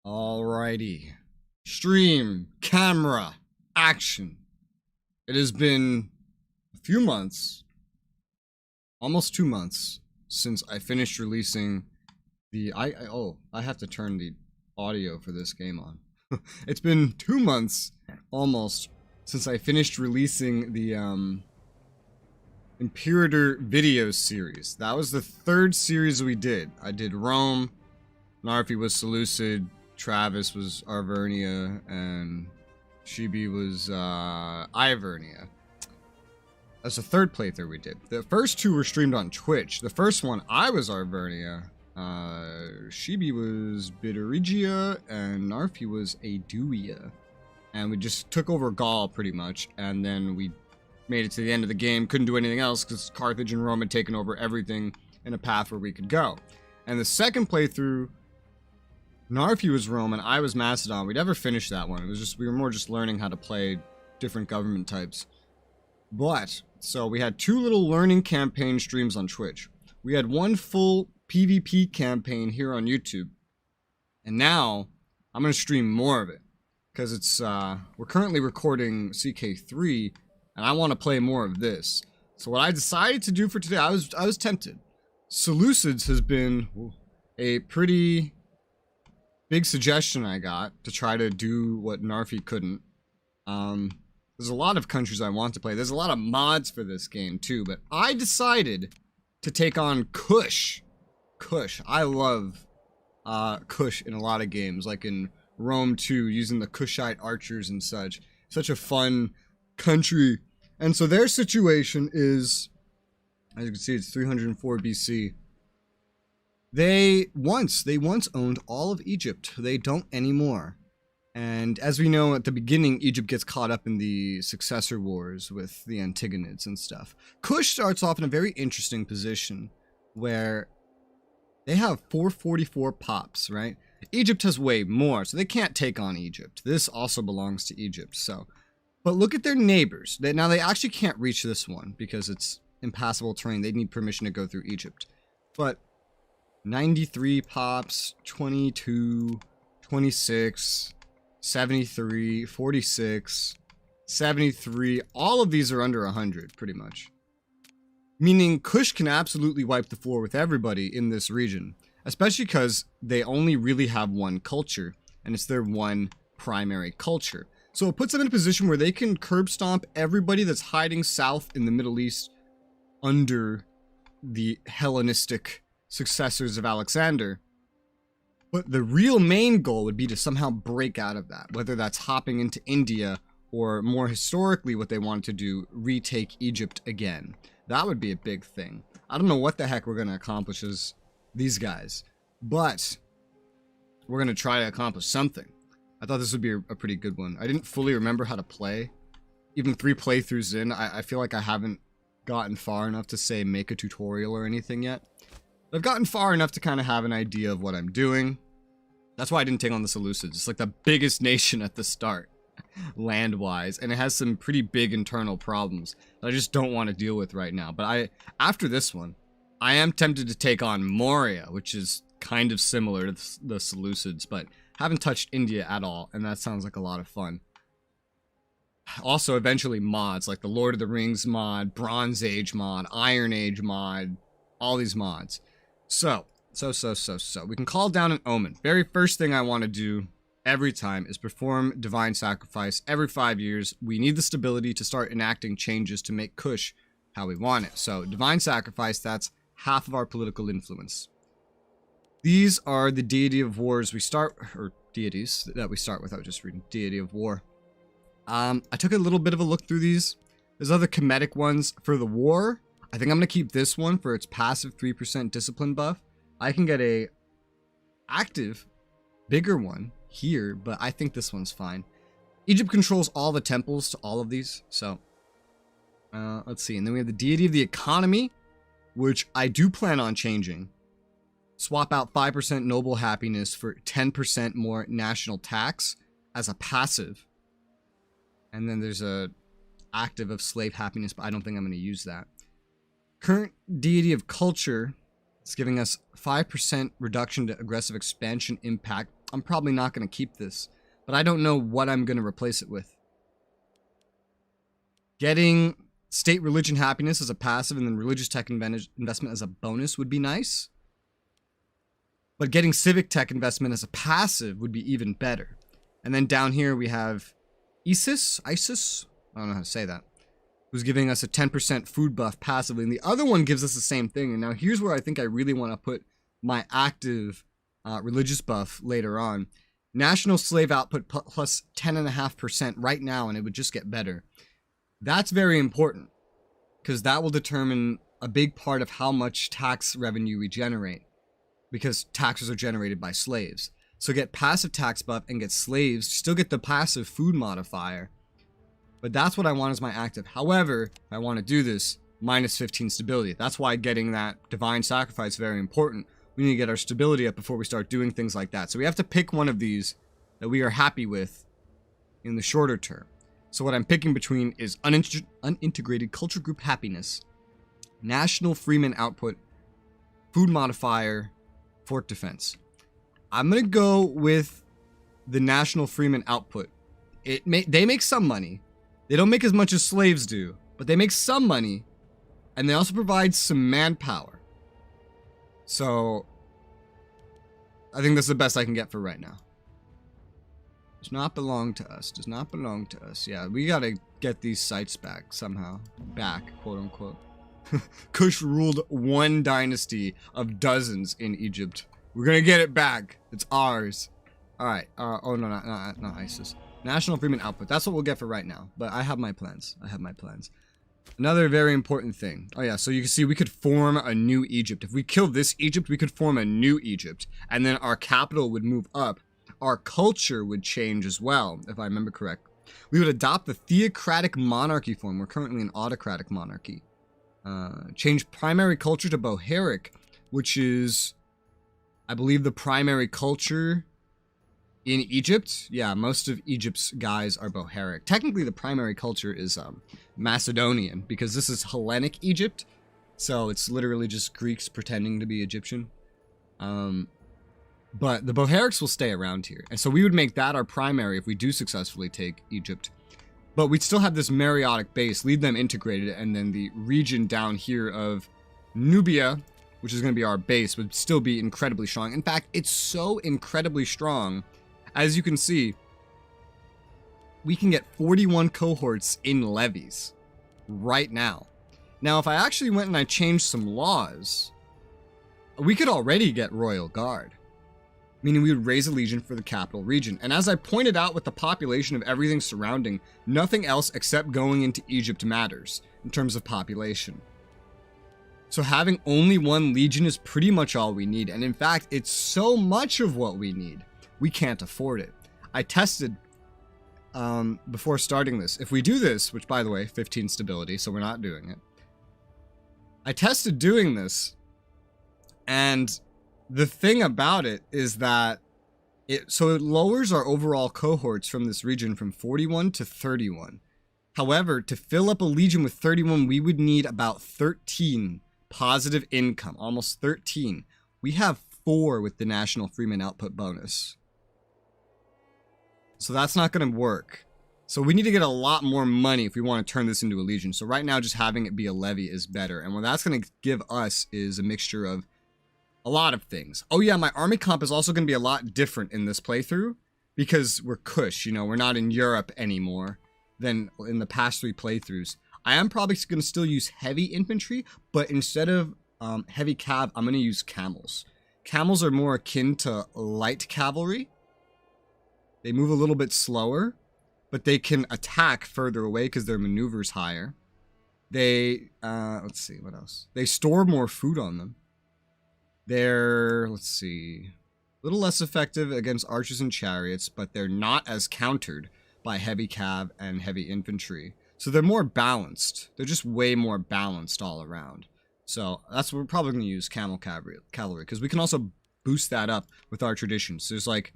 Alrighty. Stream, camera, action. It has been a few months, almost 2 months, since I finished releasing the... I have to turn the audio for this game on. It's been 2 months, almost, since I finished releasing the, Imperator video series. That was the third series we did. I did Rome, Narfi was Seleucid, Travis was Arvernia, and Shibi was Ivernia. That's the third playthrough we did. The first two were streamed on Twitch. The first one, I was Arvernia, Shibi was Bitterigia, and Narfi was Aduia. And we just took over Gaul pretty much, and then we made it to the end of the game, couldn't do anything else because Carthage and Rome had taken over everything in a path where we could go. And the second playthrough, Narfi was Rome and I was Macedon. We never finished that one. It was just, we were more just learning how to play different government types. But, so we had 2 little learning campaign streams on Twitch. We had 1 full PvP campaign here on YouTube. And now, I'm going to stream more of it. Because it's, we're currently recording CK3, and I want to play more of this. So what I decided to do for today, I was tempted. Seleucids has been a pretty big suggestion I got to try to do what Narfi couldn't. There's a lot of countries I want to play. There's a lot of mods for this game too, but I decided to take on Kush. Kush. I love Kush in a lot of games, like in Rome 2, using the Kushite archers and such. Such a fun country. And so their situation is, as you can see, it's 304 BC. They once owned all of Egypt. They don't anymore. And as we know, at the beginning, Egypt gets caught up in the successor wars with the Antigonids and stuff. Kush starts off in a very interesting position where they have 444 pops, right? Egypt has way more, so they can't take on Egypt. This also belongs to Egypt, so... But look at their neighbors. Now, they actually can't reach this one because it's impassable terrain. They need permission to go through Egypt. But 93 pops, 22, 26, 73, 46, 73. All of these are under 100, pretty much. Meaning Kush can absolutely wipe the floor with everybody in this region. Especially because they only really have one culture. And it's their one primary culture. So it puts them in a position where they can curb stomp everybody that's hiding south in the Middle East under the Hellenistic successors of Alexander. But the real main goal would be to somehow break out of that, whether that's hopping into India or more historically what they wanted to do, retake Egypt again. That would be a big thing. I don't know what the heck we're going to accomplish as these guys, but we're going to try to accomplish something. I thought this would be a pretty good one. I didn't fully remember how to play. Even 3 playthroughs in, I feel like I haven't gotten far enough to say make a tutorial or anything yet. But I've gotten far enough to kind of have an idea of what I'm doing. That's why I didn't take on the Seleucids. It's like the biggest nation at the start, land-wise. And it has some pretty big internal problems that I just don't want to deal with right now. But after this one, I am tempted to take on Moria, which is kind of similar to the Seleucids, but haven't touched India at all, and that sounds like a lot of fun. Also, eventually mods, like the Lord of the Rings mod, Bronze Age mod, Iron Age mod, all these mods. So, we can call down an omen. Very first thing I want to do every time is perform Divine Sacrifice every 5 years. We need the stability to start enacting changes to make Kush how we want it. So, Divine Sacrifice, that's half of our political influence. These are the deity of wars we start, or deities that we start with. I was just reading deity of war. I took a little bit of a look through these. There's other comedic ones for the war. I think I'm going to keep this one for its passive 3% discipline buff. I can get a active, bigger one here, but I think this one's fine. Egypt controls all the temples to all of these, so let's see. And then we have the deity of the economy, which I do plan on changing. Swap out 5% noble happiness for 10% more national tax as a passive. And then there's a active of slave happiness, but I don't think I'm going to use that. Current deity of culture is giving us 5% reduction to aggressive expansion impact. I'm probably not going to keep this. But I don't know what I'm going to replace it with. Getting state religion happiness as a passive and then religious tech investment as a bonus would be nice. But getting civic tech investment as a passive would be even better. And then down here we have ISIS, I don't know how to say that, who's giving us a 10% food buff passively. And the other one gives us the same thing. And now here's where I think I really want to put my active religious buff later on. National slave output plus 10.5% right now, and it would just get better. That's very important because that will determine a big part of how much tax revenue we generate, because taxes are generated by slaves. So get passive tax buff and get slaves, still get the passive food modifier. But that's what I want as my active. However, if I want to do this, minus 15 stability. That's why getting that divine sacrifice is very important. We need to get our stability up before we start doing things like that. So we have to pick one of these that we are happy with in the shorter term. So what I'm picking between is unintegrated culture group happiness, national freeman output, food modifier, fort defense. I'm going to go with the national freeman output. They make some money. They don't make as much as slaves do, but they make some money, and they also provide some manpower. So I think that's the best I can get for right now. Does not belong to us. Does not belong to us. Yeah, we got to get these sites back somehow. Back, quote unquote. Kush ruled one dynasty of dozens in Egypt. We're gonna get it back. It's ours. Alright. Oh, no, not ISIS. National freeman output. That's what we'll get for right now. But I have my plans. Another very important thing. Oh, yeah. So you can see we could form a new Egypt. If we kill this Egypt, we could form a new Egypt. And then our capital would move up. Our culture would change as well, if I remember correct. We would adopt the theocratic monarchy form. We're currently an autocratic monarchy. Change primary culture to Boharic, which is, I believe, the primary culture in Egypt. Yeah, most of Egypt's guys are Boharic. Technically, the primary culture is Macedonian, because this is Hellenic Egypt. So it's literally just Greeks pretending to be Egyptian. But the Boharics will stay around here. And so we would make that our primary if we do successfully take Egypt. But we'd still have this Meroitic base, leave them integrated, and then the region down here of Nubia, which is going to be our base, would still be incredibly strong. In fact, it's so incredibly strong. As you can see, we can get 41 cohorts in levies right now. Now, if I actually went and I changed some laws, we could already get Royal Guard, meaning we would raise a legion for the capital region. And as I pointed out with the population of everything surrounding, nothing else except going into Egypt matters in terms of population. So having only one legion is pretty much all we need. And in fact, it's so much of what we need, we can't afford it. I tested before starting this. If we do this, which by the way, 15 stability, so we're not doing it. I tested doing this, and the thing about it is that it lowers our overall cohorts from this region from 41 to 31. However, to fill up a legion with 31, we would need about 13 positive income, almost 13. We have 4 with the National Freeman Output bonus. So that's not going to work. So we need to get a lot more money if we want to turn this into a legion. So right now, just having it be a levy is better. And what that's going to give us is a mixture of a lot of things. Oh yeah, my army comp is also going to be a lot different in this playthrough because we're Kush, you know, we're not in Europe anymore than in the past 3 playthroughs. I am probably going to still use heavy infantry, but instead of heavy cav, I'm going to use camels. Camels are more akin to light cavalry. They move a little bit slower, but they can attack further away because their maneuver's higher. They, let's see, what else? They store more food on them. They're, let's see, a little less effective against archers and chariots, but they're not as countered by heavy cav and heavy infantry. So they're more balanced. They're just way more balanced all around. So that's what we're probably going to use camel cavalry, because we can also boost that up with our traditions. So there's like,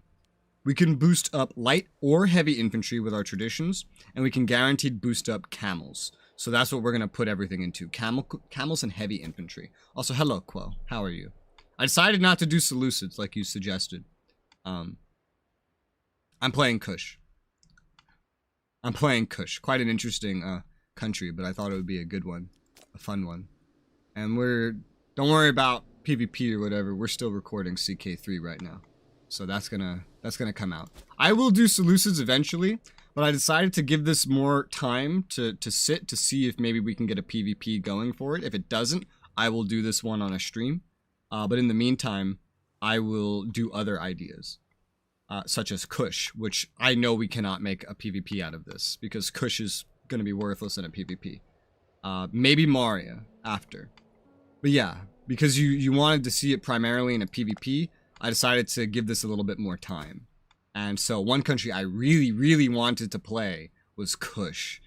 we can boost up light or heavy infantry with our traditions, and we can guaranteed boost up camels. So that's what we're going to put everything into. Camels and heavy infantry. Also, hello, Quo. How are you? I decided not to do Seleucids like you suggested. I'm playing Kush. I'm playing Kush. Quite an interesting country, but I thought it would be a good one. A fun one. And don't worry about PvP or whatever. We're still recording CK3 right now. So that's gonna come out. I will do Seleucids eventually, but I decided to give this more time to sit to see if maybe we can get a PvP going for it. If it doesn't, I will do this one on a stream. But in the meantime, I will do other ideas. Such as Kush, which I know we cannot make a PvP out of this, because Kush is going to be worthless in a PvP. Maybe Maria after. But yeah, because you wanted to see it primarily in a PvP, I decided to give this a little bit more time. And so one country I really, really wanted to play was Kush.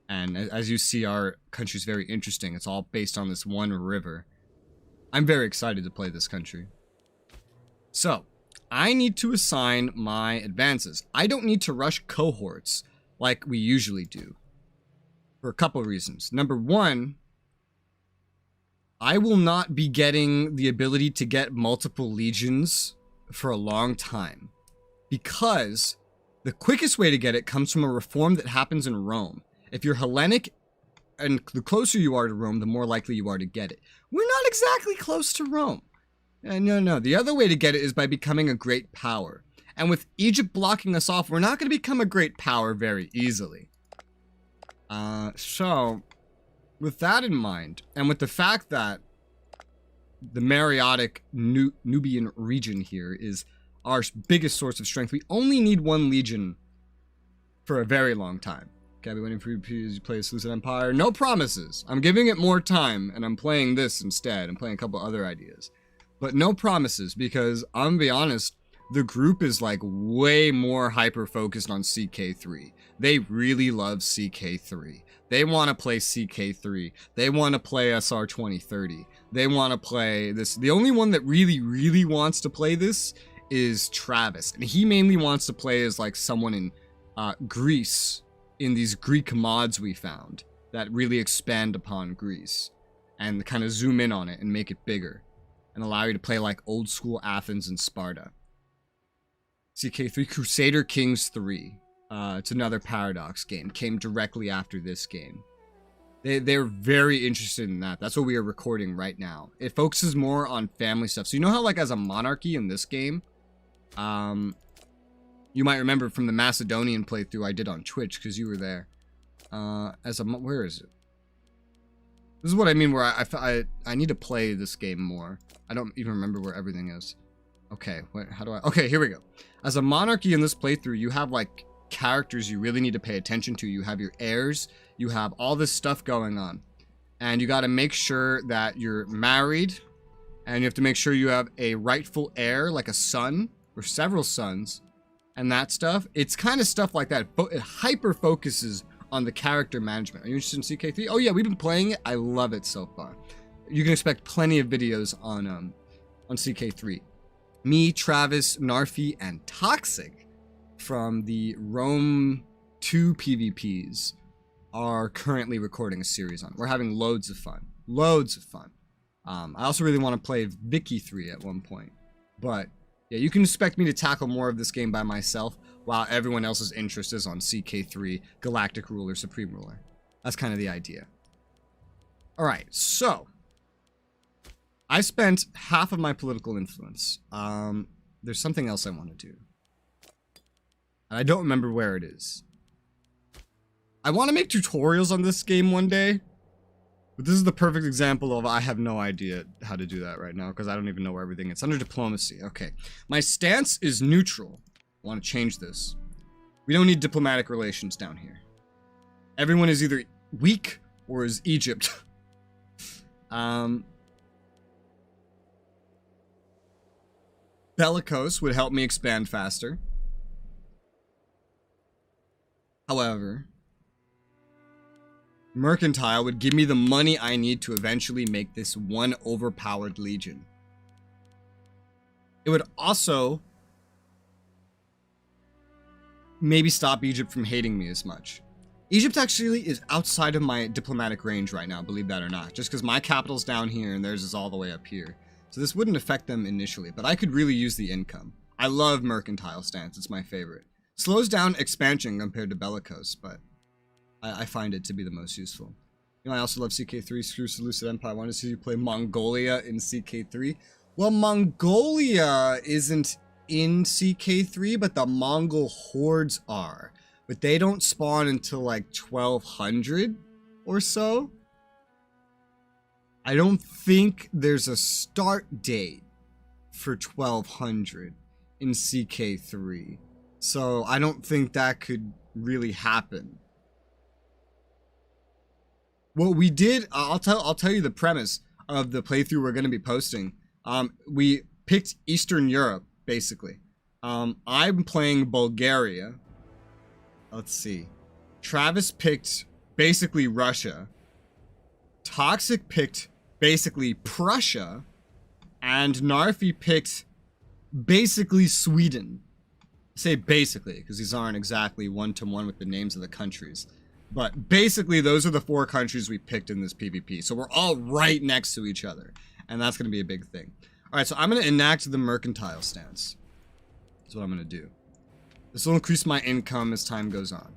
And as you see, our country is very interesting. It's all based on this one river. I'm very excited to play this country. So, I need to assign my advances. I don't need to rush cohorts like we usually do. For a couple of reasons. Number one, I will not be getting the ability to get multiple legions for a long time. Because the quickest way to get it comes from a reform that happens in Rome. If you're Hellenic, and the closer you are to Rome, the more likely you are to get it. We're not exactly close to Rome. No. The other way to get it is by becoming a great power. And with Egypt blocking us off, we're not going to become a great power very easily. So, with that in mind, and with the fact that the Mariotic Nubian region here is our biggest source of strength, we only need one legion for a very long time. Okay, I'll be waiting for you to play Seleucid Empire. No promises. I'm giving it more time, and I'm playing this instead. I'm playing a couple other ideas. But no promises, because I'm gonna be honest, the group is like way more hyper-focused on CK3. They really love CK3. They want to play CK3. They want to play SR 2030. They want to play this. The only one that really, really wants to play this is Travis. And he mainly wants to play as like someone in Greece, in these Greek mods we found that really expand upon Greece and kind of zoom in on it and make it bigger and allow you to play like old school Athens and Sparta. CK3 Crusader Kings 3. It's another Paradox game. Came directly after this game. They're very interested in that. That's what we are recording right now. It focuses more on family stuff. So you know how like as a monarchy in this game, you might remember from the Macedonian playthrough I did on Twitch because you were there. Where is it? This is what I mean where I need to play this game more. I don't even remember where everything is. Okay, okay, here we go. As a monarchy in this playthrough, you have like characters you really need to pay attention to. You have your heirs, you have all this stuff going on. And you got to make sure that you're married, and you have to make sure you have a rightful heir, like a son or several sons, and that stuff. It's kind of stuff like that. It hyper focuses on the character management. Are you interested in CK3? Oh yeah, we've been playing it. I love it so far. You can expect plenty of videos on CK3. Me, Travis, Narfi, and Toxic from the Rome 2 PvPs are currently recording a series on. We're having loads of fun. Loads of fun. I also really want to play Vicky 3 at one point. But yeah, you can expect me to tackle more of this game by myself while everyone else's interest is on CK3, Galactic Ruler, Supreme Ruler. That's kind of the idea. Alright, so I spent half of my political influence. There's something else I want to do. And I don't remember where it is. I want to make tutorials on this game one day. But this is the perfect example of I have no idea how to do that right now because I don't even know where everything is. It's under diplomacy. Okay. My stance is neutral. I want to change this. We don't need diplomatic relations down here. Everyone is either weak or is Egypt. Bellicose would help me expand faster. However, Mercantile would give me the money I need to eventually make this one overpowered legion. It would also maybe stop Egypt from hating me as much. Egypt actually is outside of my diplomatic range right now, believe that or not, just because my capital's down here and theirs is all the way up here. So this wouldn't affect them initially, but I could really use the income. I love Mercantile stance, it's my favorite. Slows down expansion compared to Bellicose, but I find it to be the most useful. You know, I also love CK3, Screw Seleucid Empire. I want to see you play Mongolia in CK3. Well, Mongolia isn't in CK3, but the Mongol hordes are. But they don't spawn until like 1200 or so. I don't think there's a start date for 1200 in CK3. So I don't think that could really happen. What we did, I'll tell you the premise of the playthrough we're going to be posting. We picked Eastern Europe, basically. I'm playing Bulgaria. Let's see. Travis picked basically Russia. Toxic picked basically Prussia. And Narfi picked basically Sweden. I say basically, because these aren't exactly one-to-one with the names of the countries. But basically, those are the 4 countries we picked in this PvP. So we're all right next to each other. And that's going to be a big thing. Alright, so I'm going to enact the mercantile stance. That's what I'm going to do. This will increase my income as time goes on.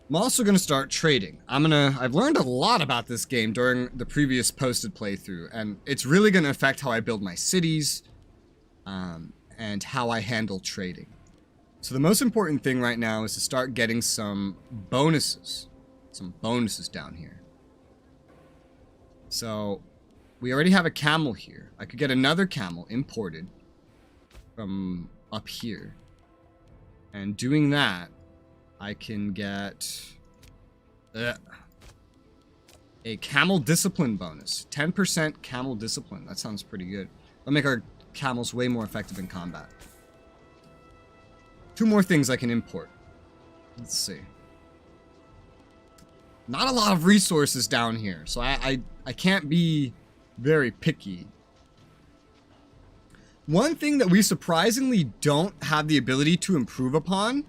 I'm also going to start trading. I've learned a lot about this game during the previous posted playthrough. And it's really going to affect how I build my cities. And how I handle trading. So the most important thing right now is to start getting some bonuses. Some bonuses down here. So we already have a camel here. I could get another camel imported from up here. And doing that, I can get a camel discipline bonus. 10% camel discipline. That sounds pretty good. That'll make our camels way more effective in combat. 2 more things I can import. Let's see. Not a lot of resources down here, so I can't be very picky. One thing that we surprisingly don't have the ability to improve upon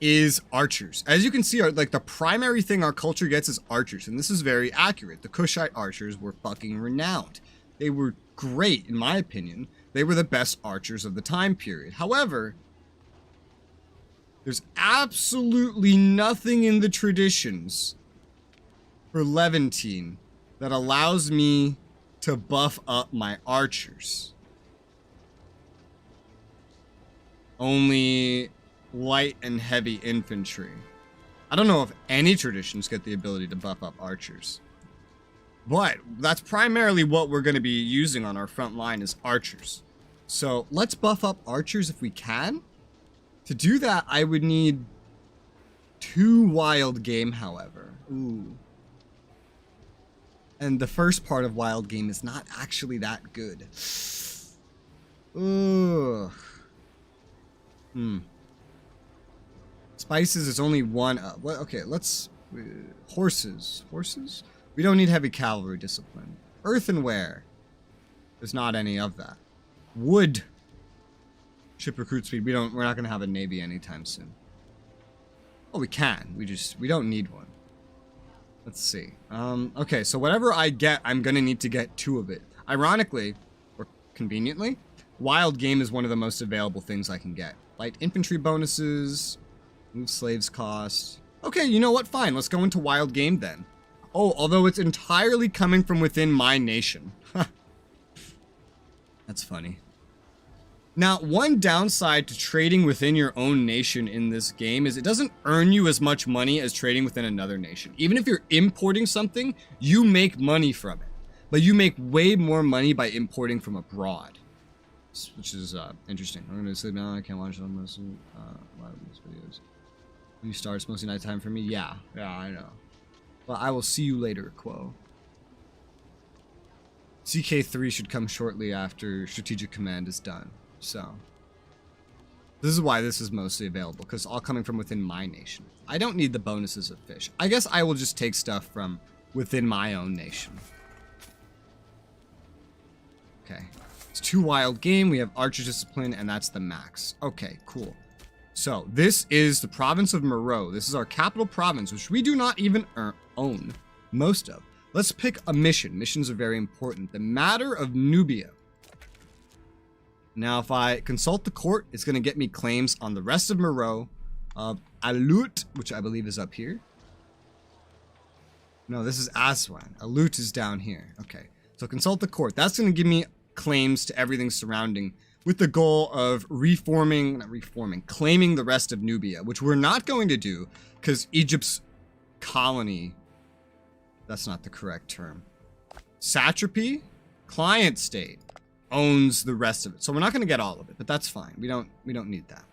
is archers. As you can see, like the primary thing our culture gets is archers, and this is very accurate. The Kushite archers were fucking renowned. They were great, in my opinion. They were the best archers of the time period. However, there's absolutely nothing in the traditions for Levantine that allows me to buff up my archers. Only light and heavy infantry. I don't know if any traditions get the ability to buff up archers. But that's primarily what we're going to be using on our front line is archers. So let's buff up archers if we can. To do that, I would need 2 wild game, however. Ooh. And the first part of wild game is not actually that good. Ugh. Spices is only 1 up. Well, okay, let's... horses. Horses? We don't need heavy cavalry discipline. Earthenware. There's not any of that. Wood. Ship recruit speed. We're not going to have a navy anytime soon. Oh, we can. We don't need one. Let's see. Okay, so whatever I get, I'm going to need to get 2 of it. Ironically, or conveniently, wild game is one of the most available things I can get. Light infantry bonuses, move slaves cost. Okay, you know what? Fine, let's go into wild game then. Oh, although it's entirely coming from within my nation. That's funny. Now, one downside to trading within your own nation in this game is it doesn't earn you as much money as trading within another nation. Even if you're importing something, you make money from it. But you make way more money by importing from abroad. Which is interesting. I'm going to sleep now. I can't watch all most of these videos. When you start, it's mostly nighttime for me. Yeah, I know. Well, I will see you later, Quo. CK3 should come shortly after Strategic Command is done. So, this is why this is mostly available, because it's all coming from within my nation. I don't need the bonuses of fish. I guess I will just take stuff from within my own nation. Okay. It's 2 wild game, we have archer discipline, and that's the max. Okay, cool. So, this is the province of Moreau. This is our capital province, which we do not even own most of. Let's pick a mission. Missions are very important. The Matter of Nubia. Now, if I consult the court, it's going to get me claims on the rest of Moreau, of Alut, which I believe is up here. No, this is Aswan. Alut is down here. Okay. So consult the court. That's going to give me claims to everything surrounding, with the goal of claiming the rest of Nubia, which we're not going to do because Egypt's colony, that's not the correct term. Satrapy, client state, owns the rest of it. So we're not going to get all of it, but that's fine. We don't need that.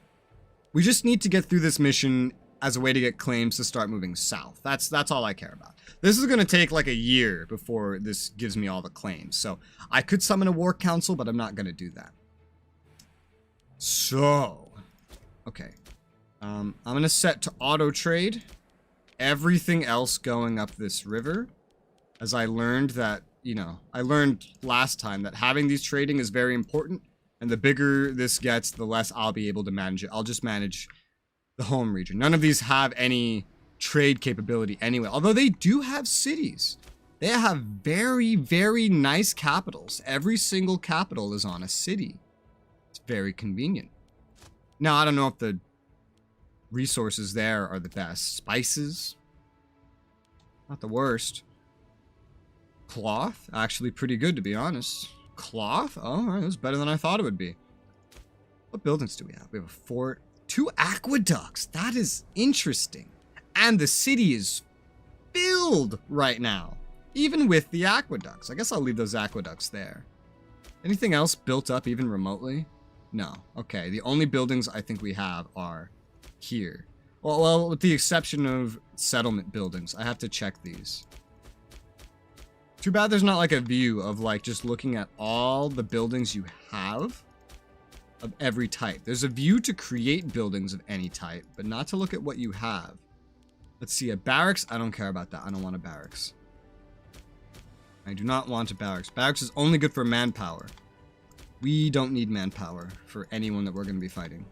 We just need to get through this mission as a way to get claims to start moving south. That's all I care about. This is going to take like a year before this gives me all the claims. So I could summon a war council, but I'm not going to do that. So, okay. I'm going to set to auto trade everything else going up this river, as I learned that, you know, I learned last time that having these trading is very important, and the bigger this gets, the less I'll be able to manage it. I'll just manage the home region. None of these have any trade capability anyway, although they do have cities. They have very, very nice capitals. Every single capital is on a city. It's very convenient. Now, I don't know if the resources there are the best. Spices, not the worst. Cloth, actually pretty good, to be honest. Cloth? Oh, it was better than I thought it would be. What buildings do we have? We have a fort, 2 aqueducts. That is interesting. And the city is filled right now, even with the aqueducts. I guess I'll leave those aqueducts there. Anything else built up even remotely? No. Okay, the only buildings I think we have are here. Well, with the exception of settlement buildings. I have to check these. Too bad there's not like a view of like just looking at all the buildings you have of every type. There's a view to create buildings of any type, but not to look at what you have. Let's see, a barracks. I don't care about that. I don't want a barracks. I do not want a barracks. Barracks is only good for manpower. We don't need manpower for anyone that we're going to be fighting.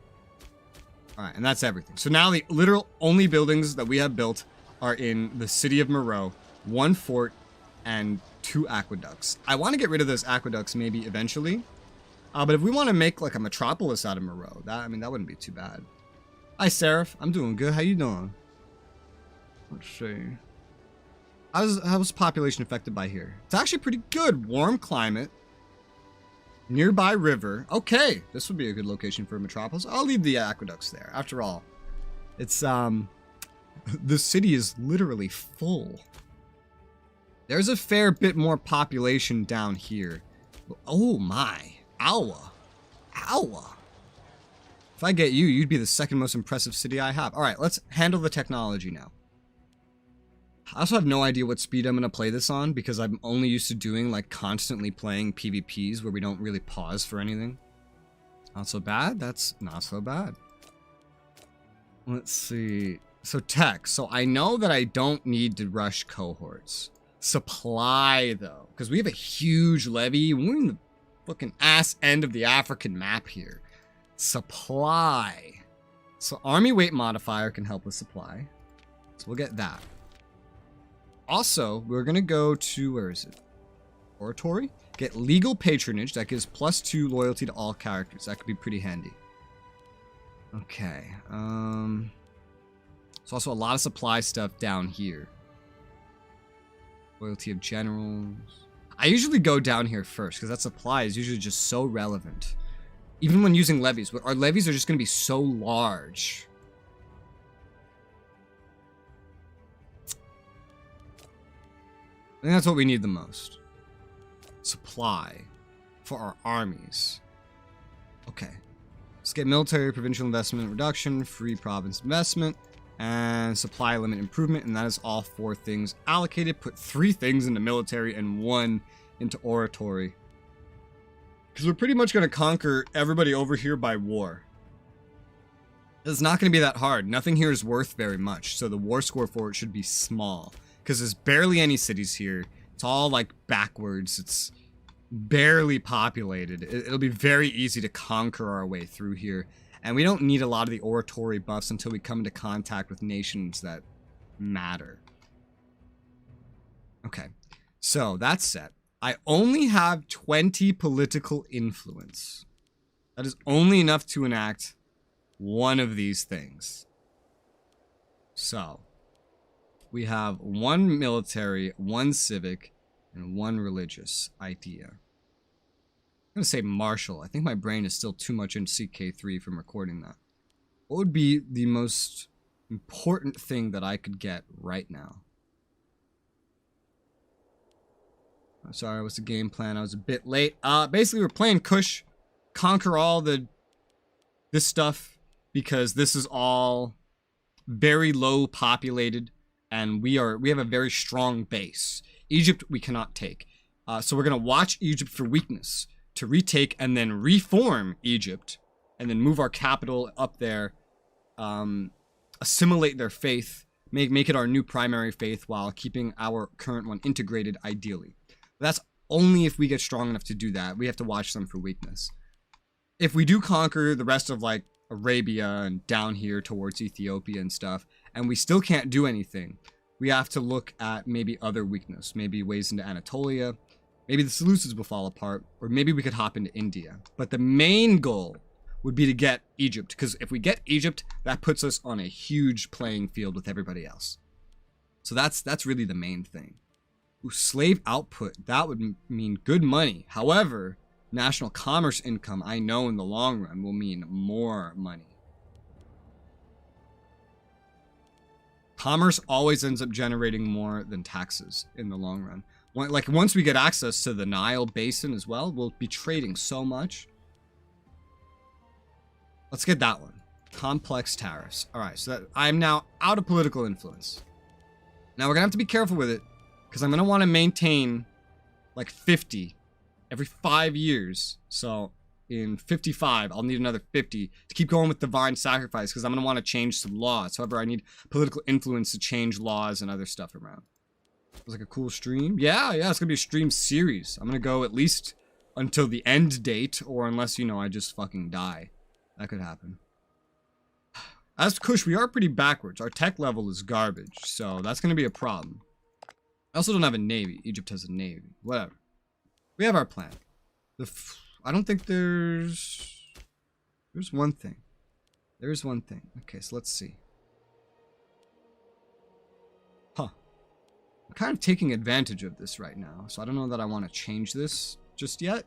All right, and that's everything. So now the literal only buildings that we have built are in the city of Moreau, 1 fort, and 2 aqueducts. I want to get rid of those aqueducts maybe eventually. But if we want to make like a metropolis out of Moreau, that wouldn't be too bad. Hi, Seraph. I'm doing good. How you doing? Let's see. How's population affected by here? It's actually pretty good. Warm climate. Nearby river. Okay, this would be a good location for a metropolis. I'll leave the aqueducts there. After all, it's the city is literally full. There's a fair bit more population down here. Oh my. Awa. Awa. If I get you, you'd be the second most impressive city I have. All right, let's handle the technology now. I also have no idea what speed I'm going to play this on because I'm only used to doing like constantly playing PvPs where we don't really pause for anything. Not so bad. That's not so bad. Let's see. So tech. So I know that I don't need to rush cohorts. Supply though, because we have a huge levy. We're in the fucking ass end of the African map here. Supply. So army weight modifier can help with supply. So we'll get that. Also, we're going to go to, where is it? Oratory? Get legal patronage. That gives +2 loyalty to all characters. That could be pretty handy. Okay. There's also a lot of supply stuff down here. Loyalty of generals. I usually go down here first because that supply is usually just so relevant. Even when using levies. Our levies are just going to be so large. I think that's what we need the most. Supply for our armies. Okay. Let's get military provincial investment reduction, free province investment, and supply limit improvement. And that is all 4 things allocated. Put 3 things into military and 1 into oratory. Because we're pretty much going to conquer everybody over here by war. It's not going to be that hard. Nothing here is worth very much. So the war score for it should be small. Because there's barely any cities here. It's all like backwards. It's barely populated. It'll be very easy to conquer our way through here. And we don't need a lot of the oratory buffs until we come into contact with nations that matter. Okay, so that's set. I only have 20 political influence. That is only enough to enact one of these things. So, we have one military, one civic, and one religious idea. I'm going to say martial. I think my brain is still too much in CK3 from recording that. What would be the most important thing that I could get right now? I'm sorry, what's the game plan? I was a bit late. Basically, we're playing Kush. Conquer all this stuff because this is all very low populated and we have a very strong base. Egypt we cannot take. So we're going to watch Egypt for weakness to retake and then reform Egypt and then move our capital up there, assimilate their faith, make it our new primary faith while keeping our current one integrated ideally. That's only if we get strong enough to do that. We have to watch them for weakness. If we do conquer the rest of like Arabia and down here towards Ethiopia and stuff, and we still can't do anything, we have to look at maybe other weakness, maybe ways into Anatolia, maybe the Seleucids will fall apart, or maybe we could hop into India. But the main goal would be to get Egypt, because if we get Egypt, that puts us on a huge playing field with everybody else. So that's really the main thing. Ooh, slave output, that would mean good money. However, national commerce income, I know in the long run, will mean more money. Commerce always ends up generating more than taxes in the long run. Like, once we get access to the Nile Basin as well, we'll be trading so much. Let's get that one. Complex tariffs. All right, so that I'm now out of political influence. Now, we're going to have to be careful with it, because I'm going to want to maintain, like, 50 every 5 years. So in 55, I'll need another 50 to keep going with divine sacrifice because I'm going to want to change some laws. However, I need political influence to change laws and other stuff around. It was like a cool stream. Yeah, it's going to be a stream series. I'm going to go at least until the end date, or unless, you know, I just fucking die. That could happen. As Kush, we are pretty backwards. Our tech level is garbage, so that's going to be a problem. I also don't have a navy. Egypt has a navy. Whatever. We have our plan. I don't think there's one thing. There's one thing. Okay, so let's see. Huh. I'm kind of taking advantage of this right now, so I don't know that I want to change this just yet.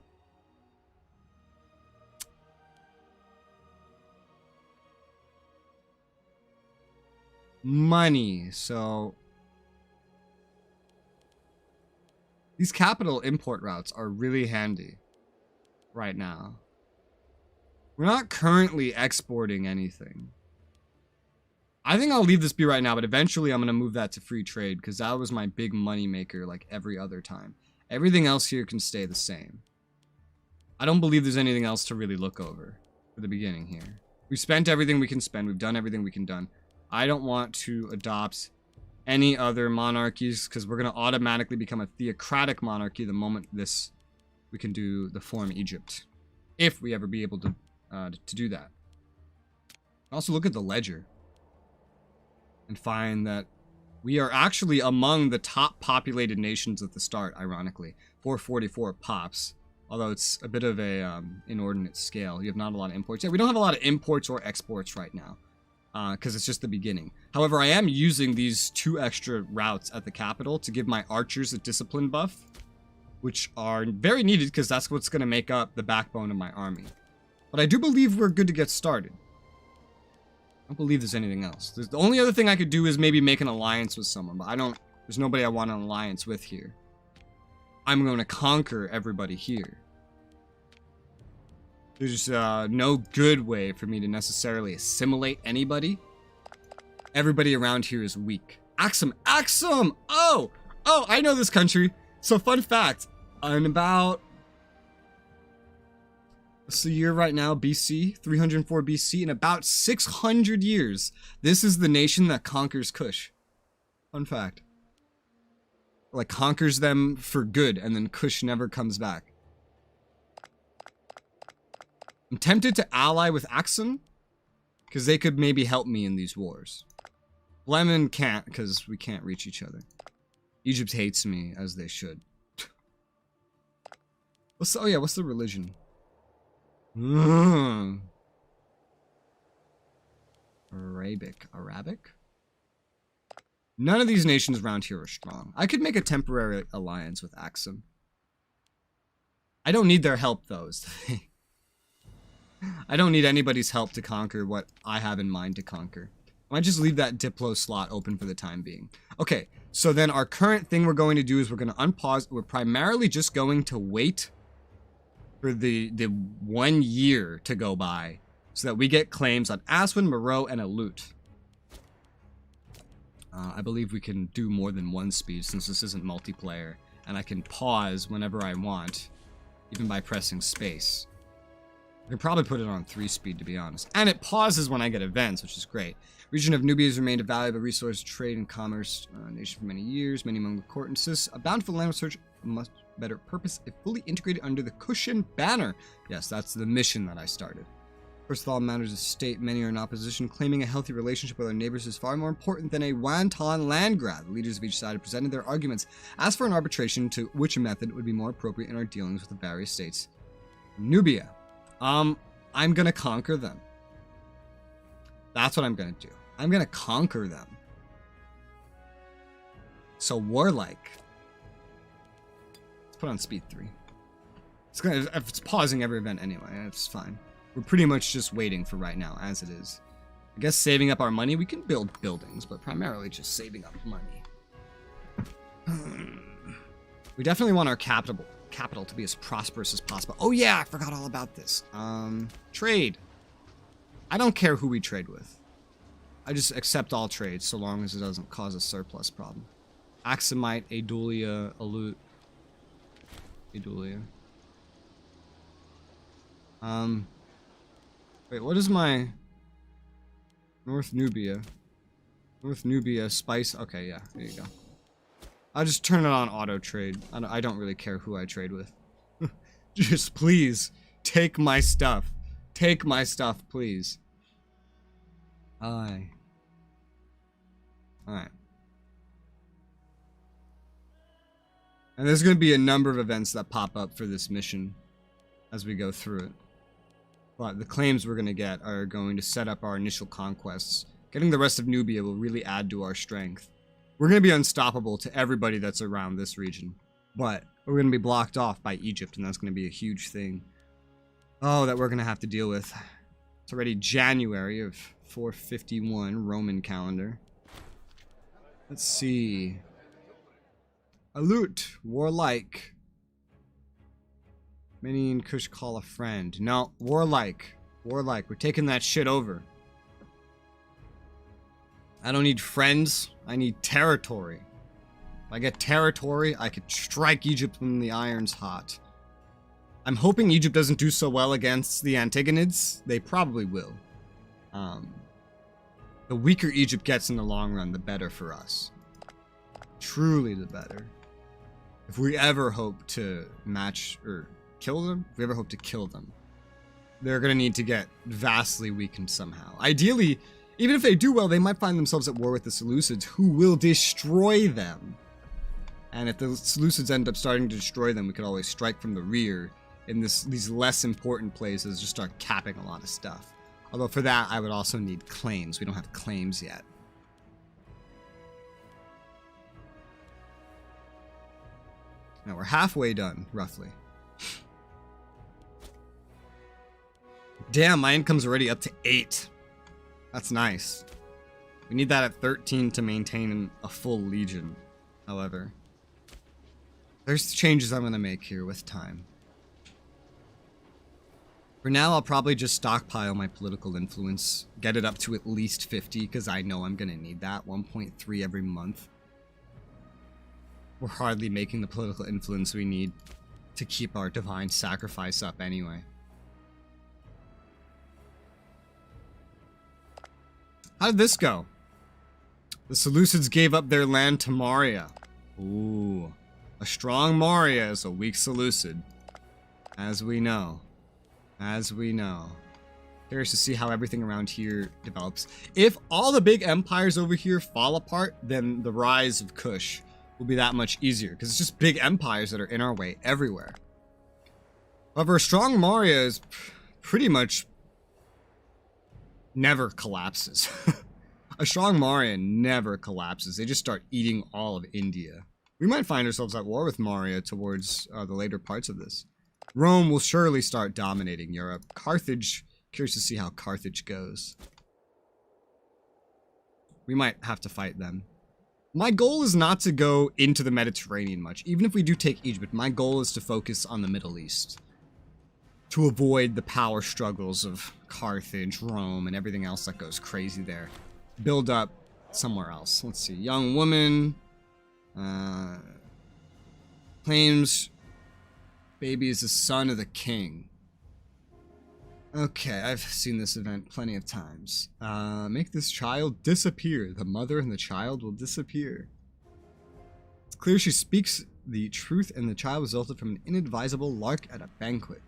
Money, so these capital import routes are really handy right now. We're not currently exporting anything. I think I'll leave this be right now, but eventually I'm going to move that to free trade because that was my big money maker like every other time. Everything else here can stay the same. I don't believe there's anything else to really look over for the beginning here. We've spent everything we can spend. We've done everything we can done. I don't want to adopt any other monarchies because we're going to automatically become a theocratic monarchy the moment we can do the form Egypt, if we ever be able to do that. Also look at the ledger and find that we are actually among the top populated nations at the start, ironically. 444 pops, although it's a bit of a inordinate scale. You have not a lot of imports. Yeah, we don't have a lot of imports or exports right now. Because it's just the beginning. However, I am using these 2 extra routes at the capital to give my archers a discipline buff, which are very needed because that's what's going to make up the backbone of my army. But I do believe we're good to get started. I don't believe there's anything else. The only other thing I could do is maybe make an alliance with someone, but there's nobody I want an alliance with here. I'm going to conquer everybody here. There's no good way for me to necessarily assimilate anybody. Everybody around here is weak. Axum! Axum! Oh, I know this country. So fun fact, in about, what's the year right now, BC? 304 BC. In about 600 years, this is the nation that conquers Kush. Fun fact. Like, conquers them for good, and then Kush never comes back. I'm tempted to ally with Axum, because they could maybe help me in these wars. Lemon can't, because we can't reach each other. Egypt hates me, as they should. What's the religion? Arabic? None of these nations around here are strong. I could make a temporary alliance with Axum. I don't need their help, though, is the thing. I don't need anybody's help to conquer what I have in mind to conquer. I might just leave that Diplo slot open for the time being. Okay, so then our current thing we're going to do is we're going to unpause. We're primarily just going to wait for the 1 year to go by so that we get claims on Aswin, Moreau, and Alut. I believe we can do more than one speed since this isn't multiplayer, and I can pause whenever I want, even by pressing space. I can probably put it on 3 speed, to be honest. And it pauses when I get events, which is great. Region of Nubia has remained a valuable resource, trade and commerce nation for many years. Many among the court insists a bountiful land research a much better purpose if fully integrated under the Kushan banner. Yes, that's the mission that I started. First of all, matters of state, many are in opposition. Claiming a healthy relationship with our neighbors is far more important than a wanton land grab. The leaders of each side have presented their arguments. Ask for an arbitration to which method would be more appropriate in our dealings with the various states. Nubia. I'm gonna conquer them. That's what I'm gonna do. I'm gonna conquer them. So warlike. Let's put on speed 3. It's pausing every event anyway. It's fine. We're pretty much just waiting for right now, as it is. I guess saving up our money, we can build buildings, but primarily just saving up money. We definitely want our capital to be as prosperous as possible. Oh yeah, I forgot all about this. Trade. I don't care who we trade with. I just accept all trades so long as it doesn't cause a surplus problem. Axumite, Adulia, Alut. Adulia. Wait, what is my North Nubia? North Nubia, spice. Okay, yeah, there you go. I'll just turn it on auto trade. I don't really care who I trade with. Just please take my stuff. Take my stuff, please. Alright. And there's going to be a number of events that pop up for this mission as we go through it. But the claims we're going to get are going to set up our initial conquests. Getting the rest of Nubia will really add to our strength. We're going to be unstoppable to everybody that's around this region. But we're going to be blocked off by Egypt, and that's going to be a huge thing. Oh, that we're going to have to deal with. It's already January of 451 Roman calendar. Let's see. Alut, warlike. Many in Kush call a friend. No, warlike. Warlike, we're taking that shit over. I don't need friends, I need territory. If I get territory, I could strike Egypt when the iron's hot. I'm hoping Egypt doesn't do so well against the Antigonids. They probably will. The weaker Egypt gets in the long run, the better for us. Truly the better. If we ever hope to match or kill them, if we ever hope to kill them, they're going to need to get vastly weakened somehow. Ideally, even if they do well, they might find themselves at war with the Seleucids, who will destroy them. And if the Seleucids end up starting to destroy them, we could always strike from the rear in these less important places, just start capping a lot of stuff. Although for that, I would also need claims. We don't have claims yet. Now we're halfway done, roughly. Damn, my income's already up to 8. That's nice. We need that at 13 to maintain a full legion, however. There's changes I'm going to make here with time. For now, I'll probably just stockpile my political influence, get it up to at least 50, because I know I'm going to need that, 1.3 every month. We're hardly making the political influence we need to keep our divine sacrifice up anyway. How did this go? The Seleucids gave up their land to Maria. Ooh. A strong Maria is a weak Seleucid. As we know. As we know. Curious to see how everything around here develops. If all the big empires over here fall apart, then the rise of Kush will be that much easier. Because it's just big empires that are in our way everywhere. However, a strong Maria is pretty much never collapses. A strong Maurya never collapses. They just start eating all of India. We might find ourselves at war with Maurya towards the later parts of this. Rome will surely start dominating Europe. Carthage, curious to see how Carthage goes. We might have to fight them. My goal is not to go into the Mediterranean much. Even if we do take Egypt, my goal is to focus on the Middle East. To avoid the power struggles of Carthage, Rome, and everything else that goes crazy there. Build up somewhere else. Let's see. Young woman. Claims baby is the son of the king. Okay, I've seen this event plenty of times. Make this child disappear. The mother and the child will disappear. It's clear she speaks the truth and the child resulted from an inadvisable lark at a banquet.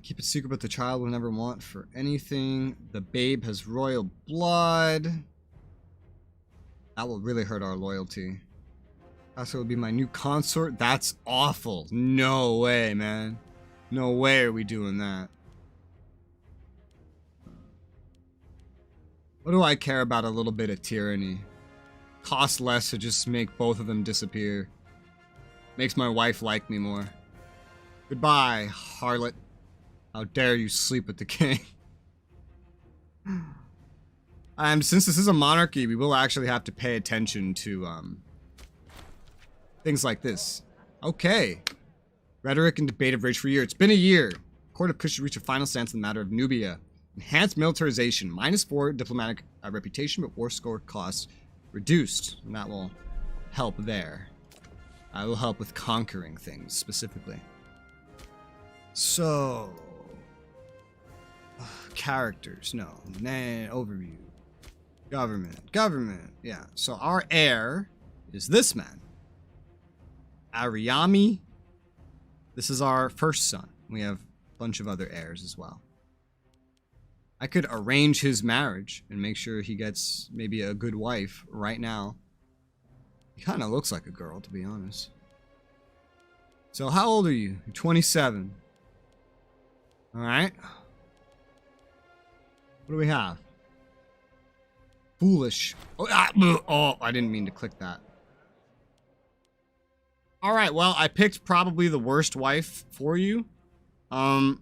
Keep it secret, but the child will never want for anything. The babe has royal blood. That will really hurt our loyalty. Asa will be my new consort. That's awful. No way, man. No way are we doing that. What do I care about a little bit of tyranny? Costs less to just make both of them disappear. Makes my wife like me more. Goodbye, harlot. How dare you sleep with the king? Since this is a monarchy, we will actually have to pay attention to things like this. Okay. Rhetoric and debate have raged for a year. It's been a year. Court of Kush should reach a final stance in the matter of Nubia. Enhanced militarization. -4 diplomatic reputation, but war score costs reduced. And that will help there. I will help with conquering things, specifically. So... characters. No. Overview. Government. Yeah. So our heir is this man. Ariami. This is our first son. We have a bunch of other heirs as well. I could arrange his marriage and make sure he gets maybe a good wife right now. He kind of looks like a girl, to be honest. So how old are you? You're 27. Alright. What do we have? Foolish. Oh, I didn't mean to click that. Alright, well, I picked probably the worst wife for you. But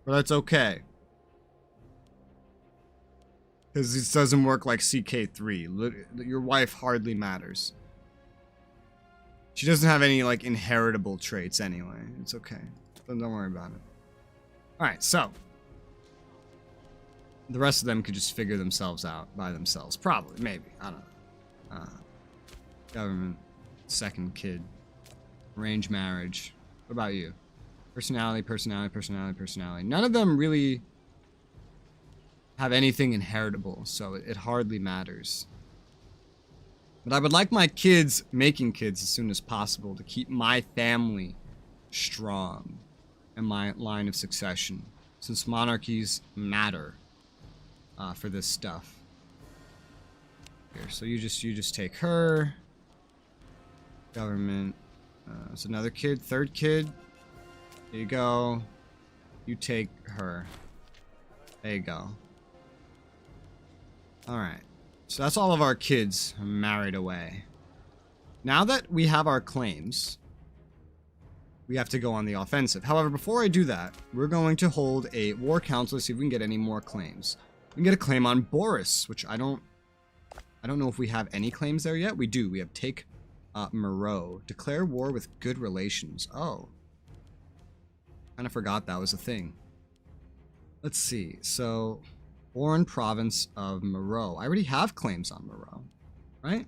that's okay. Because this doesn't work like CK3. Your wife hardly matters. She doesn't have any, like, inheritable traits anyway. It's okay. Don't worry about it. Alright, so. The rest of them could just figure themselves out by themselves. Probably, maybe. I don't know. Government. Second kid. Arranged marriage. What about you? Personality. None of them really have anything inheritable, so it hardly matters. But I would like my kids making kids as soon as possible to keep my family strong and my line of succession, since monarchies matter for this stuff. Here, so you just take her. Government. It's another kid, third kid. There you go. You take her. There you go. Alright. So that's all of our kids married away. Now that we have our claims, we have to go on the offensive. However, before I do that, we're going to hold a war council to see if we can get any more claims. We can get a claim on Boris, which I don't know if we have any claims there yet. We do. We have take Moreau. Declare war with good relations. Oh. Kind of forgot that was a thing. Let's see. So, foreign province of Moreau. I already have claims on Moreau, right?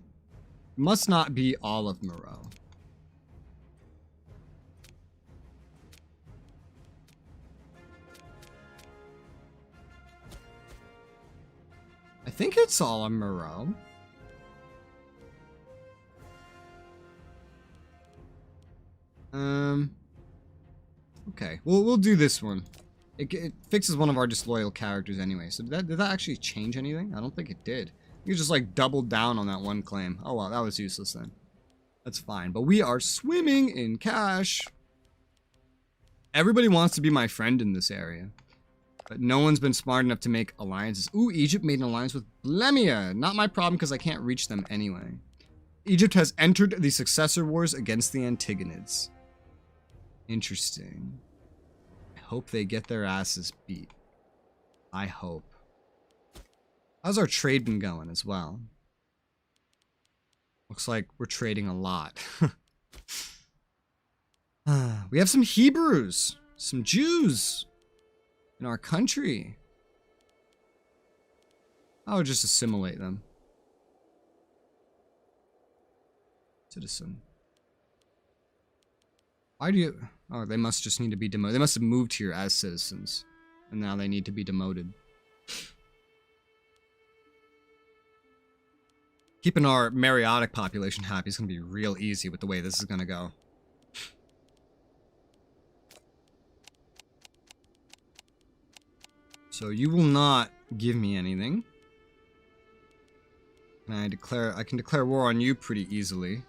Must not be all of Moreau. I think it's all on Moreau. Okay, well, we'll do this one. It fixes one of our disloyal characters anyway. So did that actually change anything? I don't think it did. You just like doubled down on that one claim. Oh well, that was useless then. That's fine. But we are swimming in cash. Everybody wants to be my friend in this area. But no one's been smart enough to make alliances. Ooh, Egypt made an alliance with Blemia. Not my problem because I can't reach them anyway. Egypt has entered the successor wars against the Antigonids. Interesting. I hope they get their asses beat. I hope. How's our trade been going as well? Looks like we're trading a lot. We have some Hebrews, some Jews in our country. I would just assimilate them. Citizen. Why do you... Oh, they must just need to be demoted. They must have moved here as citizens. And now they need to be demoted. Keeping our Mariotic population happy is going to be real easy with the way this is going to go. So you will not give me anything. And I can declare war on you pretty easily.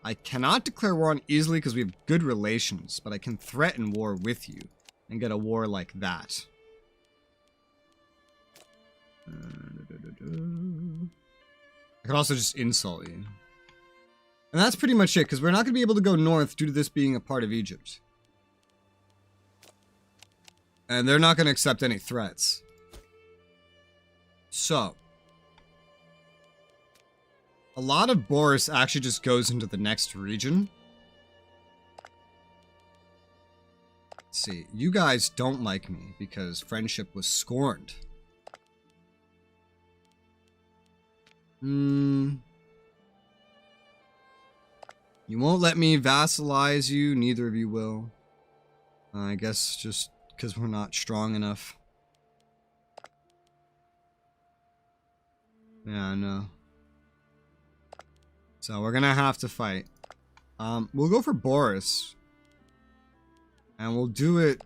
I cannot declare war on easily because we have good relations, but I can threaten war with you and get a war like that. I can also just insult you. And that's pretty much it, because we're not going to be able to go north due to this being a part of Egypt. And they're not going to accept any threats. So, a lot of Boris actually just goes into the next region. Let's see, you guys don't like me because friendship was scorned. You won't let me vassalize you, neither of you will. I guess just because we're not strong enough. Yeah, I know. So we're gonna have to fight. We'll go for Boris. And we'll do it...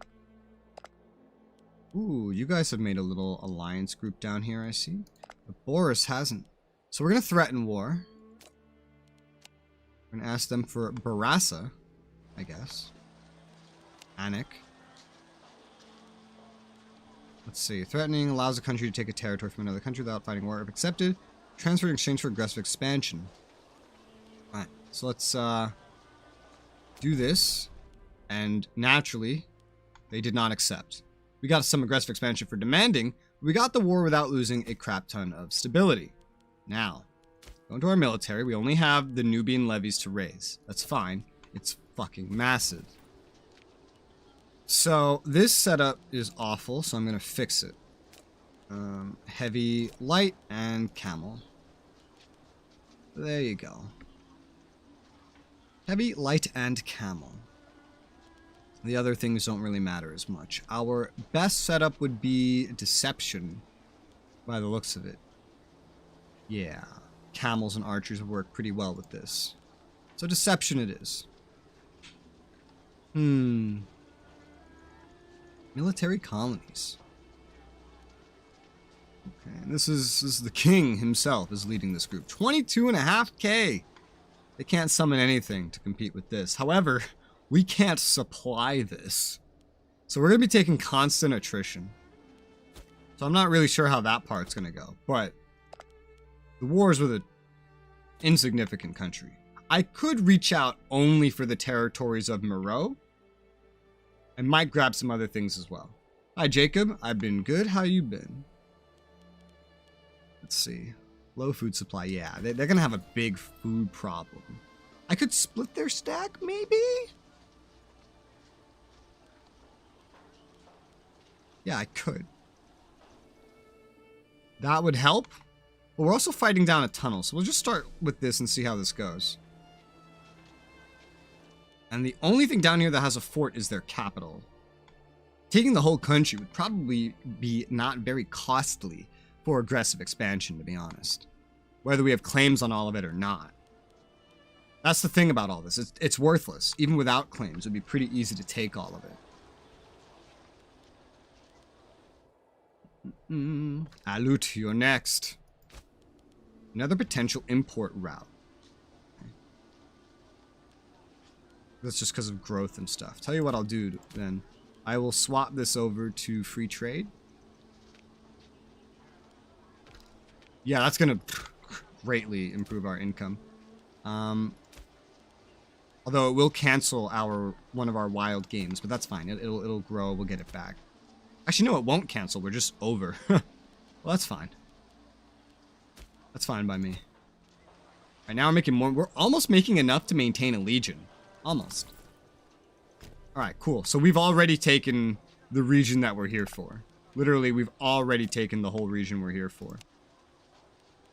Ooh, you guys have made a little alliance group down here, I see. But Boris hasn't. So we're gonna threaten war. We're gonna ask them for Barassa, I guess. Anik. Let's see. Threatening allows a country to take a territory from another country without fighting war. If accepted, transfer in exchange for aggressive expansion. Alright, so let's do this. And naturally, they did not accept. We got some aggressive expansion for demanding, but we got the war without losing a crap ton of stability. Now, going to our military, we only have the Nubian levies to raise. That's fine. It's fucking massive. So, this setup is awful, so I'm going to fix it. Heavy, light, and camel. There you go. Heavy, light, and camel. The other things don't really matter as much. Our best setup would be deception, by the looks of it. Yeah, camels and archers work pretty well with this. So deception it is. Military colonies. Okay, and this is the king himself is leading this group. 22.5K. They can't summon anything to compete with this. However, we can't supply this. So we're going to be taking constant attrition. So I'm not really sure how that part's going to go. But the war is with an insignificant country. I could reach out only for the territories of Moreau. I might grab some other things as well. Hi, Jacob. I've been good. How you been? Let's see. Low food supply. Yeah, they're going to have a big food problem. I could split their stack, maybe? Yeah, I could. That would help. But we're also fighting down a tunnel, so we'll just start with this and see how this goes. And the only thing down here that has a fort is their capital. Taking the whole country would probably be not very costly for aggressive expansion, to be honest. Whether we have claims on all of it or not. That's the thing about all this. It's worthless. Even without claims, it would be pretty easy to take all of it. Alut, you're next. Another potential import route. That's just because of growth and stuff. Tell you what I'll do then. I will swap this over to free trade. Yeah, that's going to greatly improve our income. Although it will cancel one of our wild games, but that's fine. It'll grow. We'll get it back. Actually, no, it won't cancel. We're just over. Well, that's fine. That's fine by me. All right, now we're making more. We're almost making enough to maintain a legion. Almost. All right, cool. So we've already taken the region that we're here for. Literally, we've already taken the whole region we're here for.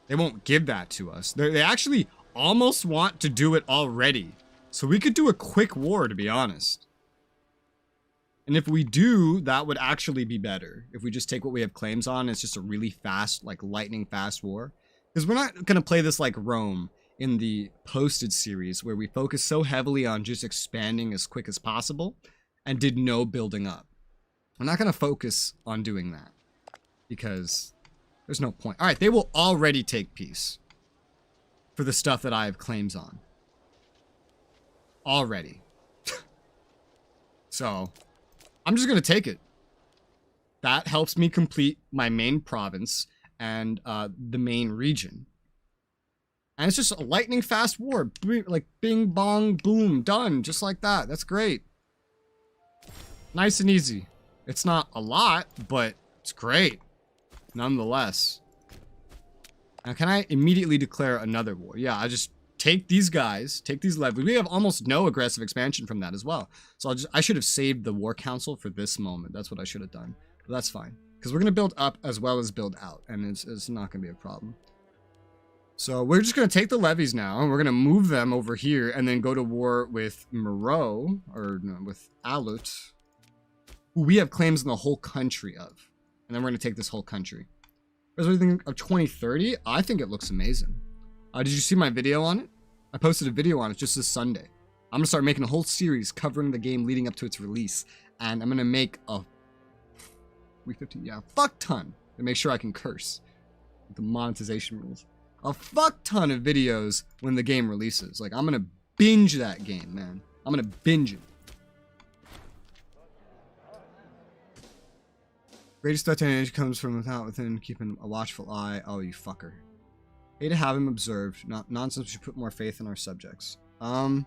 They won't give that to us. They actually almost want to do it already. So we could do a quick war, to be honest. And if we do, that would actually be better. If we just take what we have claims on, it's just a really fast, like lightning fast war. Because we're not going to play this like Rome in the posted series, where we focus so heavily on just expanding as quick as possible and did no building up. We're not going to focus on doing that because there's no point. All right, they will already take peace for the stuff that I have claims on. Already. So I'm just going to take it. That helps me complete my main province and the main region. And it's just a lightning fast war. Like bing, bong, boom, done. Just like that. That's great. Nice and easy. It's not a lot, but it's great. Nonetheless. Now, can I immediately declare another war? Yeah, I just take these guys, take these levies. We have almost no aggressive expansion from that as well. So I should have saved the war council for this moment. That's what I should have done. But that's fine. Because we're going to build up as well as build out. And it's not going to be a problem. So we're just going to take the levies now. And we're going to move them over here. And then go to war with Moreau. Or no, with Alut. Who we have claims in the whole country of. And then we're going to take this whole country. What do you think of 2030? I think it looks amazing. Did you see my video on it? I posted a video on it just this Sunday. I'm going to start making a whole series covering the game leading up to its release. And I'm going to make a... 350, yeah, fuck ton to make sure I can curse. With the monetization rules. A fuck ton of videos when the game releases. Like, I'm going to binge that game, man. I'm going to binge it. Greatest threat to age comes from within, keeping a watchful eye. Oh, you fucker. Hate to have him observed. Not nonsense. We should put more faith in our subjects. I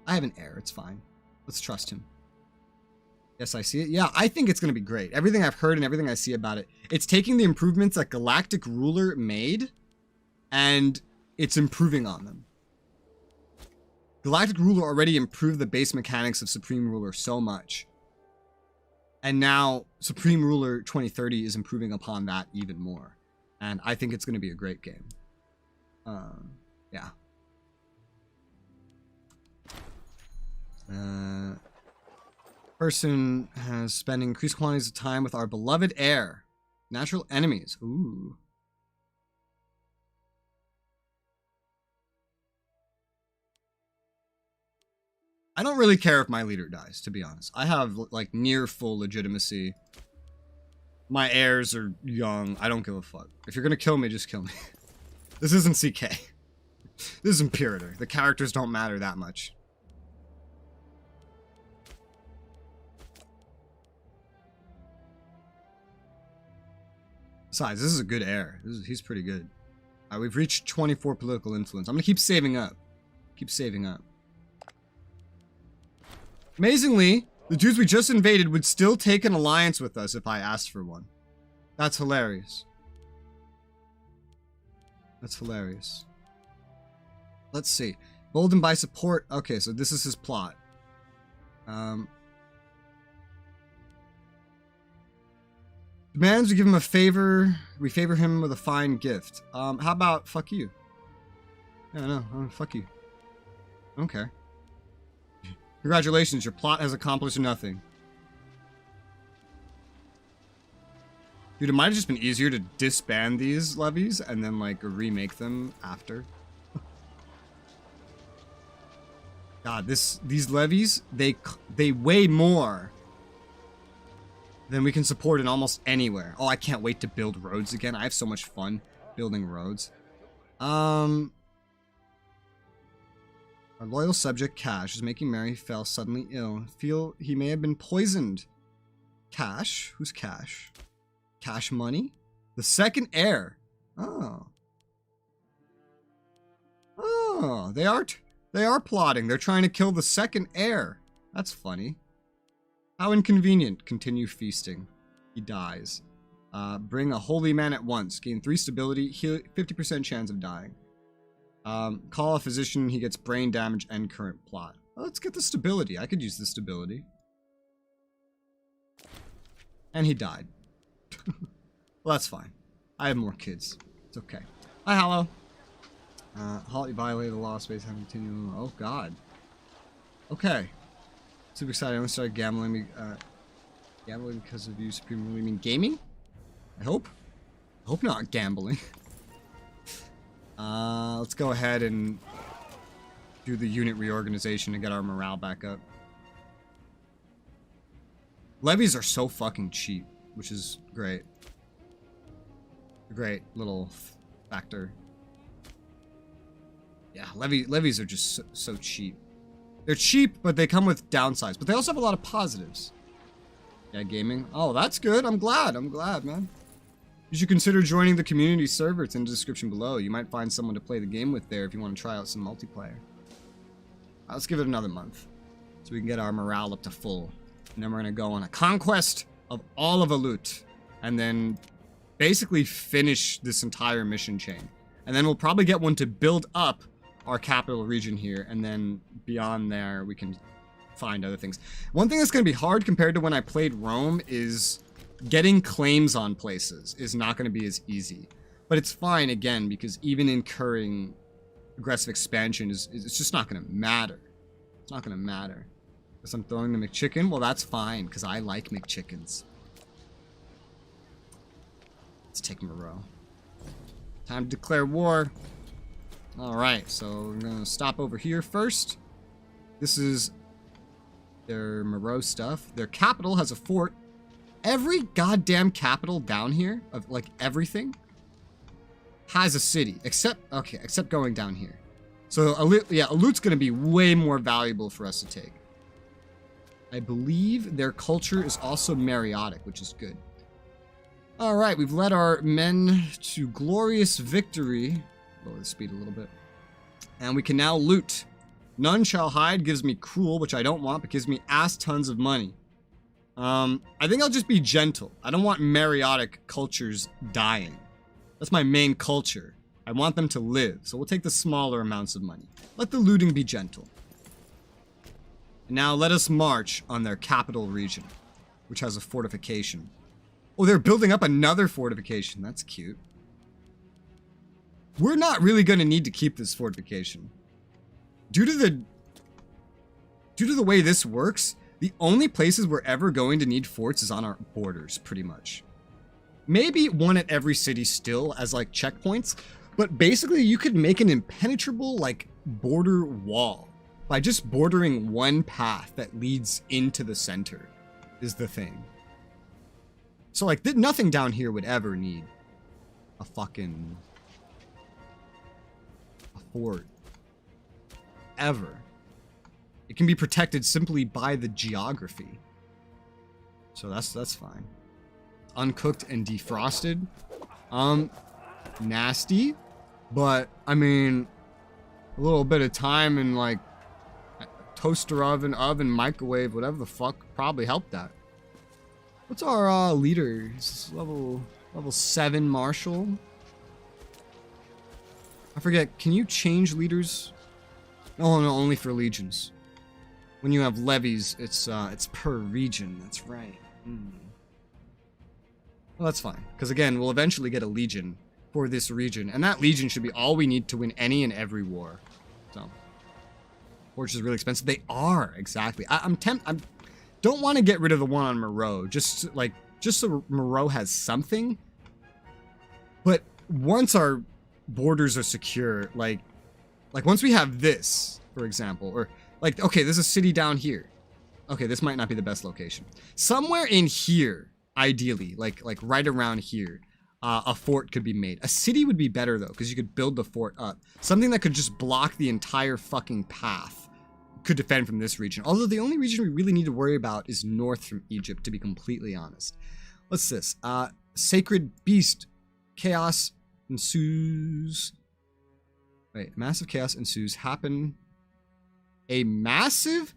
have an heir. It's fine. Let's trust him. Yes, I see it. Yeah, I think it's going to be great. Everything I've heard and everything I see about it. It's taking the improvements that Galactic Ruler made, and it's improving on them. Galactic Ruler already improved the base mechanics of Supreme Ruler so much. And now Supreme Ruler 2030 is improving upon that even more. And I think it's going to be a great game. Yeah. Person has spent increased quantities of time with our beloved heir. Natural enemies. Ooh. I don't really care if my leader dies, to be honest. I have, like, near full legitimacy. My heirs are young. I don't give a fuck. If you're gonna kill me, just kill me. This isn't CK. This is Imperator. The characters don't matter that much. Besides, this is a good heir. He's pretty good. We've reached 24 political influence. I'm gonna keep saving up. Keep saving up. Amazingly, the dudes we just invaded would still take an alliance with us if I asked for one. That's hilarious. That's hilarious. Let's see. Bolden by support. Okay, so this is his plot. Demands we give him a favor. We favor him with a fine gift. How about fuck you? Yeah, no, fuck you. I don't care. Congratulations, your plot has accomplished nothing. Dude, it might have just been easier to disband these levies and then, like, remake them after. God, these levies, they weigh more than we can support in almost anywhere. Oh, I can't wait to build roads again. I have so much fun building roads. Our loyal subject, Cash, is making merry, fell suddenly ill. Feel he may have been poisoned. Cash? Who's Cash? Cash Money? The second heir. Oh. Oh, they are plotting. They're trying to kill the second heir. That's funny. How inconvenient. Continue feasting. He dies. Bring a holy man at once. Gain 3 stability. Heal 50% chance of dying. Call a physician. He gets brain damage and current plot. Well, let's get the stability. I could use the stability. And he died. Well, that's fine. I have more kids. It's okay. Hi, Hollow. Halt, you violated the law. Space having continue. Oh, God. Okay. Super excited. I only started gambling. Gambling because of you, Supreme Ruler. You mean gaming? I hope. I hope not gambling. Let's go ahead and do the unit reorganization to get our morale back up. Levies are so fucking cheap, which is great. A great little factor. Yeah, levies are just so cheap. They're cheap, but they come with downsides. But they also have a lot of positives. Yeah, gaming. Oh, that's good. I'm glad, man. You should consider joining the community server. It's in the description below. You might find someone to play the game with there if you want to try out some multiplayer. Let's give it another month so we can get our morale up to full. And then we're going to go on a conquest of all of Alut. And then basically finish this entire mission chain. And then we'll probably get one to build up our capital region here. And then beyond there, we can find other things. One thing that's going to be hard compared to when I played Rome is getting claims on places is not going to be as easy. But it's fine, again, because even incurring aggressive expansion is it's just not going to matter. It's not going to matter. Because I'm throwing the McChicken? Well, that's fine, because I like McChickens. Let's take Moreau. Time to declare war. Alright, so we're going to stop over here first. This is their Moreau stuff. Their capital has a fort. Every goddamn capital down here, of like everything, has a city. Except going down here. So, yeah, Alut's going to be way more valuable for us to take. I believe their culture is also Mariotic, which is good. Alright, we've led our men to glorious victory. Lower the speed a little bit. And we can now loot. None shall hide gives me cruel, which I don't want, but gives me ass tons of money. I think I'll just be gentle. I don't want Mariotic cultures dying. That's my main culture. I want them to live, so we'll take the smaller amounts of money. Let the looting be gentle. And now let us march on their capital region, which has a fortification. Oh, they're building up another fortification. That's cute. We're not really going to need to keep this fortification. Due to the way this works, the only places we're ever going to need forts is on our borders, pretty much. Maybe one at every city still as like checkpoints, but basically you could make an impenetrable like border wall by just bordering one path that leads into the center is the thing. So like nothing down here would ever need a fucking fort. Ever. It can be protected simply by the geography. So that's fine. Uncooked and defrosted. Nasty. But, I mean, a little bit of time in, like, toaster oven, microwave, whatever the fuck, probably helped that. What's our, leader? He's level 7 marshal. I forget, can you change leaders? Oh, no, only for legions. When you have levies, it's per region. That's right. Well, that's fine. Because again, we'll eventually get a legion for this region. And that legion should be all we need to win any and every war. So, forges are really expensive. They are, exactly. I don't want to get rid of the one on Moreau. Just so Moreau has something. But once our borders are secure, like once we have this, for example, or like, okay, there's a city down here. Okay, this might not be the best location. Somewhere in here, ideally, like right around here, a fort could be made. A city would be better, though, because you could build the fort up. Something that could just block the entire fucking path could defend from this region. Although the only region we really need to worry about is north from Egypt, to be completely honest. What's this? Sacred Beast. Chaos ensues. Wait, massive chaos ensues. A massive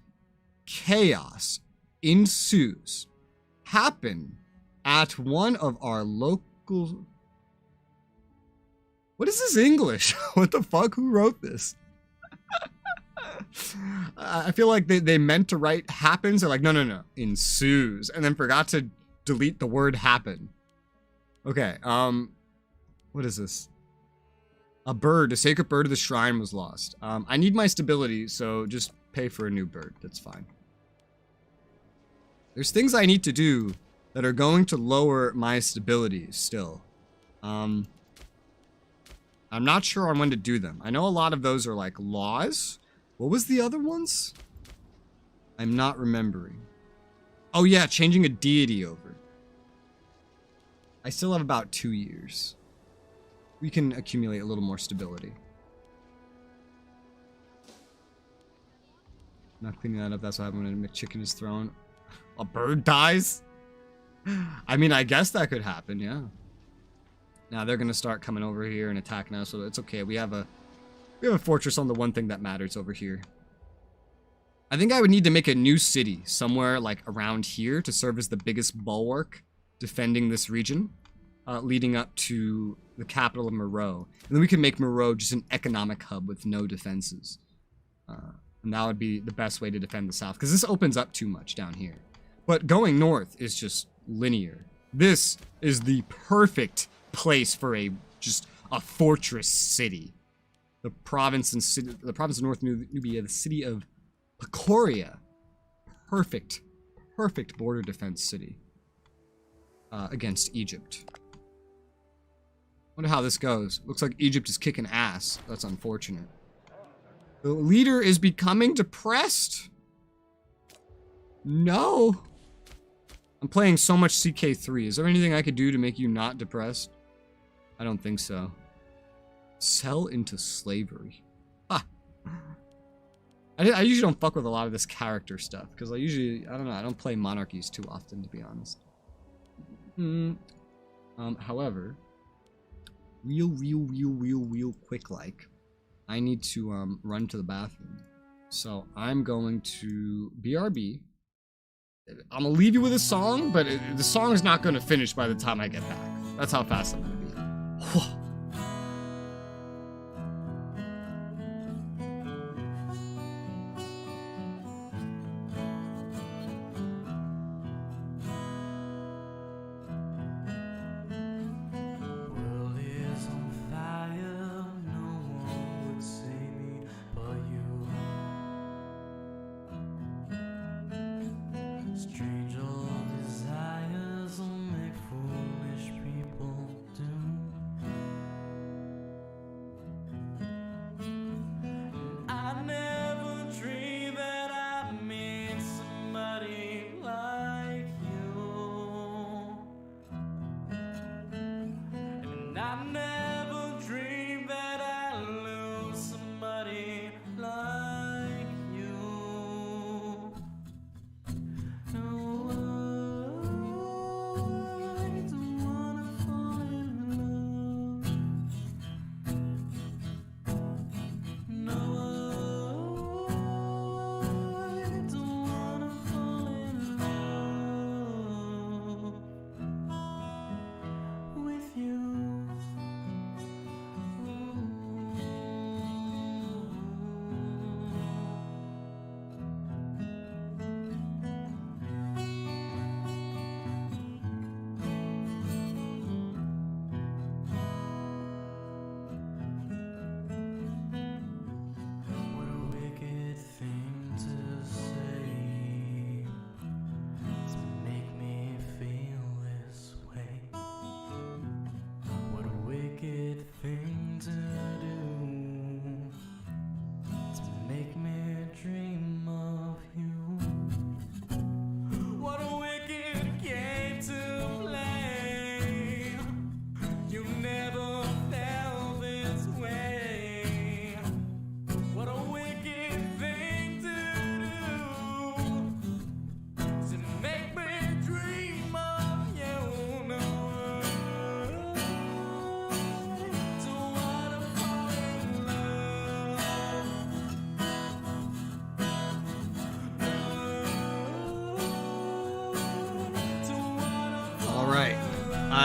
chaos ensues. Happen at one of our local... What is this English? What the fuck? Who wrote this? I feel like they meant to write happens. They're like, no. Ensues. And then forgot to delete the word happen. Okay, what is this? A bird, a sacred bird of the shrine was lost. I need my stability, so just pay for a new bird. That's fine. There's things I need to do that are going to lower my stability still. I'm not sure on when to do them. I know a lot of those are like laws. What was the other ones? I'm not remembering. Oh yeah, changing a deity over. I still have about 2 years. We can accumulate a little more stability. Not cleaning that up, that's what happened when a McChicken is thrown. A bird dies? I mean, I guess that could happen, yeah. Now they're gonna start coming over here and attacking us, so it's okay. We have a fortress on the one thing that matters over here. I think I would need to make a new city somewhere like around here to serve as the biggest bulwark defending this region, leading up to the capital of Meroe. And then we can make Meroe just an economic hub with no defenses. And that would be the best way to defend the south, because this opens up too much down here. But going north is just linear. This is the perfect place for just a fortress city. The province of North Nubia, the city of Pacoria. Perfect border defense city against Egypt. Wonder how this goes. Looks like Egypt is kicking ass. That's unfortunate. The leader is becoming depressed. No. I'm playing so much CK3. Is there anything I could do to make you not depressed? I don't think so. Sell into slavery. Ah. I usually don't fuck with a lot of this character stuff, because I don't know, I don't play monarchies too often, to be honest. However, real quick like, I need to run to the bathroom. So I'm going to BRB. I'm gonna leave you with a song, but the song is not gonna finish by the time I get back. That's how fast I'm gonna be.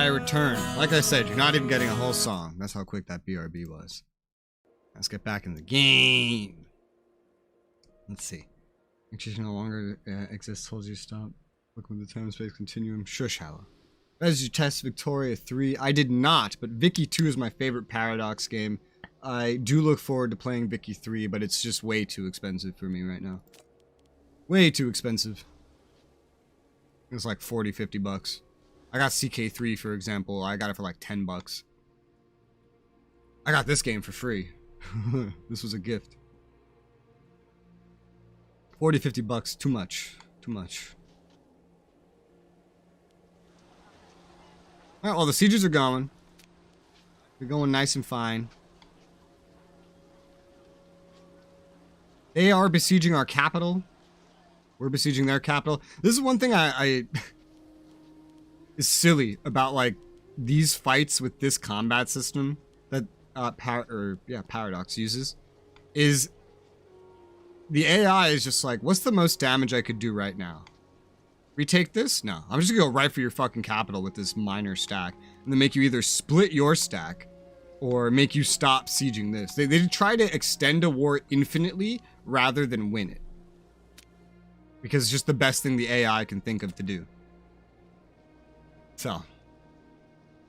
I return. Like I said, you're not even getting a whole song. That's how quick that BRB was. Let's get back in the game. Let's see. Actually, no longer exists. Told you to stop. Look with the time space continuum. Shush, Hallow. As you test Victoria 3, I did not, but Vicky 2 is my favorite Paradox game. I do look forward to playing Vicky 3, but it's just way too expensive for me right now. Way too expensive. It's like 40, 50 bucks. I got CK3, for example. I got it for like 10 bucks. I got this game for free. This was a gift. 40, 50 bucks. Too much. Too much. Alright, well, the sieges are going. They're going nice and fine. They are besieging our capital. We're besieging their capital. This is one thing I is silly about, like, these fights with this combat system that Paradox uses. Is the AI is just like, what's the most damage I could do right now? Retake this? No. I'm just gonna go right for your fucking capital with this minor stack. And then make you either split your stack or make you stop sieging this. They try to extend a war infinitely rather than win it. Because it's just the best thing the AI can think of to do. So,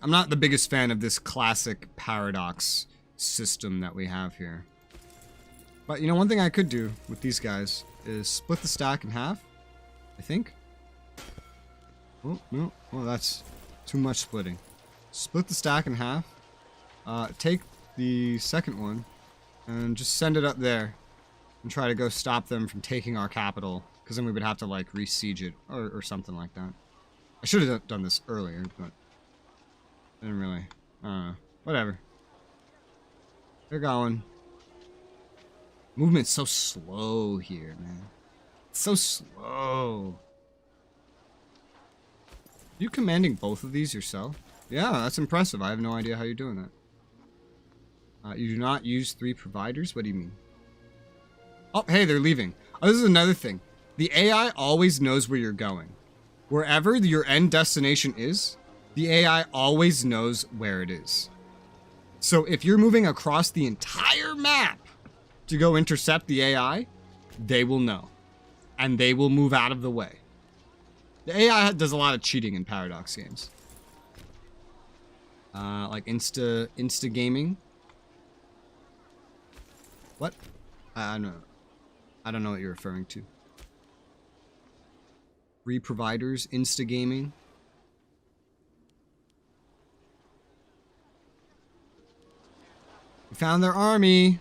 I'm not the biggest fan of this classic Paradox system that we have here. But, you know, one thing I could do with these guys is split the stack in half, I think. Oh, no. Oh, that's too much splitting. Split the stack in half. Take the second one and just send it up there and try to go stop them from taking our capital, because then we would have to, like, re-siege it or something like that. I should have done this earlier, but didn't really. I don't know. Whatever. They're going. Movement's so slow here, man. It's so slow. You commanding both of these yourself? Yeah, that's impressive. I have no idea how you're doing that. You do not use 3 providers? What do you mean? Oh, hey, they're leaving. Oh, this is another thing. The AI always knows where you're going. Wherever your end destination is, the AI always knows where it is. So if you're moving across the entire map to go intercept the AI, they will know. And they will move out of the way. The AI does a lot of cheating in Paradox games. Like Insta gaming. What? I don't know. I don't know what you're referring to. 3 providers, Insta gaming. We found their army.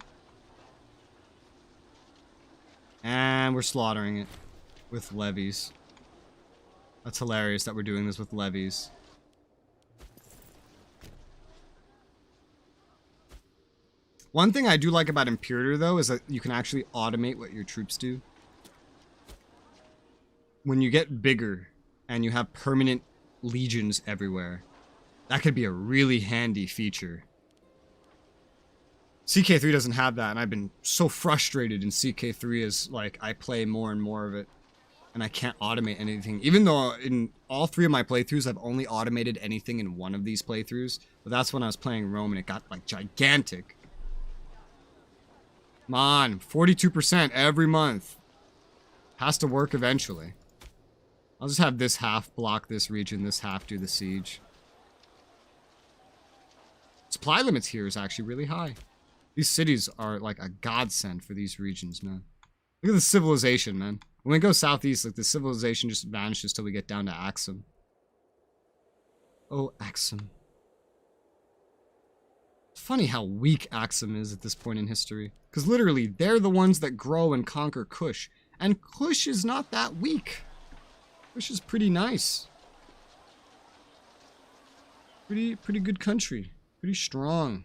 And we're slaughtering it with levies. That's hilarious that we're doing this with levies. One thing I do like about Imperator, though, is that you can actually automate what your troops do. When you get bigger and you have permanent legions everywhere, that could be a really handy feature. CK3 doesn't have that, and I've been so frustrated in CK3 as, like, I play more and more of it, and I can't automate anything. Even though in all 3 of my playthroughs, I've only automated anything in one of these playthroughs, but that's when I was playing Rome, and it got, like, gigantic. Come on, 42% every month. Has to work eventually. I'll just have this half block this region, this half do the siege. Supply limits here is actually really high. These cities are like a godsend for these regions, man. Look at the civilization, man. When we go southeast, like, the civilization just vanishes till we get down to Axum. Oh, Axum. It's funny how weak Axum is at this point in history. Because literally, they're the ones that grow and conquer Kush. And Kush is not that weak. Kush is pretty nice. Pretty good country. Pretty strong.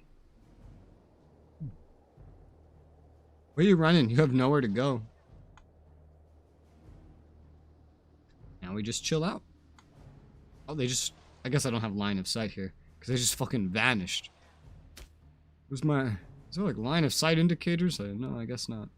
Where are you running? You have nowhere to go. Now we just chill out. Oh, they just... I guess I don't have line of sight here. Because they just fucking vanished. Where's my... Is there, like, line of sight indicators? No, I guess not.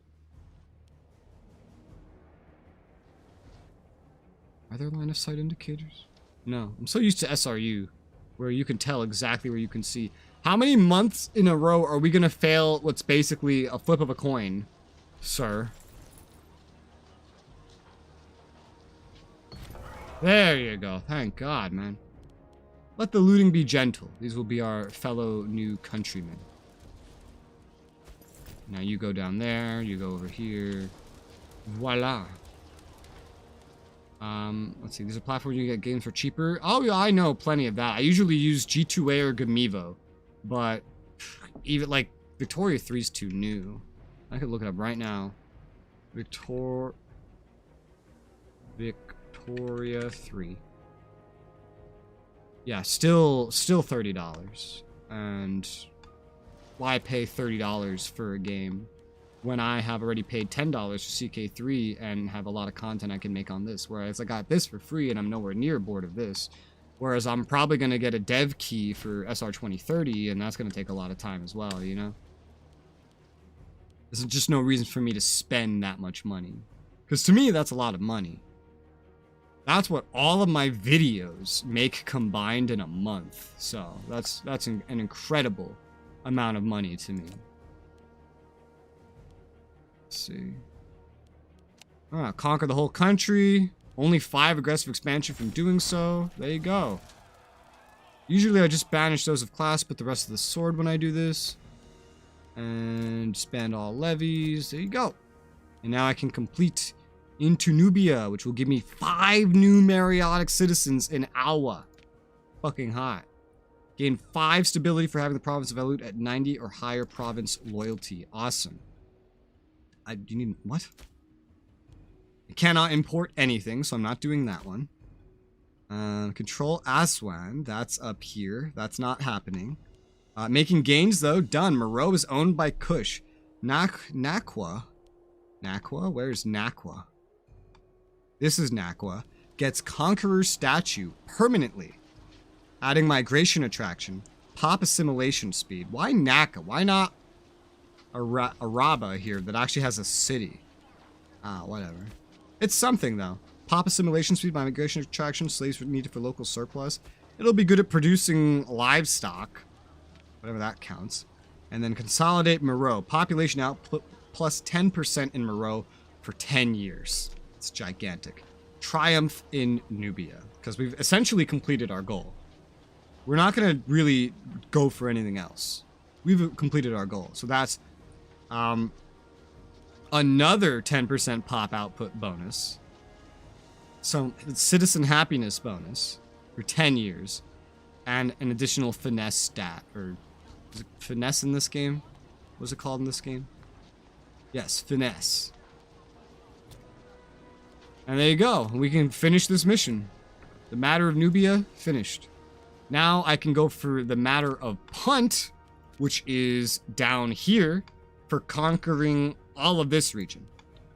Are there line of sight indicators? No. I'm so used to SRU where you can tell exactly where you can see. How many months in a row are we going to fail what's basically a flip of a coin, sir? There you go. Thank God, man. Let the looting be gentle. These will be our fellow new countrymen. Now you go down there. You go over here. Voila. Let's see. There's a platform you can get games for cheaper. Oh, yeah, I know plenty of that. I usually use G2A or Gamivo. But even, like, Victoria 3 is too new. I could look it up right now. Victoria 3. Yeah, still $30. And why pay $30 for a game when I have already paid $10 for CK3 and have a lot of content I can make on this? Whereas I got this for free and I'm nowhere near bored of this. Whereas I'm probably going to get a dev key for SR 2030 and that's going to take a lot of time as well, you know? There's just no reason for me to spend that much money. Because to me, that's a lot of money. That's what all of my videos make combined in a month. So that's an incredible amount of money to me. Let's see. Conquer the whole country. Only 5 aggressive expansion from doing so. There you go. Usually I just banish those of class, put the rest of the sword when I do this. And spend all levies. There you go. And now I can complete into Nubia, which will give me 5 new Mariotic citizens in Awa. Fucking hot. Gain 5 stability for having the province of Elut at 90 or higher province loyalty. Awesome. You need what? I cannot import anything, so I'm not doing that one. Control Aswan. That's up here. That's not happening. Making gains, though. Done. Moreau is owned by Kush. Nakwa? Where's Nakwa? This is Nakwa. Gets Conqueror statue permanently. Adding migration attraction. Pop assimilation speed. Why Naka? Why not Araba here that actually has a city? Whatever. It's something, though. Pop assimilation speed, migration attraction, slaves needed for local surplus. It'll be good at producing livestock. Whatever that counts. And then consolidate Moreau. Population output plus 10% in Moreau for 10 years. It's gigantic. Triumph in Nubia. Because we've essentially completed our goal. We're not going to really go for anything else. We've completed our goal. So that's another 10% pop output bonus. So citizen happiness bonus for 10 years. And an additional finesse stat. Or is it finesse in this game? What's it called in this game? Yes, finesse. And there you go. We can finish this mission. The Matter of Nubia, finished. Now I can go for the Matter of Punt, which is down here, for conquering all of this region,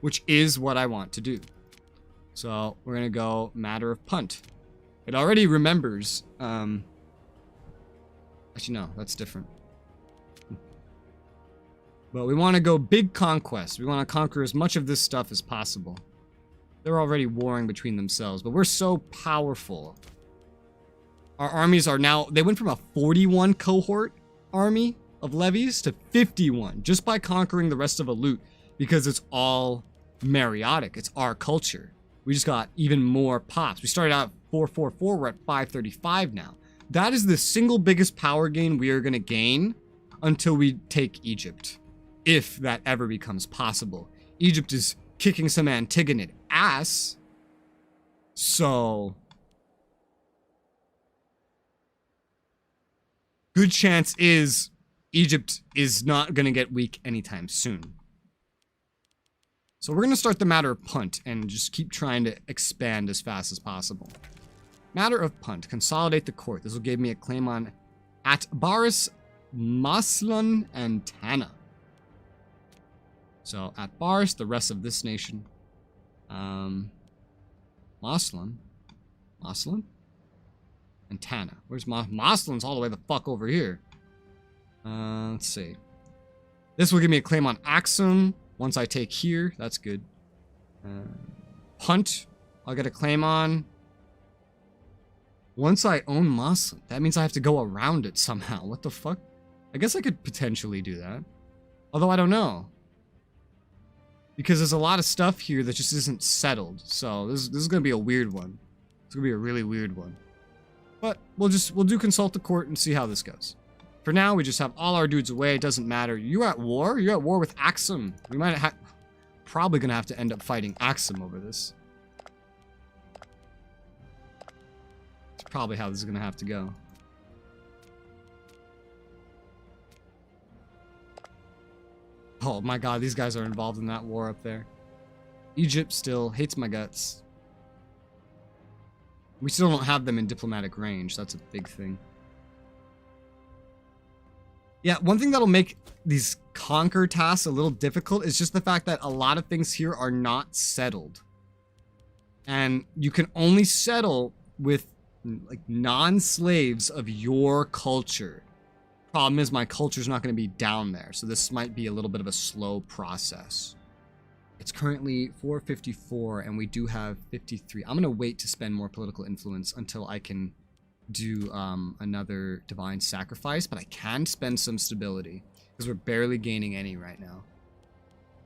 which is what I want to do. So we're going to go Matter of Punt. It already remembers. Actually, no, that's different. But we want to go big conquest. We want to conquer as much of this stuff as possible. They're already warring between themselves, but we're so powerful. Our armies are now, they went from a 41 cohort army of levies to 51 just by conquering the rest of Elut, because it's all Mariotic. It's our culture. We just got even more pops. We started out 444, we're at 535 now. That is the single biggest power gain we are going to gain until we take Egypt. If that ever becomes possible. Egypt is kicking some Antigonid ass. So good chance is Egypt is not going to get weak anytime soon. So we're going to start the Matter of Punt and just keep trying to expand as fast as possible. Matter of Punt. Consolidate the court. This will give me a claim on Atbaris, Maslan, and Tana. So Atbaris, the rest of this nation. Maslan? And Tana. Where's Maslan's all the way the fuck over here. Let's see. This will give me a claim on Axum. Once I take here, that's good. Punt, I'll get a claim on. Once I own Moslem, that means I have to go around it somehow. What the fuck? I guess I could potentially do that. Although I don't know. Because there's a lot of stuff here that just isn't settled. So this is going to be a weird one. It's going to be a really weird one. But we'll do consult the court and see how this goes. For now, we just have all our dudes away. It doesn't matter. You're at war? You're at war with Axum. We might probably going to have to end up fighting Axum over this. It's probably how this is going to have to go. Oh my god, these guys are involved in that war up there. Egypt still hates my guts. We still don't have them in diplomatic range. That's a big thing. Yeah, one thing that'll make these conquer tasks a little difficult is just the fact that a lot of things here are not settled. And you can only settle with like non-slaves of your culture. Problem is my culture's not going to be down there, so this might be a little bit of a slow process. It's currently 454 and we do have 53. I'm going to wait to spend more political influence until I can do another divine sacrifice, but I can spend some stability because we're barely gaining any right now.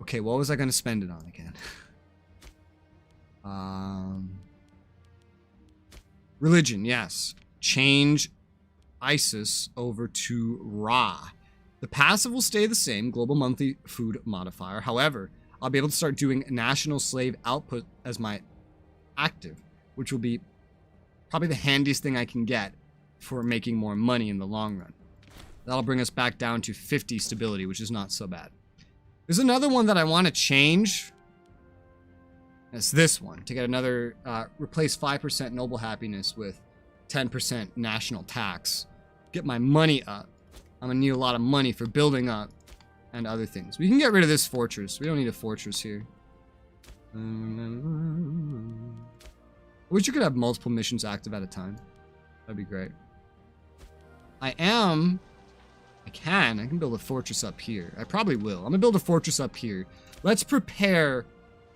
Okay, what was I going to spend it on again? Religion, yes. Change ISIS over to Ra. The passive will stay the same, global monthly food modifier. However, I'll be able to start doing national slave output as my active, which will be probably the handiest thing I can get for making more money in the long run. That'll bring us back down to 50 stability, which is not so bad. There's another one that I want to change. It's this one, to get another, replace 5% noble happiness with 10% national tax. Get my money up. I'm gonna need a lot of money for building up and other things. We can get rid of this fortress. We don't need a fortress here. I wish you could have multiple missions active at a time. That'd be great. I can build a fortress up here. I probably will. I'm gonna build a fortress up here. Let's prepare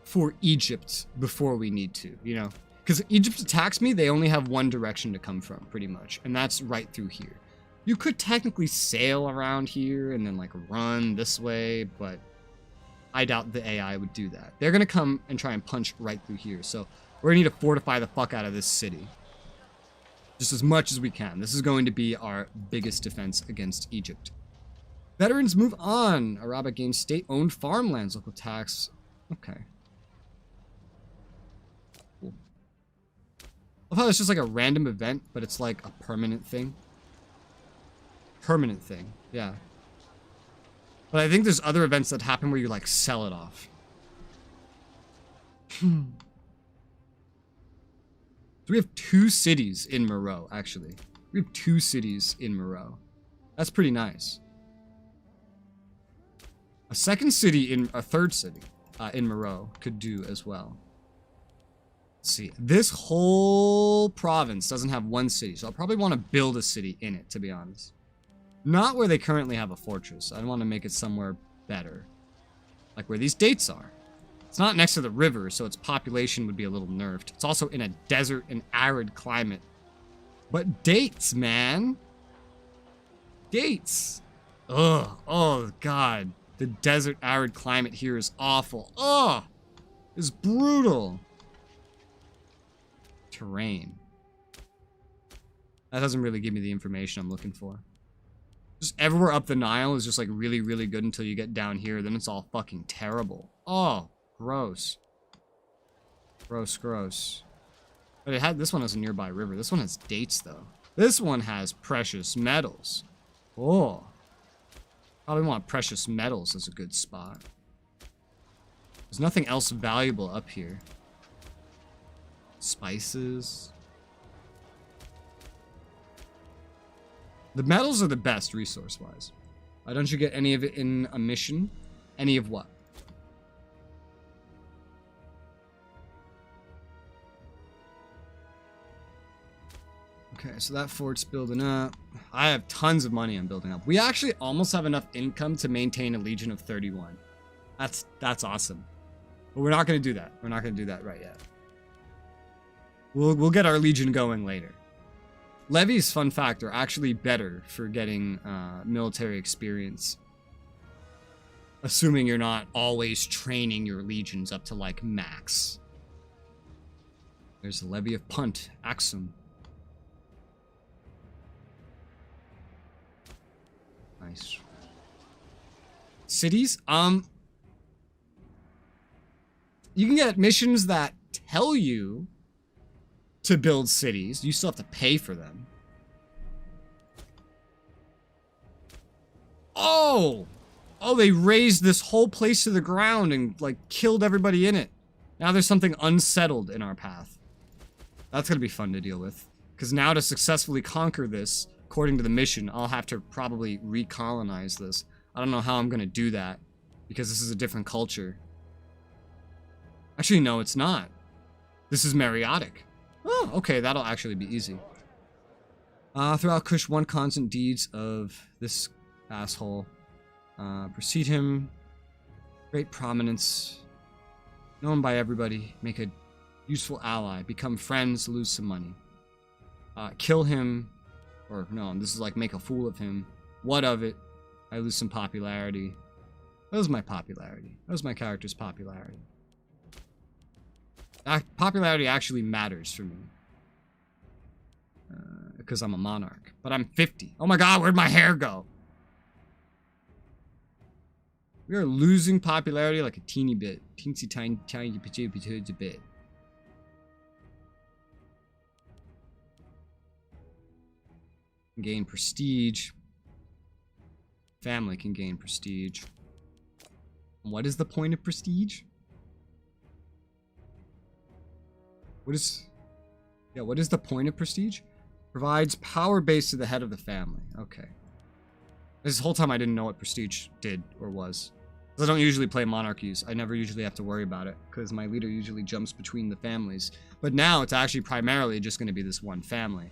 for Egypt before we need to, you know? Because Egypt attacks me, they only have one direction to come from, pretty much. And that's right through here. You could technically sail around here and then, like, run this way, but I doubt the AI would do that. They're going to come and try and punch right through here. So we're going to need to fortify the fuck out of this city. Just as much as we can. This is going to be our biggest defense against Egypt. Veterans move on. Arabic gains state-owned farmlands. Local tax. Okay. Cool. I love how it's just like a random event, but it's like a permanent thing. Permanent thing, yeah. But I think there's other events that happen where you like sell it off. So we have 2 cities in Moreau, actually. We have 2 cities in Moreau. That's pretty nice. A third city in Moreau could do as well. Let's see. This whole province doesn't have one city, so I'll probably want to build a city in it, to be honest. Not where they currently have a fortress. I want to make it somewhere better. Like where these dates are. It's not next to the river, so its population would be a little nerfed. It's also in a desert and arid climate. But dates, man. Dates. Ugh. Oh, God. The desert arid climate here is awful. Ugh. It's brutal. Terrain. That doesn't really give me the information I'm looking for. Just everywhere up the Nile is just like really, really good until you get down here. Then it's all fucking terrible. Oh, gross. Gross, gross. But this one has a nearby river. This one has dates, though. This one has precious metals. Oh. Probably want precious metals as a good spot. There's nothing else valuable up here. Spices. The metals are the best resource-wise. Why don't you get any of it in a mission? Any of what? Okay, so that fort's building up. I have tons of money I'm building up. We actually almost have enough income to maintain a legion of 31. That's awesome. But we're not going to do that. We're not going to do that right yet. We'll get our legion going later. Levies, fun fact, are actually better for getting military experience. Assuming you're not always training your legions up to, like, max. There's the levy of Punt, Axum. Nice. Cities? You can get missions that tell you to build cities. You still have to pay for them. Oh! Oh, they razed this whole place to the ground and, like, killed everybody in it. Now there's something unsettled in our path. That's gonna be fun to deal with. Because now to successfully conquer this, according to the mission, I'll have to probably recolonize this. I don't know how I'm gonna do that, because this is a different culture. Actually, no, it's not. This is Mariotic. Oh, okay, that'll actually be easy. Throughout Kush, one constant deeds of this asshole. Precede him. Great prominence. Known by everybody. Make a useful ally. Become friends, lose some money. Kill him. Or, no, this is like make a fool of him. What of it? I lose some popularity. That was my popularity. That was my character's popularity. Popularity actually matters for me. Because I'm a monarch. But I'm 50. Oh my god, where'd my hair go? We are losing popularity like a teeny bit. Teensy tiny bit. Gain prestige. Family can gain prestige. What is the point of prestige? What is the point of prestige? Provides power base to the head of the family. Okay. This whole time I didn't know what prestige did or was. I don't usually play monarchies. I never usually have to worry about it because my leader usually jumps between the families. But now it's actually primarily just going to be this one family.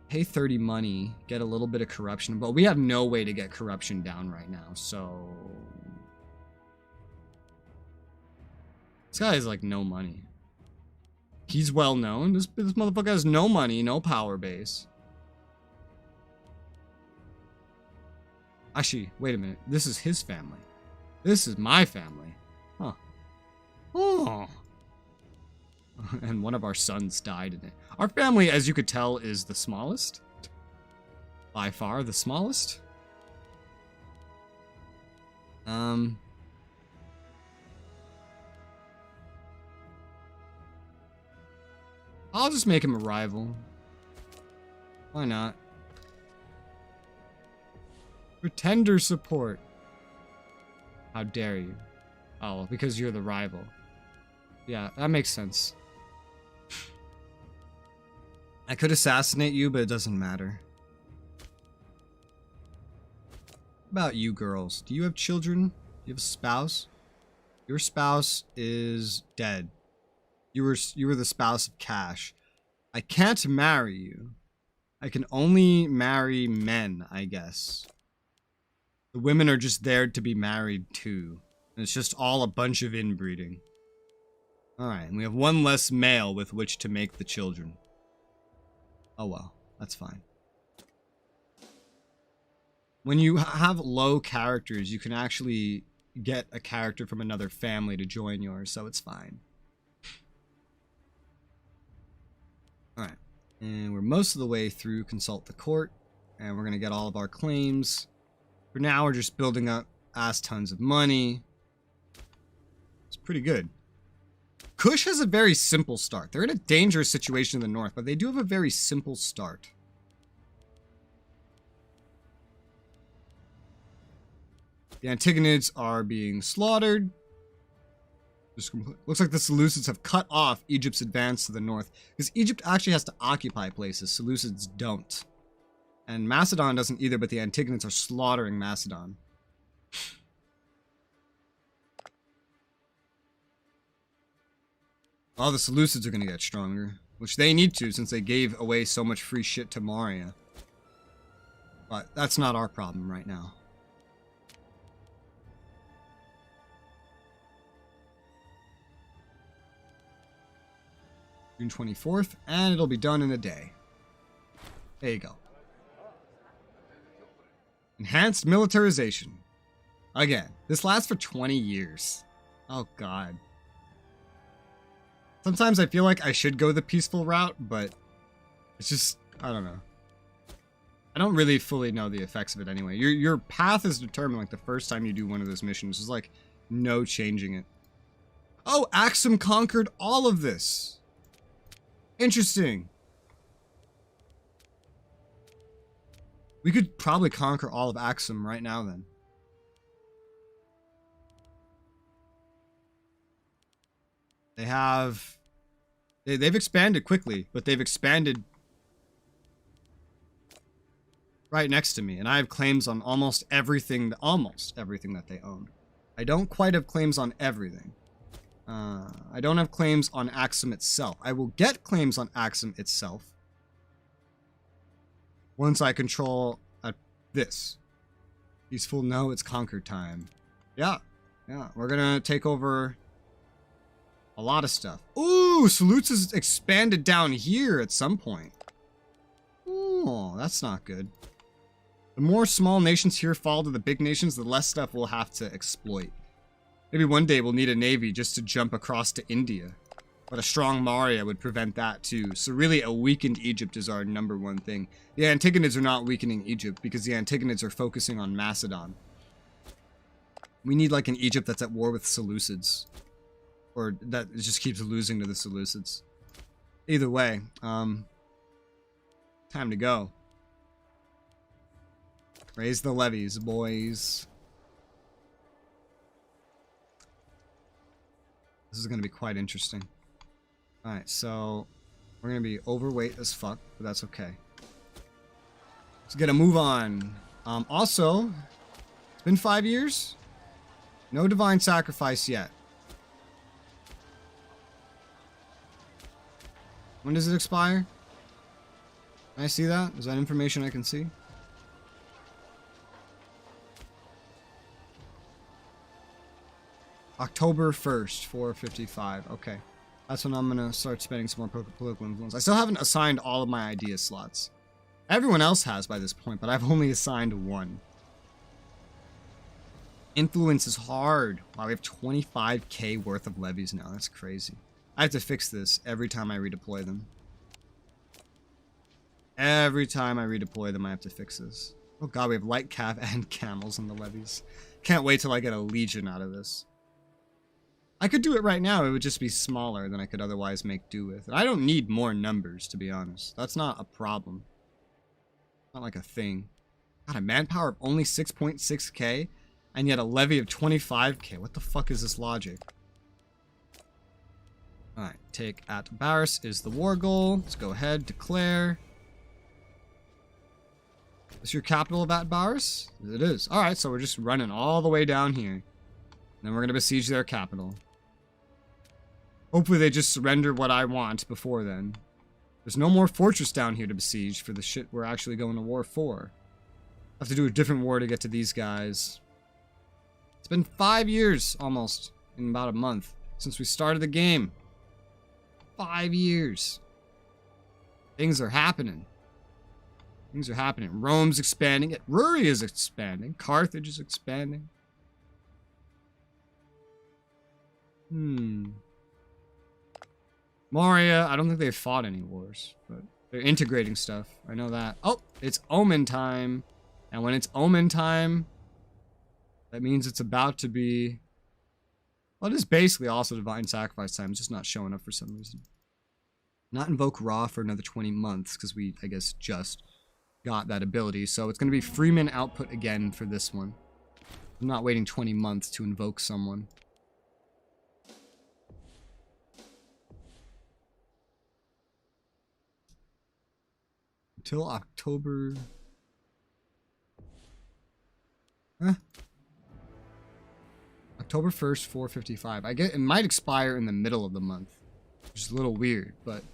Pay 30 money, get a little bit of corruption, but we have no way to get corruption down right now, so... This guy has, like, no money. He's well known. This motherfucker has no money, no power base. Actually, wait a minute. This is his family. This is my family. Huh. Oh. And one of our sons died in it. Our family, as you could tell, is the smallest. By far the smallest. I'll just make him a rival. Why not? Pretender support. How dare you? Oh, because you're the rival. Yeah, that makes sense. I could assassinate you, but it doesn't matter. What about you girls? Do you have children? Do you have a spouse? Your spouse is dead. You were the spouse of Cash. I can't marry you. I can only marry men, I guess. The women are just there to be married to. And it's just all a bunch of inbreeding. Alright, and we have one less male with which to make the children. Oh well, that's fine. When you have low characters, you can actually get a character from another family to join yours, so it's fine. Alright, and we're most of the way through Consult the Court, and we're going to get all of our claims. For now, we're just building up ass tons of money. It's pretty good. Kush has a very simple start. They're in a dangerous situation in the north, but they do have a very simple start. The Antigonids are being slaughtered. Looks like the Seleucids have cut off Egypt's advance to the north, because Egypt actually has to occupy places. Seleucids don't. And Macedon doesn't either, but the Antigonids are slaughtering Macedon. All the Seleucids are going to get stronger, which they need to since they gave away so much free shit to Moria. But that's not our problem right now. June 24th, and it'll be done in a day. There you go. Enhanced militarization. Again, this lasts for 20 years. Oh, God. Sometimes I feel like I should go the peaceful route, but it's just, I don't know. I don't really fully know the effects of it anyway. Your path is determined like the first time you do one of those missions. There's like no changing it. Oh, Axum conquered all of this. Interesting. We could probably conquer all of Axum right now then. They've expanded quickly, but they've expanded right next to me, and I have claims on almost everything that they own. I don't quite have claims on everything. I don't have claims on Axum itself. I will get claims on Axum itself once I control this. Peaceful, no, it's conquer time. Yeah, we're gonna take over a lot of stuff. Ooh, Salutes is expanded down here at some point. Oh, that's not good. The more small nations here fall to the big nations, the less stuff we'll have to exploit. Maybe one day we'll need a navy just to jump across to India. But a strong Maria would prevent that too. So really a weakened Egypt is our #1 thing. The Antigonids are not weakening Egypt because the Antigonids are focusing on Macedon. We need like an Egypt that's at war with Seleucids. Or that just keeps losing to the Seleucids. Either way, time to go. Raise the levies, boys. This is going to be quite interesting. Alright, so we're going to be overweight as fuck, but that's okay. Let's get a move on. Also, it's been 5 years. No divine sacrifice yet. When does it expire? Can I see that? Is that information I can see? October 1st, 4:55. Okay. That's when I'm going to start spending some more political influence. I still haven't assigned all of my idea slots. Everyone else has by this point, but I've only assigned one. Influence is hard. Wow, we have 25k worth of levies now. That's crazy. I have to fix this every time I redeploy them. Every time I redeploy them, I have to fix this. Oh god, we have light cav and camels on the levies. Can't wait till I get a legion out of this. I could do it right now. It would just be smaller than I could otherwise make do with. And I don't need more numbers, to be honest. That's not a problem. Not like a thing. God, a manpower of only 6.6k and yet a levy of 25k. What the fuck is this logic? Alright, take at Baris is the war goal. Let's go ahead, declare. Is your capital of Atbaris? It is. Alright, so we're just running all the way down here. And then we're going to besiege their capital. Hopefully they just surrender what I want before then. There's no more fortress down here to besiege for the shit we're actually going to war for. I have to do a different war to get to these guys. It's been 5 years, almost, in about a month, since we started the game. 5 years. Things are happening. Things are happening. Rome's expanding. Ruri is expanding. Carthage is expanding. Moria, I don't think they've fought any wars, but they're integrating stuff. I know that. Oh, it's Omen time. And when it's Omen time, that means it's about to be... Well, it is basically also Divine Sacrifice time. It's just not showing up for some reason. Not invoke Ra for another 20 months, because we, I guess, just got that ability. So it's going to be Freeman output again for this one. I'm not waiting 20 months to invoke someone. Until October... Huh? October 1st, 4:55. I get it might expire in the middle of the month. Which is a little weird, but...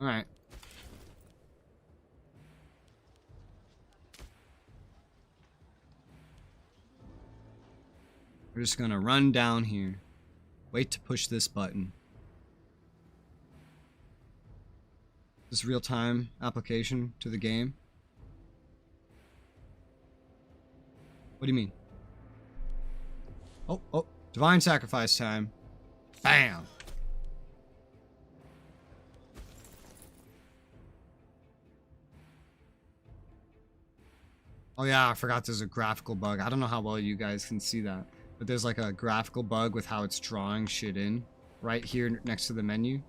Alright. We're just gonna run down here. Wait to push this button. this real-time application to the game. What do you mean? Oh, divine sacrifice time. Bam. Oh yeah, I forgot there's a graphical bug. I don't know how well you guys can see that, but there's like a graphical bug with how it's drawing shit in right here next to the menu.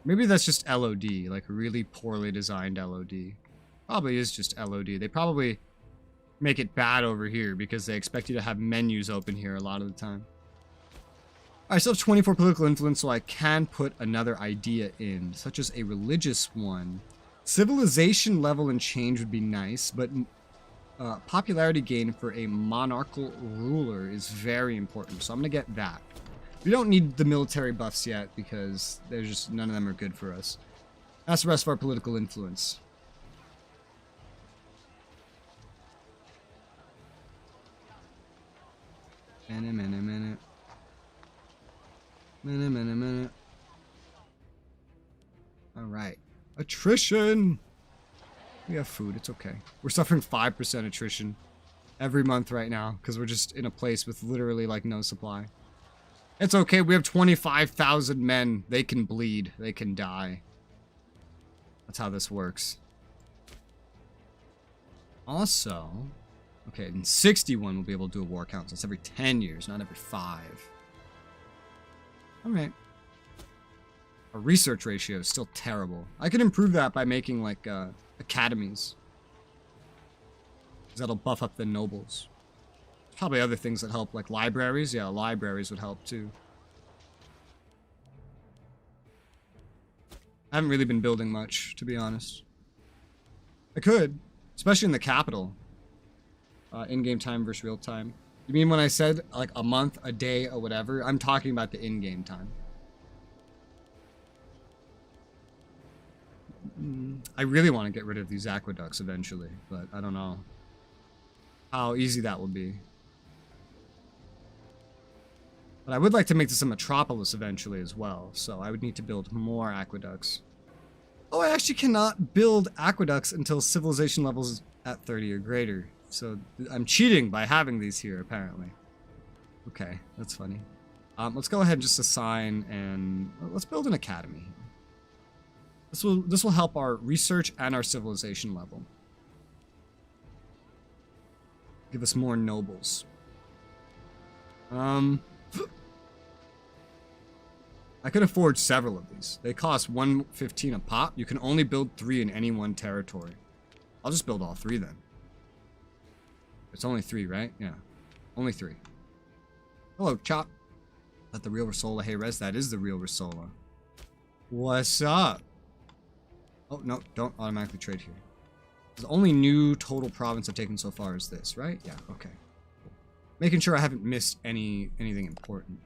Maybe that's just LOD, like a really poorly designed LOD. Probably is just LOD. They probably make it bad over here because they expect you to have menus open here a lot of the time. I still have 24 political influence, so I can put another idea in, such as a religious one. Civilization level and change would be nice, but popularity gain for a monarchical ruler is very important, so I'm gonna get that. We don't need the military buffs yet because there's just none of them are good for us. That's the rest of our political influence. Minute. Alright. Attrition! We have food, it's okay. We're suffering 5% attrition every month right now because we're just in a place with literally like no supply. It's okay, we have 25,000 men. They can bleed, they can die. That's how this works. Also, okay, in 61 we'll be able to do a war council. It's every 10 years, not every 5. Alright. Our research ratio is still terrible. I could improve that by making like academies. That'll buff up the nobles. Probably other things that help, like libraries. Yeah, libraries would help too. I haven't really been building much, to be honest. I could, especially in the capital. In-game time versus real time. You mean when I said like a month, a day, or whatever? I'm talking about the in-game time. I really want to get rid of these aqueducts eventually, but I don't know how easy that will be. But I would like to make this a metropolis eventually as well, so I would need to build more aqueducts. Oh, I actually cannot build aqueducts until civilization levels at 30 or greater. So I'm cheating by having these here, apparently. Okay, that's funny. Let's go ahead and just assign and let's build an academy. This will help our research and our civilization level. Give us more nobles. I could afford several of these. They cost 115 a pop. You can only build 3 in any one territory. I'll just build all 3 then. It's only 3, right? Yeah. Only 3. Hello, Chop. Is that the real Resoula? Hey, Res, that is the real Resoula. What's up? Oh, no, don't automatically trade here. The only new total province I've taken so far is this, right? Yeah, okay. Making sure I haven't missed anything important.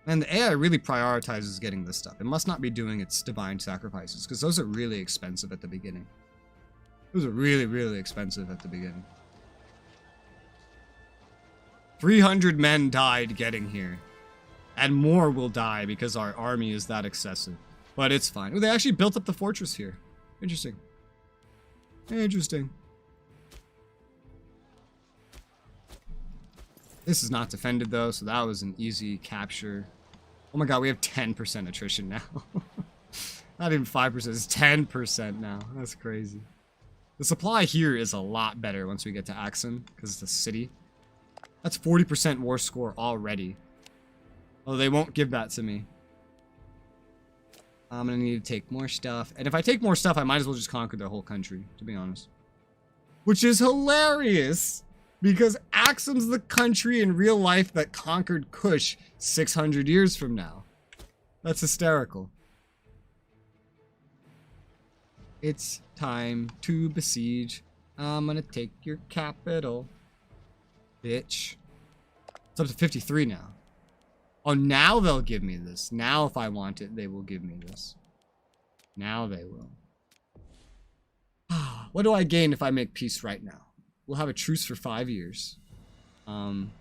And the AI really prioritizes getting this stuff. It must not be doing its divine sacrifices, because those are really expensive at the beginning. Those are really, really expensive at the beginning. 300 men died getting here. And more will die because our army is that excessive. But it's fine. Oh, they actually built up the fortress here. Interesting. Interesting. This is not defended though, so that was an easy capture. Oh my god, we have 10% attrition now. Not even 5%, it's 10% now. That's crazy. The supply here is a lot better once we get to Axum, because it's a city. That's 40% war score already. Oh, they won't give that to me. I'm gonna need to take more stuff. And if I take more stuff, I might as well just conquer the whole country, to be honest. Which is hilarious! Because Axum's the country in real life that conquered Kush 600 years from now. That's hysterical. It's time to besiege. I'm gonna take your capital. Bitch. It's up to 53 now. Oh, now they'll give me this. Now if I want it, they will give me this. Now they will. What do I gain if I make peace right now? We'll have a truce for 5 years. God,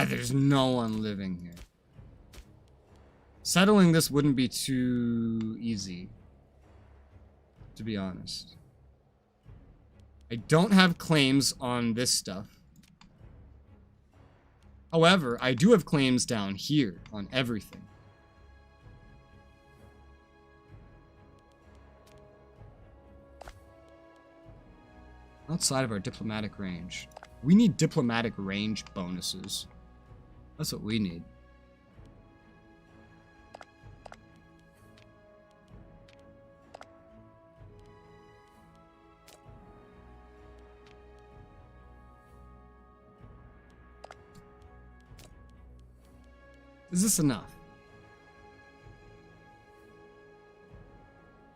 there's no one living here. Settling this wouldn't be too easy, to be honest. I don't have claims on this stuff. However, I do have claims down here on everything. Outside of our diplomatic range. We need diplomatic range bonuses. That's what we need. Is this enough?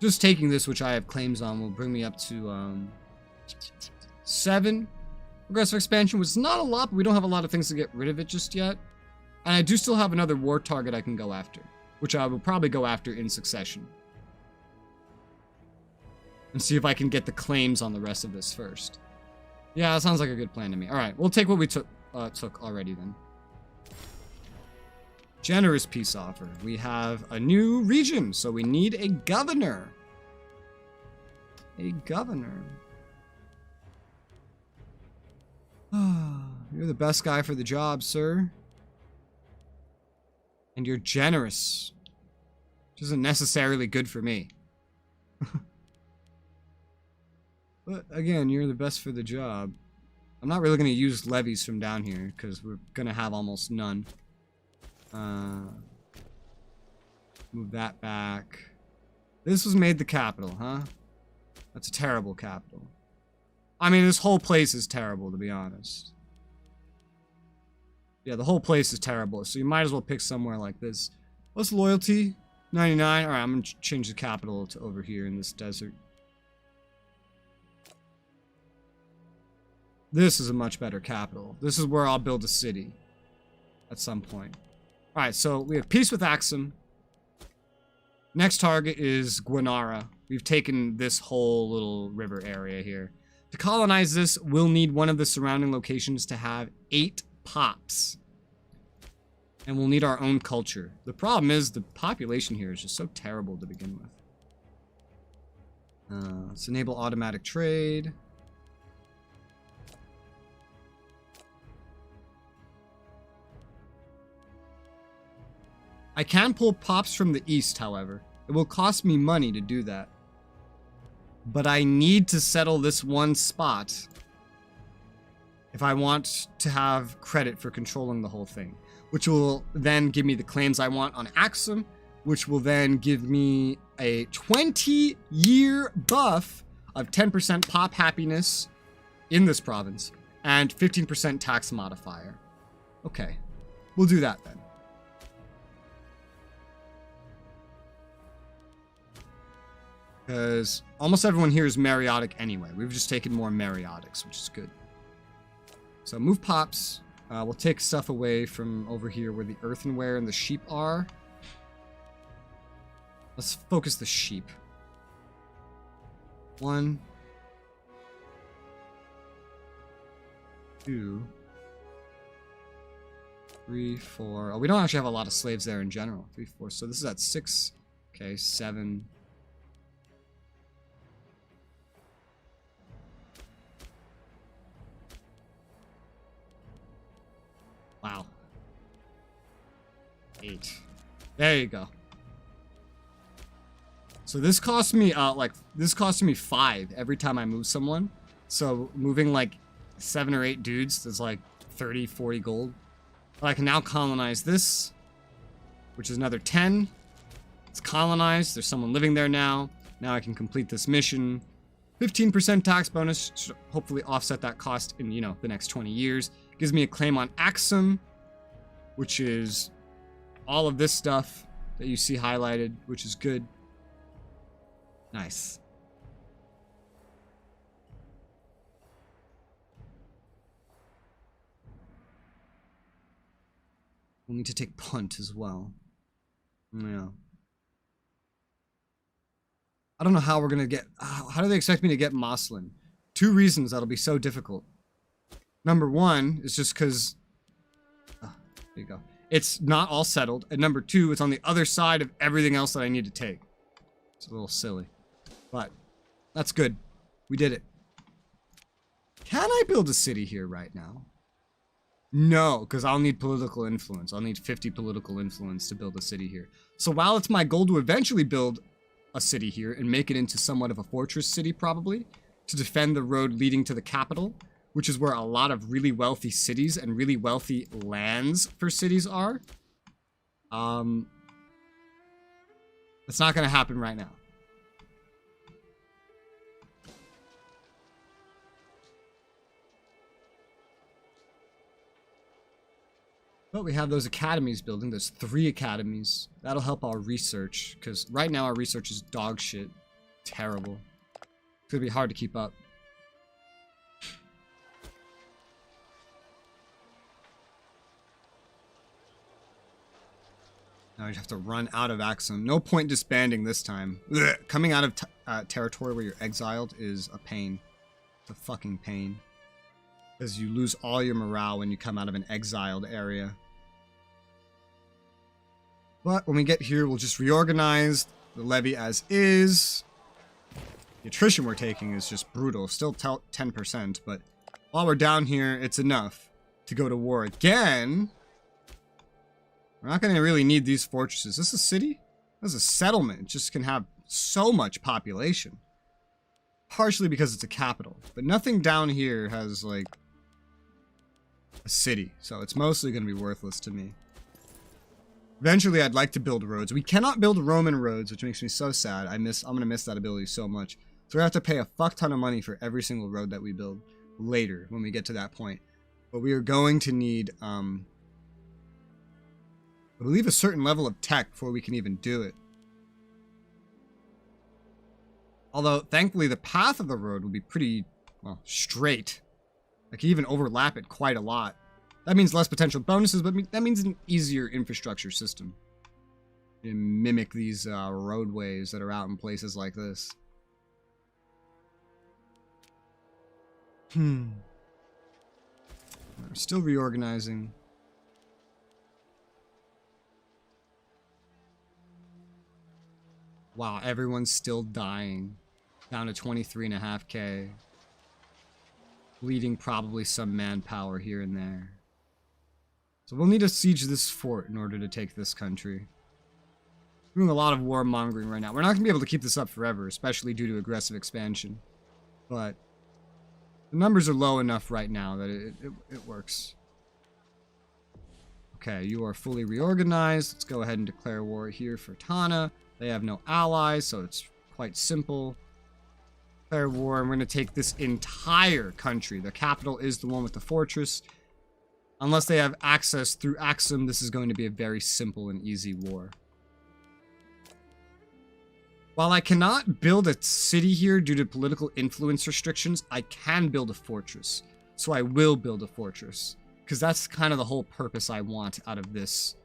Just taking this, which I have claims on, will bring me up to 7. Progressive expansion was not a lot, but we don't have a lot of things to get rid of it just yet. And I do still have another war target I can go after, which I will probably go after in succession. And see if I can get the claims on the rest of this first. Yeah, that sounds like a good plan to me. Alright, we'll take what we took already then. Generous peace offer. We have a new region, so we need a governor. A governor. You're the best guy for the job, sir. And you're generous. Which isn't necessarily good for me. But again, you're the best for the job. I'm not really going to use levies from down here, because we're going to have almost none. Move that back. This was made the capital, huh? That's a terrible capital. I mean, this whole place is terrible, to be honest. Yeah, the whole place is terrible, so you might as well pick somewhere like this. What's loyalty? 99? Alright, I'm gonna change the capital to over here in this desert. This is a much better capital. This is where I'll build a city. At some point. Alright, so we have peace with Axum. Next target is Gwenara. We've taken this whole little river area here. To colonize this, we'll need one of the surrounding locations to have 8 pops. And we'll need our own culture. The problem is the population here is just so terrible to begin with. Let's enable automatic trade. I can pull pops from the east, however. It will cost me money to do that. But I need to settle this one spot if I want to have credit for controlling the whole thing. Which will then give me the claims I want on Axum, which will then give me a 20-year buff of 10% pop happiness in this province and 15% tax modifier. Okay, we'll do that then. Because almost everyone here is Mariotic anyway. We've just taken more Mariotics, which is good. So move pops. We'll take stuff away from over here where the earthenware and the sheep are. Let's focus the sheep. 1, 2, 3, 4. Oh, we don't actually have a lot of slaves there in general. 3, 4. So this is at 6. Okay, 7. Wow. 8. There you go. So this cost me, this cost me 5 every time I move someone. So moving like 7 or 8 dudes, that's like 30, 40 gold. But I can now colonize this, which is another 10. It's colonized. There's someone living there now. Now I can complete this mission. 15% tax bonus should hopefully offset that cost in, you know, the next 20 years. Gives me a claim on Axum, which is all of this stuff that you see highlighted, which is good. Nice. We'll need to take punt as well. Yeah. I don't know how we're gonna get... how do they expect me to get Moslin? 2 reasons that'll be so difficult. Number 1 is just because... there you go. it's not all settled. And number two, it's on the other side of everything else that I need to take. It's a little silly. But that's good. We did it. Can I build a city here right now? No, because I'll need political influence. I'll need 50 political influence to build a city here. So while it's my goal to eventually build a city here and make it into somewhat of a fortress city, probably, to defend the road leading to the capital, which is where a lot of really wealthy cities and really wealthy lands for cities are. It's not going to happen right now. But we have those academies building. There's 3 academies. That'll help our research, because right now our research is dog shit. Terrible. It's going to be hard to keep up. Now I just have to run out of Axum. No point disbanding this time. Ugh. Coming out of territory where you're exiled is a pain. It's a fucking pain. Because you lose all your morale when you come out of an exiled area. But when we get here, we'll just reorganize the levy as is. The attrition we're taking is just brutal. Still 10%, but while we're down here, it's enough to go to war again. We're not going to really need these fortresses. This is a city? This is a settlement. It just can have so much population. Partially because it's a capital. But nothing down here has, like, a city. So it's mostly going to be worthless to me. Eventually, I'd like to build roads. We cannot build Roman roads, which makes me so sad. I'm going to miss that ability so much. So we have to pay a fuck ton of money for every single road that we build later when we get to that point. But we are going to need, I believe, a certain level of tech before we can even do it. Although, thankfully, the path of the road will be pretty, well, straight. I can even overlap it quite a lot. That means less potential bonuses, but that means an easier infrastructure system. You mimic these roadways that are out in places like this. We're still reorganizing. Wow, everyone's still dying. Down to 23.5k. Bleeding probably some manpower here and there. So we'll need to siege this fort in order to take this country. We're doing a lot of warmongering right now. We're not going to be able to keep this up forever, especially due to aggressive expansion. But the numbers are low enough right now that it works. Okay, you are fully reorganized. Let's go ahead and declare war here for Tana. They have no allies, so it's quite simple. Declare war, and we're going to take this entire country. The capital is the one with the fortress. Unless they have access through Axum, this is going to be a very simple and easy war. While I cannot build a city here due to political influence restrictions, I can build a fortress. So I will build a fortress. Because that's kind of the whole purpose I want out of this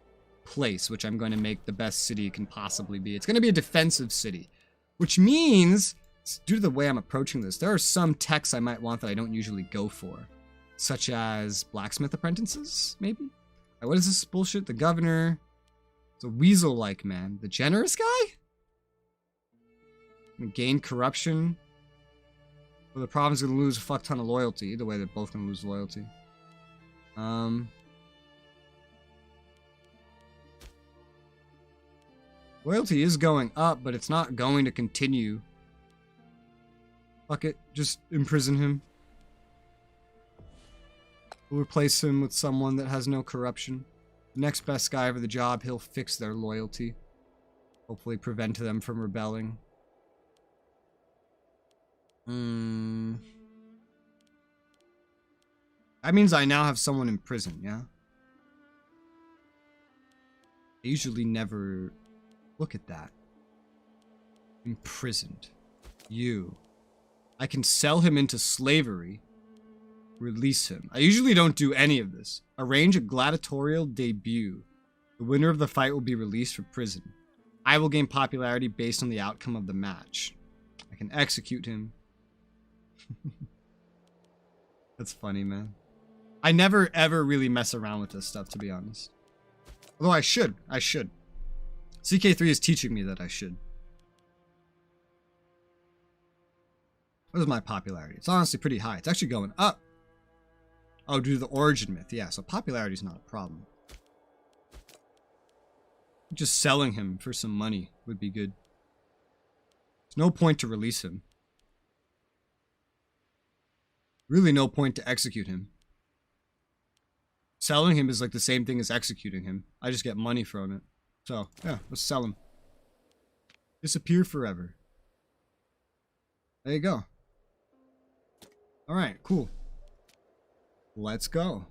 place, which I'm going to make the best city it can possibly be. It's going to be a defensive city. Which means, due to the way I'm approaching this, there are some techs I might want that I don't usually go for. Such as blacksmith apprentices, maybe? What is this bullshit? The governor. It's a weasel-like man. The generous guy? Gain corruption. Well, the province is going to lose a fuck ton of loyalty. Either way, they're both going to lose loyalty. Loyalty is going up, but it's not going to continue. Fuck it. Just imprison him. We'll replace him with someone that has no corruption. The next best guy for the job, he'll fix their loyalty. Hopefully prevent them from rebelling. That means I now have someone in prison, yeah? I usually never look at that. Imprisoned. You. I can sell him into slavery. Release him. I usually don't do any of this. Arrange a gladiatorial debut. The winner of the fight will be released from prison. I will gain popularity based on the outcome of the match. I can execute him. That's funny, man. I never ever really mess around with this stuff, to be honest. Although I should. CK3 is teaching me that I should. What is my popularity? It's honestly pretty high. It's actually going up. Oh, due to the origin myth. Yeah, so popularity is not a problem. Just selling him for some money would be good. There's no point to release him. Really no point to execute him. Selling him is like the same thing as executing him. I just get money from it. So, yeah, let's sell him. Disappear forever. There you go. Alright, cool. Let's go.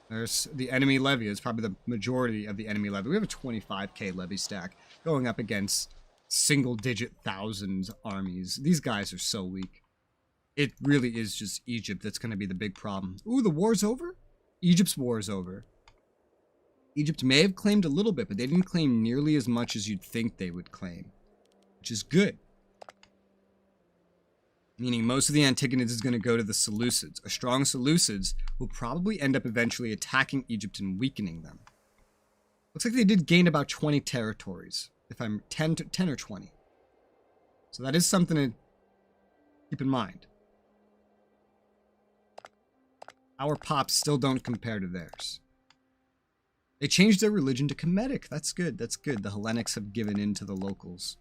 There's the enemy levy. It's probably the majority of the enemy levy. We have a 25k levy stack going up against single-digit thousands armies. These guys are so weak. It really is just Egypt that's going to be the big problem. Ooh, the war's over? Egypt's war is over. Egypt may have claimed a little bit, but they didn't claim nearly as much as you'd think they would claim, which is good. Meaning most of the Antigonids is going to go to the Seleucids. A strong Seleucids will probably end up eventually attacking Egypt and weakening them. Looks like they did gain about 20 territories. If I'm 10 or 20. So that is something to keep in mind. Our pops still don't compare to theirs. They changed their religion to Kemetic. That's good. That's good. The Hellenics have given in to the locals.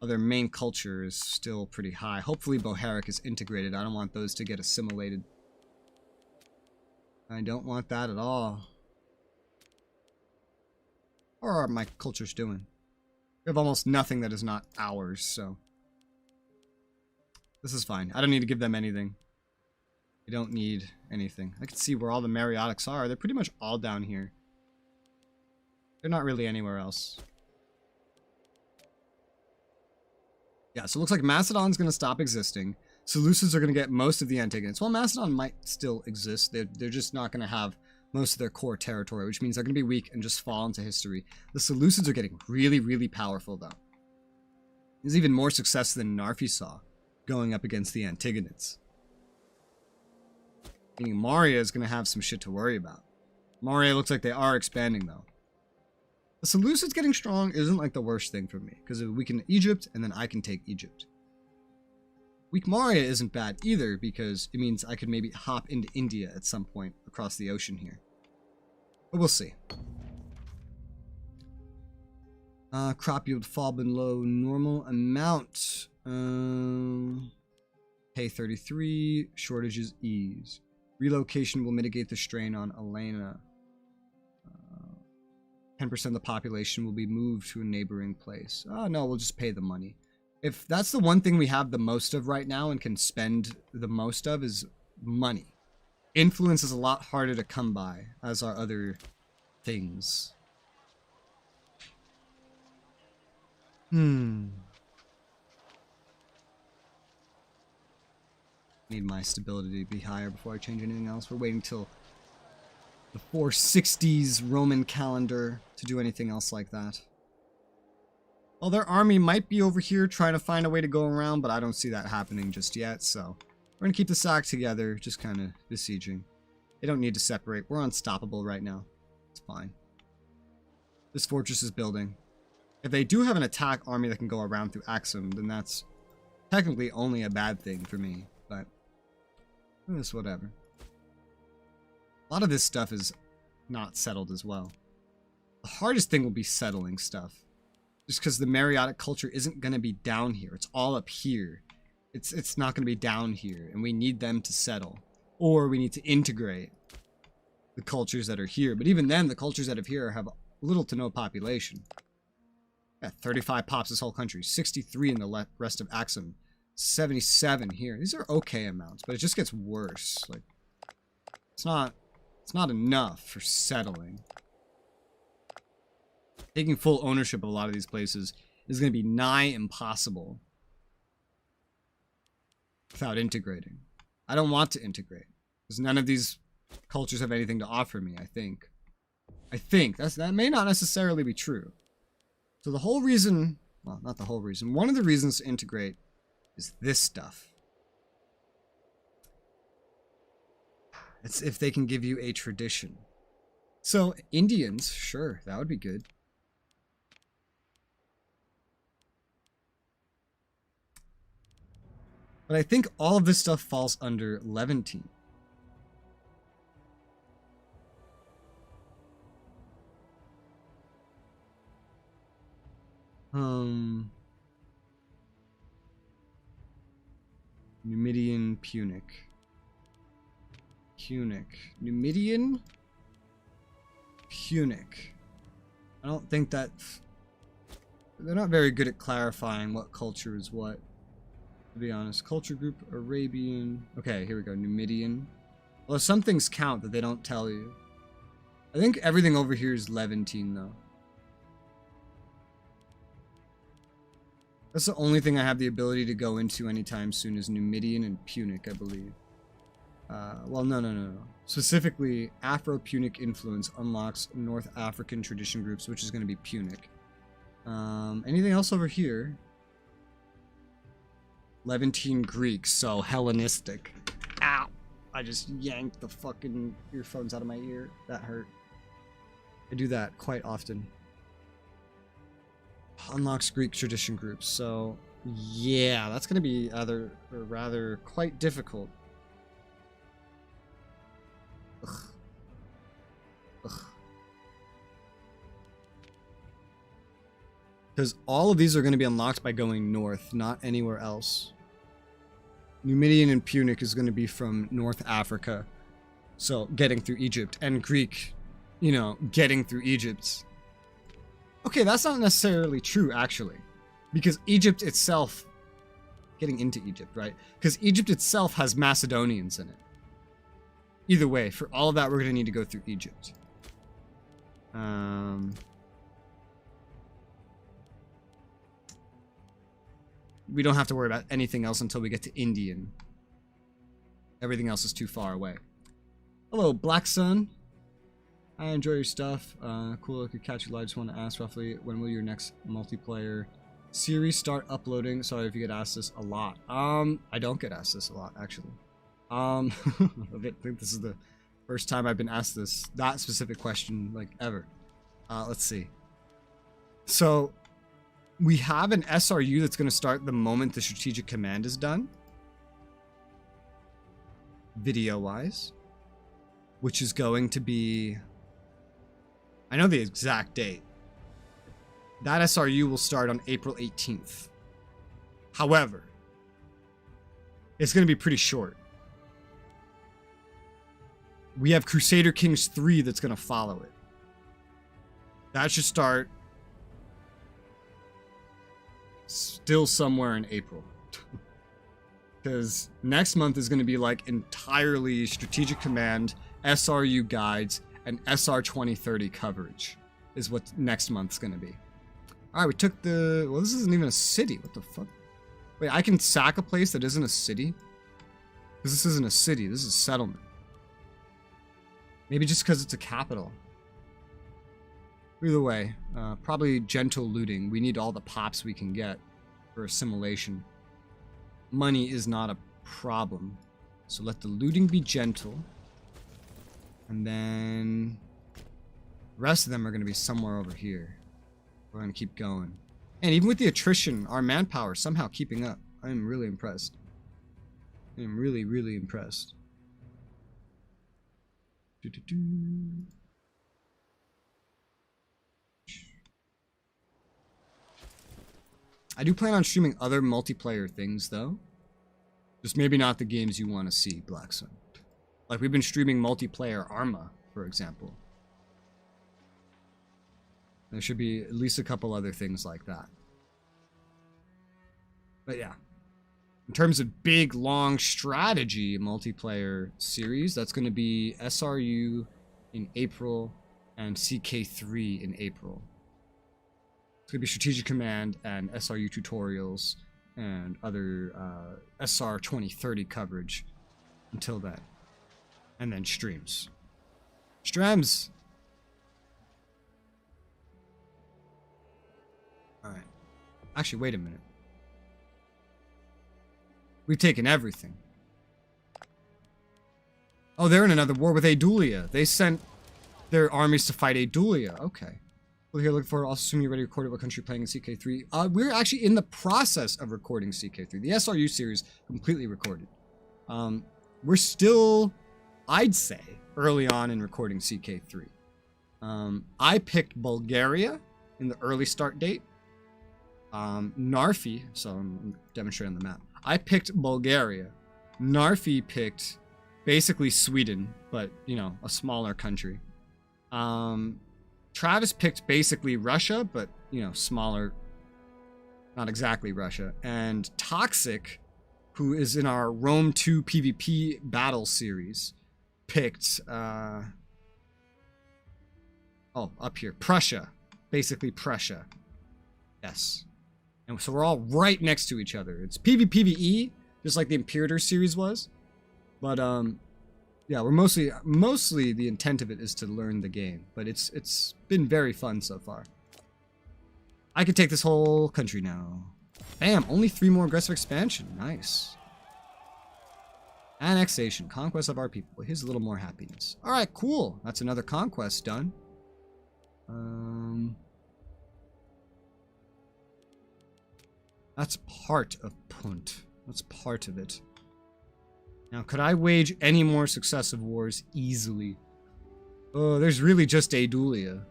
Their main culture is still pretty high. Hopefully Boharic is integrated. I don't want those to get assimilated. I don't want that at all. How are my cultures doing? We have almost nothing that is not ours, so... This is fine. I don't need to give them anything. They don't need anything. I can see where all the Mariotics are. They're pretty much all down here. They're not really anywhere else. Yeah, so it looks like Macedon's going to stop existing. Seleucids are going to get most of the Antigonids. Well, Macedon might still exist. They're just not going to have most of their core territory, which means they're going to be weak and just fall into history. The Seleucids are getting really, really powerful, though. There's even more success than Narfi saw going up against the Antigonids. Meaning Maria is going to have some shit to worry about. Maria looks like they are expanding, though. The Seleucids getting strong isn't like the worst thing for me, because we can Egypt, and then I can take Egypt. Weak Maria isn't bad either, because it means I could maybe hop into India at some point across the ocean here. But we'll see. Crop yield fall below normal amount. Pay 33, shortages ease. Relocation will mitigate the strain on Elena. 10% of the population will be moved to a neighboring place. Oh, no, we'll just pay the money. If that's the one thing we have the most of right now and can spend the most of is money. Influence is a lot harder to come by, as are other things. Need my stability to be higher before I change anything else. We're waiting till the 460s Roman calendar to do anything else like that. Well, their army might be over here trying to find a way to go around, but I don't see that happening just yet, so we're gonna keep the sack together, just kind of besieging. They don't need to separate. We're unstoppable right now. It's fine. This fortress is building. If they do have an attack army that can go around through Axum, then that's technically only a bad thing for me, but it's whatever. A lot of this stuff is not settled as well. The hardest thing will be settling stuff. Just because the Mariotic culture isn't going to be down here. It's all up here. It's not going to be down here. And we need them to settle. Or we need to integrate the cultures that are here. But even then, the cultures that are here have little to no population. Yeah, 35 pops this whole country. 63 in the rest of Axum. 77 here. These are okay amounts, but it just gets worse. Like, it's not enough for settling. Taking full ownership of a lot of these places is going to be nigh impossible without integrating. I don't want to integrate because none of these cultures have anything to offer me, I think. That may not necessarily be true. So the whole reason, well, not the whole reason, one of the reasons to integrate is this stuff. It's if they can give you a tradition. So, Indians, sure, that would be good. But I think all of this stuff falls under Levantine. Numidian Punic. Numidian Punic. I don't think that... They're not very good at clarifying what culture is what. To be honest. Culture group, Arabian... Okay, here we go. Numidian. Well, some things count that they don't tell you. I think everything over here is Levantine, though. That's the only thing I have the ability to go into anytime soon is Numidian and Punic, I believe. Well, no. Specifically, Afro-Punic influence unlocks North African tradition groups, which is going to be Punic. Anything else over here? Levantine Greek, so Hellenistic. Ow! I just yanked the fucking earphones out of my ear. That hurt. I do that quite often. Unlocks Greek tradition groups, so yeah, that's going to be rather quite difficult. Because all of these are going to be unlocked by going north, not anywhere else. Numidian and Punic is going to be from North Africa, so getting through Egypt, and Greek, you know, getting through Egypt. Okay, that's not necessarily true, actually. Because Egypt itself... Getting into Egypt, right? Because Egypt itself has Macedonians in it. Either way, for all of that, we're going to need to go through Egypt. We don't have to worry about anything else until we get to Indian. Everything else is too far away. Hello, Black Sun. I enjoy your stuff. Cool, I could catch you live. Just want to ask roughly, when will your next multiplayer series start uploading? Sorry if you get asked this a lot. I don't get asked this a lot, actually. I think this is the first time I've been asked that specific question, like, ever. Let's see. So, we have an SRU that's going to start the moment the strategic command is done. Video-wise. Which is going to be... I know the exact date. That SRU will start on April 18th. However, it's going to be pretty short. We have Crusader Kings 3 that's going to follow it. That should start still somewhere in April. Because next month is going to be like entirely strategic command, SRU guides, and SR 2030 coverage is what next month's going to be. Alright, we took the... Well, this isn't even a city. What the fuck? Wait, I can sack a place that isn't a city? Because this isn't a city. This is a settlement. Maybe just because it's a capital. Either way, probably gentle looting. We need all the pops we can get for assimilation. Money is not a problem. So let the looting be gentle. And then... The rest of them are going to be somewhere over here. We're going to keep going. And even with the attrition, our manpower is somehow keeping up. I am really impressed. I am really, really impressed. I do plan on streaming other multiplayer things, though. Just maybe not the games you want to see, Black Sun. Like, we've been streaming multiplayer Arma, for example. There should be at least a couple other things like that. But yeah. In terms of big, long strategy multiplayer series, that's going to be SRU in April and CK3 in April. It's going to be Strategic Command and SRU tutorials and other SR 2030 coverage until then. And then streams. Streams! Alright. Actually, wait a minute. We've taken everything. Oh, they're in another war with Adulia. They sent their armies to fight Adulia. Okay. Well, here, looking forward. Also, assuming you're ready to record what country you're playing in CK3. We're actually in the process of recording CK3. The SRU series completely recorded. We're still, I'd say, early on in recording CK3. I picked Bulgaria in the early start date. Narfi, so I'm demonstrating on the map. I picked Bulgaria. Narfi picked basically Sweden, but, you know, a smaller country. Travis picked basically Russia, but, you know, smaller, not exactly Russia. And Toxic, who is in our Rome 2 PvP battle series, picked, up here, Prussia. Basically Prussia. Yes. And so we're all right next to each other. It's PvPvE, just like the Imperator series was. But, yeah, we're mostly the intent of it is to learn the game, but it's been very fun so far. I could take this whole country now. Bam, only 3 more aggressive expansion. Nice. Annexation, conquest of our people. Here's a little more happiness. All right, cool. That's another conquest done. That's part of Punt. That's part of it. Now, could I wage any more successive wars easily? Oh, there's really just Adulia.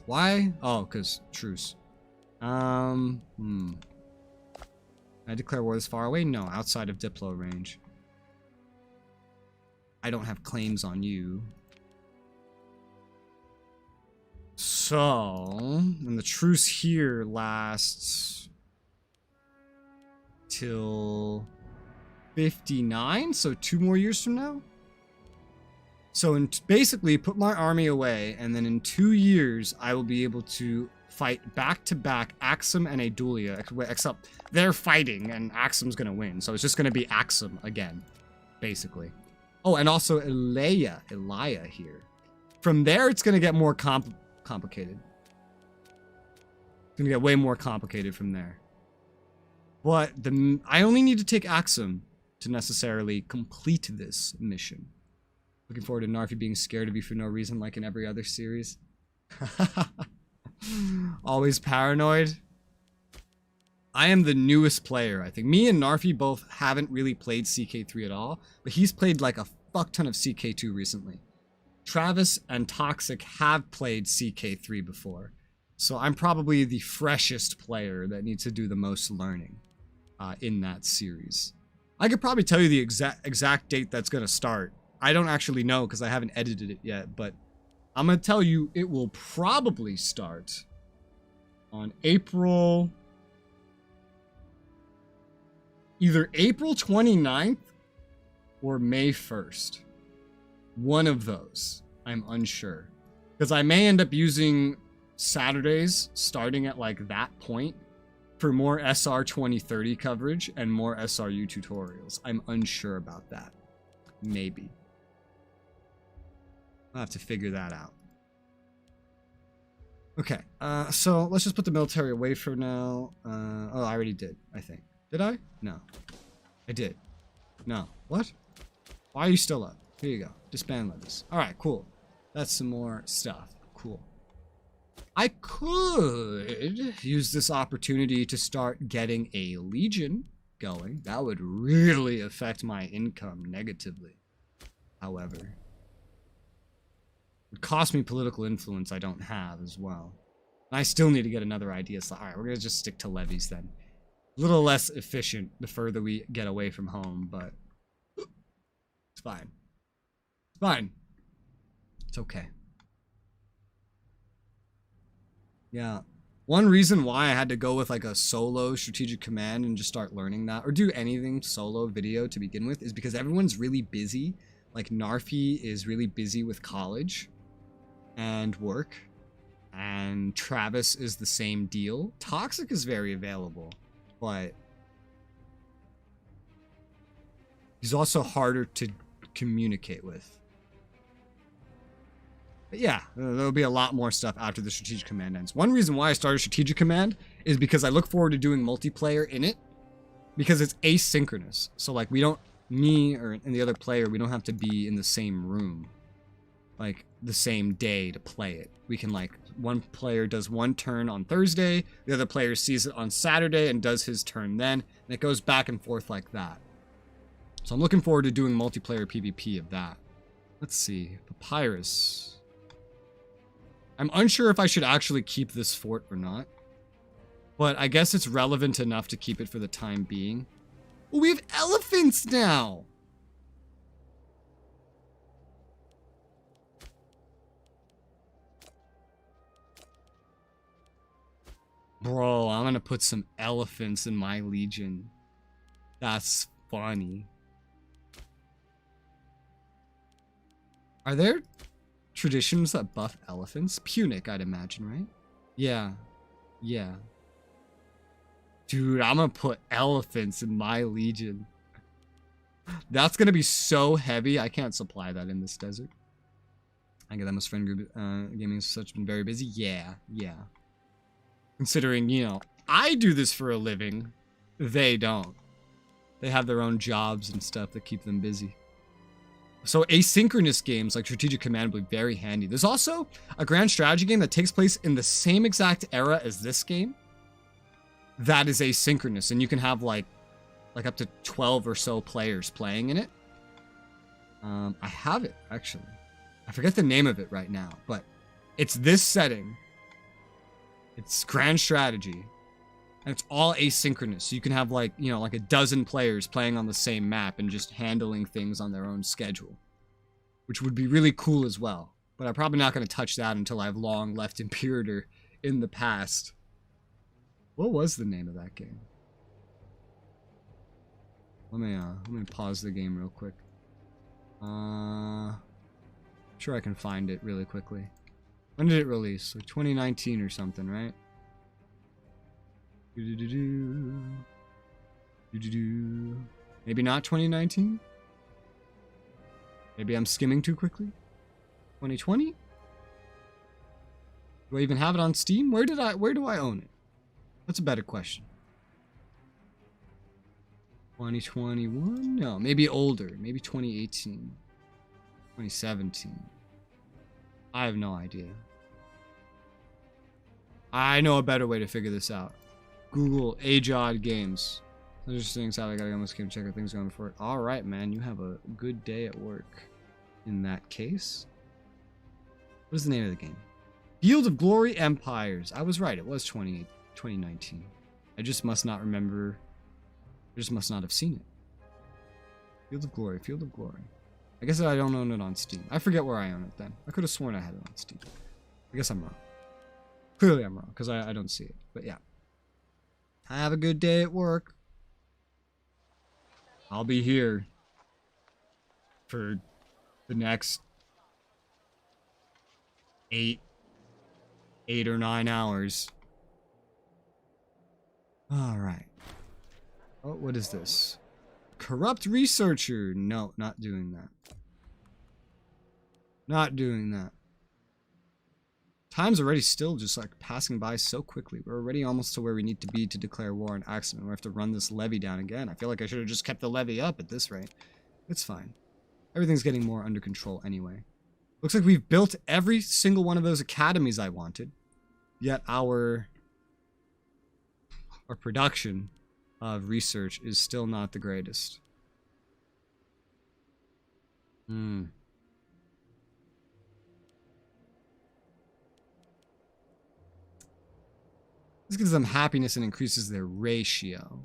Why? Oh, because truce. I declare war this far away? No, outside of Diplo range. I don't have claims on you. So, and the truce here lasts till 59, so 2 more years from now. So basically put my army away, and then in 2 years I will be able to fight back to back Axum and Adulia, except they're fighting and Axum's gonna win, so it's just gonna be Axum again, basically. Oh, and also Elia here. From there it's gonna get more complicated. It's gonna get way more complicated from there. But I only need to take Axum to necessarily complete this mission. Looking forward to Narfi being scared of you for no reason, like in every other series. Always paranoid. I am the newest player, I think. Me and Narfi both haven't really played CK3 at all, but he's played like a fuck ton of CK2 recently. Travis and Toxic have played CK3 before, so I'm probably the freshest player that needs to do the most learning in that series. I could probably tell you the exact date that's going to start. I don't actually know because I haven't edited it yet, but I'm going to tell you it will probably start on either April 29th or May 1st. One of those. I'm unsure. Because I may end up using Saturdays starting at like that point for more SR 2030 coverage and more SRU tutorials. I'm unsure about that. Maybe. I'll have to figure that out. Okay, so let's just put the military away for now. Oh, I already did, I think. Did I? No. I did. No. What? Why are you still up? Here you go. Disband levies. Alright, cool. That's some more stuff. Cool. I could use this opportunity to start getting a legion going. That would really affect my income negatively. However, it would cost me political influence I don't have as well. And I still need to get another idea. So, alright, we're going to just stick to levies then. A little less efficient the further we get away from home, but it's fine. It's fine. It's okay. Yeah. One reason why I had to go with like a solo strategic command and just start learning that, or do anything solo video to begin with, is because everyone's really busy. Like Narfi is really busy with college and work, and Travis is the same deal. Toxic is very available, but he's also harder to communicate with. But yeah, there'll be a lot more stuff after the strategic command ends. One reason why I started strategic command is because I look forward to doing multiplayer in it, because it's asynchronous. So like we don't, me or and the other player, we don't have to be in the same room. Like the same day to play it. We can, like, one player does one turn on Thursday, the other player sees it on Saturday and does his turn then, and it goes back and forth like that. So I'm looking forward to doing multiplayer PvP of that. Let's see. Papyrus. I'm unsure if I should actually keep this fort or not, but I guess it's relevant enough to keep it for the time being. Oh, we have elephants now! Bro, I'm gonna put some elephants in my legion. That's funny. Are there traditions that buff elephants? Punic, I'd imagine, right? Yeah. Yeah. Dude, I'm gonna put elephants in my legion. That's gonna be so heavy. I can't supply that in this desert. I get that most friend group gaming has such been very busy. Yeah, yeah. Considering, you know, I do this for a living. They don't. They have their own jobs and stuff that keep them busy. So asynchronous games like Strategic Command will be very handy. There's also a grand strategy game that takes place in the same exact era as this game. That is asynchronous, and you can have like up to 12 or so players playing in it. I have it, actually. I forget the name of it right now, but it's this setting. It's grand strategy, and it's all asynchronous. So you can have, like, you know, like a dozen players playing on the same map and just handling things on their own schedule, which would be really cool as well. But I'm probably not going to touch that until I've long left Imperator in the past. What was the name of that game? Let me pause the game real quick. I'm sure I can find it really quickly. When did it release? Like 2019 or something, right? Maybe not 2019? Maybe I'm skimming too quickly? 2020? Do I even have it on Steam? Where do I own it? That's a better question. 2021? No, maybe older. Maybe 2018. 2017. I have no idea. I know a better way to figure this out. Google age-odd games. Interesting. How I gotta go on this game, check how things going before it. Alright, man. You have a good day at work. In that case. What is the name of the game? Field of Glory Empires. I was right. It was 2019. I just must not remember. I just must not have seen it. Field of Glory. Field of Glory. I guess I don't own it on Steam. I forget where I own it then. I could have sworn I had it on Steam. I guess I'm wrong. Clearly I'm wrong, because I don't see it. But yeah. Have a good day at work. I'll be here for the next 8 or 9 hours. Alright. Oh, what is this? Corrupt researcher. No, not doing that. Not doing that. Time's already still just like passing by so quickly. We're already almost to where we need to be to declare war on Axum. We have to run this levy down again. I feel like I should have just kept the levy up at this rate. It's fine. Everything's getting more under control anyway. Looks like we've built every single one of those academies I wanted. Yet our production of research is still not the greatest. This gives them happiness and increases their ratio.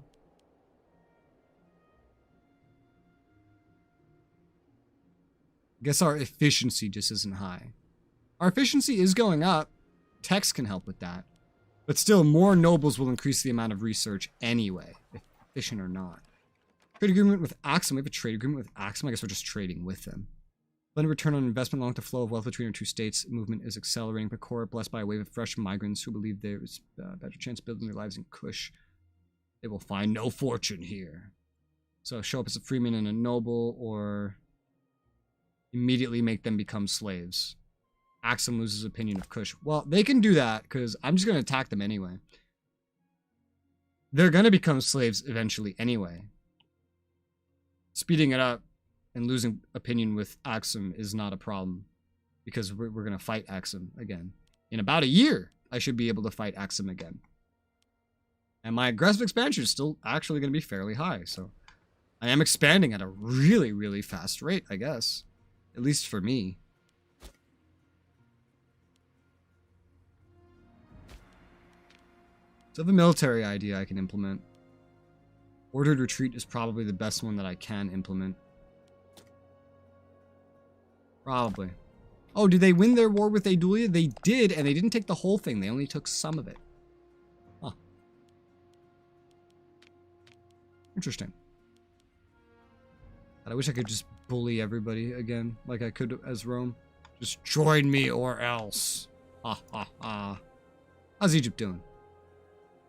I guess our efficiency just isn't high. Our efficiency is going up. Text can help with that. But still, more nobles will increase the amount of research anyway, efficient or not. Trade agreement with Axum. We have a trade agreement with Axum. I guess we're just trading with them. Blended return on investment along the flow of wealth between our two states. Movement is accelerating. Pecora blessed by a wave of fresh migrants who believe there is a better chance of building their lives in Kush. They will find no fortune here. So show up as a freeman and a noble, or immediately make them become slaves. Axum loses opinion of Kush. Well, they can do that, because I'm just going to attack them anyway. They're going to become slaves eventually anyway. Speeding it up and losing opinion with Axum is not a problem. because we're going to fight Axum again. In about a year, I should be able to fight Axum again. And my aggressive expansion is still actually going to be fairly high, so I am expanding at a really, really fast rate, I guess. At least for me. So I have a military idea I can implement. Ordered retreat is probably the best one that I can implement. Probably. Oh, did they win their war with Adulia? They did, and they didn't take the whole thing. They only took some of it. Huh. Interesting. God, I wish I could just bully everybody again, like I could as Rome. Just join me or else. Ha ha ha. How's Egypt doing?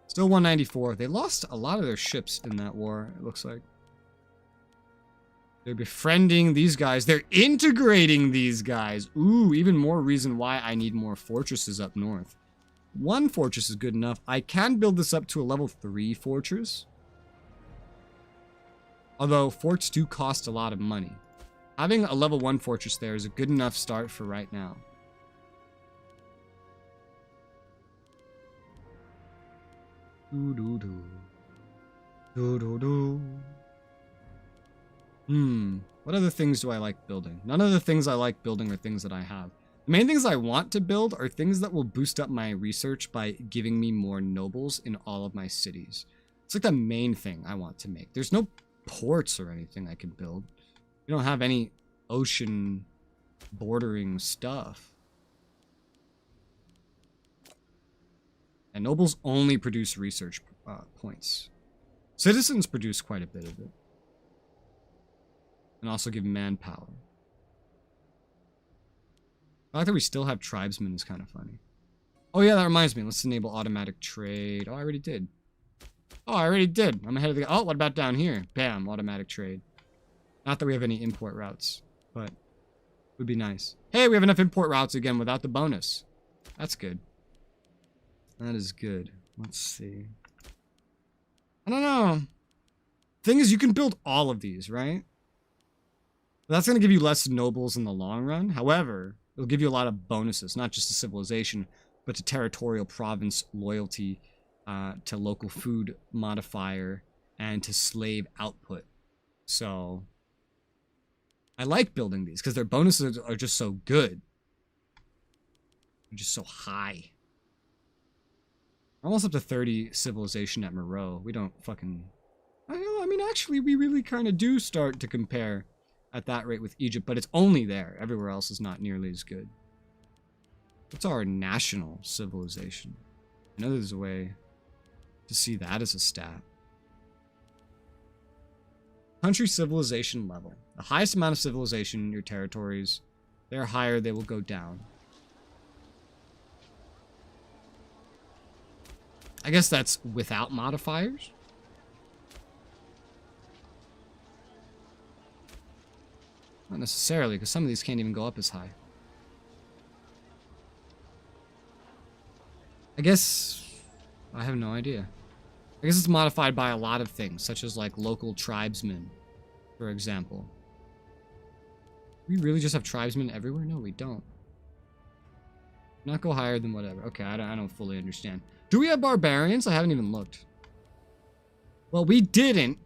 Still 194. They lost a lot of their ships in that war, it looks like. They're befriending these guys. They're integrating these guys. Ooh, even more reason why I need more fortresses up north. One fortress is good enough. I can build this up to a level 3 fortress. Although forts do cost a lot of money. Having a level 1 fortress there is a good enough start for right now. Do-do-do. Do-do-do. What other things do I like building? None of the things I like building are things that I have. The main things I want to build are things that will boost up my research by giving me more nobles in all of my cities. It's like the main thing I want to make. There's no ports or anything I can build. We don't have any ocean bordering stuff. And nobles only produce research points. Citizens produce quite a bit of it. And also give manpower. The fact that we still have tribesmen is kind of funny. Oh yeah, that reminds me. Let's enable automatic trade. Oh, I already did. I'm ahead of the... Oh, what about down here? Bam, automatic trade. Not that we have any import routes, but would be nice. Hey, we have enough import routes again without the bonus. That's good. That is good. Let's see. I don't know. Thing is, you can build all of these, right? That's going to give you less nobles in the long run. However, it'll give you a lot of bonuses, not just to civilization, but to territorial province loyalty, to local food modifier, and to slave output. So, I like building these because their bonuses are just so good. They're just so high. Almost up to 30 civilization at Moreau. We don't fucking... I mean, actually, we really kind of do start to compare at that rate with Egypt, but it's only there. Everywhere else is not nearly as good. What's our national civilization? I know there's a way to see that as a stat. Country civilization level. The highest amount of civilization in your territories, they're higher, they will go down. I guess that's without modifiers. Not necessarily, because some of these can't even go up as high. I guess... I have no idea. I guess it's modified by a lot of things, such as like local tribesmen, for example. We really just have tribesmen everywhere? No, we don't. Not go higher than whatever. Okay, I don't fully understand. Do we have barbarians? I haven't even looked. Well, we didn't.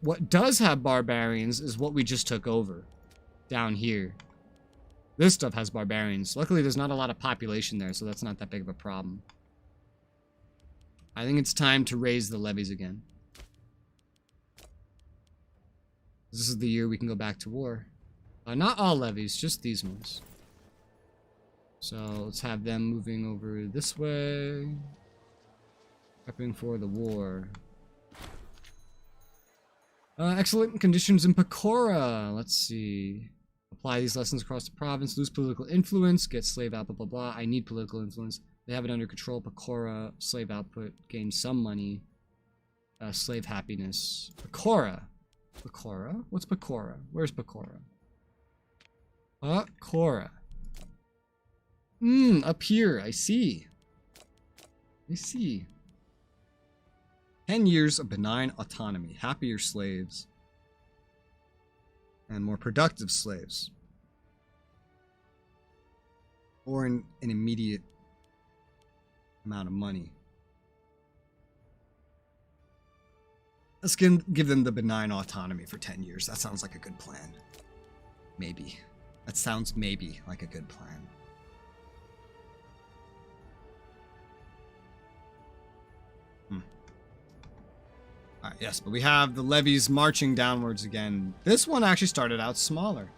What does have barbarians is what we just took over. Down here. This stuff has barbarians. Luckily, there's not a lot of population there, so that's not that big of a problem. I think it's time to raise the levies again. This is the year we can go back to war. Not all levies, just these ones. So let's have them moving over this way. Prepping for the war. Excellent conditions in Pecora. Let's see. Apply these lessons across the province. Lose political influence. Get slave output, blah, blah. I need political influence. They have it under control. Pecora. Slave output. Gain some money. Slave happiness. Pecora. Pecora? What's Pecora? Where's Pecora? Pecora. Up here. I see. I see. 10 years of benign autonomy. Happier slaves. And more productive slaves. or an immediate amount of money. Let's give them the benign autonomy for 10 years. That sounds like a good plan. Maybe. That sounds maybe like a good plan. Alright, yes, but we have the levies marching downwards again. This one actually started out smaller.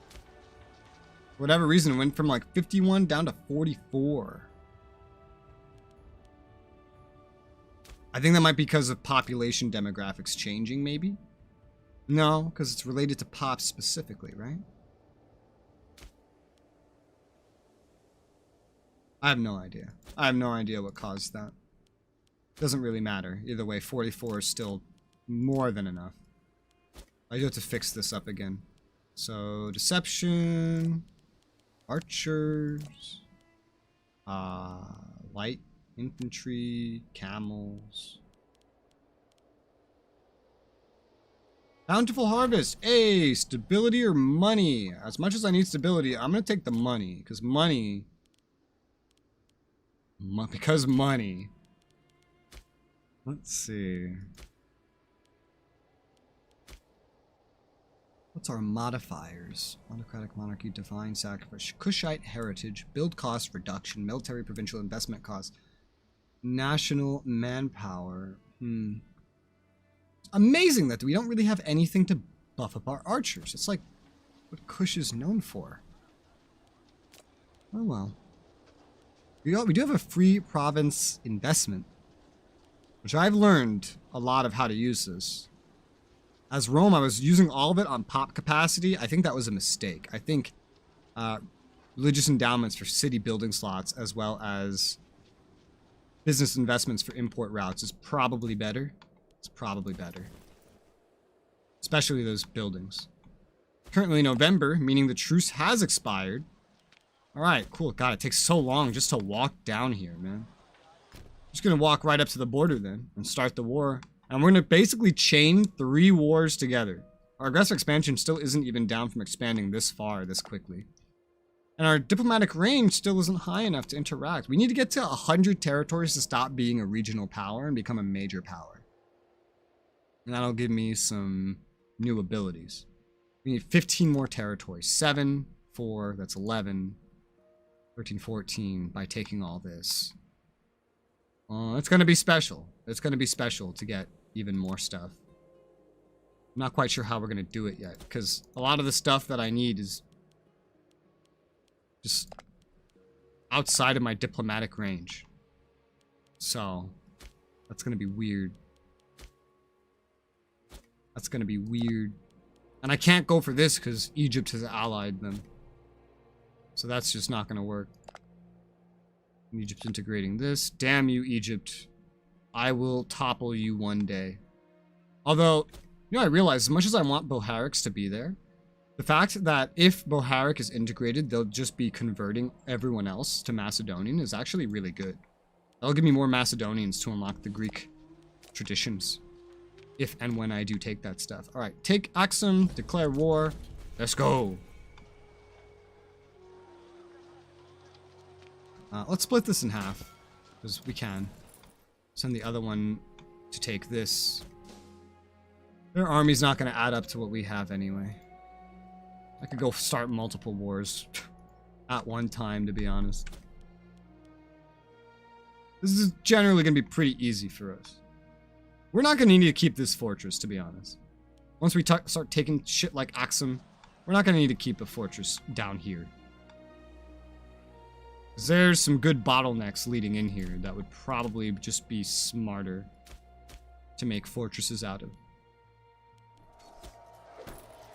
For whatever reason, it went from like 51 down to 44. I think that might be because of population demographics changing, maybe? No, because it's related to pops specifically, right? I have no idea. I have no idea what caused that. Doesn't really matter. Either way, 44 is still more than enough. I do have to fix this up again. So, deception, archers, light infantry, camels. Bountiful harvest. Hey, stability or money? As much as I need stability, I'm gonna take the money, because money. Because money. Let's see. What's our modifiers? Autocratic monarchy, divine sacrifice, Kushite heritage, build cost reduction, military provincial investment cost, national manpower. Amazing that we don't really have anything to buff up our archers. It's like what Kush is known for. Oh well. We do have a free province investment, which I've learned a lot of how to use this. As Rome, I was using all of it on pop capacity. I think that was a mistake. I think religious endowments for city building slots as well as business investments for import routes is probably better. It's probably better. Especially those buildings. Currently November, meaning the truce has expired. Alright, cool. God, it takes so long just to walk down here, man. Just gonna walk right up to the border then and start the war. And we're gonna basically chain 3 wars together. Our aggressive expansion still isn't even down from expanding this far, this quickly. And our diplomatic range still isn't high enough to interact. We need to get to 100 territories to stop being a regional power and become a major power. And that'll give me some new abilities. We need 15 more territories. 7, 4, that's 11, 13, 14 by taking all this. It's going to be special. It's going to be special to get even more stuff. I'm not quite sure how we're going to do it yet, because a lot of the stuff that I need is just outside of my diplomatic range. So, that's going to be weird. That's going to be weird. And I can't go for this because Egypt has allied them. So that's just not going to work. Egypt's integrating this. Damn you, Egypt. I will topple you one day. Although, you know, I realize as much as I want Boharix to be there, the fact that if Boharix is integrated, they'll just be converting everyone else to Macedonian is actually really good. That'll give me more Macedonians to unlock the Greek traditions. If and when I do take that stuff. Alright, take Axum, declare war. Let's go. Let's split this in half, because we can. Send the other one to take this. Their army's not going to add up to what we have anyway. I could go start multiple wars at one time, to be honest. This is generally going to be pretty easy for us. We're not going to need to keep this fortress, to be honest. Once we start taking shit like Axum, we're not going to need to keep a fortress down here. There's some good bottlenecks leading in here that would probably just be smarter to make fortresses out of.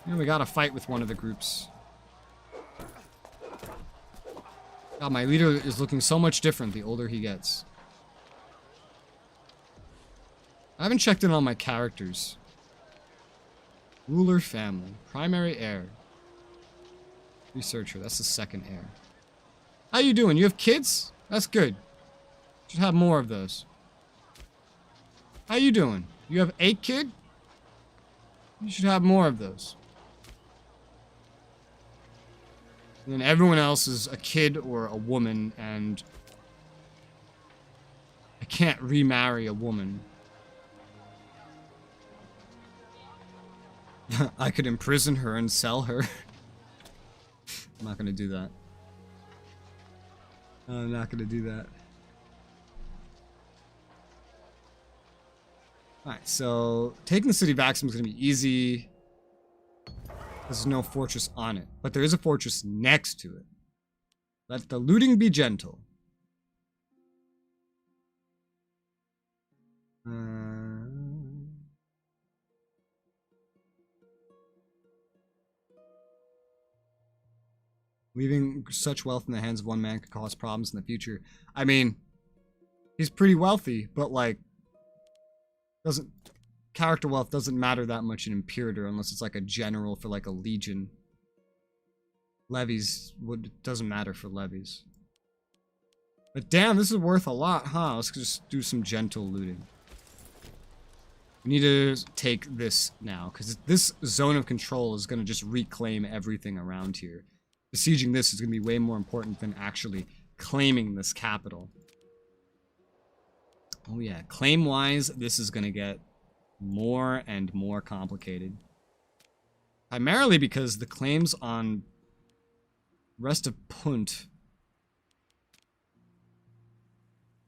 And we gotta fight with one of the groups. God, my leader is looking so much different the older he gets. I haven't checked in on my characters. Ruler family. Primary heir. Researcher, that's the second heir. How you doing? You have kids? That's good. Should have more of those. How you doing? You have a kid? You should have more of those. And then everyone else is a kid or a woman, and I can't remarry a woman. I could imprison her and sell her. I'm not gonna do that. I'm not gonna do that. Alright, so taking the city of Axum is gonna be easy. There's no fortress on it, but there is a fortress next to it. Let the looting be gentle. Leaving such wealth in the hands of one man could cause problems in the future. I mean, he's pretty wealthy, but like, character wealth doesn't matter that much in Imperator unless it's like a general for like a legion. Levies doesn't matter for levies. But damn, this is worth a lot, huh? Let's just do some gentle looting. We need to take this now, because this zone of control is going to just reclaim everything around here. Besieging this is going to be way more important than actually claiming this capital. Oh yeah, claim-wise, this is going to get more and more complicated. Primarily because the claims on rest of Punt,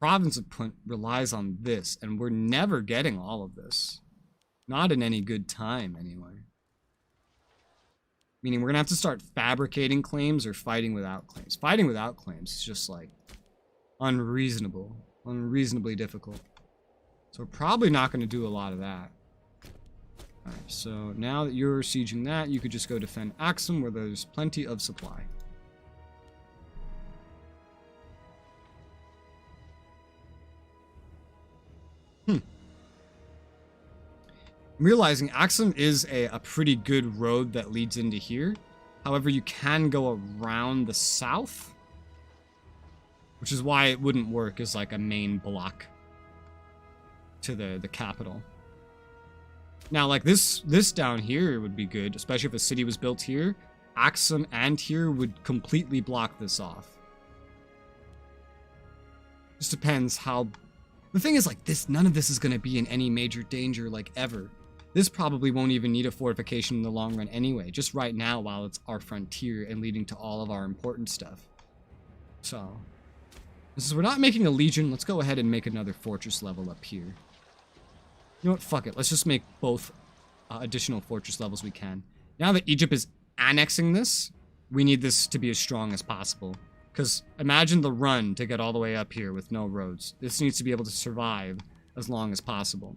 province of Punt, relies on this, and we're never getting all of this. Not in any good time, anyway. Meaning we're going to have to start fabricating claims or fighting without claims. Fighting without claims is just, like, unreasonable. Unreasonably difficult. So we're probably not going to do a lot of that. Alright, so now that you're sieging that, you could just go defend Axum, where there's plenty of supply. I'm realizing Axum is a pretty good road that leads into here. However, you can go around the south, which is why it wouldn't work as like a main block to the capital. Now, like this down here would be good, especially if a city was built here. Axum and here would completely block this off. Just depends how. The thing is, like this, none of this is going to be in any major danger, like ever. This probably won't even need a fortification in the long run anyway, just right now while it's our frontier and leading to all of our important stuff. So, since we're not making a legion, let's go ahead and make another fortress level up here. You know what, fuck it, let's just make both additional fortress levels we can. Now that Egypt is annexing this, we need this to be as strong as possible. Because imagine the run to get all the way up here with no roads. This needs to be able to survive as long as possible.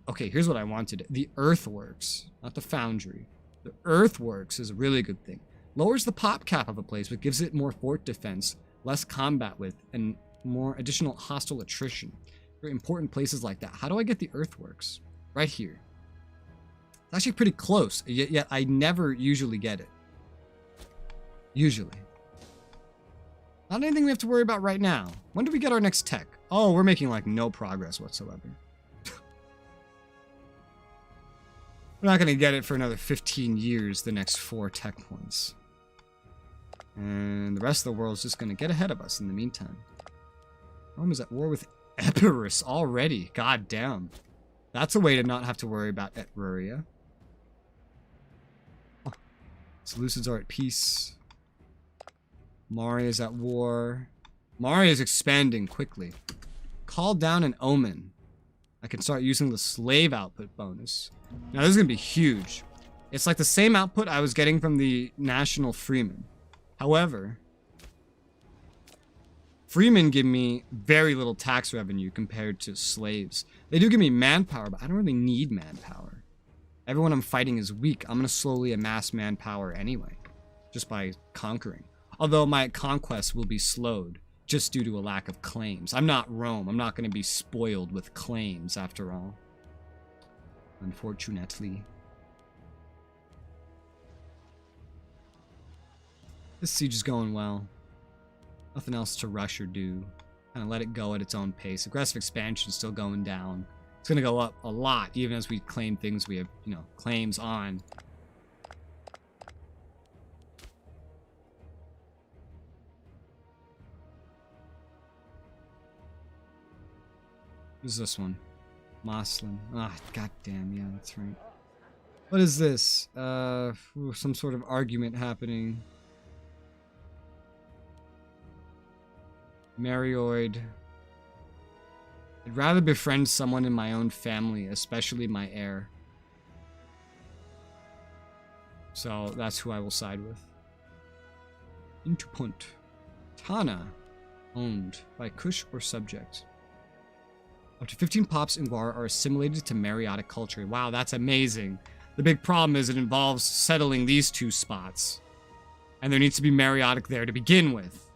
Okay, here's what I wanted. The earthworks, not the foundry. The earthworks is a really good thing. Lowers the pop cap of a place, but gives it more fort defense, less combat width, and more additional hostile attrition. For important places like that. How do I get the earthworks? Right here. It's actually pretty close, yet I never usually get it. Usually. Not anything we have to worry about right now. When do we get our next tech? Oh, we're making like no progress whatsoever. We're not going to get it for another 15 years, the next 4 tech points. And the rest of the world is just going to get ahead of us in the meantime. Rome is at war with Epirus already. God damn. That's a way to not have to worry about Etruria. Oh. Seleucids are at peace. Mari is at war. Mari is expanding quickly. Call down an omen. I can start using the slave output bonus. Now this is going to be huge. It's like the same output I was getting from the National Freemen. However, Freemen give me very little tax revenue compared to slaves. They do give me manpower, but I don't really need manpower. Everyone I'm fighting is weak. I'm going to slowly amass manpower anyway, just by conquering. Although my conquest will be slowed just due to a lack of claims. I'm not Rome. I'm not going to be spoiled with claims after all. Unfortunately. This siege is going well. Nothing else to rush or do. Kind of let it go at its own pace. Aggressive expansion is still going down. It's going to go up a lot, even as we claim things we have, claims on. Who's this one? Moslin. Ah, goddamn, yeah, that's right. What is this? Some sort of argument happening. Marioid. I'd rather befriend someone in my own family, especially my heir. So that's who I will side with. Intupunt. Tana. Owned by Kush or subject. Up to 15 pops in Guar are assimilated to Mariotic culture. Wow, that's amazing. The big problem is it involves settling these 2 spots. And there needs to be Mariotic there to begin with.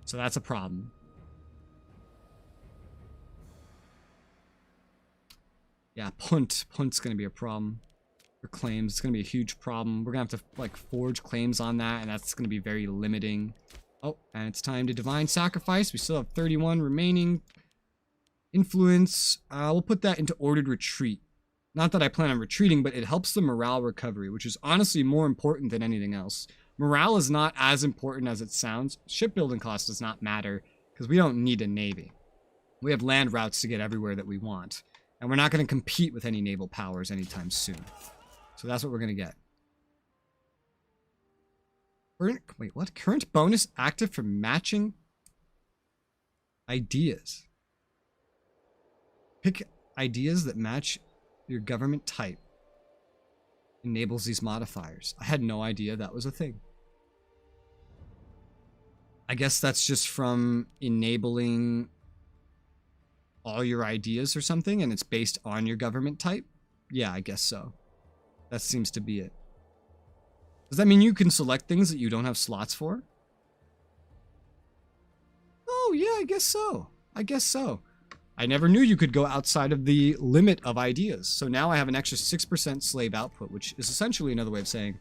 So that's a problem. Yeah, Punt's gonna be a problem. For claims, it's gonna be a huge problem. We're gonna have to, like, forge claims on that, and that's gonna be very limiting. Oh, and it's time to Divine Sacrifice. We still have 31 remaining. Influence, we'll put that into Ordered Retreat. Not that I plan on retreating, but it helps the morale recovery, which is honestly more important than anything else. Morale is not as important as it sounds. Shipbuilding cost does not matter, because we don't need a navy. We have land routes to get everywhere that we want. And we're not going to compete with any naval powers anytime soon. So that's what we're going to get. Wait, what? Current bonus active for matching ideas. Pick ideas that match your government type. Enables these modifiers. I had no idea that was a thing. I guess that's just from enabling all your ideas or something, and it's based on your government type? Yeah, I guess so. That seems to be it. Does that mean you can select things that you don't have slots for? Oh, yeah, I guess so. I guess so. I never knew you could go outside of the limit of ideas. So now I have an extra 6% slave output, which is essentially another way of saying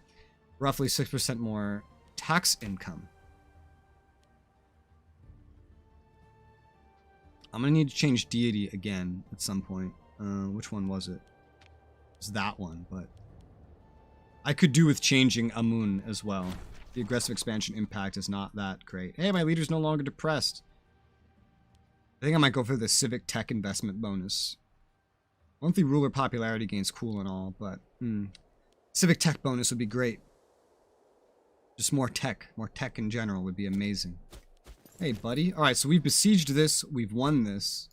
roughly 6% more tax income. I'm going to need to change deity again at some point. Which one was it? It's that one, but I could do with changing Amun as well. The aggressive expansion impact is not that great. Hey, my leader's no longer depressed. I think I might go for the civic tech investment bonus. Monthly ruler popularity gains cool and all, but civic tech bonus would be great. Just more tech in general would be amazing. Hey, buddy. Alright, so we've besieged this. We've won this.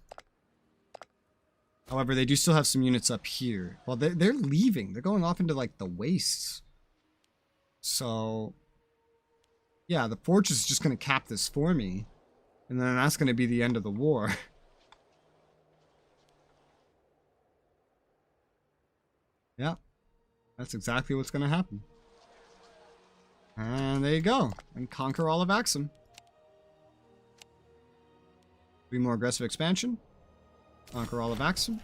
However, they do still have some units up here. Well, they're leaving. They're going off into, like, the wastes. So, yeah, the fortress is just going to cap this for me. And then that's going to be the end of the war. Yeah. That's exactly what's going to happen. And there you go. And conquer all of Axum. 3 more aggressive expansion. Conquer all of Axum.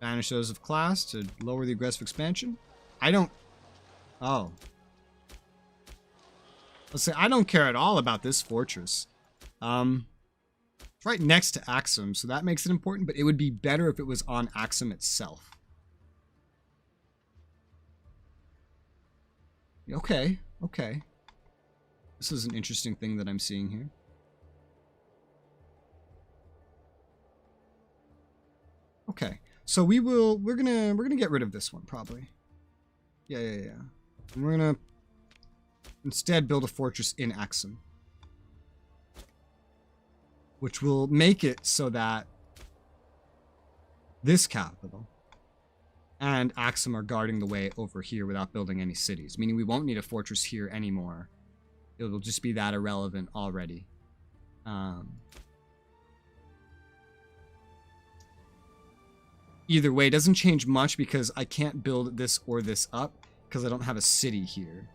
Banish those of class to lower the aggressive expansion. I don't... Oh. Let's say I don't care at all about this fortress. It's right next to Axum, so that makes it important, but it would be better if it was on Axum itself. Okay, okay. This is an interesting thing that I'm seeing here. Okay, so we're gonna get rid of this one probably. Yeah. And we're gonna instead build a fortress in Axum, which will make it so that this capital and Axum are guarding the way over here without building any cities, meaning we won't need a fortress here anymore. It will just be that irrelevant already. Either way, it doesn't change much because I can't build this or this up because I don't have a city here.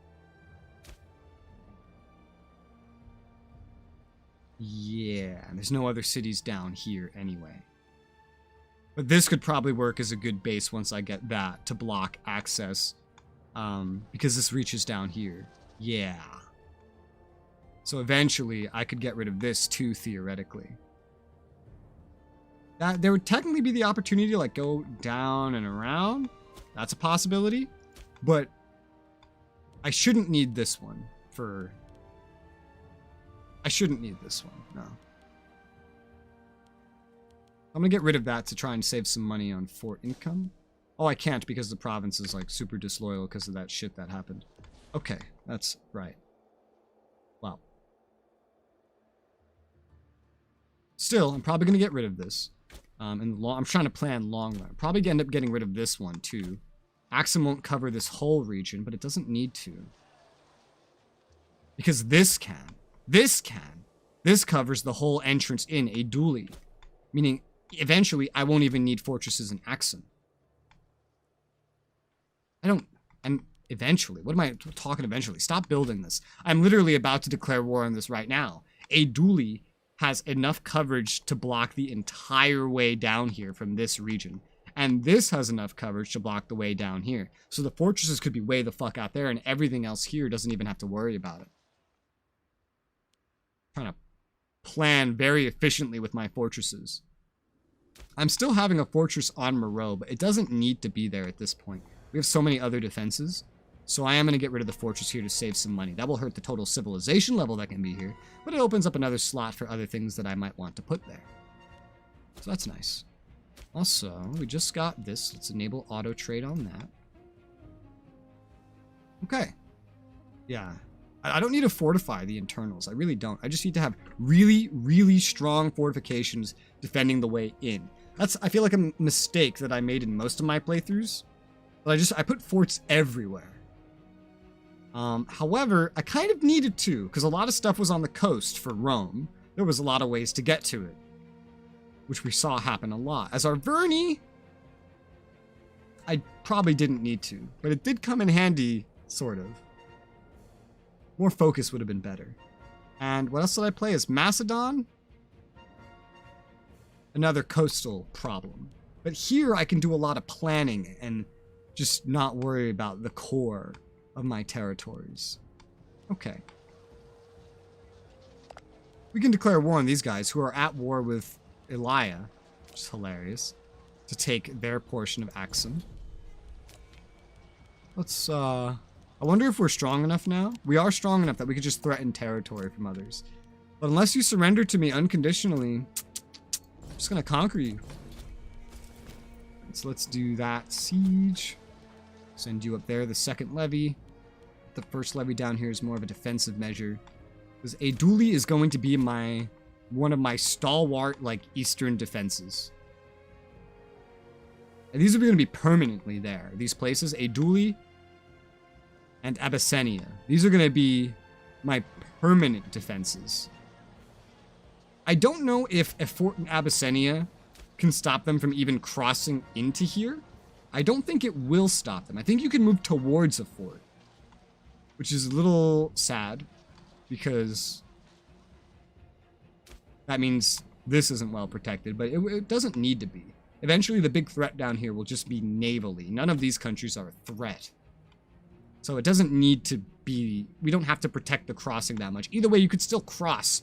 Yeah, there's no other cities down here anyway. But this could probably work as a good base once I get that to block access, because this reaches down here. Yeah. So eventually I could get rid of this too, theoretically. There would technically be the opportunity to like go down and around. That's a possibility. But I shouldn't need this one for I shouldn't need this one, no. I'm gonna get rid of that to try and save some money on fort income. Oh, I can't because the province is like super disloyal because of that shit that happened. Okay, that's right. Wow. Still, I'm probably gonna get rid of this. I'm trying to plan long run. Probably end up getting rid of this one too. Axum won't cover this whole region, but it doesn't need to. Because this can. This can. This covers the whole entrance in Aduli. Meaning, eventually, I won't even need fortresses in Axum. Eventually. What am I talking eventually? Stop building this. I'm literally about to declare war on this right now. Aduli has enough coverage to block the entire way down here from this region. And this has enough coverage to block the way down here. So the fortresses could be way the fuck out there, and everything else here doesn't even have to worry about it. I'm trying to plan very efficiently with my fortresses. I'm still having a fortress on Moreau, but it doesn't need to be there at this point. We have so many other defenses. So I am going to get rid of the fortress here to save some money. That will hurt the total civilization level that can be here, but it opens up another slot for other things that I might want to put there. So that's nice. Also, we just got this. Let's enable auto trade on that. Okay. Yeah. I don't need to fortify the internals. I really don't. I just need to have really, really strong fortifications defending the way in. That's, I feel like, a mistake that I made in most of my playthroughs. But I put forts everywhere. However, I kind of needed to, because a lot of stuff was on the coast for Rome. There was a lot of ways to get to it, which we saw happen a lot. As Arverni, I probably didn't need to, but it did come in handy, sort of. More focus would have been better. And what else did I play as Macedon? Another coastal problem. But here I can do a lot of planning and just not worry about the core of my territories. Okay. We can declare war on these guys who are at war with Elia, which is hilarious, to take their portion of Axum. Let's, I wonder if we're strong enough now. We are strong enough that we could just threaten territory from others. But unless you surrender to me unconditionally, I'm just gonna conquer you. So let's do that siege. Send you up there, the second levy. The first levy down here is more of a defensive measure. Because Aduli is going to be one of my stalwart, like, eastern defenses. And these are going to be permanently there. These places, Aduli and Abyssinia. These are going to be my permanent defenses. I don't know if a fort in Abyssinia can stop them from even crossing into here. I don't think it will stop them. I think you can move towards a fort, which is a little sad because that means this isn't well protected, but it doesn't need to be. Eventually, the big threat down here will just be navally. None of these countries are a threat. So it doesn't need to be... We don't have to protect the crossing that much. Either way, you could still cross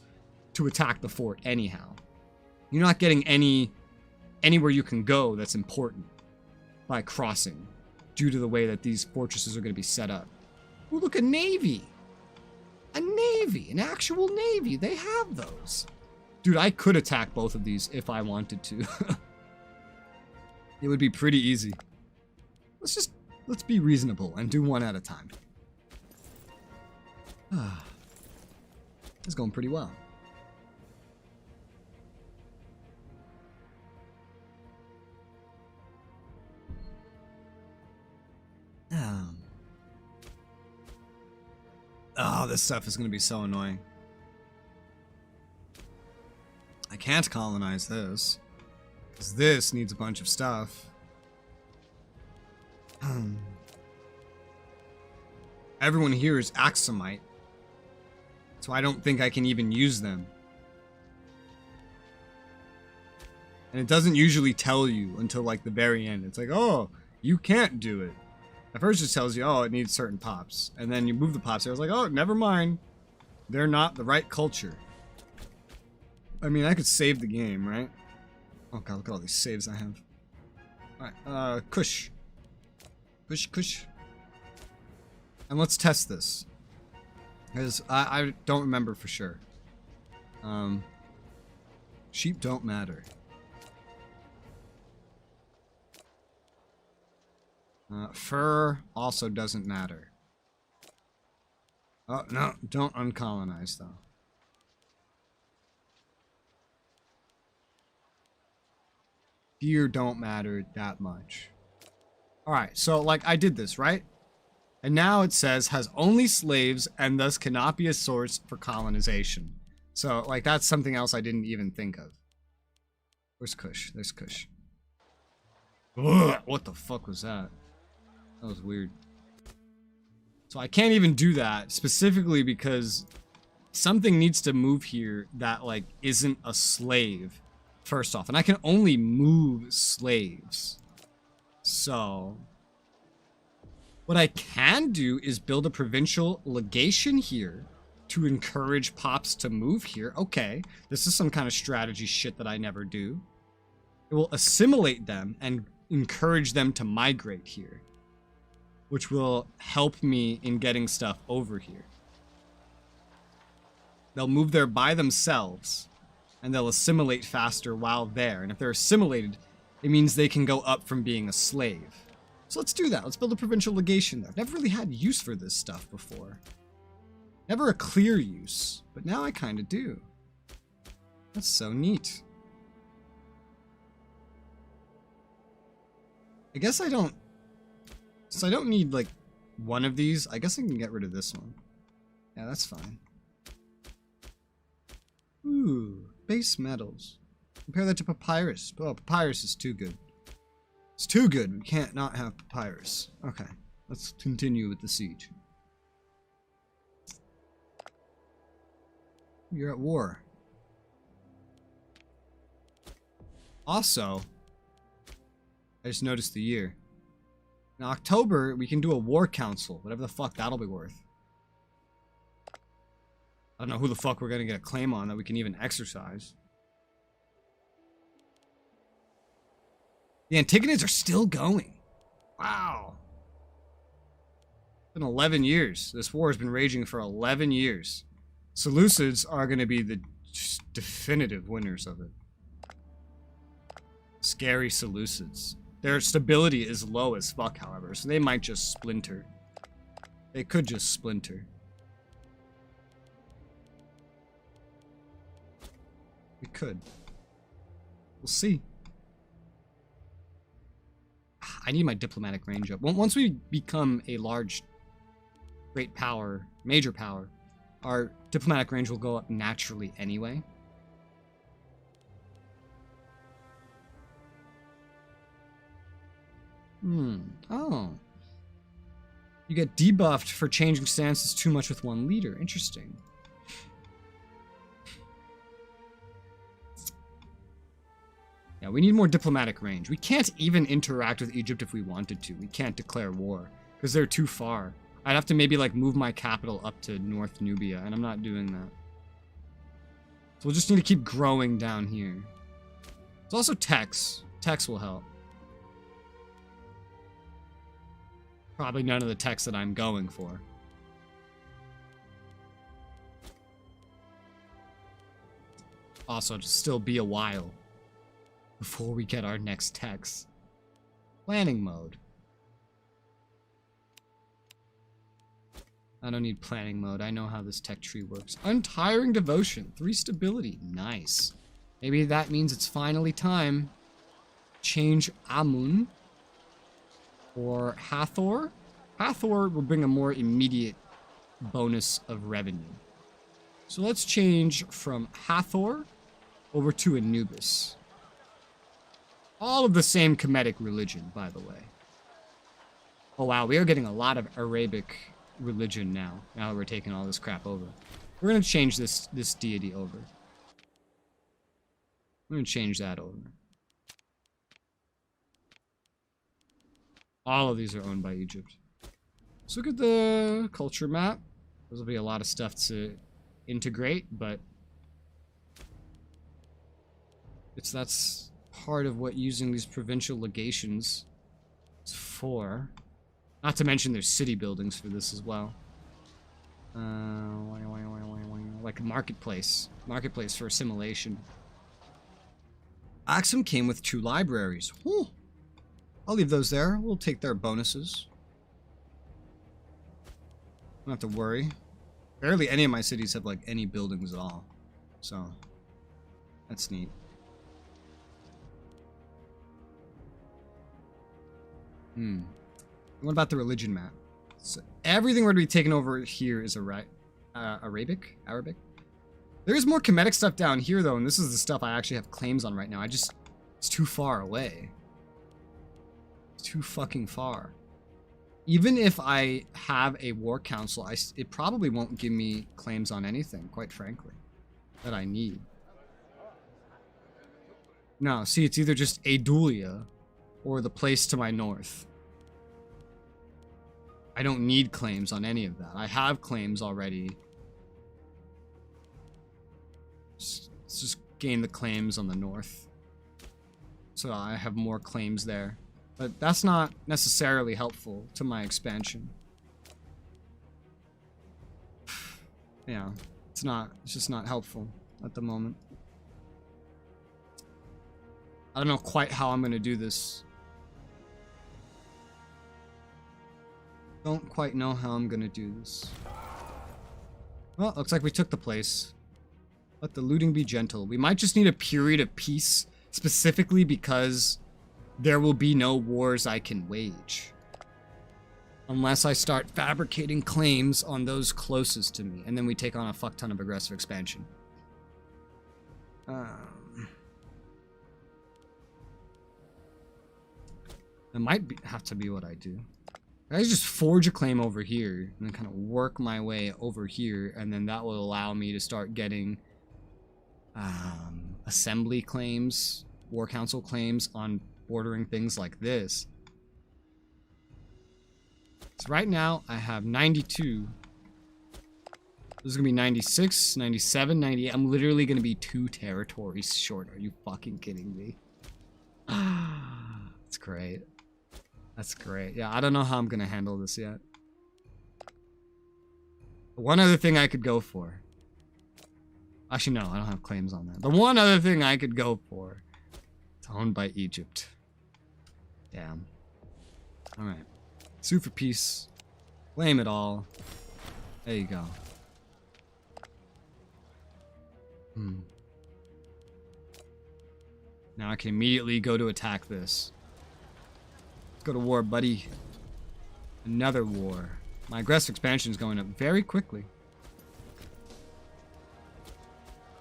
to attack the fort anyhow. You're not getting anywhere you can go that's important by crossing due to the way that these fortresses are going to be set up. Ooh, look, a navy. A navy. An actual navy. They have those. Dude, I could attack both of these if I wanted to. It would be pretty easy. Let's be reasonable and do one at a time. It's going pretty well. Oh, this stuff is going to be so annoying. I can't colonize this, because this needs a bunch of stuff. Everyone here is Axumite, so I don't think I can even use them. And it doesn't usually tell you until like the very end. It's like, oh, you can't do it. At first it just tells you, oh, it needs certain pops. And then you move the pops. I was like, oh, never mind. They're not the right culture. I mean, I could save the game, right? Oh god, look at all these saves I have. Alright, Kush. Kush. And let's test this. Because I don't remember for sure. Sheep don't matter. Fur also doesn't matter. Oh, no, don't uncolonize, though. Deer don't matter that much. Alright, so, like, I did this, right? And now it says, has only slaves and thus cannot be a source for colonization. So, like, that's something else I didn't even think of. Where's Kush? There's Kush. Ugh, what the fuck was that? That was weird. So I can't even do that, specifically because something needs to move here that, like, isn't a slave, first off. And I can only move slaves. So what I can do is build a provincial legation here to encourage pops to move here. Okay, this is some kind of strategy shit that I never do. It will assimilate them and encourage them to migrate here, which will help me in getting stuff over here. They'll move there by themselves, and they'll assimilate faster while there. And if they're assimilated, it means they can go up from being a slave. So let's do that. Let's build a provincial legation there. I've never really had use for this stuff before. Never a clear use, but now I kind of do. That's so neat. I guess I don't... So I don't need, like, one of these. I guess I can get rid of this one. Yeah, that's fine. Ooh, base metals. Compare that to papyrus. Oh, papyrus is too good. It's too good. We can't not have papyrus. Okay, let's continue with the siege. You're at war. Also, I just noticed the year. In October, we can do a war council, whatever the fuck that'll be worth. I don't know who the fuck we're gonna get a claim on that we can even exercise. The Antigonids are still going. Wow. It's been 11 years. This war has been raging for 11 years. Seleucids are gonna be the definitive winners of it. Scary Seleucids. Their stability is low as fuck, however, so they might just splinter. They could just splinter. We could. We'll see. I need my diplomatic range up. Once we become a large, great power, major power, our diplomatic range will go up naturally anyway. Oh. You get debuffed for changing stances too much with one leader. Interesting. Yeah, we need more diplomatic range. We can't even interact with Egypt if we wanted to. We can't declare war because they're too far. I'd have to maybe like move my capital up to North Nubia, and I'm not doing that. So we'll just need to keep growing down here. There's also Tex. Tex will help. Probably none of the techs that I'm going for. Also, it'll still be a while before we get our next techs. Planning mode. I don't need planning mode. I know how this tech tree works. Untiring devotion. 3 stability. Nice. Maybe that means it's finally time. Change Amun. Or Hathor. Hathor will bring a more immediate bonus of revenue. So let's change from Hathor over to Anubis. All of the same Kemetic religion, by the way. Oh wow, we are getting a lot of Arabic religion now that we're taking all this crap over. We're going to change this deity over. We're going to change that over. All of these are owned by Egypt. Let's look at the culture map. There'll be a lot of stuff to integrate, but that's part of what using these provincial legations is for. Not to mention there's city buildings for this as well. Like a marketplace. Marketplace for assimilation. Axum came with 2 libraries. Whew. I'll leave those there. We'll take their bonuses. Don't have to worry. Barely any of my cities have like any buildings at all. So that's neat. What about the religion map? So everything we're going to be taking over here is Arabic? There's more Kemetic stuff down here, though, and this is the stuff I actually have claims on right now. It's too far away. It's too fucking far. Even if I have a war council, it probably won't give me claims on anything, quite frankly, that I need. No, see, it's either just Adulia or the place to my north. I don't need claims on any of that. I have claims already. Let's just gain the claims on the north. So I have more claims there. But that's not necessarily helpful to my expansion. Yeah, it's just not helpful at the moment. I don't know quite how I'm gonna do this. Don't quite know how I'm gonna do this. Well, looks like we took the place. Let the looting be gentle. We might just need a period of peace, specifically because there will be no wars I can wage. Unless I start fabricating claims on those closest to me, and then we take on a fuck ton of aggressive expansion. That might have to be what I do. I just forge a claim over here, and then kind of work my way over here, and then that will allow me to start getting assembly claims, war council claims on ordering things like this. So right now, I have 92. This is going to be 96, 97, 98. I'm literally going to be 2 territories short. Are you fucking kidding me? That's great. That's great. Yeah, I don't know how I'm going to handle this yet. One other thing I could go for. Actually, no, I don't have claims on that. The one other thing I could go for. It's owned by Egypt. Damn. Alright. Sue for peace. Claim it all. There you go. Now I can immediately go to attack this. Let's go to war, buddy. Another war. My aggressive expansion is going up very quickly.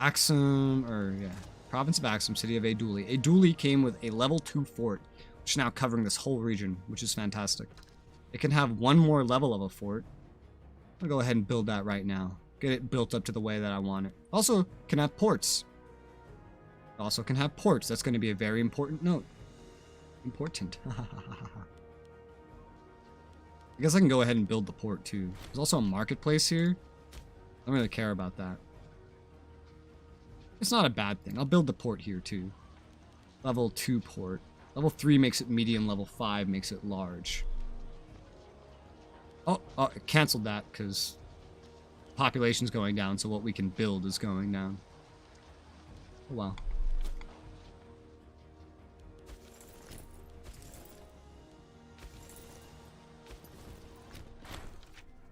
Axum, Province of Axum, City of Aeduli. Aeduli came with a level 2 fort, which is now covering this whole region, which is fantastic. It can have one more level of a fort. I'll go ahead and build that right now. Get it built up to the way that I want it. Also, can have ports. Also can have ports. That's going to be a very important note. Important. I guess I can go ahead and build the port too. There's also a marketplace here. I don't really care about that. It's not a bad thing. I'll build the port here too. Level 2 port. Level 3 makes it medium. Level 5 makes it large. Oh, it canceled that because population's going down, so what we can build is going down. Oh, wow.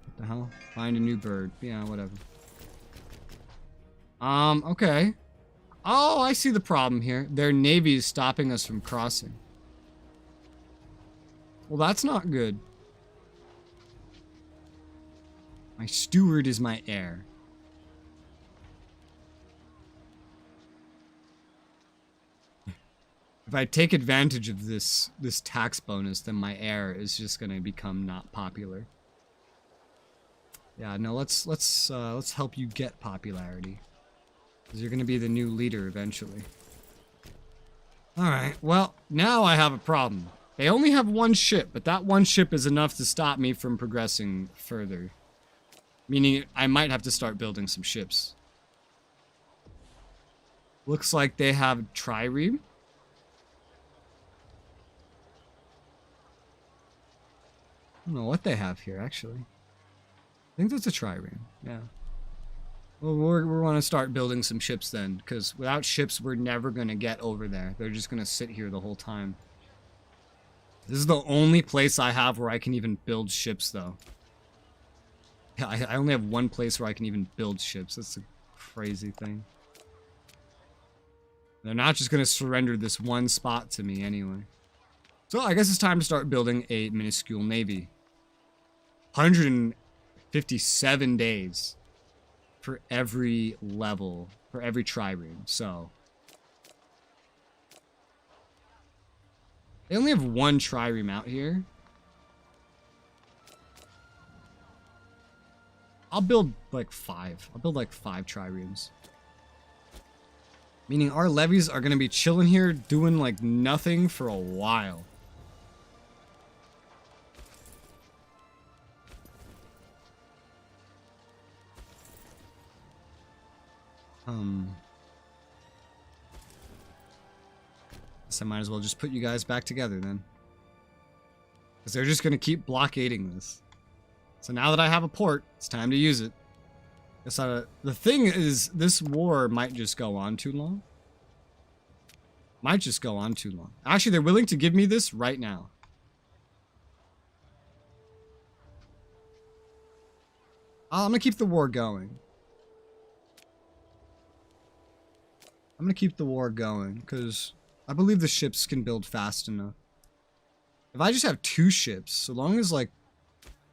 What the hell? Find a new bird. Yeah, whatever. Okay. Oh, I see the problem here. Their navy is stopping us from crossing. Well, that's not good. My steward is my heir. If I take advantage of this tax bonus, then my heir is just gonna become not popular. Yeah, no, let's help you get popularity. Because you're gonna be the new leader eventually. Alright, well, now I have a problem. They only have 1 ship, but that 1 ship is enough to stop me from progressing further. Meaning, I might have to start building some ships. Looks like they have trireme. I don't know what they have here, actually. think that's a trireme. Yeah. Well, we're want to start building some ships then, because without ships, we're never going to get over there. They're just going to sit here the whole time. This is the only place I have where I can even build ships, though. Yeah, I only have one place where I can even build ships. That's a crazy thing. They're not just going to surrender this one spot to me anyway. So I guess it's time to start building a minuscule navy. 157 days for every level, for every trireme. So they only have one trireme out here. I'll build like 5. I'll build like 5 triremes. Meaning our levies are going to be chilling here doing like nothing for a while. Guess I might as well just put you guys back together then. Because they're just going to keep blockading this. So now that I have a port, it's time to use it. Guess the thing is, this war might just go on too long. Might just go on too long. Actually, they're willing to give me this right now. I'm going to keep the war going. I'm going to keep the war going, because I believe the ships can build fast enough. If I just have 2 ships, so long as, like...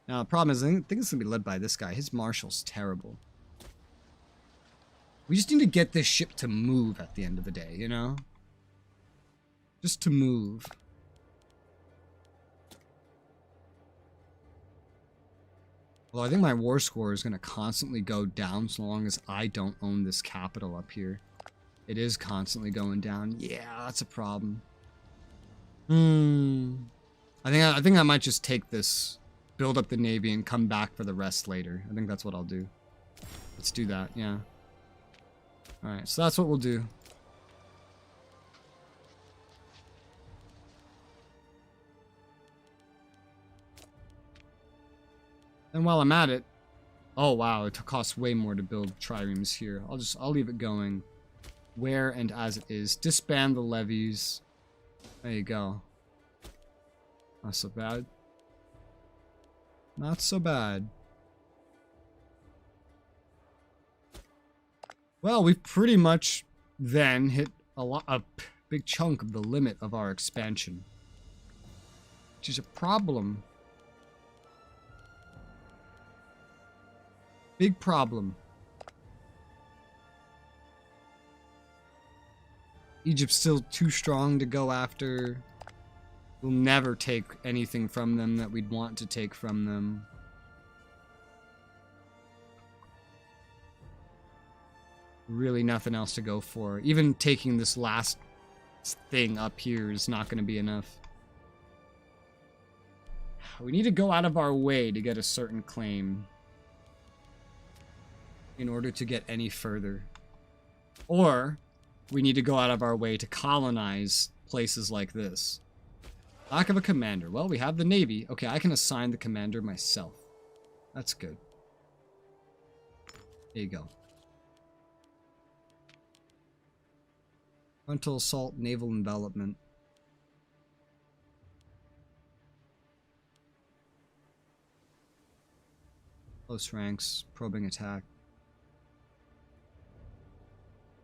Now, the problem is, I think it's going to be led by this guy. His marshal's terrible. We just need to get this ship to move at the end of the day, you know? Just to move. Well, I think my war score is going to constantly go down so long as I don't own this capital up here. It is constantly going down. Yeah, that's a problem. I think I might just take this, build up the navy, and come back for the rest later. I think that's what I'll do. Let's do that, yeah. Alright, so that's what we'll do. And while I'm at it... Oh, wow, it costs way more to build triremes here. I'll leave it going where and as it is. Disband the levies. There you go. Not so bad. Not so bad. Well, we've pretty much then hit a big chunk of the limit of our expansion. Which is a problem. Big problem. Egypt's still too strong to go after. We'll never take anything from them that we'd want to take from them. Really nothing else to go for. Even taking this last thing up here is not going to be enough. We need to go out of our way to get a certain claim in order to get any further. Or we need to go out of our way to colonize places like this. Lack of a commander. Well, we have the navy. Okay, I can assign the commander myself. That's good. There you go. Frontal assault, naval envelopment. Close ranks, probing attack.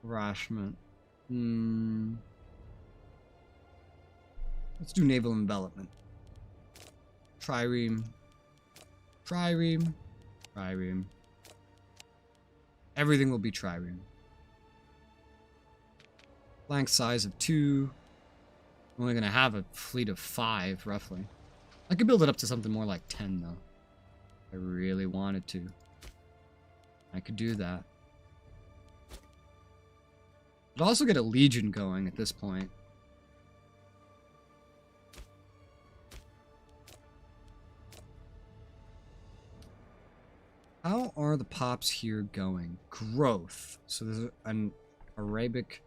Harassment. Let's do naval envelopment. Trireme. Trireme. Trireme. Everything will be trireme. Flank size of 2. I'm only going to have a fleet of 5, roughly. I could build it up to something more like 10, though. If I really wanted to. I could do that. I'd also get a legion going at this point. How are the pops here going? Growth. So there's an Arabic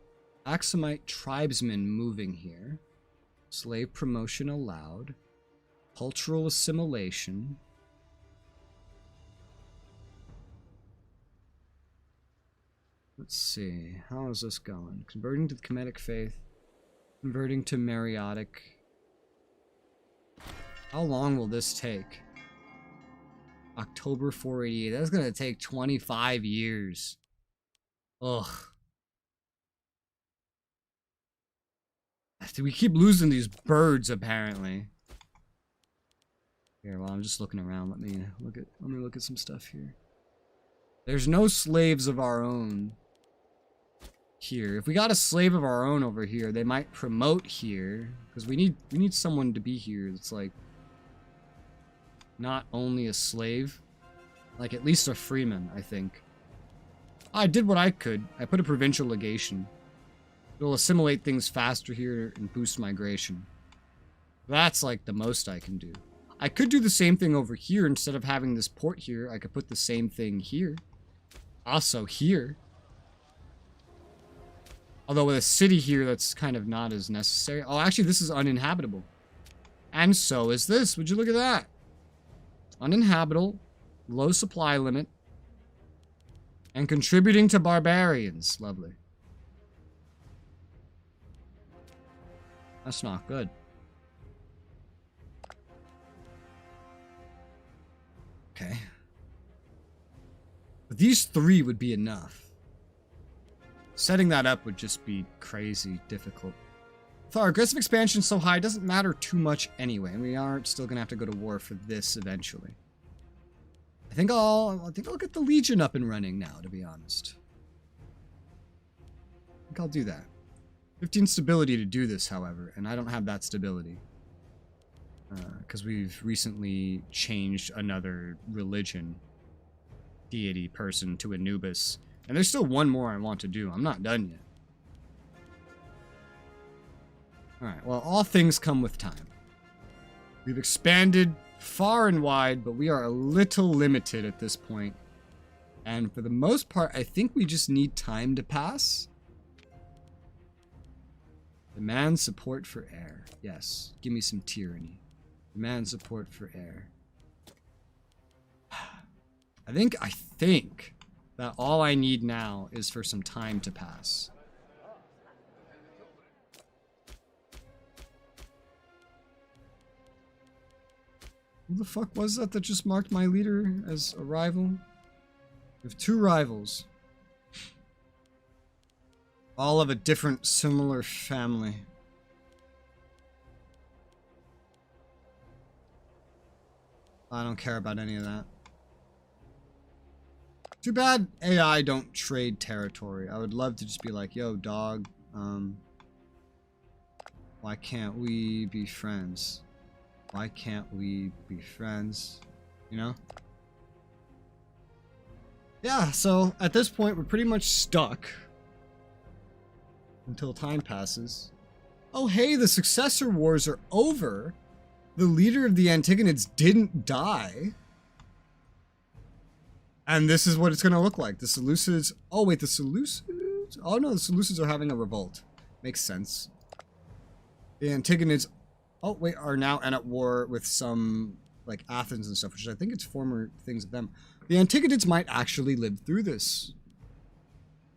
Axumite tribesman moving here. Slave promotion allowed. Cultural assimilation. Let's see. How is this going? Converting to the Kemetic faith. Converting to Mariotic. How long will this take? October 488. That's gonna take 25 years. Ugh. We keep losing these birds, apparently. Here, while I'm just looking around, let me look at some stuff here. There's no slaves of our own here. If we got a slave of our own over here, they might promote here, because we need someone to be here that's like not only a slave, like at least a freeman, I think. I did what I could. I put a provincial legation. It'll assimilate things faster here and boost migration. That's like the most I can do. I could do the same thing over here. Instead of having this port here, I could put the same thing here. Also here. Although with a city here, that's kind of not as necessary. Oh, actually, this is uninhabitable. And so is this. Would you look at that? Uninhabitable, low supply limit, and contributing to barbarians. Lovely. That's not good. Okay. But these three would be enough. Setting that up would just be crazy difficult. If our aggressive expansion is so high, it doesn't matter too much anyway, and we aren't still gonna have to go to war for this eventually. I think I'll get the Legion up and running now, to be honest. I think I'll do that. 15 stability to do this, however, and I don't have that stability. Because we've recently changed another religion, deity person to Anubis. And there's still one more I want to do. I'm not done yet. Alright, well, all things come with time. We've expanded far and wide, but we are a little limited at this point. And for the most part, I think we just need time to pass. Demand support for air. Yes, give me some tyranny. Demand support for air. I think that all I need now is for some time to pass. Who the fuck was that just marked my leader as a rival? We have two rivals. All of a different, similar family. I don't care about any of that. Too bad AI don't trade territory. I would love to just be like, yo, dog, why can't we be friends? Why can't we be friends? You know? Yeah, so at this point, we're pretty much stuck. Until time passes. Oh, hey, the successor wars are over. The leader of the Antigonids didn't die. And this is what it's going to look like. The Seleucids... Oh, wait, the Seleucids? Oh, no, the Seleucids are having a revolt. Makes sense. The Antigonids... Oh, wait, are now at war with some, like, Athens and stuff, which I think it's former things of them. The Antigonids might actually live through this.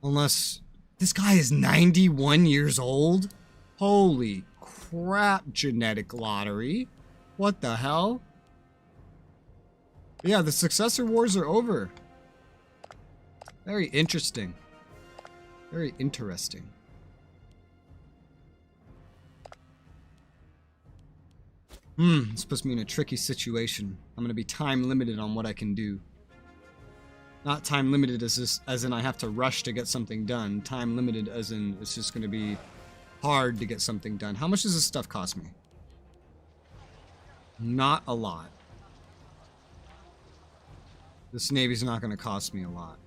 Unless... This guy is 91 years old? Holy crap, genetic lottery. What the hell? Yeah, the successor wars are over. Very interesting. Very interesting. This puts me in a tricky situation. I'm gonna be time limited on what I can do. Not time limited as in I have to rush to get something done. Time limited as in it's just gonna be hard to get something done. How much does this stuff cost me? Not a lot. This navy's not gonna cost me a lot.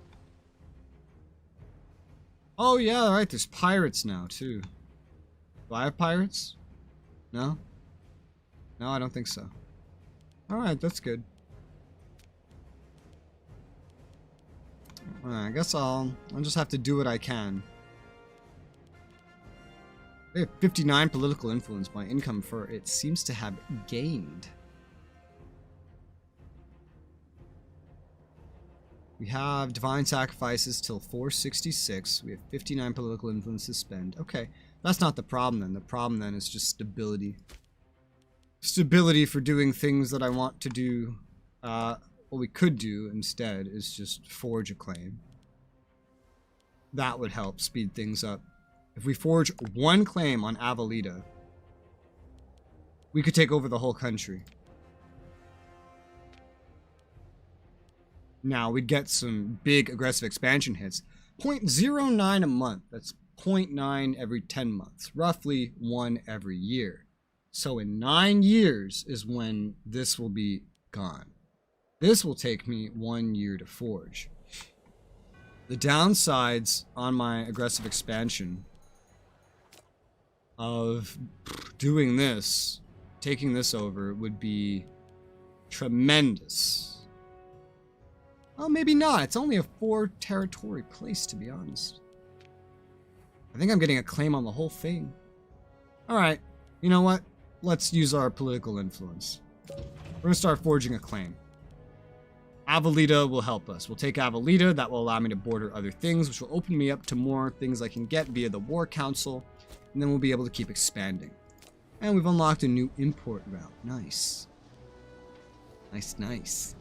Oh yeah, alright, there's pirates now too. Do I have pirates? No? No, I don't think so. Alright, that's good. I guess I'll just have to do what I can. They have 59 political influence. My income for it seems to have gained. We have divine sacrifices till 466. We have 59 political influence to spend. Okay, that's not the problem then. The problem then is just stability. Stability for doing things that I want to do. What we could do instead is just forge a claim. That would help speed things up. If we forge one claim on Avalita, we could take over the whole country. Now, we'd get some big aggressive expansion hits. 0.09 a month. That's 0.9 every 10 months. Roughly 1 every year. So in 9 years is when this will be gone. This will take me 1 year to forge. The downsides on my aggressive expansion of doing this, taking this over, would be tremendous. Well, maybe not. It's only a 4 territory place, to be honest. I think I'm getting a claim on the whole thing. Alright, you know what? Let's use our political influence. We're going to start forging a claim. Avalita will help us. We'll take Avalita. That will allow me to border other things, which will open me up to more things I can get via the War Council. And then we'll be able to keep expanding. And we've unlocked a new import route. Nice. Nice, nice.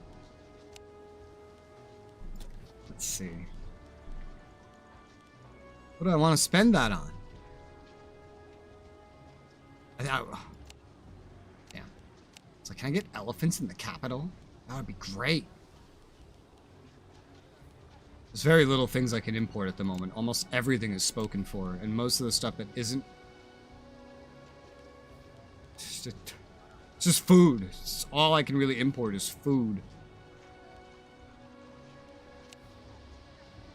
Let's see. What do I want to spend that on? Damn. It's like, can I get elephants in the capital? That would be great. There's very little things I can import at the moment. Almost everything is spoken for, and most of the stuff that isn't... It's just food. It's all I can really import is food.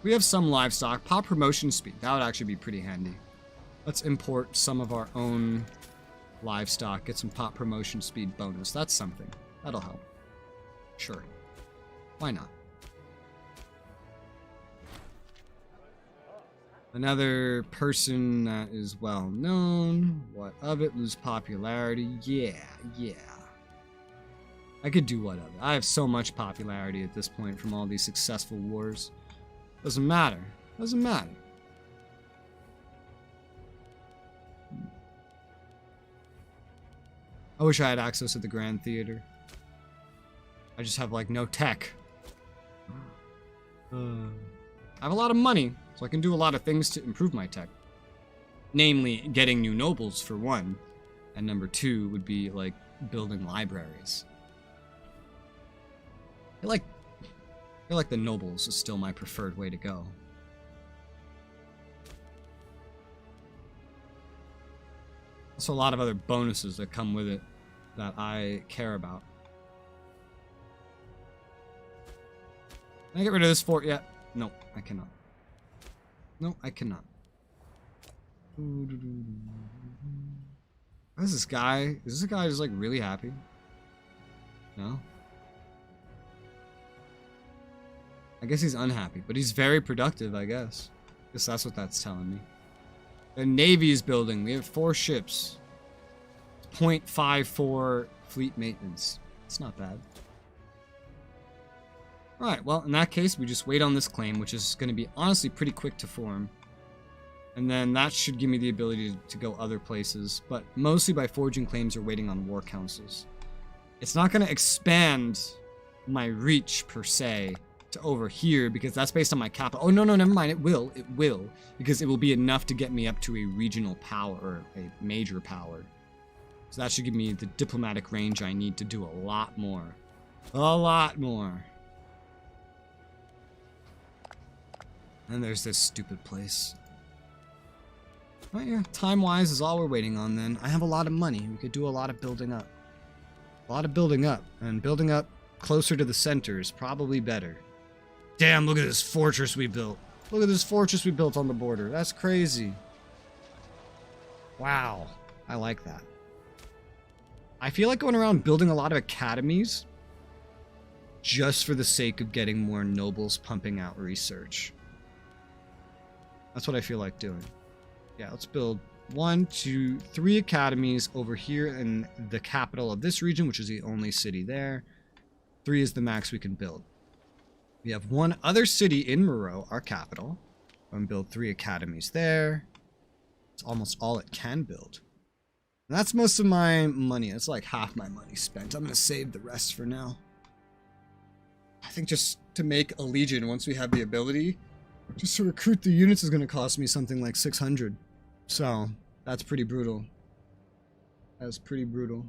We have some livestock. Pop promotion speed. That would actually be pretty handy. Let's import some of our own livestock. Get some pop promotion speed bonus. That's something. That'll help. Sure. Why not? Another person that is well known. What of it? Lose popularity. Yeah. I could do what of it. I have so much popularity at this point from all these successful wars. Doesn't matter. Doesn't matter. I wish I had access to the Grand Theater. I just have, like, no tech. I have a lot of money, so I can do a lot of things to improve my tech. Namely, getting new nobles, for one. And number 2 would be, like, building libraries. I feel like the nobles is still my preferred way to go. Also a lot of other bonuses that come with it that I care about. Can I get rid of this fort yet? No, I cannot. No, I cannot. What is this guy? Is this guy just like really happy? No? I guess he's unhappy, but he's very productive, I guess. I guess that's what that's telling me. The Navy is building. We have 4 ships. 0.54 fleet maintenance. It's not bad. Alright, well, in that case, we just wait on this claim, which is going to be honestly pretty quick to form. And then that should give me the ability to go other places, but mostly by forging claims or waiting on war councils. It's not going to expand my reach, per se, to over here, because that's based on my capital. Oh, no, never mind. It will, because it will be enough to get me up to a regional power, or a major power. So that should give me the diplomatic range I need to do a lot more. A lot more. And there's this stupid place. Oh yeah, time-wise is all we're waiting on then. I have a lot of money. We could do a lot of building up. A lot of building up. And building up closer to the center is probably better. Damn, look at this fortress we built. Look at this fortress we built on the border. That's crazy. Wow. I like that. I feel like going around building a lot of academies just for the sake of getting more nobles pumping out research. That's what I feel like doing. Yeah, let's build 1, 2, 3 academies over here in the capital of this region, which is the only city there. 3 is the max we can build. We have one other city in Moreau, our capital. I'm going to build 3 academies there. It's almost all it can build. And that's most of my money. It's like half my money spent. I'm going to save the rest for now. I think just to make a legion, once we have the ability, just to recruit the units is going to cost me something like 600. So, that's pretty brutal. That's pretty brutal.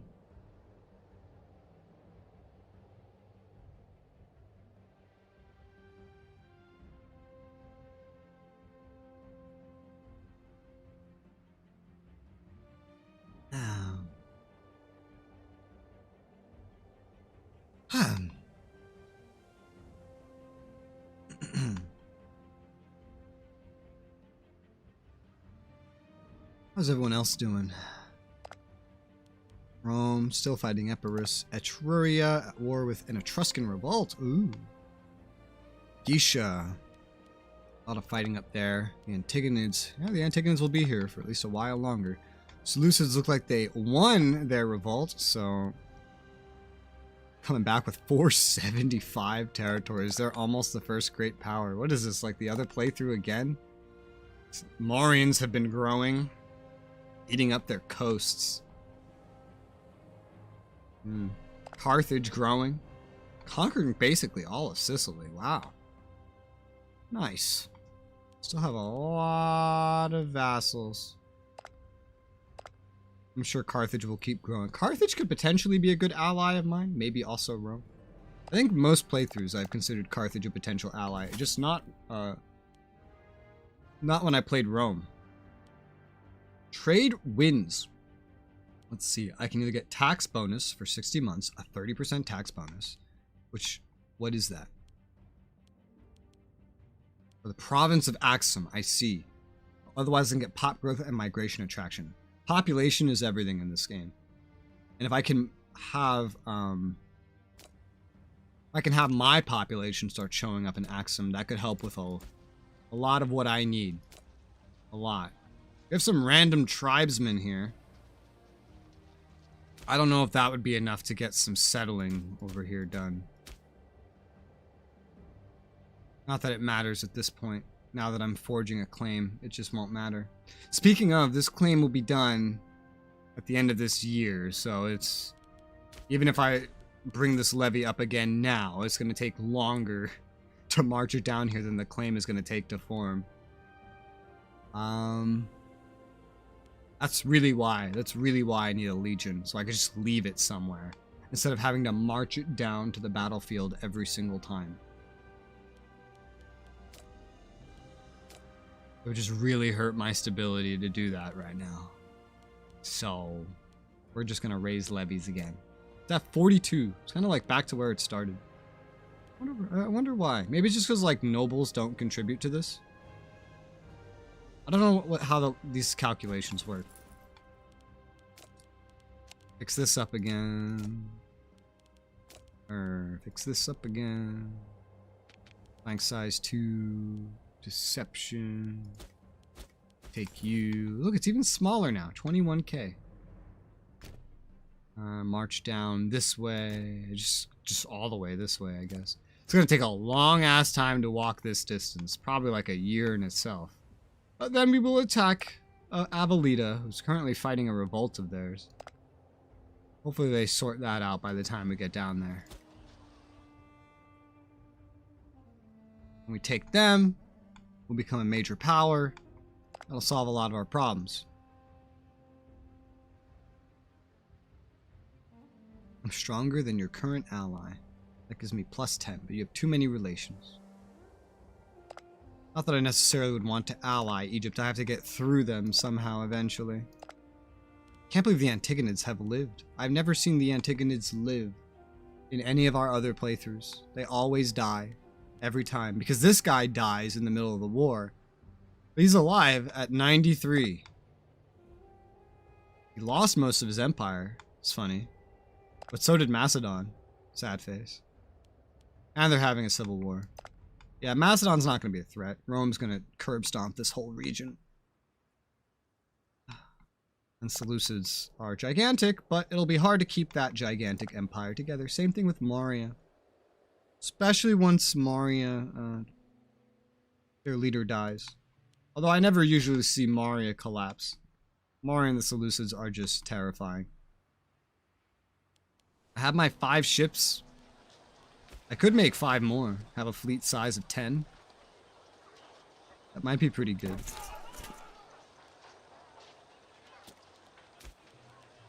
How's everyone else doing? Rome, still fighting Epirus. Etruria, at war with an Etruscan revolt. Ooh. Geisha. A lot of fighting up there. The Antigonids. Yeah, the Antigonids will be here for at least a while longer. Seleucids look like they won their revolt, so... Coming back with 475 territories. They're almost the first great power. What is this, like the other playthrough again? Mauryaans have been growing. Eating up their coasts. Carthage growing. Conquering basically all of Sicily. Wow. Nice. Still have a lot of vassals. I'm sure Carthage will keep growing. Carthage could potentially be a good ally of mine. Maybe also Rome. I think most playthroughs I've considered Carthage a potential ally. Just not when I played Rome. Trade wins. Let's see. I can either get tax bonus for 60 months, a 30% tax bonus, which, what is that? For the province of Axum, I see. Otherwise, I can get pop growth and migration attraction. Population is everything in this game. And if I can have, my population start showing up in Axum, that could help with a lot of what I need. A lot. We have some random tribesmen here. I don't know if that would be enough to get some settling over here done. Not that it matters at this point. Now that I'm forging a claim, it just won't matter. Speaking of, this claim will be done at the end of this year, so it's... Even if I bring this levy up again now, it's going to take longer to march it down here than the claim is going to take to form. That's really why I need a legion, so I can just leave it somewhere, instead of having to march it down to the battlefield every single time. It would just really hurt my stability to do that right now. So, we're just gonna raise levies again. It's at 42. It's kind of like back to where it started. I wonder why. Maybe it's just because like nobles don't contribute to this. I don't know how these calculations work. Fix this up again. Fix this up again. Flank size 2. Deception. Take you. Look, it's even smaller now. 21k. March down this way. Just all the way this way, I guess. It's gonna take a long ass time to walk this distance. Probably like a year in itself. But then we will attack Avelita, who's currently fighting a revolt of theirs. Hopefully they sort that out by the time we get down there. When we take them, we'll become a major power. That'll solve a lot of our problems. I'm stronger than your current ally. That gives me plus 10, but you have too many relations. Not that I necessarily would want to ally Egypt. I have to get through them somehow eventually. Can't believe the Antigonids have lived. I've never seen the Antigonids live in any of our other playthroughs. They always die. Every time. Because this guy dies in the middle of the war. But he's alive at 93. He lost most of his empire. It's funny. But so did Macedon. Sad face. And they're having a civil war. Yeah, Macedon's not going to be a threat. Rome's going to curb stomp this whole region. And Seleucids are gigantic, but it'll be hard to keep that gigantic empire together. Same thing with Moria. Especially once Maria, their leader dies. Although I never usually see Maria collapse. Maria and the Seleucids are just terrifying. I have my 5 ships. I could make 5 more. Have a fleet size of 10. That might be pretty good.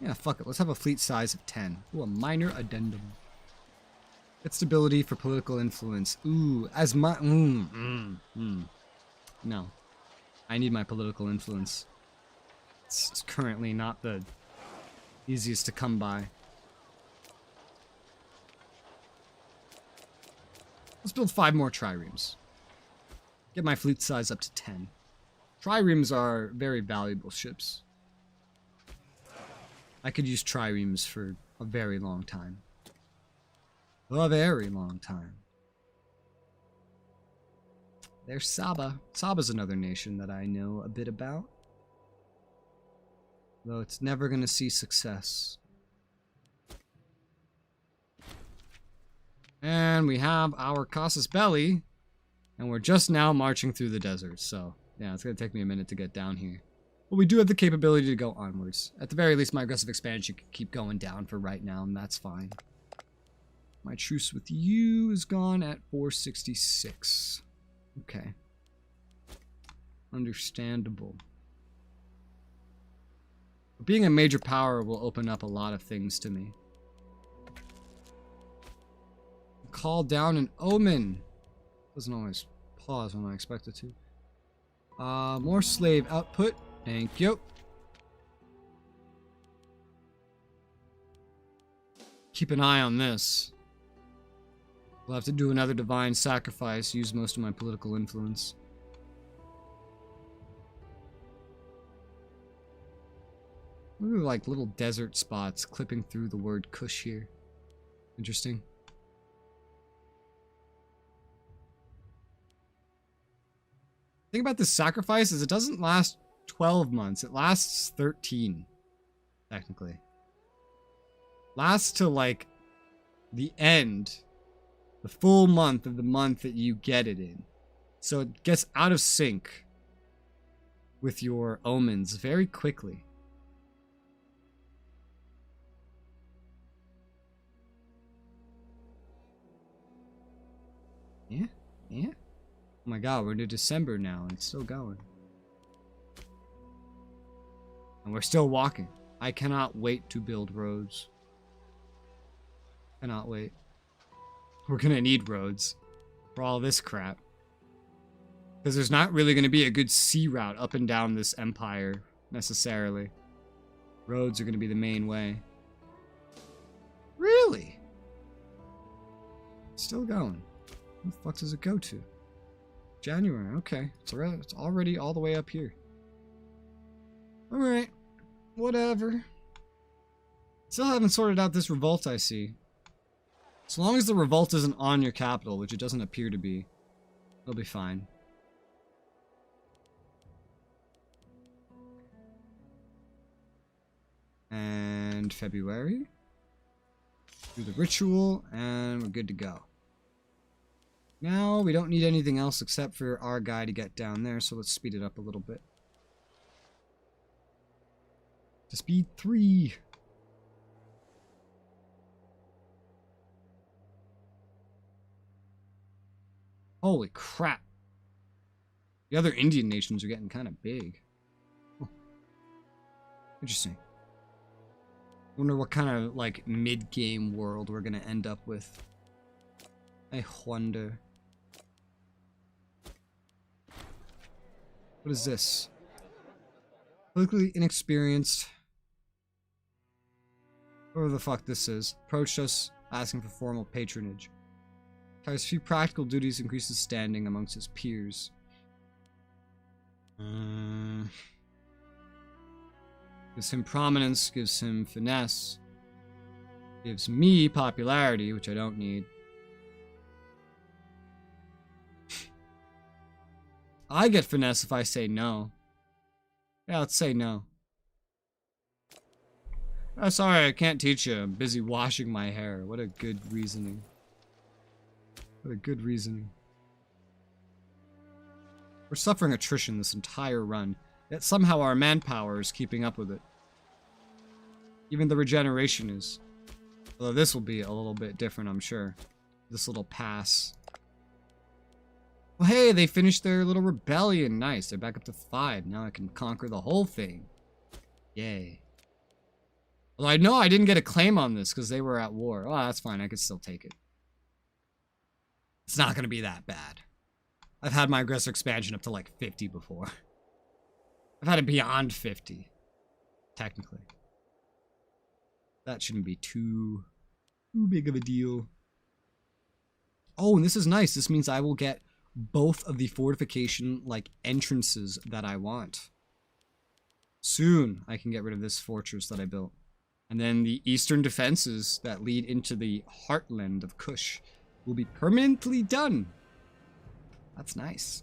Yeah, fuck it. Let's have a fleet size of 10. Ooh, a minor addendum. Get stability for political influence. Ooh, as my... No. I need my political influence. It's currently not the easiest to come by. Let's build 5 more triremes. Get my fleet size up to 10. Triremes are very valuable ships. I could use triremes for a very long time. A very long time. There's Saba. Saba's another nation that I know a bit about. Though it's never going to see success. And we have our Casus Belli. And we're just now marching through the desert. So, yeah, it's going to take me a minute to get down here. But we do have the capability to go onwards. At the very least, my aggressive expansion can keep going down for right now, and that's fine. My truce with you is gone at 466. Okay. Understandable. But being a major power will open up a lot of things to me. Call down an omen. Doesn't always pause when I expect it to. More slave output. Thank you. Keep an eye on this. We'll have to do another divine sacrifice, use most of my political influence. Look at like little desert spots clipping through the word Kush here. Interesting. The thing about this sacrifice is it doesn't last 12 months. It lasts 13, technically. Lasts till like the end, the full month of the month that you get it in. So it gets out of sync with your omens very quickly. Yeah, yeah. Oh my god, we're into December now and it's still going. And we're still walking. I cannot wait to build roads. Cannot wait. We're gonna need roads for all this crap. Because there's not really gonna be a good sea route up and down this empire, necessarily. Roads are gonna be the main way. Really? Still going. Where the fuck does it go to? January, okay. It's already all the way up here. Alright. Whatever. Still haven't sorted out this revolt I see. As long as the revolt isn't on your capital, which it doesn't appear to be, it'll be fine. And February. Do the ritual, and we're good to go. Now, we don't need anything else except for our guy to get down there, so let's speed it up a little bit. To speed 3. Holy crap. The other Indian nations are getting kind of big. Oh. Interesting. Wonder what kind of, like, mid-game world we're gonna end up with. I wonder. What is this? Politically inexperienced. Whatever the fuck this is. Approached us, asking for formal patronage. Carries few practical duties, increases standing amongst his peers. Gives him prominence, gives him finesse. Gives me popularity, which I don't need. I get finesse if I say no. Yeah, let's say no. Oh, sorry, I can't teach you. I'm busy washing my hair. What a good reasoning. What a good reasoning. We're suffering attrition this entire run, yet somehow our manpower is keeping up with it. Even the regeneration is. Although this will be a little bit different, I'm sure. This little pass. Well, hey, they finished their little rebellion. Nice, they're back up to 5. Now I can conquer the whole thing. Yay. Although I know I didn't get a claim on this because they were at war. Oh, that's fine, I could still take it. It's not going to be that bad. I've had my aggressor expansion up to like 50 before. I've had it beyond 50. Technically. That shouldn't be too big of a deal. Oh, and this is nice. This means I will get both of the fortification like entrances that I want. Soon I can get rid of this fortress that I built. And then the eastern defenses that lead into the heartland of Kush will be permanently done. That's nice.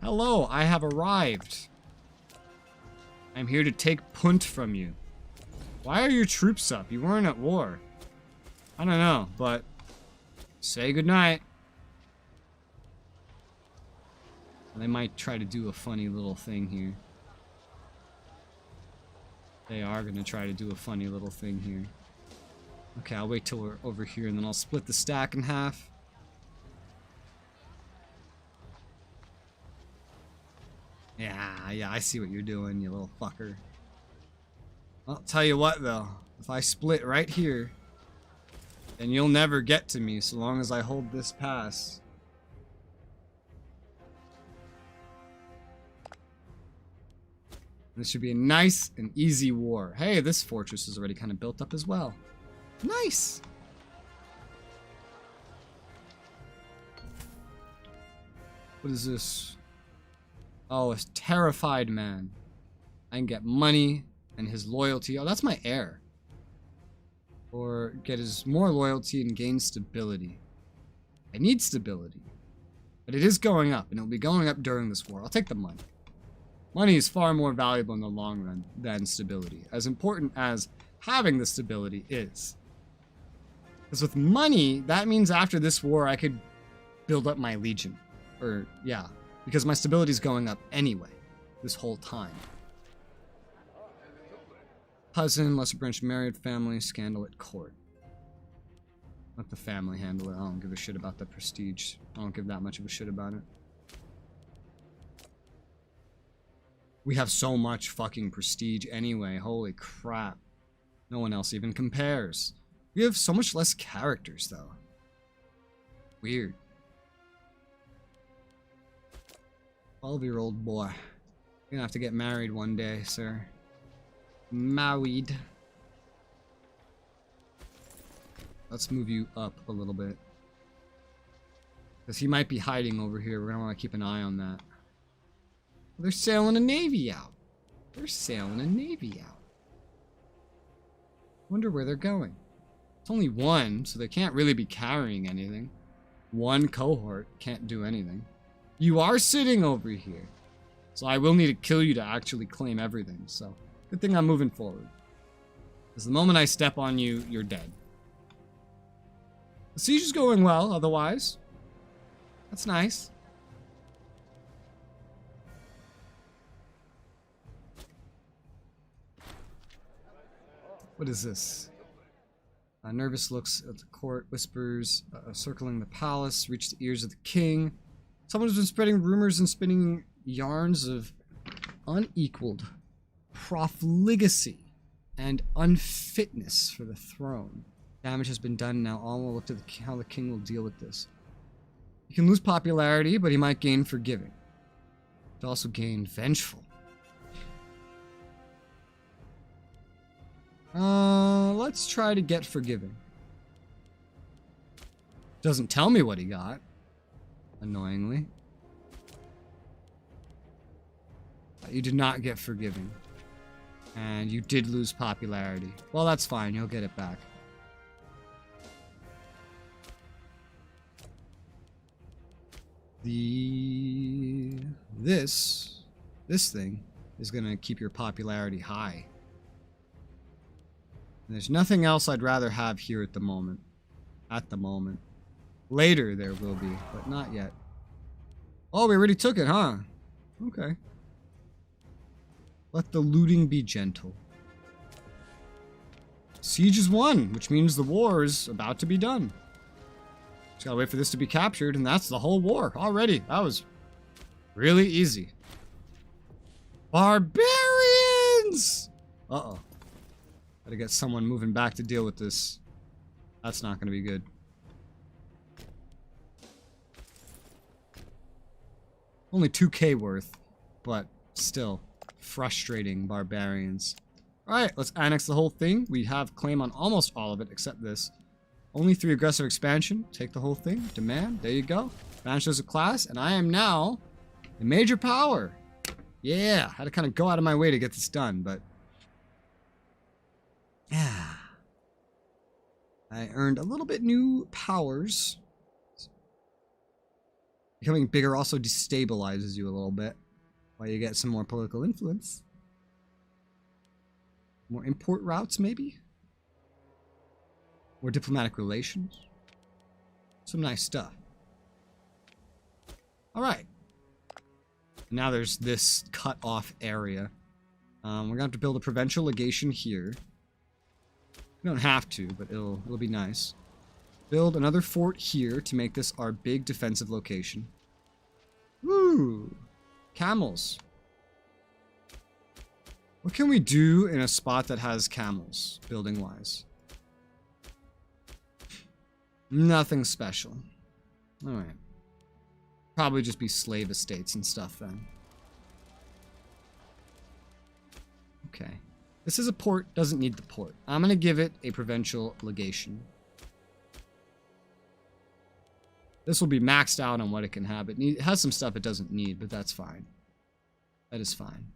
Hello, I have arrived. I'm here to take Punt from you. Why are your troops up? You weren't at war. I don't know, but say goodnight. They might try to do a funny little thing here. They are going to try to do a funny little thing here. Okay, I'll wait till we're over here and then I'll split the stack in half. Yeah, I see what you're doing, you little fucker. I'll tell you what, though. If I split right here, then you'll never get to me so long as I hold this pass. This should be a nice and easy war. Hey, this fortress is already kind of built up as well. Nice! What is this? Oh, a terrified man. I can get money and his loyalty. Oh, that's my heir. Or get his more loyalty and gain stability. I need stability. But it is going up, and it'll be going up during this war. I'll take the money. Money is far more valuable in the long run than stability. As important as having the stability is. Because with money, that means after this war I could build up my legion. Or, yeah. Because my stability is going up anyway. This whole time. Cousin, lesser branch married, family, scandal at court. Let the family handle it. I don't give a shit about the prestige. I don't give that much of a shit about it. We have so much fucking prestige anyway. Holy crap. No one else even compares. We have so much less characters, though. Weird. 12-year-old boy. You're gonna have to get married one day, sir. Married. Let's move you up a little bit. Because he might be hiding over here. We're gonna want to keep an eye on that. They're sailing a navy out. They're sailing a navy out. Wonder where they're going. It's only one, so they can't really be carrying anything. One cohort can't do anything. You are sitting over here. So I will need to kill you to actually claim everything. So, good thing I'm moving forward. Because the moment I step on you, you're dead. The siege is going well, otherwise. That's nice. What is this? Nervous looks at the court, whispers, circling the palace, reach the ears of the king. Someone has been spreading rumors and spinning yarns of unequaled profligacy and unfitness for the throne. Damage has been done, now all will look to how the king will deal with this. He can lose popularity, but he might gain forgiving. He'll also gain vengeful. Let's try to get forgiving. Doesn't tell me what he got. Annoyingly. You did not get forgiving. And you did lose popularity. Well, that's fine. You'll get it back. This thing is going to keep your popularity high. And there's nothing else I'd rather have here at the moment. Later there will be, but not yet. Oh, we already took it, huh? Okay. Let the looting be gentle. Siege is won, which means the war is about to be done. Just gotta wait for this to be captured, and that's the whole war already. That was really easy. Barbarians! Uh-oh. Gotta get someone moving back to deal with this. That's not gonna be good. Only 2k worth, but still frustrating barbarians. Alright, let's annex the whole thing. We have claim on almost all of it except this. Only 3 aggressive expansion. Take the whole thing. Demand. There you go. Banished as a class, and I am now a major power. Yeah, had to kind of go out of my way to get this done, but yeah. I earned a little bit new powers. Becoming bigger also destabilizes you a little bit, while you get some more political influence. More import routes, maybe? More diplomatic relations. Some nice stuff. Alright. Now there's this cut off area. We're gonna have to build a provincial legation here. We don't have to, but it'll be nice. Build another fort here to make this our big defensive location. Woo! Camels. What can we do in a spot that has camels, building-wise? Nothing special. Alright. Probably just be slave estates and stuff then. Okay. This is a port, doesn't need the port. I'm gonna give it a provincial legation. This will be maxed out on what it can have. It has some stuff it doesn't need, but that's fine. That is fine.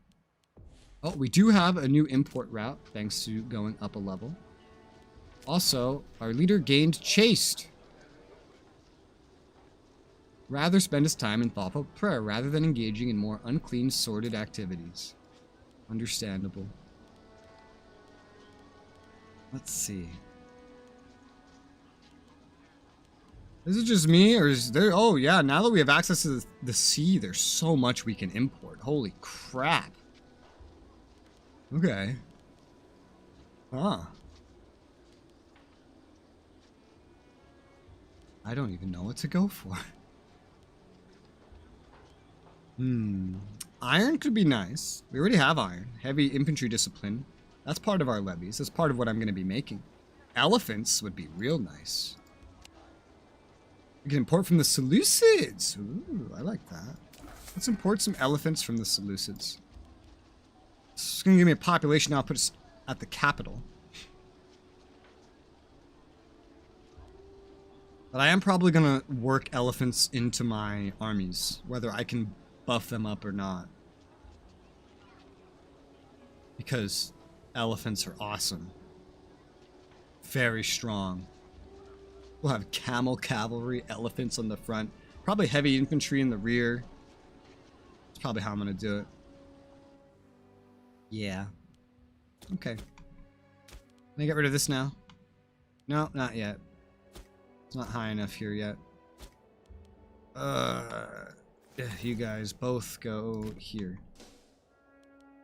Oh, we do have a new import route, thanks to going up a level. Also, our leader gained chaste. Rather spend his time in thoughtful prayer rather than engaging in more unclean, sordid activities. Understandable. Let's see. Is it just me, or is there... Oh, yeah, now that we have access to the sea, there's so much we can import. Holy crap. Okay. Huh. I don't even know what to go for. Iron could be nice. We already have iron. Heavy infantry discipline. That's part of our levies. That's part of what I'm going to be making. Elephants would be real nice. We can import from the Seleucids. Ooh, I like that. Let's import some elephants from the Seleucids. It's going to give me a population now, put us at the capital. But I am probably going to work elephants into my armies, whether I can buff them up or not. Because elephants are awesome. Very strong. We'll have camel cavalry, elephants on the front. Probably heavy infantry in the rear. That's probably how I'm going to do it. Yeah. Okay. Can I get rid of this now? No, not yet. It's not high enough here yet. You guys both go here.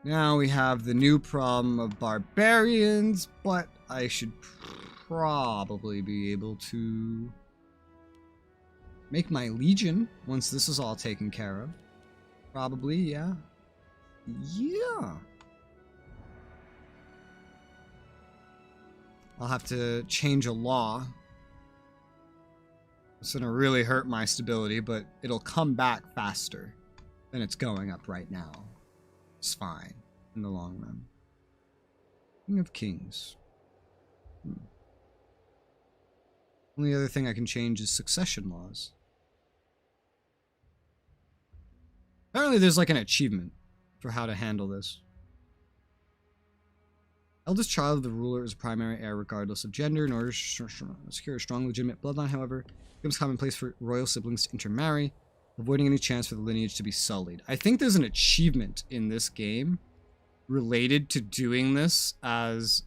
Now we have the new problem of barbarians, but I should probably be able to make my legion once this is all taken care of. Probably, yeah. Yeah. I'll have to change a law. It's gonna really hurt my stability, but it'll come back faster than it's going up right now. It's fine in the long run. King of Kings. Only other thing I can change is succession laws. Apparently there's like an achievement for how to handle this. Eldest child of the ruler is a primary heir regardless of gender. In order to secure a strong legitimate bloodline, however, it becomes commonplace for royal siblings to intermarry, avoiding any chance for the lineage to be sullied. I think there's an achievement in this game related to doing this as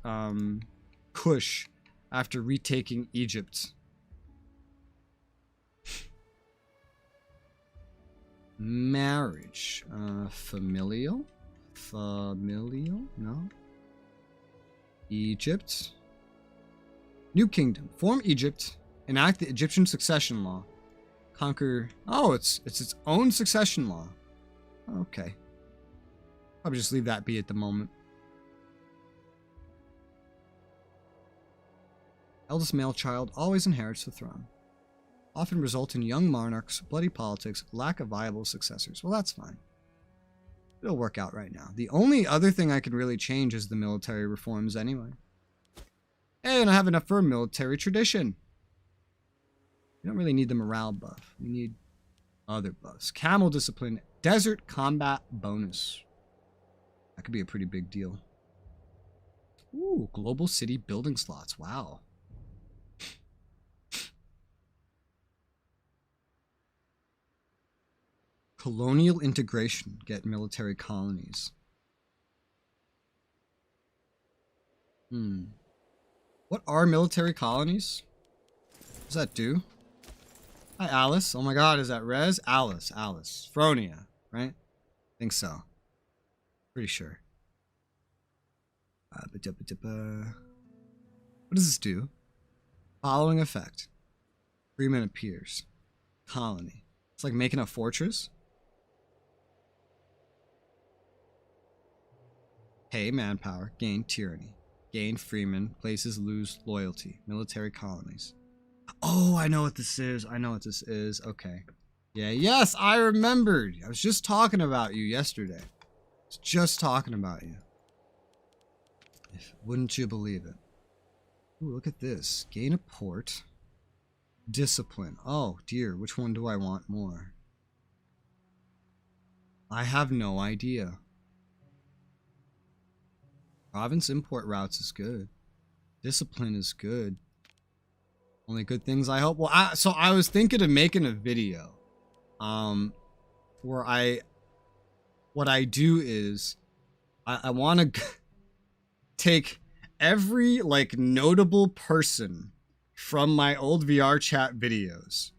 Kush after retaking Egypt. Marriage. Familial? Familial? No. Egypt. New kingdom. Form Egypt. Enact the Egyptian succession law. Conquer. Oh, it's its own succession law. Okay. Probably just leave that be at the moment. Eldest male child always inherits the throne. Often result in young monarchs, bloody politics, lack of viable successors. Well, that's fine. It'll work out right now. The only other thing I can really change is the military reforms anyway. Hey, and I have enough for a military tradition. We don't really need the morale buff. We need other buffs. Camel discipline, desert combat bonus. That could be a pretty big deal. Ooh, global city building slots. Wow. Colonial integration. Get military colonies. What are military colonies? What does that do? Hi, Alice. Oh my god, is that Res? Alice. Fronia, right? I think so. Pretty sure. What does this do? Following effect. Freeman appears. Colony. It's like making a fortress. Pay manpower. Gain tyranny. Gain freeman. Places lose loyalty. Military colonies. Oh, I know what this is. Okay. Yeah, yes, I remembered. I was just talking about you yesterday. Wouldn't you believe it? Ooh, look at this. Gain a port. Discipline. Oh, dear. Which one do I want more? I have no idea. Province import routes is good. Discipline is good. Only good things, I hope. Well, so I was thinking of making a video. Where what I do is I want to take every like notable person from my old VR chat videos,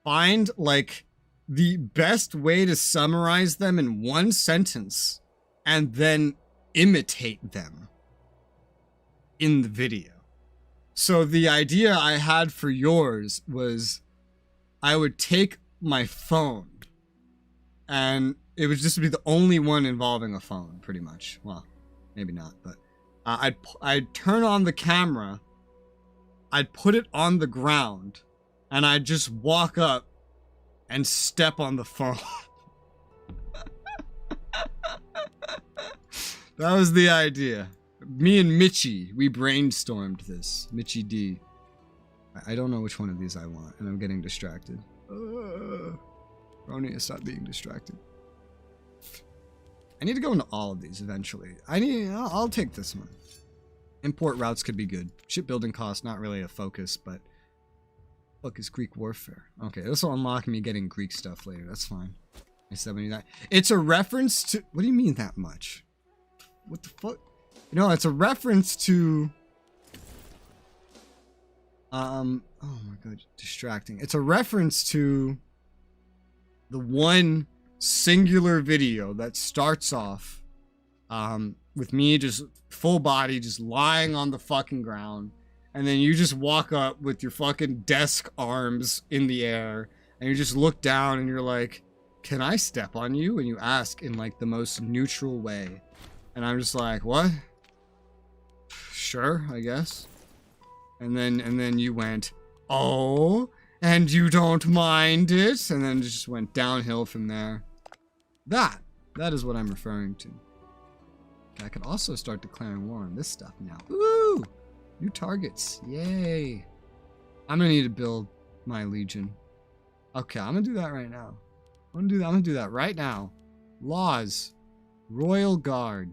find like the best way to summarize them in one sentence, and then imitate them in the video. So the idea I had for yours was I would take my phone, and it would just be the only one involving a phone, pretty much. Well, maybe not, but I'd turn on the camera, I'd put it on the ground, and I'd just walk up and step on the phone. That was the idea. Me and Mitchie, we brainstormed this. Mitchie D. I don't know which one of these I want, and I'm getting distracted. Ronia, stop being distracted. I need to go into all of these eventually. I'll take this one. Import routes could be good. Shipbuilding costs, not really a focus, but fuck is Greek warfare. Okay, this will unlock me getting Greek stuff later. That's fine. It's a reference to... What do you mean that much? What the fuck? No, it's a reference to... oh my god, distracting. It's a reference to the one singular video that starts off with me just full body, just lying on the fucking ground, and then you just walk up with your fucking desk arms in the air, and you just look down and you're like, can I step on you? And you ask in like the most neutral way. And I'm just like, what? Sure, I guess. And then you went, oh, and you don't mind it? And then it just went downhill from there. That is what I'm referring to. Okay, I could also start declaring war on this stuff now. Ooh! New targets. Yay. I'm gonna need to build my legion. Okay, I'm gonna do that right now. I'm gonna do that right now. Laws. Royal Guard.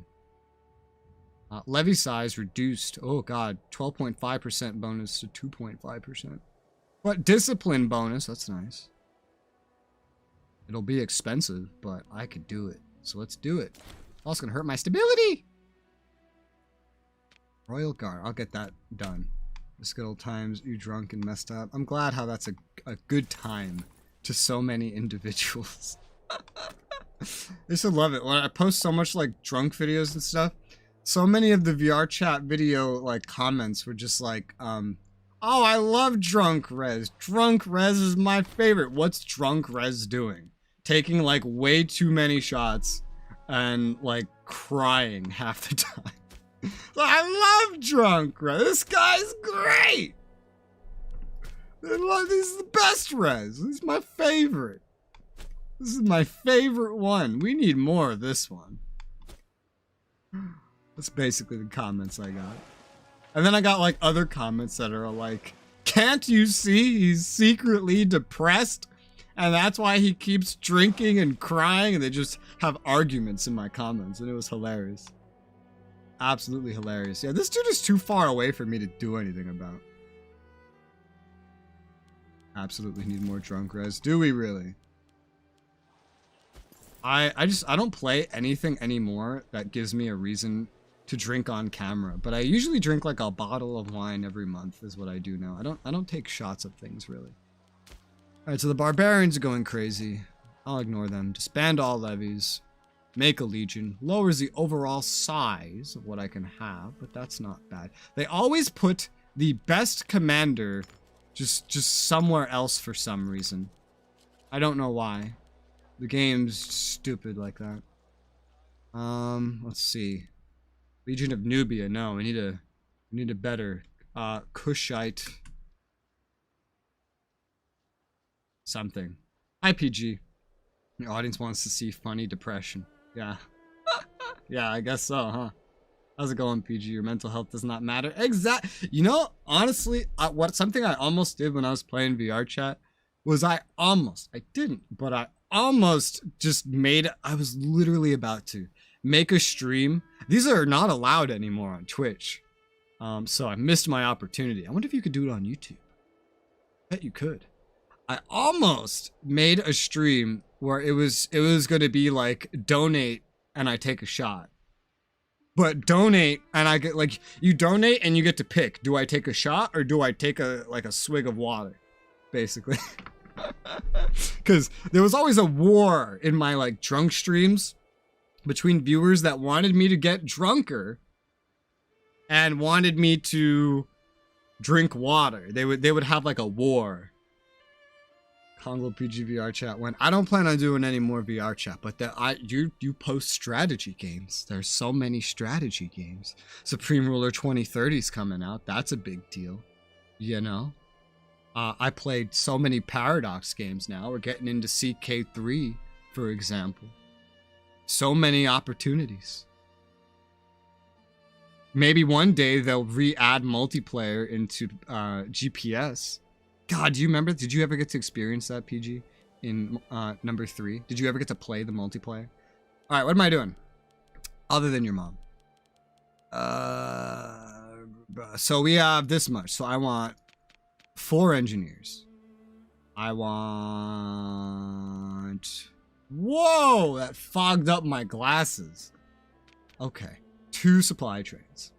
Levy size reduced. Oh god, 12.5% bonus to 2.5%. But discipline bonus, that's nice. It'll be expensive, but I could do it. So let's do it. Also gonna hurt my stability. Royal Guard, I'll get that done. The good old times, you drunk and messed up. I'm glad how that's a good time to so many individuals. used to love it when I post so much like drunk videos and stuff. So many of the VR chat video like comments were just like, oh, I love Drunk Res. Drunk Res is my favorite. What's Drunk Res doing? Taking like way too many shots and like crying half the time. I love Drunk Res. This guy's great. This is the best Res. This is my favorite. This is my favorite one. We need more of this one. That's basically the comments I got. And then I got like other comments that are like, can't you see he's secretly depressed? And that's why he keeps drinking and crying. And they just have arguments in my comments. And it was hilarious. Absolutely hilarious. Yeah, this dude is too far away for me to do anything about. Absolutely need more Drunk Res. Do we really? I don't play anything anymore that gives me a reason to drink on camera, but I usually drink like a bottle of wine every month is what I do now. I don't take shots of things really. All right, so the barbarians are going crazy. I'll ignore them. Disband all levies. Make a legion. Lowers the overall size of what I can have, but that's not bad. They always put the best commander just somewhere else for some reason. I don't know why. The game's stupid like that. Let's see. Legion of Nubia. No, we need a better Kushite something. IPG. The audience wants to see funny depression. Yeah. Yeah, I guess so, huh? How's it going, PG? Your mental health does not matter. You know, honestly, something I almost did when I was playing VR chat was I didn't, but I almost just I was literally about to make a stream. These are not allowed anymore on Twitch. So I missed my opportunity. I wonder if you could do it on YouTube. Bet you could. I almost made a stream where it was going to be like donate and I take a shot. But donate and I get like, you donate and you get to pick, do I take a shot or do I take a swig of water? Basically. Because there was always a war in my like drunk streams between viewers that wanted me to get drunker and wanted me to drink water. They would have like a war. Congo PG VR chat went. I don't plan on doing any more VR chat, but you post strategy games. There's so many strategy games. Supreme Ruler 2030 is coming out. That's a big deal, you know. I played so many Paradox games now. We're getting into CK3, for example. So many opportunities. Maybe one day they'll re-add multiplayer into GPS. God, do you remember? Did you ever get to experience that, PG, in number 3? Did you ever get to play the multiplayer? All right, what am I doing? Other than your mom. So we have this much. So I want 4 engineers. I want... Whoa, that fogged up my glasses. Okay, 2 supply trains.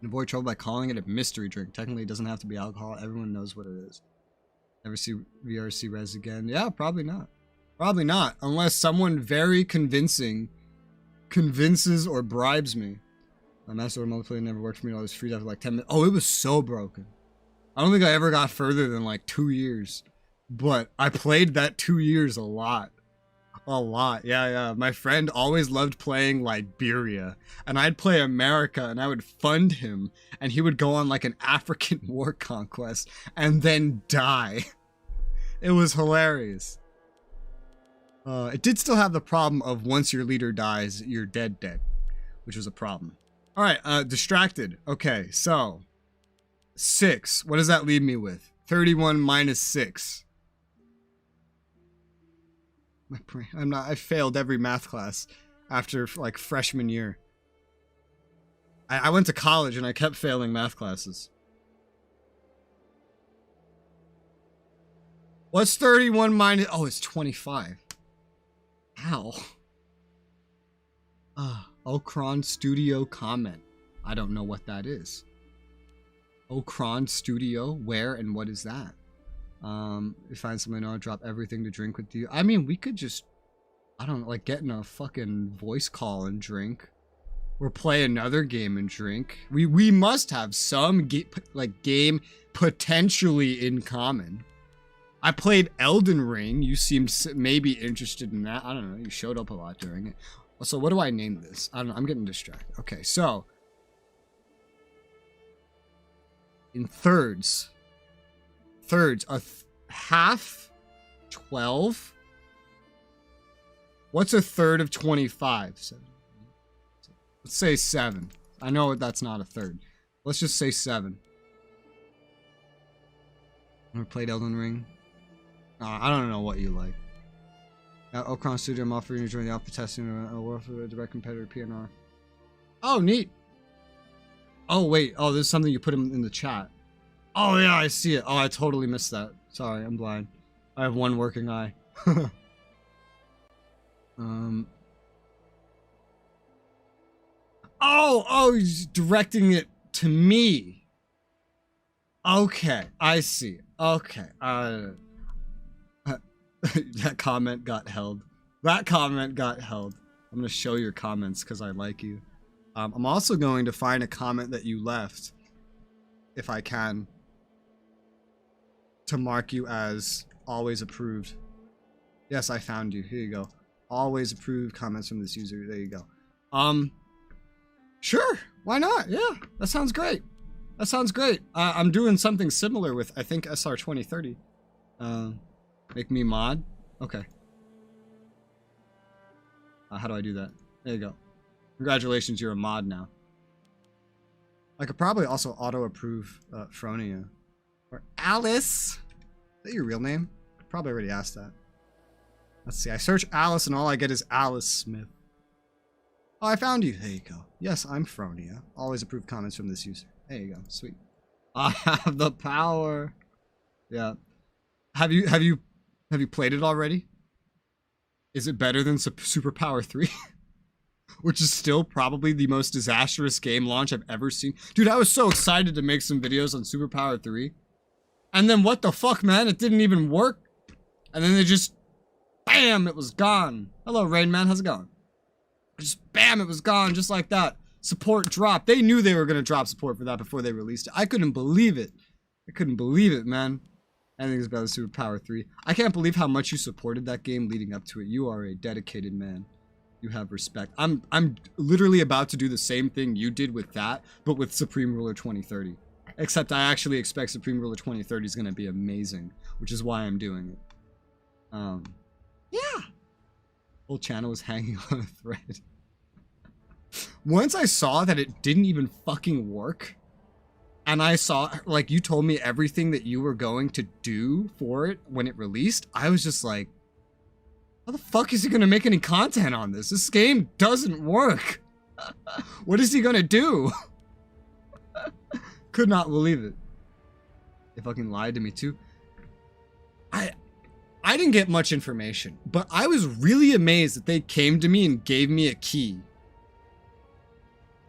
Avoid trouble by calling it a mystery drink. Technically, it doesn't have to be alcohol. Everyone knows what it is. Never see VRC Res again. Yeah, probably not. Probably not. Unless someone very convincing convinces or bribes me. My Master Order multiplayer never worked for me. I was freed after like 10 minutes. Oh, it was so broken. I don't think I ever got further than like 2 years. But I played that 2 years a lot. A lot, yeah. My friend always loved playing Liberia, and I'd play America, and I would fund him, and he would go on like an African war conquest, and then die. It was hilarious. It did still have the problem of once your leader dies, you're dead, which was a problem. All right, distracted. Okay, so 6. What does that leave me with? 31 minus 6. I failed every math class after like freshman year. I went to college and I kept failing math classes. What's 31 minus? Oh, it's 25. Ow. Okron Studio comment. I don't know what that is. Okron Studio? Where and what is that? You find someone I'll drop everything to drink with you. I mean, we could just, I don't know, like get in a fucking voice call and drink. Or play another game and drink. We must have some game potentially in common. I played Elden Ring. You seemed maybe interested in that. I don't know. You showed up a lot during it. So what do I name this? I don't know. I'm getting distracted. Okay, so in thirds, half 12. What's a third of 25? 7. Let's say 7. I know that's not a third. Let's just say 7. Never played Elden Ring. I don't know what you like. At Okron Studio, I'm offering to join the alpha testing a world for a direct competitor PNR. Oh, neat. Oh, wait. Oh, this is something you put in the chat. Oh, yeah, I see it. Oh, I totally missed that. Sorry, I'm blind. I have one working eye. Oh, he's directing it to me. Okay, I see. Okay, that comment got held. I'm gonna show your comments because I like you. I'm also going to find a comment that you left, if I can, to mark you as always approved. Yes, I found you. Here you go. Always approved comments from this user. There you go. Sure, why not? Yeah, that sounds great. I'm doing something similar with, I think, SR 2030. Make me mod. Okay. How do I do that? There you go. Congratulations, you're a mod now. I could probably also auto-approve Fronia. Or Alice. Is that your real name? Probably already asked that. Let's see. I search Alice and all I get is Alice Smith. Oh, I found you. There you go. Yes, I'm Fronia. Always approve comments from this user. There you go. Sweet. I have the power. Yeah. Have you played it already? Is it better than Superpower 3? Which is still probably the most disastrous game launch I've ever seen. Dude, I was so excited to make some videos on Superpower 3. And then what the fuck, man? It didn't even work. And then they just, bam, it was gone. Hello, Rain Man, how's it going? Just bam, it was gone, just like that. Support dropped. They knew they were going to drop support for that before they released it. I couldn't believe it. Man. Anything's about the Superpower 3. I can't believe how much you supported that game leading up to it. You are a dedicated man. You have respect. I'm literally about to do the same thing you did with that, but with Supreme Ruler 2030. Except I actually expect Supreme Ruler 2030 is going to be amazing, which is why I'm doing it. Yeah. Whole channel was hanging on a thread. Once I saw that it didn't even fucking work, and I saw, like, you told me everything that you were going to do for it when it released, I was just like, how the fuck is he gonna make any content on this? This game doesn't work. What is he gonna do? Could not believe it. They fucking lied to me too. I didn't get much information, but I was really amazed that they came to me and gave me a key.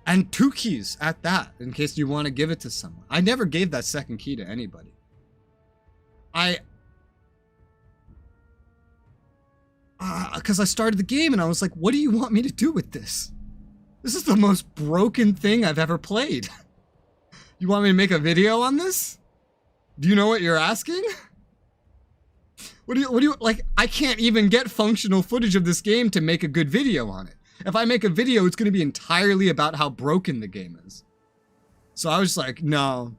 And 2 keys at that, in case you want to give it to someone. I never gave that second key to anybody. Because I started the game and I was like, what do you want me to do with this? This is the most broken thing I've ever played. You want me to make a video on this? Do you know what you're asking? What do you, like, I can't even get functional footage of this game to make a good video on it. If I make a video, it's going to be entirely about how broken the game is. So I was like, no,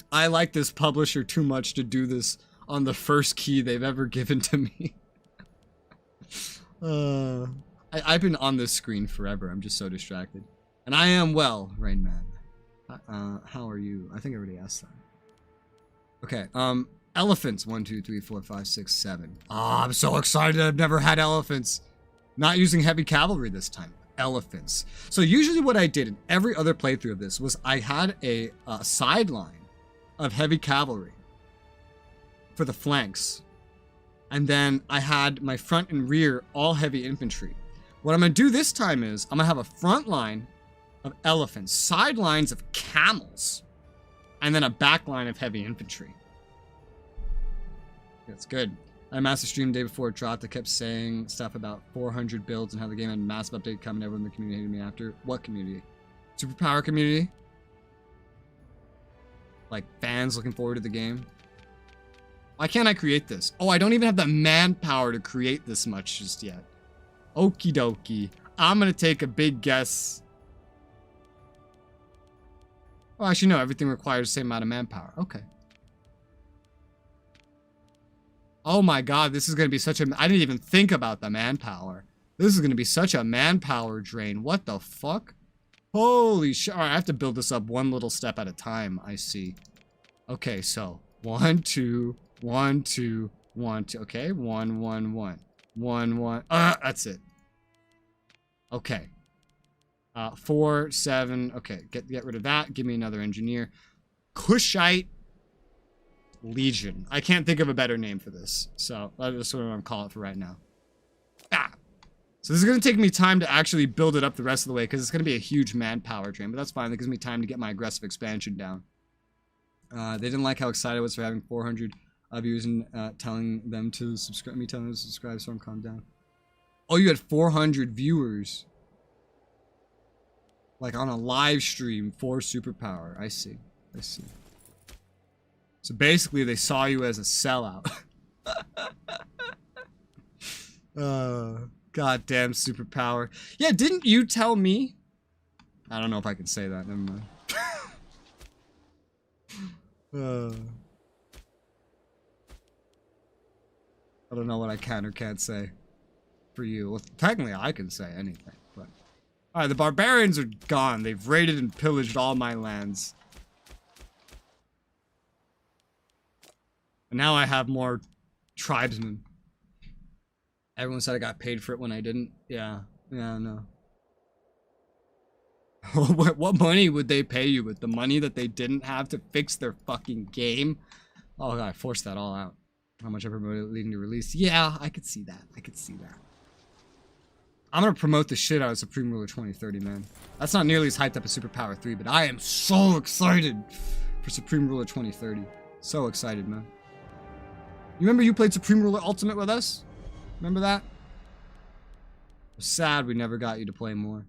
I like this publisher too much to do this on the first key they've ever given to me. I've been on this screen forever. I'm just so distracted. And I am well, Rain Man. How are you? I think I already asked that. Okay, elephants. 1, 2, 3, 4, 5, 6, 7. Ah, I'm so excited. I've never had elephants. Not using heavy cavalry this time. Elephants. So usually what I did in every other playthrough of this was I had a sideline of heavy cavalry for the flanks. And then I had my front and rear all heavy infantry. What I'm going to do this time is I'm going to have a front line of elephants, sidelines of camels, and then a back line of heavy infantry. That's good. I master stream the day before it dropped. I kept saying stuff about 400 builds and how the game had a massive update coming. Everyone in the community hated me after. What community? Superpower community? Like fans looking forward to the game? Why can't I create this? Oh, I don't even have the manpower to create this much just yet. Okie dokie. I'm gonna take a big guess. Well, actually, no. Everything requires the same amount of manpower. Okay. Oh my god, this is gonna be such a... I didn't even think about the manpower. This is gonna be such a manpower drain. What the fuck? Holy shit. Alright, I have to build this up one little step at a time. I see. Okay, so 1, 2, 1, 2, 1, 2. Okay, 1, 1, 1. 1, 1. That's it. Okay. 4, 7. Okay, get rid of that. Give me another engineer. Kushite Legion. I can't think of a better name for this. So that's what I'm going to call it for right now. So this is going to take me time to actually build it up the rest of the way because it's going to be a huge manpower drain. But that's fine. That gives me time to get my aggressive expansion down. They didn't like how excited I was for having 400 viewers and telling them to subscribe. Me telling them to subscribe, so I'm calmed down. Oh, you had 400 viewers. Like on a live stream for Superpower. I see. I see. So basically, they saw you as a sellout. Goddamn Superpower. Yeah, didn't you tell me? I don't know if I can say that. Never mind. I don't know what I can or can't say for you. Well, technically, I can say anything. But all right, the barbarians are gone. They've raided and pillaged all my lands. And now I have more tribesmen. Everyone said I got paid for it when I didn't. Yeah. Yeah, no. What money would they pay you with? The money that they didn't have to fix their fucking game? Oh, God, I forced that all out. How much I promoted leading to release? Yeah, I could see that. I could see that. I'm gonna promote the shit out of Supreme Ruler 2030, man. That's not nearly as hyped up as Superpower 3, but I am so excited for Supreme Ruler 2030. So excited, man. You remember you played Supreme Ruler Ultimate with us? Remember that? It was sad we never got you to play more.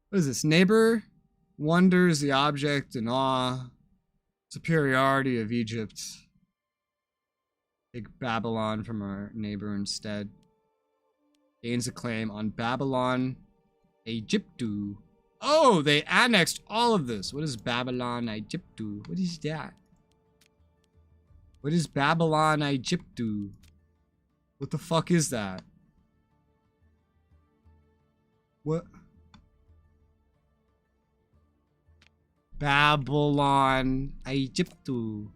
What is this? Neighbor wonders the object in awe. Superiority of Egypt. Take Babylon from our neighbor instead. Gains a claim on Babylon Egyptu. Oh, they annexed all of this. What is Babylon Egyptu? What is that? What is Babylon Egyptu? What the fuck is that? What? Babylon Egyptu.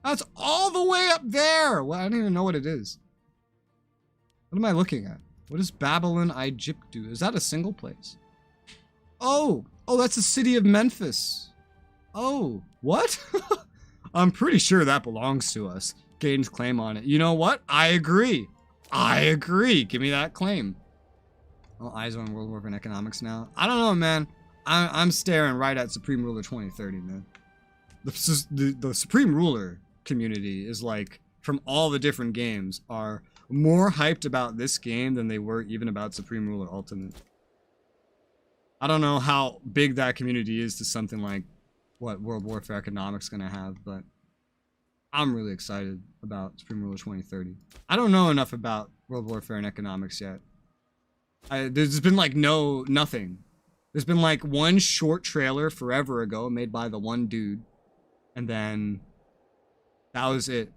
That's all the way up there. Well, I don't even know what it is. What am I looking at? What is Babylon Egyptu? Is that a single place? Oh, that's the city of Memphis. Oh, what? I'm pretty sure that belongs to us. Gains claim on it. You know what? I agree. I agree. Give me that claim. Oh, eyes on World Warfare and economics now. I don't know, man. I'm staring right at Supreme Ruler 2030, man. The Supreme Ruler community is like, from all the different games, are more hyped about this game than they were even about Supreme Ruler Ultimate. I don't know how big that community is to something like what World Warfare Economics gonna have, but I'm really excited about Supreme Ruler 2030. I don't know enough about World Warfare and Economics yet. There's been like nothing. There's been like one short trailer forever ago made by the one dude, and then that was it.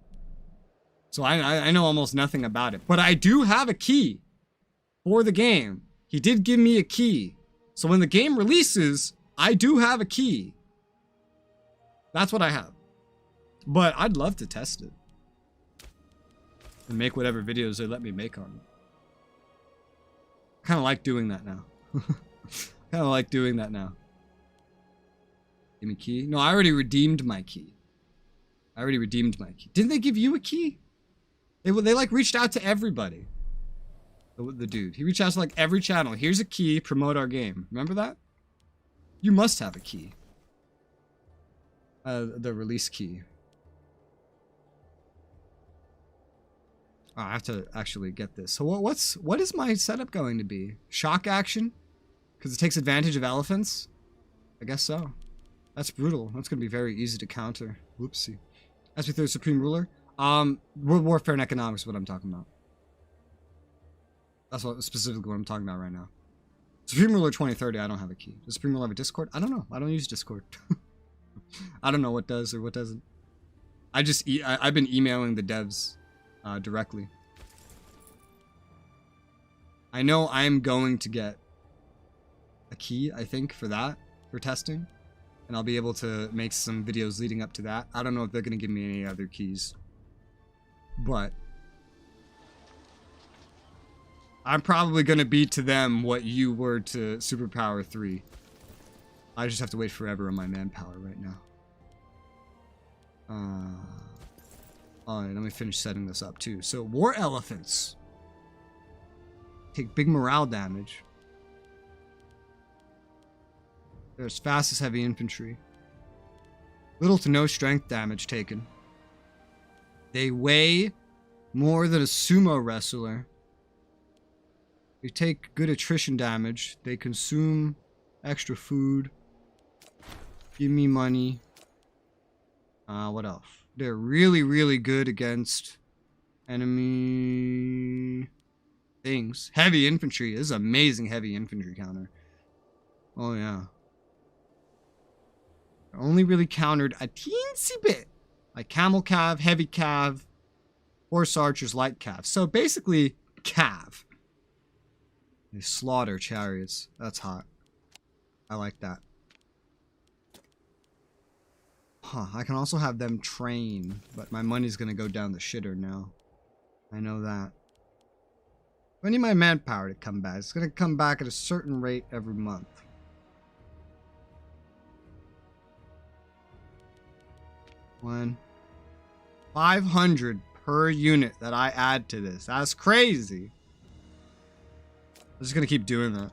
So I know almost nothing about it, but I do have a key for the game. He did give me a key. So when the game releases, I do have a key. That's what I have. But I'd love to test it. And make whatever videos they let me make on it. Kind of like doing that now. Kind of like doing that now. Give me key? No, I already redeemed my key. Didn't they give you a key? They like reached out to everybody. The dude. He reached out to like every channel. Here's a key, promote our game. Remember that? You must have a key. The release key. Oh, I have to actually get this. So what is my setup going to be? Shock action? Because it takes advantage of elephants? I guess so. That's brutal. That's going to be very easy to counter. Whoopsie. SP3 Supreme Ruler. World Warfare and Economics is what I'm talking about. That's specifically what I'm talking about right now. Supreme Ruler 2030, I don't have a key. Does Supreme Ruler have a Discord? I don't know. I don't use Discord. I don't know what does or what doesn't. I've been emailing the devs directly. I know I'm going to get a key, I think, for testing. And I'll be able to make some videos leading up to that. I don't know if they're going to give me any other keys. But I'm probably going to be to them what you were to Superpower 3. I just have to wait forever on my manpower right now. Alright, let me finish setting this up too. So, War Elephants take big morale damage. They're as fast as heavy infantry. Little to no strength damage taken. They weigh more than a sumo wrestler. They take good attrition damage. They consume extra food. Give me money. What else? They're really, really good against enemy things. Heavy infantry. This is amazing heavy infantry counter. Oh, yeah. They're only really countered a teensy bit. Like camel cav, heavy cav, horse archers, light cav. So basically, cav. They slaughter chariots. That's hot. I like that. Huh, I can also have them train, but my money's gonna go down the shitter now. I know that. I need my manpower to come back. It's gonna come back at a certain rate every month. One. 500 per unit that I add to this. That's crazy. I'm just gonna keep doing that.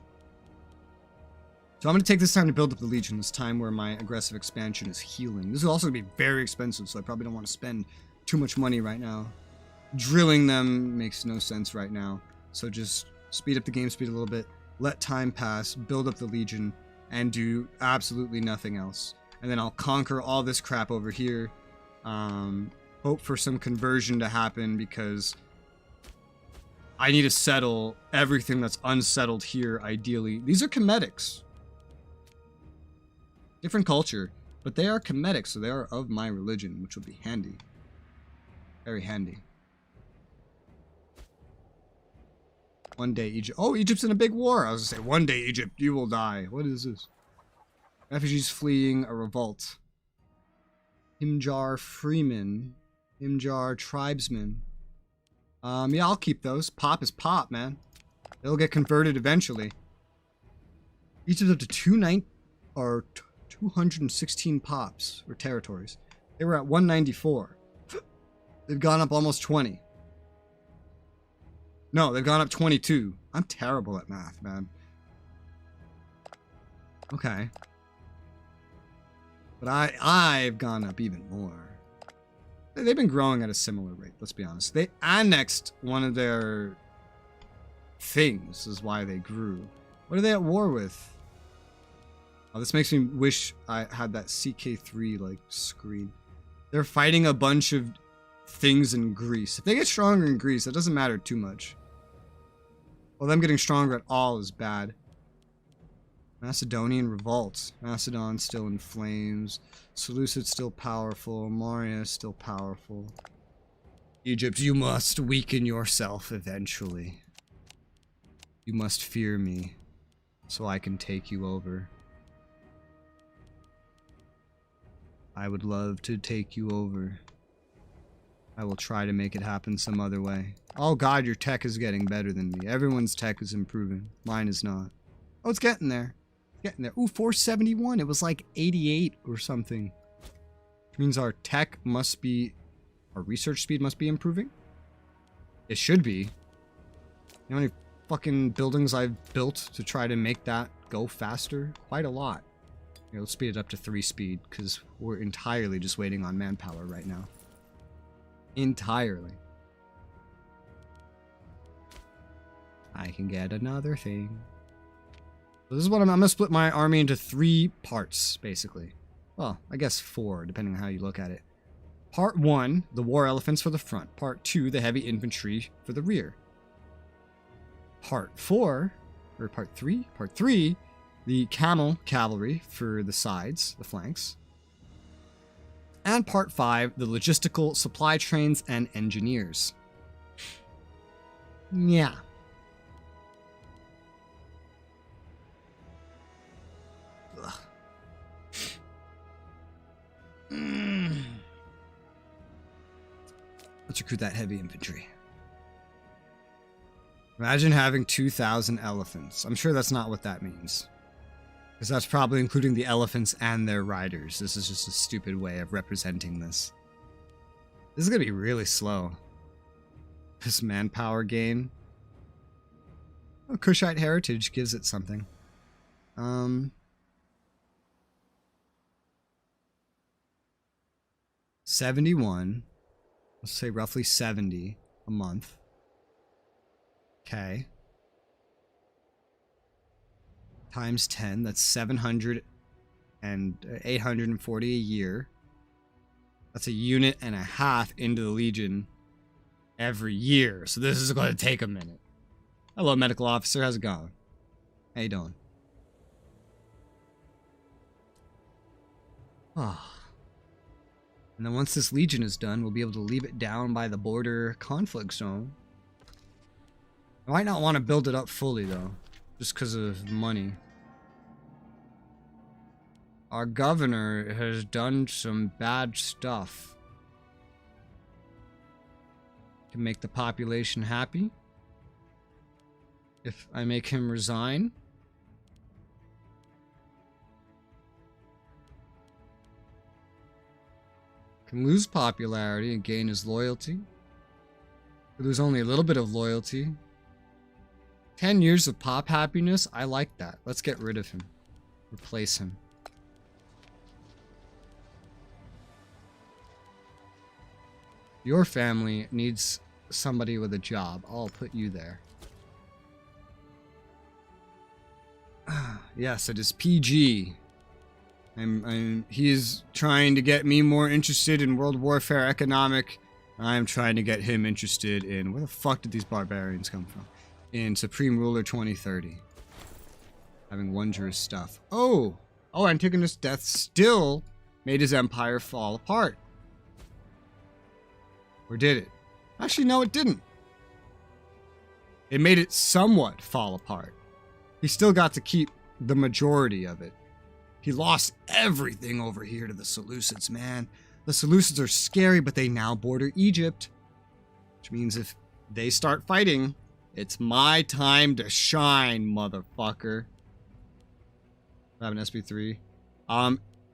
So I'm going to take this time to build up the Legion, this time where my aggressive expansion is healing. This is also going to be very expensive, so I probably don't want to spend too much money right now. Drilling them makes no sense right now. So just speed up the game speed a little bit, let time pass, build up the Legion, and do absolutely nothing else. And then I'll conquer all this crap over here. Hope for some conversion to happen, because I need to settle everything that's unsettled here, ideally. These are Cometics. Different culture, but they are Kemetic, so they are of my religion, which will be handy. Very handy. One day Egypt. Oh, Egypt's in a big war. I was gonna say, one day Egypt, you will die. What is this? Refugees fleeing a revolt. Himjar Freeman. Himjar Tribesmen. Yeah, I'll keep those. Pop is pop, man. They'll get converted eventually. Egypt's up to 216 pops, or territories. They were at 194. They've gone up almost 20. No, they've gone up 22. I'm terrible at math, man. Okay. But I've gone up even more. They've been growing at a similar rate, let's be honest. They annexed one of their things, is why they grew. What are they at war with? Oh, this makes me wish I had that CK3 like screen. They're fighting a bunch of things in Greece. If they get stronger in Greece, that doesn't matter too much. Well, them getting stronger at all is bad. Macedonian revolts. Macedon still in flames. Seleucid still powerful. Moria still powerful. Egypt, you must weaken yourself eventually. You must fear me, so I can take you over. I would love to take you over. I will try to make it happen some other way. Oh god, your tech is getting better than me. Everyone's tech is improving. Mine is not. Oh, it's getting there. Getting there. Ooh, 471. It was like 88 or something. Which means our tech must be... Our research speed must be improving? It should be. You know how many fucking buildings I've built to try to make that go faster? Quite a lot. Here, let's speed it up to 3 speed, because we're entirely just waiting on manpower right now. Entirely. I can get another thing. So this is what I'm going to split my army into 3 parts, basically. Well, I guess 4, depending on how you look at it. Part 1, the war elephants for the front. Part 2, the heavy infantry for the rear. Part 4, or Part 3? Part 3, the camel cavalry for the sides, the flanks. And Part 5, the logistical supply trains and engineers. Yeah. Let's recruit that heavy infantry. Imagine having 2,000 elephants. I'm sure that's not what that means. Because that's probably including the elephants and their riders. This is just a stupid way of representing this. This is going to be really slow. This manpower gain. Oh, Kushite heritage gives it something. 71. Let's say roughly 70 a month. Okay. Times 10, that's 700 and 840 a year. That's a unit and a half into the Legion every year. So this is going to take a minute. Hello, medical officer. How's it going? How you doing? Ah. And then once this Legion is done, we'll be able to leave it down by the border conflict zone. I might not want to build it up fully, though. Just because of money. Our governor has done some bad stuff. Can make the population happy. If I make him resign. Can lose popularity and gain his loyalty. Lose only a little bit of loyalty. 10 years of pop happiness? I like that. Let's get rid of him. Replace him. Your family needs somebody with a job. I'll put you there. Yes, it is PG. He's trying to get me more interested in world warfare economic. I'm trying to get him interested in... Where the fuck did these barbarians come from? In Supreme Ruler 2030. Having wondrous stuff. Oh! Oh, Antigonus' death still made his empire fall apart. Or did it? Actually, no, it didn't. It made it somewhat fall apart. He still got to keep the majority of it. He lost everything over here to the Seleucids, man. The Seleucids are scary, but they now border Egypt. Which means if they start fighting, it's my time to shine, motherfucker. I have an SP3.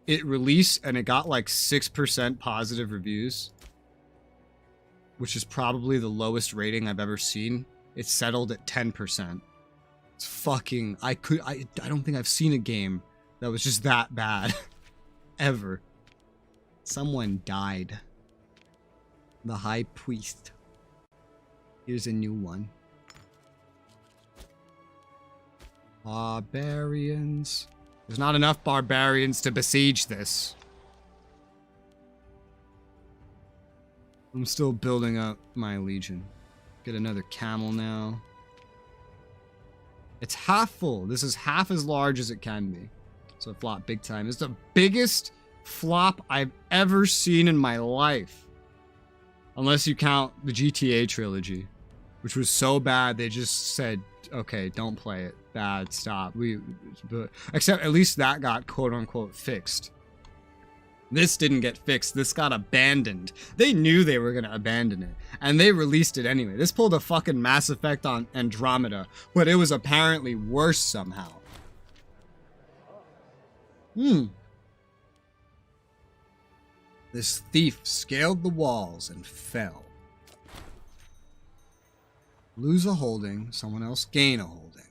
It released and it got like 6% positive reviews. Which is probably the lowest rating I've ever seen. It settled at 10%. It's fucking... I don't think I've seen a game that was just that bad. Ever. Someone died. The High Priest. Here's a new one. Barbarians. There's not enough barbarians to besiege this. I'm still building up my legion. Get another camel now. It's half full. This is half as large as it can be. So it flopped big time. It's the biggest flop I've ever seen in my life. Unless you count the GTA trilogy. Which was so bad they just said, okay, don't play it. Bad, stop. Except at least that got quote-unquote fixed. This didn't get fixed. This got abandoned. They knew they were going to abandon it. And they released it anyway. This pulled a fucking Mass Effect on Andromeda. But it was apparently worse somehow. This thief scaled the walls and fell. Lose a holding. Someone else gain a holding.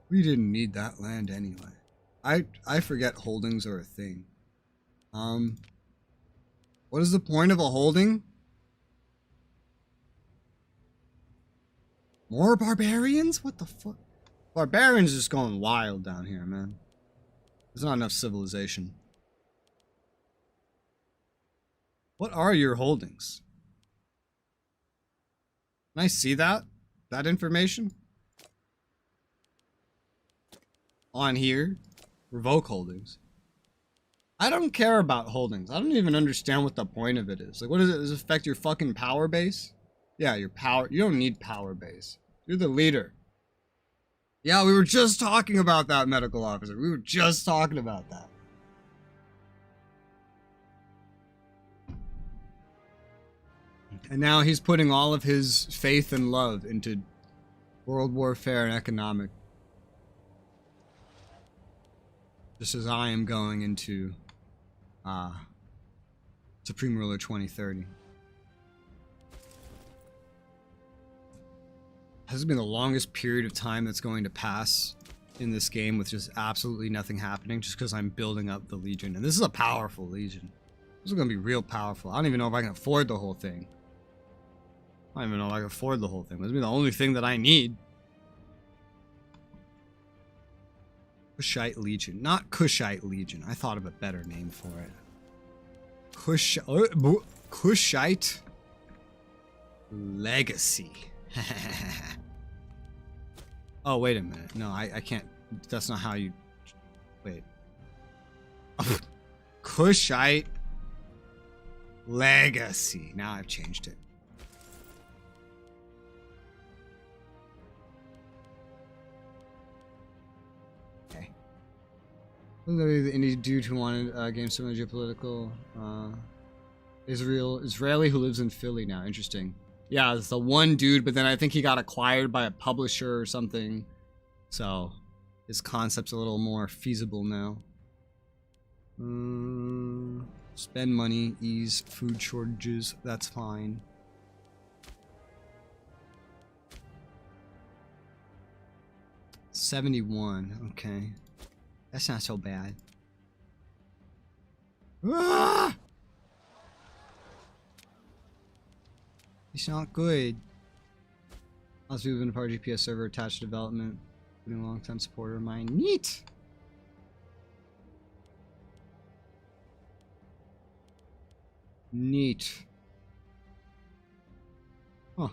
We didn't need that land anyway. I forget holdings are a thing. What is the point of a holding? More barbarians? What the fuck? Barbarians just going wild down here, man. There's not enough civilization. What are your holdings? Can I see that? That information? On here? Revoke holdings. I don't care about holdings. I don't even understand what the point of it is. Like, what does it? Does it affect your fucking power base? Yeah, your power. You don't need power base. You're the leader. Yeah, we were just talking about that, medical officer. We were just talking about that. And now he's putting all of his faith and love into world warfare and economic. Just as I am going into Supreme Ruler 2030. This has been the longest period of time that's going to pass in this game with just absolutely nothing happening, just because I'm building up the Legion. And this is a powerful Legion. This is going to be real powerful. I don't even know if I can afford the whole thing. I don't even know if I can afford the whole thing. This will be the only thing that I need. Kushite Legion. Not Kushite Legion. I thought of a better name for it. Kushite Legacy. Oh, wait a minute. No, I can't. That's not how you... Wait. Kushite Legacy. Now I've changed it. Okay. The indie dude who wanted games similar to geopolitical. Israeli who lives in Philly now. Interesting. Yeah, it's the one dude, but then I think he got acquired by a publisher or something. So, his concept's a little more feasible now. Spend money, ease food shortages, that's fine. $71, okay. That's not so bad. Ah! It's not good. Also, we've been a part of GPS server attached to development. Been a long-time supporter of mine. Neat! Neat. Huh.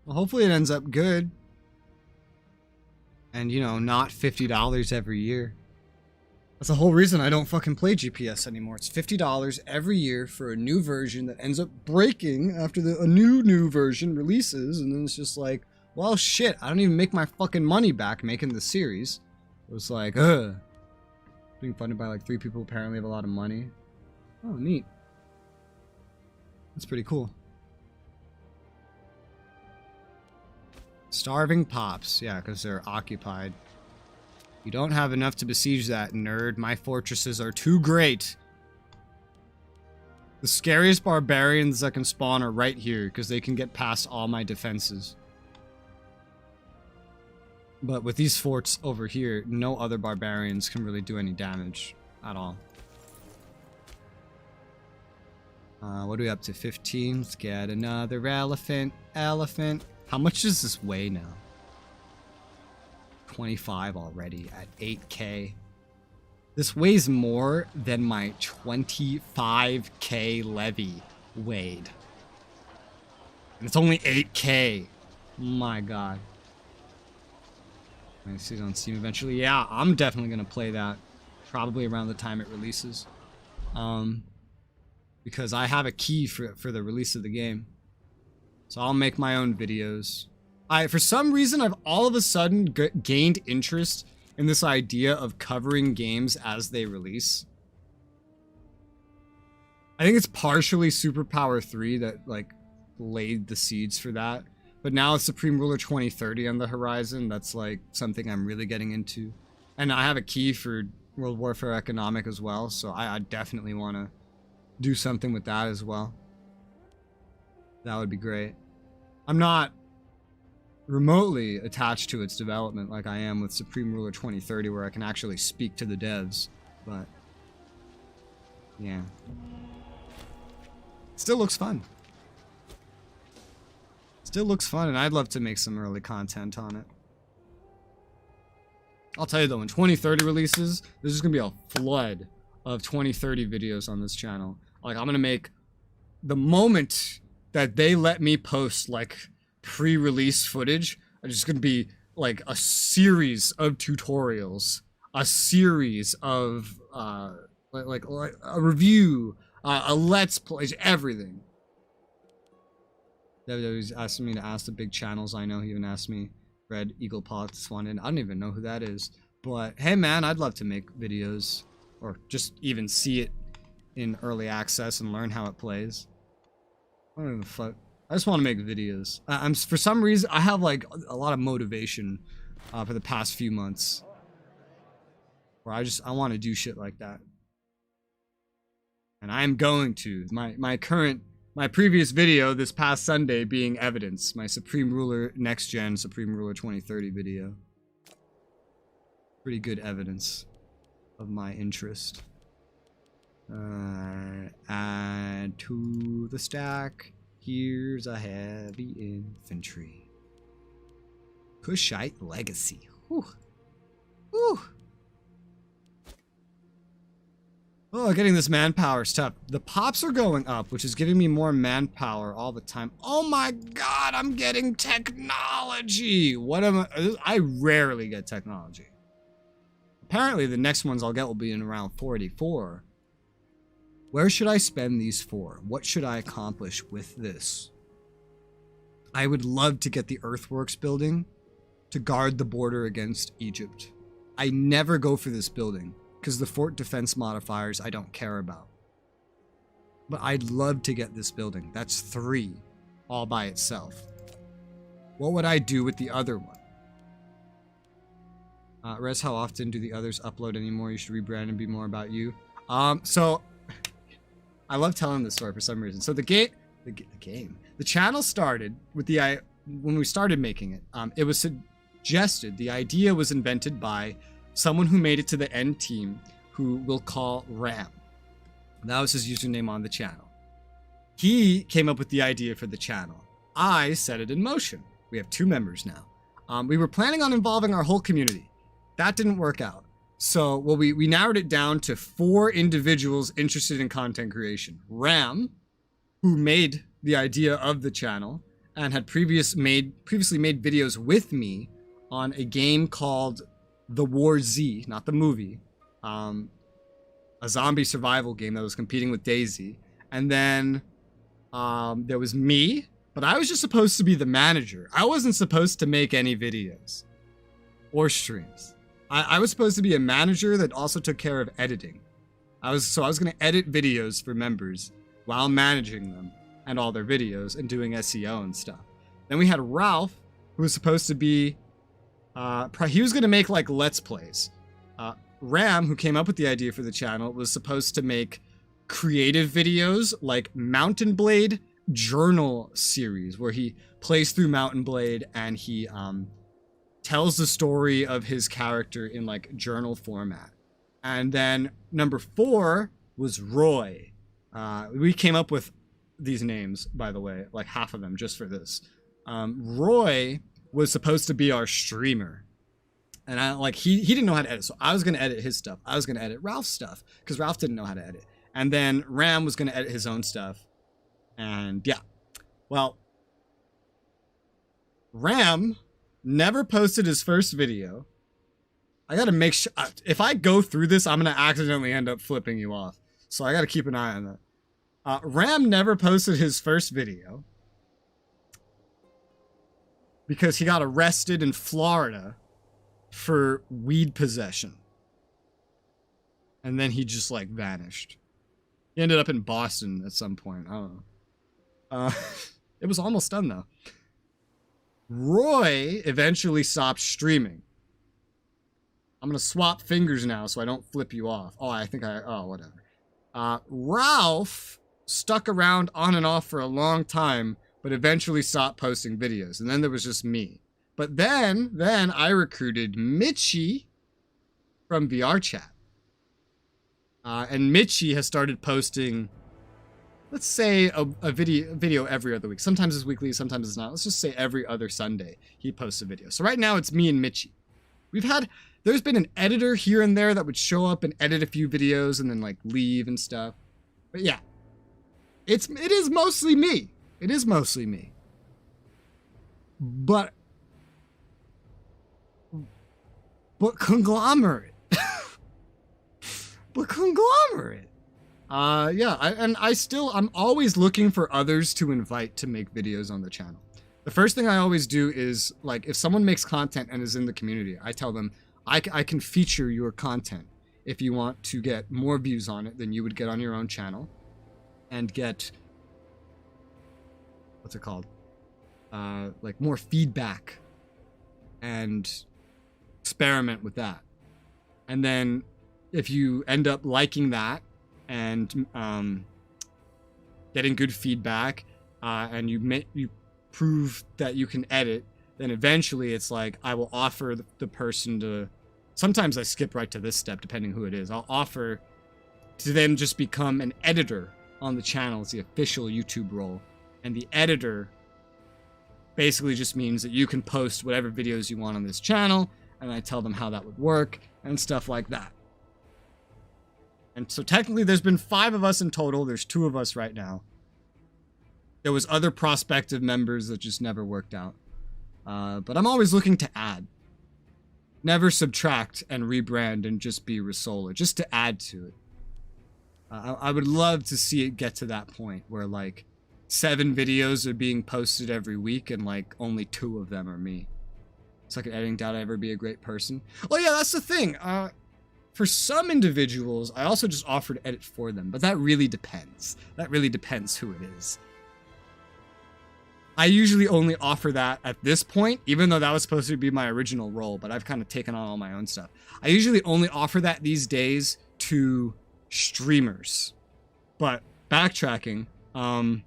Well, hopefully it ends up good. And, you know, not $50 every year. That's the whole reason I don't fucking play GPS anymore. It's $50 every year for a new version that ends up breaking after a new version releases, and then it's just like, well, shit, I don't even make my fucking money back making the series. It was like, being funded by like 3 people who apparently have a lot of money. Oh, neat. That's pretty cool. Starving Pops. Yeah, because they're occupied. You don't have enough to besiege that, nerd. My fortresses are too great. The scariest barbarians that can spawn are right here, because they can get past all my defenses. But with these forts over here, no other barbarians can really do any damage at all. What are we up to? 15? Let's get another elephant. How much does this weigh now? 25 already at 8K. This weighs more than my 25K levy weighed. And it's only 8K. My god. I see it on Steam eventually. Yeah, I'm definitely going to play that. Probably around the time it releases. Because I have a key for the release of the game. So I'll make my own videos. For some reason, I've all of a sudden gained interest in this idea of covering games as they release. I think it's partially Superpower 3 that, like, laid the seeds for that. But now it's Supreme Ruler 2030 on the horizon. That's, like, something I'm really getting into. And I have a key for World Warfare Economic as well, so I definitely want to do something with that as well. That would be great. I'm not remotely attached to its development like I am with Supreme Ruler 2030, where I can actually speak to the devs, but yeah. Still looks fun. Still looks fun, and I'd love to make some early content on it. I'll tell you though, when 2030 releases, there's just gonna be a flood of 2030 videos on this channel. Like, I'm gonna make, the moment that they let me post like pre-release footage, it's just gonna be like a series of tutorials, a series of like a review, a let's play, everything. He's asking me to ask the big channels. I know he even asked me, Red Eagle Politics wanted. I don't even know who that is, but hey man, I'd love to make videos, or just even see it in early access and learn how it plays. I don't give a fuck. I just want to make videos. For some reason, I have like a lot of motivation for the past few months, where I want to do shit like that, and I am going to. My previous video this past Sunday being evidence. My Supreme Ruler Next Gen Supreme Ruler 2030 video. Pretty good evidence of my interest. Add to the stack. Here's a heavy infantry. Kushite Legacy. Whew. Whew. Oh, getting this manpower stuff. The pops are going up, which is giving me more manpower all the time. Oh my god, I'm getting technology. What am I rarely get technology. Apparently, the next ones I'll get will be in around 44. Where should I spend these for? What should I accomplish with this? I would love to get the earthworks building to guard the border against Egypt. I never go for this building because the fort defense modifiers I don't care about. But I'd love to get this building. That's 3 all by itself. What would I do with the other one? Res, how often do the others upload anymore? You should rebrand and be more about you. So I love telling this story for some reason. So the channel started with when we started making it, it was suggested, the idea was invented by someone who made it to the end team, who we'll call Ram. That was his username on the channel. He came up with the idea for the channel. I set it in motion. We have 2 members now. We were planning on involving our whole community. That didn't work out. So, well, we narrowed it down to 4 individuals interested in content creation. Ram, who made the idea of the channel and had previously made videos with me on a game called The War Z, not the movie, a zombie survival game that was competing with DayZ. And then there was me, but I was just supposed to be the manager. I wasn't supposed to make any videos or streams. I was supposed to be a manager that also took care of editing. I was going to edit videos for members while managing them and all their videos and doing SEO and stuff. Then we had Ralph, who was supposed to be, he was going to make like Let's Plays. Ram, who came up with the idea for the channel, was supposed to make creative videos like Mountain Blade journal series, where he plays through Mountain Blade and he tells the story of his character in like journal format. And then number 4 was Roy. We came up with these names, by the way, like half of them just for this. Roy was supposed to be our streamer. And he didn't know how to edit, so I was going to edit his stuff. I was going to edit Ralph's stuff because Ralph didn't know how to edit. And then Ram was going to edit his own stuff. And yeah, well, Ram never posted his first video. I gotta make sure, if I go through this, I'm gonna accidentally end up flipping you off. So I gotta keep an eye on that. Ram never posted his first video because he got arrested in Florida for weed possession. And then he just like vanished. He ended up in Boston at some point. I don't know. It was almost done though. Roy eventually stopped streaming. I'm going to swap fingers now so I don't flip you off. Oh, whatever. Ralph stuck around on and off for a long time, but eventually stopped posting videos. And then there was just me. But then I recruited Mitchie from VR Chat. And Mitchie has started posting let's say a video every other week. Sometimes it's weekly, sometimes it's not. Let's just say every other Sunday he posts a video. So right now it's me and Mitchie. There's been an editor here and there that would show up and edit a few videos and then like leave and stuff. But yeah, it is mostly me. It is mostly me. But Konglomerat. But Konglomerat. Yeah, I'm always looking for others to invite to make videos on the channel. The first thing I always do is, like, if someone makes content and is in the community, I tell them, I can feature your content if you want to get more views on it than you would get on your own channel. And get, what's it called? Like, more feedback. And experiment with that. And then, if you end up liking that, and getting good feedback, and you prove that you can edit, then eventually it's like I will offer the person to. Sometimes I skip right to this step, depending who it is. I'll offer to them just become an editor on the channel as the official YouTube role, and the editor basically just means that you can post whatever videos you want on this channel, and I tell them how that would work and stuff like that. And so technically there's been 5 of us in total. There's 2 of us right now. There was other prospective members that just never worked out. But I'm always looking to add. Never subtract and rebrand and just be Resoula. Just to add to it. I would love to see it get to that point where like 7 videos are being posted every week and like only 2 of them are me. It's like editing. Doubt I ever be a great person. Oh yeah, that's the thing. For some individuals, I also just offer to edit for them, but that really depends. That really depends who it is. I usually only offer that at this point, even though that was supposed to be my original role, but I've kind of taken on all my own stuff. I usually only offer that these days to streamers. But backtracking, hi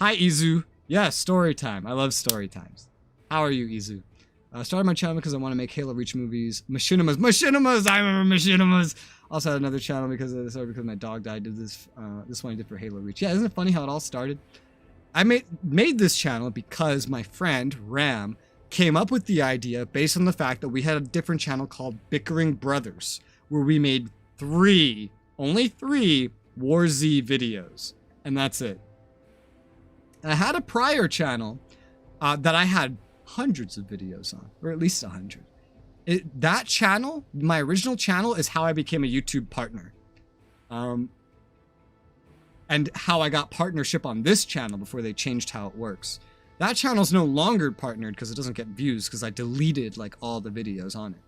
Izu. Yeah, story time. I love story times. How are you, Izu? Started my channel because I want to make Halo Reach movies. Machinimas! I remember Machinimas! Also had another channel because my dog died. Did this one I did for Halo Reach. Yeah, isn't it funny how it all started? I made this channel because my friend, Ram, came up with the idea based on the fact that we had a different channel called Bickering Brothers, where we made only 3 War Z videos. And that's it. I had a prior channel that I had hundreds of videos on, or at least 100. That channel, my original channel, is how I became a YouTube partner. And how I got partnership on this channel before they changed how it works. That channel's no longer partnered because it doesn't get views because I deleted like all the videos on it.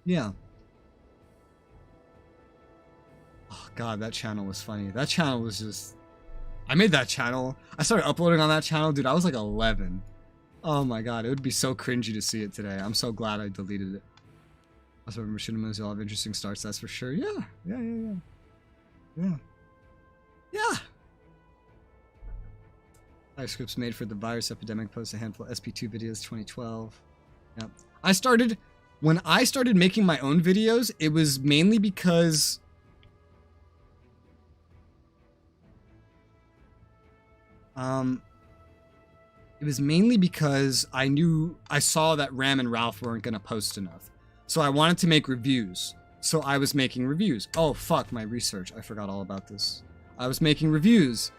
Yeah. Oh god, that channel was funny. That channel was just... I made that channel. I started uploading on that channel, dude. I was like 11. Oh my god, it would be so cringy to see it today. I'm so glad I deleted it. Also, machinimas, you'll have interesting starts, that's for sure. Yeah. Scripts made for the virus epidemic. Post a handful of SP2 videos, 2012. Yeah. When I started making my own videos, it was mainly because... It was mainly because I saw that Ram and Ralph weren't gonna post enough. So I wanted to make reviews. So I was making reviews. Oh fuck, my research. I forgot all about this. I was making reviews.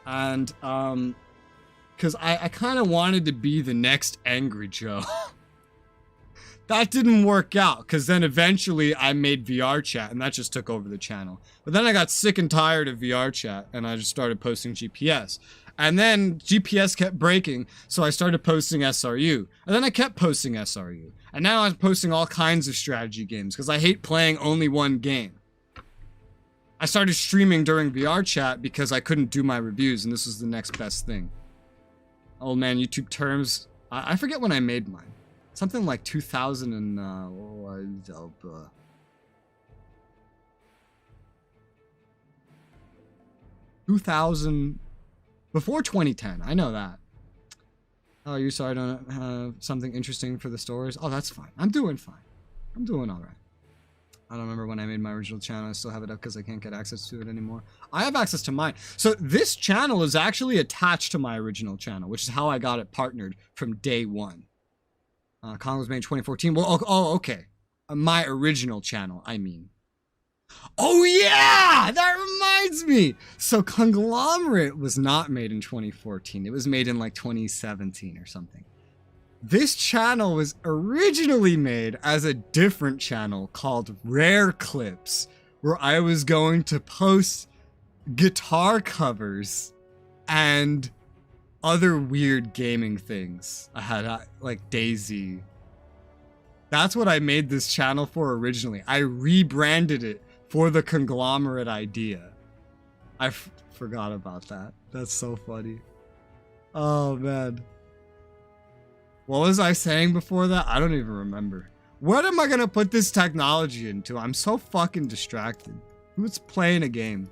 And, cause I kind of wanted to be the next Angry Joe. That didn't work out, because then eventually I made VR chat, and that just took over the channel. But then I got sick and tired of VR chat, and I just started posting GPS. And then GPS kept breaking, so I started posting SRU. And then I kept posting SRU. And now I'm posting all kinds of strategy games, because I hate playing only one game. I started streaming during VR chat because I couldn't do my reviews, and this was the next best thing. Old man YouTube terms. I forget when I made mine. Something like 2000 and, 2000, before 2010, I know that. Oh, you sorry I don't have something interesting for the stories? Oh, that's fine. I'm doing fine. I'm doing all right. I don't remember when I made my original channel. I still have it up because I can't get access to it anymore. I have access to mine. So this channel is actually attached to my original channel, which is how I got it partnered from day one. Kong was made in 2014. Well, oh, okay. My original channel, I mean. Oh yeah! That reminds me! So Konglomerat was not made in 2014. It was made in like 2017 or something. This channel was originally made as a different channel called Rare Clips, where I was going to post guitar covers and other weird gaming things. I had like Daisy. That's what I made this channel for originally. I rebranded it for the Konglomerat idea. I forgot about that. That's so funny. Oh man. What was I saying before that? I don't even remember. What am I gonna put this technology into? I'm so fucking distracted. Who's playing a game?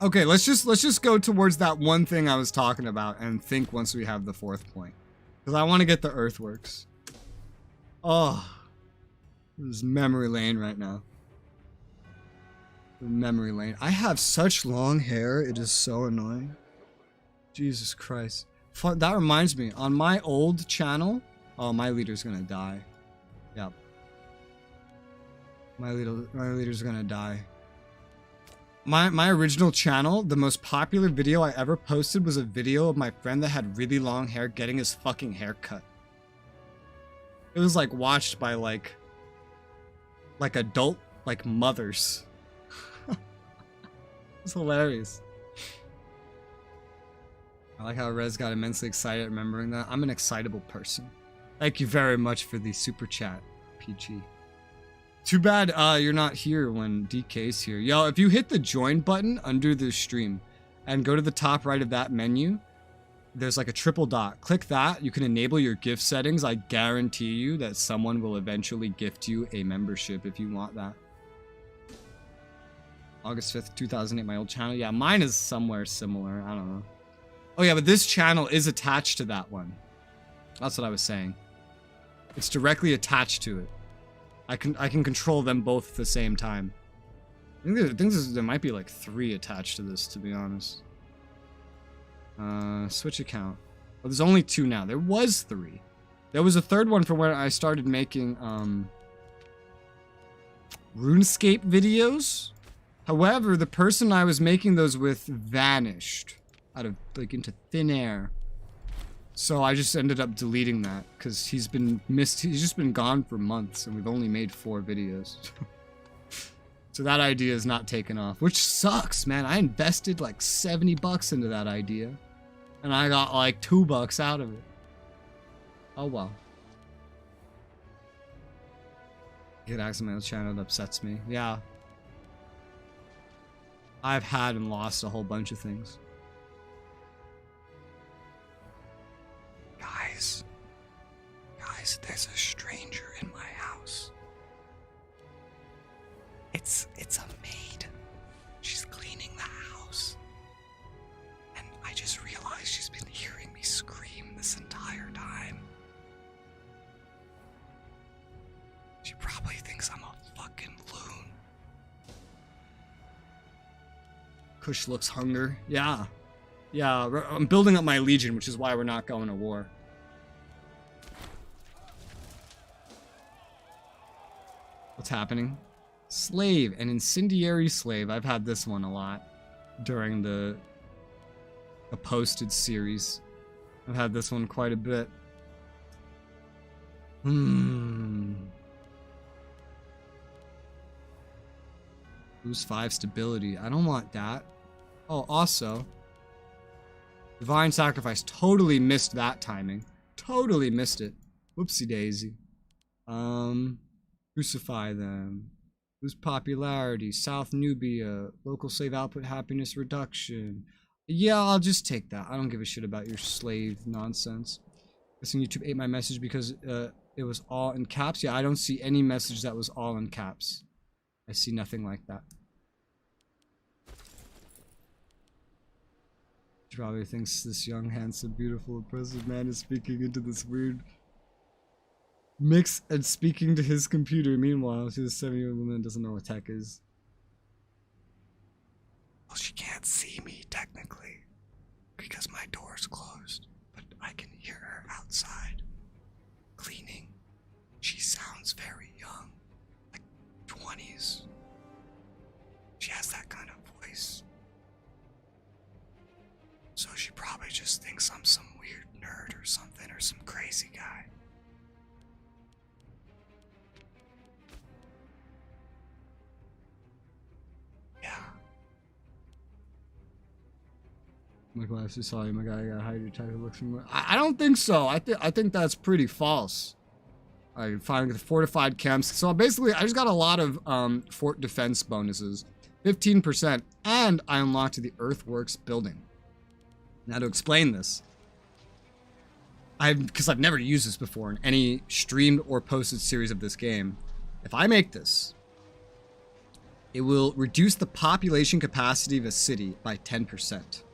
Okay, let's just go towards that one thing I was talking about and think once we have the fourth point. Because I want to get the earthworks. Oh. This is memory lane right now. Memory lane. I have such long hair, it is so annoying. Jesus Christ. That reminds me, on my old channel, oh, my leader's gonna die. Yep. My leader's gonna die. My original channel, the most popular video I ever posted was a video of my friend that had really long hair getting his fucking hair cut. It was like watched by like adult, like mothers. It's hilarious. I like how Rez got immensely excited remembering that. I'm an excitable person. Thank you very much for the super chat, PG. Too bad you're not here when DK's here. Yo, if you hit the join button under the stream and go to the top right of that menu, there's like a triple dot. Click that. You can enable your gift settings. I guarantee you that someone will eventually gift you a membership if you want that. August 5th, 2008, my old channel. Yeah, mine is somewhere similar. I don't know. Oh yeah, but this channel is attached to that one. That's what I was saying. It's directly attached to it. I can control them both at the same time. I think there might be like 3 attached to this, to be honest. Switch account. Well, there's only 2 now. There was 3. There was a 3rd one for when I started making RuneScape videos. However, the person I was making those with vanished out of like into thin air. So I just ended up deleting that because he's just been gone for months and we've only made 4 videos. So that idea is not taken off, which sucks, man. I invested like 70 bucks into that idea and I got like $2 out of it. Oh well. Get access to my old channel, it upsets me. Yeah. I've had and lost a whole bunch of things. Guys, there's a stranger in my house. It's a maid. She's cleaning the house. And I just realized she's been hearing me scream this entire time. She probably thinks I'm a fucking loon. Kush looks hunger. Yeah. Yeah, I'm building up my legion, which is why we're not going to war. What's happening? Slave, an incendiary slave. I've had this one a lot during the posted series. I've had this one quite a bit. Lose 5 stability. I don't want that. Oh, also, Divine Sacrifice. Totally missed that timing. Totally missed it. Whoopsie daisy. Crucify them. Lose popularity. South Nubia. Local slave output happiness reduction. Yeah, I'll just take that. I don't give a shit about your slave nonsense. Guessing YouTube ate my message because it was all in caps. Yeah, I don't see any message that was all in caps. I see nothing like that. She probably thinks this young, handsome, beautiful, impressive man is speaking into this weird Mix and speaking to his computer. Meanwhile, she's a 7-year-old woman that doesn't know what tech is. Well, she can't see me technically because my door's closed, but I can hear her outside cleaning. She sounds very young, like 20s. She has that kind of voice. So she probably just thinks I'm some weird nerd or something, or some crazy guy. Yeah. My glasses saw you, my guy got hide your type of looks from. I don't think so. I think that's pretty false. I find the fortified camps. So basically, I just got a lot of fort defense bonuses, 15%, and I unlocked the earthworks building. Now to explain this, because I've never used this before in any streamed or posted series of this game. If I make this, it will reduce the population capacity of a city by 10%.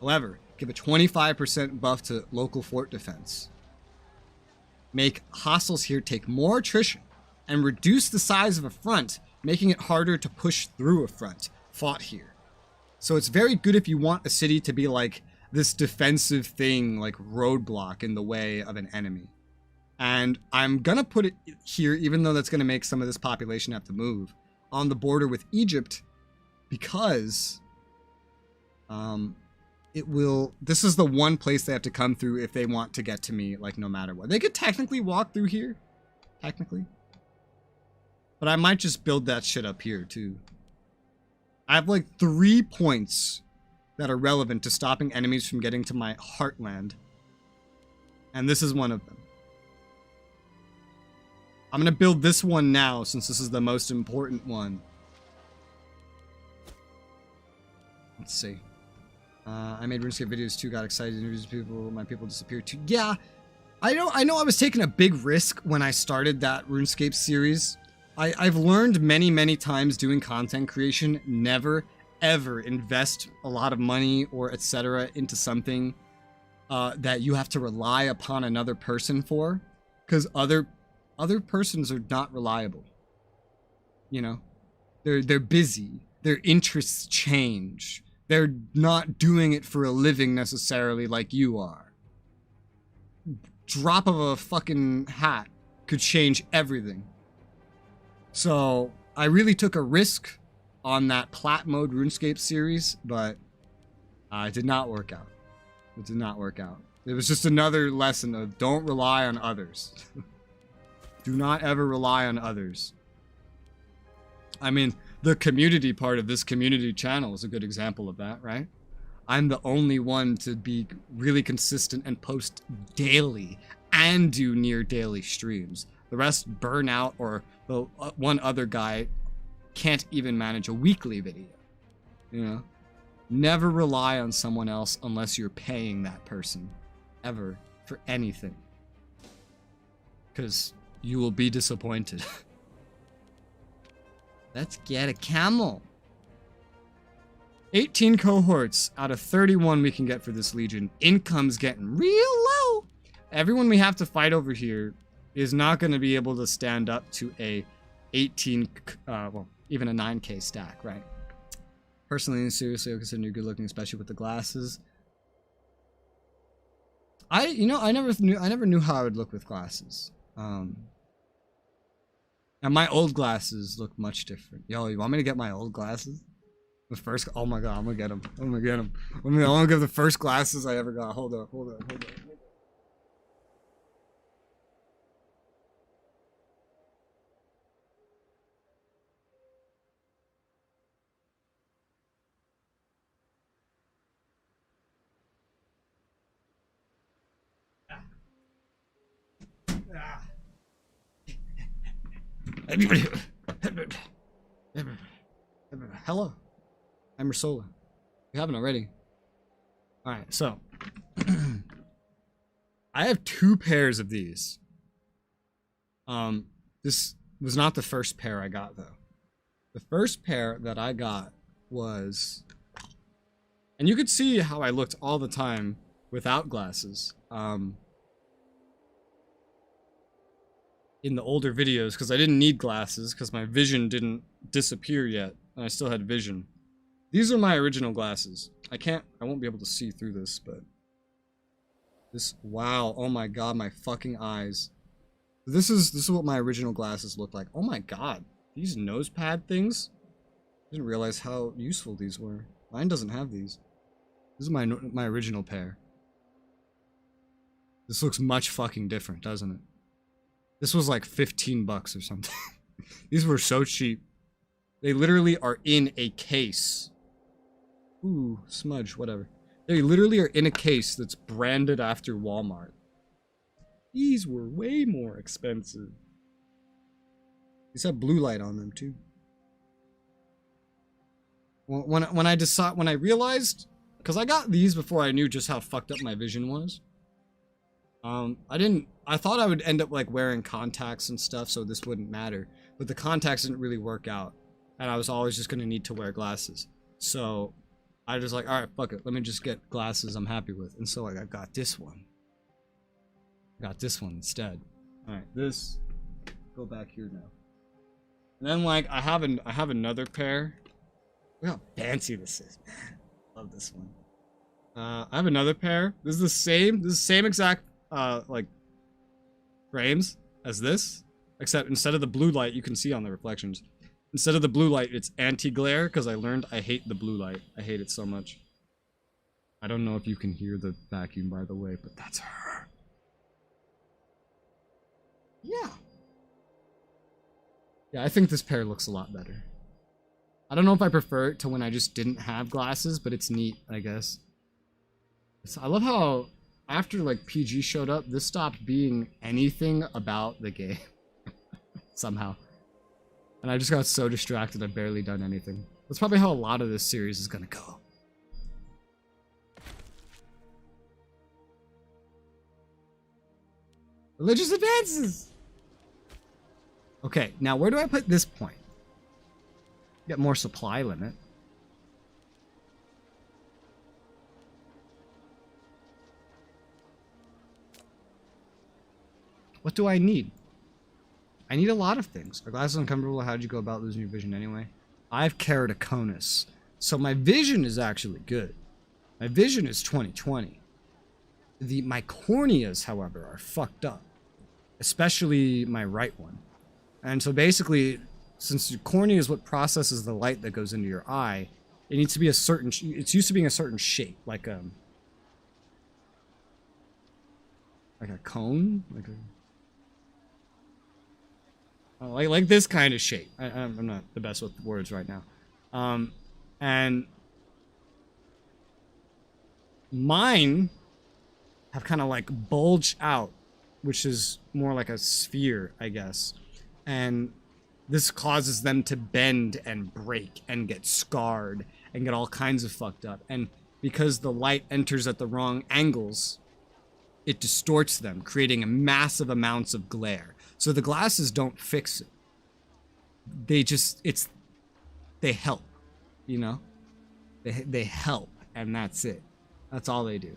However, give a 25% buff to local fort defense. Make hostiles here take more attrition, and reduce the size of a front, making it harder to push through a front fought here. So it's very good if you want a city to be like this defensive thing, like roadblock in the way of an enemy. And I'm gonna put it here, even though that's gonna make some of this population have to move, on the border with Egypt, because this is the one place they have to come through if they want to get to me, like, no matter what. They could technically walk through here, technically, but I might just build that shit up here too. I have like 3 points that are relevant to stopping enemies from getting to my heartland, and this is one of them. I'm gonna build this one now since this is the most important one. Let's see. I made RuneScape videos too, got excited, interviews people, my people disappeared too. Yeah, I know I was taking a big risk when I started that RuneScape series. I've learned many times doing content creation, never ever invest a lot of money or etc. into something that you have to rely upon another person for, because other persons are not reliable. You know, they're busy, their interests change. They're not doing it for a living necessarily like you are. Drop of a fucking hat could change everything. So I really took a risk on that plat mode RuneScape series, but it did not work out. It did not work out. It was just another lesson of don't rely on others. Do not ever rely on others. I mean, the community part of this community channel is a good example of that, right? I'm the only one to be really consistent and post daily and do near daily streams. The rest burn out, or the one other guy can't even manage a weekly video. You know? Never rely on someone else unless you're paying that person. Ever. For anything. Because you will be disappointed. Let's get a camel. 18 cohorts out of 31 we can get for this legion. Income's getting real low. Everyone we have to fight over here is not going to be able to stand up to a 18, well, even a 9k stack, right? Personally, seriously, I consider you good looking, especially with the glasses. I never knew how I would look with glasses. And my old glasses look much different. Yo, you want me to get my old glasses? The first, oh my god, I'm gonna get them. I'm gonna get them. I'm gonna give the first glasses I ever got. Hold up. Hello, I'm Resoula. You haven't already. Alright, so I have 2 pairs of these. This was not the first pair I got though. The first pair that I got was, and you could see how I looked all the time without glasses. in the older videos because I didn't need glasses because my vision didn't disappear yet and I still had vision. These are my original glasses. I won't be able to see through this, but this, wow, oh my god, my fucking eyes. This is what my original glasses look like. Oh my god, these nose pad things? I didn't realize how useful these were. Mine doesn't have these. This is my original pair. This looks much fucking different, doesn't it? This was like 15 bucks or something. These were so cheap. They literally are in a case. Ooh, smudge, whatever. They literally are in a case that's branded after Walmart. These were way more expensive. These have blue light on them too. When I realized, because I got these before I knew just how fucked up my vision was. I thought I would end up like wearing contacts and stuff so this wouldn't matter, but the contacts didn't really work out and I was always just gonna need to wear glasses. So I was like, all right, fuck it, let me just get glasses I'm happy with. And so like I got this one. Got this one instead. All right, this, go back here now. And then like I have another pair. Look how fancy this is, man. Love this one. I have another pair. This is the same exact like frames as this, except instead of the blue light you can see on the reflections, instead of the blue light it's anti-glare because I learned I hate the blue light. I hate it so much. I don't know if you can hear the vacuum, by the way, but that's her. Yeah, I think this pair looks a lot better. I don't know if I prefer it to when I just didn't have glasses, but it's neat, I guess. I love how after like PG showed up, this stopped being anything about the game. Somehow. And I just got so distracted I've barely done anything. That's probably how a lot of this series is gonna go. Religious advances! Okay, now where do I put this point? Get more supply limit. What do I need? I need a lot of things. Are glasses uncomfortable? How'd you go about losing your vision anyway? I have keratoconus. So my vision is actually good. My vision is 20/20. My corneas, however, are fucked up. Especially my right one. And so basically, since your cornea is what processes the light that goes into your eye, it needs to be a certain, it's used to being a certain shape, like a cone, like this kind of shape. I'm not the best with words right now. And mine have kind of like bulged out, which is more like a sphere, I guess. And this causes them to bend and break and get scarred and get all kinds of fucked up. And because the light enters at the wrong angles, it distorts them, creating massive amounts of glare. So the glasses don't fix it. They help, you know? They help, and that's it. That's all they do.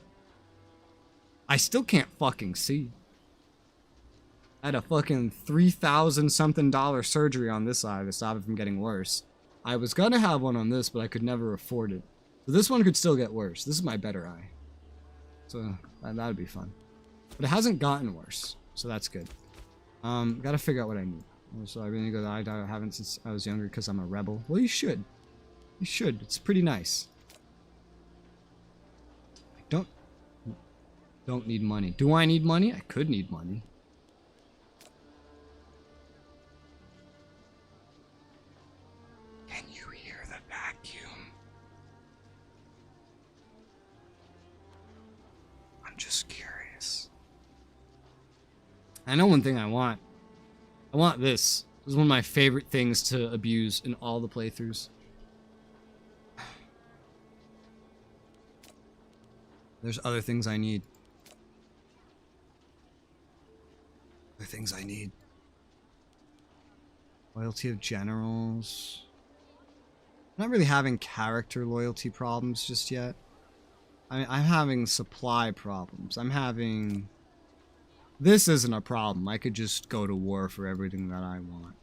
I still can't fucking see. I had a fucking $3,000 something surgery on this eye to stop it from getting worse. I was gonna have one on this, but I could never afford it. So this one could still get worse. This is my better eye. So that'd be fun. But it hasn't gotten worse, so that's good. Gotta figure out what I need. So I really go to eye doctor. I haven't since I was younger because I'm a rebel. Well, you should. You should. It's pretty nice. I don't need money. Do I need money? I could need money. Can you hear the vacuum? I'm just curious. I know one thing I want. I want this. This is one of my favorite things to abuse in all the playthroughs. There's other things I need. Other things I need. Loyalty of generals. I'm not really having character loyalty problems just yet. I'm having supply problems. I'm having This isn't a problem. I could just go to war for everything that I want.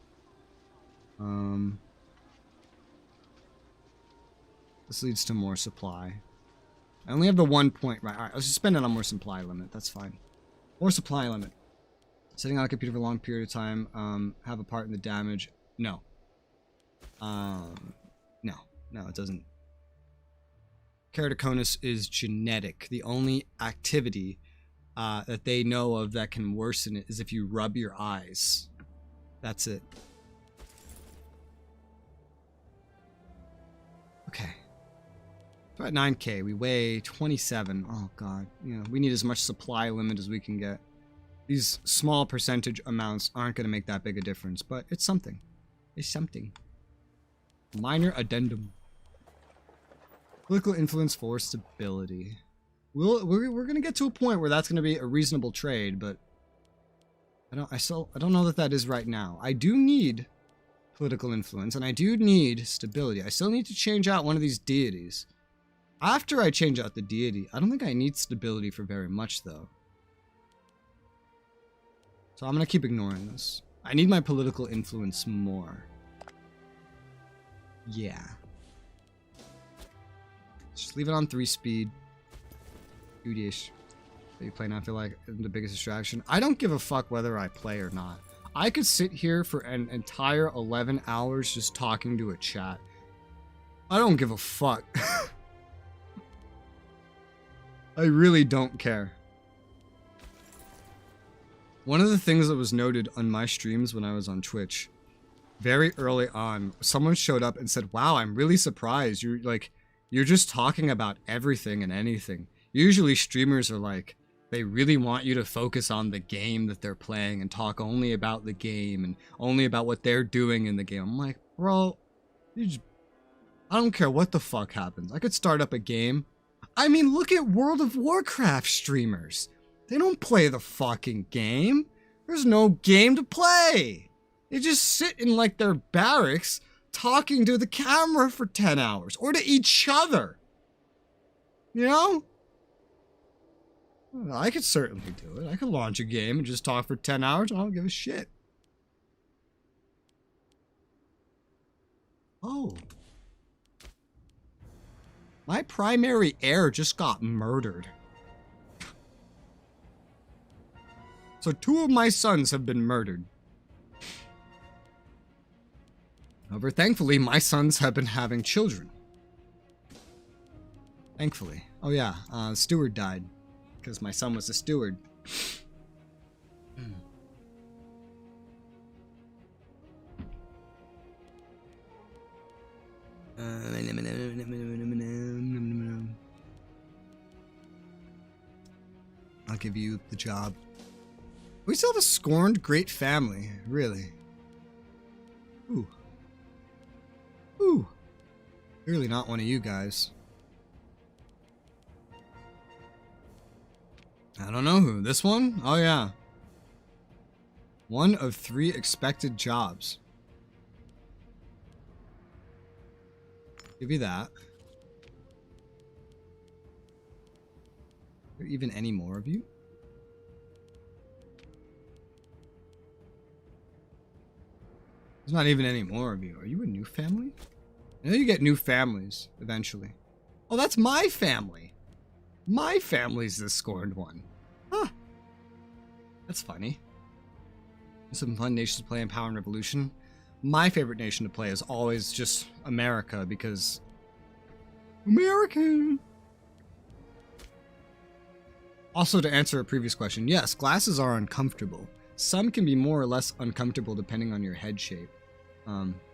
This leads to more supply. I only have the 1 point. Right, alright, let's just spend it on more supply limit. That's fine. More supply limit. Sitting on a computer for a long period of time. Have a part in the damage. No. No, it doesn't. Keratoconus is genetic. The only activity that they know of that can worsen it is if you rub your eyes. That's it. Okay. We're at 9k. We weigh 27. Oh, God. You know, we need as much supply limit as we can get. These small percentage amounts aren't going to make that big a difference, but it's something. It's something. Minor addendum. Political influence for stability. We're going to get to a point where that's going to be a reasonable trade, but I don't know that that is right now. I do need political influence, and I do need stability. I still need to change out one of these deities. After I change out the deity, I don't think I need stability for very much, though. So I'm going to keep ignoring this. I need my political influence more. Yeah. Just leave it on 3-speed. 2-ish. You play now, I feel like the biggest distraction. I don't give a fuck whether I play or not. I could sit here for an entire 11 hours just talking to a chat. I don't give a fuck. I really don't care. One of the things that was noted on my streams when I was on Twitch, very early on, someone showed up and said, "Wow, I'm really surprised. You're just talking about everything and anything." Usually streamers are like, they really want you to focus on the game that they're playing and talk only about the game and only about what they're doing in the game. I'm like, bro, I don't care what the fuck happens. I could start up a game. I mean, look at World of Warcraft streamers. They don't play the fucking game. There's no game to play. They just sit in like their barracks talking to the camera for 10 hours or to each other. You know? I could certainly do it. I could launch a game and just talk for 10 hours. I don't give a shit. Oh. My primary heir just got murdered. So 2 of my sons have been murdered. However, thankfully, my sons have been having children. Thankfully. Oh yeah, the steward died. Because my son was a steward. I'll give you the job. We still have a scorned great family, really. Ooh. Ooh. Clearly not one of you guys. I don't know who. This one? Oh yeah. 1 of 3 expected jobs. Give you that. Are there even any more of you? There's not even any more of you. Are you a new family? I know you get new families eventually. Oh, that's my family. My family's the scorned one. Huh. That's funny. Some fun nations to play in Power and Revolution. My favorite nation to play is always just America because... American! Also, to answer a previous question, yes, glasses are uncomfortable. Some can be more or less uncomfortable depending on your head shape.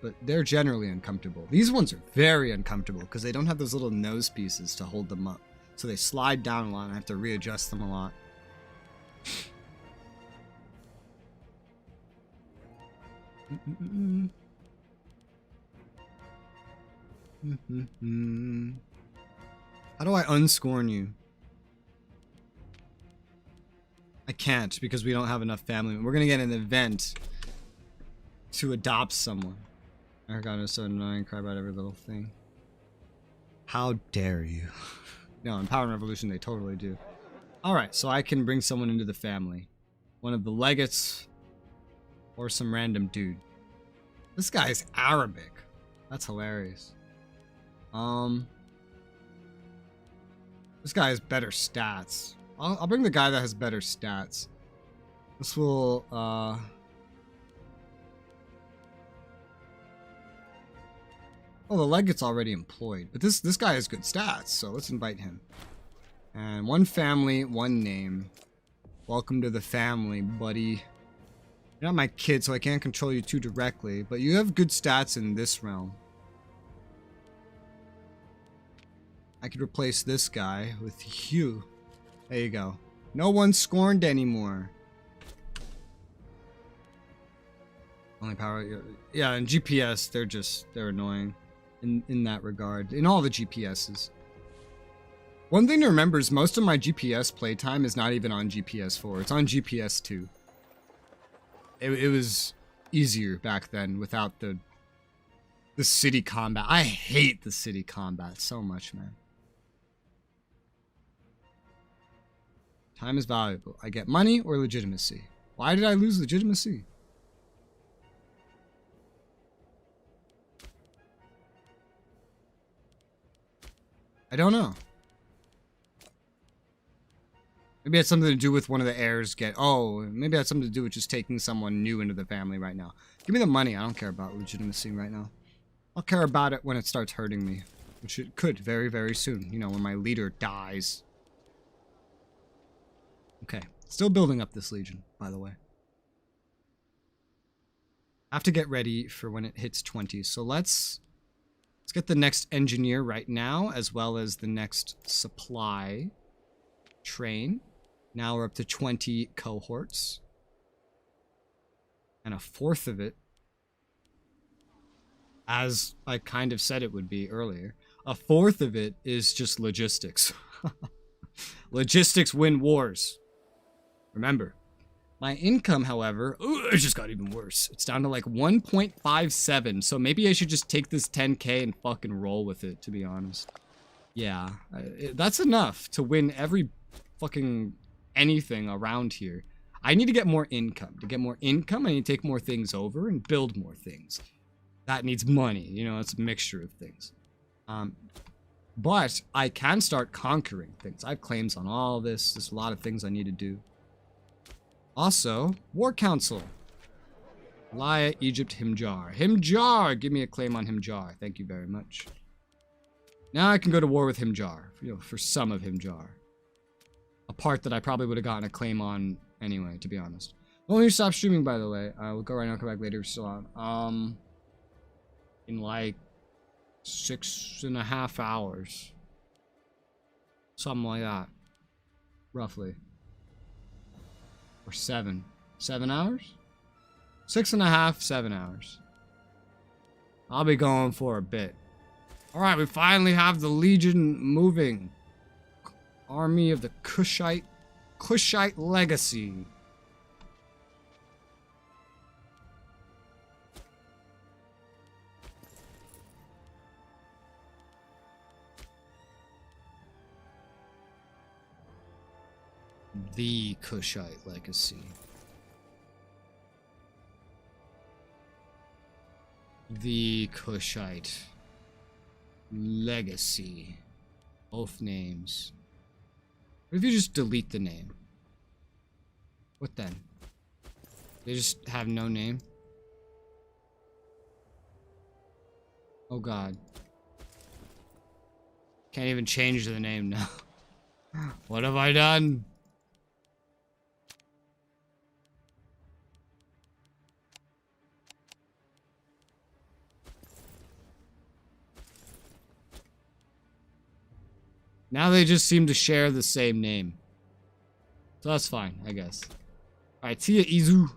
But they're generally uncomfortable. These ones are very uncomfortable because they don't have those little nose pieces to hold them up. So they slide down a lot and I have to readjust them a lot. How do I unscorn you? I can't because we don't have enough family. We're gonna get an event to adopt someone. Oh god, it's so annoying. Cry about every little thing. How dare you? No, in Power and Revolution they totally do. Alright, so I can bring someone into the family. one of the legates, or some random dude. This guy's Arabic. That's hilarious. This guy has better stats. I'll bring the guy that has better stats. This will, oh, the legate's already employed. But this guy has good stats, so let's invite him. And one family, one name. Welcome to the family, buddy. You're not my kid, so I can't control you too directly, but you have good stats in this realm. I could replace this guy with you. There you go. No one's scorned anymore. Only power, yeah, and GPS, they're annoying in that regard. In all the GPSs. One thing to remember is most of my GPS playtime is not even on GPS 4. It's on GPS 2. It was easier back then without the city combat. I hate the city combat so much, man. Time is valuable. I get money or legitimacy. Why did I lose legitimacy? I don't know. Maybe it had something to do with one of the heirs maybe it had something to do with just taking someone new into the family right now. Give me the money. I don't care about legitimacy right now. I'll care about it when it starts hurting me. Which it could very, very soon. You know, when my leader dies. Okay. Still building up this legion, by the way. I have to get ready for when it hits 20. So let's get the next engineer right now, as well as the next supply train. Now we're up to 20 cohorts. And a fourth of it, as I kind of said it would be earlier, a fourth of it is just logistics. Logistics win wars. Remember, my income, however, it just got even worse. It's down to like 1.57, so maybe I should just take this 10k and fucking roll with it, to be honest. Yeah, that's enough to win every fucking anything around here. I need to get more income. To get more income, I need to take more things over and build more things. That needs money, you know, it's a mixture of things. But I can start conquering things. I have claims on all this. There's a lot of things I need to do. Also, War Council. Laya, Egypt, Himjar. Himjar! Give me a claim on Himjar. Thank you very much. Now I can go to war with Himjar. You know, for some of Himjar. A part that I probably would have gotten a claim on anyway, to be honest. When you stop streaming, by the way. We'll go right now, come back later. We're still on. In like 6.5 hours. Something like that. Roughly. Or 7. 7 hours? 6.5, 7 hours. I'll be going for a bit. Alright, we finally have the Legion moving. Army of the Kushite legacy. The Kushite legacy. The Kushite legacy. Both names. What if you just delete the name? What then? They just have no name? Oh god. Can't even change the name now. What have I done? Now they just seem to share the same name. So that's fine, I guess. Alright, see ya, Izu.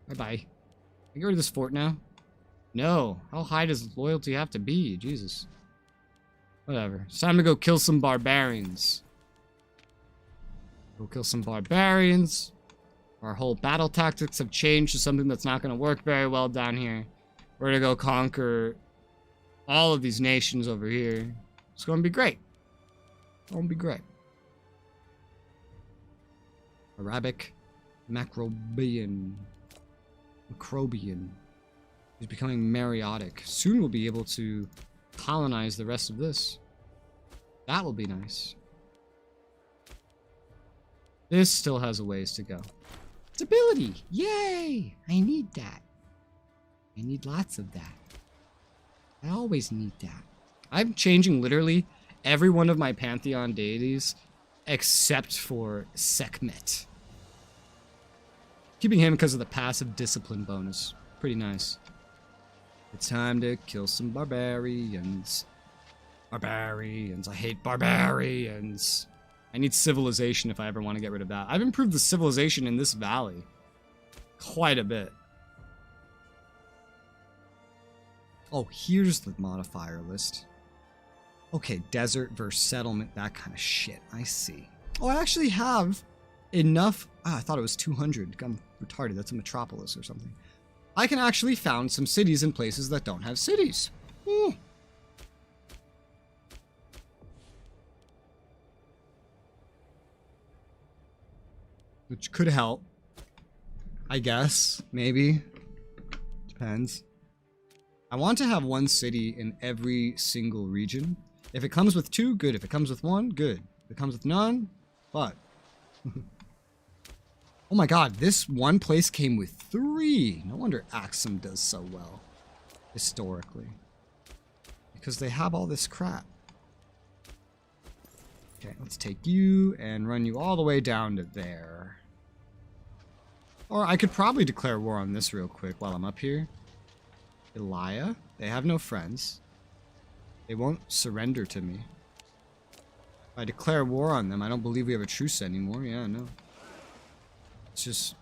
Bye-bye. Can I get rid of this fort now? No. How high does loyalty have to be? Jesus. Whatever. It's time to go kill some barbarians. Go kill some barbarians. Our whole battle tactics have changed to something that's not going to work very well down here. We're going to go conquer all of these nations over here. It's going to be great. It's going to be great. Arabic. Macrobian. He's becoming meriotic. Soon we'll be able to colonize the rest of this. That will be nice. This still has a ways to go. Stability! Yay! I need that. I need lots of that. I always need that. I'm changing literally every one of my Pantheon deities except for Sekhmet. Keeping him because of the passive discipline bonus. Pretty nice. It's time to kill some barbarians. Barbarians. I hate barbarians. I need civilization if I ever want to get rid of that. I've improved the civilization in this valley quite a bit. Oh, here's the modifier list. Okay, desert versus settlement, that kind of shit. I see. Oh, I actually have enough. Ah, I thought it was 200. I'm retarded. That's a metropolis or something. I can actually found some cities in places that don't have cities. Ooh. Which could help. I guess. Maybe. Depends. I want to have one city in every single region. If it comes with 2, good. If it comes with 1, good. If it comes with none, but. Oh my god, this one place came with 3. No wonder Axum does so well. Historically. Because they have all this crap. Okay, let's take you and run you all the way down to there. Or I could probably declare war on this real quick while I'm up here. Elia, they have no friends. They won't surrender to me. If I declare war on them, I don't believe we have a truce anymore. Yeah, no. It's just...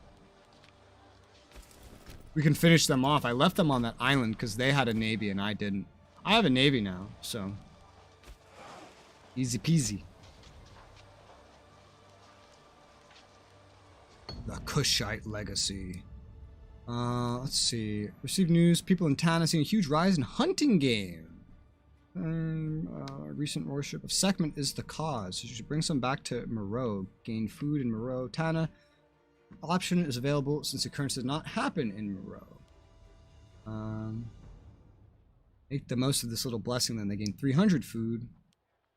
we can finish them off. I left them on that island because they had a navy and I didn't. I have a navy now, so... easy peasy. The Kushite legacy. Let's see. Received news. People in Tana seeing a huge rise in hunting game. Recent worship of Sekhmet is the cause. You should bring some back to Moreau. Gain food in Moreau. Tana. Option is available since the occurrence did not happen in Moreau. Make the most of this little blessing, then they gain 300 food,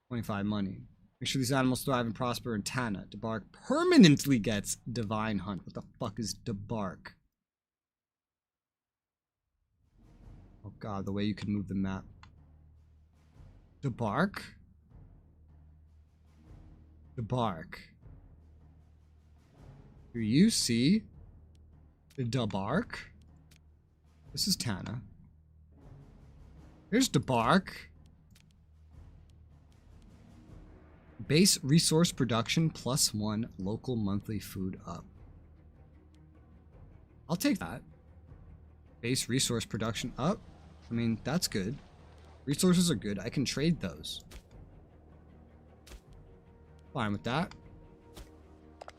25 money. Make sure these animals thrive and prosper in Tana. Debark permanently gets Divine Hunt. What the fuck is Debark? Oh god, the way you can move the map. Debark? Debark. Do you see Debark? This is Tana. Here's Debark. Base resource production +1 local monthly food up. I'll take that. Base resource production up. I mean, that's good. Resources are good. I can trade those. Fine with that.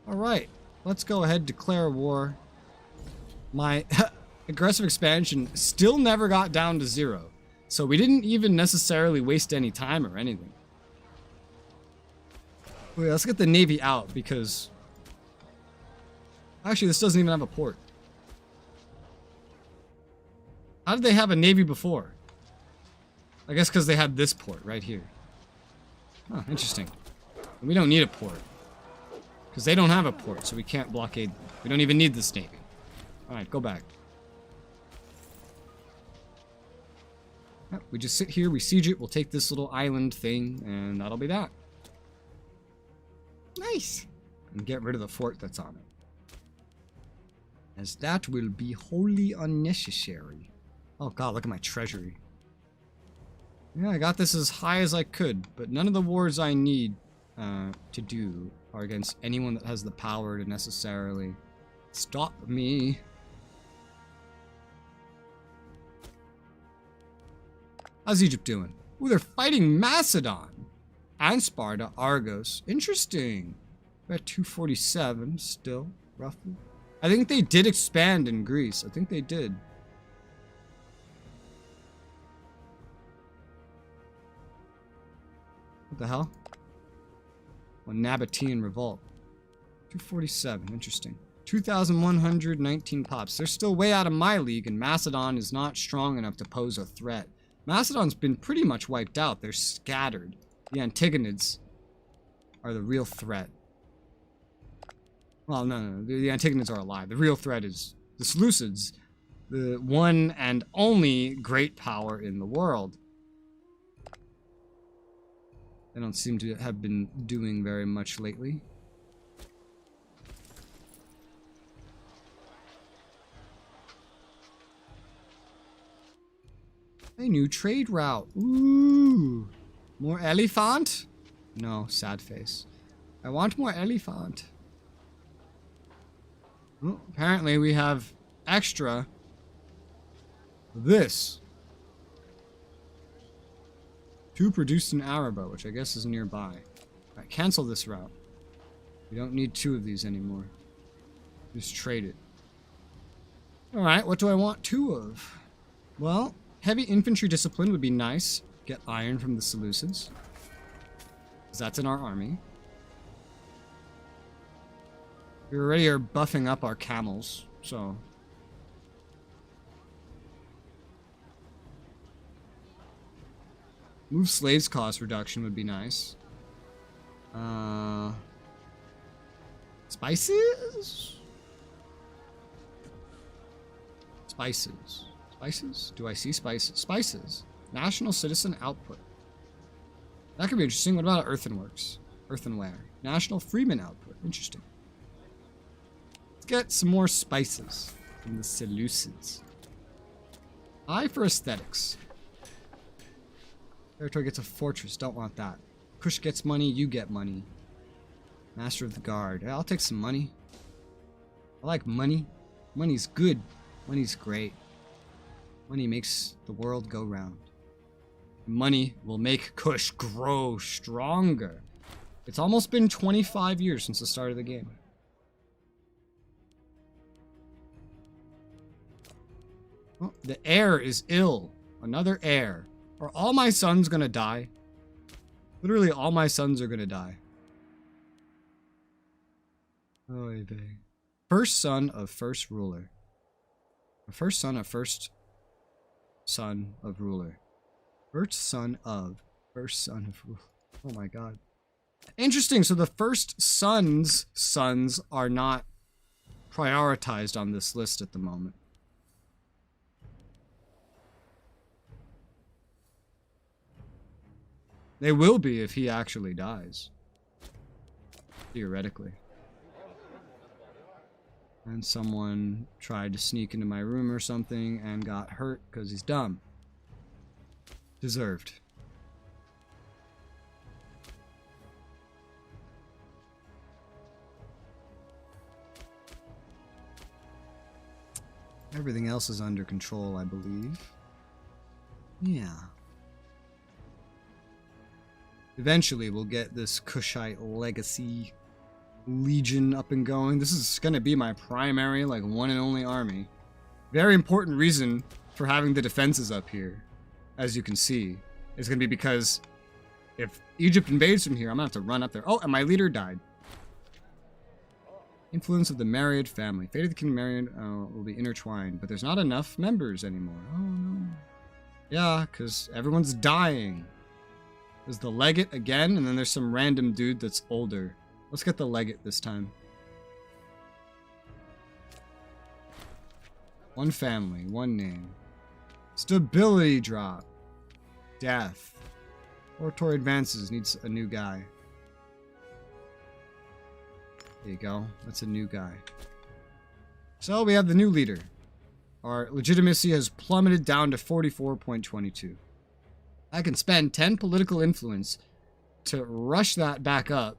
Alright. Let's go ahead and declare war. My aggressive expansion still never got down to 0. So we didn't even necessarily waste any time or anything. Wait, let's get the navy out because... actually, this doesn't even have a port. How did they have a navy before? I guess because they had this port right here. Oh, interesting. We don't need a port. Because they don't have a port, so we can't blockade them. We don't even need this navy. Alright, go back. We just sit here, we siege it, we'll take this little island thing, and that'll be that. Nice! And get rid of the fort that's on it. As that will be wholly unnecessary. Oh god, look at my treasury. Yeah, I got this as high as I could, but none of the wars I need to do are against anyone that has the power to necessarily stop me. How's Egypt doing? Ooh, they're fighting Macedon. And Sparta, Argos. Interesting. We're at 247 still, roughly. I think they did expand in Greece. I think they did. What the hell? Well, Nabatean revolt. 247. Interesting. 2,119 pops. They're still way out of my league, and Macedon is not strong enough to pose a threat. Macedon's been pretty much wiped out. They're scattered. The Antigonids are the real threat. Well, no. The Antigonids are alive. The real threat is the Seleucids, the one and only great power in the world. They don't seem to have been doing very much lately. A new trade route. Ooh. More elephant? No, sad face. I want more elephant. Well, apparently we have extra this. 2 produced in Araba, which I guess is nearby. Alright, cancel this route. We don't need 2 of these anymore. Just trade it. Alright, what do I want 2 of? Well, heavy infantry discipline would be nice. Get iron from the Seleucids, because that's in our army. We already are buffing up our camels, so... Move slaves cost reduction would be nice. Spices? Spices. Spices? Do I see spices? Spices. National citizen output. That could be interesting. What about earthenworks? Earthenware. National freeman output. Interesting. Let's get some more spices from the Seleucids. Eye for aesthetics. Territory gets a fortress. Don't want that. Kush gets money. You get money. Master of the Guard. Yeah, I'll take some money. I like money. Money's good. Money's great. Money makes the world go round. Money will make Kush grow stronger. It's almost been 25 years since the start of the game. Oh, the heir is ill. Another heir. Are all my sons gonna die? Literally all my sons are gonna die. Oy vey. First son of first ruler. First son of first son of ruler. First son of ruler. Oh my god. Interesting, so the first son's sons are not prioritized on this list at the moment. They will be if he actually dies. Theoretically. And someone tried to sneak into my room or something and got hurt because he's dumb. Deserved. Everything else is under control, I believe. Yeah. Eventually, we'll get this Kushite legacy legion up and going. This is going to be my primary, like, one and only army. Very important reason for having the defenses up here, as you can see, is going to be because if Egypt invades from here, I'm going to have to run up there. Oh, and my leader died. Influence of the Mariad family. Fate of the King Mariad will be intertwined, but there's not enough members anymore. Oh, no. Yeah, because everyone's dying. There's the legate again, and then there's some random dude that's older. Let's get the legate this time. One family, one name. Stability drop. Death. Oratory advances, needs a new guy. There you go, that's a new guy. So we have the new leader. Our legitimacy has plummeted down to 44.22. I can spend 10 political influence to rush that back up,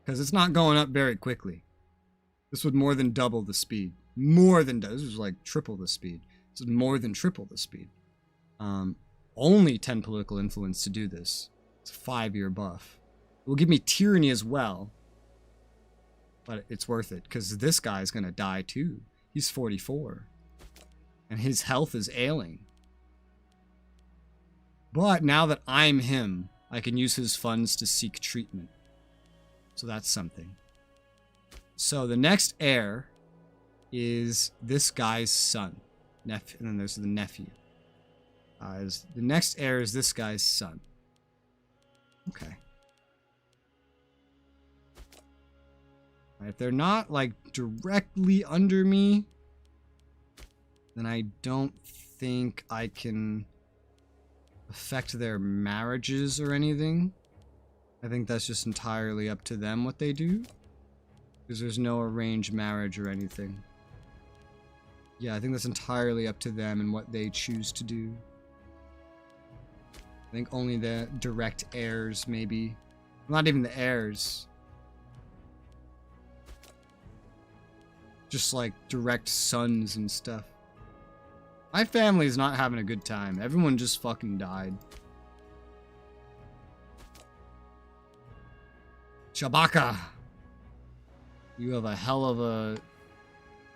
because it's not going up very quickly. This would more than double the speed. More than, this was like triple the speed. This is more than triple the speed. Only 10 political influence to do this. It's a 5-year buff. It will give me tyranny as well, but it's worth it, because this guy's going to die too. He's 44, and his health is ailing. But now that I'm him, I can use his funds to seek treatment. So that's something. So the next heir is this guy's son. And then there's the nephew. The next heir is this guy's son. Okay. If they're not, like, directly under me, then I don't think I can affect their marriages or anything. I think that's just entirely up to them what they do. Because there's no arranged marriage or anything. Yeah, I think that's entirely up to them and what they choose to do. I think only the direct heirs, maybe. Not even the heirs. Just like direct sons and stuff. My family's not having a good time. Everyone just fucking died. Shabaka! You have a hell of a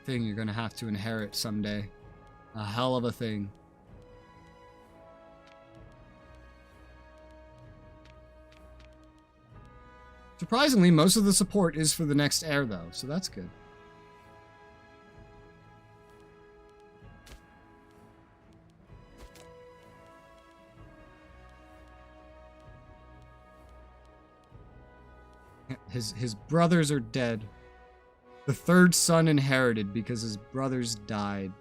thing you're gonna have to inherit someday. A hell of a thing. Surprisingly, most of the support is for the next heir, though, so that's good. His brothers are dead. The third son inherited because his brothers died.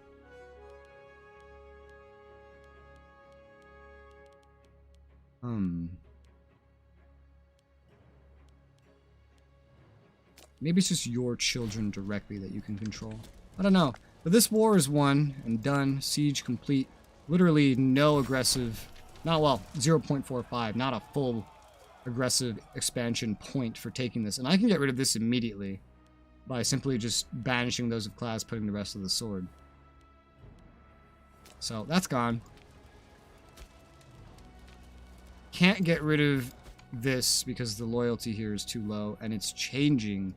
Maybe it's just your children directly that you can control. I don't know. But this war is won and done. Siege complete. Literally no aggressive. Not, well, 0.45. Not a full aggressive expansion point for taking this. And I can get rid of this immediately by simply just banishing those of class, putting the rest of the sword. So that's gone. Can't get rid of this because the loyalty here is too low, and it's changing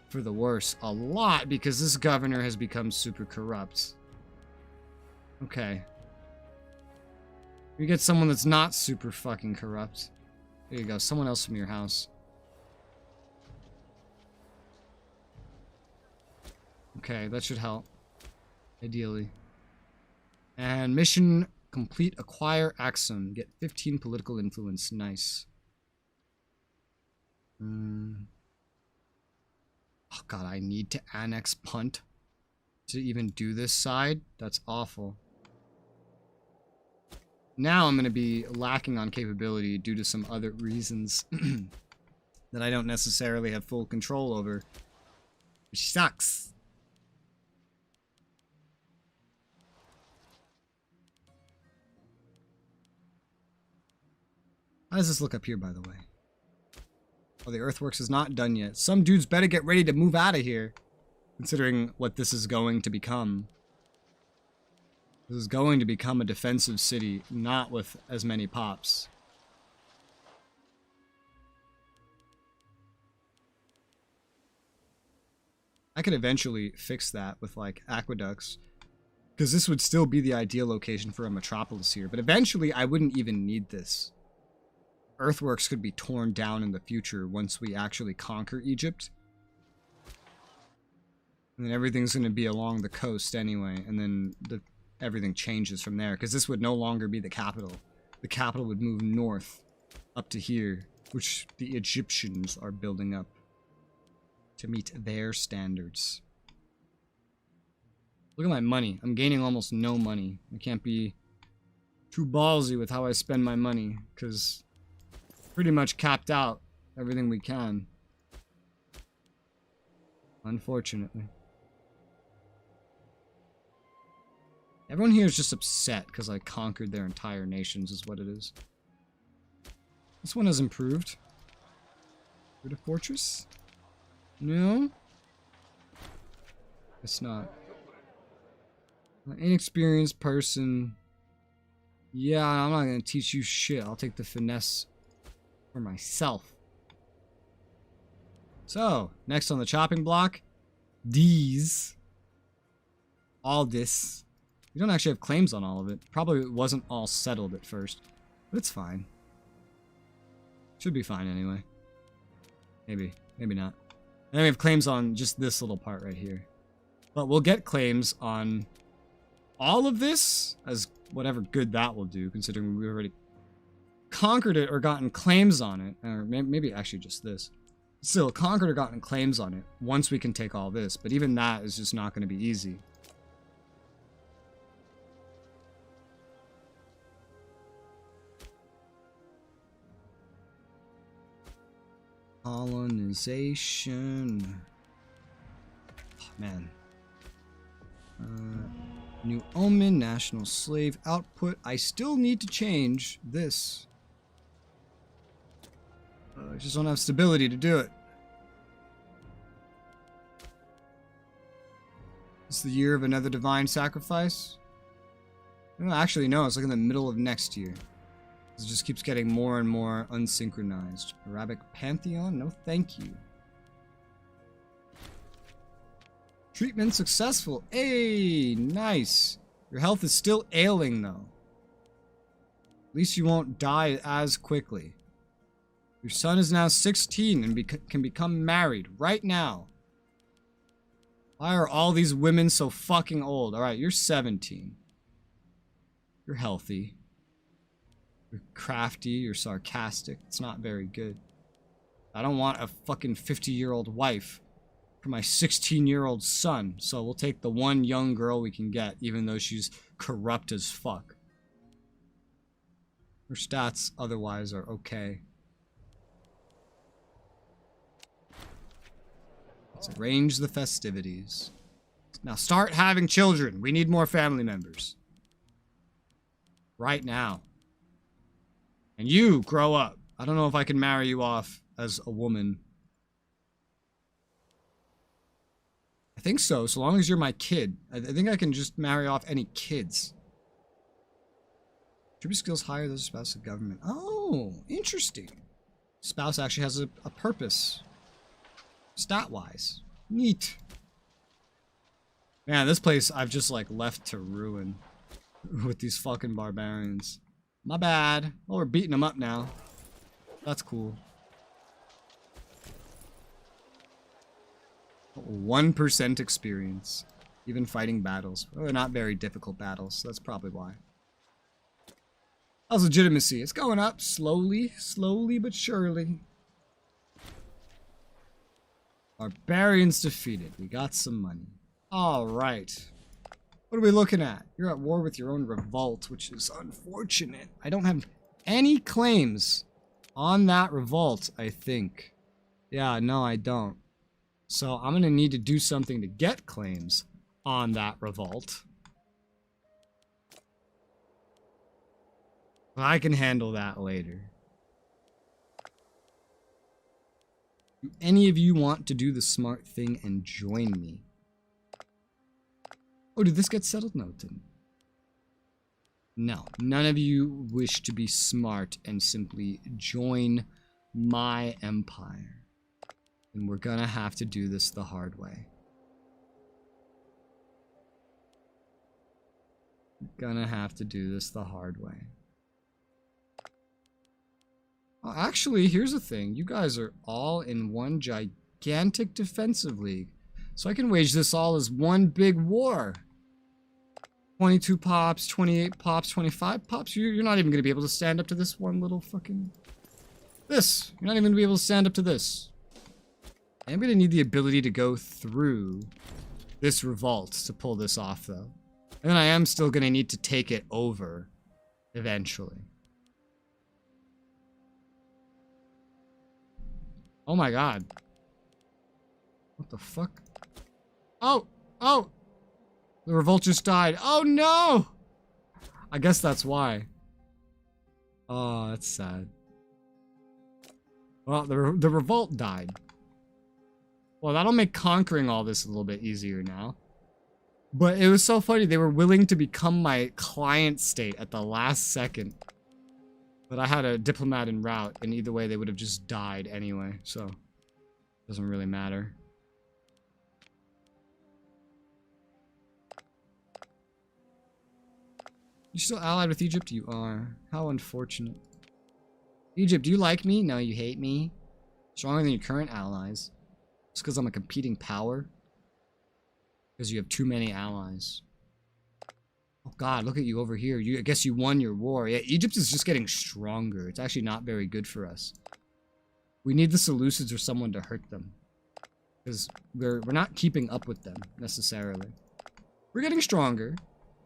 for the worse a lot because this governor has become super corrupt. Okay. We get someone that's not super fucking corrupt. There you go, someone else from your house. Okay, that should help. Ideally. And mission complete, acquire Axum. Get 15 political influence. Nice. Oh god, I need to annex Punt to even do this side? That's awful. Now I'm going to be lacking on capability due to some other reasons that I don't necessarily have full control over. Which sucks. How does this look up here, by the way? Oh, the earthworks is not done yet. Some dudes better get ready to move out of here, considering what this is going to become. This is going to become a defensive city, not with as many pops. I could eventually fix that with, like, aqueducts, because this would still be the ideal location for a metropolis here, but eventually I wouldn't even need this. Earthworks could be torn down in the future once we actually conquer Egypt. And then everything's going to be along the coast anyway, and then everything changes from there, because this would no longer be the capital. The capital would move north up to here, which the Egyptians are building up to meet their standards. Look at my money. I'm gaining almost no money. I can't be too ballsy with how I spend my money, because pretty much capped out everything we can. Unfortunately. Everyone here is just upset because I conquered their entire nations is what it is. This one has improved. Rid of fortress? No? It's not. An inexperienced person. Yeah, I'm not going to teach you shit. I'll take the finesse for myself. So, next on the chopping block, these. All this. We don't actually have claims on all of it. Probably wasn't all settled at first. But it's fine. Should be fine anyway. Maybe. Maybe not. And then we have claims on just this little part right here. But we'll get claims on all of this, as whatever good that will do, considering we already conquered it or gotten claims on it. Or maybe actually just this. Still, conquered or gotten claims on it once we can take all this. But even that is just not going to be easy. Colonization. Oh, man. New Omen, National Slave Output. I still need to change this. I just don't have stability to do it. Is this the year of another divine sacrifice? No, actually, no. It's like in the middle of next year. It just keeps getting more and more unsynchronized. Arabic Pantheon? No, thank you. Treatment successful. Hey, nice. Your health is still ailing, though. At least you won't die as quickly. Your son is now 16 and can become married right now. Why are all these women so fucking old? Alright, you're 17. You're healthy. You're crafty. You're sarcastic. It's not very good. I don't want a fucking 50-year-old wife for my 16-year-old son, so we'll take the one young girl we can get, even though she's corrupt as fuck. Her stats otherwise are okay. Let's arrange the festivities. Now start having children. We need more family members. Right now. And you grow up. I don't know if I can marry you off as a woman. I think so long as you're my kid. I think I can just marry off any kids. Tribute skills higher than spouse of government. Oh, interesting. Spouse actually has a purpose. Stat-wise. Neat. Man, this place I've just like left to ruin with these fucking barbarians. My bad. Well, we're beating them up now. That's cool. 1% experience. Even fighting battles. Well, they're not very difficult battles, so that's probably why. How's legitimacy? It's going up slowly but surely. Barbarians defeated. We got some money. Alright. What are we looking at? You're at war with your own revolt, which is unfortunate. I don't have any claims on that revolt, I think. Yeah, no, I don't. So I'm going to need to do something to get claims on that revolt. I can handle that later. Do any of you want to do the smart thing and join me? Oh, did this get settled? No, it didn't. No, none of you wish to be smart and simply join my empire. And we're gonna have to do this the hard way. We're gonna have to do this the hard way. Oh, actually, here's the thing. You guys are all in one gigantic defensive league. So I can wage this all as one big war. 22 pops, 28 pops, 25 pops. You're not even going to be able to stand up to this one little fucking... This. You're not even going to be able to stand up to this. I'm going to need the ability to go through this revolt to pull this off, though. And then I am still going to need to take it over eventually. Oh my god. What the fuck? Oh! Oh! The revolt just died. Oh no! I guess that's why. Oh, that's sad. Well, the revolt died. Well, that'll make conquering all this a little bit easier now. But it was so funny. They were willing to become my client state at the last second. But I had a diplomat en route, and either way they would have just died anyway, so it doesn't really matter. You still allied with Egypt? You are. How unfortunate. Egypt, do you like me? No, you hate me. Stronger than your current allies. Just because I'm a competing power? Because you have too many allies. Oh god, look at you over here. I guess you won your war. Yeah, Egypt is just getting stronger. It's actually not very good for us. We need the Seleucids or someone to hurt them. Because we're not keeping up with them, necessarily. We're getting stronger.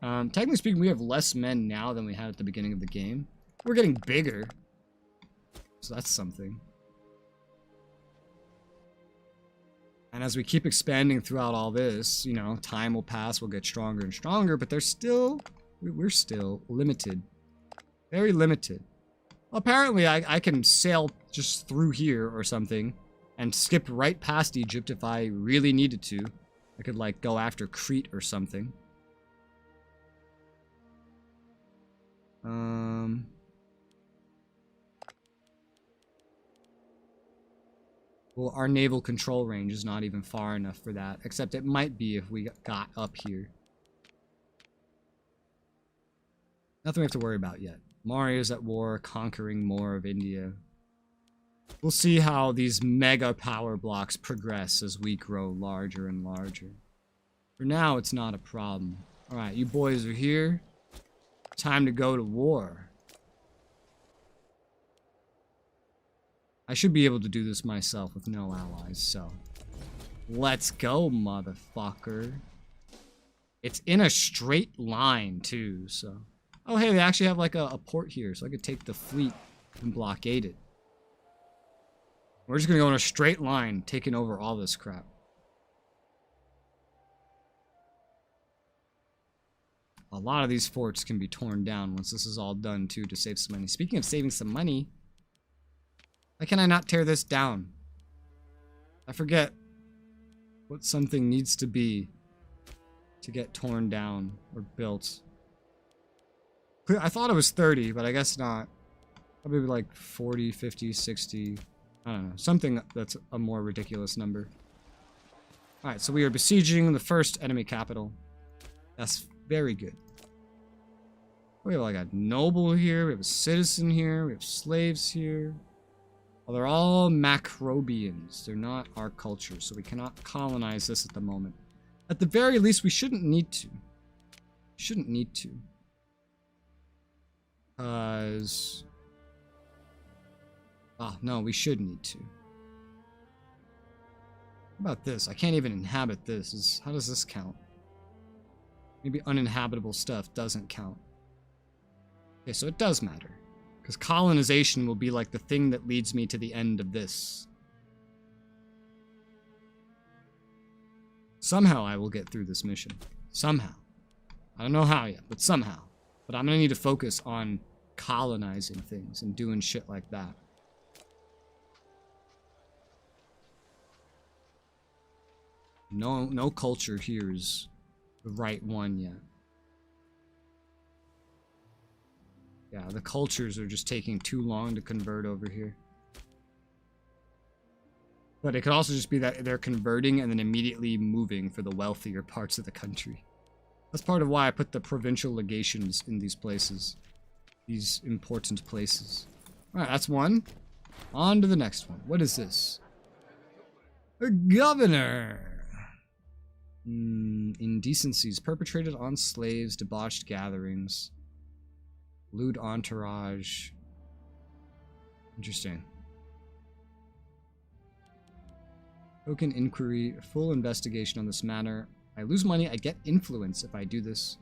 Technically speaking, we have less men now than we had at the beginning of the game. We're getting bigger. So that's something. And as we keep expanding throughout all this, you know, time will pass, we'll get stronger and stronger, but we're still limited. Very limited. Apparently, I can sail just through here or something and skip right past Egypt if I really needed to. I could, like, go after Crete or something. Well, our naval control range is not even far enough for that, except it might be if we got up here. Nothing we have to worry about yet. Mario's at war, conquering more of India. We'll see how these mega power blocks progress as we grow larger and larger. For now, it's not a problem. Alright, you boys are here. Time to go to war. I should be able to do this myself with no allies, so... Let's go, motherfucker. It's in a straight line, too, so... Oh, hey, they actually have, like, a port here, so I could take the fleet and blockade it. We're just gonna go in a straight line, taking over all this crap. A lot of these forts can be torn down once this is all done, too, to save some money. Speaking of saving some money... Why can I not tear this down? I forget what something needs to be to get torn down or built. I thought it was 30, but I guess not. Probably like 40, 50, 60. I don't know. Something that's a more ridiculous number. Alright, so we are besieging the first enemy capital. That's very good. We have like a noble here. We have a citizen here. We have slaves here. Well, they're all Macrobians. They're not our culture, so we cannot colonize this at the moment. At the very least, we shouldn't need to. Shouldn't need to. Because... Oh, no, we should need to. How about this? I can't even inhabit this. How does this count? Maybe uninhabitable stuff doesn't count. Okay, so it does matter. Because colonization will be like the thing that leads me to the end of this. Somehow I will get through this mission. Somehow. I don't know how yet, but somehow. But I'm going to need to focus on colonizing things and doing shit like that. No culture here is the right one yet. Yeah, the cultures are just taking too long to convert over here. But it could also just be that they're converting and then immediately moving for the wealthier parts of the country. That's part of why I put the provincial legations in these places. These important places. Alright, that's one. On to the next one. What is this? A governor! Indecencies perpetrated on slaves, debauched gatherings. Lewd entourage. Interesting. Token inquiry. Full investigation on this matter. I lose money. I get influence if I do this.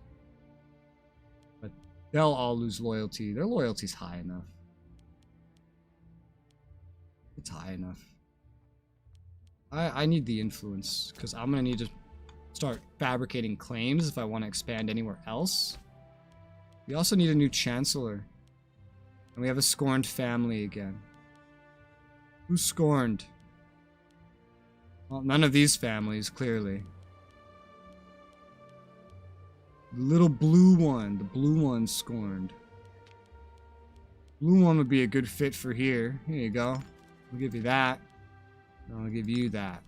But they'll all lose loyalty. Their loyalty's high enough. It's high enough. I need the influence. Because I'm going to need to start fabricating claims if I want to expand anywhere else. We also need a new chancellor. And we have a scorned family again. Who's scorned? Well, none of these families, clearly. The little blue one. The blue one's scorned. Blue one would be a good fit for here. Here you go. I'll give you that. And I'll give you that.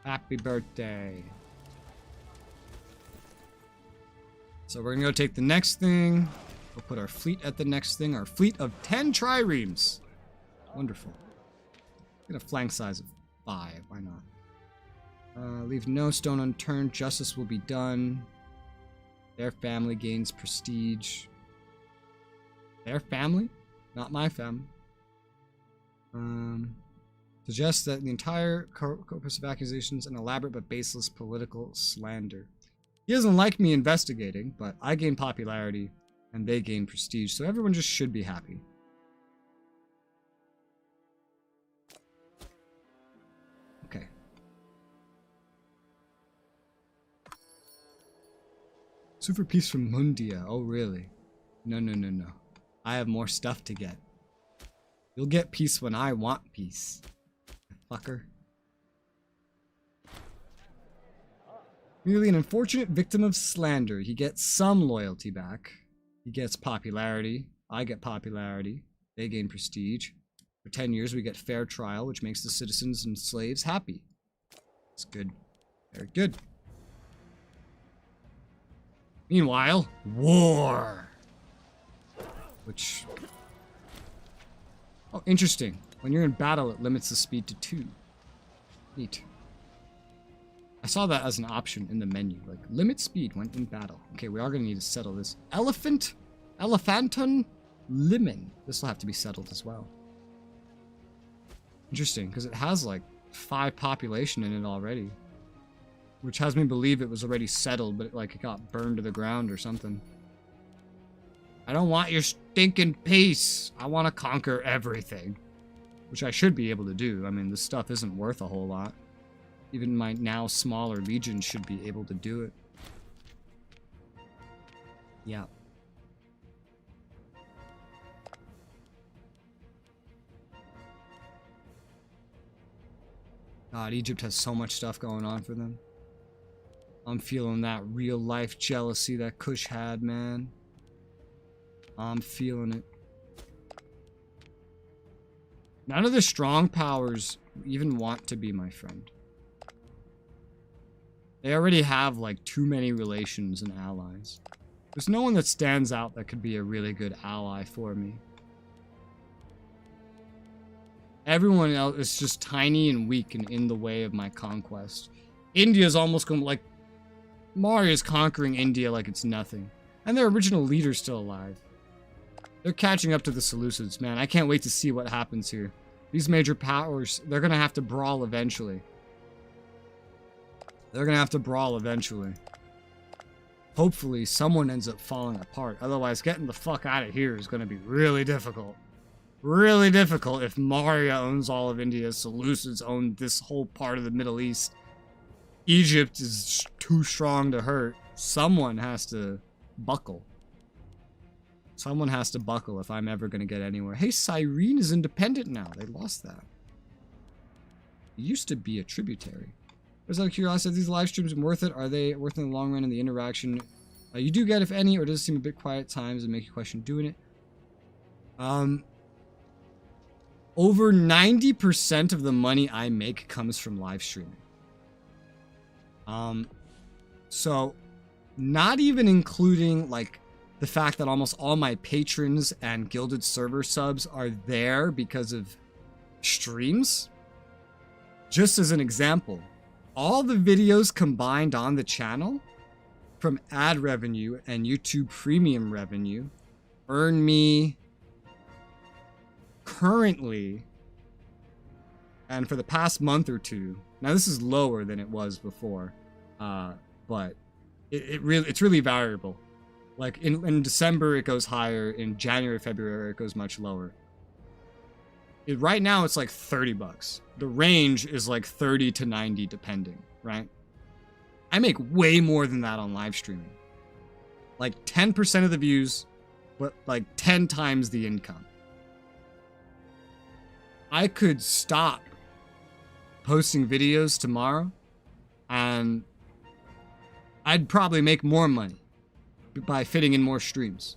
Happy birthday. So we're gonna go take the next thing. We'll put our fleet at the next thing. Our fleet of 10 triremes. Wonderful. Get a flank size of 5. Why not? Leave no stone unturned. Justice will be done. Their family gains prestige. Their family? Not my family. Suggests that the entire corpus of accusations an elaborate but baseless political slander. He doesn't like me investigating, but I gain popularity and they gain prestige, so everyone just should be happy. Okay. Sue for peace from Mundia. Oh, really? No, no, no, no. I have more stuff to get. You'll get peace when I want peace. Fucker. Merely an unfortunate victim of slander. He gets some loyalty back. He gets popularity. I get popularity. They gain prestige. For 10 years, we get fair trial, which makes the citizens and slaves happy. It's good. Very good. Meanwhile, war. Which... Oh, interesting. When you're in battle, it limits the speed to 2. Neat. I saw that as an option in the menu. Like, limit speed when in battle. Okay, we are going to need to settle this. Elephanton Lemon. This will have to be settled as well. Interesting, because it has, like, 5 population in it already. Which has me believe it was already settled, but it got burned to the ground or something. I don't want your stinking peace. I want to conquer everything. Which I should be able to do. I mean, this stuff isn't worth a whole lot. Even my now smaller legion should be able to do it. Yeah. God, Egypt has so much stuff going on for them. I'm feeling that real life jealousy that Kush had, man. I'm feeling it. None of the strong powers even want to be my friend. They already have, like, too many relations and allies. There's no one that stands out that could be a really good ally for me. Everyone else is just tiny and weak and in the way of my conquest. India's almost going, like... Maria's conquering India like it's nothing. And their original leader's still alive. They're catching up to the Seleucids, man. I can't wait to see what happens here. These major powers, they're gonna have to brawl eventually. They're gonna have to brawl eventually. Hopefully, someone ends up falling apart. Otherwise, getting the fuck out of here is gonna be really difficult. Really difficult if Maria owns all of India, Seleucids own this whole part of the Middle East. Egypt is too strong to hurt. Someone has to buckle. Someone has to buckle if I'm ever going to get anywhere. Hey, Cyrene is independent now. They lost that. It used to be a tributary. Just out of curiosity, are these live streams worth it? Are they worth it in the long run in the interaction you do get, if any, or does it seem a bit quiet at times and make you question doing it? Over 90% of the money I make comes from live streaming. So not even including, like, the fact that almost all my patrons and Gilded Server subs are there because of streams. Just as an example, all the videos combined on the channel from ad revenue and YouTube premium revenue earn me currently, and for the past month or two, now this is lower than it was before, but it's really variable. Like, in December, it goes higher. In January, February, it goes much lower. Right now, it's like $30. The range is like 30 to 90, depending, right? I make way more than that on live streaming. Like, 10% of the views, but like 10 times the income. I could stop posting videos tomorrow, and I'd probably make more money by fitting in more streams.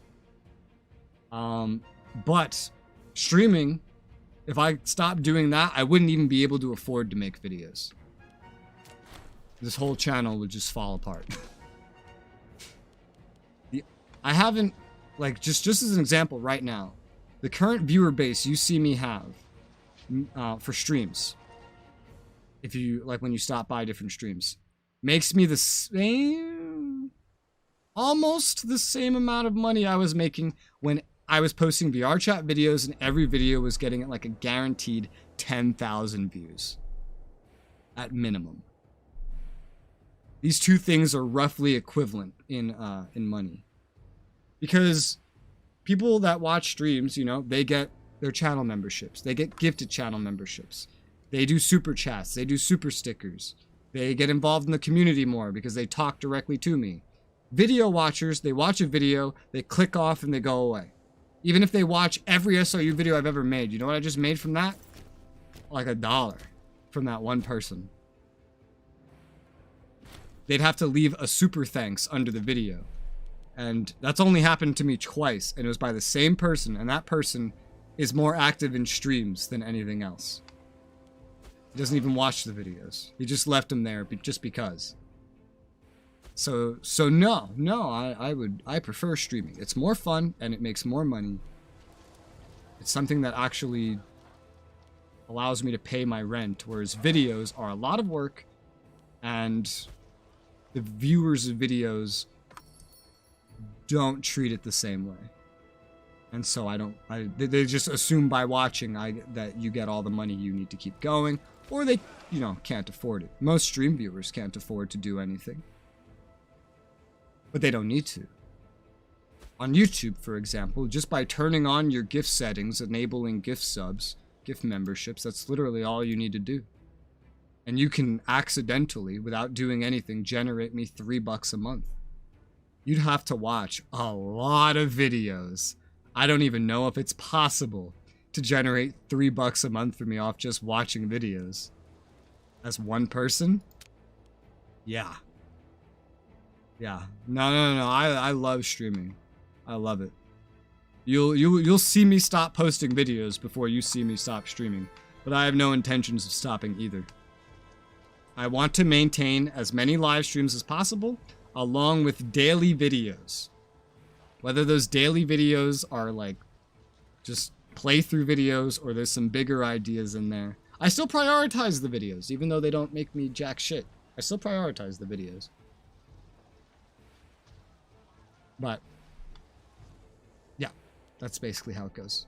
But streaming, if I stopped doing that, I wouldn't even be able to afford to make videos. This whole channel would just fall apart. I haven't, like, just as an example right now, the current viewer base you see me have for streams If you, like, when you stop by different streams. Makes me the same, almost the same amount of money I was making when I was posting VR chat videos and every video was getting like a guaranteed 10,000 views. At minimum. These two things are roughly equivalent in money. Because people that watch streams, you know, they get their channel memberships. They get gifted channel memberships. They do super chats. They do super stickers. They get involved in the community more because they talk directly to me. Video watchers, they watch a video, they click off and they go away. Even if they watch every SRU video I've ever made, you know what I just made from that? Like $1 from that one person. They'd have to leave a super thanks under the video. And that's only happened to me twice, and it was by the same person, and that person is more active in streams than anything else. He doesn't even watch the videos. He just left them there just because. So no, I prefer streaming. It's more fun and it makes more money. It's something that actually allows me to pay my rent, whereas videos are a lot of work and the viewers of videos don't treat it the same way. And so they just assume by watching that you get all the money you need to keep going, or they, you know, can't afford it. Most stream viewers can't afford to do anything. But they don't need to. On YouTube, for example, just by turning on your gift settings, enabling gift subs, gift memberships, that's literally all you need to do. And you can accidentally, without doing anything, generate me $3 a month. You'd have to watch a lot of videos. I don't even know if it's possible to generate $3 a month for me off just watching videos. As one person? Yeah. Yeah. No. I love streaming. I love it. You'll see me stop posting videos before you see me stop streaming. But I have no intentions of stopping either. I want to maintain as many live streams as possible, along with daily videos. Whether those daily videos are like just playthrough videos or there's some bigger ideas in there. I still prioritize the videos, even though they don't make me jack shit. I still prioritize the videos. But, yeah, that's basically how it goes.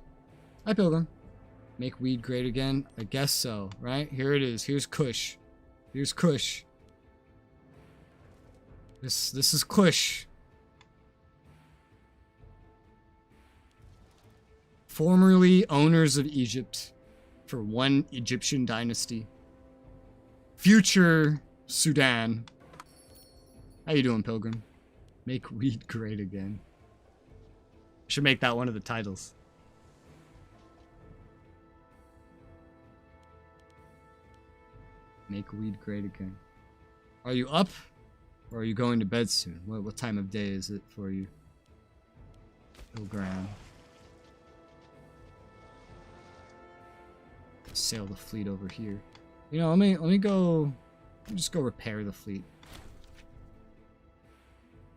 Hi, Pilgrim. Make weed great again? I guess so, right? Here it is. Here's Kush. Here's Kush. This is Kush. Formerly owners of Egypt for one Egyptian dynasty. Future Sudan. How you doing, Pilgrim? Make weed great again. Should make that one of the titles. Make weed great again. Are you up? Or are you going to bed soon? What time of day is it for you? Pilgrim. Sail the fleet over here. You know, let me just go repair the fleet.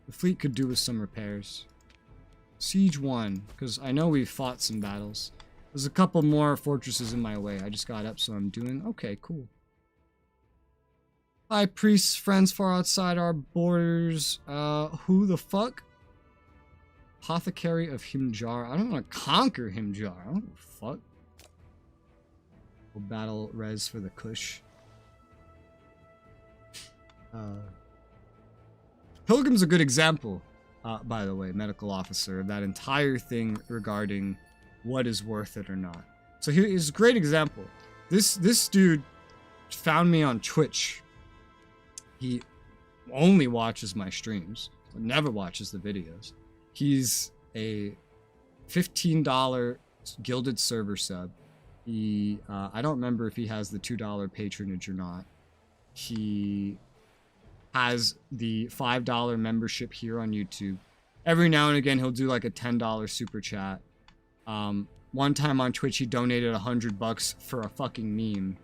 The fleet could do with some repairs. Siege 1, because I know we've fought some battles. There's a couple more fortresses in my way. I just got up, so I'm doing okay, cool. Hi, priests, friends far outside our borders. Who the fuck? Apothecary of Himjar. I don't want to conquer Himjar. I don't give a fuck. We'll battle res for the Kush. Pilgrim's a good example, by the way, medical officer, of that entire thing regarding what is worth it or not. So here's a great example. This dude found me on Twitch. He only watches my streams, never watches the videos. He's a $15 gilded server sub. He, I don't remember if he has the $2 patronage or not. He has the $5 membership here on YouTube. Every now and again, he'll do like a $10 super chat. One time on Twitch, he donated $100 for a fucking meme.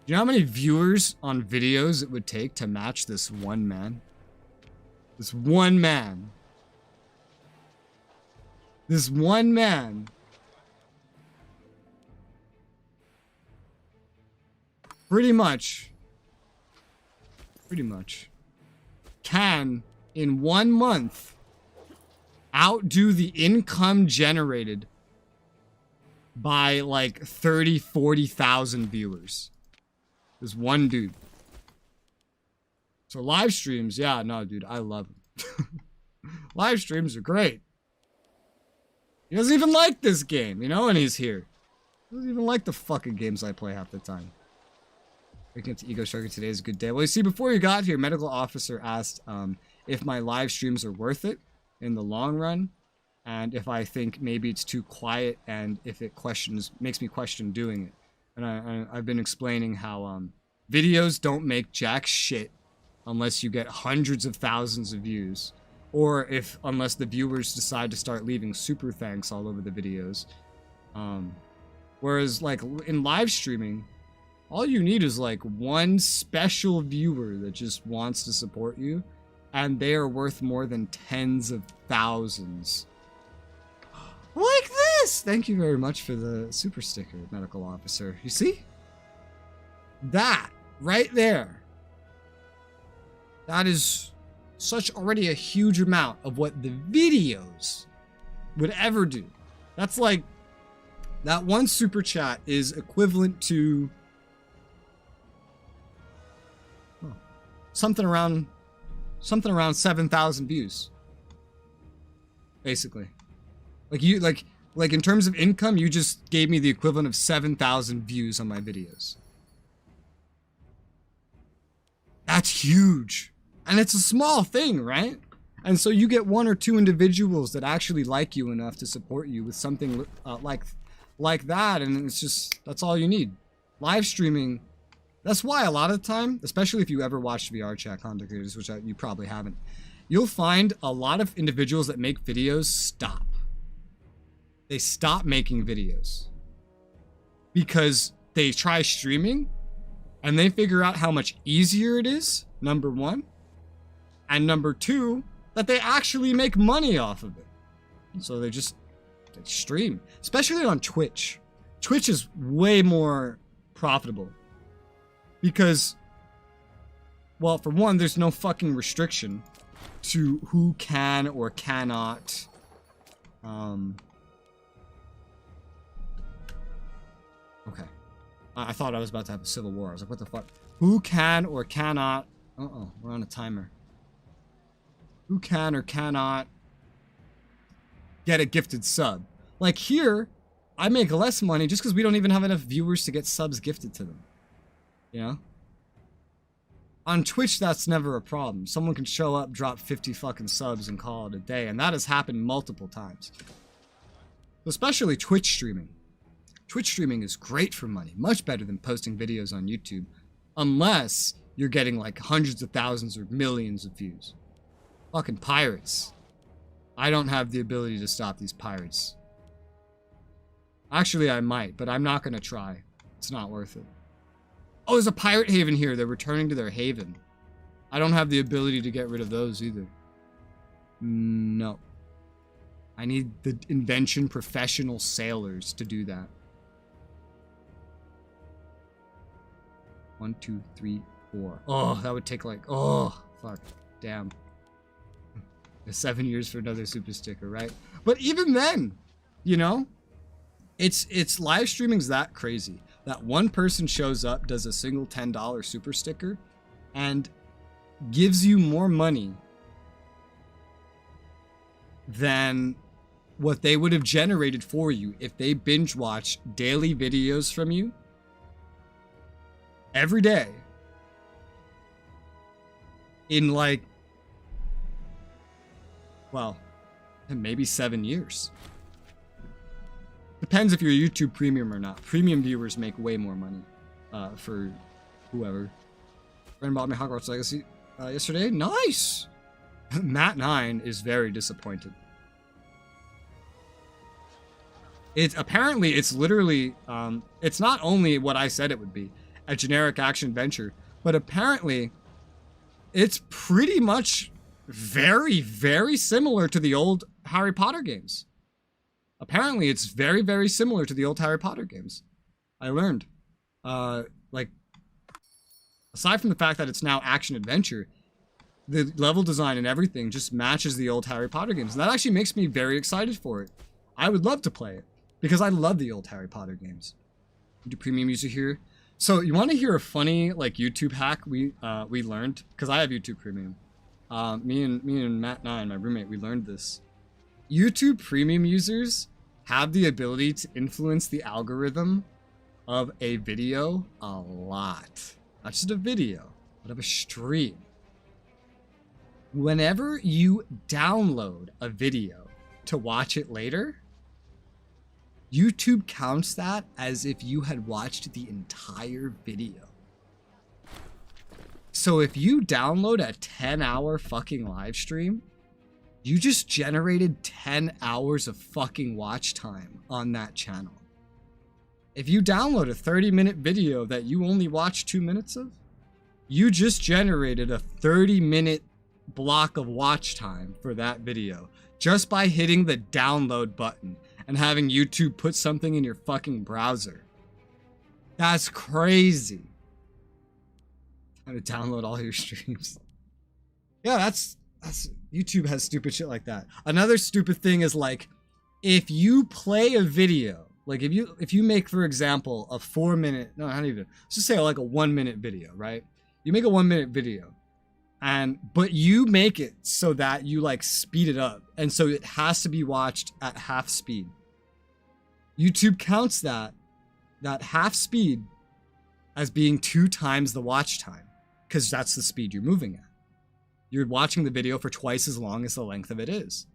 Do you know how many viewers on videos it would take to match this one man? This one man. This one man. pretty much, can, in 1 month, outdo the income generated by like 30, 40,000 viewers. There's one dude. So live streams, yeah, no, dude, I love them. Live streams are great. He doesn't even like this game, you know, when he's here. He doesn't even like the fucking games I play half the time. Waking up to Ego Sharker today is a good day. Well, you see, before you got here, medical officer asked if my live streams are worth it in the long run, and if I think maybe it's too quiet, and if it makes me question doing it. And I've been explaining how videos don't make jack shit unless you get hundreds of thousands of views, or unless the viewers decide to start leaving super thanks all over the videos. Whereas like in live streaming, all you need is like one special viewer that just wants to support you, and they are worth more than tens of thousands. Like this! Thank you very much for the super sticker, medical officer. You see? That right there. That is such already a huge amount of what the videos would ever do. That's like, that one super chat is equivalent to something around 7,000 views. Basically. Like you like in terms of income, you just gave me the equivalent of 7,000 views on my videos. That's huge. And it's a small thing, right? And so you get 1 or 2 individuals that actually like you enough to support you with something like that, and it's just, that's all you need. Live streaming, that's why a lot of the time, especially if you ever watched VR chat content creators, which you probably haven't, you'll find a lot of individuals that make videos stop. They stop making videos because they try streaming and they figure out how much easier it is, number 1, and number 2, that they actually make money off of it. So they stream, especially on Twitch. Twitch is way more profitable because, well, for one, there's no fucking restriction to who can or cannot okay. I thought I was about to have a civil war. I was like, what the fuck? Who can or cannot... Uh-oh, we're on a timer. Who can or cannot get a gifted sub? Like here, I make less money just because we don't even have enough viewers to get subs gifted to them. You know? On Twitch, that's never a problem. Someone can show up, drop 50 fucking subs, and call it a day. And that has happened multiple times. Especially Twitch streaming. Twitch streaming is great for money. Much better than posting videos on YouTube. Unless you're getting like hundreds of thousands or millions of views. Fucking pirates. I don't have the ability to stop these pirates. Actually, I might, but I'm not gonna try. It's not worth it. Oh, there's a pirate haven here. They're returning to their haven. I don't have the ability to get rid of those either. No. I need the invention professional sailors to do that. 1, 2, 3, 4. Oh, that would take like, oh, fuck, damn. 7 years for another super sticker, right? But even then, you know, it's live streaming's that crazy that one person shows up, does a single $10 super sticker, and gives you more money than what they would have generated for you if they binge watch daily videos from you every day in like, well, maybe 7 years. Depends if you're YouTube Premium or not. Premium viewers make way more money for whoever. Friend bought me Hogwarts Legacy yesterday. Nice! Matt9 is very disappointed. It's literally, it's not only what I said it would be, a generic action adventure, but apparently it's pretty much very, very similar to the old Harry Potter games. Apparently it's very, very similar to the old Harry Potter games. I learned, like, Aside from the fact that it's now action adventure, the level design and everything just matches the old Harry Potter games. And that actually makes me very excited for it. I would love to play it because I love the old Harry Potter games. Do premium user here. So you want to hear a funny like YouTube hack we learned, because I have YouTube Premium. Me and Matt and I and my roommate, we learned this. YouTube Premium users have the ability to influence the algorithm of a video a lot. Not just a video, but of a stream. Whenever you download a video to watch it later, YouTube counts that as if you had watched the entire video. So if you download a 10-hour fucking live stream, you just generated 10 hours of fucking watch time on that channel. If you download a 30-minute video that you only watch 2 minutes of, you just generated a 30-minute block of watch time for that video just by hitting the download button and having YouTube put something in your fucking browser. That's crazy. Time to download all your streams. Yeah, that's YouTube has stupid shit like that. Another stupid thing is like, if you play a video, like if you make, for example, a 4-minute, no, not even, let's just say like a 1-minute video, right? You make a 1-minute video, but you make it so that you like speed it up, and so it has to be watched at half speed. YouTube counts that half speed as being 2 times the watch time, because that's the speed you're moving at. You're watching the video for twice as long as the length of it is.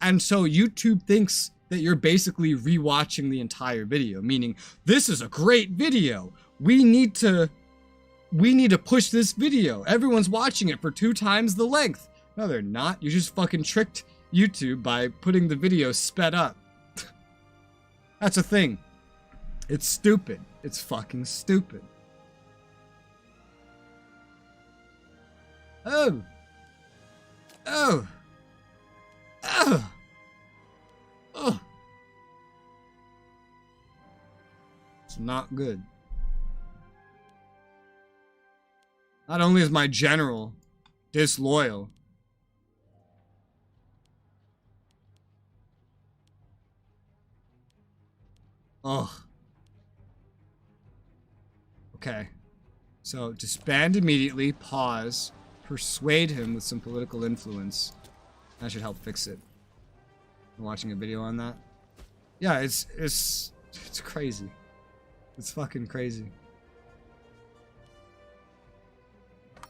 And so YouTube thinks that you're basically rewatching the entire video, meaning this is a great video. We need to push this video. Everyone's watching it for 2 times the length. No, they're not. You just fucking tricked YouTube by putting the video sped up. That's a thing. It's stupid. It's fucking stupid. Oh. Oh. Oh. Oh. It's not good. Not only is my general disloyal, oh. Okay. So disband immediately, pause, persuade him with some political influence. That should help fix it. I'm watching a video on that. Yeah, it's crazy. It's fucking crazy.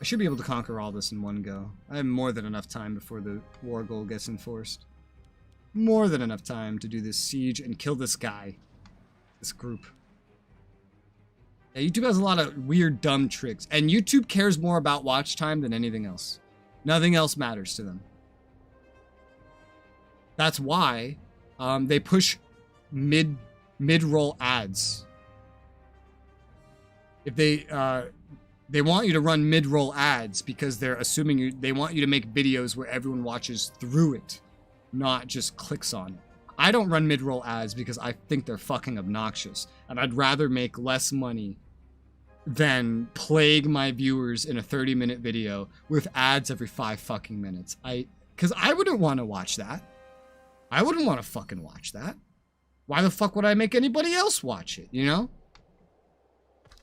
I should be able to conquer all this in one go. I have more than enough time before the war goal gets enforced. More than enough time to do this siege and kill this guy. This group. Yeah, YouTube has a lot of weird, dumb tricks. And YouTube cares more about watch time than anything else. Nothing else matters to them. That's why they push mid-roll ads. If they want you to run mid-roll ads because they're assuming they want you to make videos where everyone watches through it, not just clicks on it. I don't run mid-roll ads because I think they're fucking obnoxious, and I'd rather make less money than plague my viewers in a 30-minute video with ads every 5 fucking minutes. Because I wouldn't want to watch that. I wouldn't want to fucking watch that. Why the fuck would I make anybody else watch it, you know?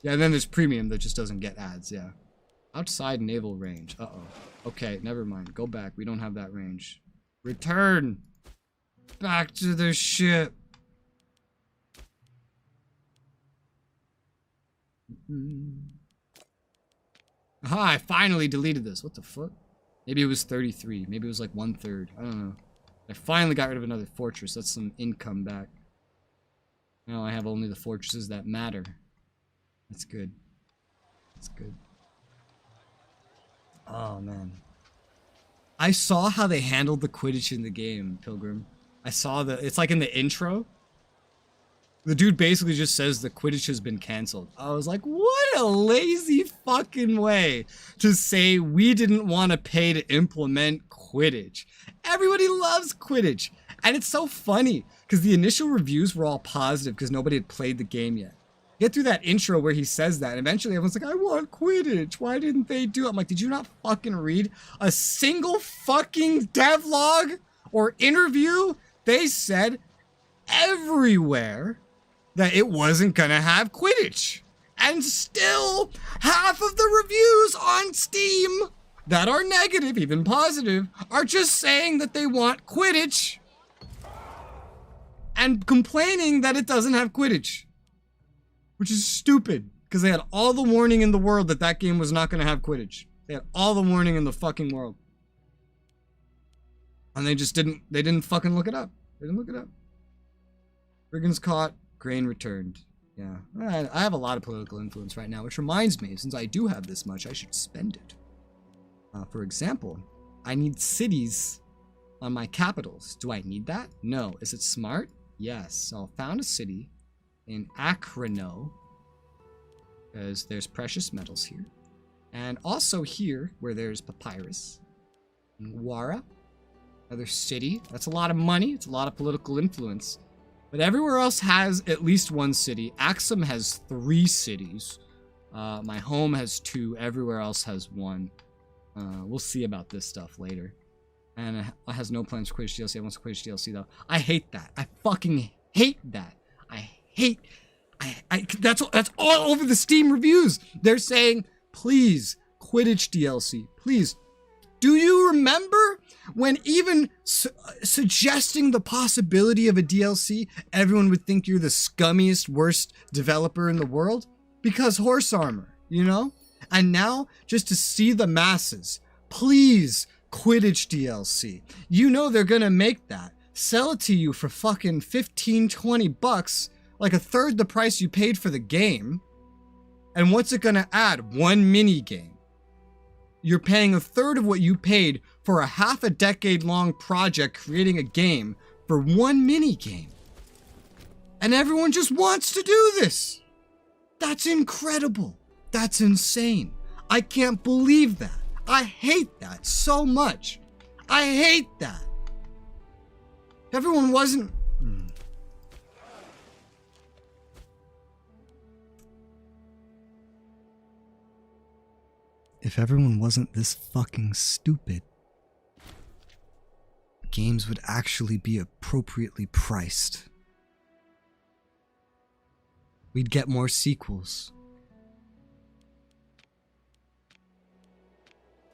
Yeah, and then there's premium that just doesn't get ads, yeah. Outside naval range. Uh-oh. Okay, never mind. Go back. We don't have that range. Return! Back to the ship! Aha, I finally deleted this. What the fuck? Maybe it was 33. Maybe it was like 1/3. I don't know. I finally got rid of another fortress. That's some income back. Now I have only the fortresses that matter. That's good. That's good. Oh, man. I saw how they handled the Quidditch in the game, Pilgrim. I saw it's like in the intro. The dude basically just says the Quidditch has been canceled. I was like, what a lazy fucking way to say we didn't want to pay to implement Quidditch. Everybody loves Quidditch. And it's so funny because the initial reviews were all positive because nobody had played the game yet. Get through that intro where he says that. And eventually everyone's like, I want Quidditch. Why didn't they do it? I'm like, did you not fucking read a single fucking devlog or interview? They said everywhere that it wasn't gonna have Quidditch. And still, half of the reviews on Steam that are negative, even positive, are just saying that they want Quidditch and complaining that it doesn't have Quidditch. Which is stupid, because they had all the warning in the world that that game was not going to have Quidditch. They had all the warning in the fucking world. And they just didn't fucking look it up. They didn't look it up. Brigands caught, grain returned. Yeah, I have a lot of political influence right now, which reminds me, since I do have this much, I should spend it. For example, I need cities on my capitals. Do I need that? No. Is it smart? Yes. So I found a city in Acrono, because there's precious metals here. And also here, where there's papyrus. In Wara, another city. That's a lot of money. It's a lot of political influence. But everywhere else has at least one city. Axum has 3 cities. My home has 2. Everywhere else has 1. We'll see about this stuff later. And it has no plans for Quidditch DLC. I want Quidditch DLC though. I hate that. I fucking hate that. That's all over the Steam reviews. They're saying, please, Quidditch DLC, please. Do you remember when even suggesting the possibility of a DLC, everyone would think you're the scummiest, worst developer in the world? Because horse armor, you know? And now, just to see the masses, please, Quidditch DLC. You know they're gonna make that. Sell it to you for fucking 15, 20 bucks, like a third the price you paid for the game. And what's it gonna add? 1 mini game. You're paying a third of what you paid for a half a decade long project creating a game for 1 mini game. And everyone just wants to do this. That's incredible. That's insane. I can't believe that. I hate that so much. I hate that. Everyone wasn't... If everyone wasn't this fucking stupid, games would actually be appropriately priced. We'd get more sequels.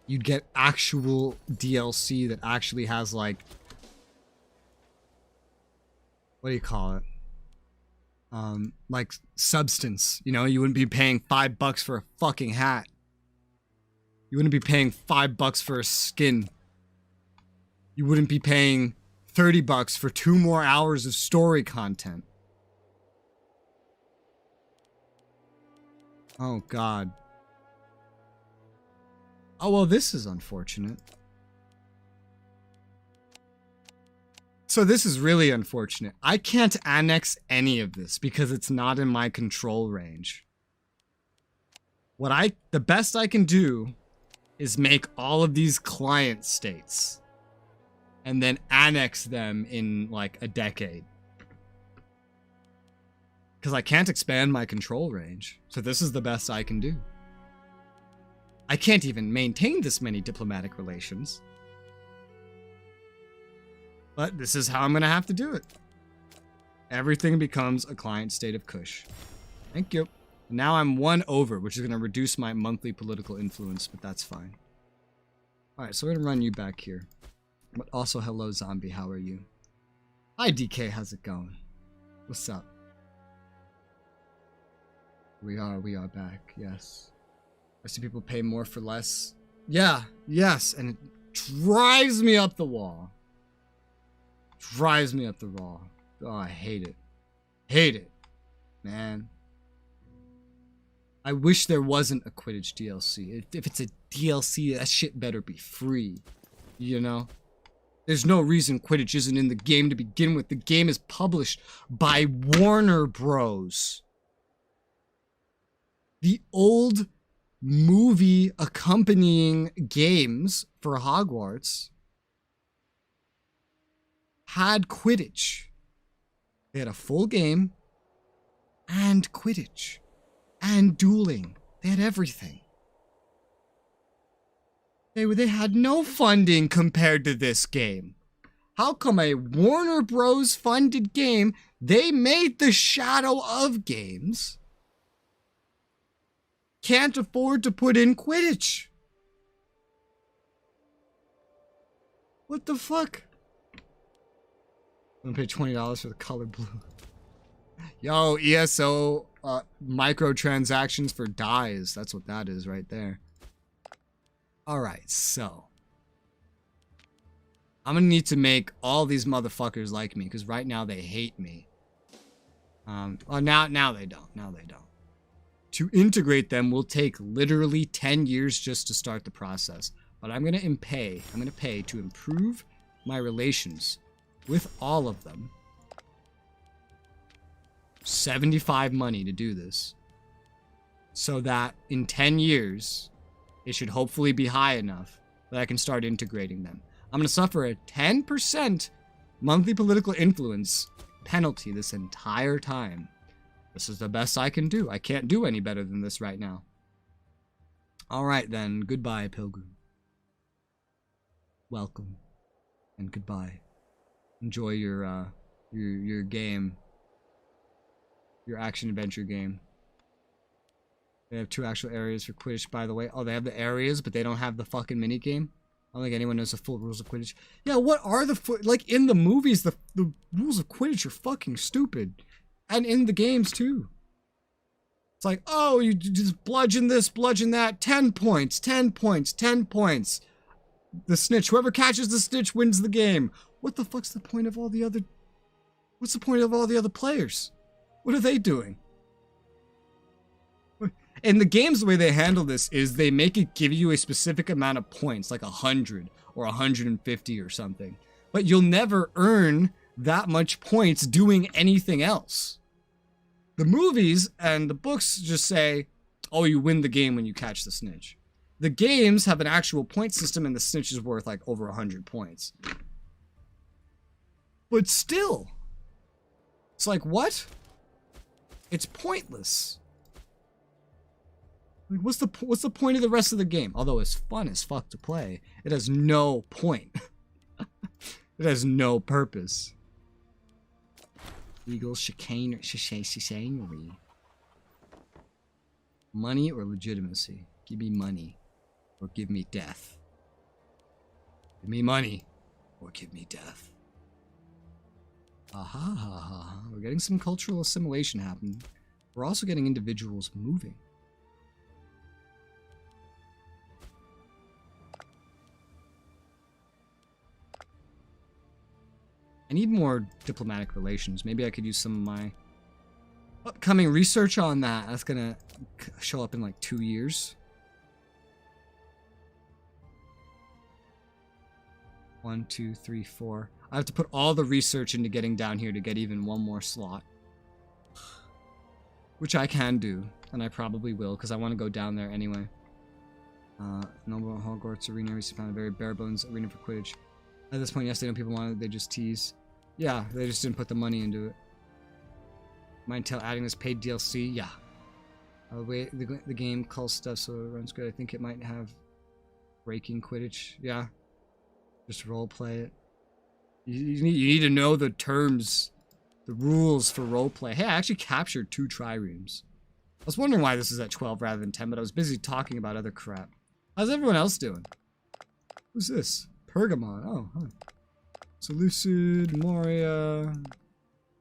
You'd get actual DLC that actually has, like... What do you call it? Like, substance. You know, you wouldn't be paying $5 for a fucking hat. You wouldn't be paying $5 for a skin. You wouldn't be paying $30 for 2 more hours of story content. Oh, God. Oh, well, this is unfortunate. So this is really unfortunate. I can't annex any of this because it's not in my control range. The best I can do is make all of these client states and then annex them in like a decade. Because I can't expand my control range. So this is the best I can do. I can't even maintain this many diplomatic relations. But this is how I'm going to have to do it. Everything becomes a client state of Kush. Thank you. Now I'm 1 over, which is going to reduce my monthly political influence, but that's fine. Alright, so we're going to run you back here. But also, hello, zombie. How are you? Hi, DK. How's it going? What's up? We are back. Yes. I see people pay more for less. Yeah, yes, and it drives me up the wall. Drives me up the wall. Oh, I hate it. Hate it, man. I wish there wasn't a Quidditch DLC. If it's a DLC, that shit better be free. You know? There's no reason Quidditch isn't in the game to begin with. The game is published by Warner Bros. The old movie accompanying games for Hogwarts had Quidditch. They had a full game and Quidditch and dueling. They had everything. They had no funding compared to this game. How come a Warner Bros. Funded game, they made the Shadow of games, can't afford to put in Quidditch? What the fuck? I'm gonna pay $20 for the color blue. Yo, ESO microtransactions for dyes. That's what that is right there. Alright, so I'm gonna need to make all these motherfuckers like me, because right now they hate me. Well, now they don't. Now they don't. To integrate them will take literally 10 years just to start the process. But I'm gonna pay to improve my relations with all of them. 75 money to do this. So that in 10 years, it should hopefully be high enough that I can start integrating them. I'm going to suffer a 10% monthly political influence penalty this entire time. This is the best I can do. I can't do any better than this right now. Alright then, goodbye, Pilgrim. Welcome. And goodbye. Enjoy your game. Your action-adventure game. They have 2 actual areas for Quidditch, by the way. Oh, they have the areas, but they don't have the fucking minigame? I don't think anyone knows the full rules of Quidditch. Yeah, what are the... like, in the movies, the rules of Quidditch are fucking stupid. And in the games, too. It's like, oh, you just bludgeon this, bludgeon that. 10 points, 10 points, 10 points. The snitch. Whoever catches the snitch wins the game. What the fuck's the point of all the other... What's the point of all the other players? What are they doing? In the games, the way they handle this is they make it give you a specific amount of points, like 100 or 150 or something. But you'll never earn that much points doing anything else. The movies and the books just say, oh, you win the game when you catch the snitch. The games have an actual point system and the snitch is worth like over 100 points. But still, it's like, what? It's pointless. Like, what's the point of the rest of the game? Although it's fun as fuck to play, it has no point. It has no purpose. Legal chicanery. Money or legitimacy? Give me money, or give me death. Give me money, or give me death. Aha, ha, ha. We're getting some cultural assimilation happening. We're also getting individuals moving. I need more diplomatic relations. Maybe I could use some of my upcoming research on that. That's gonna show up in like 2 years. 1, 2, 3, 4. I have to put all the research into getting down here to get even one more slot. Which I can do, and I probably will, because I want to go down there anyway. Noble Hogwarts Arena recently found a very bare bones arena for Quidditch. At this point, yes, they know people wanted it, they just tease. Yeah, they just didn't put the money into it. Mind tell adding this paid DLC? Yeah. Wait, the game calls stuff so it runs good. I think it might have breaking Quidditch. Yeah. Just role play it. You need to know the terms, the rules for role play. Hey, I actually captured 2 triremes. I was wondering why this is at 12 rather than 10, but I was busy talking about other crap. How's everyone else doing? Who's this? Pergamon. Oh, huh. Seleucid, Moria.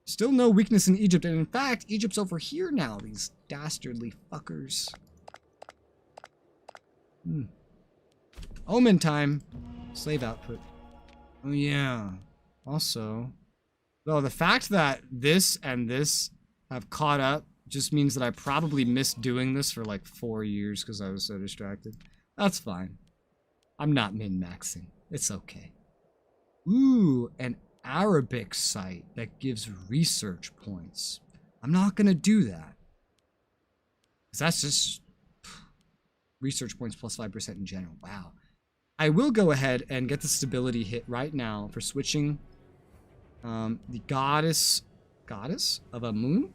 Still no weakness in Egypt, and in fact, Egypt's over here now, these dastardly fuckers. Omen time. Slave output. Oh yeah. Also, though, the fact that this and this have caught up just means that I probably missed doing this for like 4 years because I was so distracted. That's fine. I'm not min-maxing. It's okay. Ooh, an Arabic site that gives research points. I'm not gonna do that. Because that's just research points plus 5% in general. Wow. I will go ahead and get the stability hit right now for switching the goddess of a moon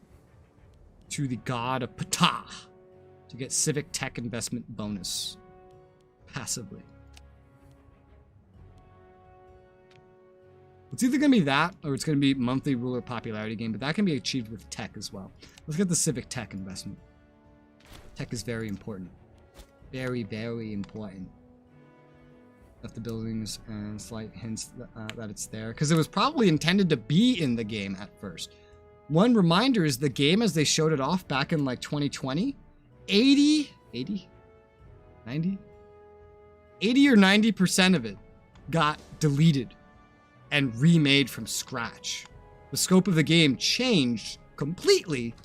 to the god of Ptah to get civic tech investment bonus passively. It's either going to be that or it's going to be monthly ruler popularity gain, but that can be achieved with tech as well. Let's get the civic tech investment. Tech is very important. Very, very important. Left the buildings and slight hints that it's there, because it was probably intended to be in the game at first. One reminder is the game as they showed it off back in like 2020, 80 or 90% of it got deleted and remade from scratch. The scope of the game changed completely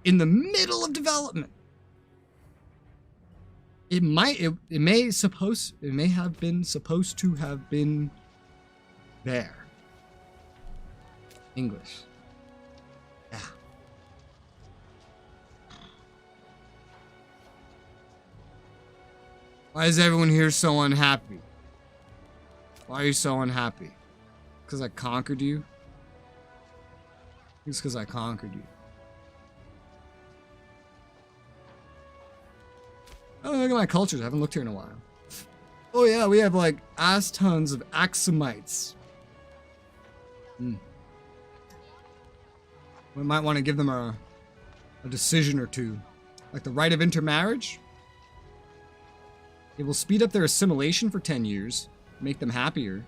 in the middle of development. It may have been supposed to have been there. English. Yeah. Why is everyone here so unhappy? Why are you so unhappy? Because I conquered you? It's because I conquered you. Oh, look at my cultures. I haven't looked here in a while. Oh yeah, we have like ass tons of Axumites. We might want to give them a decision or two. Like the right of intermarriage. It will speed up their assimilation for 10 years. Make them happier.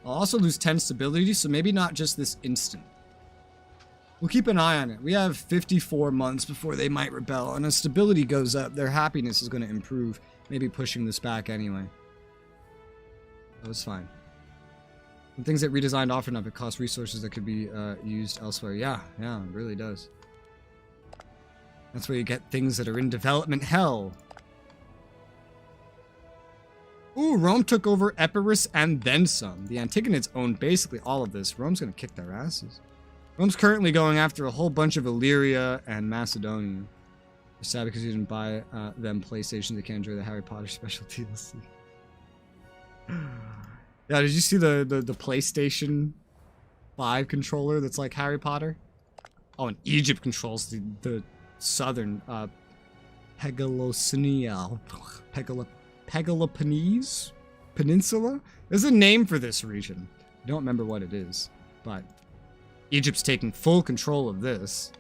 I'll also lose 10 stability, so maybe not just this instant. We'll keep an eye on it. We have 54 months before they might rebel, and as stability goes up, their happiness is going to improve. Maybe pushing this back anyway. That was fine. And things that redesigned often enough, it costs resources that could be used elsewhere. Yeah, it really does. That's where you get things that are in development hell. Ooh, Rome took over Epirus and then some. The Antigonids own basically all of this. Rome's going to kick their asses. Rome's currently going after a whole bunch of Illyria and Macedonia. It's sad because you didn't buy them PlayStation. They can't enjoy the Harry Potter special DLC. Yeah, did you see the PlayStation 5 controller that's like Harry Potter? Oh, and Egypt controls the southern Peloponnese Peninsula? There's a name for this region. I don't remember what it is, but Egypt's taking full control of this.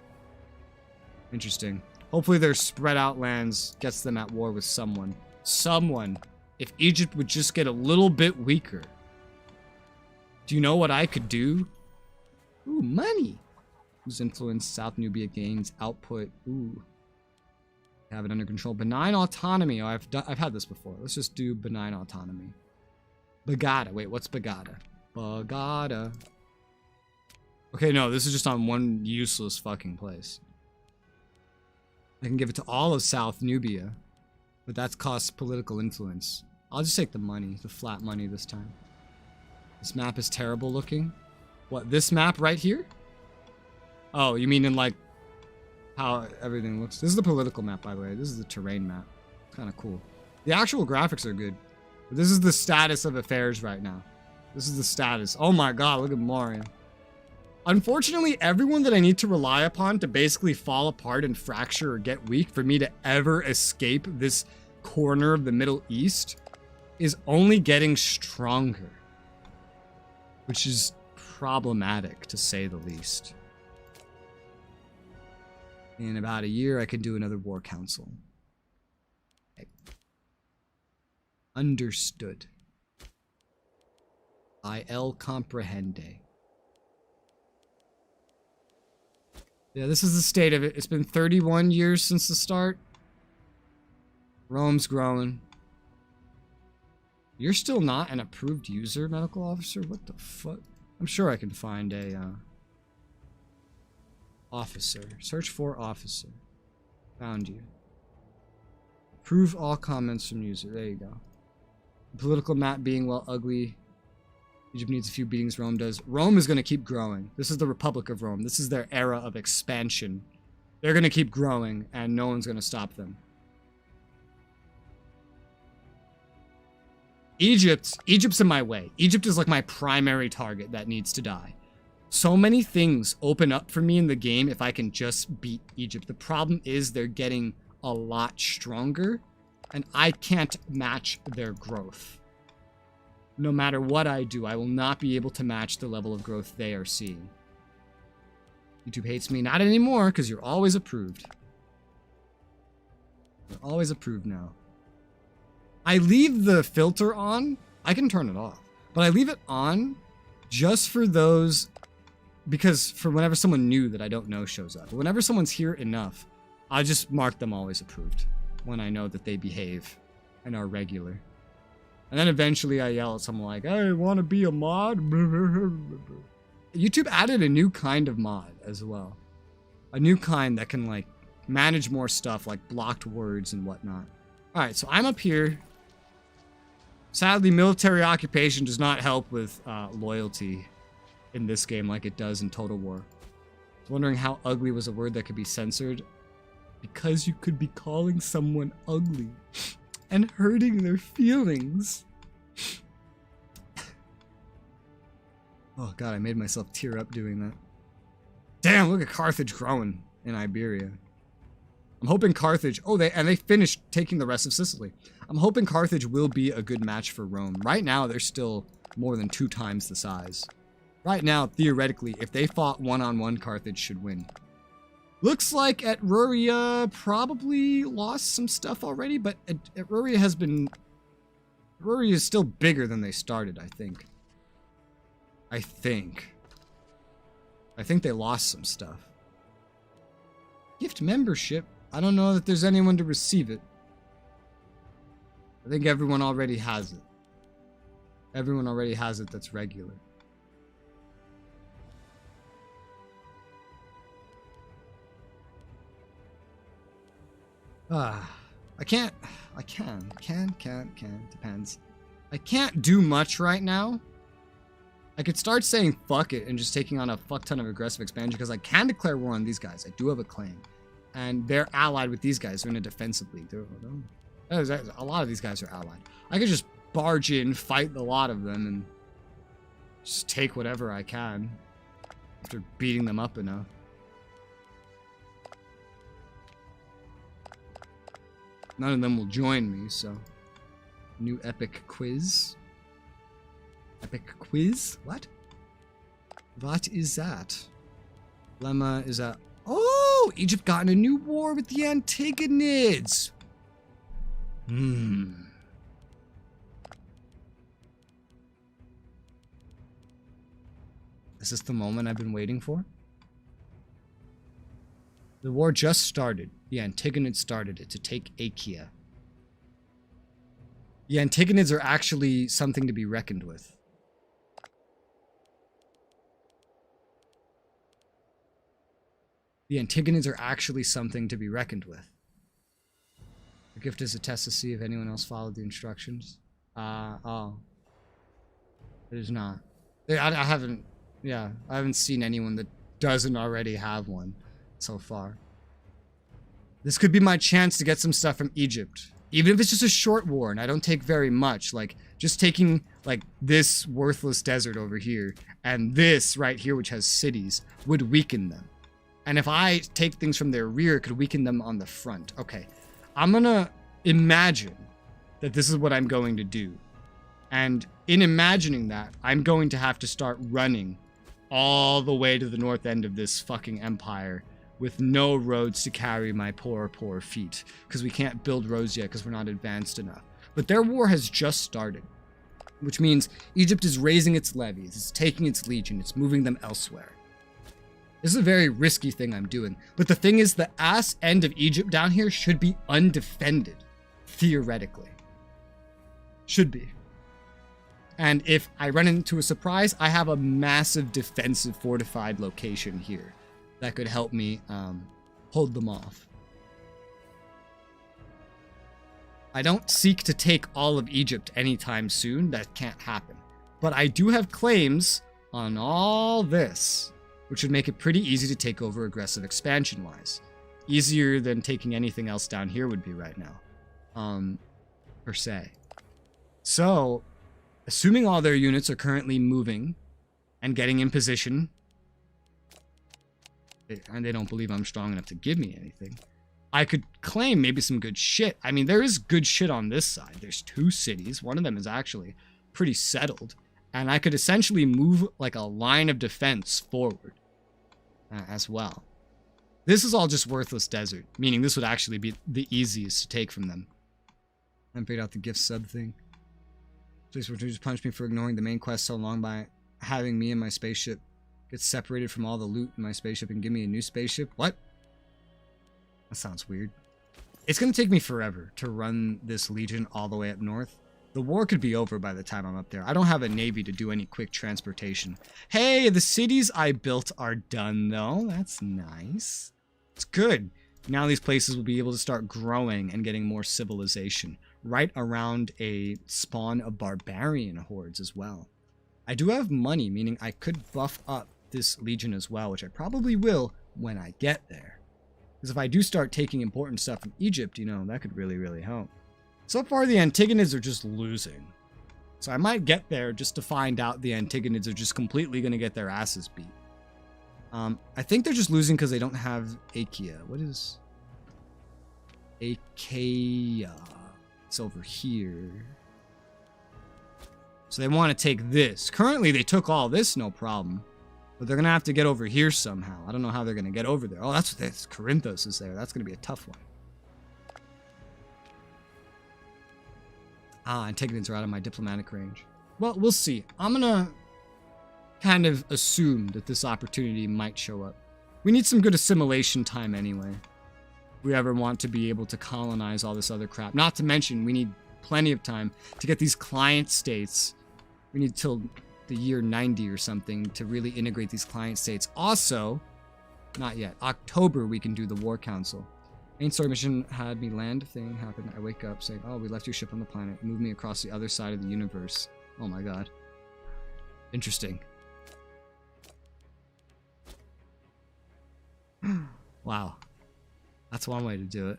Interesting. Hopefully their spread out lands gets them at war with someone. Someone. If Egypt would just get a little bit weaker. Do you know what I could do? Ooh, money. Whose influence? South Nubia gains output. Ooh. Have it under control. Benign autonomy. Oh, I've had this before. Let's just do benign autonomy. Bagada. Wait, what's Bagada? Bagada. Okay, no, this is just on one useless fucking place. I can give it to all of South Nubia, but that costs political influence. I'll just take the money, the flat money this time. This map is terrible looking. What, this map right here? Oh, you mean in like how everything looks? This is the political map, by the way. This is the terrain map. It's kind of cool. The actual graphics are good. But this is the status of affairs right now. This is the status. Oh my god, look at Mario. Unfortunately, everyone that I need to rely upon to basically fall apart and fracture or get weak for me to ever escape this corner of the Middle East is only getting stronger. Which is problematic, to say the least. In about a year, I can do another war council. Okay. Understood. I el comprehende. Yeah, this is the state of it. It's been 31 years since the start. Rome's growing. You're still not an approved user, medical officer? What the fuck? I'm sure I can find a officer. Search for officer. Found you. Approve all comments from user. There you go. The political map being well ugly. Egypt needs a few beatings, Rome does. Rome is going to keep growing. This is the Republic of Rome. This is their era of expansion. They're going to keep growing, and no one's going to stop them. Egypt's in my way. Egypt is like my primary target that needs to die. So many things open up for me in the game if I can just beat Egypt. The problem is they're getting a lot stronger, and I can't match their growth. No matter what I do, I will not be able to match the level of growth they are seeing. YouTube hates me. Not anymore, because you're always approved. You're always approved now. I leave the filter on. I can turn it off. But I leave it on just for those... Because for whenever someone new that I don't know shows up. But whenever someone's here enough, I just mark them always approved. When I know that they behave and are regular. And then eventually I yell at someone like, "Hey, wanna be a mod?" YouTube added a new kind of mod as well. A new kind that can like manage more stuff like blocked words and whatnot. Alright, so I'm up here. Sadly, military occupation does not help with loyalty in this game like it does in Total War. I was wondering how ugly was a word that could be censored. Because you could be calling someone ugly and hurting their feelings. Oh god, I made myself tear up doing that. Damn, look at Carthage growing in Iberia. I'm hoping Carthage... Oh, they finished taking the rest of Sicily. I'm hoping Carthage will be a good match for Rome. Right now, they're still more than 2 times the size. Right now, theoretically, if they fought one-on-one, Carthage should win. Looks like Etruria probably lost some stuff already, but Etruria has been... Etruria is still bigger than they started, I think. I think they lost some stuff. Gift membership? I don't know that there's anyone to receive it. I think everyone already has it. Everyone already has it that's regular. I can, depends. I can't do much right now. I could start saying fuck it and just taking on a fuck ton of aggressive expansion because I can declare war on these guys. I do have a claim. And they're allied with these guys. They're in a defensive league. A lot of these guys are allied. I could just barge in, fight a lot of them, and just take whatever I can after beating them up enough. None of them will join me, so... New epic quiz. Epic quiz? What? What is that? Lemma is a... Oh! Egypt got in a new war with the Antigonids! Is this the moment I've been waiting for? The war just started. The Antigonids started it to take Achaia. The Antigonids are actually something to be reckoned with. The Antigonids are actually something to be reckoned with. The gift is a test to see if anyone else followed the instructions. Oh. It is not. I haven't seen anyone that doesn't already have one so far. This could be my chance to get some stuff from Egypt. Even if it's just a short war and I don't take very much, like just taking like this worthless desert over here and this right here which has cities would weaken them. And if I take things from their rear, it could weaken them on the front. Okay, I'm gonna imagine that this is what I'm going to do. And in imagining that, I'm going to have to start running all the way to the north end of this fucking empire with no roads to carry my poor, poor feet. Because we can't build roads yet because we're not advanced enough. But their war has just started. Which means Egypt is raising its levies, it's taking its legion, it's moving them elsewhere. This is a very risky thing I'm doing. But the thing is, the ass end of Egypt down here should be undefended. Theoretically. Should be. And if I run into a surprise, I have a massive defensive fortified location here that could help me hold them off. I don't seek to take all of Egypt anytime soon. That can't happen. But I do have claims on all this, which would make it pretty easy to take over aggressive expansion-wise. Easier than taking anything else down here would be right now. Per se. So, assuming all their units are currently moving and getting in position and they don't believe I'm strong enough to give me anything. I could claim maybe some good shit. I mean, there is good shit on this side. There's 2 cities. One of them is actually pretty settled. And I could essentially move like a line of defense forward as well. This is all just worthless desert, meaning this would actually be the easiest to take from them. I figured out the gift sub thing. Please would just punch me for ignoring the main quest so long by having me and my spaceship get separated from all the loot in my spaceship and give me a new spaceship. What? That sounds weird. It's going to take me forever to run this Legion all the way up north. The war could be over by the time I'm up there. I don't have a navy to do any quick transportation. Hey, the cities I built are done, though. That's nice. It's good. Now these places will be able to start growing and getting more civilization. Right around a spawn of barbarian hordes as well. I do have money, meaning I could buff up this Legion as well, which I probably will when I get there. Because if I do start taking important stuff from Egypt, you know, that could really, really help. So far, the Antigonids are just losing. So I might get there just to find out the Antigonids are just completely going to get their asses beat. I think they're just losing because they don't have Achaia. What is Achaia? It's over here. So they want to take this. Currently, they took all this, no problem. But they're going to have to get over here somehow. I don't know how they're going to get over there. Oh, that's what this. Corinthos is there. That's going to be a tough one. Ah, Antigonids are out of my diplomatic range. Well, we'll see. I'm going to kind of assume that this opportunity might show up. We need some good assimilation time anyway. If we ever want to be able to colonize all this other crap. Not to mention, we need plenty of time to get these client states. We need till the year 90 or something to really integrate these client states. Also, not yet. October, we can do the War Council. Main story mission had me land. Thing happened. I wake up saying, oh, we left your ship on the planet. Move me across the other side of the universe. Oh my god. Interesting. Wow. That's one way to do it.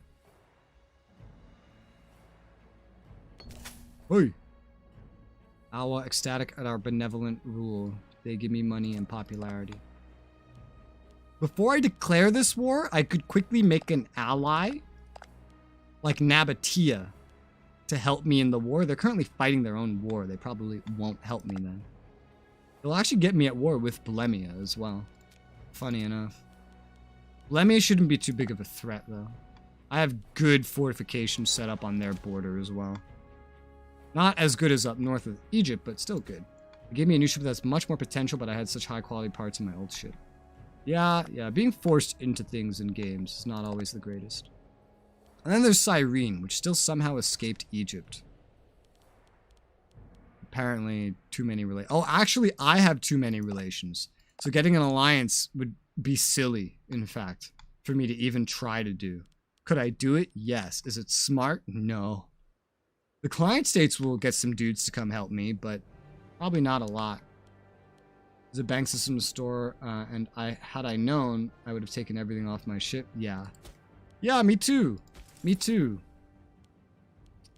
Hey! Awa ecstatic at our benevolent rule. They give me money and popularity. Before I declare this war, I could quickly make an ally, like Nabatea, to help me in the war. They're currently fighting their own war. They probably won't help me then. They'll actually get me at war with Bulimia as well. Funny enough. Bulimia shouldn't be too big of a threat, though. I have good fortifications set up on their border as well. Not as good as up north of Egypt, but still good. It gave me a new ship that's much more potential, but I had such high quality parts in my old ship. Yeah, being forced into things in games is not always the greatest. And then there's Cyrene, which still somehow escaped Egypt. Apparently, too many relations. Oh, actually, I have too many relations. So getting an alliance would be silly, in fact, for me to even try to do. Could I do it? Yes. Is it smart? No. The client states will get some dudes to come help me, but probably not a lot. There's a bank system to store, and had I known, I would have taken everything off my ship. Yeah. Yeah, me too. Me too.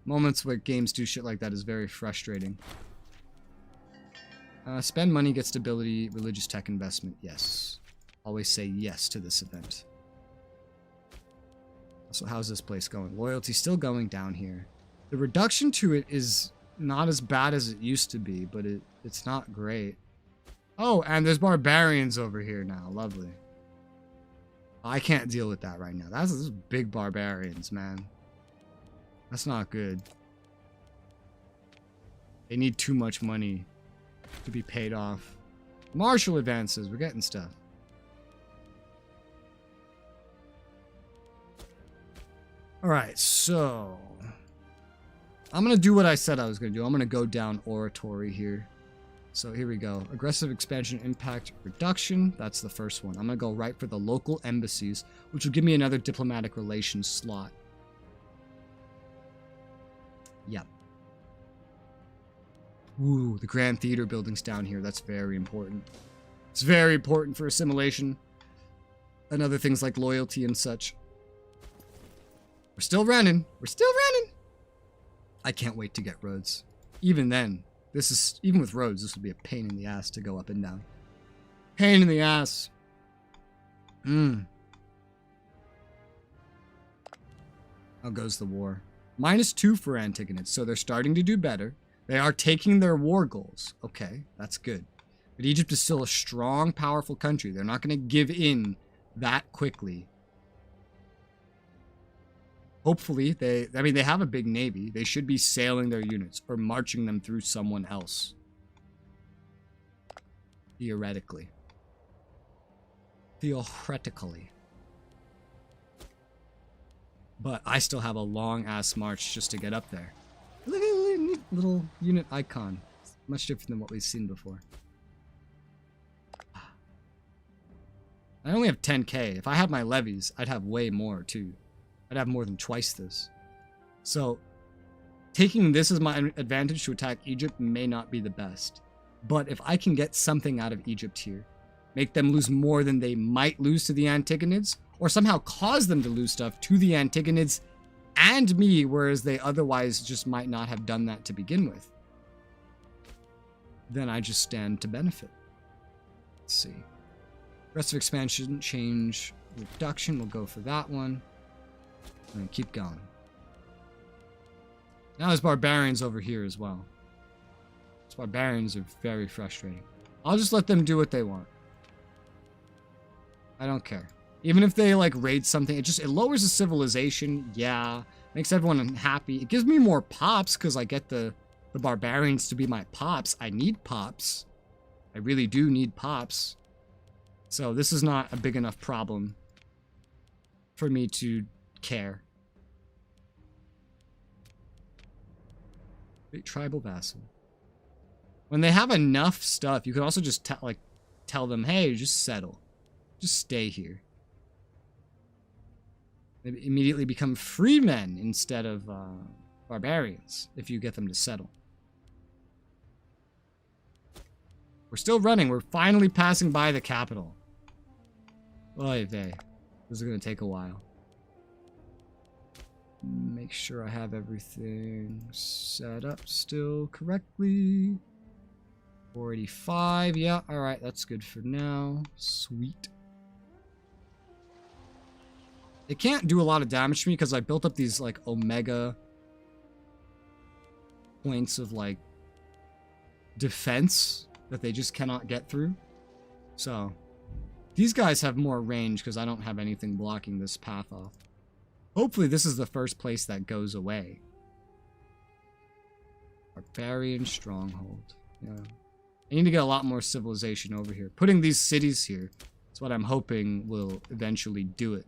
Moments where games do shit like that is very frustrating. Spend money, get stability, religious tech investment. Yes. Always say yes to this event. So how's this place going? Loyalty still going down here. The reduction to it is not as bad as it used to be, but it's not great. Oh, and there's barbarians over here now. Lovely. I can't deal with that right now. Those big barbarians, man. That's not good. They need too much money to be paid off. Martial advances. We're getting stuff. Alright, so I'm going to do what I said I was going to do. I'm going to go down oratory here. So here we go. Aggressive expansion impact reduction. That's the first one. I'm going to go right for the local embassies, which will give me another diplomatic relations slot. Yep. Ooh, the Grand Theater building's down here. That's very important. It's very important for assimilation and other things like loyalty and such. We're still running. We're still running. I can't wait to get roads. Even then, even with roads, this would be a pain in the ass to go up and down. Pain in the ass. How goes the war? -2 for Antigonids, so they're starting to do better. They are taking their war goals. Okay, that's good. But Egypt is still a strong, powerful country. They're not going to give in that quickly. Hopefully, they have a big navy. They should be sailing their units or marching them through someone else. Theoretically. But I still have a long-ass march just to get up there. Look at the neat little unit icon. It's much different than what we've seen before. I only have 10k. If I had my levies, I'd have way more, too. I'd have more than twice this. So, taking this as my advantage to attack Egypt may not be the best. But if I can get something out of Egypt here, make them lose more than they might lose to the Antigonids, or somehow cause them to lose stuff to the Antigonids and me, whereas they otherwise just might not have done that to begin with, then I just stand to benefit. Let's see. Rest of expansion, change, reduction, we'll go for that one. And keep going. Now there's barbarians over here as well. These barbarians are very frustrating. I'll just let them do what they want. I don't care. Even if they like raid something, it lowers the civilization. Yeah, makes everyone unhappy. It gives me more pops because I get the barbarians to be my pops. I need pops. I really do need pops. So this is not a big enough problem for me to care. Great tribal vassal. When they have enough stuff, you can also just tell them, hey, just settle. Just stay here. They immediately become freemen instead of barbarians if you get them to settle. We're still running. We're finally passing by the capital. Oy vey. This is going to take a while. Make sure I have everything set up still correctly. 485. Yeah, alright. That's good for now. Sweet. It can't do a lot of damage to me because I built up these, like, omega points of, like, defense that they just cannot get through. So, these guys have more range because I don't have anything blocking this path off. Hopefully this is the first place that goes away. Barbarian stronghold. Yeah. I need to get a lot more civilization over here. Putting these cities here is what I'm hoping will eventually do it.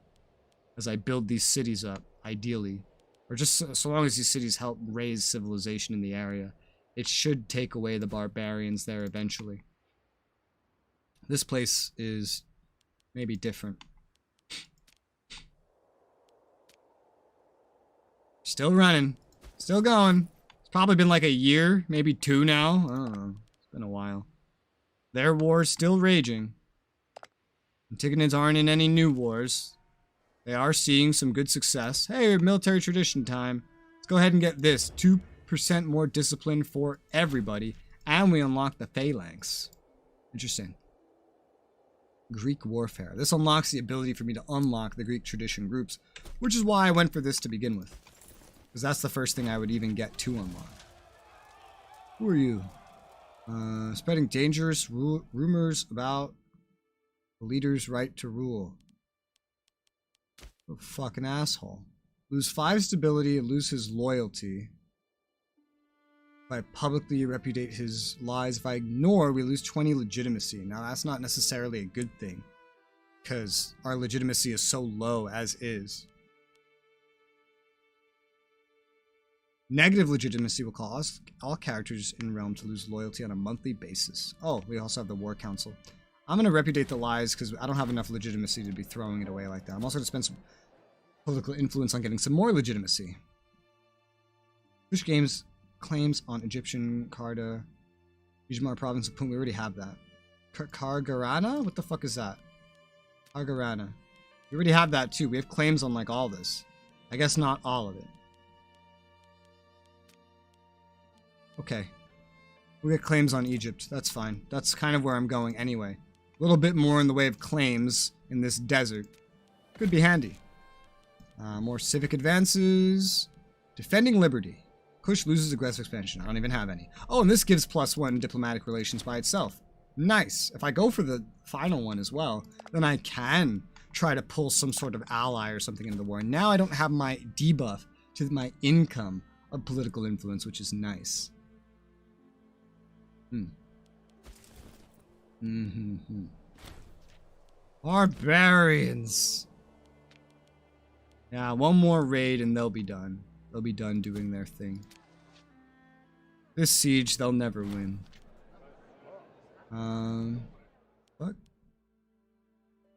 As I build these cities up, ideally. Or just so long as these cities help raise civilization in the area. It should take away the barbarians there eventually. This place is maybe different. Still running. Still going. It's probably been like a year, maybe 2 now. I don't know. It's been a while. Their war's still raging. Antigonids aren't in any new wars. They are seeing some good success. Hey, military tradition time. Let's go ahead and get this. 2% more discipline for everybody. And we unlock the phalanx. Interesting. Greek warfare. This unlocks the ability for me to unlock the Greek tradition groups, which is why I went for this to begin with. Because that's the first thing I would even get to unlock. Who are you? Spreading dangerous rumors about the leader's right to rule. Oh, fucking asshole. Lose 5 stability and lose his loyalty. If I publicly repudiate his lies, if I ignore, we lose 20 legitimacy. Now, that's not necessarily a good thing. Because our legitimacy is so low as is. Negative legitimacy will cause all characters in Realm to lose loyalty on a monthly basis. Oh, we also have the War Council. I'm going to repudiate the lies because I don't have enough legitimacy to be throwing it away like that. I'm also going to spend some political influence on getting some more legitimacy. Kush Games claims on Egyptian Karda, Ijmar province of Punt. We already have that. Kargarana? What the fuck is that? Kargarana. We already have that too. We have claims on like all this. I guess not all of it. Okay. We get claims on Egypt. That's fine. That's kind of where I'm going anyway. little bit more in the way of claims in this desert. Could be handy. More civic advances. Defending liberty. Kush loses aggressive expansion. I don't even have any. Oh, and this gives +1 diplomatic relations by itself. Nice. If I go for the final one as well, then I can try to pull some sort of ally or something into the war. Now I don't have my debuff to my income of political influence, which is nice. Barbarians. Yeah, one more raid and they'll be done. They'll be done doing their thing. This siege, they'll never win. What?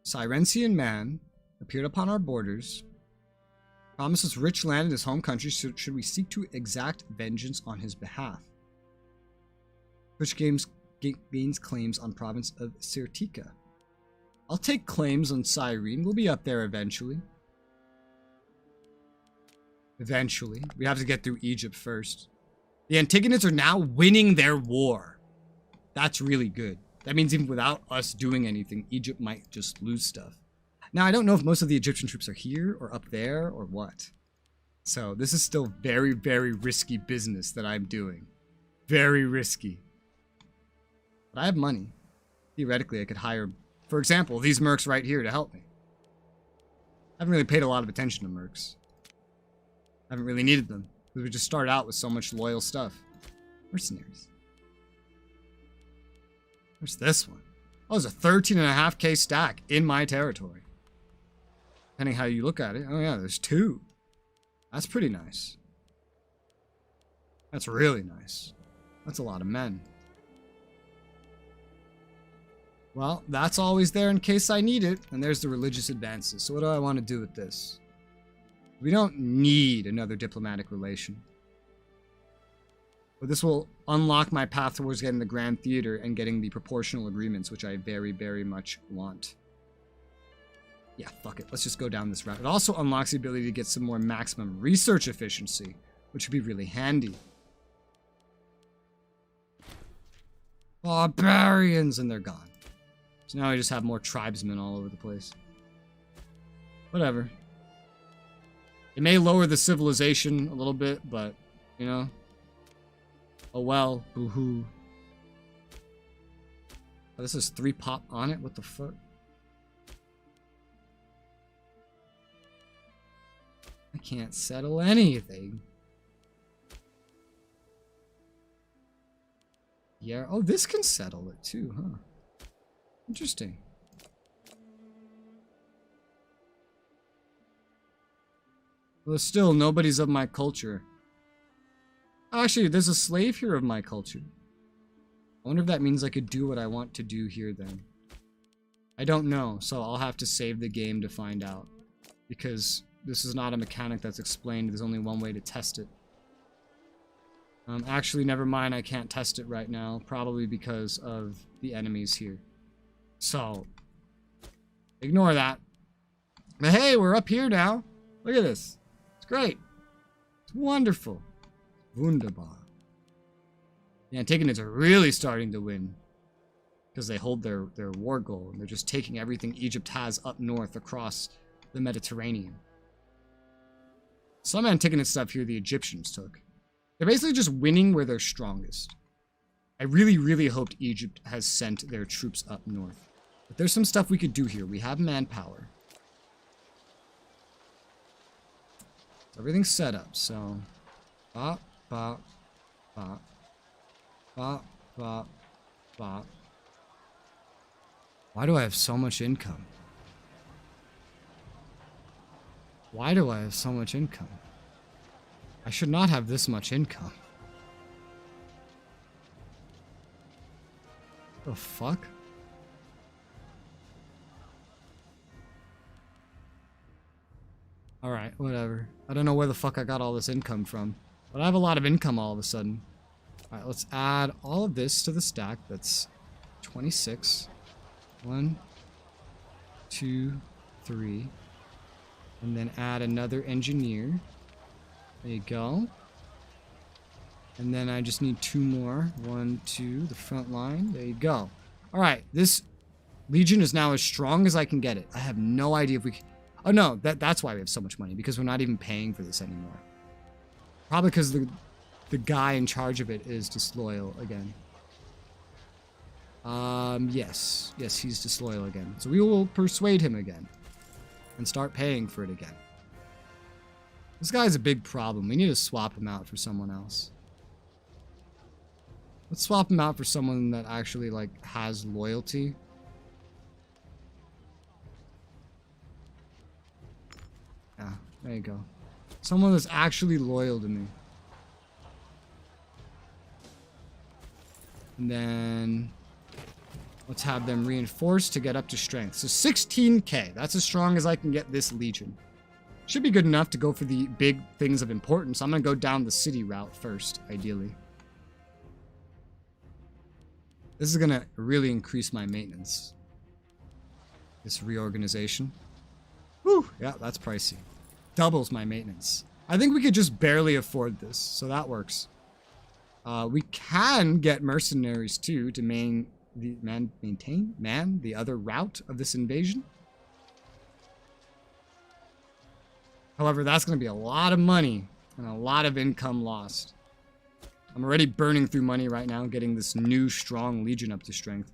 Cyrensian man appeared upon our borders. Promises rich land in his home country. Should we seek to exact vengeance on his behalf? Kush gains claims on province of Sirtika. I'll take claims on Cyrene. We'll be up there eventually. Eventually. We have to get through Egypt first. The Antigonids are now winning their war. That's really good. That means even without us doing anything, Egypt might just lose stuff. Now, I don't know if most of the Egyptian troops are here or up there or what. So this is still very, very risky business that I'm doing. Very risky. But I have money. Theoretically, I could hire, for example, these mercs right here to help me. I haven't really paid a lot of attention to mercs. I haven't really needed them. Because we just start out with so much loyal stuff. Mercenaries. Where's this one? Oh, there's a 13.5k stack in my territory. Depending how you look at it. Oh yeah, there's 2. That's pretty nice. That's really nice. That's a lot of men. Well, that's always there in case I need it. And there's the religious advances. So what do I want to do with this? We don't need another diplomatic relation. But this will unlock my path towards getting the Grand Theater and getting the proportional agreements, which I very, very much want. Yeah, fuck it. Let's just go down this route. It also unlocks the ability to get some more maximum research efficiency, which would be really handy. Barbarians! And they're gone. So now I just have more tribesmen all over the place. Whatever. It may lower the civilization a little bit, but, you know. Oh well, boo-hoo. Oh, this has 3 pop on it? What the fuck? I can't settle anything. Yeah, oh, this can settle it too, huh? Interesting. Well, still, nobody's of my culture. Actually, there's a slave here of my culture. I wonder if that means I could do what I want to do here then. I don't know, so I'll have to save the game to find out. Because this is not a mechanic that's explained. There's only one way to test it. Actually, never mind. I can't test it right now. Probably because of the enemies here. So, ignore that. But hey, we're up here now. Look at this. It's great. It's wonderful. Wunderbar. The Antagonists are really starting to win. Because they hold their war goal. And they're just taking everything Egypt has up north across the Mediterranean. Some Antigonid stuff here the Egyptians took. They're basically just winning where they're strongest. I really, really hoped Egypt has sent their troops up north. But there's some stuff we could do here. We have manpower. So everything's set up, so... Bop, bop, bop. Bop, bop, bop. Why do I have so much income? Why do I have so much income? I should not have this much income. The fuck? Alright, whatever. I don't know where the fuck I got all this income from. But I have a lot of income all of a sudden. Alright, let's add all of this to the stack. That's 26. 1, 2, 3. And then add another engineer. There you go. And then I just need 2 more. 1, 2, the front line. There you go. Alright, this Legion is now as strong as I can get it. I have no idea if we can... Oh no, that's why we have so much money, because we're not even paying for this anymore. Probably because the guy in charge of it is disloyal again. Yes, he's disloyal again. So we will persuade him again and start paying for it again. This guy's a big problem. We need to swap him out for someone else. Let's swap him out for someone that actually, like, has loyalty. Yeah, there you go. Someone that's actually loyal to me. And then let's have them reinforced to get up to strength. So 16k. That's as strong as I can get this Legion. Should be good enough to go for the big things of importance. I'm going to go down the city route first, ideally. This is going to really increase my maintenance. This reorganization. Whew, yeah, that's pricey. Doubles my maintenance. I think we could just barely afford this, so that works. We can get mercenaries too to maintain the other route of this invasion. However, that's going to be a lot of money and a lot of income lost. I'm already burning through money right now, getting this new strong legion up to strength.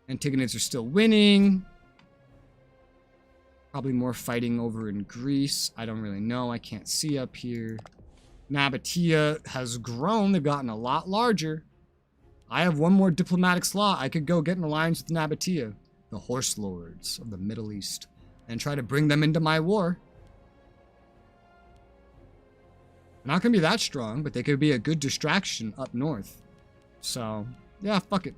Antigonids are still winning. Probably more fighting over in Greece. I don't really know. I can't see up here. Nabatea has grown. They've gotten a lot larger. I have one more diplomatic slot. I could go get an alliance with Nabatea, the horse lords of the Middle East, and try to bring them into my war. Not gonna be that strong, but they could be a good distraction up north. So, yeah, fuck it.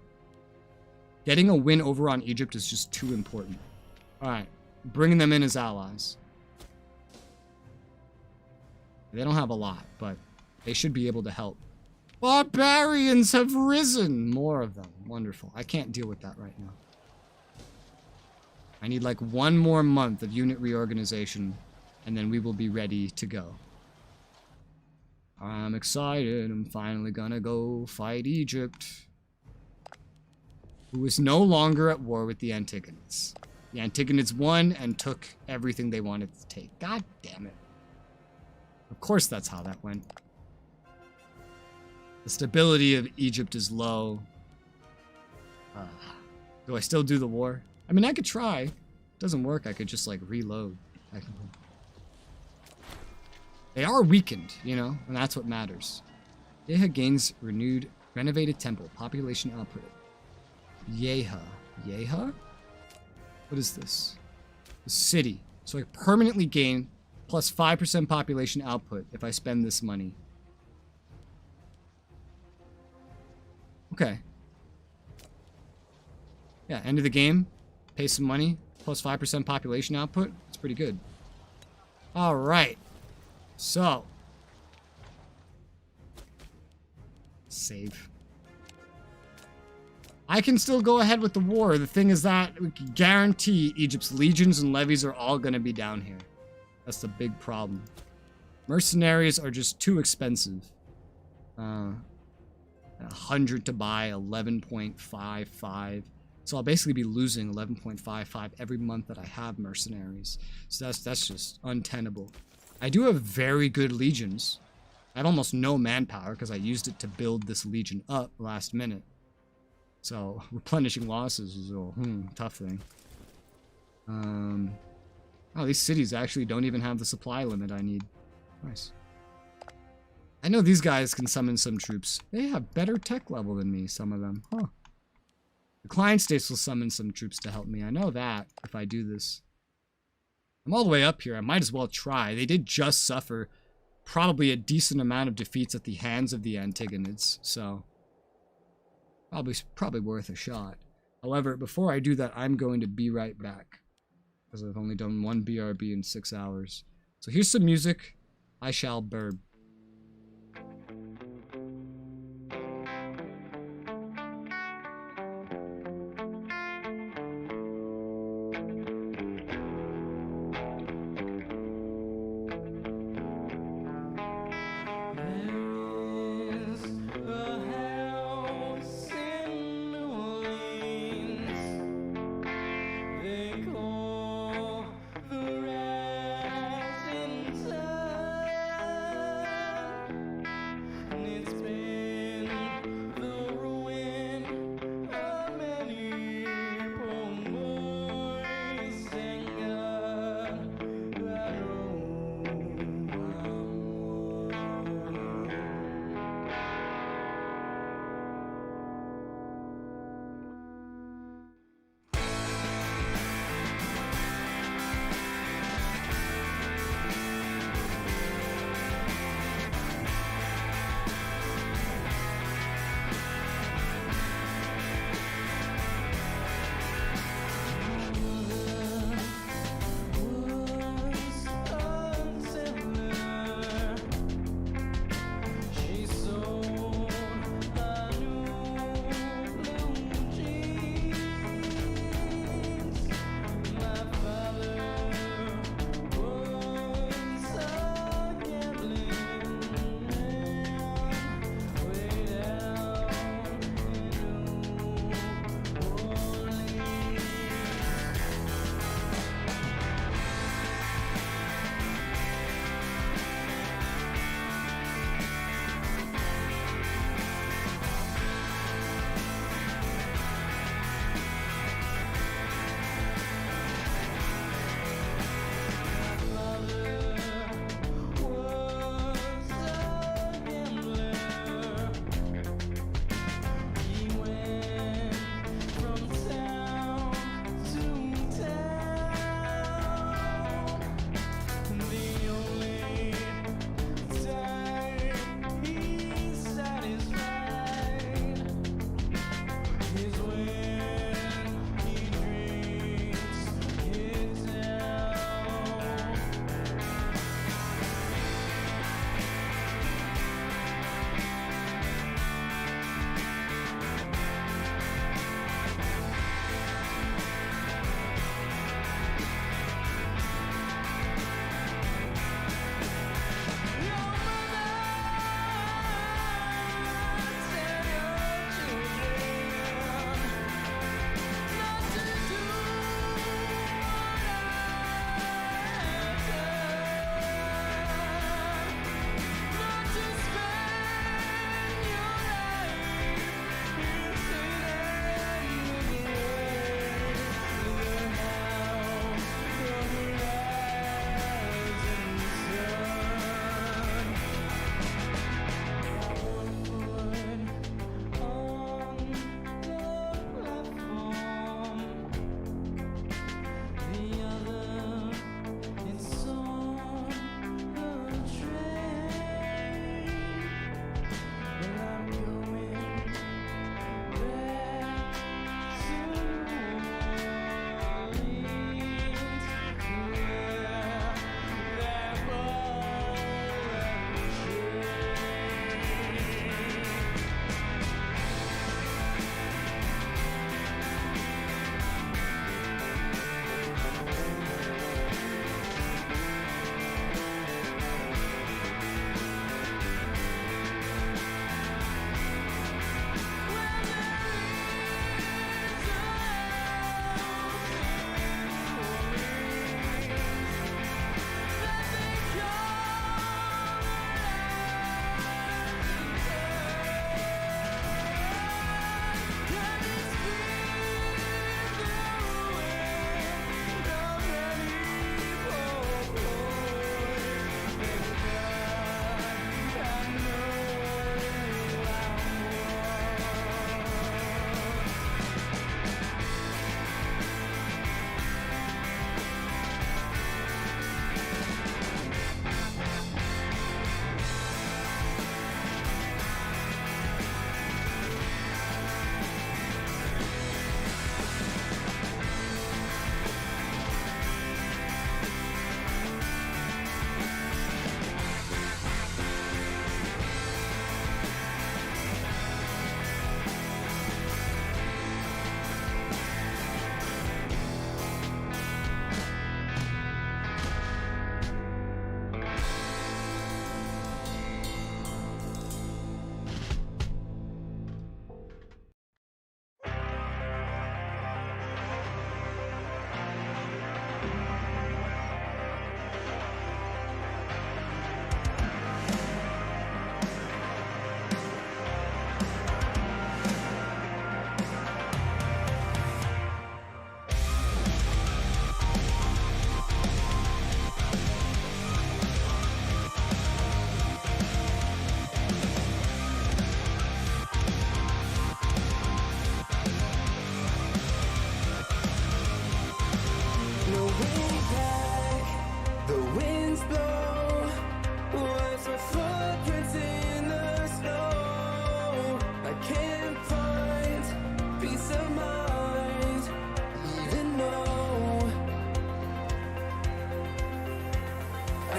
Getting a win over on Egypt is just too important. Alright, bringing them in as allies. They don't have a lot, but they should be able to help. Barbarians have risen! More of them. Wonderful. I can't deal with that right now. I need like one more month of unit reorganization, and then we will be ready to go. I'm excited. I'm finally gonna go fight Egypt, who is no longer at war with the Antigonids. The Antigonids won and took everything they wanted to take. God damn it. Of course that's how that went. The stability of Egypt is low. Do I still do the war? I mean, I could try. If it doesn't work, I could just like reload. They are weakened, you know, and that's what matters. Yeha gains renovated temple, population output. Yeha. Yeha? What is this? The city. So I permanently gain plus 5% population output if I spend this money. Okay. Yeah, end of the game. Pay some money. Plus 5% population output. It's pretty good. Alright. So. Save. I can still go ahead with the war. The thing is that we can guarantee Egypt's legions and levies are all going to be down here. That's the big problem. Mercenaries are just too expensive. 100 to buy, 11.55. So I'll basically be losing 11.55 every month that I have mercenaries. So that's just untenable. I do have very good legions. I have almost no manpower because I used it to build this legion up last minute. So replenishing losses is a tough thing. Oh, these cities actually don't even have the supply limit I need. Nice. I know these guys can summon some troops. They have better tech level than me, some of them. Huh. The client states will summon some troops to help me. I know that if I do this. I'm all the way up here. I might as well try. They did just suffer probably a decent amount of defeats at the hands of the Antigonids, so probably worth a shot. However, before I do that, I'm going to be right back because I've only done one BRB in 6 hours. So here's some music. I shall burb.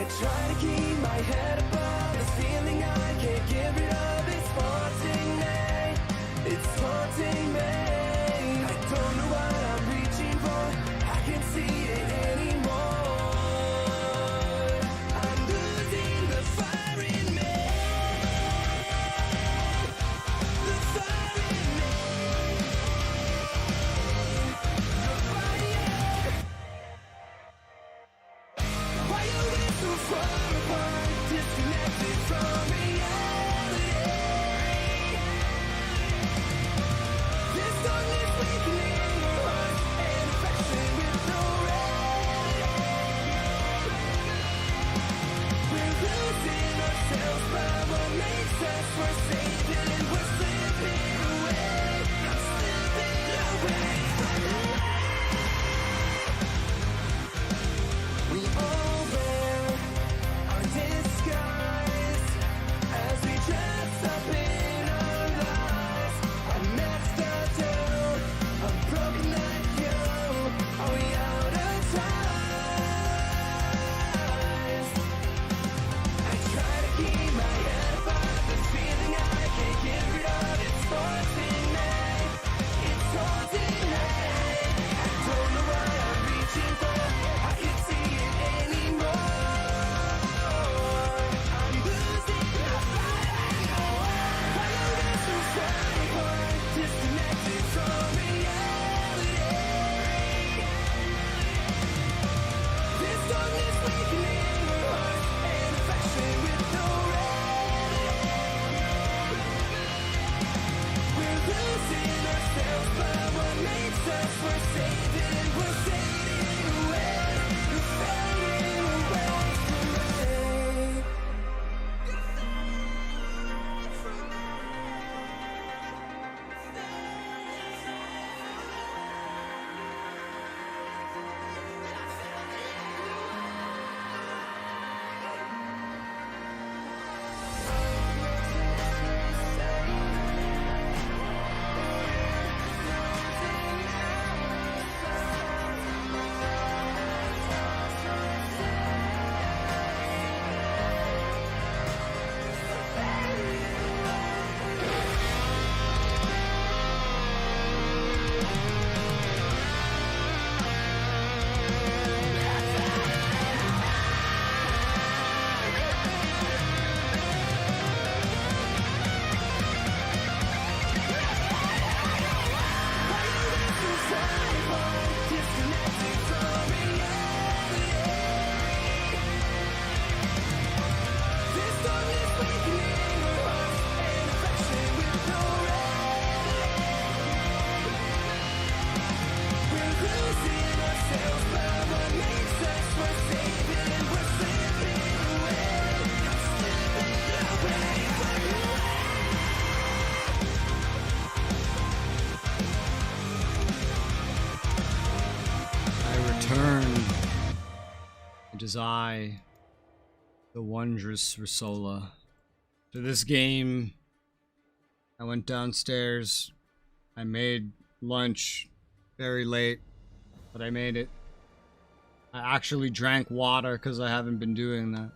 try to keep my head above this feeling I can't get rid of. It's haunting me. It's haunting me. I don't know what I'm reaching for. I can't see it anymore. I'm losing the fire in me. The fire in me. The fire. Why are we so far apart, disconnected from reality? This darkness weakening our hearts and affection with no remedy. We're losing ourselves, but what makes us we're saving, we're slipping away. I'm slipping away. We all wear our disguise as we dress up in our lies. A mask tattoo, a broken like you. Are we out of ties? I try to keep my head above this feeling I can't get rid of. It's haunting me. It's haunting me. I don't know what I'm reaching for. I can't see it anymore. I'm losing the fight. Why are we so far apart, disconnected from reality? This darkness weakening our hearts and affection with no remedy. We're losing ourselves, but what makes us we're saving, we're fading away. We're fading away from me. It is I, the wondrous Resoula. To this game, I went downstairs. I made lunch very late, but I made it. I actually drank water because I haven't been doing that.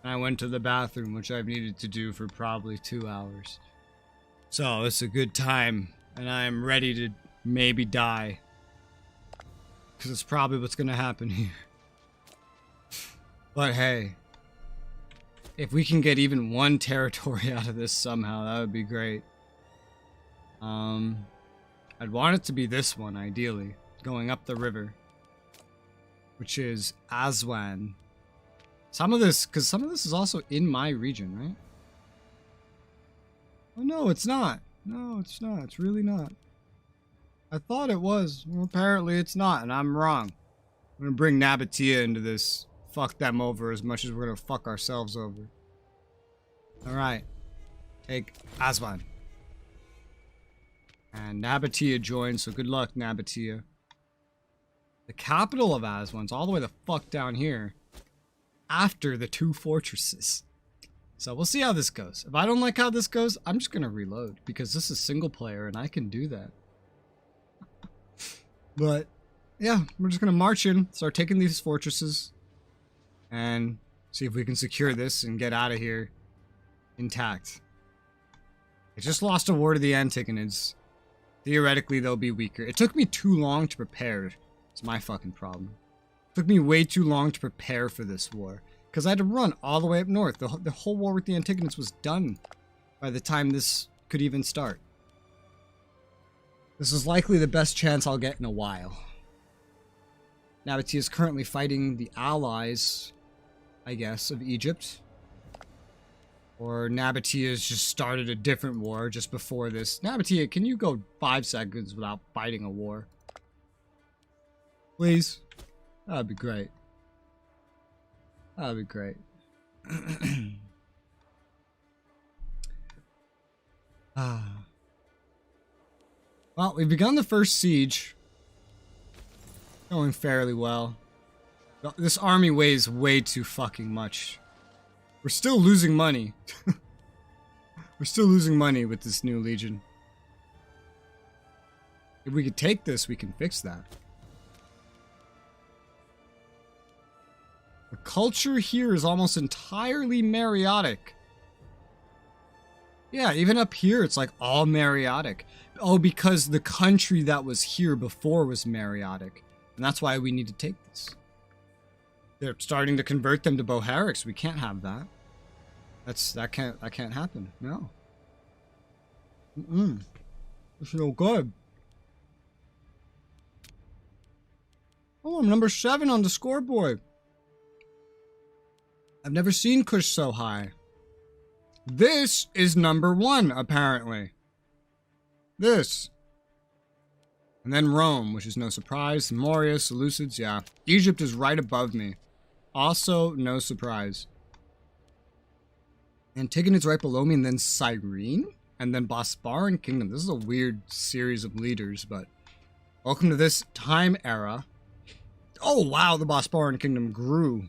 And I went to the bathroom, which I've needed to do for probably 2 hours. So it's a good time, and I am ready to maybe die. Because it's probably what's going to happen here. But hey, if we can get even one territory out of this somehow, that would be great. I'd want it to be this one, ideally. Going up the river. Which is Aswan. Some of this is also in my region, right? Oh no, it's not. No, it's not. It's really not. I thought it was. Well, apparently it's not, and I'm wrong. I'm gonna bring Nabatea into this. Fuck them over as much as we're gonna fuck ourselves over. Alright. Take Aswan. And Nabatea joins, so good luck, Nabatea. The capital of Aswan's all the way the fuck down here. After the 2 fortresses. So we'll see how this goes. If I don't like how this goes, I'm just gonna reload. Because this is single player and I can do that. But, yeah, we're just gonna march in, start taking these fortresses. And See if we can secure this and get out of here intact. I just lost a war to the Antigonids. Theoretically, they'll be weaker. It took me too long to prepare. It's my fucking problem. It took me way too long to prepare for this war. Because I had to run all the way up north. The whole war with the Antigonids was done by the time this could even start. This is likely the best chance I'll get in a while. Nabatea is currently fighting the allies, I guess, of Egypt. Or Nabatea has just started a different war just before this. Nabatea, can you go 5 seconds without fighting a war? Please? That'd be great. That'd be great. Well, we've begun the first siege. Going fairly well. This army weighs way too fucking much. We're still losing money. We're still losing money with this new legion. If we could take this, we can fix that. The culture here is almost entirely Mariotic. Yeah, even up here, it's like all Mariotic. Oh, because the country that was here before was Mariotic. And that's why we need to take this. They're starting to convert them to Boharics. We can't have that. That can't happen. No. It's no good. Oh, I'm number 7 on the scoreboard. I've never seen Kush so high. This is number 1, apparently. This. And then Rome, which is no surprise. Moria, Seleucids, yeah. Egypt is right above me. Also, no surprise. Antigonids right below me, and then Cyrene, and then Bosporan Kingdom. This is a weird series of leaders, but welcome to this time era. Oh, wow, the Bosporan Kingdom grew.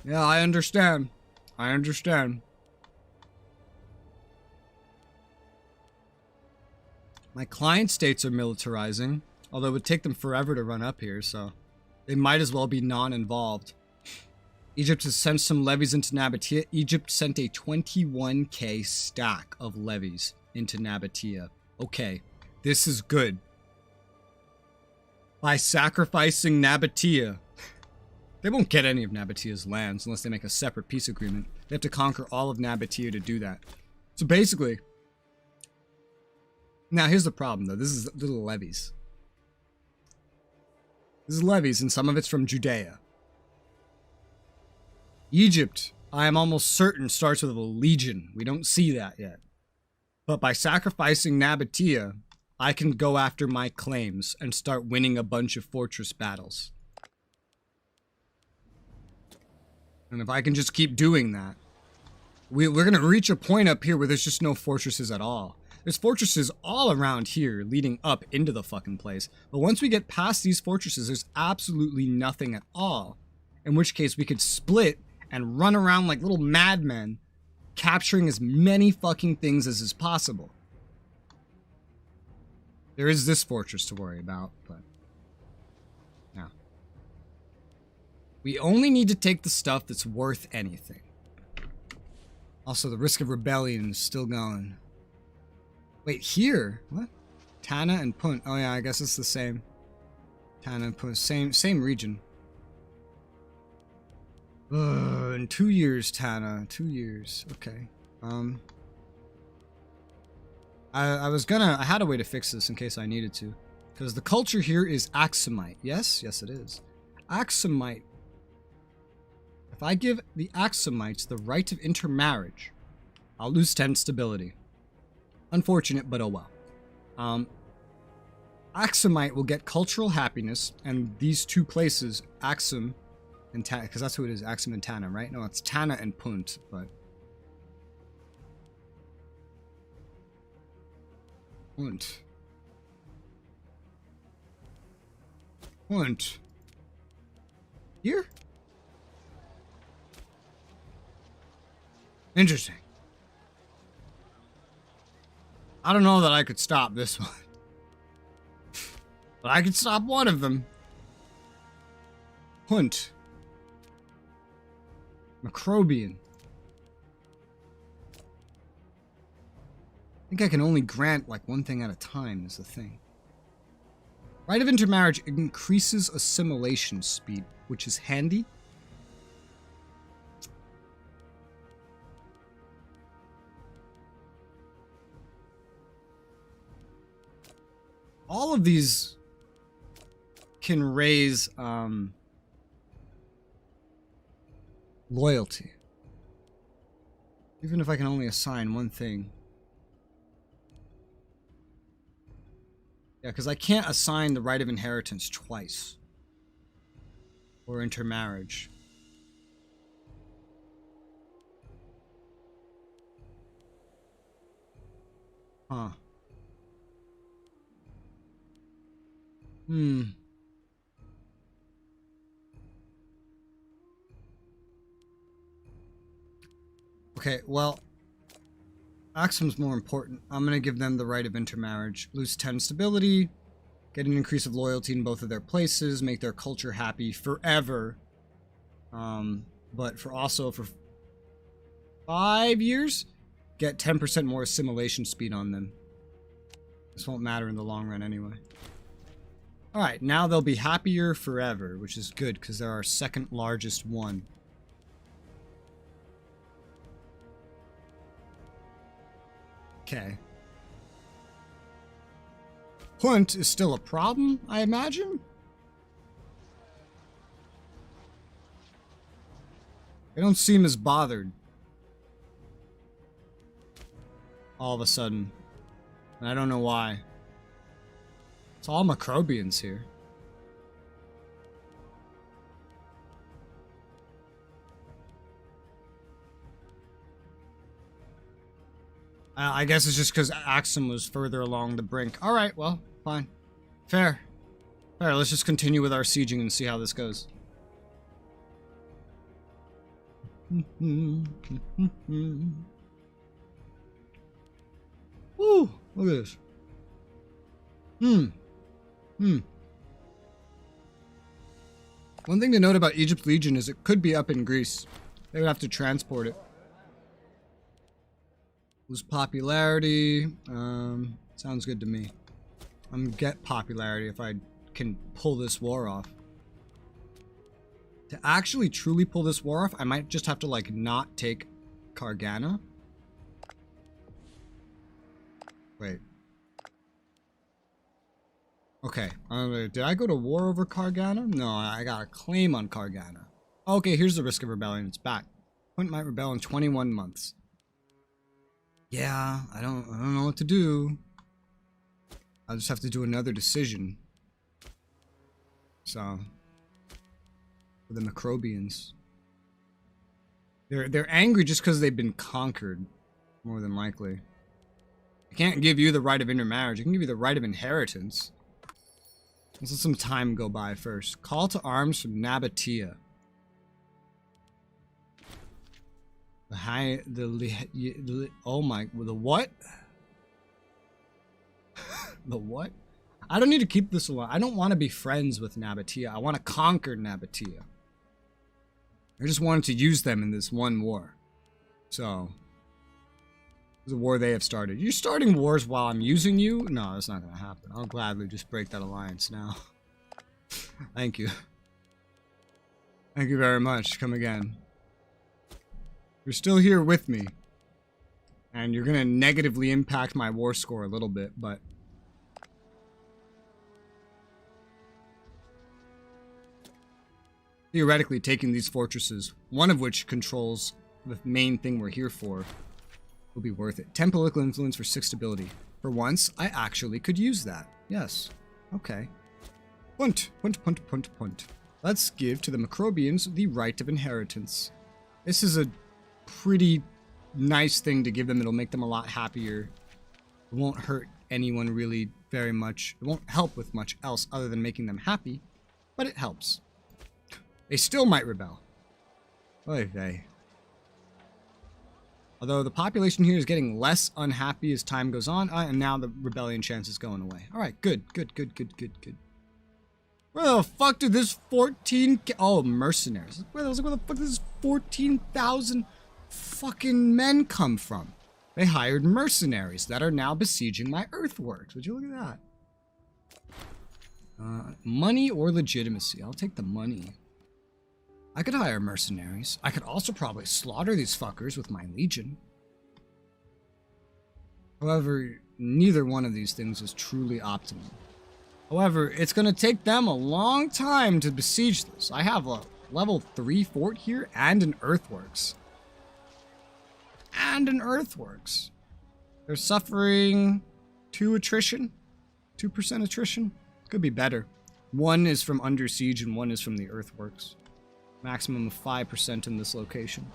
Yeah, I understand. I understand. My client states are militarizing, although it would take them forever to run up here, so they might as well be non-involved. Egypt has sent some levies into Nabatea. Egypt sent a 21k stack of levies into Nabatea. Okay, this is good. By sacrificing Nabatea, they won't get any of Nabatea's lands unless they make a separate peace agreement. They have to conquer all of Nabatea to do that. So basically, now here's the problem though. This is little levies. This is levies, and some of it's from Judea. Egypt, I am almost certain, starts with a legion. We don't see that yet. But by sacrificing Nabatea, I can go after my claims and start winning a bunch of fortress battles. And if I can just keep doing that, we're going to reach a point up here where there's just no fortresses at all. There's fortresses all around here leading up into the fucking place. But once we get past these fortresses, there's absolutely nothing at all. In which case we could split and run around like little madmen, capturing as many fucking things as is possible. There is this fortress to worry about, but no. We only need to take the stuff that's worth anything. Also, the risk of rebellion is still going. Wait, here? What? Tana and Punt. Oh yeah, I guess it's the same. Tana and Punt. Same region. In 2 years, Tana. 2 years. Okay. I had a way to fix this in case I needed to. Because the culture here is Aksumite. Yes? Yes, it is. Aksumite. If I give the Aksumites the right of intermarriage, I'll lose 10 stability. Unfortunate, but oh well. Aksumite will get cultural happiness, and these two places, Aksum and Tana, because that's who it is, Aksum and Tana, right? No, it's Tana and Punt, but... Punt. Punt. Here? Interesting. I don't know that I could stop this one. But I could stop one of them. Punt. Macrobian. I think I can only grant like one thing at a time is the thing. Rite of intermarriage increases assimilation speed, which is handy. All of these can raise loyalty. Even if I can only assign one thing. Yeah, because I can't assign the right of inheritance twice. Or intermarriage. Huh. Okay, well, Axum's more important. I'm going to give them the right of intermarriage. Lose 10 stability, get an increase of loyalty in both of their places, make their culture happy forever. But for 5 years, get 10% more assimilation speed on them. This won't matter in the long run anyway. Alright, now they'll be happier forever, which is good because they're our second largest one. Okay. Hunt is still a problem, I imagine? They don't seem as bothered. All of a sudden. And I don't know why. It's all Macrobians here. I guess it's just because Axum was further along the brink. Alright, well, fine. Fair. Fair, let's just continue with our sieging and see how this goes. Woo, look at this. One thing to note about Egypt Legion is it could be up in Greece. They would have to transport it. Lose popularity. Sounds good to me. I'm gonna get popularity if I can pull this war off. To actually truly pull this war off, I might just have to like not take Kargana. Wait. Okay. Did I go to war over Kargana? No, I got a claim on Kargana. Okay, here's the risk of rebellion. It's back. Hunt might rebel in 21 months. Yeah, I don't know what to do. I'll just have to do another decision. So, for the Macrobians, they're angry just because they've been conquered, more than likely. I can't give you the right of intermarriage. I can give you the right of inheritance. Let's let some time go by first. Call to arms from Nabatea. Oh my, the what? The what? I don't need to keep this alive. I don't want to be friends with Nabatea. I want to conquer Nabatea. I just wanted to use them in this one war. So, it's a war they have started. You're starting wars while I'm using you? No, that's not going to happen. I'll gladly just break that alliance now. Thank you. Thank you very much. Come again. You're still here with me. And you're going to negatively impact my war score a little bit, but... theoretically, taking these fortresses, one of which controls the main thing we're here for, will be worth it. 10 political influence for 6 stability. For once, I actually could use that. Yes. Okay. Punt. Let's give to the Macrobians the right of inheritance. This is a pretty nice thing to give them. It'll make them a lot happier. It won't hurt anyone really very much. It won't help with much else other than making them happy, but it helps. They still might rebel. Oy vey. Although the population here is getting less unhappy as time goes on, and now the rebellion chance is going away. Alright, good. We're Where the fuck did this 14... Oh, mercenaries. Where the fuck did this 14,000 fucking men come from? They hired mercenaries that are now besieging my earthworks. Would you look at that? Money or legitimacy? I'll take the money. I could hire mercenaries. I could also probably slaughter these fuckers with my legion. However, neither one of these things is truly optimal. However, it's going to take them a long time to besiege this. I have a level 3 fort here and an earthworks. They're suffering 2 attrition. 2% attrition. Could be better. 1 is from under siege and 1 is from the earthworks. Maximum of 5% in this location.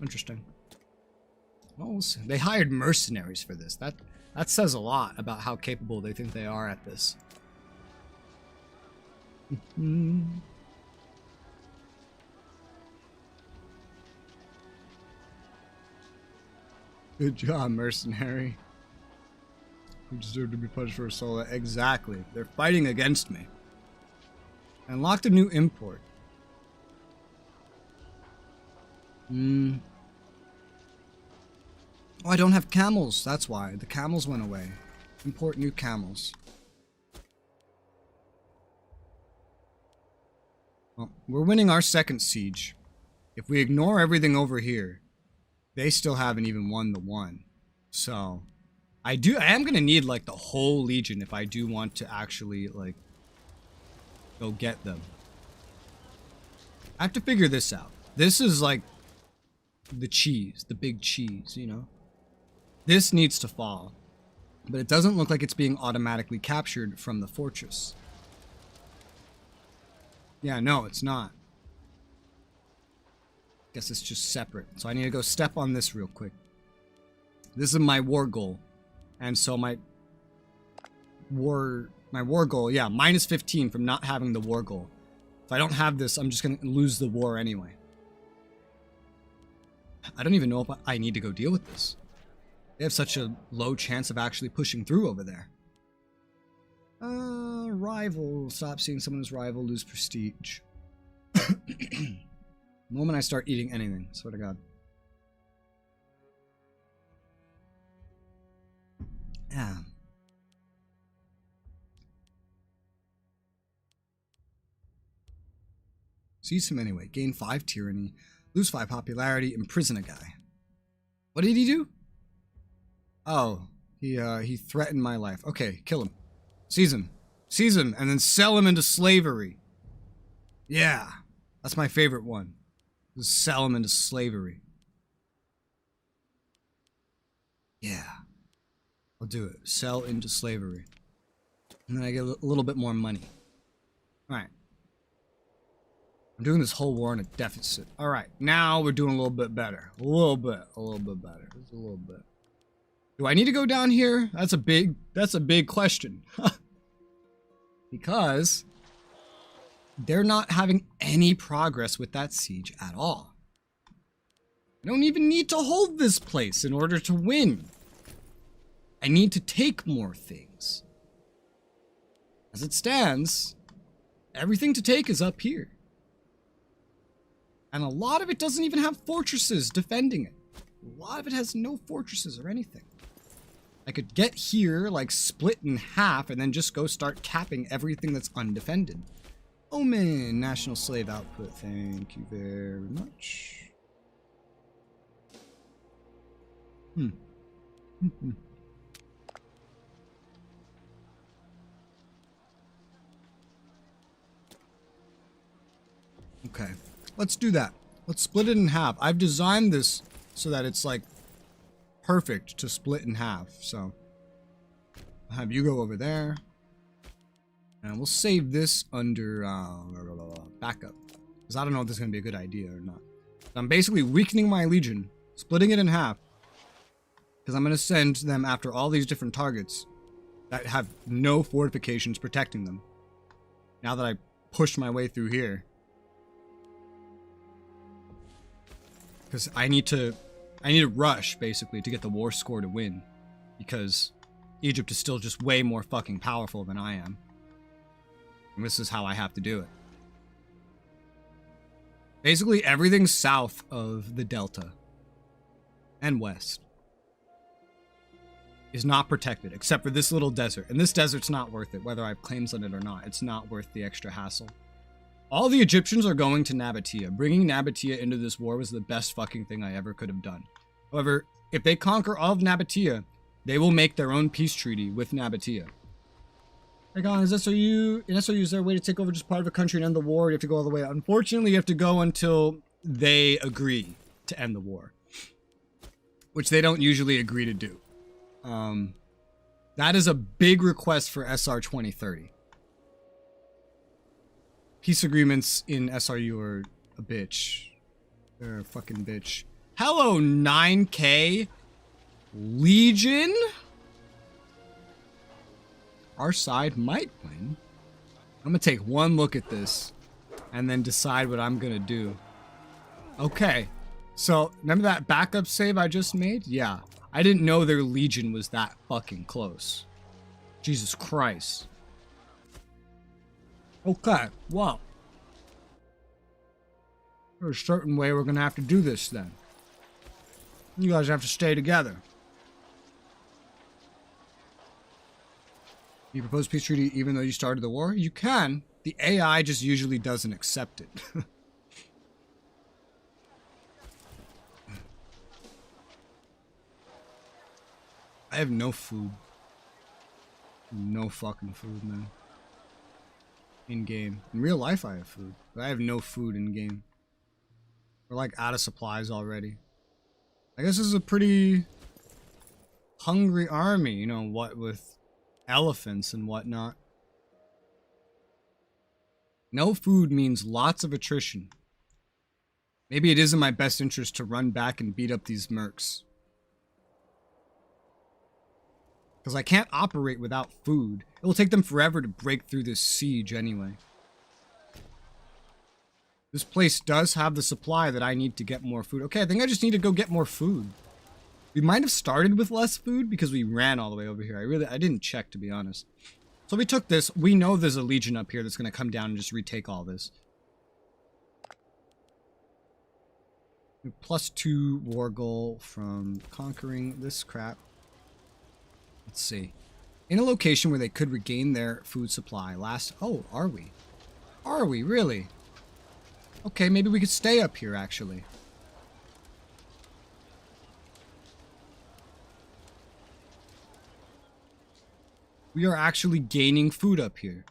Interesting. Well, we'll see. They hired mercenaries for this. That says a lot about how capable they think they are at this. Good job, mercenary. You deserve to be punished for Resoula. Exactly. They're fighting against me. I unlocked a new import. Oh, I don't have camels. That's why. The camels went away. Import new camels. Well, we're winning our second siege. If we ignore everything over here, they still haven't even won the one. So, I am gonna need like the whole legion if I do want to actually like go get them. I have to figure this out. This is like the cheese, the big cheese, you know? This needs to fall. But it doesn't look like it's being automatically captured from the fortress. Yeah, no, it's not. Guess it's just separate. So I need to go step on this real quick. This is my war goal. And so my war goal, yeah, minus 15 from not having the war goal. If I don't have this, I'm just going to lose the war anyway. I don't even know if I need to go deal with this. They have such a low chance of actually pushing through over there. Rival. Stop seeing someone as rival, lose prestige. The moment I start eating anything, swear to God. Yeah. Seize him anyway. Gain 5 tyranny. Lose 5 popularity. Imprison a guy. What did he do? Oh, he threatened my life. Okay, kill him. Seize him. Seize him and then sell him into slavery. Yeah, that's my favorite one. Just sell him into slavery. Yeah, I'll do it. Sell into slavery. And then I get a little bit more money. Alright. I'm doing this whole war in a deficit. Alright, now we're doing a little bit better. A little bit better. Just a little bit. Do I need to go down here? That's a big question. Because they're not having any progress with that siege at all. I don't even need to hold this place in order to win. I need to take more things. As it stands, everything to take is up here. And a lot of it doesn't even have fortresses defending it. A lot of it has no fortresses or anything. I could get here, like, split in half, and then just go start capping everything that's undefended. Omen, national slave output, thank you very much. Okay, let's do that. Let's split it in half. I've designed this so that it's, like, perfect to split in half, so I'll have you go over there, and we'll save this under backup, because I don't know if this is going to be a good idea or not. I'm basically weakening my legion, splitting it in half, because I'm going to send them after all these different targets that have no fortifications protecting them. Now that I pushed my way through here, because I need to rush, basically, to get the war score to win. Because Egypt is still just way more fucking powerful than I am. And this is how I have to do it. Basically, everything south of the Delta and west is not protected, except for this little desert. And this desert's not worth it, whether I have claims on it or not. It's not worth the extra hassle. All the Egyptians are going to Nabatea. Bringing Nabatea into this war was the best fucking thing I ever could have done. However, if they conquer all of Nabatea, they will make their own peace treaty with Nabatea. Hey, Gone, is SOU, in SOU, is there a way to take over just part of a country and end the war? Or you have to go all the way? Unfortunately, you have to go until they agree to end the war, which they don't usually agree to do. That is a big request for SR 2030. Peace agreements in SRU are a bitch. They're a fucking bitch. Hello, 9K Legion? Our side might win. I'm gonna take one look at this and then decide what I'm gonna do. Okay, so remember that backup save I just made? Yeah, I didn't know their Legion was that fucking close. Jesus Christ. Okay, well, there's a certain way we're gonna have to do this then. You guys have to stay together. You propose peace treaty even though you started the war? You can. The AI just usually doesn't accept it. I have no food. No fucking food, man. In game. In real life I have food, but I have no food in game. We're like out of supplies already. I guess this is a pretty hungry army, you know, what with elephants and whatnot. No food means lots of attrition. Maybe it is in my best interest to run back and beat up these mercs. Because I can't operate without food. It will take them forever to break through this siege anyway. This place does have the supply that I need to get more food. Okay, I think I just need to go get more food. We might have started with less food because we ran all the way over here. I didn't check, to be honest. So we took this. We know there's a legion up here that's going to come down and just retake all this. +2 war goal from conquering this crap. Let's see. In a location where they could regain their food supply. Oh, are we? Are we, really? Okay, maybe we could stay up here, actually. We are actually gaining food up here.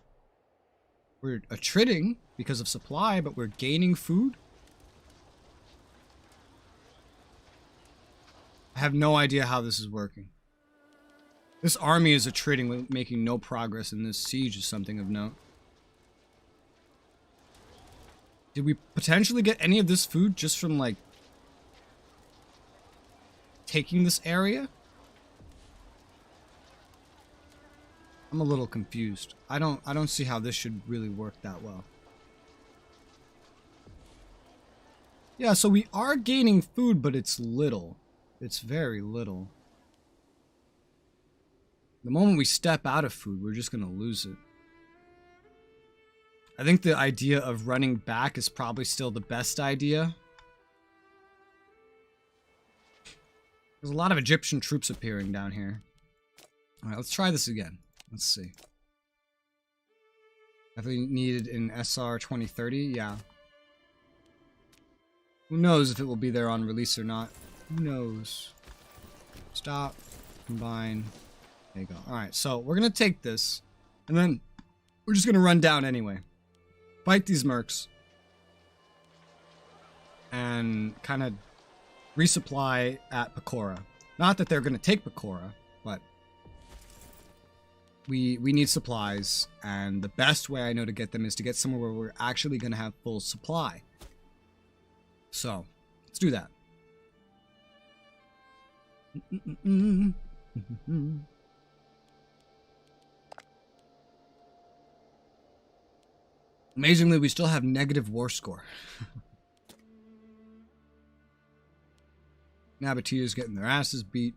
We're attriting because of supply, but we're gaining food? I have no idea how this is working. This army is attriting, making no progress, and this siege is something of note. Did we potentially get any of this food just from, like, taking this area? I'm a little confused. I don't see how this should really work that well. Yeah, so we are gaining food, but it's little. It's very little. The moment we step out of food, we're just gonna lose it. I think the idea of running back is probably still the best idea. There's a lot of Egyptian troops appearing down here. Alright, let's try this again. Let's see. Definitely needed in SR 2030, yeah. Who knows if it will be there on release or not. Who knows? Stop. Combine. There you go. Alright, so we're gonna take this. And then we're just gonna run down anyway. Fight these mercs. And kind of resupply at Pecora. Not that they're gonna take Pecora, but we need supplies, and the best way I know to get them is to get somewhere where we're actually gonna have full supply. So, let's do that. Amazingly, we still have negative war score. Nabatea's getting their asses beat.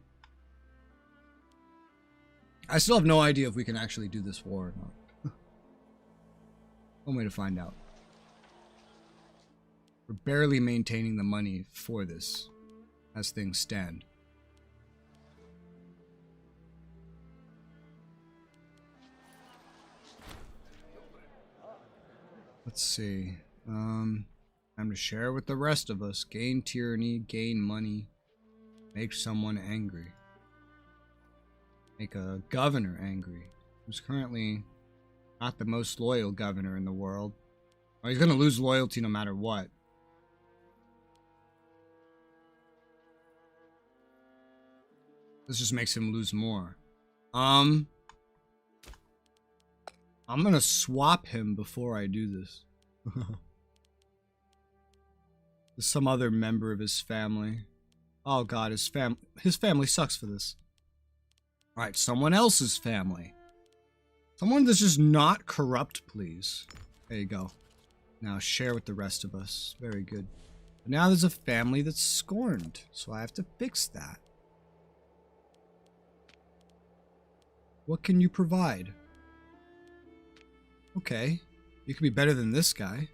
I still have no idea if we can actually do this war or not. One way to find out. We're barely maintaining the money for this as things stand. Let's see. Time to share with the rest of us. Gain tyranny, gain money, make someone angry. Make a governor angry, who's currently not the most loyal governor in the world. Oh, he's gonna lose loyalty no matter what. This just makes him lose more. I'm gonna swap him before I do this. There's some other member of his family. Oh god, his family sucks for this. Alright, someone else's family. Someone that's just not corrupt, please. There you go. Now share with the rest of us. Very good. But now there's a family that's scorned, so I have to fix that. What can you provide? Okay, you could be better than this guy.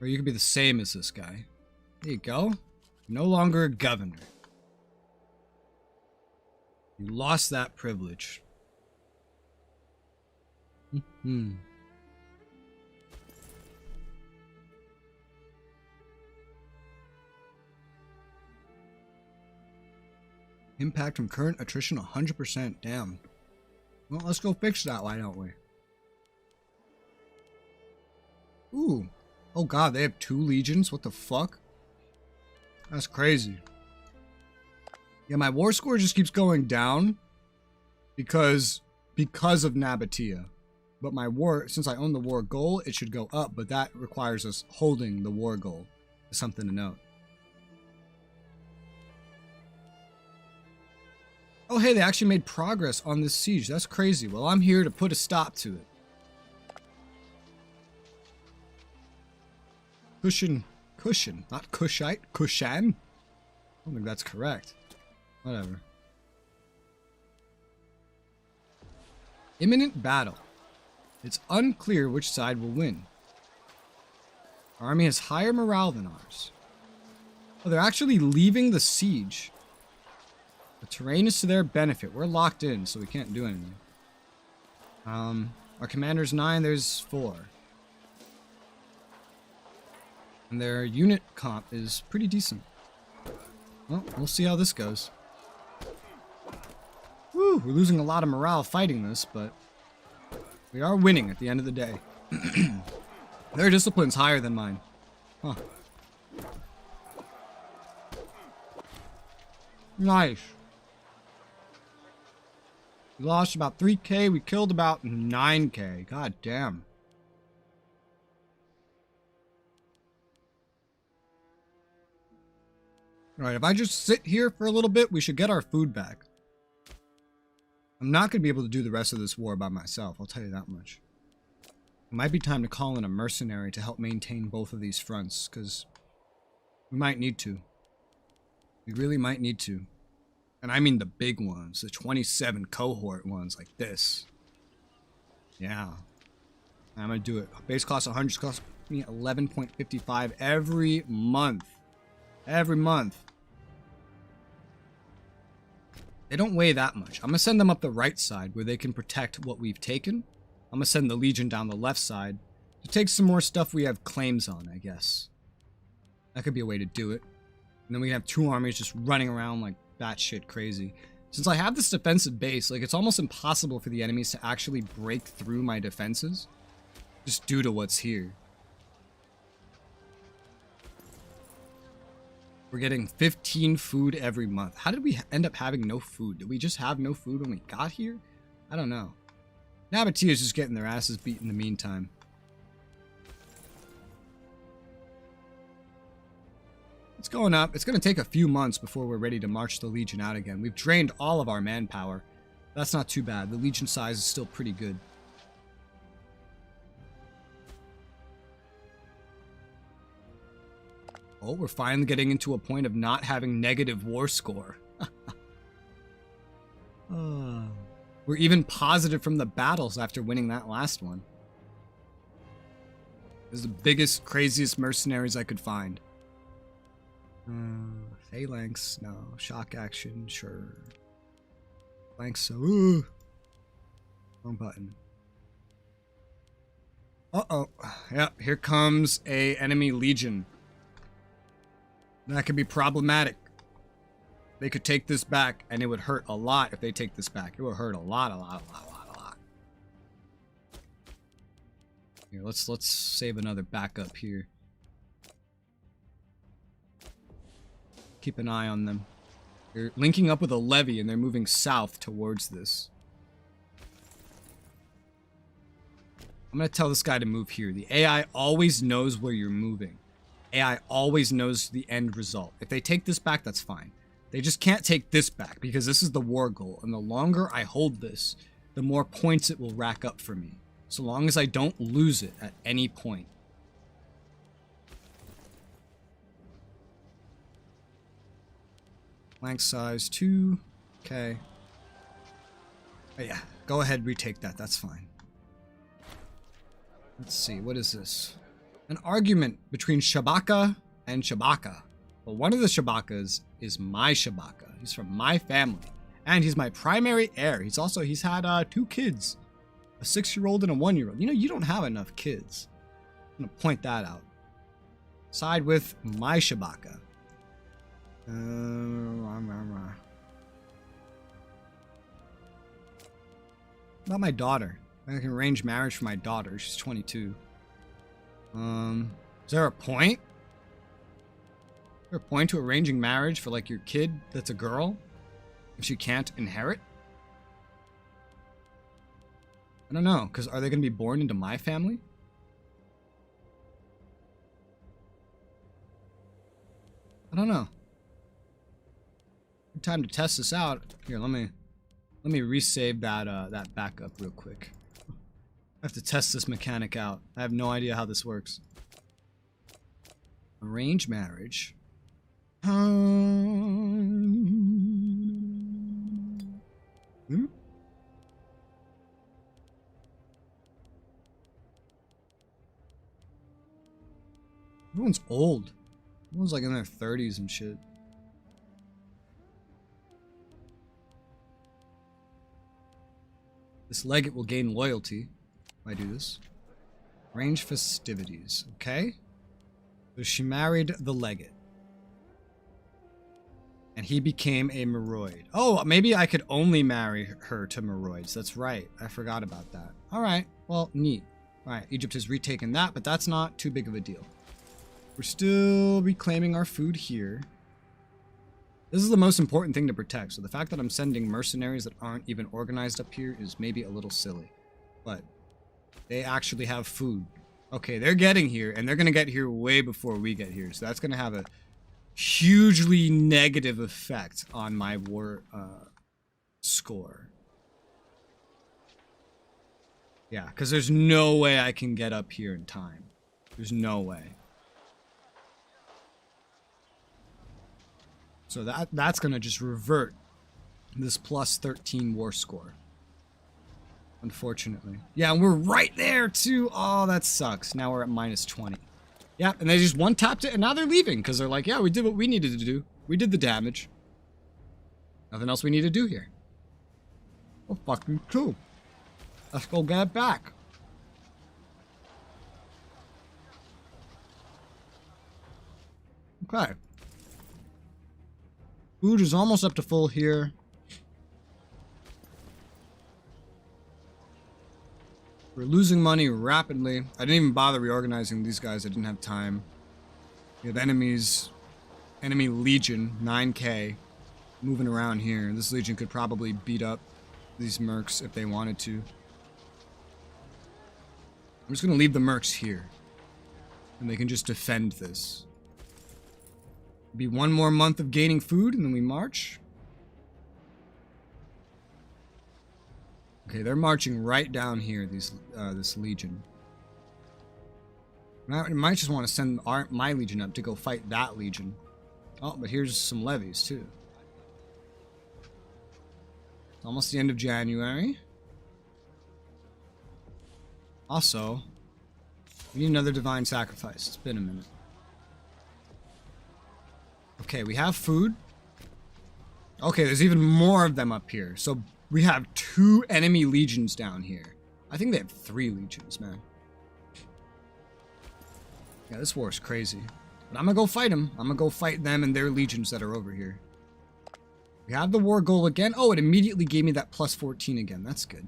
Or you could be the same as this guy. There you go. No longer a governor. You lost that privilege. Impact from current attrition 100%. Damn. Well, let's go fix that, why don't we? Ooh. Oh god, they have 2 legions? What the fuck? That's crazy. Yeah, my war score just keeps going down because of Nabatea. But my war, since I own the war goal, it should go up, but that requires us holding the war goal. It's something to note. Oh hey, they actually made progress on this siege. That's crazy. Well, I'm here to put a stop to it. Cushion, not Kushite, Kushan? I don't think that's correct. Whatever. Imminent battle. It's unclear which side will win. Our army has higher morale than ours. Oh, they're actually leaving the siege. The terrain is to their benefit. We're locked in, so we can't do anything. Our commander's 9, there's 4. And their unit comp is pretty decent. Well, we'll see how this goes. Woo, we're losing a lot of morale fighting this, but we are winning at the end of the day. Their discipline's higher than mine. Huh. Nice. We lost about 3k, we killed about 9k. God damn. Alright, if I just sit here for a little bit, we should get our food back. I'm not going to be able to do the rest of this war by myself, I'll tell you that much. It might be time to call in a mercenary to help maintain both of these fronts, because we might need to. We really might need to. And I mean the big ones, the 27 cohort ones like this. Yeah. I'm going to do it. Base cost 100, cost me 11.55 every month. Every month. They don't weigh that much. I'm going to send them up the right side where they can protect what we've taken. I'm going to send the Legion down the left side to take some more stuff we have claims on, I guess. That could be a way to do it. And then we can have 2 armies just running around like batshit crazy. Since I have this defensive base, like it's almost impossible for the enemies to actually break through my defenses. Just due to what's here. We're getting 15 food every month. How did we end up having no food? Did we just have no food when we got here? I don't know. Nabatea is just getting their asses beat in the meantime. It's going up. It's going to take a few months before we're ready to march the Legion out again. We've drained all of our manpower. That's not too bad. The Legion size is still pretty good. Oh, we're finally getting into a point of not having negative war score. We're even positive from the battles after winning that last one. This is the biggest, craziest mercenaries I could find. Phalanx, no. Shock action, sure. Phalanx, so. Wrong button. Uh-oh. Yep, here comes a enemy legion. That could be problematic. They could take this back, and it would hurt a lot if they take this back. It would hurt a lot. Here, let's save another backup here. Keep an eye on them. They're linking up with a levy, and they're moving south towards this. I'm gonna tell this guy to move here. The AI always knows where you're moving. AI always knows the end result. If they take this back, that's fine. They just can't take this back because this is the war goal. And the longer I hold this, the more points it will rack up for me. So long as I don't lose it at any point. Flank size 2. Okay. Oh, yeah, go ahead, retake that. That's fine. Let's see, what is this? An argument between Shabaka and Shabaka. Well, one of the Shabakas is my Shabaka. He's from my family. And he's my primary heir. He's had 2 kids. A 6-year-old and a 1-year-old. You know, you don't have enough kids. I'm gonna point that out. Side with my Shabaka. About my daughter. I can arrange marriage for my daughter. She's 22. Is there a point? Is there a point to arranging marriage for like your kid that's a girl? If she can't inherit? I don't know, because are they going to be born into my family? I don't know. Good time to test this out. Here, let me resave that backup real quick. I have to test this mechanic out. I have no idea how this works. Arrange marriage. Everyone's old. Everyone's like in their 30s and shit. This legate will gain loyalty if I do this. Arrange festivities. Okay. So she married the legate. And he became a Meroid. Oh, maybe I could only marry her to Meroids. That's right. I forgot about that. Alright. Well, neat. Alright, Egypt has retaken that, but that's not too big of a deal. We're still reclaiming our food here. This is the most important thing to protect. So the fact that I'm sending mercenaries that aren't even organized up here is maybe a little silly. But they actually have food. Okay, they're getting here, and they're going to get here way before we get here. So that's going to have a hugely negative effect on my war score. Yeah, because there's no way I can get up here in time. There's no way. So that's going to just revert this plus 13 war score. Unfortunately. Yeah, and we're right there too. Oh, that sucks. Now we're at minus 20. Yeah, and they just one-tapped it, and now they're leaving, because they're like, yeah, we did what we needed to do. We did the damage. Nothing else we need to do here. Oh, fucking cool. Let's go get it back. Okay. Food is almost up to full here. We're losing money rapidly. I didn't even bother reorganizing these guys. I didn't have time. We have enemies. Enemy Legion, 9k. Moving around here. This Legion could probably beat up these mercs if they wanted to. I'm just going to leave the mercs here. And they can just defend this. Be one more month of gaining food and then we march. Okay, they're marching right down here, this Legion. I might just want to send my Legion up to go fight that Legion. Oh, but here's some levies, too. It's almost the end of January. Also, We need another divine sacrifice. It's been a minute. Okay, we have food. Okay, there's even more of them up here. So we have 2 enemy legions down here. I think they have 3 legions, man. Yeah, this war is crazy. But I'm gonna go fight them. I'm gonna go fight them and their legions that are over here. We have the war goal again. Oh, it immediately gave me that plus 14 again. That's good.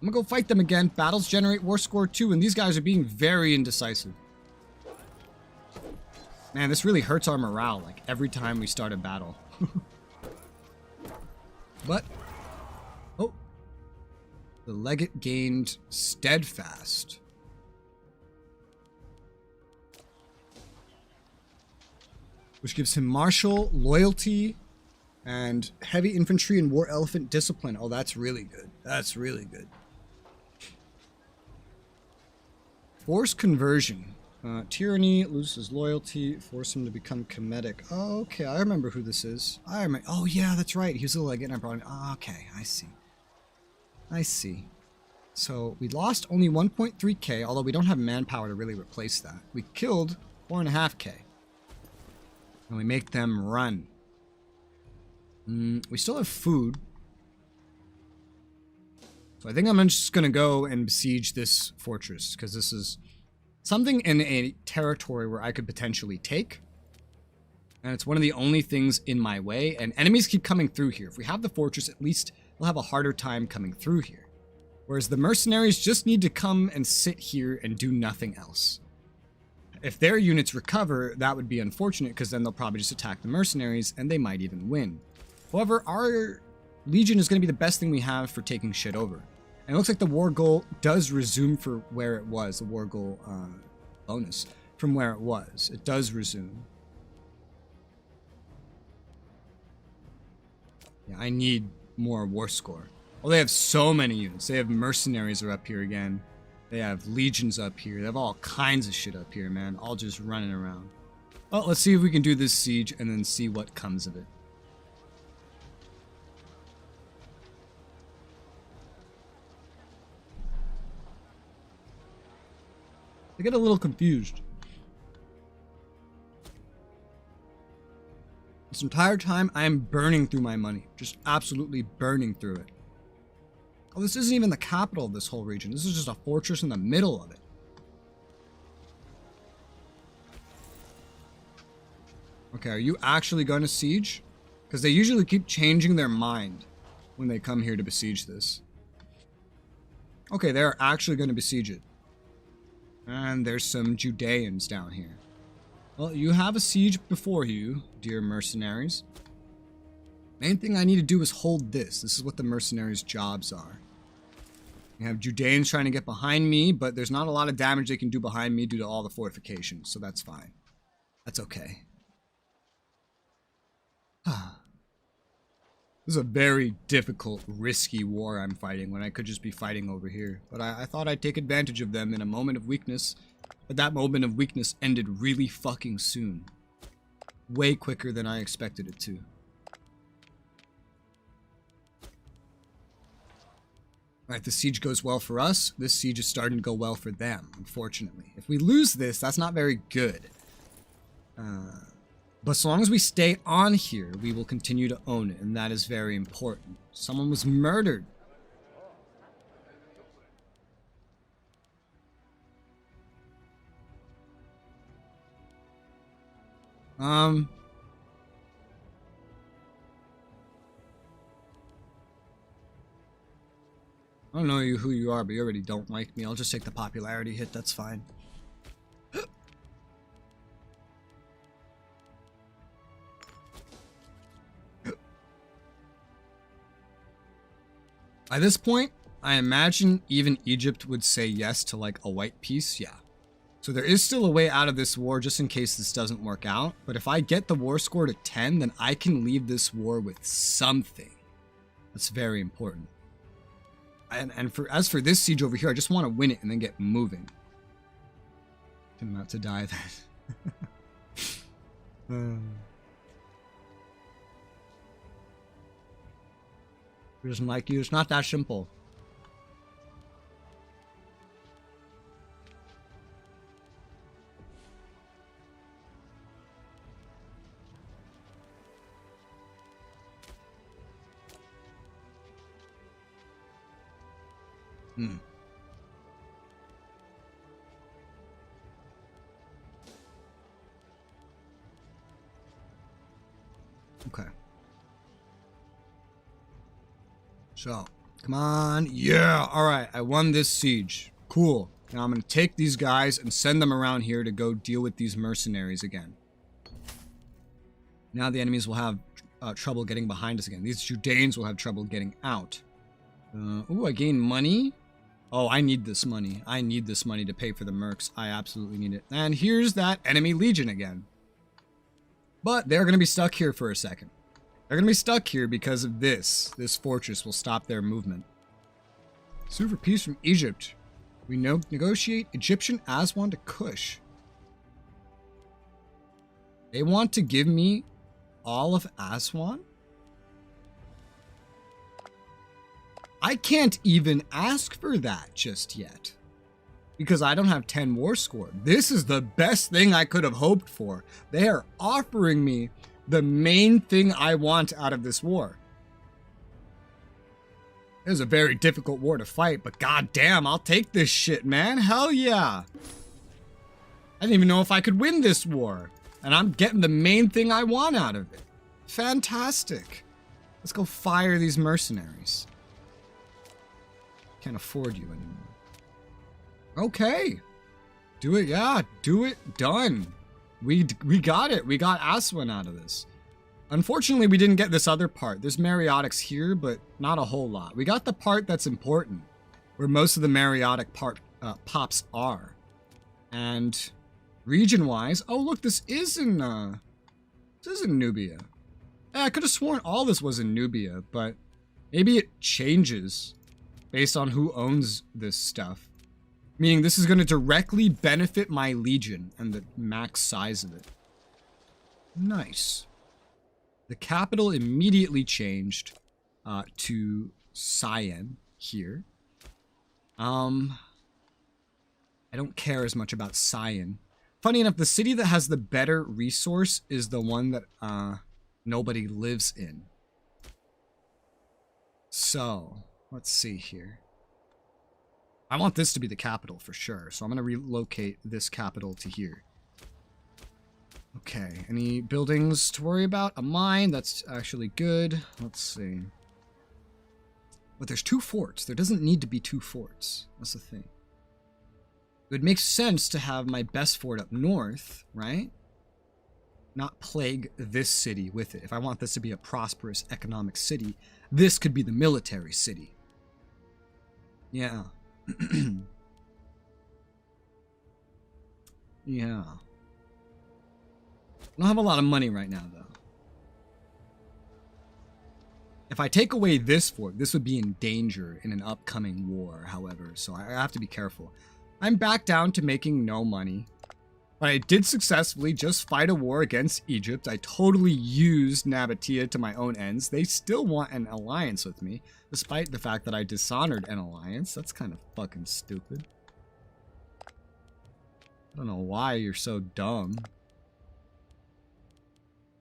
I'm gonna go fight them again. Battles generate war score 2, and these guys are being very indecisive. Man, this really hurts our morale, like, every time we start a battle. But, oh, the legate gained steadfast. Which gives him martial, loyalty, and heavy infantry and war elephant discipline. Oh, that's really good. That's really good. Force conversion. Tyranny, loses loyalty, force him to become comedic. Oh, okay, I remember who this is. I remember. Oh, yeah, that's right. He was a legate and I brought him. Oh, okay, I see. I see. So we lost only 1.3k, although we don't have manpower to really replace that. We killed 4.5k. And we make them run. We still have food. So I think I'm just going to go and besiege this fortress, because this is something in a territory where I could potentially take. And it's one of the only things in my way, and enemies keep coming through here. If we have the fortress, at least we'll have a harder time coming through here. Whereas the mercenaries just need to come and sit here and do nothing else. If their units recover, that would be unfortunate, because then they'll probably just attack the mercenaries, and they might even win. However, our Legion is going to be the best thing we have for taking shit over. And it looks like the war goal does resume for where it was. The war goal bonus from where it was. It does resume. Yeah, I need more war score. Well, they have so many units. They have mercenaries are up here again. They have legions up here. They have all kinds of shit up here, man. All just running around. Well, let's see if we can do this siege and then see what comes of it. I get a little confused. This entire time, I am burning through my money. Just absolutely burning through it. Oh, this isn't even the capital of this whole region. This is just a fortress in the middle of it. Okay, are you actually going to siege? Because they usually keep changing their mind when they come here to besiege this. Okay, they're actually going to besiege it. And there's some Judeans down here. Well, you have a siege before you, dear mercenaries. Main thing I need to do is hold this. This is what the mercenaries' jobs are. You have Judeans trying to get behind me, but there's not a lot of damage they can do behind me due to all the fortifications, so that's fine. That's okay. This is a very difficult, risky war I'm fighting when I could just be fighting over here. But I thought I'd take advantage of them in a moment of weakness. But that moment of weakness ended really fucking soon. Way quicker than I expected it to. Alright, the siege goes well for us. This siege is starting to go well for them, unfortunately. If we lose this, that's not very good. But so long as we stay on here, we will continue to own it, and that is very important. Someone was murdered. I don't know who you are, but you already don't like me. I'll just take the popularity hit, that's fine. By this point, I imagine even Egypt would say yes to like a white peace, yeah. So there is still a way out of this war just in case this doesn't work out. But if I get the war score to 10, then I can leave this war with something. That's very important. And as for this siege over here, I just want to win it and then get moving. I'm about to die then. Who doesn't like you? It's not that simple. Hmm. Okay. So, come on. Yeah. All right. I won this siege. Cool. Now I'm going to take these guys and send them around here to go deal with these mercenaries again. Now the enemies will have trouble getting behind us again. These Judeans will have trouble getting out. Ooh, I gain money. Oh, I need this money. I need this money to pay for the mercs. I absolutely need it. And here's that enemy legion again. But they're going to be stuck here for a second. They're going to be stuck here because of this. This fortress will stop their movement. Sue for peace from Egypt. We negotiate Egyptian Aswan to Kush. They want to give me all of Aswan? I can't even ask for that just yet. Because I don't have 10 war score. This is the best thing I could have hoped for. They are offering me the main thing I want out of this war. It was a very difficult war to fight, but goddamn, I'll take this shit, man. Hell yeah. I didn't even know if I could win this war. And I'm getting the main thing I want out of it. Fantastic. Let's go fire these mercenaries. Can't afford you anymore. Okay. Do it, yeah. Do it. Done. We got it. We got Aswan out of this. Unfortunately, we didn't get this other part. There's Mariotics here, but not a whole lot. We got the part that's important, where most of the Mariotic pops are. And region-wise, oh look, this is in Nubia. Yeah, I could have sworn all this was in Nubia, but maybe it changes based on who owns this stuff. Meaning this is going to directly benefit my legion and the max size of it. Nice. The capital immediately changed to Cyan here. I don't care as much about Cyan. Funny enough, the city that has the better resource is the one that nobody lives in. So, let's see here. I want this to be the capital for sure, so I'm going to relocate this capital to here. Okay, any buildings to worry about? A mine, that's actually good. Let's see. But there's 2 forts. There doesn't need to be 2 forts. That's the thing. It would make sense to have my best fort up north, right? Not plague this city with it. If I want this to be a prosperous economic city, this could be the military city. Yeah. Yeah. I don't have a lot of money right now, though. If I take away this fort, this would be in danger in an upcoming war, however, so I have to be careful. I'm back down to making no money. But I did successfully just fight a war against Egypt. I totally used Nabatea to my own ends. They still want an alliance with me, despite the fact that I dishonored an alliance. That's kind of fucking stupid. I don't know why you're so dumb.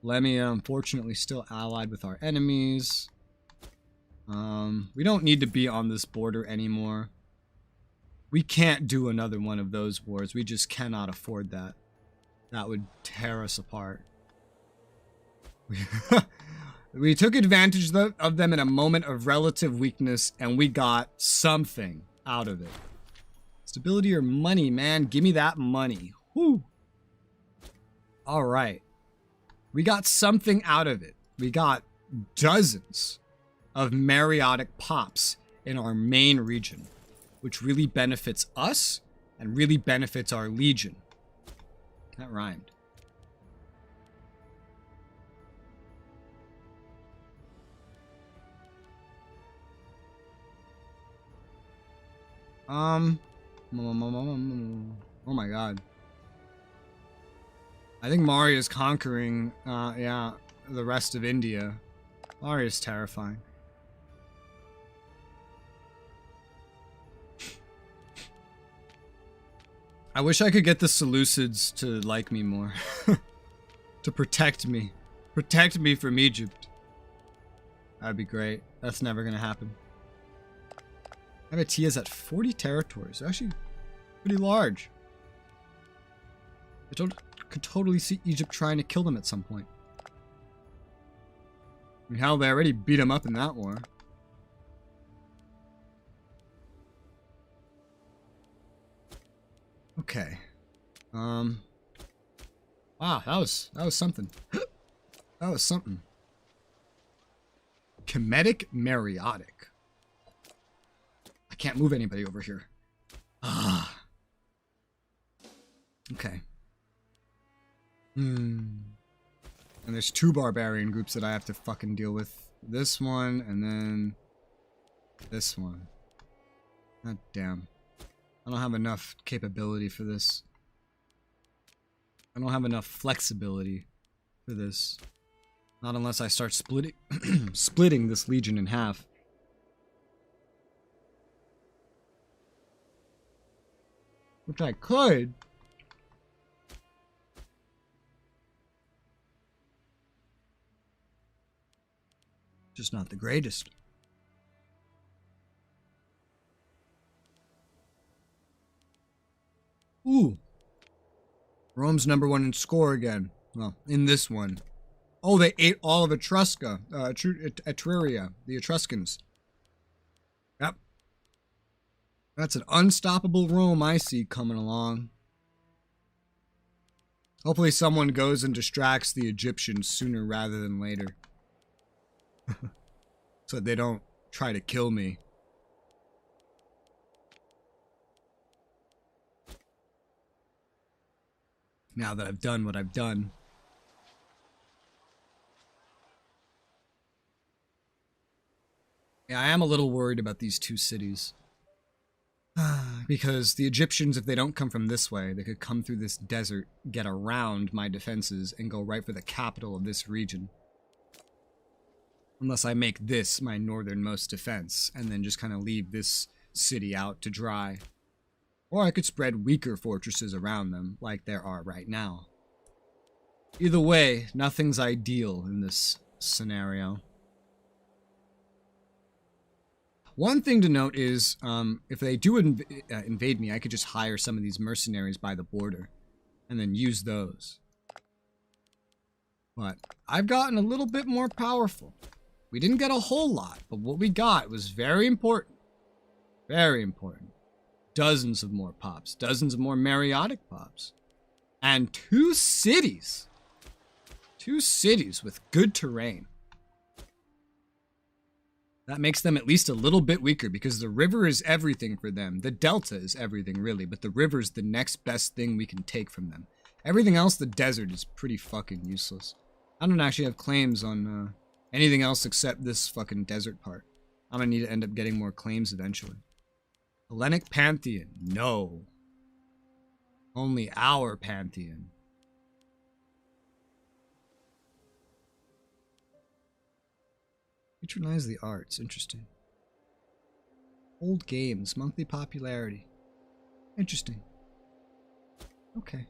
Lemia, unfortunately, still allied with our enemies. We don't need to be on this border anymore. We can't do another one of those wars. We just cannot afford that. That would tear us apart. We took advantage of them in a moment of relative weakness, and we got something out of it. Stability or money, man. Give me that money. Whew. All right. We got something out of it. We got dozens of Mariotic pops in our main region, which really benefits us and really benefits our legion. That rhymed. Oh my god. I think Mario's conquering, yeah, the rest of India. Mario's terrifying. I wish I could get the Seleucids to like me more. To protect me. Protect me from Egypt. That'd be great. That's never gonna happen. Abatia's at 40 territories. They're actually pretty large. I could totally see Egypt trying to kill them at some point. I mean, hell, they already beat them up in that war. Okay. Wow, that was something. That was something. Kemetic Mariotic. I can't move anybody over here. Ah. Okay. And there's 2 barbarian groups that I have to fucking deal with. This one and then this one. God damn. I don't have enough capability for this. I don't have enough flexibility for this. Not unless I start splitting splitting this legion in half. Which I could. Just not the greatest. Ooh. Rome's #1 in score again. Well, in this one. Oh, they ate all of Etrusca. Etruria. The Etruscans. Yep. That's an unstoppable Rome I see coming along. Hopefully someone goes and distracts the Egyptians sooner rather than later. So that they don't try to kill me. Now that I've done what I've done. Yeah, I am a little worried about these 2 cities. Because the Egyptians, if they don't come from this way, they could come through this desert, get around my defenses, and go right for the capital of this region. Unless I make this my northernmost defense, and then just kind of leave this city out to dry. Or I could spread weaker fortresses around them, like there are right now. Either way, nothing's ideal in this scenario. One thing to note is, if they do invade me, I could just hire some of these mercenaries by the border, and then use those. But I've gotten a little bit more powerful. We didn't get a whole lot, but what we got was very important. Very important. Dozens of more pops. Dozens of more Mariotic pops. And 2 cities. 2 cities with good terrain. That makes them at least a little bit weaker because the river is everything for them. The delta is everything, really, but the river is the next best thing we can take from them. Everything else, the desert, is pretty fucking useless. I don't actually have claims on anything else except this fucking desert part. I'm gonna need to end up getting more claims eventually. Hellenic Pantheon. No. Only our Pantheon. Patronize the arts. Interesting. Old games. Monthly popularity. Interesting. Okay.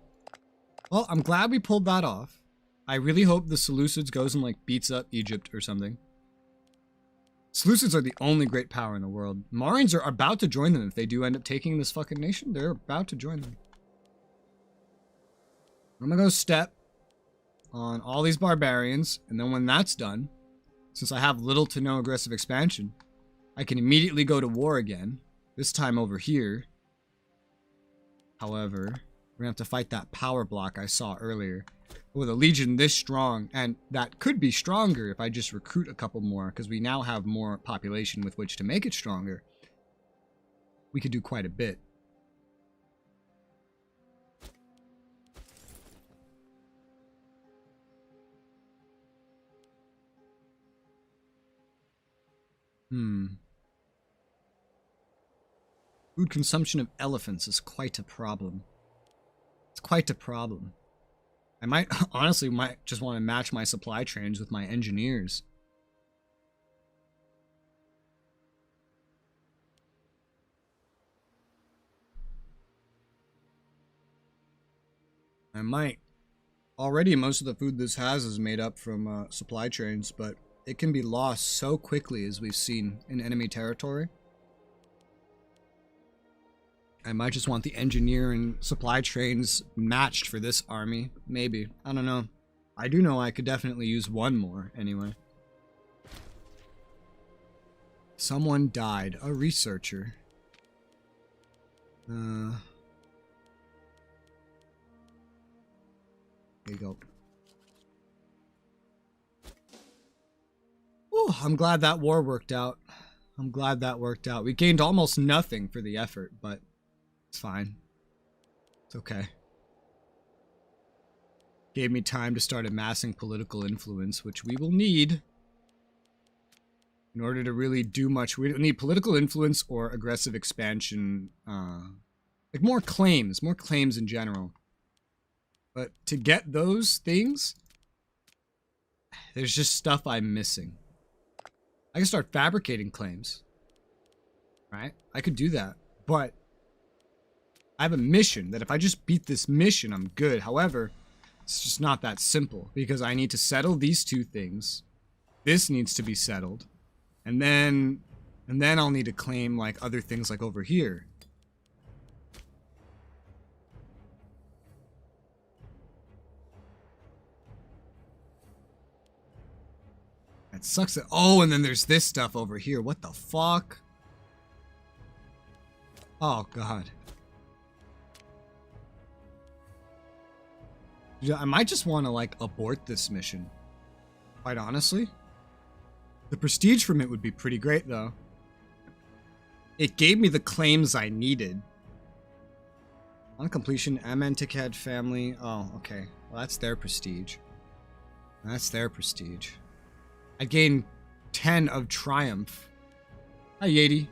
Well, I'm glad we pulled that off. I really hope the Seleucids goes and, like, beats up Egypt or something. Seleucids are the only great power in the world. Marians are about to join them if they do end up taking this fucking nation. They're about to join them. I'm gonna go step on all these barbarians, and then when that's done, since I have little to no aggressive expansion, I can immediately go to war again, this time over here. However, we're gonna have to fight that power block I saw earlier. With a legion this strong, and that could be stronger if I just recruit a couple more, because we now have more population with which to make it stronger. We could do quite a bit. Food consumption of elephants is quite a problem. It's quite a problem. I might, honestly, just want to match my supply trains with my engineers. I might. Already, most of the food this has is made up from supply trains, but it can be lost so quickly, as we've seen in enemy territory. I might just want the engineer and supply trains matched for this army. Maybe. I don't know. I do know I could definitely use one more anyway. Someone died. A researcher. There you go. Ooh, I'm glad that war worked out. I'm glad that worked out. We gained almost nothing for the effort, but it's fine. It's okay. Gave me time to start amassing political influence, which we will need in order to really do much. We don't need political influence or aggressive expansion. Like more claims in general. But to get those things, there's just stuff I'm missing. I can start fabricating claims. Right? I could do that. But I have a mission that if I just beat this mission, I'm good. However, it's just not that simple because I need to settle these two things. This needs to be settled. And then I'll need to claim like other things like over here. That sucks. Oh, and then there's this stuff over here. What the fuck? Oh, God. Yeah, I might just want to, like, abort this mission. Quite honestly. The prestige from it would be pretty great, though. It gave me the claims I needed. On completion, Amantikad family. Oh, okay. Well, that's their prestige. That's their prestige. I gained 10 of Triumph. Hi, Yeti.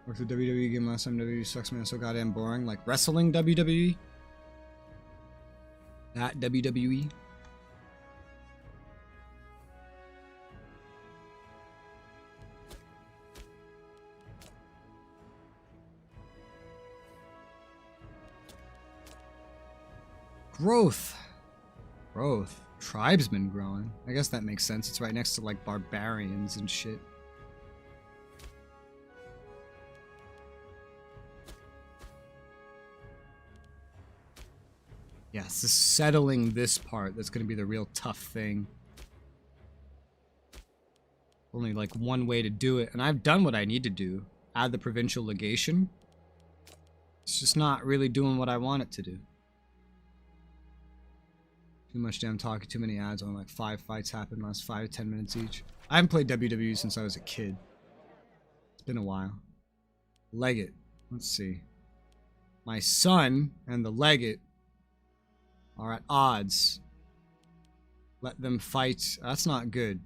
Worked the WWE game last time. WWE sucks, man. So goddamn boring. Like wrestling WWE? That WWE? Growth. Growth. Tribesmen growing. I guess that makes sense. It's right next to like barbarians and shit. Yes, this settling this part that's going to be the real tough thing. Only like one way to do it, and I've done what I need to do. Add the provincial legation. It's just not really doing what I want it to do. Too much damn talking, too many ads. Only like 5 fights happened last 5 to 10 minutes each. I haven't played WWE since I was a kid. It's been a while. Legate. Let's see. My son and the Legate are at odds. Let them fight. That's not good.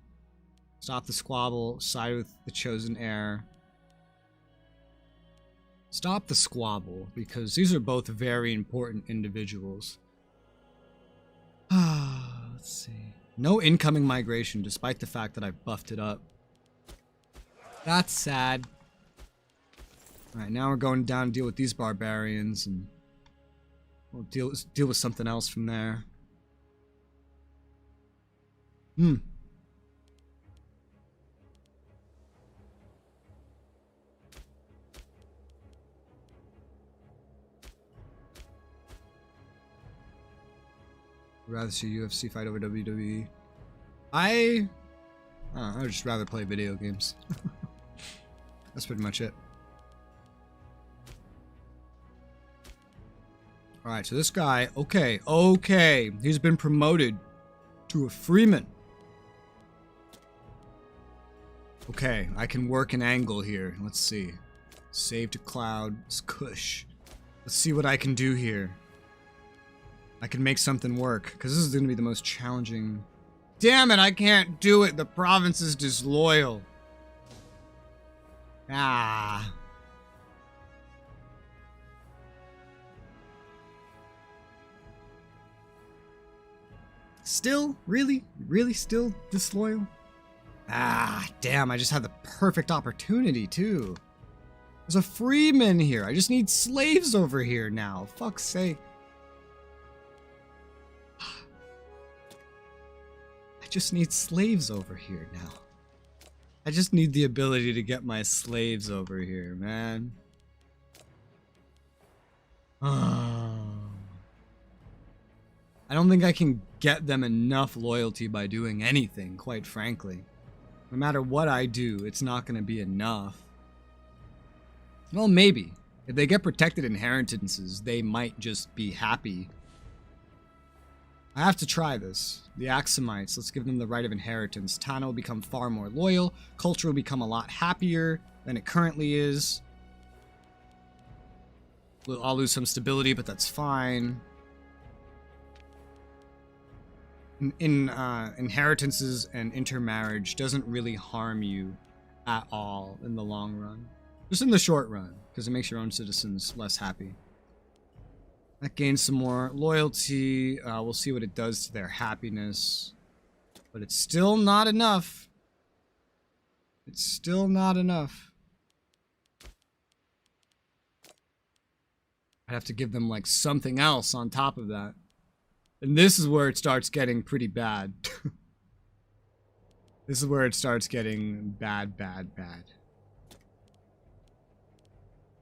Stop the squabble. Side with the chosen heir. Stop the squabble, because these are both very important individuals. Let's see. No incoming migration, despite the fact that I've buffed it up. That's sad. Alright, now we're going down to deal with these barbarians, and we'll deal with something else from there. Rather see UFC fight over WWE. I would just rather play video games. That's pretty much it. Alright, so this guy, okay, he's been promoted to a freeman. Okay, I can work an angle here. Let's see. Save to cloud, it's Kush. Let's see what I can do here. I can make something work, because this is going to be the most challenging. Damn it, I can't do it. The province is disloyal. Ah. Still? Really? Really still disloyal? Ah, damn, I just had the perfect opportunity, too. There's a freeman here. I just need slaves over here now. Fuck's sake. I just need slaves over here now. I just need the ability to get my slaves over here, man. I don't think I can get them enough loyalty by doing anything, quite frankly. No matter what I do, it's not going to be enough. Well, maybe. If they get protected inheritances, they might just be happy. I have to try this. The Axumites, let's give them the right of inheritance. Tana will become far more loyal. Culture will become a lot happier than it currently is. I'll lose some stability, but that's fine. Inheritances and intermarriage doesn't really harm you at all in the long run. Just in the short run, because it makes your own citizens less happy. That gains some more loyalty. We'll see what it does to their happiness. But it's still not enough. It's still not enough. I'd have to give them like something else on top of that. And this is where it starts getting pretty bad. This is where it starts getting bad, bad, bad.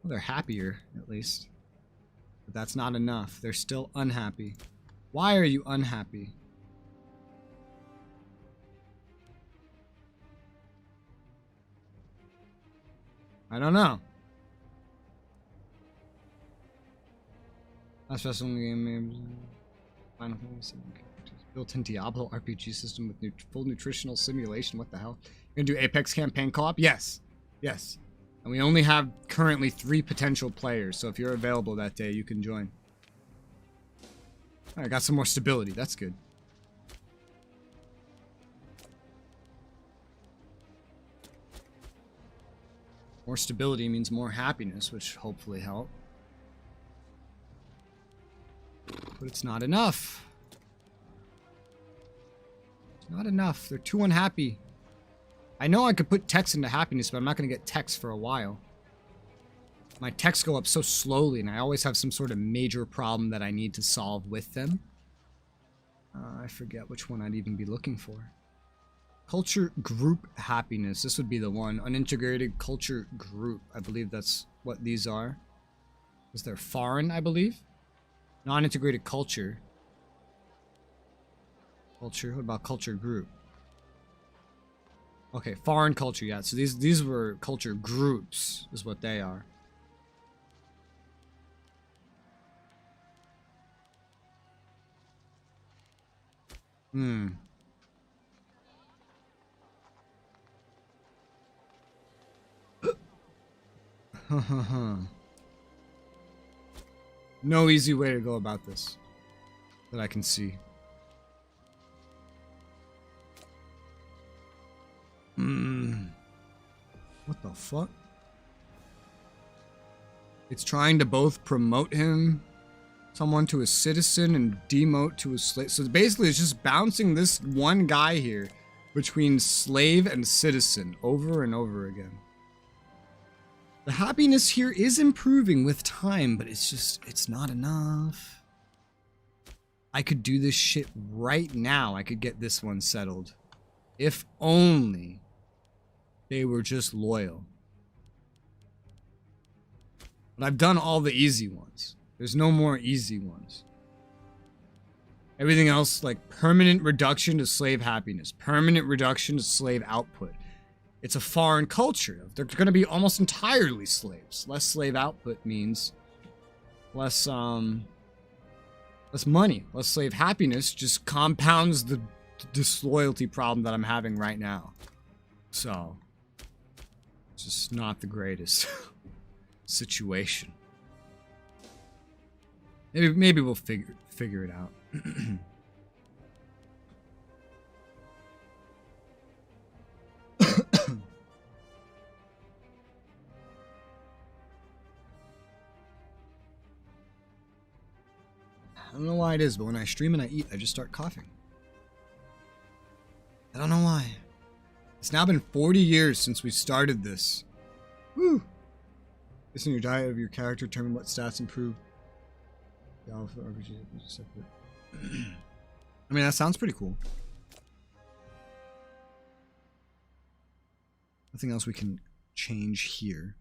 Well, they're happier, at least. But that's not enough. They're still unhappy. Why are you unhappy? I don't know. Last wrestling game, Final Fantasy built-in Diablo RPG system with full nutritional simulation. What the hell? You're gonna do Apex campaign co-op? Yes, yes. And we only have currently 3 potential players, so if you're available that day, you can join. Alright, got some more stability. That's good. More stability means more happiness, which hopefully help. But it's not enough. It's not enough. They're too unhappy. I know I could put techs into happiness, but I'm not going to get techs for a while. My techs go up so slowly, and I always have some sort of major problem that I need to solve with them. I forget which one I'd even be looking for. Culture group happiness. This would be the one. Unintegrated culture group. I believe that's what these are. Is there foreign, I believe? Non-integrated culture. Culture. What about culture group? Okay, foreign culture, yeah. So these were culture groups, is what they are. No easy way to go about this that I can see. What the fuck? It's trying to both promote someone to a citizen and demote to a slave. So basically it's just bouncing this one guy here between slave and citizen over and over again. The happiness here is improving with time, but it's not enough. I could do this shit right now. I could get this one settled. If only they were just loyal. But I've done all the easy ones. There's no more easy ones. Everything else, like permanent reduction to slave happiness, permanent reduction to slave output. It's a foreign culture. They're going to be almost entirely slaves. Less slave output means less money. Less slave happiness just compounds the disloyalty problem that I'm having right now. So, it's just not the greatest situation. Maybe we'll figure it out. I don't know why it is, but when I stream and I eat, I just start coughing. I don't know why. It's now been 40 years since we started this. Woo! Based on your diet of your character, determine what stats improve. The alpha RPG is separate. I mean, that sounds pretty cool. Nothing else we can change here.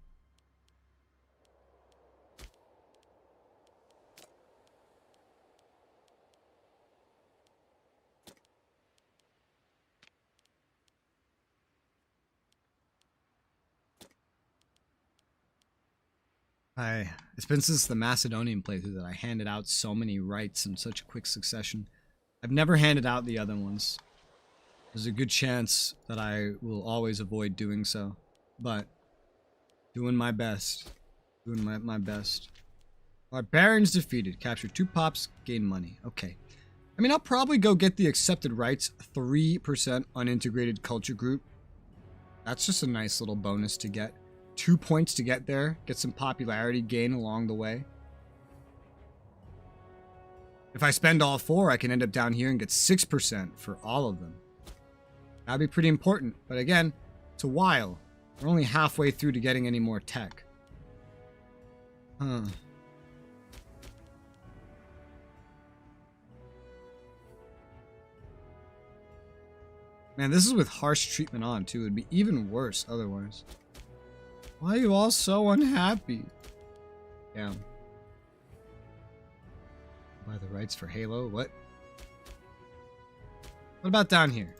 It's been since the Macedonian playthrough that I handed out so many rights in such a quick succession. I've never handed out the other ones. There's a good chance that I will always avoid doing so. But, doing my best. Doing my best. Barbarians defeated. Capture 2 pops, gain money. Okay. I mean, I'll probably go get the accepted rights 3% unintegrated culture group. That's just a nice little bonus to get. 2 points to get there. Get some popularity gain along the way. If I spend all 4, I can end up down here and get 6% for all of them. That'd be pretty important. But again, it's a while. We're only halfway through to getting any more tech. Huh. Man, this is with harsh treatment on, too. It'd be even worse otherwise. Why are you all so unhappy? Yeah. Buy the rights for Halo? What? What about down here?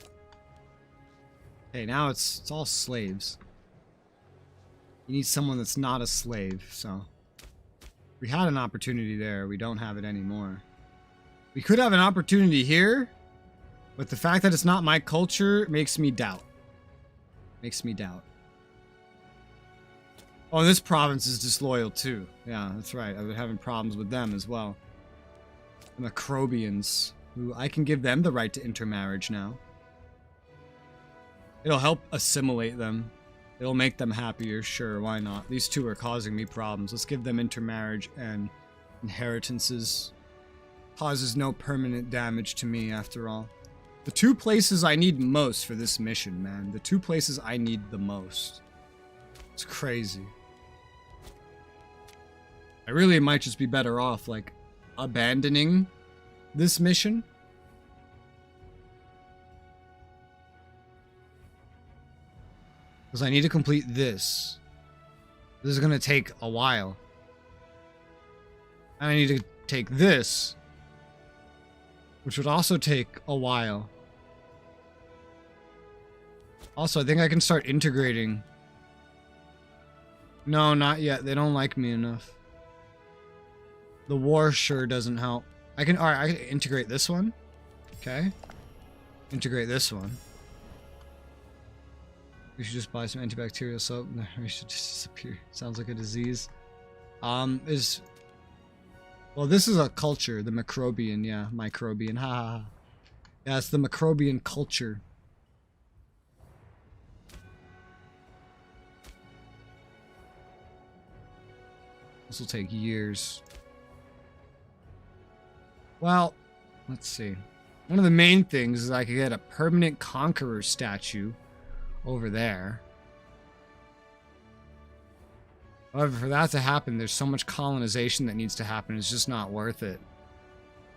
Okay, now it's all slaves. You need someone that's not a slave, so... We had an opportunity there. We don't have it anymore. We could have an opportunity here, but the fact that it's not my culture makes me doubt. Makes me doubt. Oh, this province is disloyal too. Yeah, that's right. I've been having problems with them as well. The Macrobians, who I can give them the right to intermarriage now. It'll help assimilate them. It'll make them happier, sure, why not? These two are causing me problems. Let's give them intermarriage and inheritances. Causes no permanent damage to me, after all. The 2 places I need most for this mission, man. The 2 places I need the most. It's crazy. I really might just be better off, like, abandoning this mission. Because I need to complete this. This is going to take a while. And I need to take this, which would also take a while. Also, I think I can start integrating. No, not yet. They don't like me enough. The war sure doesn't help. Alright, I can integrate this one. Okay. Integrate this one. We should just buy some antibacterial soap. We should just disappear. Sounds like a disease. Well, this is a culture, the Macrobian, yeah, microbian, ha ha ha. Yeah, it's the Macrobian culture. This will take years. Well, let's see. One of the main things is I could get a permanent conqueror statue over there. However, for that to happen, there's so much colonization that needs to happen. It's just not worth it.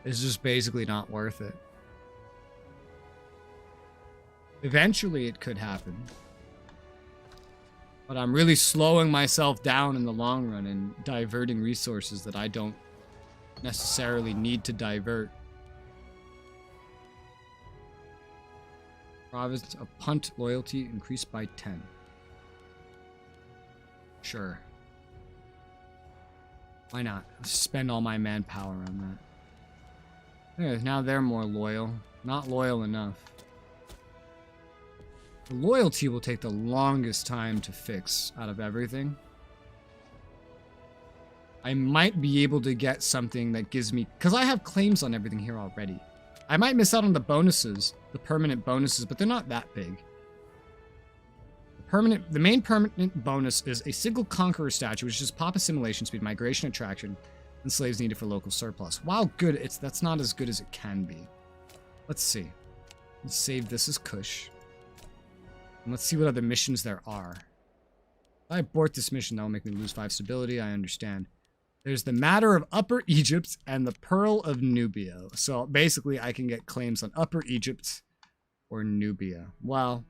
It's just basically not worth it. Eventually, it could happen. But I'm really slowing myself down in the long run and diverting resources that I don't necessarily need to divert. Province of Punt loyalty increased by 10. Sure. Why not? Spend all my manpower on that. Yeah, now they're more loyal. Not loyal enough. The loyalty will take the longest time to fix out of everything. I might be able to get something that gives me... Because I have claims on everything here already. I might miss out on the bonuses, the permanent bonuses, but they're not that big. The main permanent bonus is a single conqueror statue, which is pop assimilation speed, migration attraction, and slaves needed for local surplus. While good, that's not as good as it can be. Let's see. Let's save this as Kush. And let's see what other missions there are. If I abort this mission, that will make me lose 5 stability, I understand. There's the Matter of Upper Egypt and the Pearl of Nubia. So basically, I can get claims on Upper Egypt or Nubia. Well,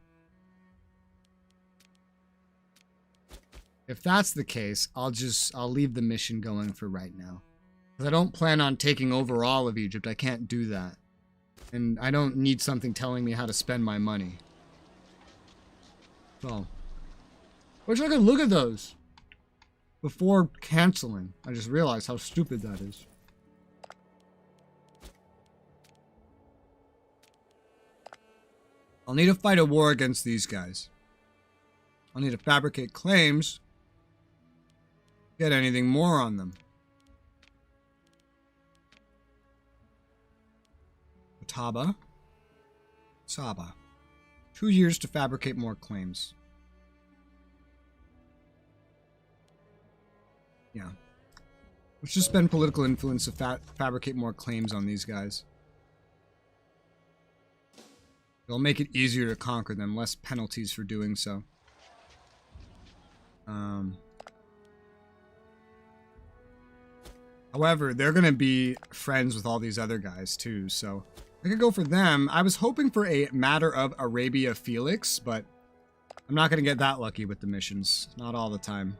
If that's the case, I'll leave the mission going for right now. Because I don't plan on taking over all of Egypt. I can't do that. And I don't need something telling me how to spend my money. So, wish I could look at those before canceling. I just realized how stupid that is. I'll need to fight a war against these guys. I'll need to fabricate claims. Get anything more on them. Otaba. Saba. 2 years to fabricate more claims. Yeah. Let's just spend political influence to fabricate more claims on these guys. It'll make it easier to conquer them, less penalties for doing so. However, they're going to be friends with all these other guys too, so I could go for them. I was hoping for a Matter of Arabia Felix, but I'm not going to get that lucky with the missions. Not all the time.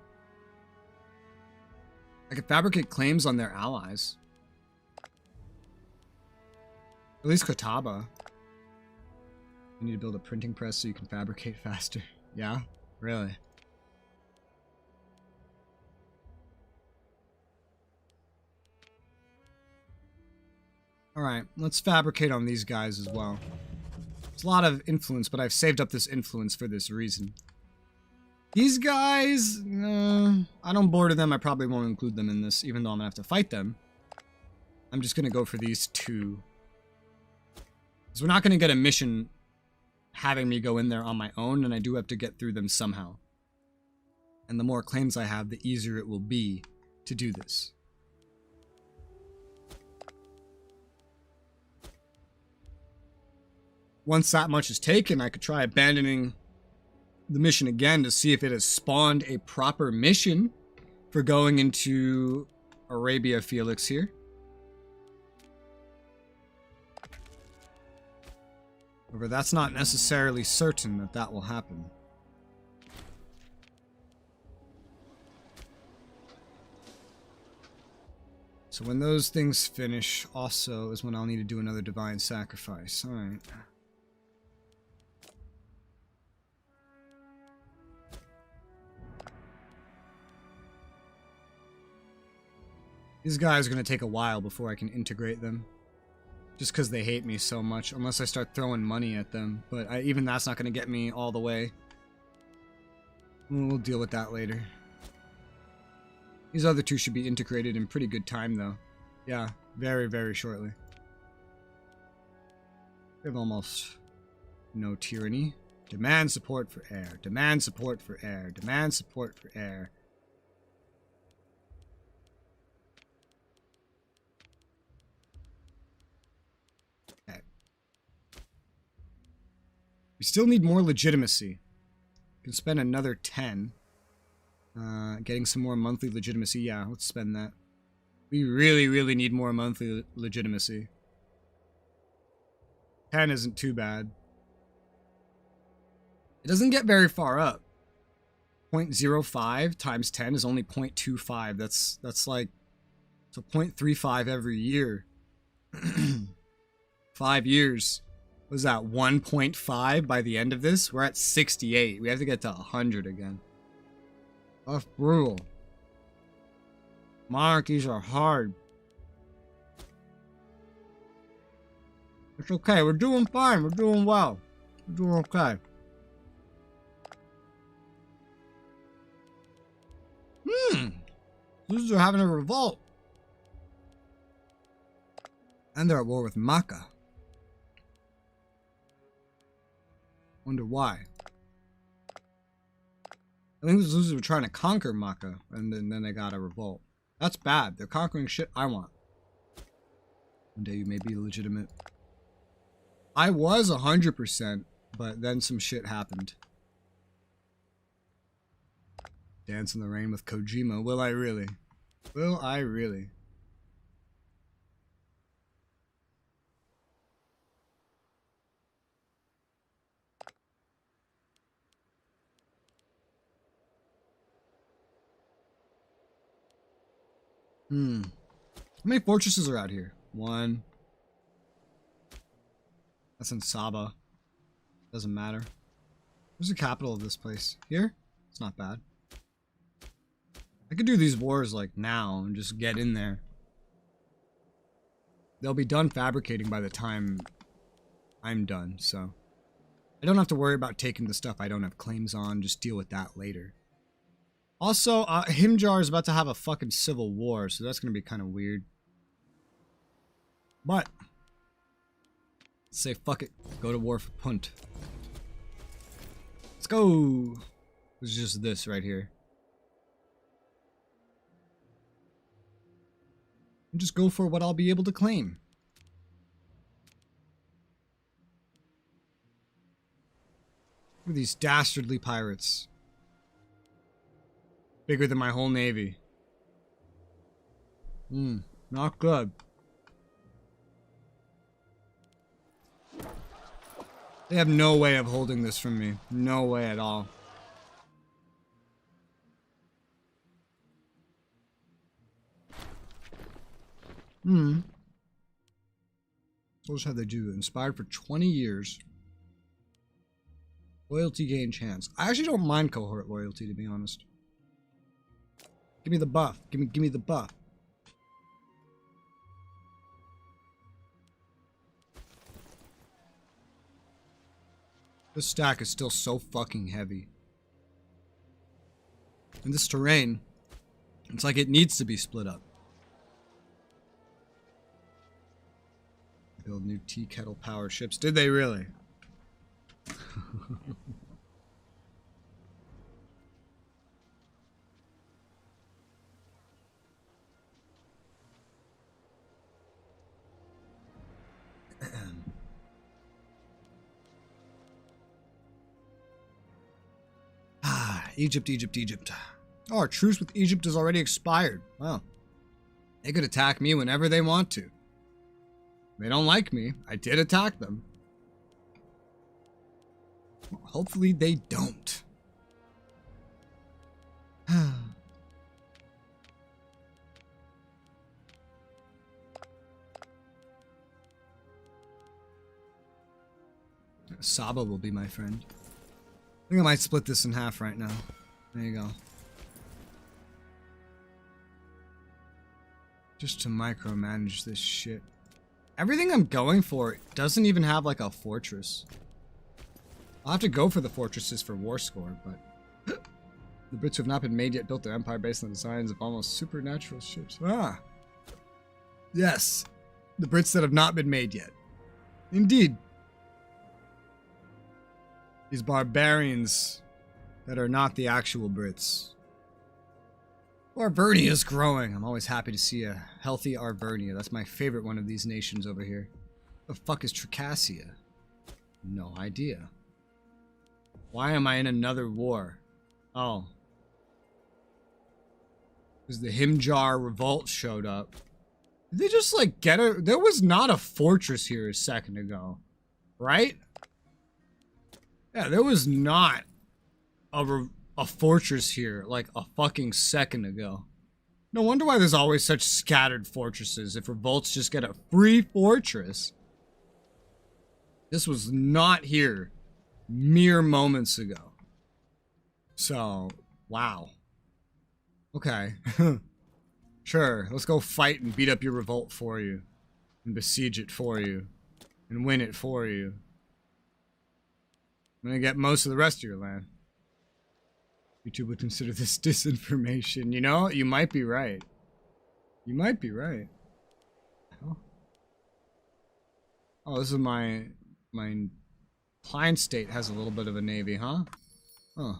I could fabricate claims on their allies. At least Kotaba. You need to build a printing press so you can fabricate faster. Yeah? Really? Alright, let's fabricate on these guys as well. It's a lot of influence, but I've saved up this influence for this reason. These guys, I don't border them. I probably won't include them in this, even though I'm going to have to fight them. I'm just going to go for these two. Because we're not going to get a mission having me go in there on my own, and I do have to get through them somehow. And the more claims I have, the easier it will be to do this. Once that much is taken, I could try abandoning the mission again to see if it has spawned a proper mission for going into Arabia Felix here. However, that's not necessarily certain that that will happen. So when those things finish, also is when I'll need to do another divine sacrifice. Alright. These guys are going to take a while before I can integrate them. Just because they hate me so much, unless I start throwing money at them. But even that's not going to get me all the way. We'll deal with that later. These other two should be integrated in pretty good time, though. Yeah, very, very shortly. We have almost no tyranny. Demand support for air. Demand support for air. Demand support for air. We still need more legitimacy. We can spend another 10. Getting some more monthly legitimacy. Yeah, let's spend that. We really, really need more monthly legitimacy. 10 isn't too bad. It doesn't get very far up. 0.05 times 10 is only 0.25. That's like... So 0.35 every year. 5 years. Was that 1.5 by the end of this? We're at 68. We have to get to 100 again. That's brutal. Monarchies are hard. It's okay. We're doing fine. We're doing well. We're doing okay. These are having a revolt. And they're at war with Makkah. Wonder why. I think the Zulus were trying to conquer Makkah, and then they got a revolt. That's bad. They're conquering shit I want. One day you may be legitimate. I was 100%, but then some shit happened. Dance in the rain with Kojima. Will I really? Will I really? How many fortresses are out here? 1. That's in Saba. Doesn't matter. Where's the capital of this place? Here? It's not bad. I could do these wars like now and just get in there. They'll be done fabricating by the time I'm done, so I don't have to worry about taking the stuff I don't have claims on. Just deal with that later. Also, Himjar is about to have a fucking civil war, so that's gonna be kind of weird. But say fuck it, go to war for Punt. Let's go. It's just this right here. And just go for what I'll be able to claim. Look at these dastardly pirates. Bigger than my whole navy. Not good. They have no way of holding this from me. No way at all. So how they do. Inspired for 20 years. Loyalty gain chance. I actually don't mind cohort loyalty, to be honest. Give me the buff. Give me the buff. This stack is still so fucking heavy. And this terrain, it's like it needs to be split up. Build new tea kettle power ships. Did they really? Egypt. Oh, our truce with Egypt is already expired. Wow. They could attack me whenever they want to. They don't like me. I did attack them. Well, hopefully they don't. Saba will be my friend. I think I might split this in half right now. There you go. Just to micromanage this shit. Everything I'm going for doesn't even have like a fortress. I'll have to go for the fortresses for war score, but the Brits who have not been made yet built their empire based on the designs of almost supernatural ships. Ah. Yes. The Brits that have not been made yet. Indeed. These barbarians that are not the actual Brits. Arvernia is growing. I'm always happy to see a healthy Arvernia. That's my favorite one of these nations over here. The fuck is Tricasia? No idea. Why am I in another war? Oh. Because the Himjar revolt showed up. Did they just like get a... There was not a fortress here a second ago. Right? Yeah, there was not a fortress here like a fucking second ago. No wonder why there's always such scattered fortresses if revolts just get a free fortress. This was not here mere moments ago. So, wow. Okay. Sure, let's go fight and beat up your revolt for you. And besiege it for you. And win it for you. I'm gonna get most of the rest of your land. YouTube would consider this disinformation. You know, you might be right. You might be right. Oh, this is my Klein state has a little bit of a navy, huh? Huh.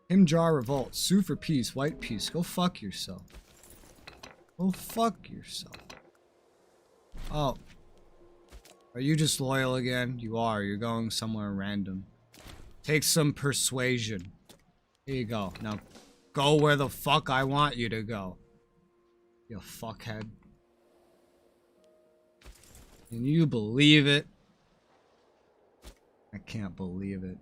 Himjar revolt. Sue for peace. White peace. Go fuck yourself. Go fuck yourself. Oh. Are you just loyal again? You are. You're going somewhere random. Take some persuasion. Here you go. Now, go where the fuck I want you to go. You fuckhead. Can you believe it? I can't believe it.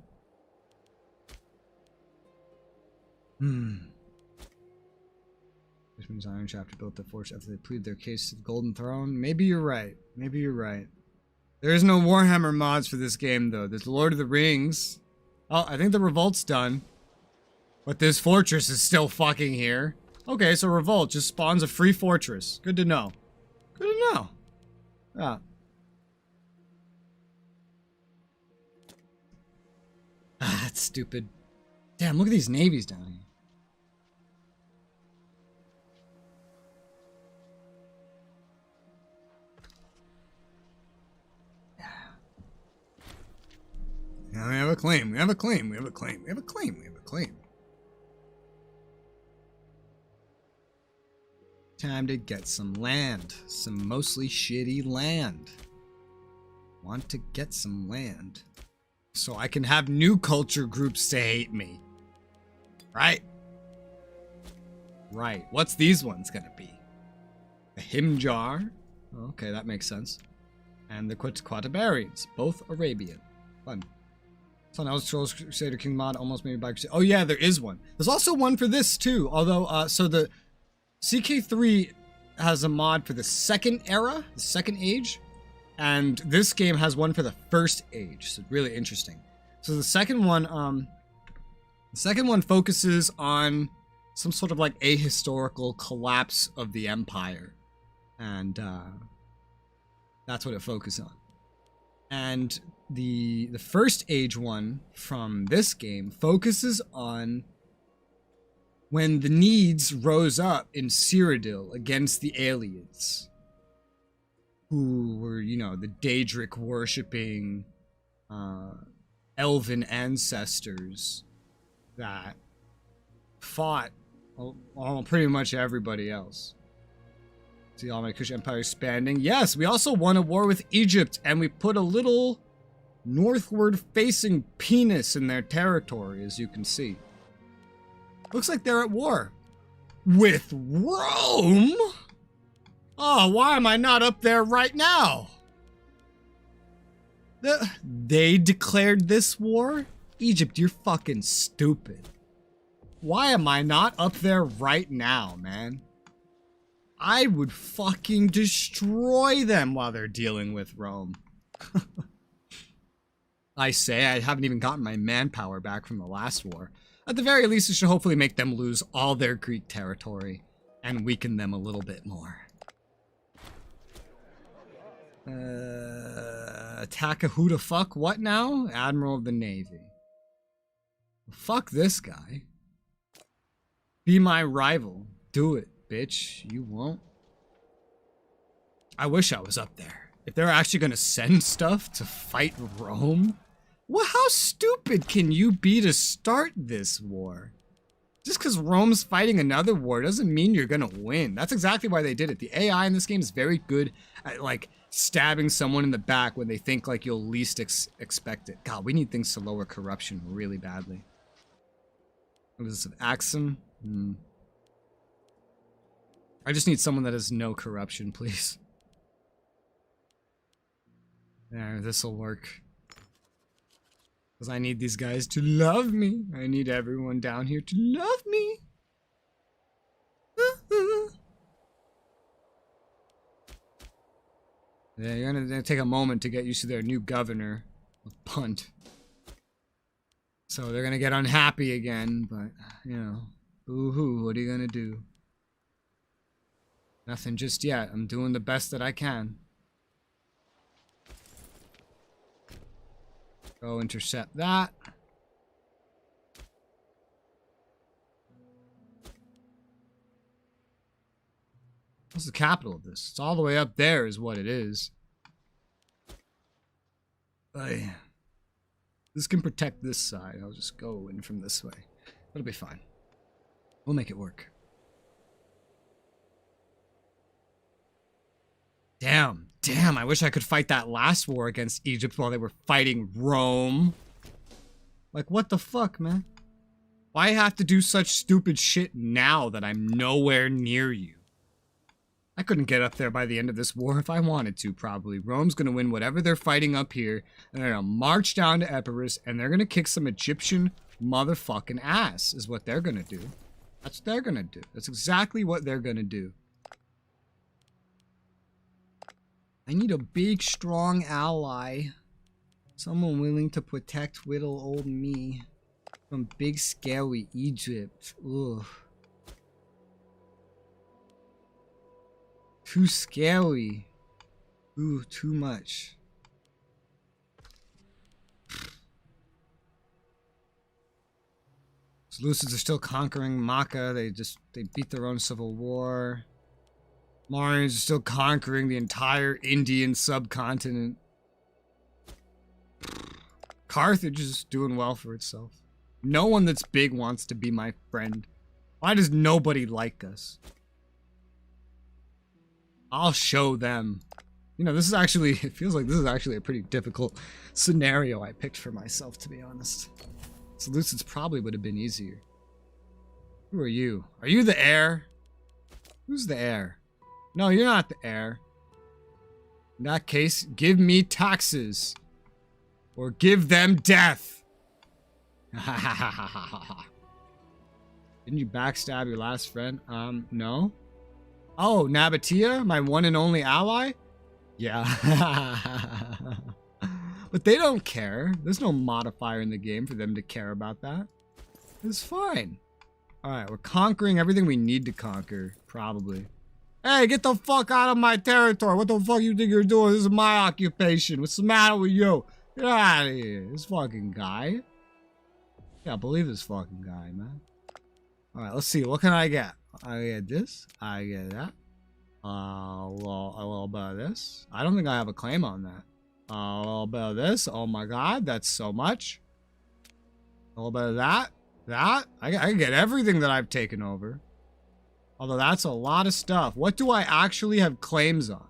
Which means Iron Chapter built the force after they plead their case to the Golden Throne. Maybe you're right. Maybe you're right. There is no Warhammer mods for this game, though. There's Lord of the Rings. Oh, I think the Revolt's done. But this fortress is still fucking here. Okay, so Revolt just spawns a free fortress. Good to know. Good to know. Yeah. Ah, that's stupid. Damn, look at these navies down here. Now we have a claim. We have a claim. We have a claim. We have a claim. We have a claim. Time to get some land. Some mostly shitty land. Want to get some land. So I can have new culture groups to hate me. Right? Right. What's these ones gonna be? A Himjar? Okay, that makes sense. And the Quatabarians. Both Arabian. Fun. Son Elder Scrolls Crusader King mod almost made by Crusader. Oh yeah, there is one. There's also one for this too. Although, so the CK3 has a mod for the second era, the second age, and this game has one for the first age. So really interesting. So the second one focuses on some sort of like ahistorical collapse of the empire, and that's what it focuses on. And the first age one from this game focuses on when the needs rose up in Cyrodiil against the aliens, who were, you know, the Daedric worshipping elven ancestors that fought pretty much everybody else. See all my Kush Empire expanding. Yes, we also won a war with Egypt, and we put a little northward facing penis in their territory, as you can see. Looks like they're at war with Rome. Oh, why am I not up there right now? They declared this war? Egypt, you're fucking stupid. Why am I not up there right now, man? I would fucking destroy them while they're dealing with Rome. I say, I haven't even gotten my manpower back from the last war. At the very least, it should hopefully make them lose all their Greek territory and weaken them a little bit more. Attack a who the fuck what now? Admiral of the Navy. Fuck this guy. Be my rival. Do it, bitch. You won't. I wish I was up there. If they're actually gonna send stuff to fight Rome, well, how stupid can you be to start this war? Just because Rome's fighting another war doesn't mean you're gonna win. That's exactly why they did it. The AI in this game is very good at, like, stabbing someone in the back when they think, like, you'll least expect it. God, we need things to lower corruption really badly. What is this, Axum? I just need someone that has no corruption, please. There, this'll work. Because I need these guys to love me. I need everyone down here to love me. Yeah, you're gonna take a moment to get used to their new governor. Punt. So they're gonna get unhappy again, but, you know, boo-hoo, what are you gonna do? Nothing just yet. I'm doing the best that I can. Go intercept that. What's the capital of this? It's all the way up there is what it is. This can protect this side. I'll just go in from this way. It'll be fine. We'll make it work. Damn, I wish I could fight that last war against Egypt while they were fighting Rome. Like, what the fuck, man? Why have to do such stupid shit now that I'm nowhere near you? I couldn't get up there by the end of this war if I wanted to, probably. Rome's gonna win whatever they're fighting up here, and they're gonna march down to Epirus, and they're gonna kick some Egyptian motherfucking ass, is what they're gonna do. That's what they're gonna do. That's exactly what they're gonna do. I need a big, strong ally. Someone willing to protect little old me from big, scary Egypt. Ugh. Too scary. Ooh, too much. Seleucids are still conquering Makkah. They beat their own civil war. Marians are still conquering the entire Indian subcontinent. Carthage is doing well for itself. No one that's big wants to be my friend. Why does nobody like us? I'll show them. You know, this is actually, it feels like this is actually a pretty difficult scenario I picked for myself, to be honest. Seleucids probably would have been easier. Who are you? Are you the heir? Who's the heir? No, you're not the heir. In that case, give me taxes. Or give them death. Didn't you backstab your last friend? No. Oh, Nabatea? My one and only ally? Yeah. But they don't care. There's no modifier in the game for them to care about that. It's fine. Alright, we're conquering everything we need to conquer. Probably. Hey, get the fuck out of my territory. What the fuck you think you're doing? This is my occupation. What's the matter with you? Get out of here. This fucking guy. Yeah, believe this fucking guy, man. Alright, let's see. What can I get? I get this. I get that. A little bit of this. I don't think I have a claim on that. A little bit of this. Oh my god, that's so much. A little bit of that. That. I can get everything that I've taken over. Although that's a lot of stuff. What do I actually have claims on?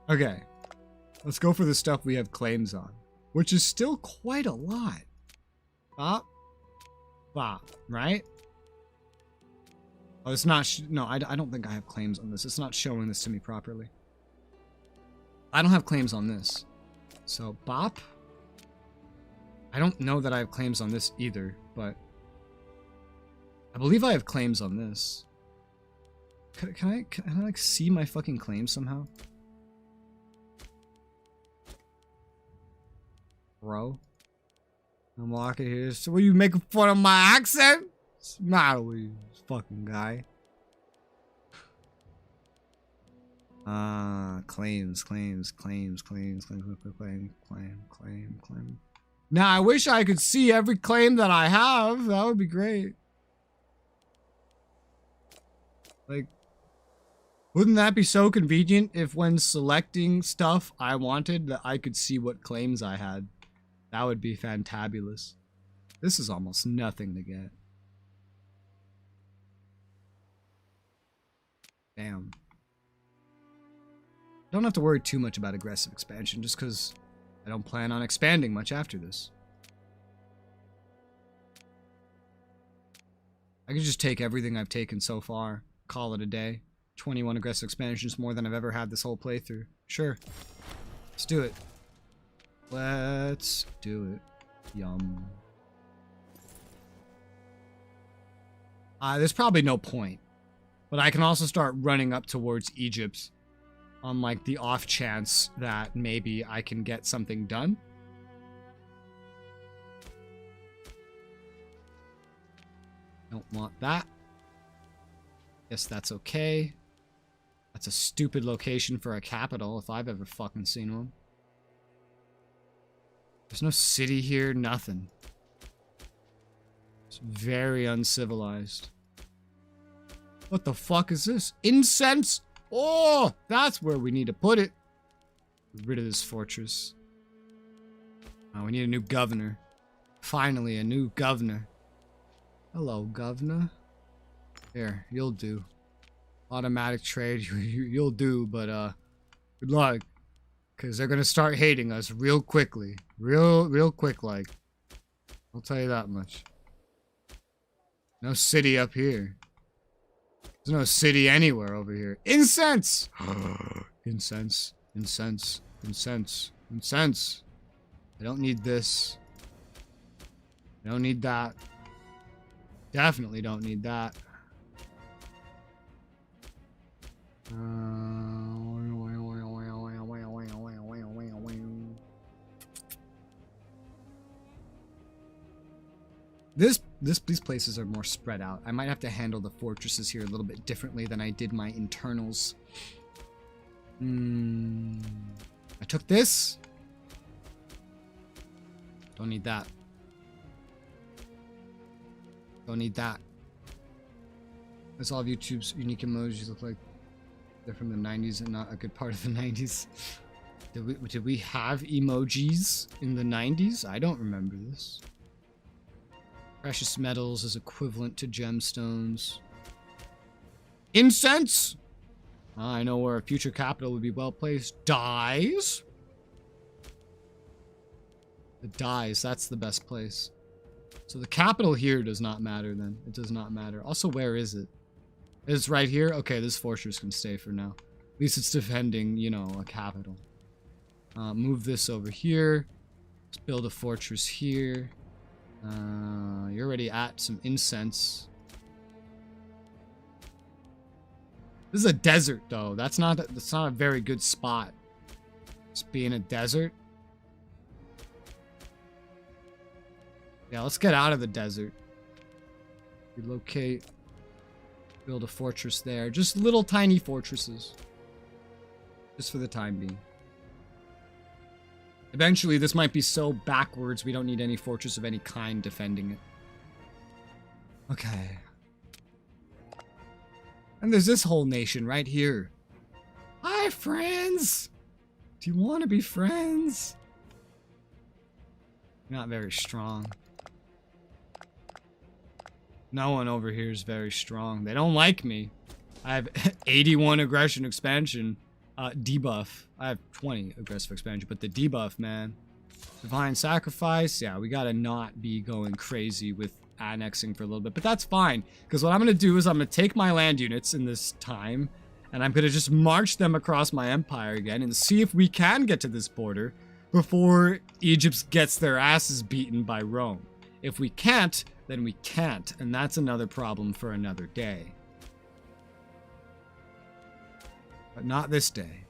Okay. Let's go for the stuff we have claims on. Which is still quite a lot. Bop. Bop. Right? Oh, it's not... no, I don't think I have claims on this. It's not showing this to me properly. I don't have claims on this. So, bop. I don't know that I have claims on this either, but... I believe I have claims on this. Can I like, see my fucking claims somehow? Bro. Unlock it here. So, what, you making fun of my accent? What's the matter with you, fucking guy? Claims. Now, I wish I could see every claim that I have. That would be great. Like, wouldn't that be so convenient if when selecting stuff I wanted that I could see what claims I had? That would be fantabulous. This is almost nothing to get. Damn. Don't have to worry too much about aggressive expansion, just because I don't plan on expanding much after this. I could just take everything I've taken so far, call it a day. 21 aggressive expansions, more than I've ever had this whole playthrough. Sure. Let's do it. Let's do it. Yum. There's probably no point. But I can also start running up towards Egypt on, like, the off chance that maybe I can get something done. Don't want that. Guess that's okay. That's a stupid location for a capital if I've ever fucking seen one. There's no city here, nothing. It's very uncivilized. What the fuck is this? Incense? Oh, that's where we need to put it. Get rid of this fortress. Oh, we need a new governor. Finally, a new governor. Hello, governor. Here, you'll do. Automatic trade, you'll do, but good luck. Because they're gonna start hating us real quickly. Real quick, like. I'll tell you that much. No city up here. There's no city anywhere over here. Incense! Incense. Incense. Incense. Incense. I don't need this. I don't need that. Definitely don't need that. These places are more spread out. I might have to handle the fortresses here a little bit differently than I did my internals. I took this. Don't need that. Don't need that. As all of YouTube's unique emojis look like they're from the 90s and not a good part of the 90s. Did we have emojis in the 90s? I don't remember this. Precious metals is equivalent to gemstones. Incense! I know where a future capital would be well placed. Dyes? The dyes, that's the best place. So the capital here does not matter then. It does not matter. Also, where is it? It's right here? Okay, this fortress can stay for now. At least it's defending, you know, a capital. Move this over here. Let's build a fortress here. You're already at some incense. This is a desert, though. That's not a very good spot. Just being a desert. Yeah, let's get out of the desert. Relocate. Build a fortress there. Just little tiny fortresses. Just for the time being. Eventually, this might be so backwards we don't need any fortress of any kind defending it. Okay. And there's this whole nation right here. Hi, friends! Do you want to be friends? Not very strong. No one over here is very strong. They don't like me. I have 81 aggression expansion. Debuff. I have 20 aggressive expansion, but the debuff, man. Divine sacrifice. Yeah, we gotta not be going crazy with annexing for a little bit, but that's fine. Because what I'm gonna do is I'm gonna take my land units in this time, and I'm gonna just march them across my empire again and see if we can get to this border before Egypt gets their asses beaten by Rome. If we can't, then we can't, and that's another problem for another day. But not this day.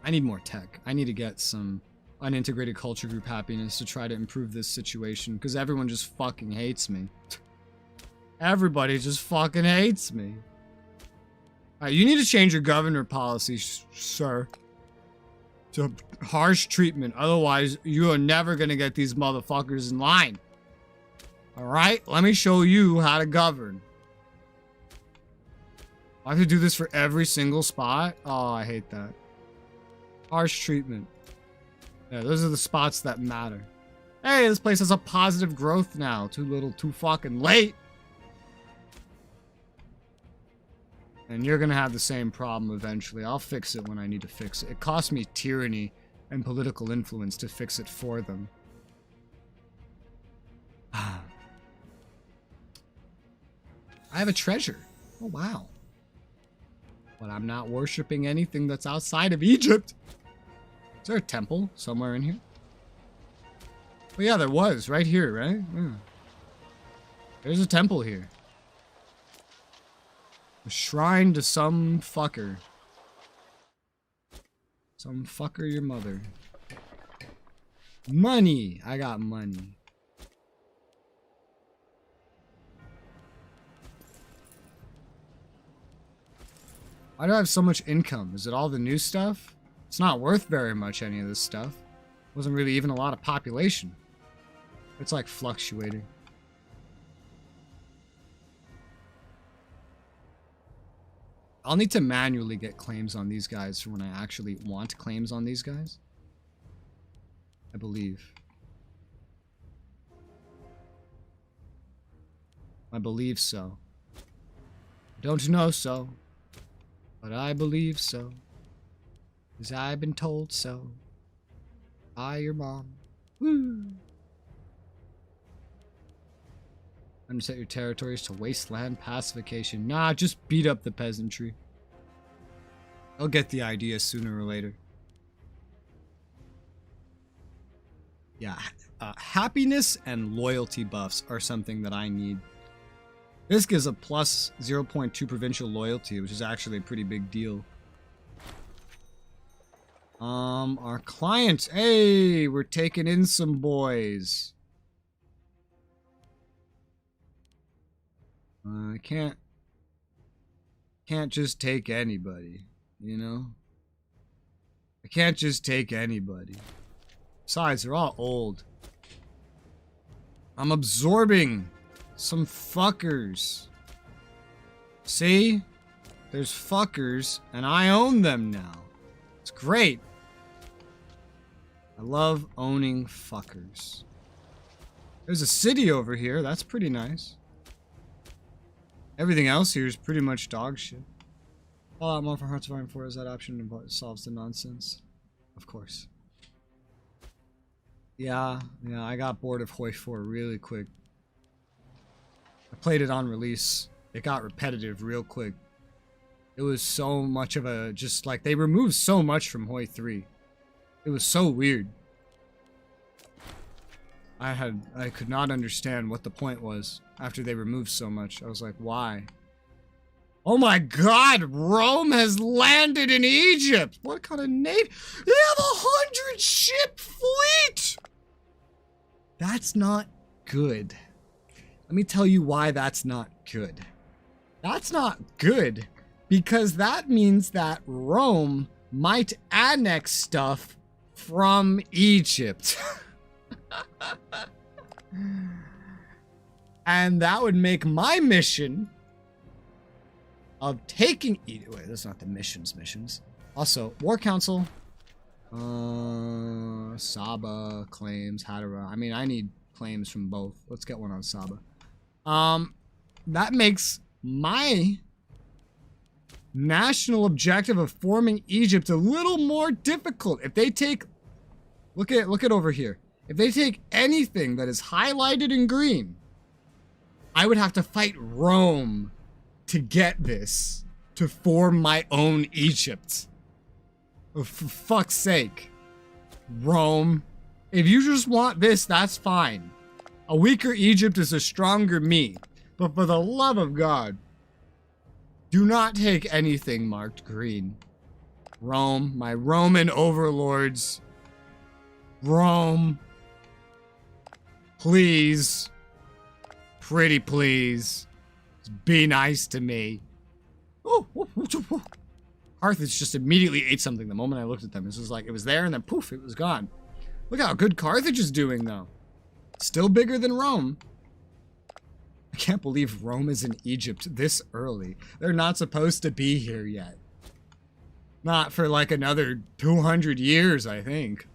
I need more tech. I need to get some unintegrated culture group happiness to try to improve this situation, because everyone just fucking hates me. Everybody just fucking hates me. Alright, you need to change your governor policy, sir. To harsh treatment. Otherwise, you are never gonna get these motherfuckers in line. Alright? Let me show you how to govern. I have to do this for every single spot? Oh, I hate that. Harsh treatment. Yeah, those are the spots that matter. Hey, this place has a positive growth now. Too little, too fucking late. And you're gonna have the same problem eventually. I'll fix it when I need to fix it. It costs me tyranny and political influence to fix it for them. I have a treasure. Oh, wow. But I'm not worshipping anything that's outside of Egypt. Is there a temple somewhere in here? Oh yeah, there was. Right here, right? Yeah. There's a temple here. A shrine to some fucker. Some fucker your mother. Money! I got money. Why do I have so much income? Is it all the new stuff? It's not worth very much, any of this stuff. Wasn't really even a lot of population. It's like fluctuating. I'll need to manually get claims on these guys for when I actually want claims on these guys. I believe. I believe so. Don't know so. But I believe so. 'Cause I've been told so. By your mom. Woo! Unset your territories to wasteland pacification. Nah, just beat up the peasantry. I'll get the idea sooner or later. Yeah, happiness and loyalty buffs are something that I need. This gives a plus 0.2 provincial loyalty, which is actually a pretty big deal. Our clients, hey, we're taking in some boys. I can't just take anybody, you know? I can't just take anybody. Besides, they're all old. I'm absorbing some fuckers. See? There's fuckers, and I own them now. It's great. I love owning fuckers. There's a city over here. That's pretty nice. Everything else here is pretty much dog shit. Fallout more for Hearts of Iron 4 is that option and solves the nonsense. Of course. Yeah, I got bored of Hoi 4 really quick. I played it on release. It got repetitive real quick. It was so much of a, just like, they removed so much from Hoi 3. It was so weird. I could not understand what the point was after they removed so much. I was like, why? Oh my god, Rome has landed in Egypt! What kind of navy? They have 100 ship fleet! That's not good. Let me tell you why that's not good. That's not good because that means that Rome might annex stuff from Egypt. And that would make my mission of taking... Wait, that's not the missions. Also, War Council. Saba, claims, Hadara. I mean, I need claims from both. Let's get one on Saba. That makes my national objective of forming Egypt a little more difficult. If they take... Look at over here. If they take anything that is highlighted in green, I would have to fight Rome to get this, to form my own Egypt. Oh, for fuck's sake. Rome, if you just want this, that's fine. A weaker Egypt is a stronger me. But for the love of God, do not take anything marked green. Rome, my Roman overlords. Rome. Please. Pretty please. Be nice to me. Oh, Carthage just immediately ate something the moment I looked at them. It was like, it was there and then poof, it was gone. Look how good Carthage is doing though. Still bigger than Rome. I can't believe Rome is in Egypt this early. They're not supposed to be here yet. Not for like another 200 years, I think.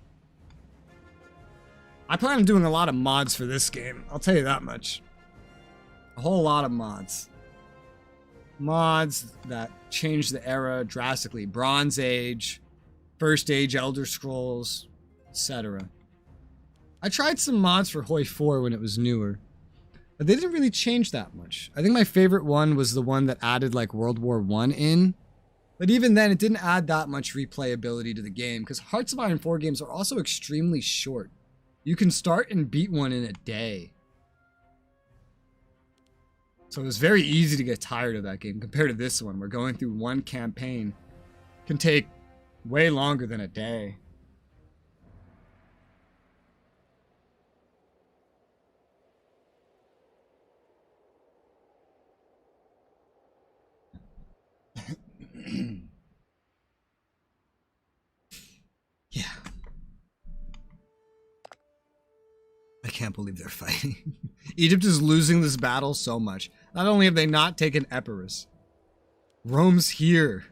I plan on doing a lot of mods for this game. I'll tell you that much. A whole lot of mods. Mods that change the era drastically. Bronze Age, First Age Elder Scrolls, etc. I tried some mods for Hoi 4 when it was newer, but they didn't really change that much. I think my favorite one was the one that added like World War I in, but even then it didn't add that much replayability to the game because Hearts of Iron 4 games are also extremely short. You can start and beat one in a day. So it was very easy to get tired of that game compared to this one, where going through one campaign can take way longer than a day. Yeah. I can't believe they're fighting. Egypt is losing this battle so much. Not only have they not taken Epirus, Rome's here.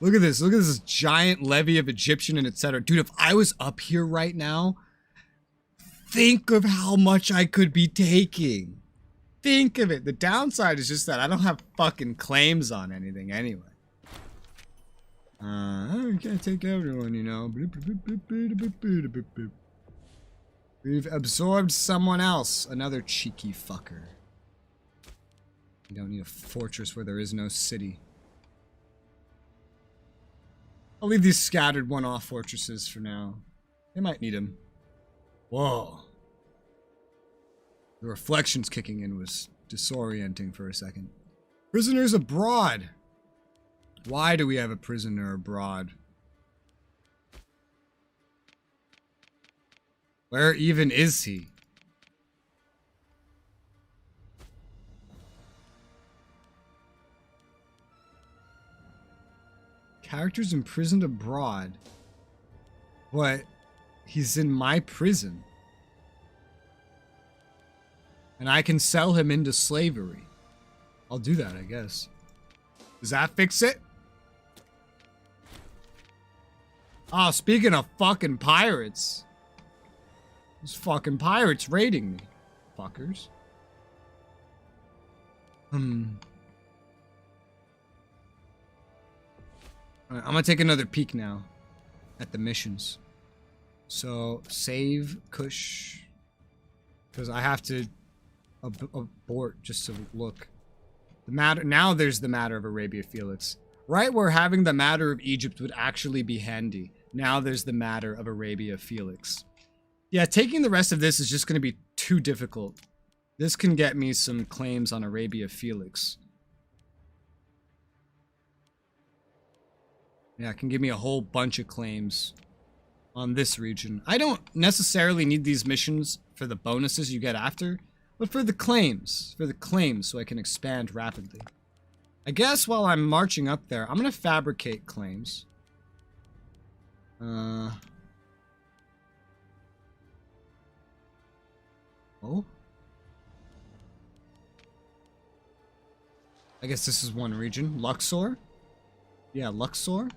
Look at this. Look at this giant levy of Egyptian and etc. Dude, if I was up here right now, think of how much I could be taking. Think of it. The downside is just that I don't have fucking claims on anything anyway. I can't take everyone, you know. We've absorbed someone else. Another cheeky fucker. You don't need a fortress where there is no city. I'll leave these scattered one-off fortresses for now. They might need them. Whoa. The reflections kicking in was disorienting for a second. Prisoners abroad. Why do we have a prisoner abroad? Where even is he? Characters imprisoned abroad. But he's in my prison. And I can sell him into slavery. I'll do that, I guess. Does that fix it? Oh, speaking of fucking pirates. These fucking pirates raiding me. Fuckers. Alright, I'm gonna take another peek now at the missions. So, save Kush. Because I have to abort just to look. The matter now there's the matter of Arabia Felix. Right where having the matter of Egypt would actually be handy. Now there's the matter of Arabia Felix. Yeah, taking the rest of this is just going to be too difficult. This can get me some claims on Arabia Felix. Yeah, it can give me a whole bunch of claims on this region. I don't necessarily need these missions for the bonuses you get after, but for the claims. For the claims so I can expand rapidly. I guess while I'm marching up there, I'm going to fabricate claims. Oh? I guess this is one region. Luxor? Yeah, Luxor.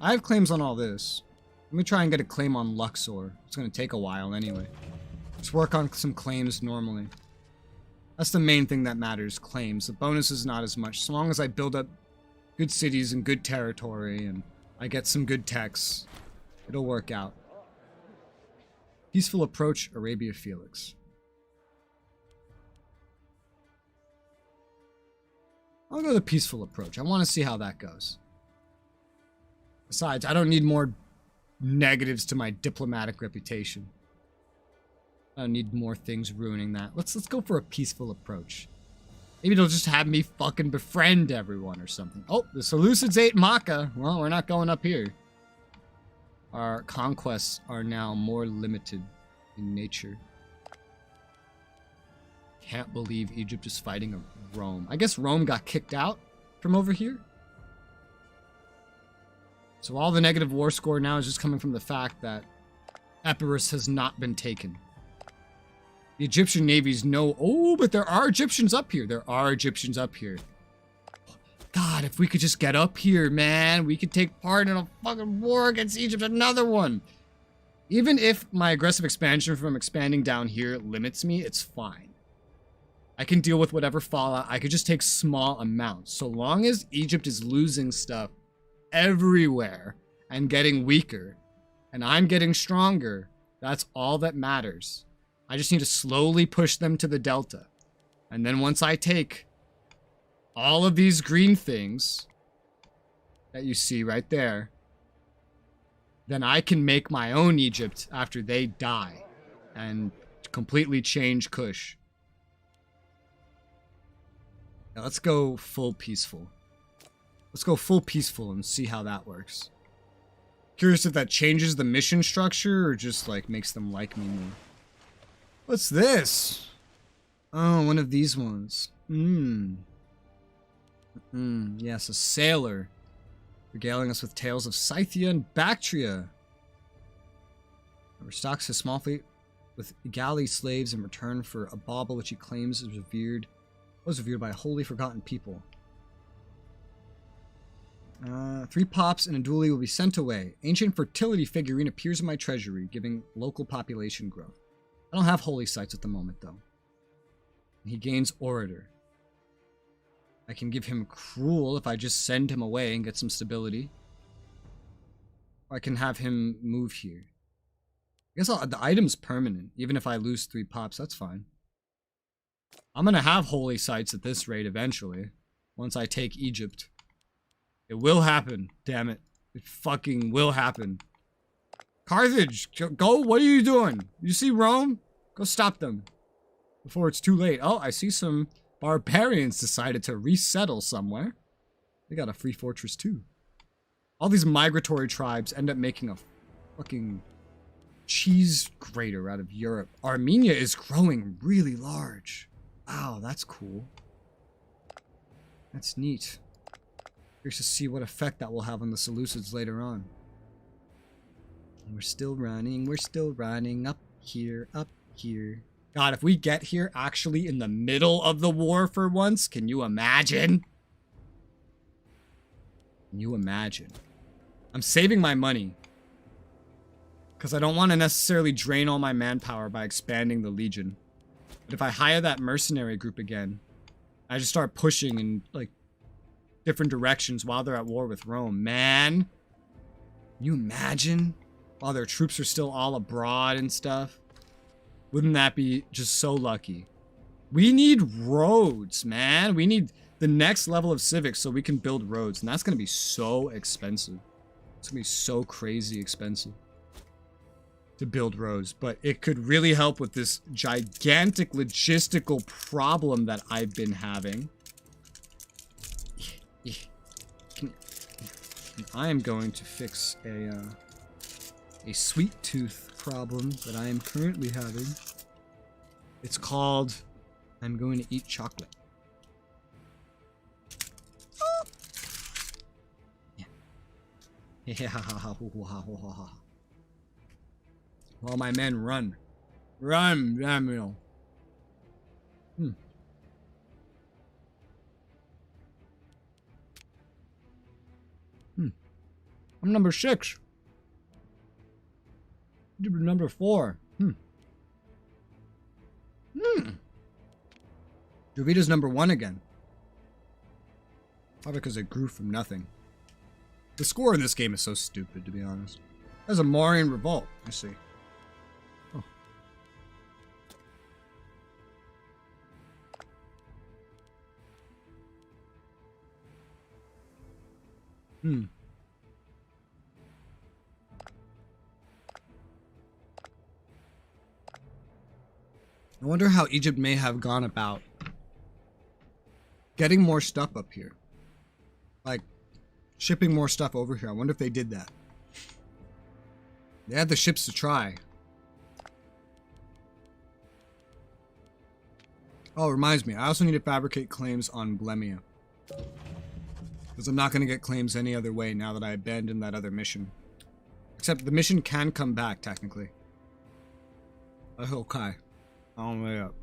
I have claims on all this. Let me try and get a claim on Luxor. It's going to take a while anyway. Just work on some claims normally. That's the main thing that matters, claims. The bonus is not as much. So long as I build up good cities and good territory and I get some good techs, it'll work out. Peaceful approach, Arabia Felix. I'll go the peaceful approach. I want to see how that goes. Besides, I don't need more negatives to my diplomatic reputation. I don't need more things ruining that. Let's go for a peaceful approach. Maybe they'll just have me fucking befriend everyone or something. Oh, the Seleucids ate Makkah. Well, we're not going up here. Our conquests are now more limited in nature. Can't believe Egypt is fighting Rome. I guess Rome got kicked out from over here. So all the negative war score now is just coming from the fact that Epirus has not been taken. The Egyptian navies know, oh, but there are Egyptians up here. There are Egyptians up here. God, if we could just get up here, man, we could take part in a fucking war against Egypt, another one. Even if my aggressive expansion from expanding down here limits me, it's fine. I can deal with whatever fallout. I could just take small amounts. So long as Egypt is losing stuff everywhere and getting weaker, and I'm getting stronger, that's all that matters. I just need to slowly push them to the delta. And then once I take all of these green things that you see right there, then I can make my own Egypt after they die and completely change Kush. Now let's go full peaceful. Let's go full peaceful and see how that works. Curious if that changes the mission structure or just like makes them like me more. What's this? Oh, one of these ones. Yes, a sailor. Regaling us with tales of Scythia and Bactria. Restocks his small fleet with galley slaves in return for a bauble which he claims was revered by a wholly forgotten people. 3 pops and a dually will be sent away. Ancient fertility figurine appears in my treasury, giving local population growth. I don't have holy sites at the moment, though. He gains orator. I can give him cruel if I just send him away and get some stability. Or I can have him move here. I guess the item's permanent. Even if I lose 3 pops, that's fine. I'm gonna have holy sites at this rate eventually. Once I take Egypt. It will happen. Damn it. It fucking will happen. Carthage, go. What are you doing? You see Rome? Go stop them before it's too late. Oh, I see some barbarians decided to resettle somewhere. They got a free fortress too. All these migratory tribes end up making a fucking cheese grater out of Europe. Armenia is growing really large. Wow, that's cool. That's neat. Curious to see what effect that will have on the Seleucids later on. We're still running up here, up here. God, if we get here actually in the middle of the war for once, can you imagine? Can you imagine? I'm saving my money because I don't want to necessarily drain all my manpower by expanding the Legion. But if I hire that mercenary group again, I just start pushing in like different directions while they're at war with Rome. Man, can you imagine? While their troops are still all abroad and stuff. Wouldn't that be just so lucky? We need roads, man. We need the next level of civics so we can build roads. And that's going to be so expensive. It's going to be so crazy expensive to build roads. But it could really help with this gigantic logistical problem that I've been having. I am going to fix a sweet tooth problem that I am currently having. It's called I'm going to eat chocolate. Yeah. While my men run. Run, Samuel. I'm number 6. Number 4. Jovita's number 1 again. Probably because it grew from nothing. The score in this game is so stupid, to be honest. There's a Mauryan revolt, I see. Oh. I wonder how Egypt may have gone about getting more stuff up here. Like, shipping more stuff over here. I wonder if they did that. They had the ships to try. Oh, it reminds me. I also need to fabricate claims on Blemia. Because I'm not going to get claims any other way now that I abandoned that other mission. Except the mission can come back, technically. Okay. On the way up.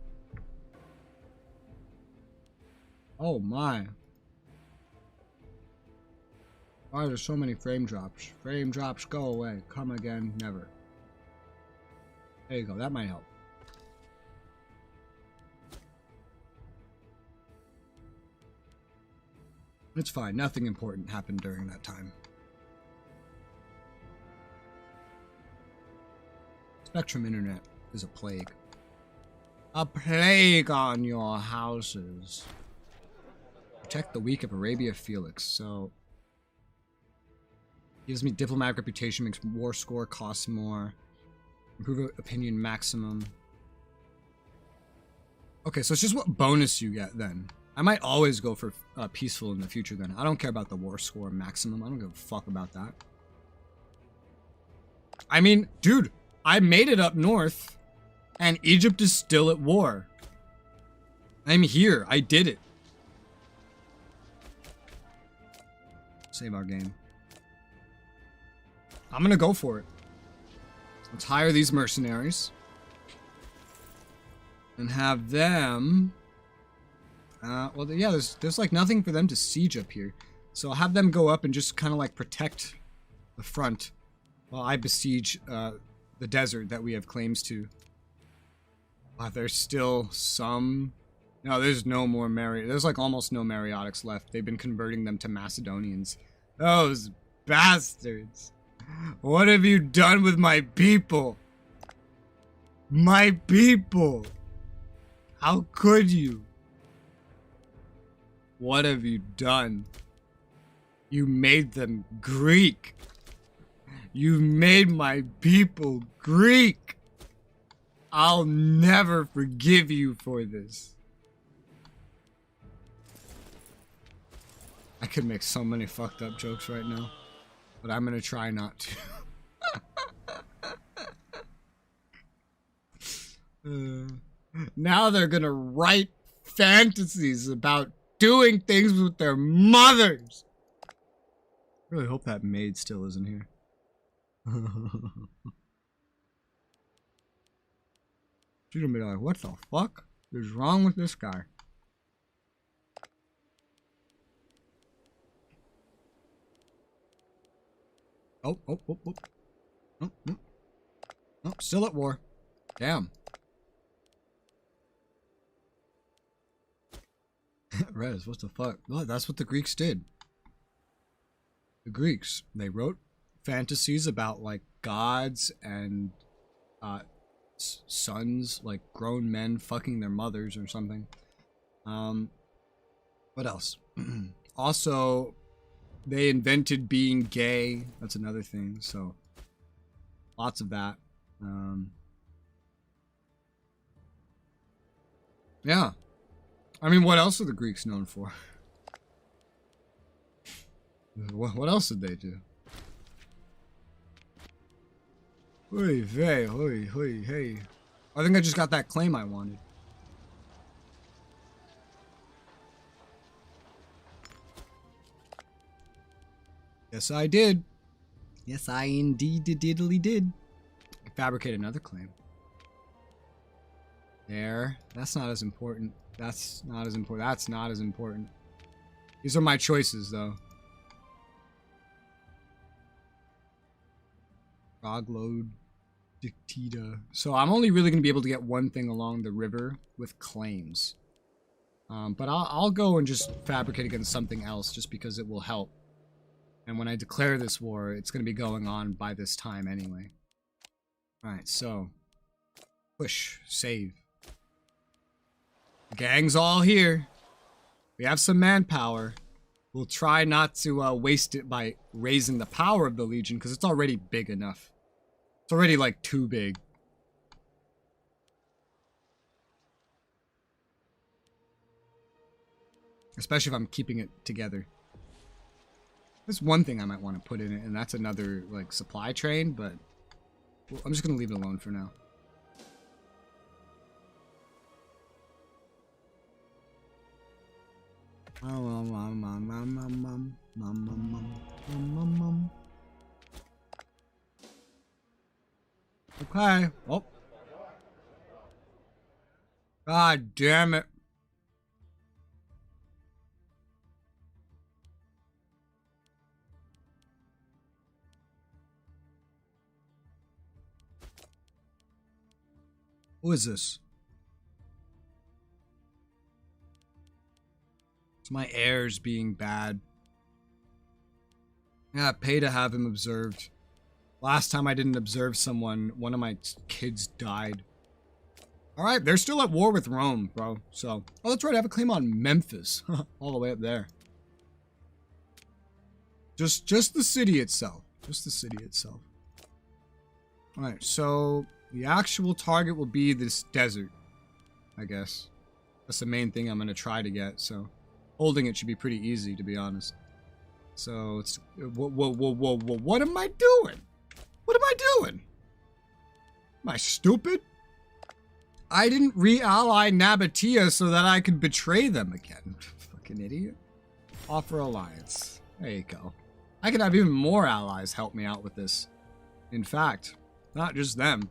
Oh my. Why are there so many frame drops? Frame drops, go away. Come again, never. There you go, that might help. It's fine, nothing important happened during that time. Spectrum Internet is a plague. A plague on your houses. Protect the weak of Arabia Felix. So, gives me diplomatic reputation, makes war score cost more. Improve opinion maximum. Okay, so it's just what bonus you get then. I might always go for peaceful in the future then. I don't care about the war score maximum. I don't give a fuck about that. I mean, dude, I made it up north. And Egypt is still at war. I'm here. I did it. Save our game. I'm gonna go for it. Let's hire these mercenaries. And have them... well, yeah, there's like nothing for them to siege up here. So I'll have them go up and just kind of like protect the front while I besiege the desert that we have claims to. There's still some... No, there's no more There's like almost no Mariotics left. They've been converting them to Macedonians. Those bastards. What have you done with my people? My people. How could you? What have you done? You made them Greek. You've made my people Greek. I'll never forgive you for this. I could make so many fucked up jokes right now, but I'm gonna try not to. Now they're gonna write fantasies about doing things with their mothers. I really hope that maid still isn't here. She's gonna be like, what the fuck is wrong with this guy? Oh. Oh, still at war. Damn. Res, what the fuck? No, that's what the Greeks did. The Greeks, they wrote fantasies about like gods and sons, like grown men fucking their mothers or something. What else? Also, they invented being gay. That's another thing. So, lots of that. Yeah. I mean, what else are the Greeks known for? What else did they do? Hey. I think I just got that claim I wanted. Yes, I did. Yes, I indeed did. I fabricated another claim. There. That's not as important. That's not as important. These are my choices, though. Frogload. Dictita. So I'm only really going to be able to get one thing along the river with claims. But I'll go and just fabricate against something else just because it will help. And when I declare this war, it's going to be going on by this time anyway. Alright, so. Push. Save. The gang's all here. We have some manpower. We'll try not to waste it by raising the power of the Legion because it's already big enough. It's already like too big. Especially if I'm keeping it together. There's one thing I might want to put in it, and that's another like supply train, but well, I'm just gonna leave it alone for now. Okay. Oh. God damn it. Who is this? It's my heirs being bad. Yeah, pay to have him observed. Last time I didn't observe someone, one of my kids died. Alright, they're still at war with Rome, bro. So, oh, that's right, I have a claim on Memphis. All the way up there. Just the city itself. Just the city itself. Alright, so the actual target will be this desert, I guess. That's the main thing I'm going to try to get, so holding it should be pretty easy, to be honest. So, it's... what am I doing? What am I doing? Am I stupid? I didn't re-ally Nabatea so that I could betray them again. Fucking idiot. Offer alliance. There you go. I could have even more allies help me out with this. In fact, not just them.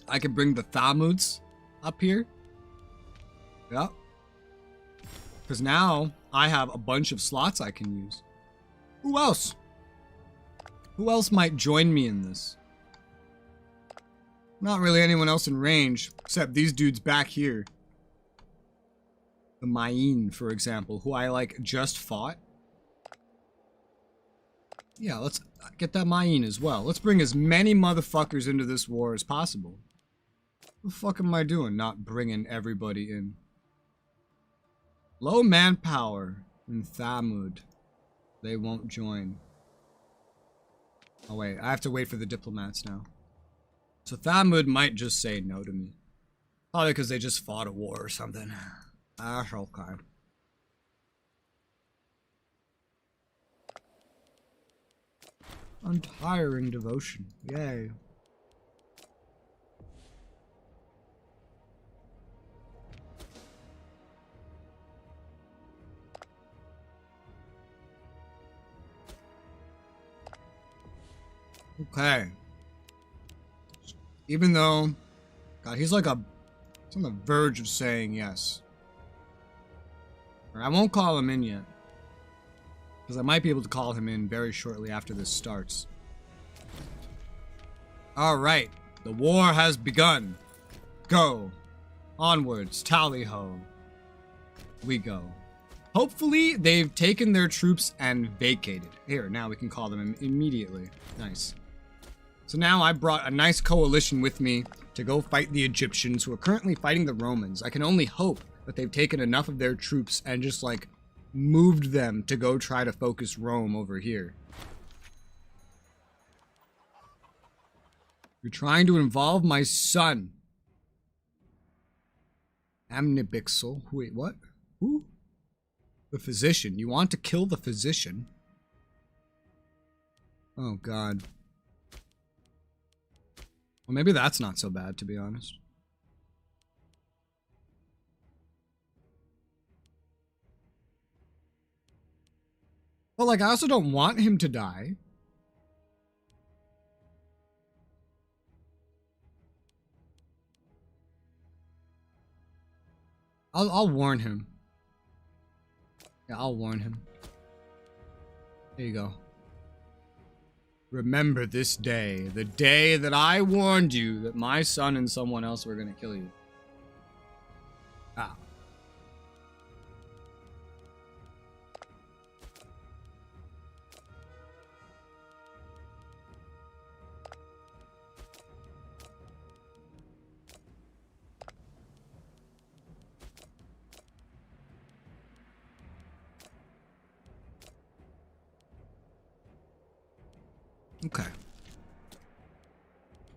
I could bring the Thamuds up here. Yep. Because now I have a bunch of slots I can use. Who else? Who else might join me in this? Not really anyone else in range, except these dudes back here. The Mayin, for example, who I, like, just fought. Yeah, let's get that Mayin as well. Let's bring as many motherfuckers into this war as possible. What the fuck am I doing not bringing everybody in? Low manpower in Thamud. They won't join. Oh wait, I have to wait for the diplomats now. So Thamud might just say no to me. Probably because they just fought a war or something. Ah, okay. Untiring devotion. Yay. Okay. Even though, God, he's on the verge of saying yes. I won't call him in yet. Because I might be able to call him in very shortly after this starts. Alright. The war has begun. Go. Onwards. Tally-ho. We go. Hopefully, they've taken their troops and vacated. Here, now we can call them immediately. Nice. So now I brought a nice coalition with me to go fight the Egyptians who are currently fighting the Romans. I can only hope that they've taken enough of their troops and just, like, moved them to go try to focus Rome over here. You're trying to involve my son. Amnibixel. Wait, what? Who? The physician. You want to kill the physician? Oh, God. Well, maybe that's not so bad, to be honest. But, like, I also don't want him to die. I'll warn him. Yeah, I'll warn him. There you go. Remember this day, the day that I warned you that my son and someone else were gonna kill you. Ah. Okay.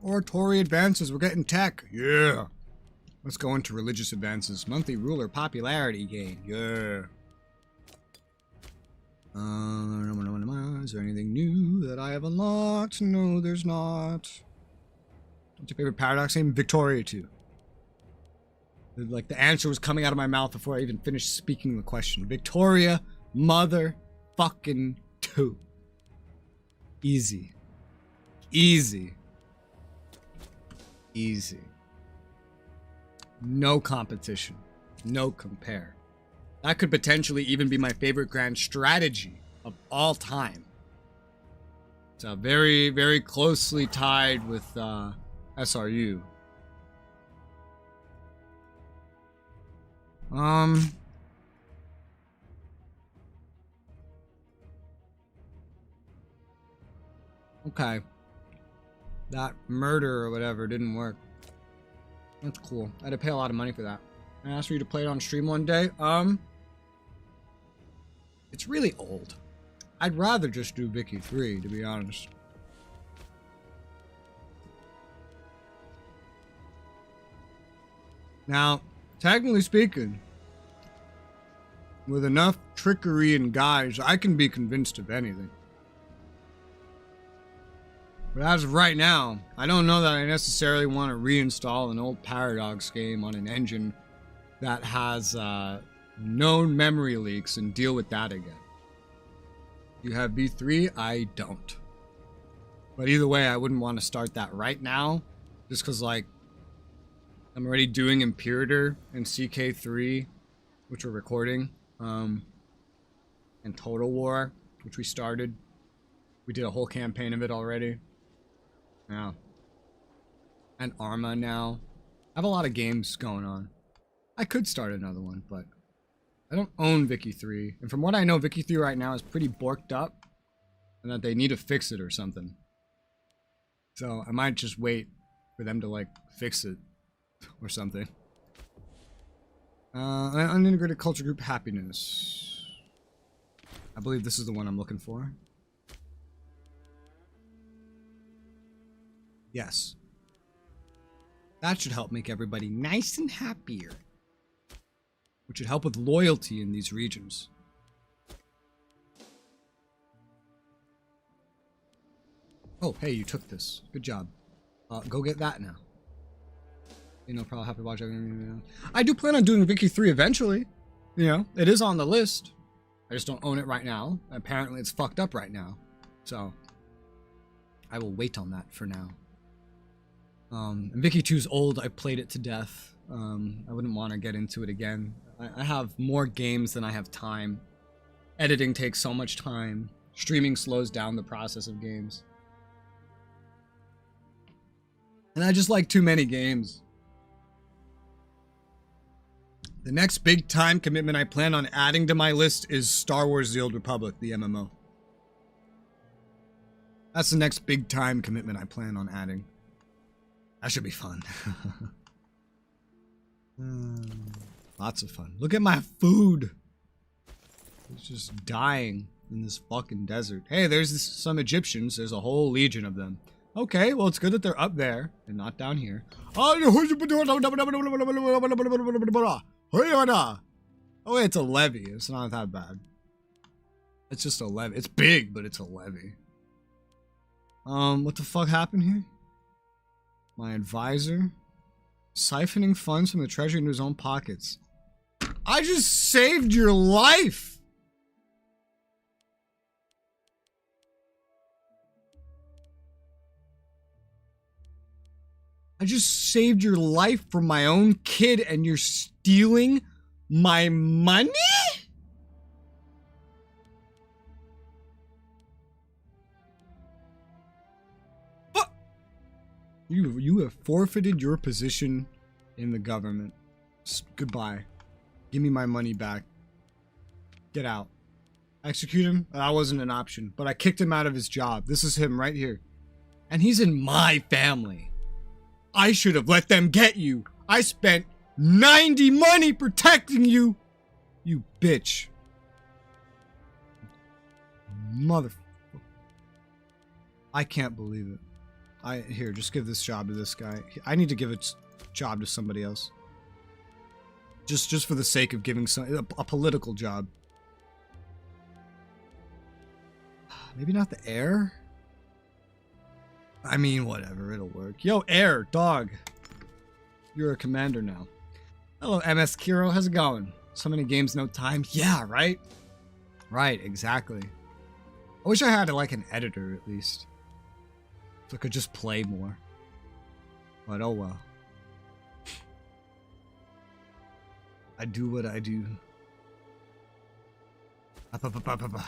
Oratory advances. We're getting tech. Yeah. Let's go into religious advances. Monthly ruler popularity gain. Yeah. Is there anything new that I have unlocked? No, there's not. What's your favorite Paradox game? Victoria 2. Like, the answer was coming out of my mouth before I even finished speaking the question. Victoria motherfucking 2. Easy. Easy. Easy. No competition. No compare. That could potentially even be my favorite grand strategy of all time. It's very, very closely tied with SRU. Okay. That murder or whatever didn't work. That's cool. I had to pay a lot of money for that. I asked for you to play it on stream one day. It's really old. I'd rather just do Vicky 3, to be honest. Now, technically speaking, with enough trickery and guise, I can be convinced of anything. But as of right now, I don't know that I necessarily want to reinstall an old Paradox game on an engine that has known memory leaks and deal with that again. You have V3? I don't. But either way, I wouldn't want to start that right now, just because, like, I'm already doing Imperator and CK3, which we're recording, and Total War, which we started. We did a whole campaign of it already. Yeah. And Arma now. I have a lot of games going on. I could start another one, but I don't own Vicky 3. And from what I know, Vicky 3 right now is pretty borked up, and that they need to fix it or something. So I might just wait for them to, like, fix it or something. Unintegrated culture group happiness. I believe this is the one I'm looking for. Yes. That should help make everybody nice and happier. Which should help with loyalty in these regions. Oh, hey, you took this. Good job. Go get that now. You know, probably happy to watch everything. I do plan on doing Vicky 3 eventually. You know, it is on the list. I just don't own it right now. Apparently it's fucked up right now. So, I will wait on that for now. And Vicky 2's old. I played it to death. I wouldn't want to get into it again. I have more games than I have time. Editing takes so much time. Streaming slows down the process of games. And I just like too many games. The next big time commitment I plan on adding to my list is Star Wars The Old Republic, the MMO. That's the next big time commitment I plan on adding. That should be fun. Lots of fun. Look at my food. It's just dying in this fucking desert. Hey, there's some Egyptians. There's a whole legion of them. Okay, well, it's good that they're up there and not down here. Oh, wait, it's a levy. It's not that bad. It's just a levy. It's big, but it's a levy. What the fuck happened here? My advisor siphoning funds from the treasury into his own pockets. I just saved your life. I just saved your life from my own kid and you're stealing my money? What? You have forfeited your position in the government. Goodbye. Give me my money back. Get out. Execute him? That wasn't an option, but I kicked him out of his job. This is him right here. And he's in my family. I should have let them get you. I spent 90 money protecting you. You bitch. Mother. I can't believe it. Here, just give this job to this guy. I need to give a job to somebody else. Just for the sake of giving a political job. Maybe not the heir? I mean, whatever, it'll work. Yo, Air, dog. You're a commander now. Hello, MS Kiro, how's it going? So many games, no time. Yeah, right? Right, exactly. I wish I had, like, an editor, at least. So I could just play more. But oh well. I do what I do.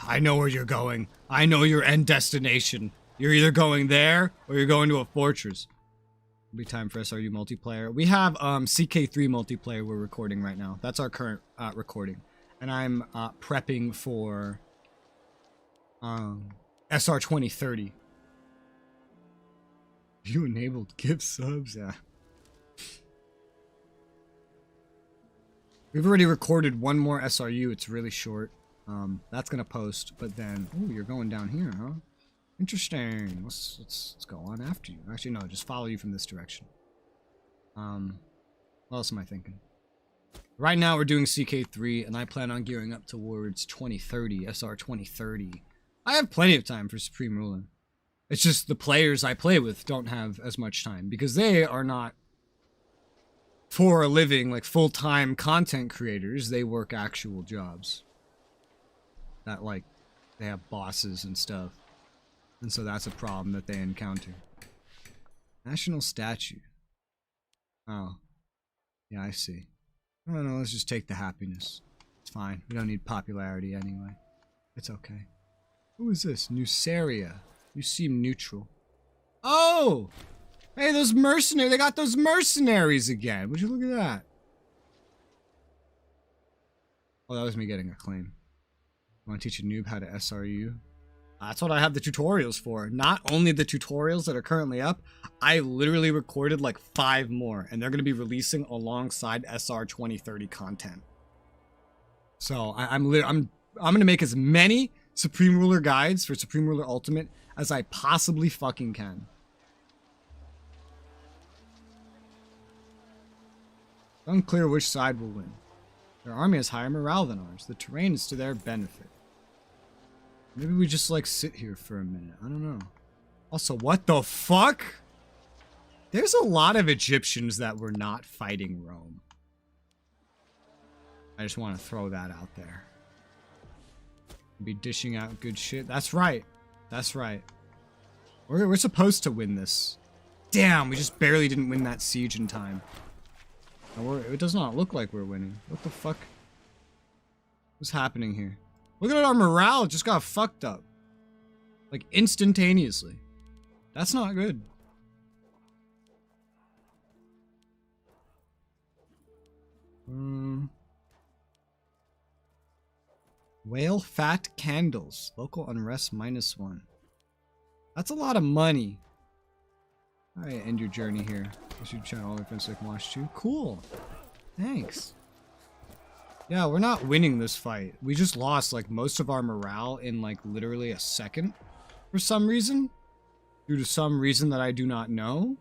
I know where you're going. I know your end destination. You're either going there, or you're going to a fortress. It'll be time for SRU multiplayer. We have CK3 multiplayer we're recording right now. That's our current recording. And I'm prepping for SR 2030. You enabled gift subs? Yeah. We've already recorded one more SRU. It's really short. That's gonna post, but then... Oh, you're going down here, huh? Interesting. Let's go on after you. Actually, no, just follow you from this direction. What else am I thinking? Right now, we're doing CK3, and I plan on gearing up towards 2030, SR 2030. I have plenty of time for Supreme Ruler. It's just the players I play with don't have as much time, because they are not, for a living, like, full-time content creators. They work actual jobs. That, like, they have bosses and stuff. And so that's a problem that they encounter. National statue. Oh. Yeah, I see. No, let's just take the happiness. It's fine. We don't need popularity anyway. It's okay. Who is this? Nuceria. You seem neutral. Oh! Hey, those mercenaries. They got those mercenaries again. Would you look at that? Oh, that was me getting a claim. Want to teach a noob how to SRU? That's what I have the tutorials for. Not only the tutorials that are currently up, I literally recorded like 5 more, and they're going to be releasing alongside SR 2030 content. So I'm going to make as many Supreme Ruler guides for Supreme Ruler Ultimate as I possibly fucking can. Unclear which side will win. Their army has higher morale than ours. The terrain is to their benefit. Maybe we just like sit here for a minute. I don't know. Also, what the fuck? There's a lot of Egyptians that were not fighting Rome. I just want to throw that out there. Be dishing out good shit. That's right. That's right. We're supposed to win this. Damn, we just barely didn't win that siege in time. It does not look like we're winning. What the fuck? What's happening here? Look at our morale. It just got fucked up. Like, instantaneously. That's not good. Whale fat candles. Local unrest -1. That's a lot of money. Alright, end your journey here. Guess you channel all the friends so I can watch too. Cool. Thanks. Yeah, we're not winning this fight. We just lost like most of our morale in like literally a second. For some reason. Due to some reason that I do not know.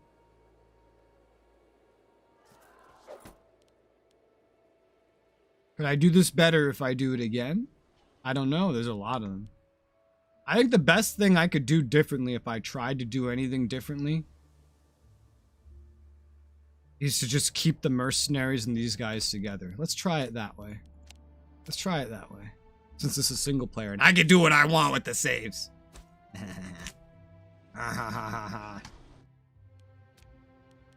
Could I do this better if I do it again? I don't know. There's a lot of them. I think the best thing I could do differently if I tried to do anything differently is to just keep the mercenaries and these guys together. Let's try it that way. Let's try it that way. Since this is single player and I can do what I want with the saves.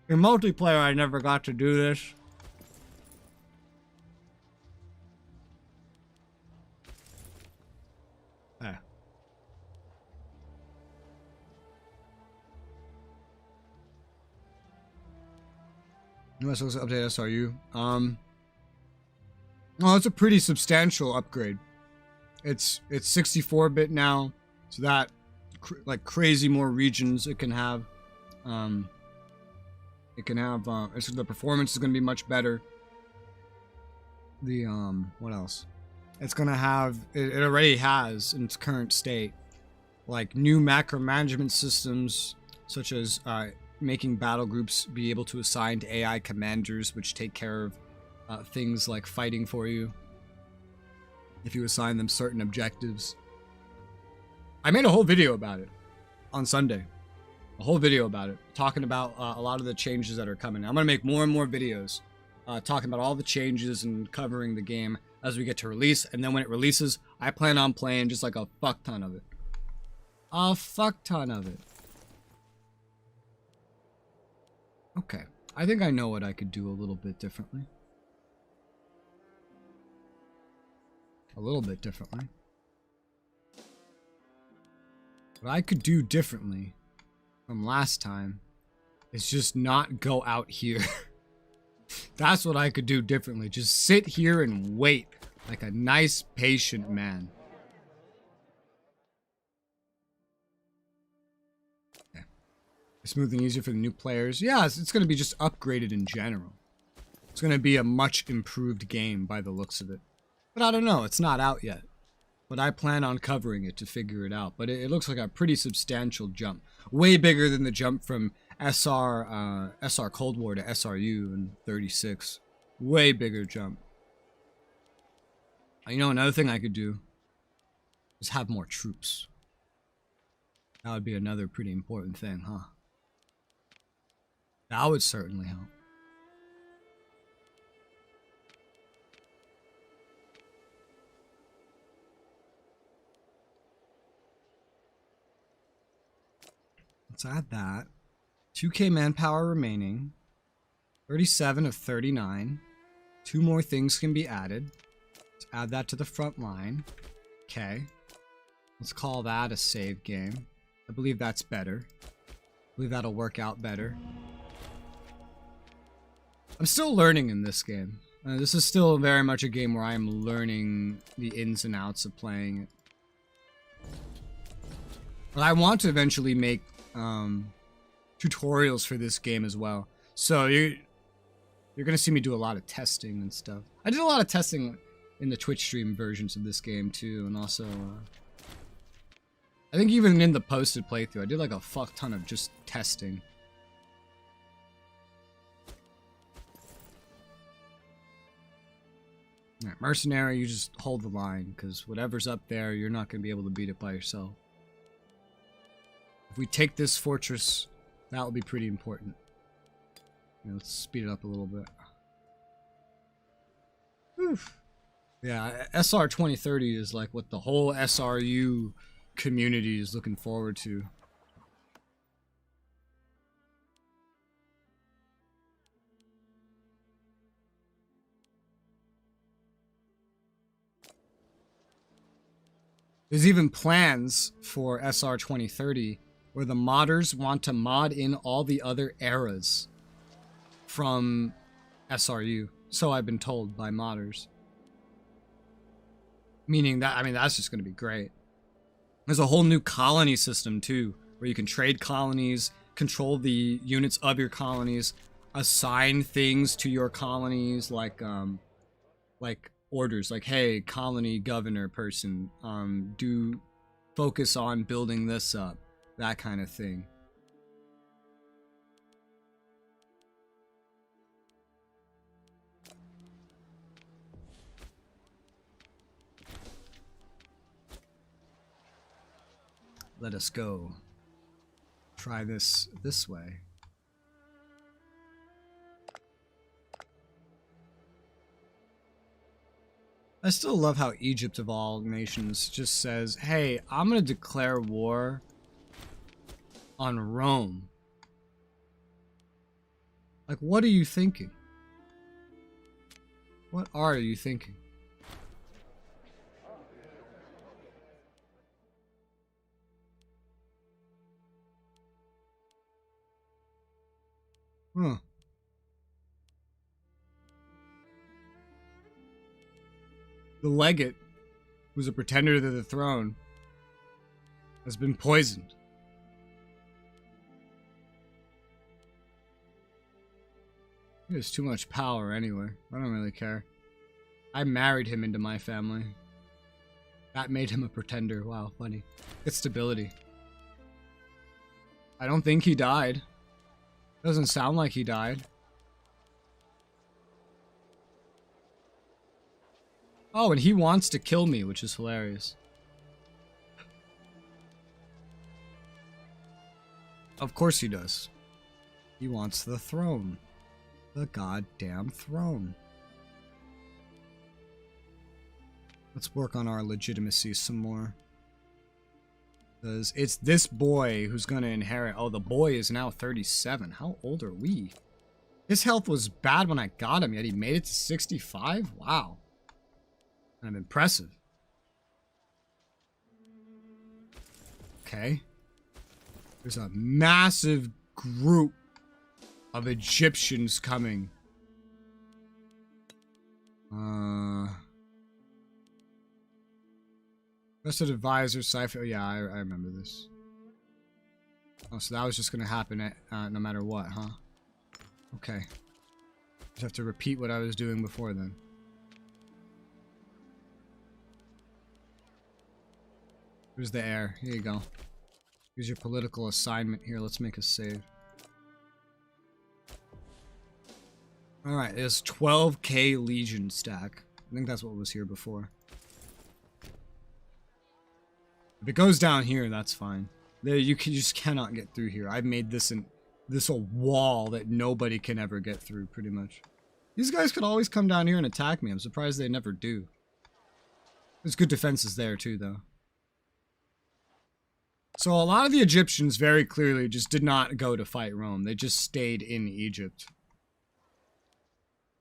In multiplayer, I never got to do this. You must also update SRU. Well, it's a pretty substantial upgrade. It's 64-bit now, so that like crazy more regions it can have. The performance is going to be much better. The what else? It's going to have. It already has in its current state, like new macro management systems such as making battle groups be able to assign to AI commanders, which take care of things like fighting for you if you assign them certain objectives. I made a whole video about it on Sunday. A whole video about it, talking about a lot of the changes that are coming. I'm going to make more and more videos talking about all the changes and covering the game as we get to release. And then when it releases, I plan on playing just like a fuck ton of it. A fuck ton of it. Okay, I think I know what I could do a little bit differently. A little bit differently. What I could do differently from last time is just not go out here. That's what I could do differently. Just sit here and wait like a nice, patient man. Smooth and easier for the new players. Yeah, it's going to be just upgraded in general. It's going to be a much improved game by the looks of it. But I don't know, it's not out yet. But I plan on covering it to figure it out. But it looks like a pretty substantial jump. Way bigger than the jump from SR Cold War to SRU in 36. Way bigger jump. You know, another thing I could do is have more troops. That would be another pretty important thing, huh? That would certainly help. Let's add that. 2K manpower remaining. 37 of 39. 2 more things can be added. Let's add that to the front line. Okay. Let's call that a save game. I believe that's better. I believe that'll work out better. I'm still learning in this game. This is still very much a game where I am learning the ins and outs of playing it. But I want to eventually make tutorials for this game as well. So you're gonna see me do a lot of testing and stuff. I did a lot of testing in the Twitch stream versions of this game too, and also I think even in the posted playthrough, I did like a fuck ton of just testing. Alright, mercenary, you just hold the line, because whatever's up there, you're not going to be able to beat it by yourself. If we take this fortress, that will be pretty important. Let's speed it up a little bit. Oof. Yeah, SR 2030 is like what the whole SRU community is looking forward to. There's even plans for SR 2030 where the modders want to mod in all the other eras from SRU. So I've been told by modders. Meaning that, I mean, that's just going to be great. There's a whole new colony system too, where you can trade colonies, control the units of your colonies, assign things to your colonies, like orders, like, hey, colony governor person, do focus on building this up, that kind of thing. Let us go. Try this way. I still love how Egypt of all nations just says, hey, I'm gonna declare war on Rome. Like, what are you thinking? What are you thinking? Huh. The legate, who's a pretender to the throne, has been poisoned. He has too much power anyway. I don't really care. I married him into my family. That made him a pretender. Wow, funny. It's stability. I don't think he died. Doesn't sound like he died. Oh, and he wants to kill me, which is hilarious. Of course he does. He wants the throne. The goddamn throne. Let's work on our legitimacy some more. Because it's this boy who's going to inherit. Oh, the boy is now 37. How old are we? His health was bad when I got him, yet he made it to 65? Wow. Kind of impressive. Okay. There's a massive group of Egyptians coming. Trusted advisor, Cypher. Yeah, I remember this. Oh, so that was just gonna happen no matter what, huh? Okay. Just have to repeat what I was doing before then. Here's the heir. Here you go. Here's your political assignment. Here, let's make a save. Alright, there's 12k Legion stack. I think that's what was here before. If it goes down here, that's fine. There, you just cannot get through here. I've made this a wall that nobody can ever get through, pretty much. These guys could always come down here and attack me. I'm surprised they never do. There's good defenses there, too, though. So a lot of the Egyptians very clearly just did not go to fight Rome. They just stayed in Egypt.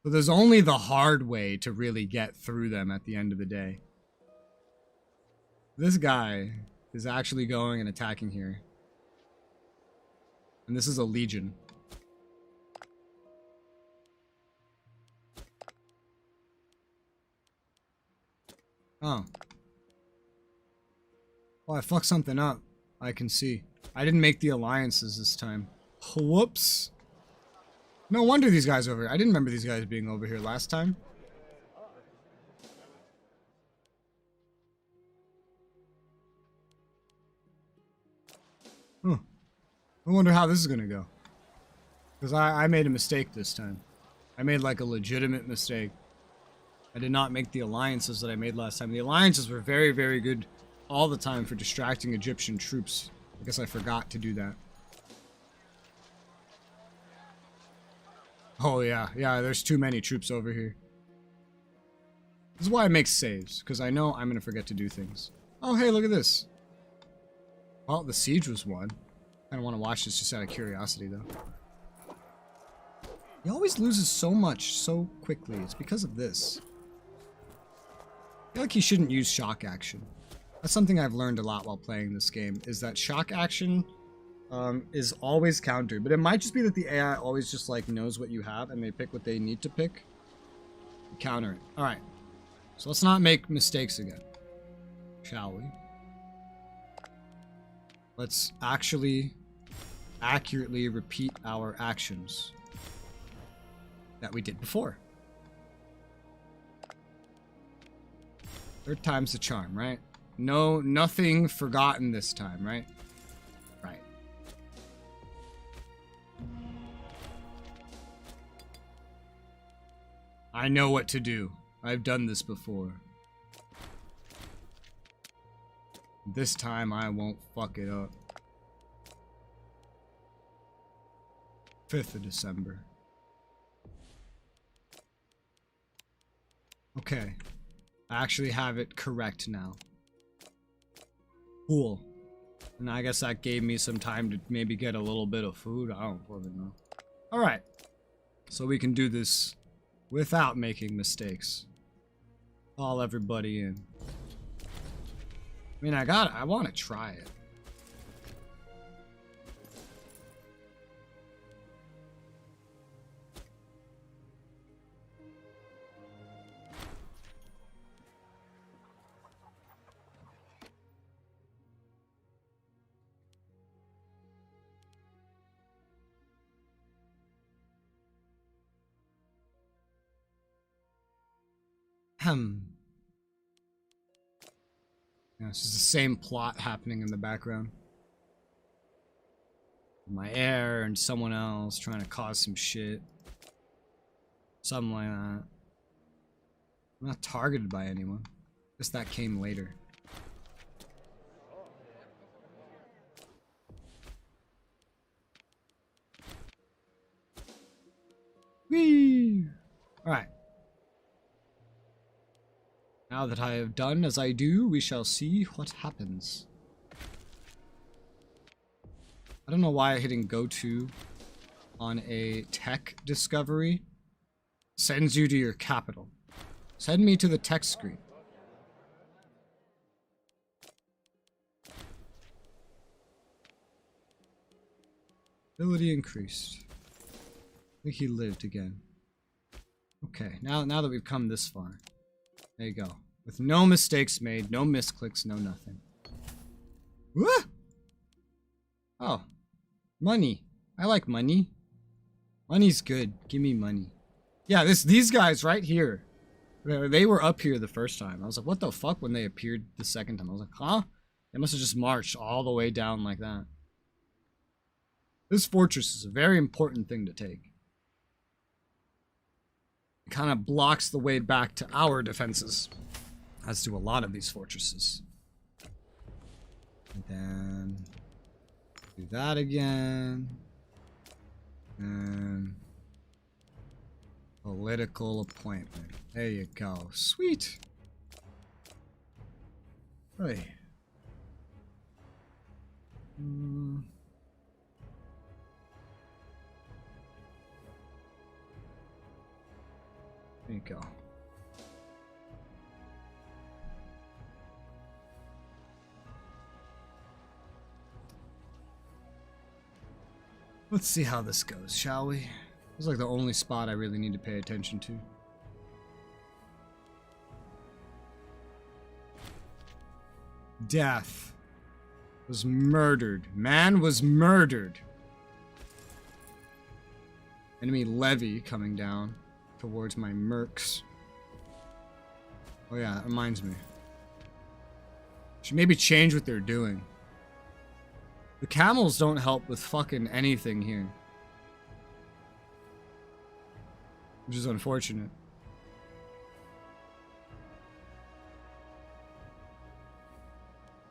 So there's only the hard way to really get through them at the end of the day. This guy is actually going and attacking here. And this is a legion. Oh. Oh, I fucked something up. I can see. I didn't make the alliances this time. Whoops. No wonder these guys over here. I didn't remember these guys being over here last time. Huh. I wonder how this is gonna go. Because I made a mistake this time. I made like a legitimate mistake. I did not make the alliances that I made last time. The alliances were very, very good all the time for distracting Egyptian troops. I guess I forgot to do that. Oh yeah, yeah, there's too many troops over here. This is why I make saves, because I know I'm going to forget to do things. Oh hey, look at this. Well, the siege was won. I don't want to watch this just out of curiosity though. He always loses so much so quickly. It's because of this. I feel like he shouldn't use shock action. That's something I've learned a lot while playing this game, is that shock action is always countered. But it might just be that the AI always just like knows what you have and they pick what they need to pick. Counter it. Alright. So let's not make mistakes again. Shall we? Let's actually accurately repeat our actions that we did before. Third time's the charm, right? No, nothing forgotten this time, right? Right. I know what to do. I've done this before. This time I won't fuck it up. 5th of December. Okay. I actually have it correct now. Cool. And I guess that gave me some time to maybe get a little bit of food. I don't fucking know. Alright. So we can do this without making mistakes. Call everybody in. I mean, I want to try it. Yeah, this is the same plot happening in the background. My heir and someone else trying to cause some shit. Something like that. I'm not targeted by anyone. Guess that came later. Whee! Alright. Now that I have done as I do, we shall see what happens. I don't know why hitting go to on a tech discovery sends you to your capital. Send me to the tech screen. Ability increased. I think he lived again. Okay, now that we've come this far. There you go. With no mistakes made, no misclicks, no nothing. Woo! Oh. Money. I like money. Money's good. Give me money. Yeah, these guys right here. They were up here the first time. I was like, what the fuck when they appeared the second time? I was like, huh? They must have just marched all the way down like that. This fortress is a very important thing to take. It kind of blocks the way back to our defenses, as do a lot of these fortresses. And then do that again. And political appointment. There you go. Sweet. Hey. There you go. Let's see how this goes, shall we? This is like the only spot I really need to pay attention to. Death was murdered. Man was murdered. Enemy levy coming down towards my mercs. Oh yeah, that reminds me. Should maybe change what they're doing. The camels don't help with fucking anything here. Which is unfortunate.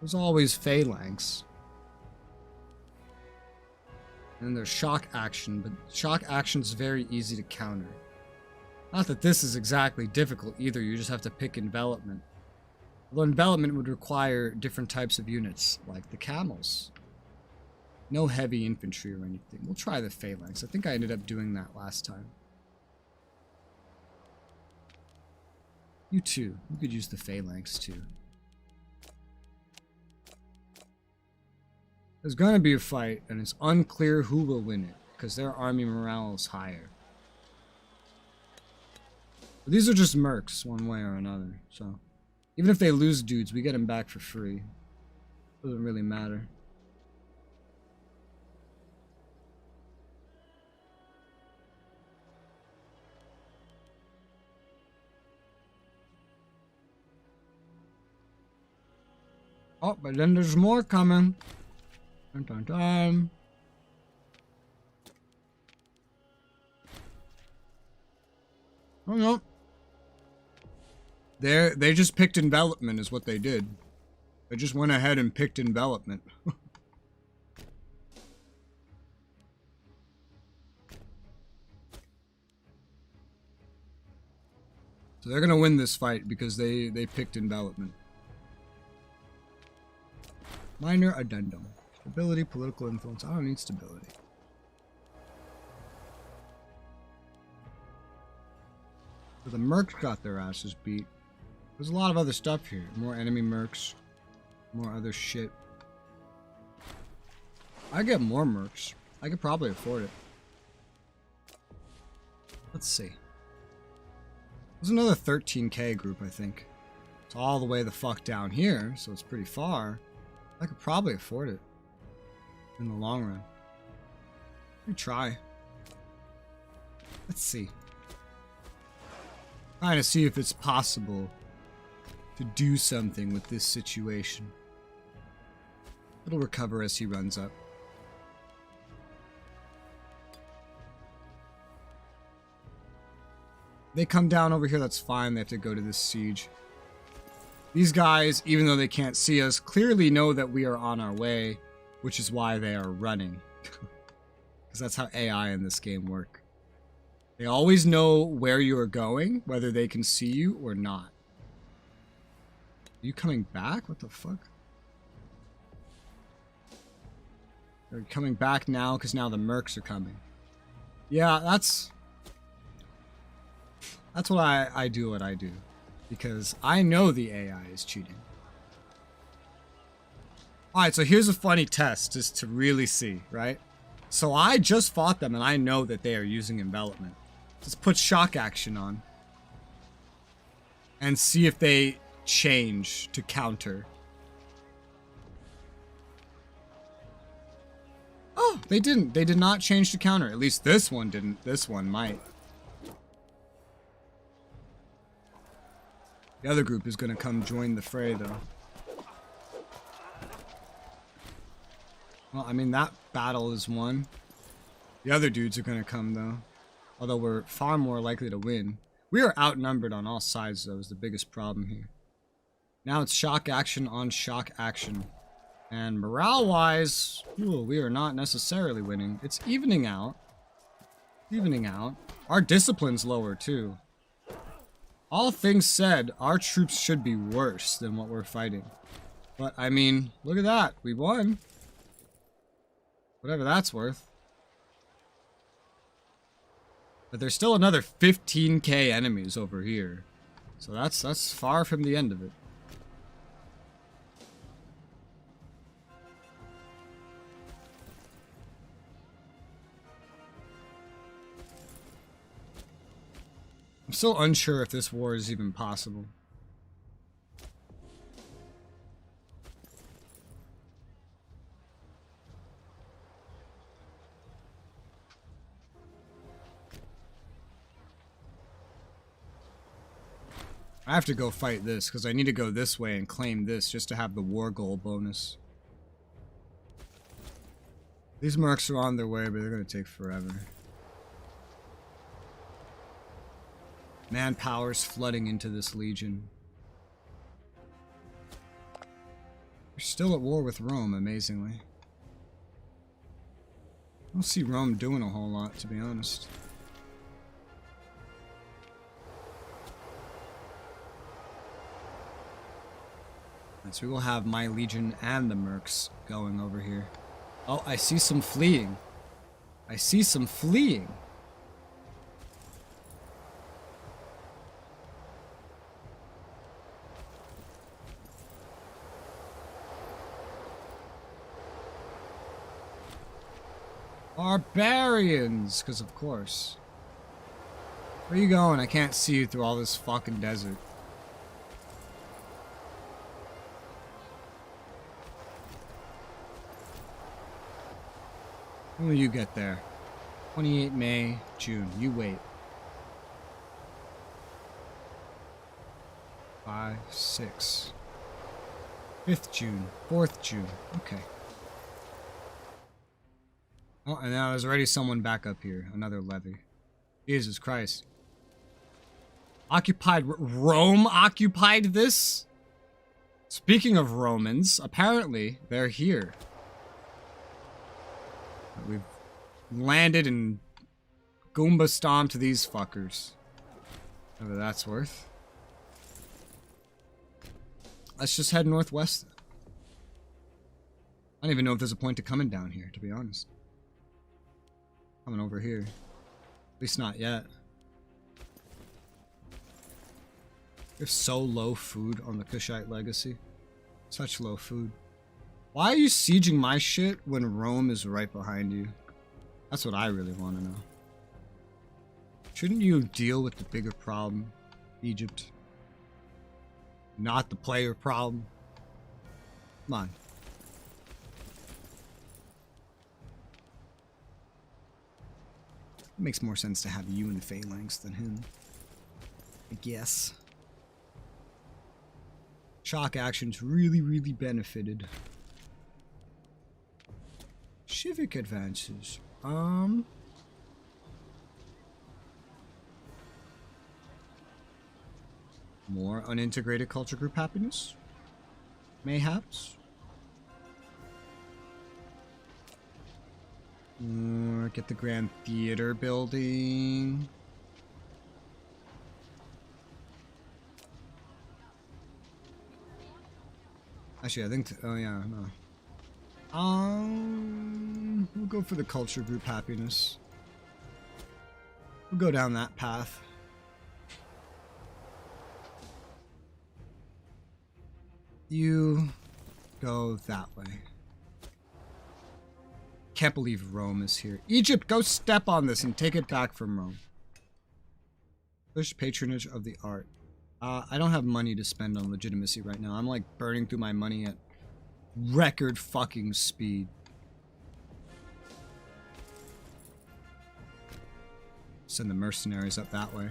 There's always phalanx. And there's shock action, but shock action is very easy to counter. Not that this is exactly difficult either, you just have to pick envelopment. Although envelopment would require different types of units, like the camels. No heavy infantry or anything. We'll try the phalanx. I think I ended up doing that last time. You too. You could use the phalanx too. There's gonna be a fight, and it's unclear who will win it, because their army morale is higher. But these are just mercs, one way or another, so... Even if they lose dudes, we get them back for free. Doesn't really matter. Oh, but then there's more coming. Dun, dun, dun. Oh no. They just picked envelopment is what they did. They just went ahead and picked envelopment. So they're gonna win this fight because they picked envelopment. Minor addendum. Stability, political influence. I don't need stability. So the mercs got their asses beat. There's a lot of other stuff here. More enemy mercs. More other shit. I get more mercs. I could probably afford it. Let's see. There's another 13k group, I think. It's all the way the fuck down here, so it's pretty far. I could probably afford it. In the long run. Let me try. Let's see. Trying to see if it's possible to do something with this situation. It'll recover as he runs up. They come down over here, that's fine. They have to go to this siege. These guys, even though they can't see us, clearly know that we are on our way, which is why they are running. Because that's how AI in this game work. They always know where you are going, whether they can see you or not. Are you coming back? What the fuck? They're coming back now because now the mercs are coming. Yeah, that's what I do what I do. Because I know the AI is cheating. Alright, so here's a funny test just to really see, right? So I just fought them and I know that they are using envelopment. Let's put shock action on. And see if they change to counter. Oh, they didn't. They did not change to counter. At least this one didn't. This one might. The other group is going to come join the fray, though. Well, I mean, that battle is won. The other dudes are going to come, though. Although we're far more likely to win. We are outnumbered on all sides, though, is the biggest problem here. Now it's shock action on shock action. And morale-wise, we are not necessarily winning. It's evening out. Evening out. Our discipline's lower, too. All things said, our troops should be worse than what we're fighting. But, I mean, look at that. We won. Whatever that's worth. But there's still another 15k enemies over here. So that's far from the end of it. I'm still unsure if this war is even possible. I have to go fight this, because I need to go this way and claim this just to have the war goal bonus. These mercs are on their way, but they're going to take forever. Manpower's flooding into this legion. We're still at war with Rome, amazingly. I don't see Rome doing a whole lot, to be honest. And so we will have my legion and the mercs going over here. Oh, I see some fleeing. I see some fleeing. Barbarians, because of course. Where are you going? I can't see you through all this fucking desert. When will you get there? 28 May, June. You wait. 5, 6. 5th June. 4th June. Okay. Oh, and now there's already someone back up here. Another levy. Jesus Christ. Occupied... Rome occupied this? Speaking of Romans, apparently they're here. We've landed and Goomba stomped these fuckers. Whatever that's worth. Let's just head northwest. I don't even know if there's a point to coming down here, to be honest. Coming over here. At least not yet. There's so low food on the Kushite legacy. Such low food. Why are you sieging my shit when Rome is right behind you? That's what I really want to know. Shouldn't you deal with the bigger problem, Egypt? Not the player problem. Come on. It makes more sense to have you in the phalanx than him. I guess. Shock actions really, really benefited. Civic advances. More unintegrated culture group happiness? Mayhaps? Or get the Grand Theater building. Actually, I think... oh, yeah, no. We'll go for the culture group happiness. We'll go down that path. You go that way. Can't believe Rome is here. Egypt, go step on this and take it back from Rome. Push patronage of the art. I don't have money to spend on legitimacy right now. I'm like burning through my money at record fucking speed. Send the mercenaries up that way.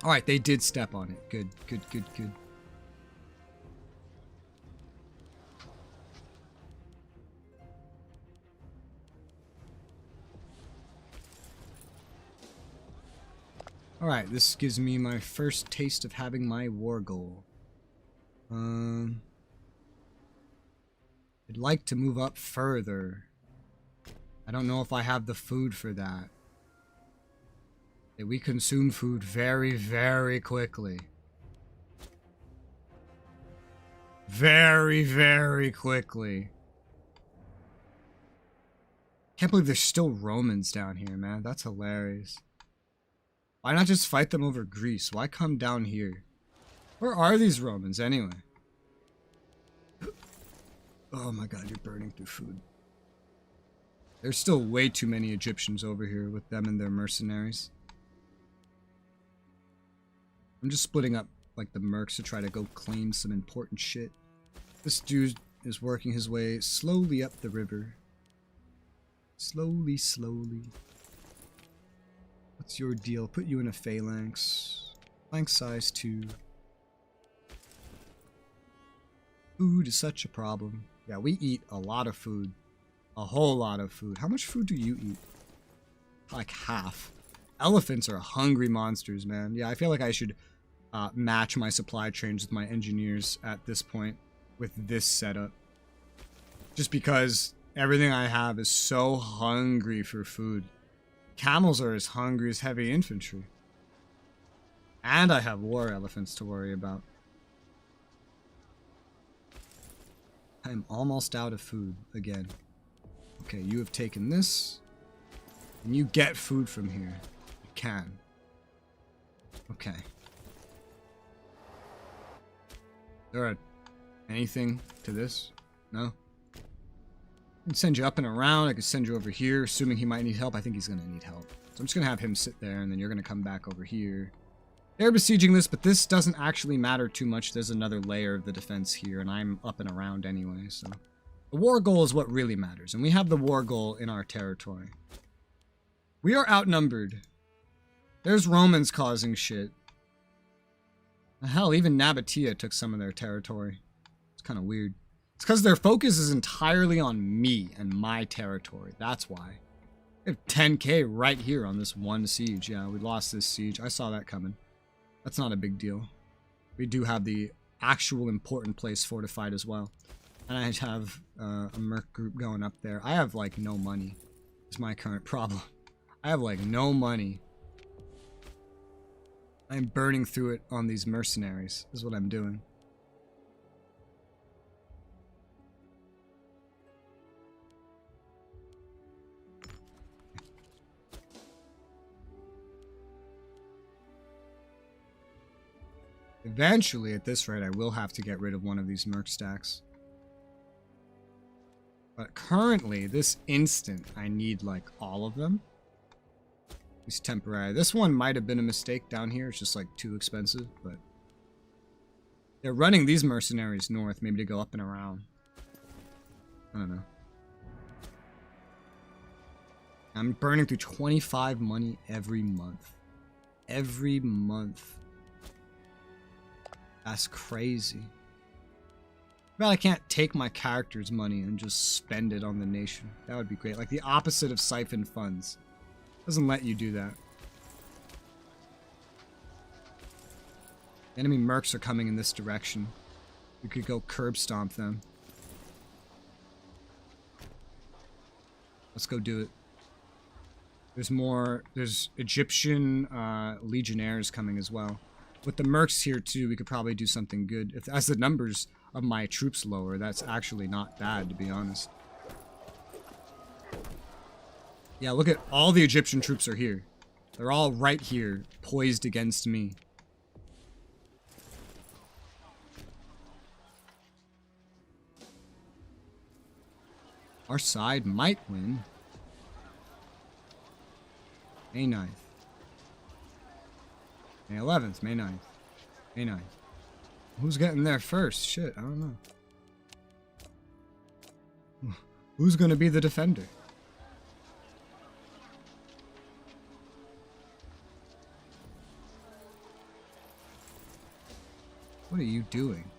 Alright, they did step on it. Good, good, good, good. Alright, this gives me my first taste of having my war goal. I'd like to move up further. I don't know if I have the food for that. We consume food very, very quickly. Very, very quickly. Can't believe there's still Romans down here, man. That's hilarious. Why not just fight them over Greece? Why come down here? Where are these Romans anyway? Oh my god, you're burning through food. There's still way too many Egyptians over here with them and their mercenaries. I'm just splitting up like the mercs to try to go claim some important shit. This dude is working his way slowly up the river. Slowly, slowly. What's your deal? Put you in a phalanx. Phalanx size 2. Food is such a problem. Yeah, we eat a lot of food. A whole lot of food. How much food do you eat? Like half. Elephants are hungry monsters, man. Yeah, I feel like I should match my supply trains with my engineers at this point. with this setup. Just because everything I have is so hungry for food. Camels are as hungry as heavy infantry. And I have war elephants to worry about. I'm almost out of food again. Okay, you have taken this. And you get food from here. You can. Okay. There anything to this? No? I can send you up and around. I could send you over here, assuming he might need help. I think he's going to need help. So I'm just going to have him sit there, and then you're going to come back over here. They're besieging this, but this doesn't actually matter too much. There's another layer of the defense here, and I'm up and around anyway, so... The war goal is what really matters, and we have the war goal in our territory. We are outnumbered. There's Romans causing shit. Hell, even Nabatea took some of their territory. It's kind of weird. It's because their focus is entirely on me and my territory. That's why. We have 10k right here on this one siege. Yeah, we lost this siege. I saw that coming. That's not a big deal. We do have the actual important place fortified as well. And I have a merc group going up there. I have, like, no money. It's my current problem. I have, like, no money. I'm burning through it on these mercenaries, is what I'm doing. Eventually, at this rate, I will have to get rid of one of these merc stacks. But currently, this instant, I need, like, all of them. At least temporary. This one might have been a mistake down here. It's just, like, too expensive, but... They're running these mercenaries north, maybe to go up and around. I don't know. I'm burning through 25 money every month. Every month. That's crazy. Well, I can't take my character's money and just spend it on the nation. That would be great. Like the opposite of siphon funds. Doesn't let you do that. Enemy mercs are coming in this direction. We could go curb stomp them. Let's go do it. There's more. There's Egyptian legionnaires coming as well. With the mercs here too, we could probably do something good. If, as the numbers of my troops lower, that's actually not bad, to be honest. Yeah, look at all the Egyptian troops are here. They're all right here, poised against me. Our side might win. May 9th. May 11th, May 9th. May 9th. Who's getting there first? Shit, I don't know. Who's gonna be the defender? What are you doing?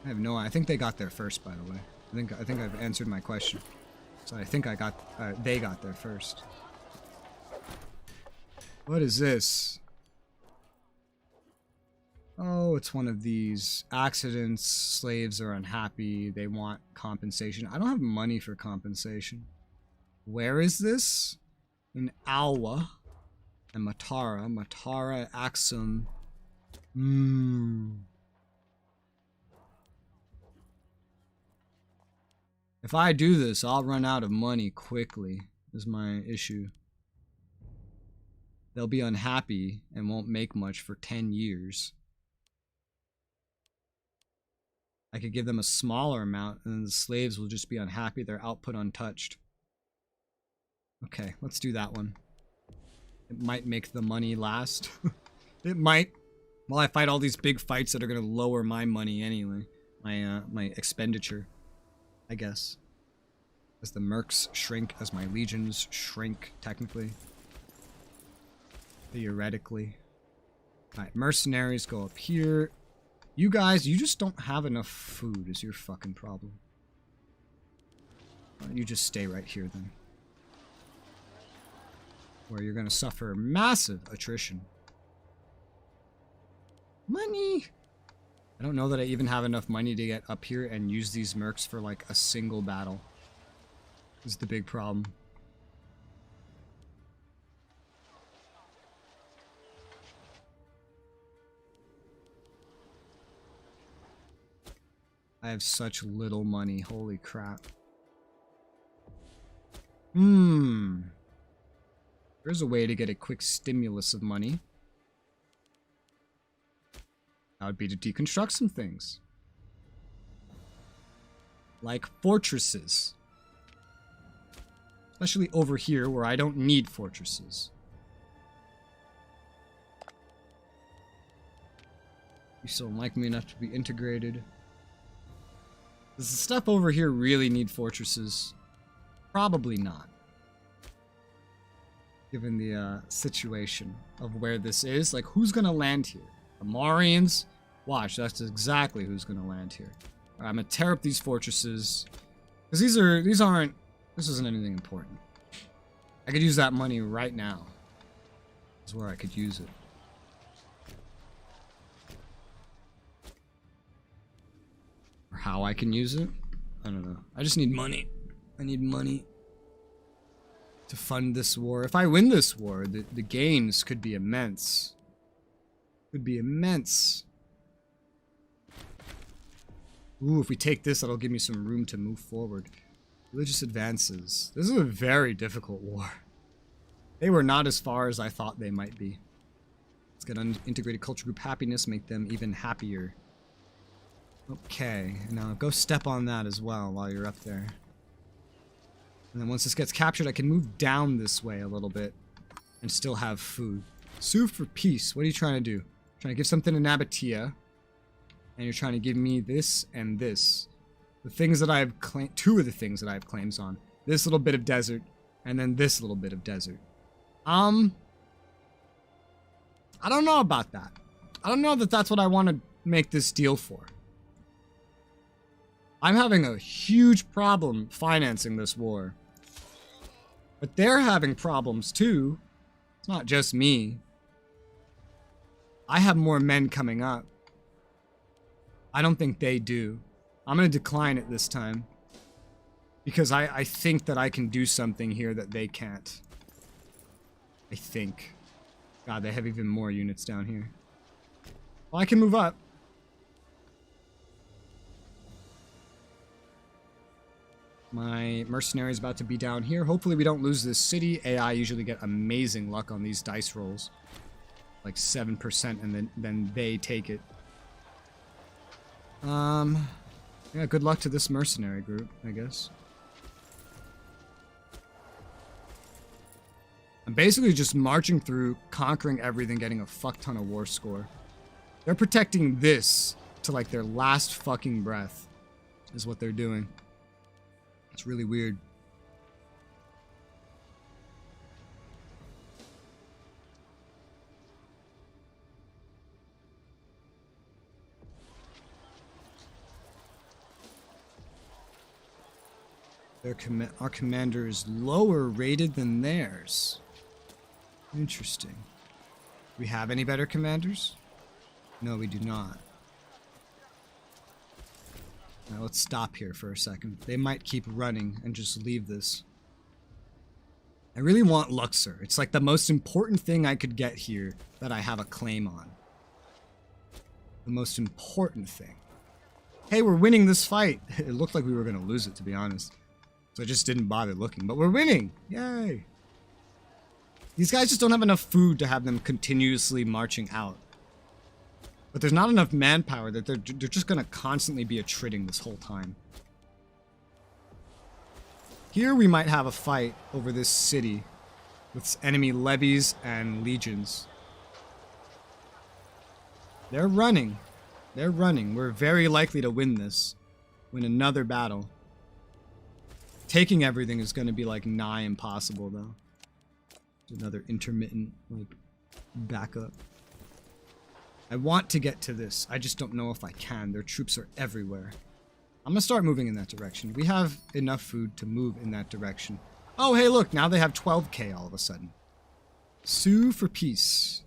I have no idea. I think they got there first, by the way. I think I've answered my question. So I think they got there first. What is this? Oh, it's one of these accidents. Slaves are unhappy. They want compensation. I don't have money for compensation. Where is this? In Alwa and Matara. Matara, Axum. If I do this, I'll run out of money quickly, is my issue. They'll be unhappy and won't make much for 10 years. I could give them a smaller amount, and the slaves will just be unhappy, their output untouched. Okay, let's do that one. It might make the money last. It might. While I fight all these big fights that are going to lower my money anyway. My expenditure, I guess. As the mercs shrink, as my legions shrink, technically. Theoretically. Alright, mercenaries go up here. You guys, you just don't have enough food is your fucking problem. You just stay right here then. Where you're gonna suffer massive attrition. Money! I don't know that I even have enough money to get up here and use these mercs for like a single battle. This is the big problem. I have such little money. Holy crap. There's a way to get a quick stimulus of money. That would be to deconstruct some things. Like fortresses. Especially over here where I don't need fortresses. You still don't like me enough to be integrated. Does the stuff over here really need fortresses? Probably not. Given the situation of where this is. Like, who's gonna land here? Amarians? Watch, that's exactly who's gonna land here. Alright, I'm gonna tear up these fortresses. Because this isn't anything important. I could use that money right now. That's where I could use it. Or how I can use it? I don't know. I just need money. I need money to fund this war. If I win this war, the gains could be immense. Could be immense. Ooh, if we take this, that'll give me some room to move forward. Religious advances. This is a very difficult war. They were not as far as I thought they might be. Let's get integrated culture group happiness, make them even happier. Okay, now go step on that as well while you're up there. And then once this gets captured, I can move down this way a little bit and still have food. Sue for peace. What are you trying to do? Trying to give something to Nabatea. And you're trying to give me this and this. The things that I have claimed, two of the things that I have claims on. This little bit of desert, and then this little bit of desert. I don't know about that. I don't know that that's what I want to make this deal for. I'm having a huge problem financing this war. But they're having problems too. It's not just me. I have more men coming up. I don't think they do. I'm going to decline it this time. Because I think that I can do something here that they can't. I think. God, they have even more units down here. Well, I can move up. My mercenary is about to be down here. Hopefully we don't lose this city. AI usually get amazing luck on these dice rolls. Like 7% and then they take it. Yeah, good luck to this mercenary group, I guess. I'm basically just marching through, conquering everything, getting a fuck ton of war score. They're protecting this to like their last fucking breath, is what they're doing. It's really weird. Our commander is lower rated than theirs. Interesting. Do we have any better commanders? No, we do not. Now let's stop here for a second. They might keep running and just leave this. I really want Luxor. It's like the most important thing I could get here that I have a claim on. The most important thing. Hey, we're winning this fight. It looked like we were going to lose it, to be honest. So I just didn't bother looking. But we're winning! Yay! These guys just don't have enough food to have them continuously marching out. But there's not enough manpower that they're just going to constantly be attriting this whole time. Here we might have a fight over this city with enemy levies and legions. They're running. They're running. We're very likely to win this. Win another battle. Taking everything is going to be like nigh impossible though. Another intermittent like backup. I want to get to this. I just don't know if I can. Their troops are everywhere. I'm going to start moving in that direction. We have enough food to move in that direction. Oh, hey, look. Now they have 12k all of a sudden. Sue for peace.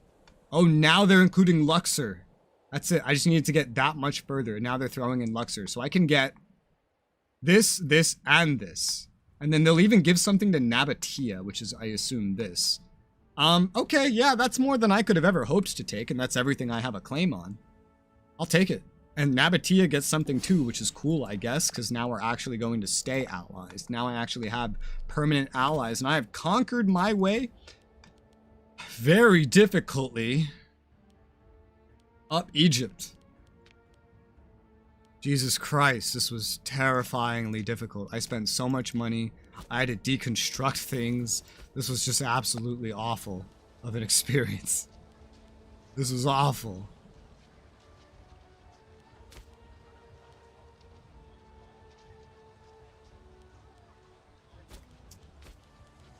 Oh, now they're including Luxor That's it. I just needed to get that much further. And now they're throwing in Luxor. So I can get this, this, and this. And then they'll even give something to Nabatea, which is, I assume, this. Okay, yeah, that's more than I could have ever hoped to take, and that's everything I have a claim on. I'll take it. And Nabatea gets something too, which is cool, I guess, because now we're actually going to stay allies. Now I actually have permanent allies, and I have conquered my way very difficultly up Egypt. Jesus Christ, this was terrifyingly difficult. I spent so much money. I had to deconstruct things. This was just absolutely awful of an experience. This was awful.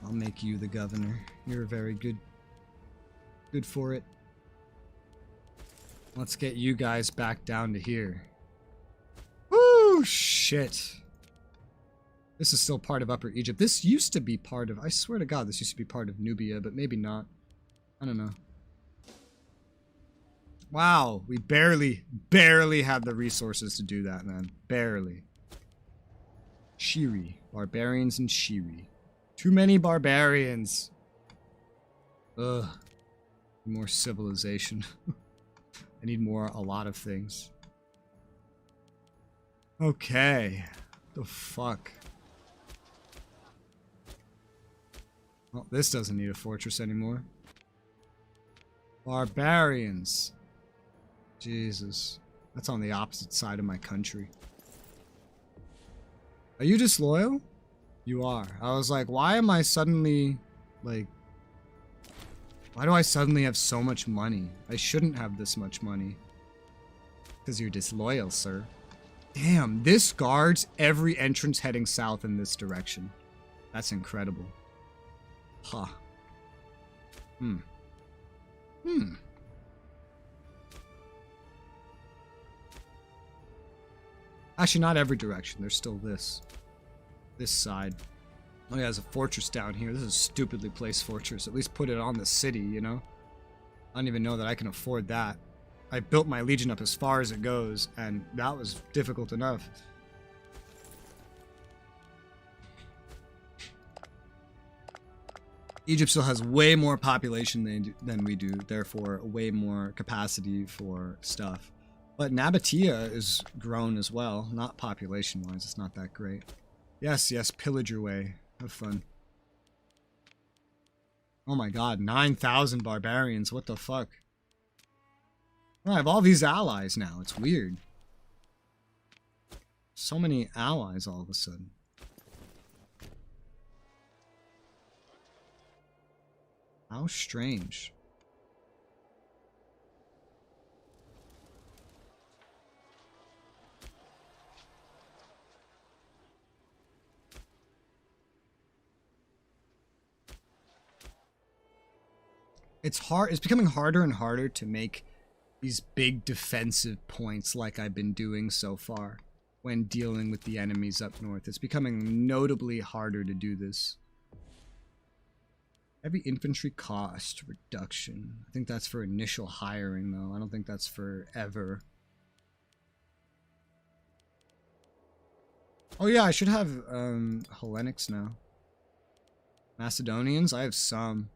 I'll make you the governor. You're very good. Good for it. Let's get you guys back down to here. Woo! Shit. This is still part of Upper Egypt. This used to be part of... I swear to God, this used to be part of Nubia, but maybe not. I don't know. Wow, we barely had the resources to do that, man. Barely. Shiri. Barbarians and Shiri. Too many barbarians. Ugh. More civilization. I need more, a lot of things. Okay. The fuck? Well, this doesn't need a fortress anymore. Barbarians. Jesus. That's on the opposite side of my country. Are you disloyal? You are. I was like, why am I suddenly, like... Why do I suddenly have so much money? I shouldn't have this much money. Because you're disloyal, sir. Damn, this guards every entrance heading south in this direction. That's incredible. Huh. Actually, not every direction. There's still this. This side. Oh yeah, there's a fortress down here. This is a stupidly placed fortress. At least put it on the city, you know? I don't even know that I can afford that. I built my legion up as far as it goes, and that was difficult enough. Egypt still has way more population than we do, therefore way more capacity for stuff. But Nabatea is grown as well, not population-wise. It's not that great. Yes, yes, pillage your way. Have fun. Oh my god, 9,000 barbarians. What the fuck? I have all these allies now. It's weird. So many allies all of a sudden. How strange. It's hard. It's becoming harder and harder to make these big defensive points like I've been doing so far when dealing with the enemies up north. It's becoming notably harder to do this. Heavy infantry cost reduction. I think that's for initial hiring, though. I don't think that's for ever. Oh yeah, I should have Hellenics now. Macedonians? I have some.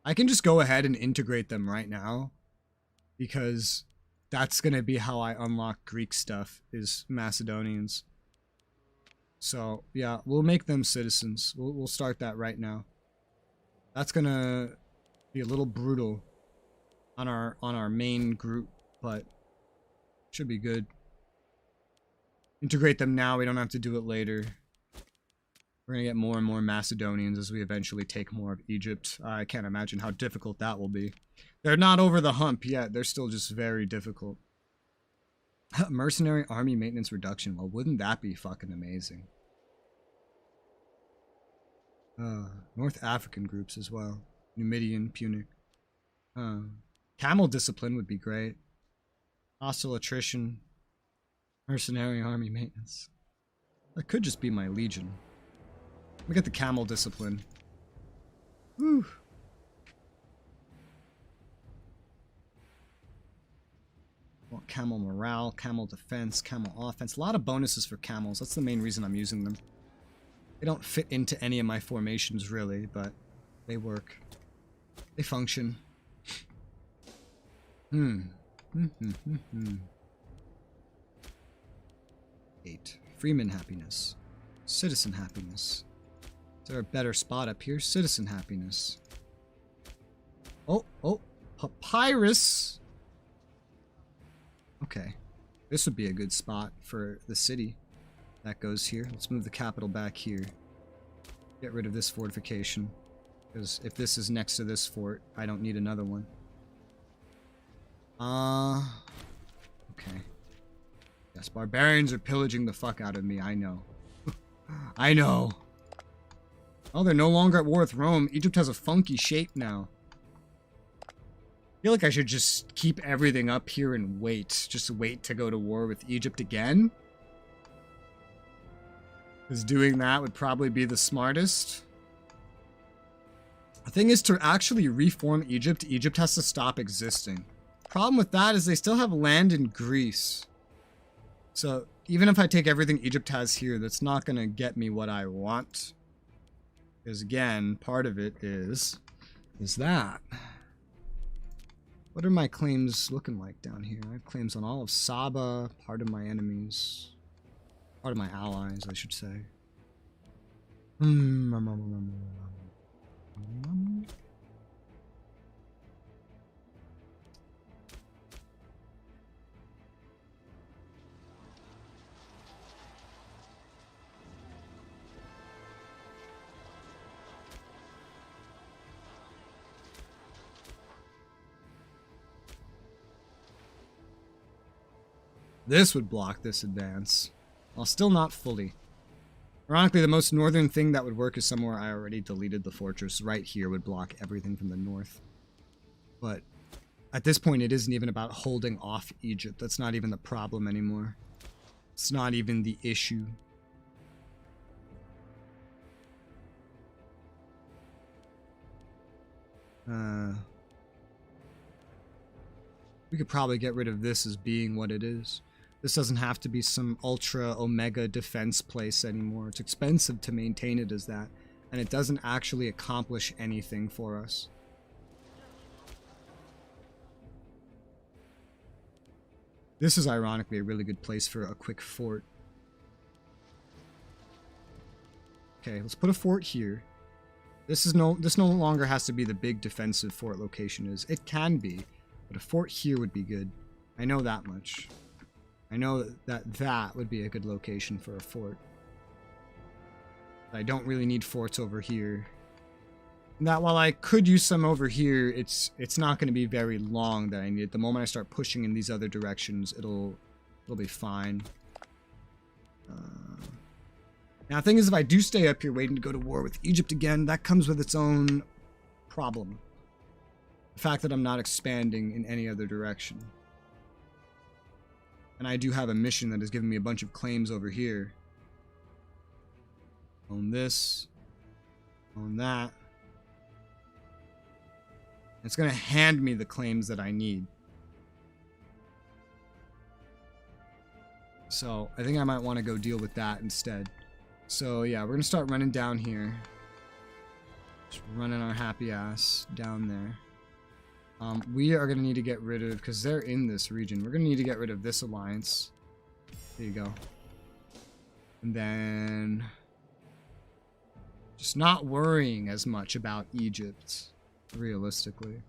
I can just go ahead and integrate them right now, because that's going to be how I unlock Greek stuff, is Macedonians. So, yeah, we'll make them citizens. We'll start that right now. That's going to be a little brutal on our main group, but should be good. Integrate them now, we don't have to do it later. We're going to get more and more Macedonians as we eventually take more of Egypt. I can't imagine how difficult that will be. They're not over the hump yet. They're still just very difficult. Mercenary army maintenance reduction. Well, wouldn't that be fucking amazing? North African groups as well. Numidian, Punic. Camel discipline would be great. Hostile attrition. Mercenary army maintenance. That could just be my legion. Let me get the camel discipline. Whew. camel morale, camel defense, camel offense. A lot of bonuses for camels. That's the main reason I'm using them. They don't fit into any of my formations really, but they work. They function. 8. Freeman happiness. Citizen happiness. Is there a better spot up here? Citizen happiness. Oh, papyrus. Okay. This would be a good spot for the city. That goes here. Let's move the capital back here. Get rid of this fortification. Because if this is next to this fort, I don't need another one. Okay. Yes, barbarians are pillaging the fuck out of me, I know. I know. Oh, they're no longer at war with Rome. Egypt has a funky shape now. I feel like I should just keep everything up here and wait. Just wait to go to war with Egypt again. Because doing that would probably be the smartest. The thing is, to actually reform Egypt, Egypt has to stop existing. Problem with that is they still have land in Greece. So even if I take everything Egypt has here, that's not going to get me what I want. Because again, part of it is that. What are my claims looking like down here? I have claims on all of Saba, part of my enemies, part of my allies, I should say. This would block this advance. While still not fully. Ironically, the most northern thing that would work is somewhere I already deleted the fortress. Right here would block everything from the north. But at this point, it isn't even about holding off Egypt. That's not even the problem anymore. It's not even the issue. We could probably get rid of this as being what it is. This doesn't have to be some ultra omega defense place anymore. It's expensive to maintain it as that, and it doesn't actually accomplish anything for us. This is ironically a really good place for a quick fort. Okay, let's put a fort here. This no longer has to be the big defensive fort location is. It can be, but a fort here would be good. I know that much. I know that would be a good location for a fort. I don't really need forts over here. And that while I could use some over here, it's not going to be very long that I need it. The moment I start pushing in these other directions, it'll be fine. Now the thing is, if I do stay up here waiting to go to war with Egypt again, that comes with its own problem. The fact that I'm not expanding in any other direction. And I do have a mission that has given me a bunch of claims over here. Own this. Own that. It's going to hand me the claims that I need. So I think I might want to go deal with that instead. So yeah, we're going to start running down here. Just running our happy ass down there. We are going to need to get rid of, because they're in this region, we're going to need to get rid of this alliance. There you go. And then just not worrying as much about Egypt, realistically.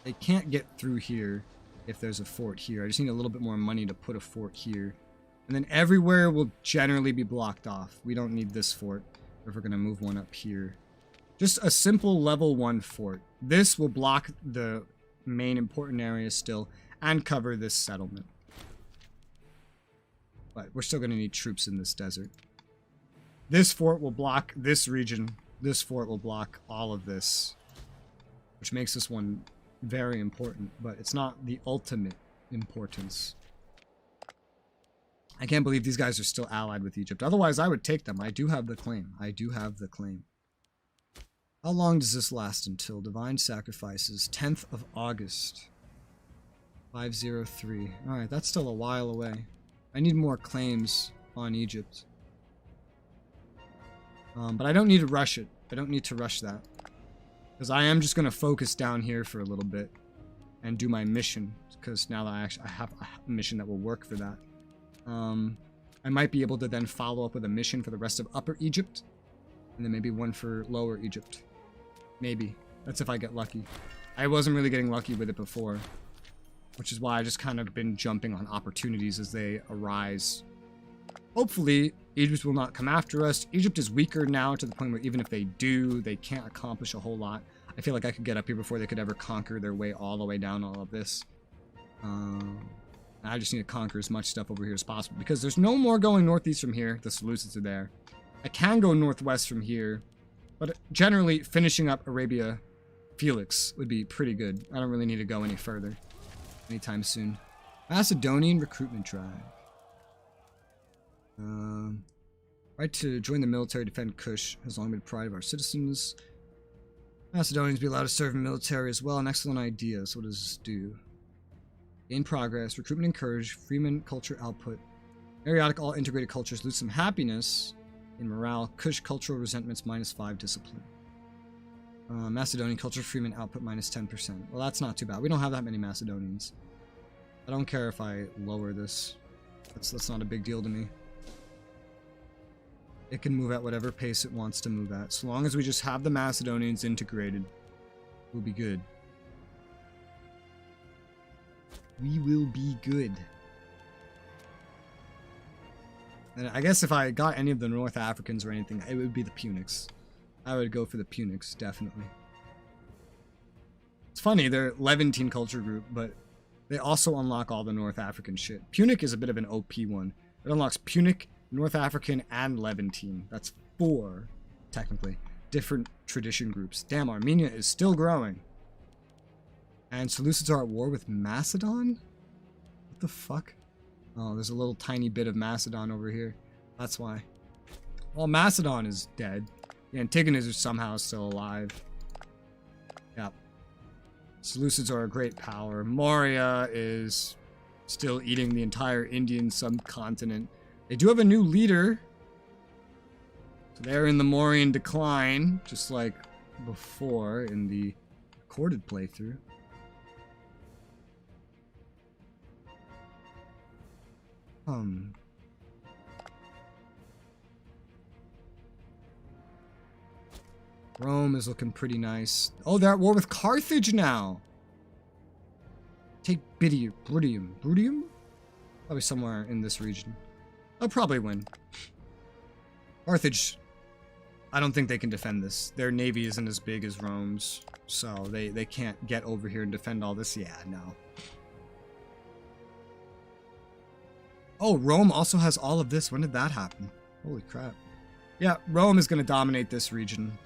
They can't get through here if there's a fort here. I just need a little bit more money to put a fort here. And then everywhere will generally be blocked off. We don't need this fort if we're going to move one up here. Just a simple level 1 fort. This will block the main important areas still and cover this settlement. But we're still going to need troops in this desert. This fort will block this region. This fort will block all of this. Which makes this one very important. But it's not the ultimate importance. I can't believe these guys are still allied with Egypt. Otherwise, I would take them. I do have the claim. I do have the claim. How long does this last until? Divine Sacrifices, 10th of August. 503. Alright, that's still a while away. I need more claims on Egypt. But I don't need to rush it. I don't need to rush that. Because I am just going to focus down here for a little bit. And do my mission. Because now that I have a mission that will work for that. I might be able to then follow up with a mission for the rest of Upper Egypt. And then maybe one for Lower Egypt. Maybe. That's if I get lucky. I wasn't really getting lucky with it before. Which is why I just kind of been jumping on opportunities as they arise. Hopefully, Egypt will not come after us. Egypt is weaker now to the point where even if they do, they can't accomplish a whole lot. I feel like I could get up here before they could ever conquer their way all the way down all of this. I just need to conquer as much stuff over here as possible. Because there's no more going northeast from here. The Seleucids are there. I can go northwest from here. But generally, finishing up Arabia Felix would be pretty good. I don't really need to go any further anytime soon. Macedonian recruitment drive. Right to join the military, defend Kush has long been pride of our citizens. Macedonians be allowed to serve in the military as well. An excellent idea. So what does this do? Gain progress, recruitment encouraged, Freeman culture output. Periodic all integrated cultures lose some happiness in morale. Kush cultural resentments -5 discipline. Macedonian culture Freeman output -10%. Well, that's not too bad. We don't have that many Macedonians. I don't care if I lower this. That's not a big deal to me. It can move at whatever pace it wants to move at. So long as we just have the Macedonians integrated, we'll be good. We will be good. And I guess if I got any of the North Africans or anything, it would be the Punics. I would go for the Punics, definitely. It's funny, they're Levantine culture group, but they also unlock all the North African shit. Punic is a bit of an OP one. It unlocks Punic, North African, and Levantine. That's 4, technically, different tradition groups. Damn, Armenia is still growing. And Seleucids are at war with Macedon? What the fuck? Oh, there's a little tiny bit of Macedon over here. That's why. Well, Macedon is dead. The Antigones are somehow still alive. Yep. Seleucids are a great power. Moria is still eating the entire Indian subcontinent. They do have a new leader. So they're in the Mauryan decline, just like before in the recorded playthrough. Rome is looking pretty nice. Oh, they're at war with Carthage now. Take Bruttium. Probably somewhere in this region. I'll probably win. Carthage, I don't think they can defend this. Their navy isn't as big as Rome's, so they can't get over here and defend all this. Yeah, no. Oh, Rome also has all of this. When did that happen? Holy crap. Yeah, Rome is going to dominate this region.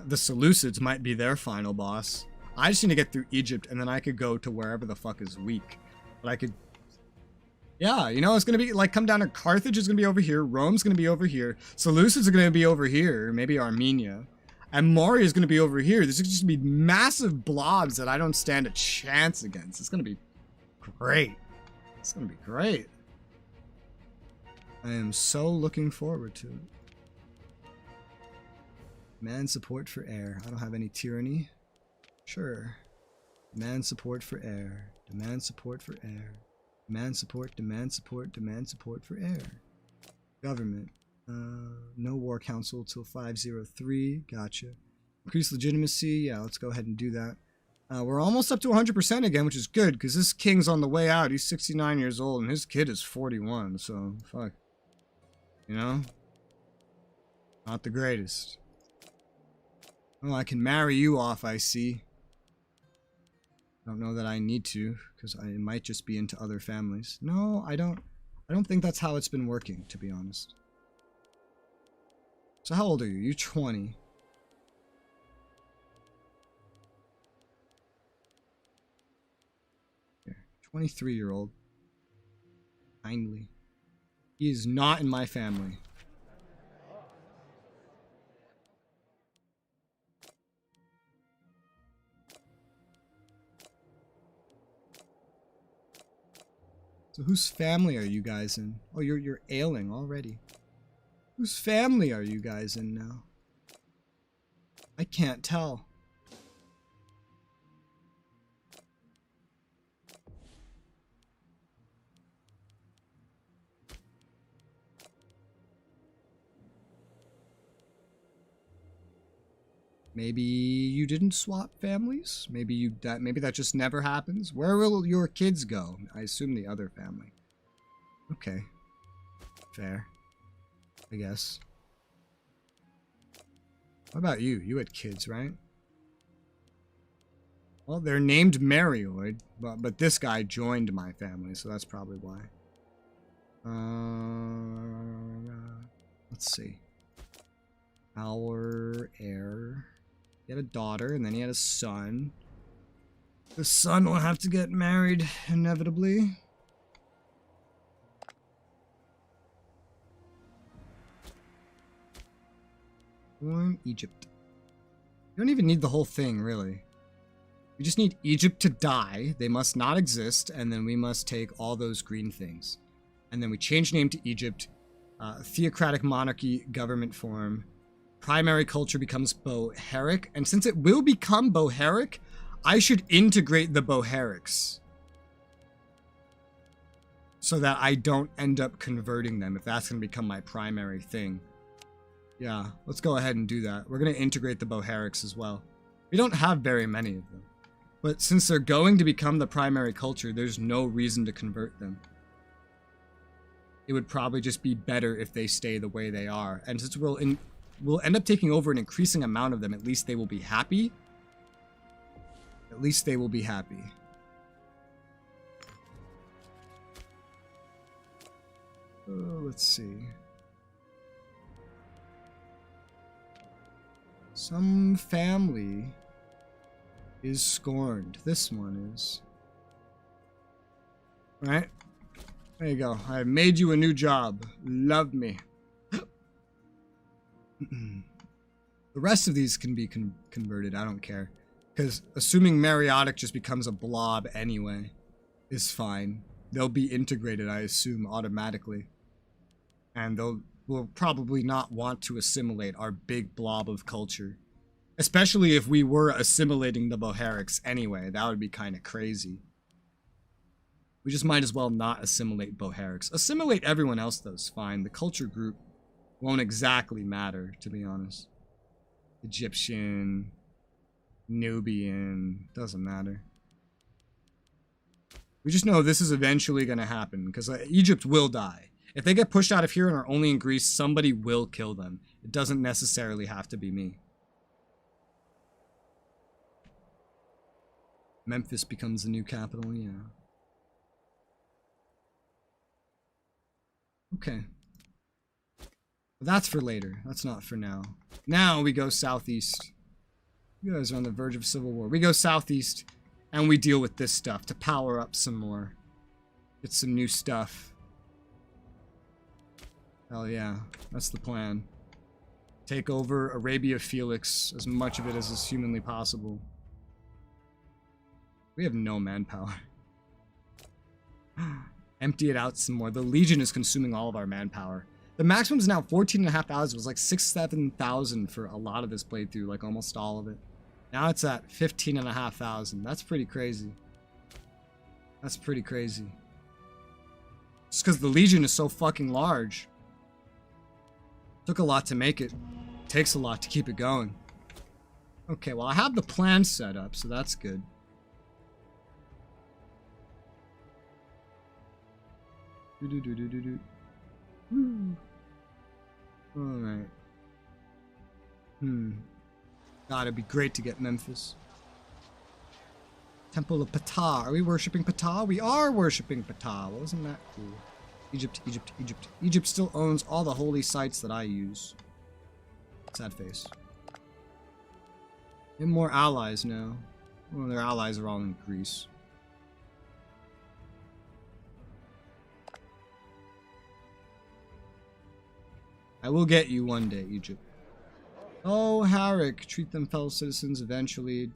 The Seleucids might be their final boss. I just need to get through Egypt, and then I could go to wherever the fuck is weak. But I could... Yeah, you know, it's going to be, like, come down to Carthage is going to be over here. Rome's going to be over here. Seleucids are going to be over here. Maybe Armenia. And Moria is going to be over here. There's just going to be massive blobs that I don't stand a chance against. It's going to be great. It's going to be great. I am so looking forward to it. Demand support for air. I don't have any tyranny. Sure. Demand support for air. Demand support for air. Demand support for air. Government. No war council till 503. Gotcha. Increase legitimacy. Yeah, let's go ahead and do that. We're almost up to 100% again, which is good, because this king's on the way out. He's 69 years old, and his kid is 41, so, fuck. You know? Not the greatest. Oh, I can marry you off, I see. I don't know that I need to, because I might just be into other families. No, I don't think that's how it's been working, to be honest. So how old are you? You're 20. 23-year-old. Kindly. He is not in my family. So whose family are you guys in? Oh, you're ailing already. Whose family are you guys in now? I can't tell. Maybe you didn't swap families? Maybe that just never happens? Where will your kids go? I assume the other family. Okay. Fair. I guess. What about you? You had kids, right? Well, they're named Marioid, but this guy joined my family, so that's probably why. Let's see. Our heir. He had a daughter, and then he had a son. The son will have to get married, inevitably. Born Egypt. You don't even need the whole thing, really. We just need Egypt to die. They must not exist, and then we must take all those green things. And then we change name to Egypt. Theocratic monarchy government form. Primary culture becomes Boheric, and since it will become Boheric, I should integrate the Boherics. So that I don't end up converting them if that's going to become my primary thing. Yeah, let's go ahead and do that. We're going to integrate the Boherics as well. We don't have very many of them. But since they're going to become the primary culture, there's no reason to convert them. It would probably just be better if they stay the way they are. And since we'll end up taking over an increasing amount of them, at least they will be happy. At least they will be happy. Let's see. Some family is scorned. This one is. Alright. There you go. I made you a new job. Love me. The rest of these can be converted. I don't care. Because assuming Mariotic just becomes a blob anyway is fine. They'll be integrated, I assume, automatically. And will probably not want to assimilate our big blob of culture. Especially if we were assimilating the Boherics anyway. That would be kind of crazy. We just might as well not assimilate Boherics. Assimilate everyone else, though, is fine. The culture group won't exactly matter, to be honest. Egyptian, Nubian, doesn't matter. We just know this is eventually going to happen, because Egypt will die. If they get pushed out of here and are only in Greece, somebody will kill them. It doesn't necessarily have to be me. Memphis becomes the new capital, yeah. Okay. That's for later. That's not for now. Now we go southeast. You guys are on the verge of civil war. We go southeast and we deal with this stuff to power up some more. Get some new stuff. Hell yeah. That's the plan. Take over Arabia Felix, as much of it as is humanly possible. We have no manpower. Empty it out some more. The Legion is consuming all of our manpower. The maximum is now 14,500. It was like 6,000-7,000 for a lot of this playthrough, like almost all of it. Now it's at 15,500. That's pretty crazy. That's pretty crazy. Just because the Legion is so fucking large. Took a lot to make it. Takes a lot to keep it going. Okay, well I have the plan set up, so that's good. Alright. God, it'd be great to get Memphis. Temple of Ptah. Are we worshipping Ptah? We are worshipping Ptah. Well, isn't that cool? Egypt, Egypt, Egypt. Egypt still owns all the holy sites that I use. Sad face. They have more allies now. Well, their allies are all in Greece. I will get you one day, Egypt. Oh, Harrick. Treat them fellow citizens eventually.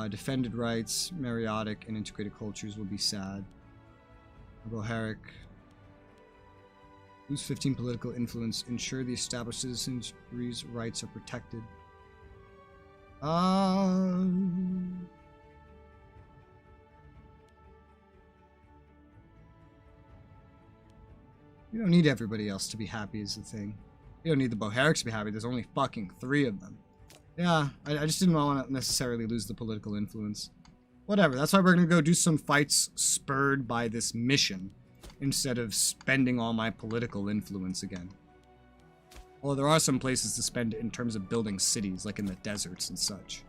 Defended rights, Mariotic, and integrated cultures will be sad. Boharic. Lose 15 political influence. Ensure the established citizens' rights are protected. You don't need everybody else to be happy is the thing. You don't need the Boharics to be happy. There's only fucking 3 of them. Yeah, I just didn't want to necessarily lose the political influence. Whatever, that's why we're going to go do some fights spurred by this mission, instead of spending all my political influence again. Although there are some places to spend it in terms of building cities, like in the deserts and such.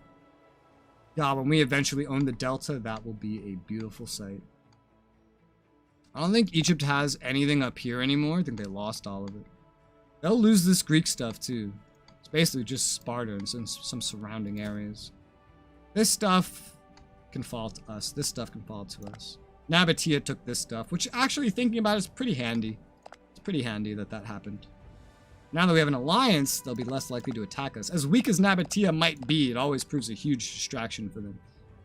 Yeah, when we eventually own the Delta, that will be a beautiful sight. I don't think Egypt has anything up here anymore. I think they lost all of it. They'll lose this Greek stuff too. It's basically just Sparta and some surrounding areas. This stuff can fall to us. This stuff can fall to us. Nabatea took this stuff, which actually thinking about it is pretty handy. It's pretty handy that that happened. Now that we have an alliance, they'll be less likely to attack us. As weak as Nabatea might be, it always proves a huge distraction for them.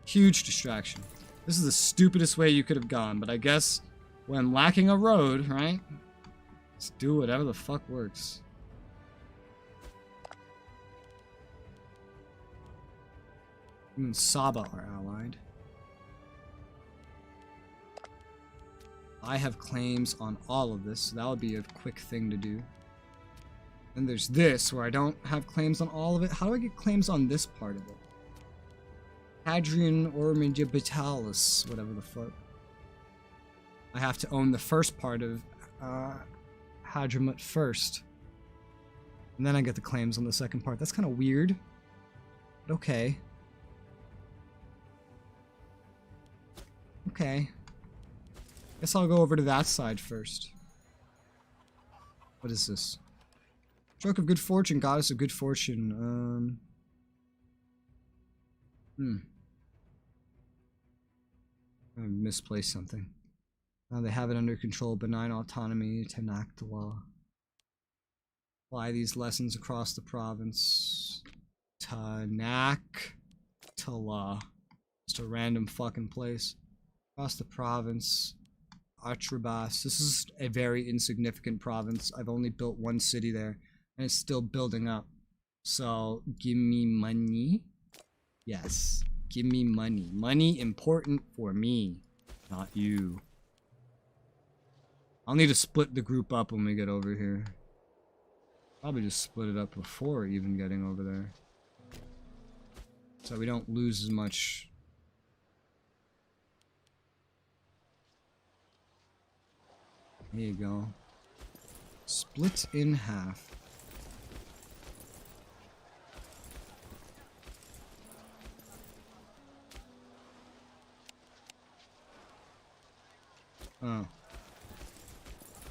Huge distraction. This is the stupidest way you could have gone, but I guess when lacking a road, right? Let's do whatever the fuck works. You and Saba are allied. I have claims on all of this, so that would be a quick thing to do. Then there's this, where I don't have claims on all of it. How do I get claims on this part of it? Hadrian Ormigibitalis, whatever the fuck. I have to own the first part of Hadramut first. And then I get the claims on the second part. That's kind of weird. But okay. Okay. Guess I'll go over to that side first. What is this? Stroke of good fortune, goddess of good fortune. I misplaced something. Now they have it under control. Benign autonomy, Tanaktala. Apply these lessons across the province. Tanaktala. Just a random fucking place. Across the province. Atribas. This is a very insignificant province. I've only built one city there. And it's still building up. So, give me money. Yes. Give me money. Money important for me. Not you. I'll need to split the group up when we get over here. Probably just split it up before even getting over there. So we don't lose as much. There you go. Split in half. Oh.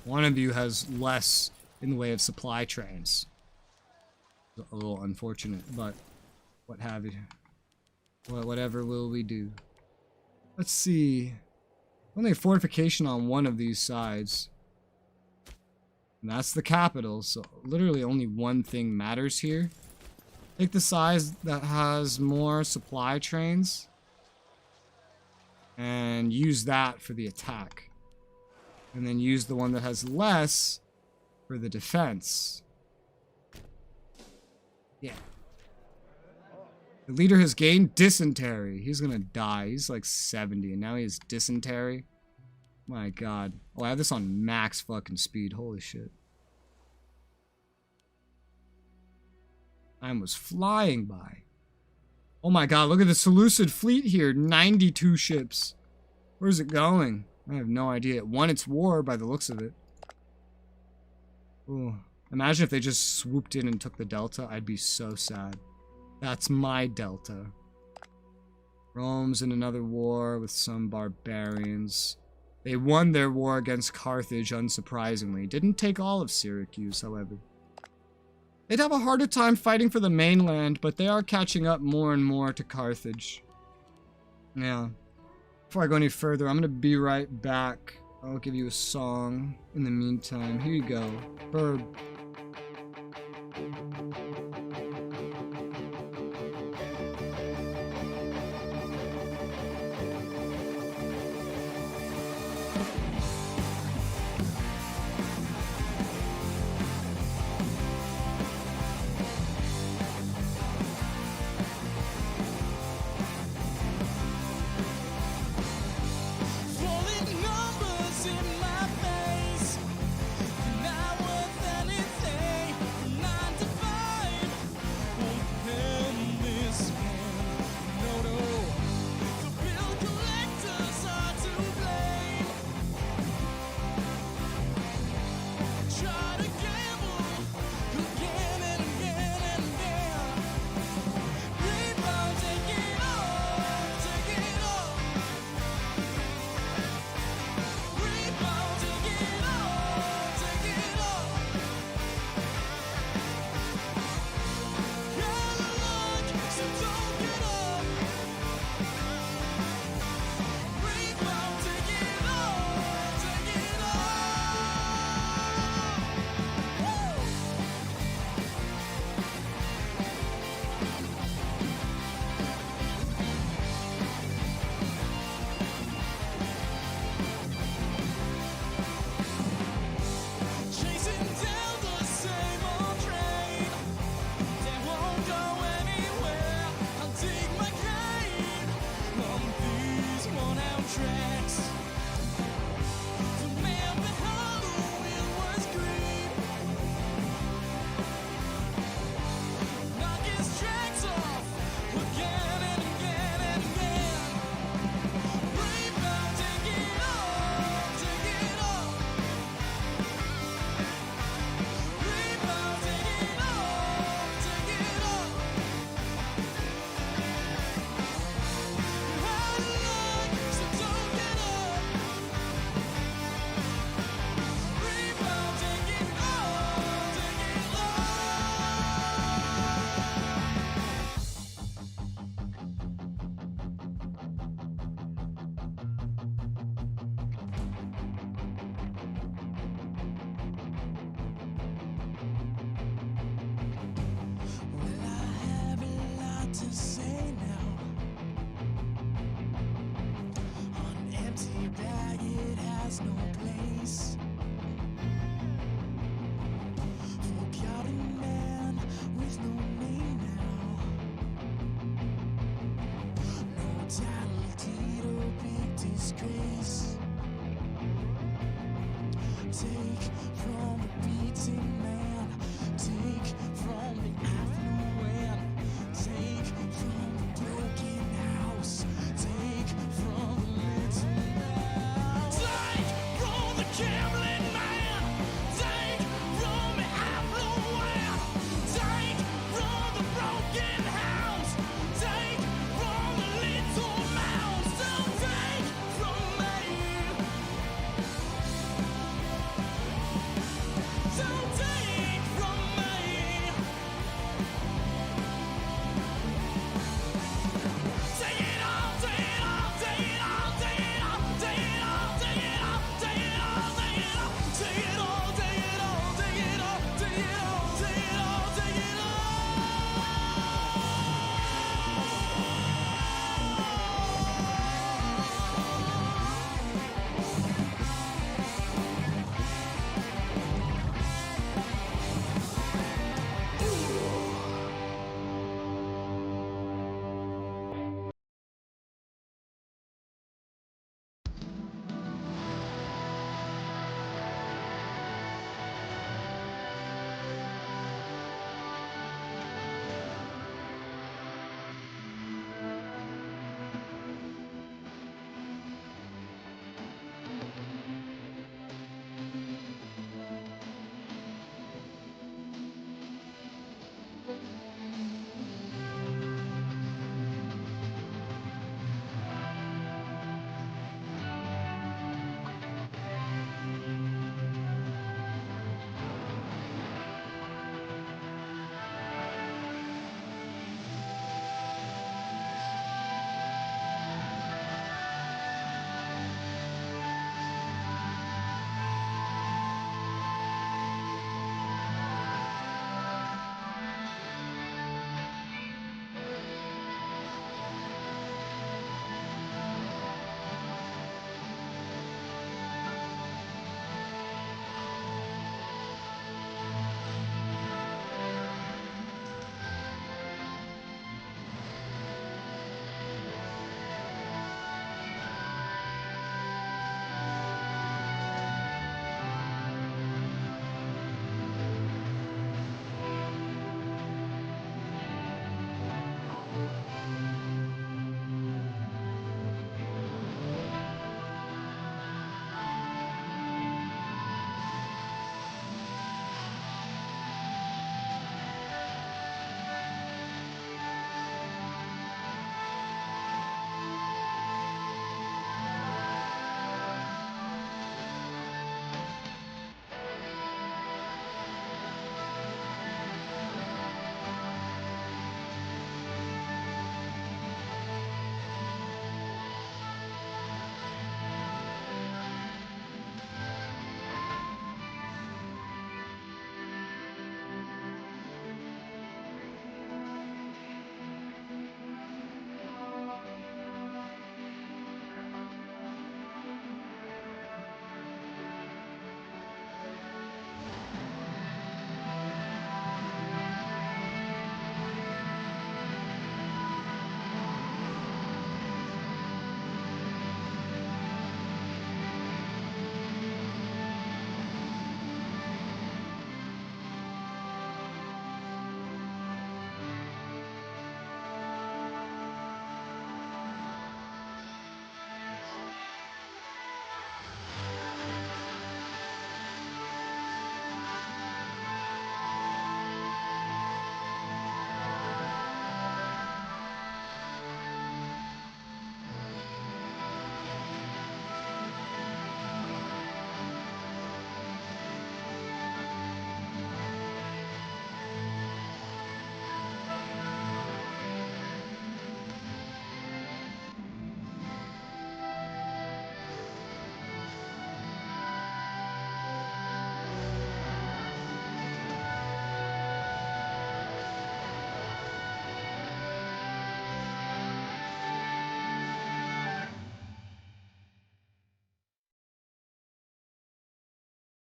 One of you has less in the way of supply trains. A little unfortunate, but what have you. Whatever will we do. Let's see. Only a fortification on one of these sides. And that's the capital, so literally only one thing matters here. Take the size that has more supply trains. And use that for the attack. And then use the one that has less for the defense. Yeah. The leader has gained dysentery. He's gonna die. He's like 70 and now he has dysentery. My god. Oh, I have this on max fucking speed. Holy shit. Time was flying by. Oh my god, look at the Seleucid fleet here. 92 ships. Where's it going? I have no idea. It won its war by the looks of it. Ooh. Imagine if they just swooped in and took the Delta. I'd be so sad. That's my Delta. Rome's in another war with some barbarians. They won their war against Carthage, unsurprisingly. Didn't take all of Syracuse, however. They'd have a harder time fighting for the mainland, but they are catching up more and more to Carthage. Yeah. Before I go any further, I'm gonna be right back. I'll give you a song in the meantime. Here you go. Bird. has no place. Forgotten man with no name now. No title deed or big disgrace. Take from the beating man. Take from the affluent. Take from the broken house. Take from the little man. Take from the gambling man. Take from the affluent. Take from the broken house. Take from the little mouse. Don't take from me. Don't take from me.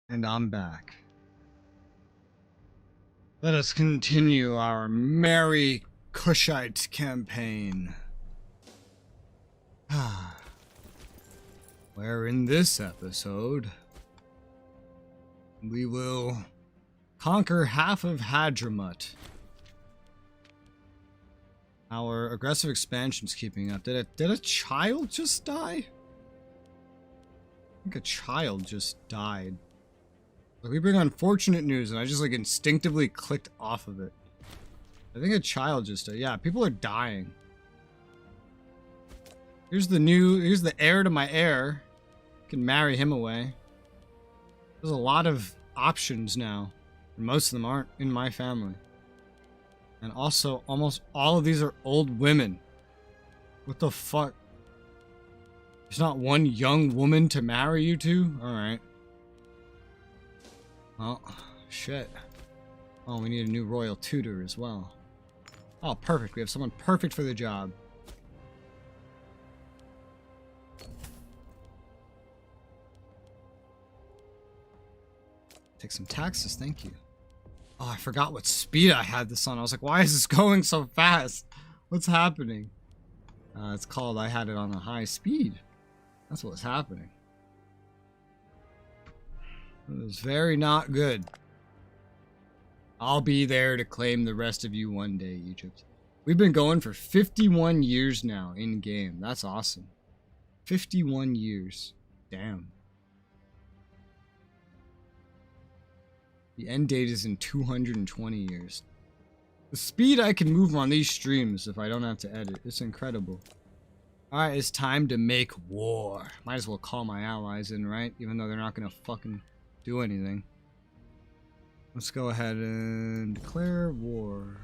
And I'm back. Let us continue our merry Kushite campaign. Where in this episode, we will conquer half of Hadramut. Our aggressive expansion's keeping up. Did a child just die? I think a child just died. Like, we bring unfortunate news, and I just like instinctively clicked off of it. I think a child just died. Yeah, people are dying. Here's the heir to my heir. Can marry him away. There's a lot of options now, and most of them aren't in my family. And also, almost all of these are old women. What the fuck? There's not one young woman to marry you to? Alright. Oh, shit. Oh, we need a new royal tutor as well. Oh, perfect. We have someone perfect for the job. Take some taxes, thank you. Oh, I forgot what speed I had this on. I was like, why is this going so fast? What's happening? It's called I had it on a high speed. That's what's happening. It was very not good. I'll be there to claim the rest of you one day, Egypt. We've been going for 51 years now in game. That's awesome. 51 years. Damn. The end date is in 220 years. The speed I can move on these streams if I don't have to edit, it's incredible. Alright, it's time to make war. Might as well call my allies in, right? Even though they're not gonna fucking do anything. Let's go ahead and declare war.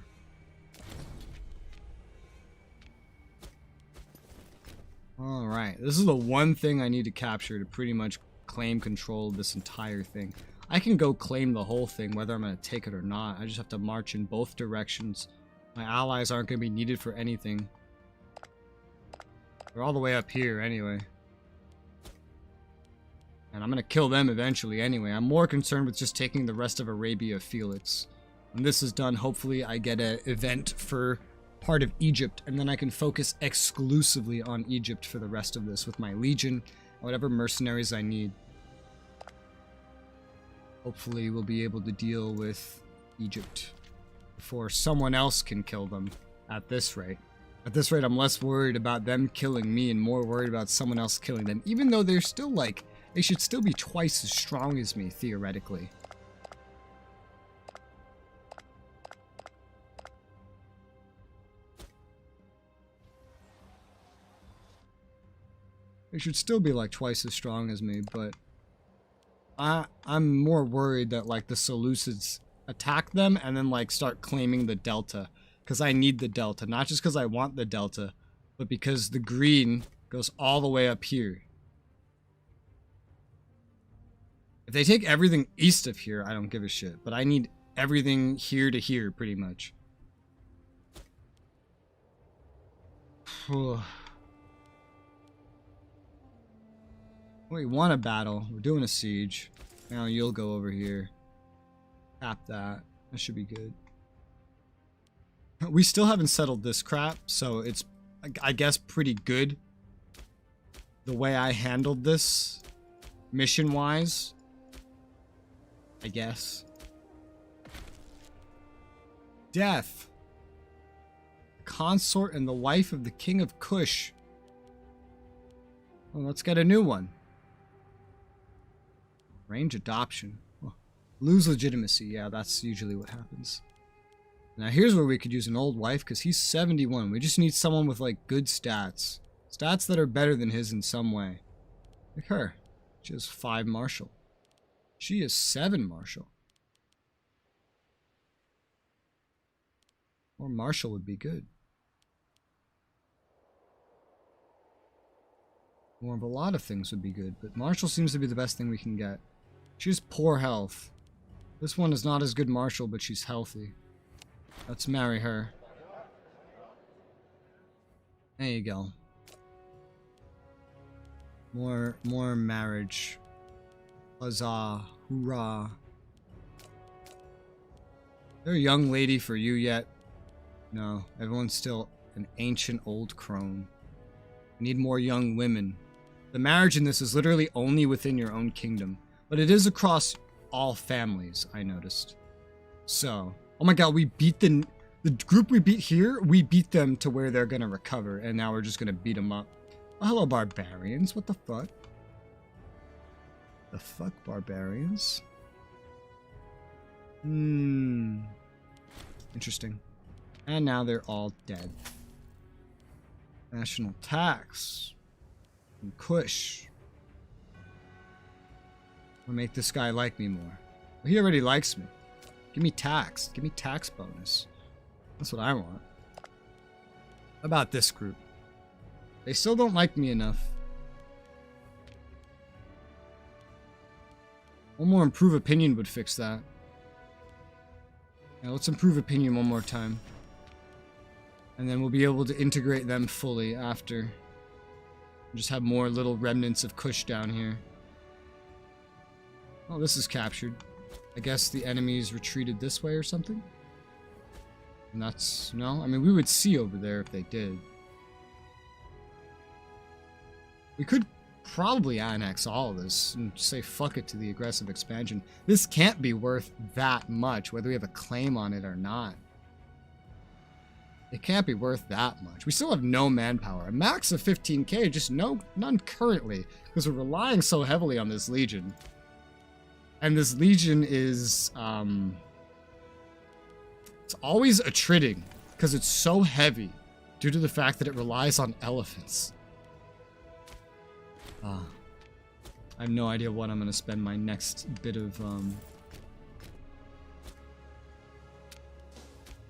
Alright, this is the one thing I need to capture to pretty much claim control of this entire thing. I can go claim the whole thing whether I'm going to take it or not. I just have to march in both directions. My allies aren't going to be needed for anything. They're all the way up here anyway. And I'm going to kill them eventually anyway. I'm more concerned with just taking the rest of Arabia Felix. When this is done, hopefully I get an event for part of Egypt, and then I can focus exclusively on Egypt for the rest of this with my legion, and whatever mercenaries I need. Hopefully we'll be able to deal with Egypt before someone else can kill them at this rate. At this rate, I'm less worried about them killing me and more worried about someone else killing them, even though they're still like, they should still be twice as strong as me, theoretically. They should still be like twice as strong as me, but I'm more worried that like the Seleucids attack them and then like start claiming the delta, because I need the delta, not just because I want the delta, but because the green goes all the way up here. If they take everything east of here, I don't give a shit, but I need everything here to here pretty much. We won a battle. We're doing a siege. Now you'll go over here. Tap that. That should be good. We still haven't settled this crap, so it's, I guess, pretty good. The way I handled this, mission-wise. I guess. Death. The consort and the wife of the king of Kush. Well, let's get a new one. Range adoption. Well, lose legitimacy. Yeah, that's usually what happens. Now here's where we could use an old wife, because he's 71. We just need someone with like good stats. Stats that are better than his in some way. Like her. She has 5 martial. She is 7 martial. More martial would be good. More of a lot of things would be good, but martial seems to be the best thing we can get. She's poor health. This one is not as good martial, but she's healthy. Let's marry her. There you go. More marriage. Huzzah. Hoorah. Is there a young lady for you yet? No, everyone's still an ancient old crone. We need more young women. The marriage in this is literally only within your own kingdom, but it is across all families, I noticed. So, oh my god, we beat the group we beat here, we beat them to where they're gonna recover, and now we're just gonna beat them up. Oh, hello, barbarians. What the fuck? The fuck, barbarians? Interesting. And now they're all dead. National tax. And Kush. I'll make this guy like me more. Well, he already likes me. Give me tax. Give me tax bonus. That's what I want. How about this group? They still don't like me enough. One more improve opinion would fix that. Now let's improve opinion one more time. And then we'll be able to integrate them fully after. Just have more little remnants of Kush down here. Oh, this is captured. I guess the enemies retreated this way or something? And that's... no? I mean, we would see over there if they did. We could probably annex all of this and say fuck it to the aggressive expansion. This can't be worth that much, whether we have a claim on it or not. It can't be worth that much. We still have no manpower. A max of 15k, just none currently, because we're relying so heavily on this legion. And this legion is, it's always attriting, because it's so heavy, due to the fact that it relies on elephants. I have no idea what I'm going to spend my next bit of,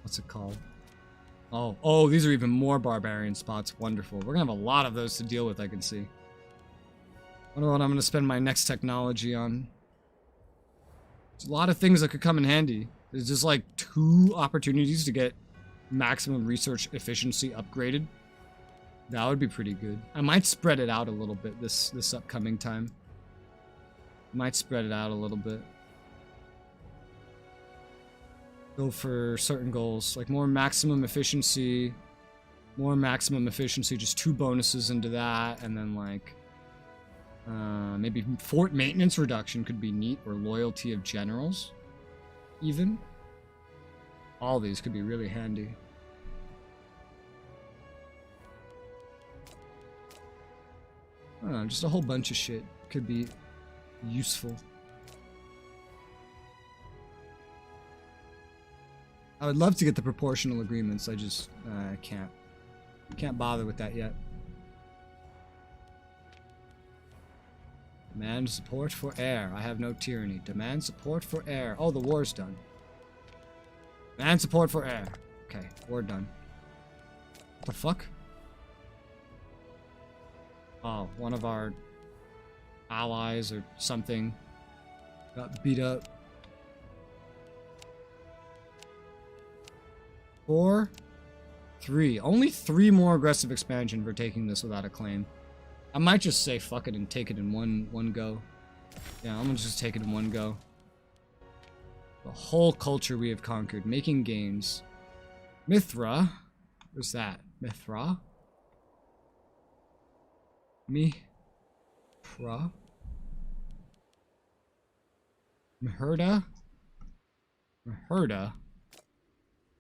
what's it called? Oh, these are even more barbarian spots. Wonderful. We're going to have a lot of those to deal with, I can see. Wonder what I'm going to spend my next technology on. There's a lot of things that could come in handy. There's just like 2 opportunities to get maximum research efficiency upgraded. That would be pretty good. I might spread it out a little bit this upcoming time. Might spread it out a little bit. Go for certain goals, like more maximum efficiency, just 2 bonuses into that, and then like maybe fort maintenance reduction could be neat, or loyalty of generals, even. All these could be really handy. I don't know, just a whole bunch of shit could be useful. I would love to get the proportional agreements. I just can't bother with that yet. Demand support for air. I have no tyranny. Demand support for air. Oh, the war's done. Demand support for air. Okay, war done. What the fuck? Oh, one of our allies or something got beat up. 4, 3. Only 3 more aggressive expansion for taking this without a claim. I might just say fuck it and take it in one go. Yeah, I'm gonna just take it in one go. The whole culture we have conquered. Making gains. Mithra. Where's that? Mithra? Mithra? Maherda? Maherda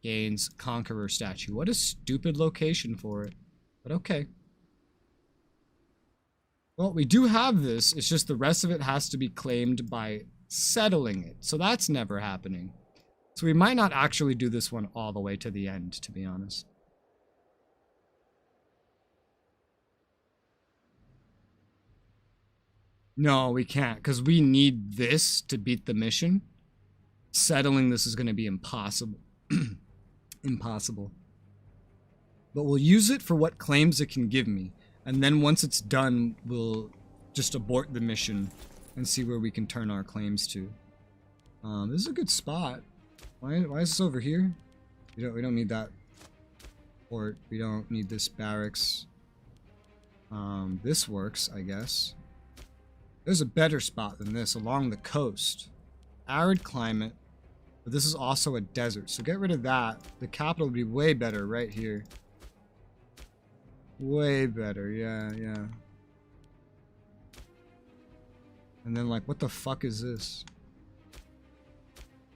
gains Conqueror statue. What a stupid location for it. But okay. Well, we do have this. It's just the rest of it has to be claimed by settling it. So that's never happening. So we might not actually do this one all the way to the end, to be honest. No, we can't, because we need this to beat the mission. Settling this is going to be impossible. Impossible. But we'll use it for what claims it can give me. And then once it's done, we'll just abort the mission and see where we can turn our claims to. This is a good spot. Why is this over here? We don't need that port. We don't need this barracks. This works, I guess. There's a better spot than this along the coast. Arid climate, but this is also a desert, so get rid of that. The capital would be way better right here. Way better, yeah. And then, like, what the fuck is this?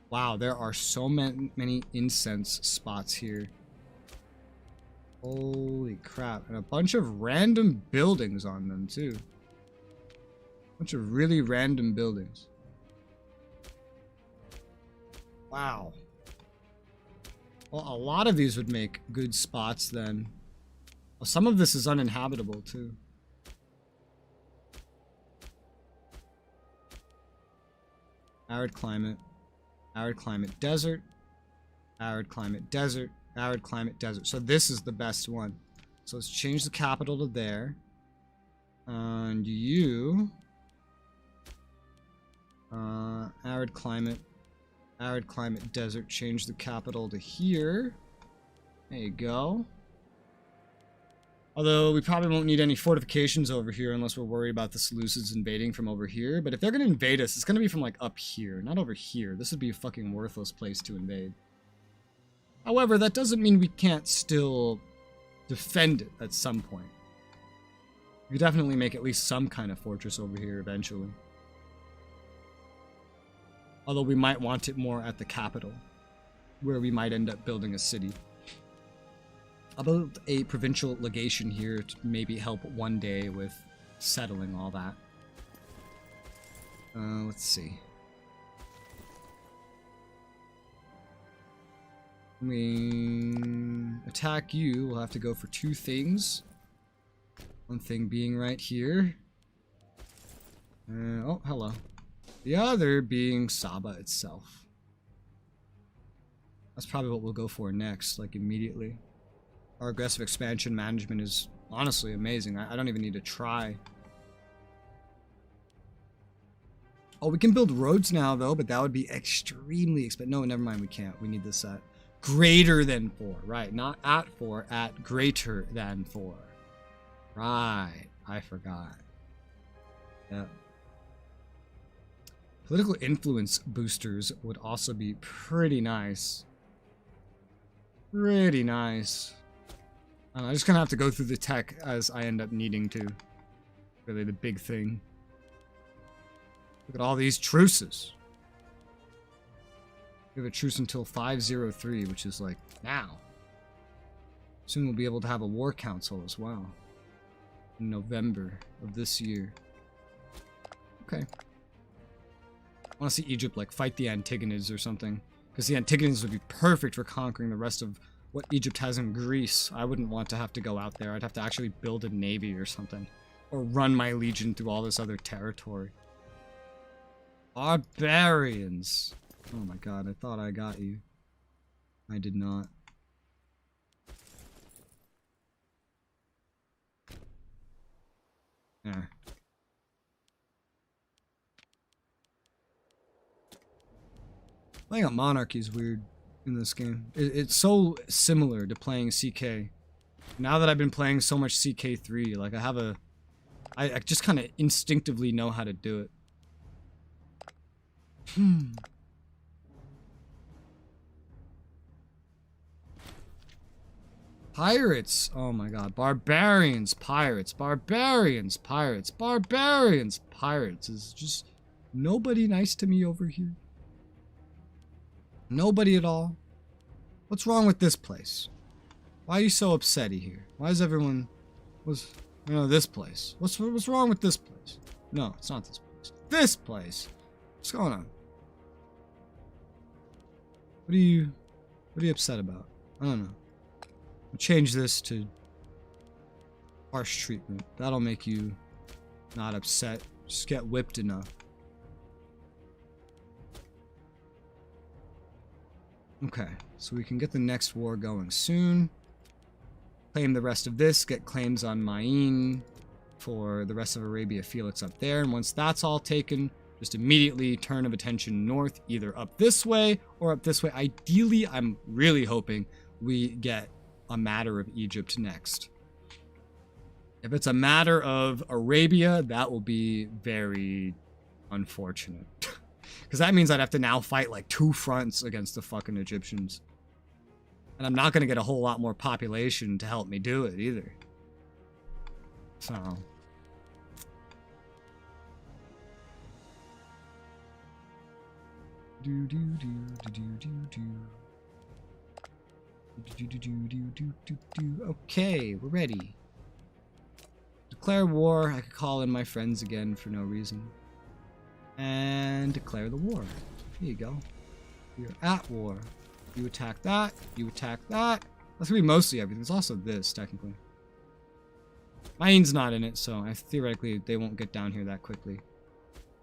Wow, there are so many incense spots here. Holy crap. And a bunch of random buildings on them, too. A bunch of really random buildings. Wow. Well, a lot of these would make good spots then. Well, some of this is uninhabitable, too. Arid climate, desert, arid climate, desert, arid climate, desert. So this is the best one. So let's change the capital to there. And you... arid climate, desert. Change the capital to here. There you go. Although we probably won't need any fortifications over here unless we're worried about the Seleucids invading from over here. But if they're going to invade us, it's going to be from like up here, not over here. This would be a fucking worthless place to invade. However, that doesn't mean we can't still defend it at some point. We could definitely make at least some kind of fortress over here eventually. Although we might want it more at the capital, where we might end up building a city. How about a provincial legation here to maybe help one day with settling all that? Let's see. When we attack you, we'll have to go for two things. One thing being right here. Oh, hello. The other being Saba itself. That's probably what we'll go for next, like immediately. Our aggressive expansion management is honestly amazing. I don't even need to try. Oh, we can build roads now, though, but that would be extremely expensive. No, never mind, we can't. We need this at greater than 4. Right, not at 4, at greater than 4. Right, I forgot. Yeah. Political influence boosters would also be pretty nice. Pretty nice. I'm just gonna have to go through the tech as I end up needing to. Really the big thing. Look at all these truces. We have a truce until 503, which is like now. Soon we'll be able to have a war council as well. In November of this year. Okay. I want to see Egypt like fight the Antigonids or something. Because the Antigonids would be perfect for conquering the rest of what Egypt has in Greece. I wouldn't want to have to go out there. I'd have to actually build a navy or something. Or run my legion through all this other territory. Barbarians. Oh my god, I thought I got you. I did not. There. Playing a monarchy is weird in this game. It's so similar to playing CK. Now that I've been playing so much CK3, like I just kind of instinctively know how to do it. Pirates! Oh my god. Barbarians, pirates, barbarians, pirates, barbarians, pirates. Is just nobody nice to me over here? Nobody at all? What's wrong with this place? Why are you so upsetty here? Why is everyone... this place. What's wrong with this place? No, it's not this place. This place! What's going on? What are you upset about? I don't know. I'll change this to harsh treatment. That'll make you not upset. Just get whipped enough. Okay, so we can get the next war going soon. Claim the rest of this, get claims on Ma'in for the rest of Arabia Felix up there. And once that's all taken, just immediately turn of attention north, either up this way or up this way. Ideally, I'm really hoping we get a matter of Egypt next. If it's a matter of Arabia, that will be very unfortunate. Because that means I'd have to now fight like 2 fronts against the fucking Egyptians. And I'm not going to get a whole lot more population to help me do it either. So... Okay, we're ready. Declare war. I could call in my friends again for no reason. And declare the war. Here you go. You're at war. You attack that. You attack that. That's gonna be mostly everything. There's also this, technically. Mine's not in it, so theoretically they won't get down here that quickly.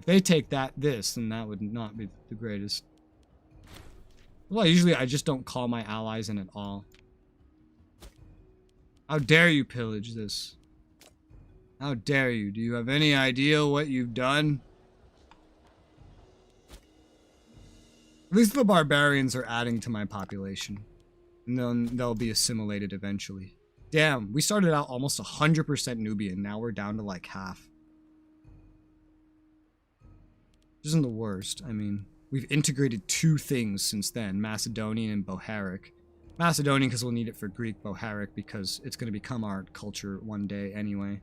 If they take this, then that would not be the greatest. Well, usually I just don't call my allies in at all. How dare you pillage this? How dare you? Do you have any idea what you've done? At least the barbarians are adding to my population. And then they'll be assimilated eventually. Damn, we started out almost 100% Nubian. Now we're down to like half. Which isn't the worst. I mean, we've integrated 2 things since then. Macedonian and Boharic. Macedonian because we'll need it for Greek. Boharic because it's going to become our culture one day anyway.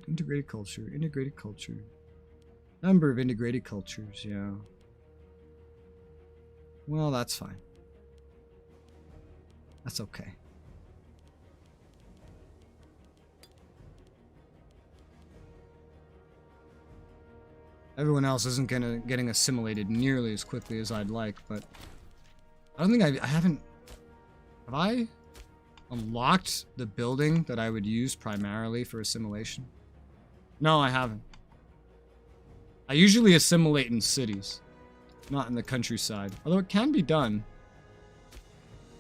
Integrated culture. Integrated culture. Number of integrated cultures, yeah. Well, that's fine. That's okay. Everyone else isn't getting assimilated nearly as quickly as I'd like, but I don't think I haven't... Have I unlocked the building that I would use primarily for assimilation? No, I haven't. I usually assimilate in cities, not in the countryside. Although it can be done,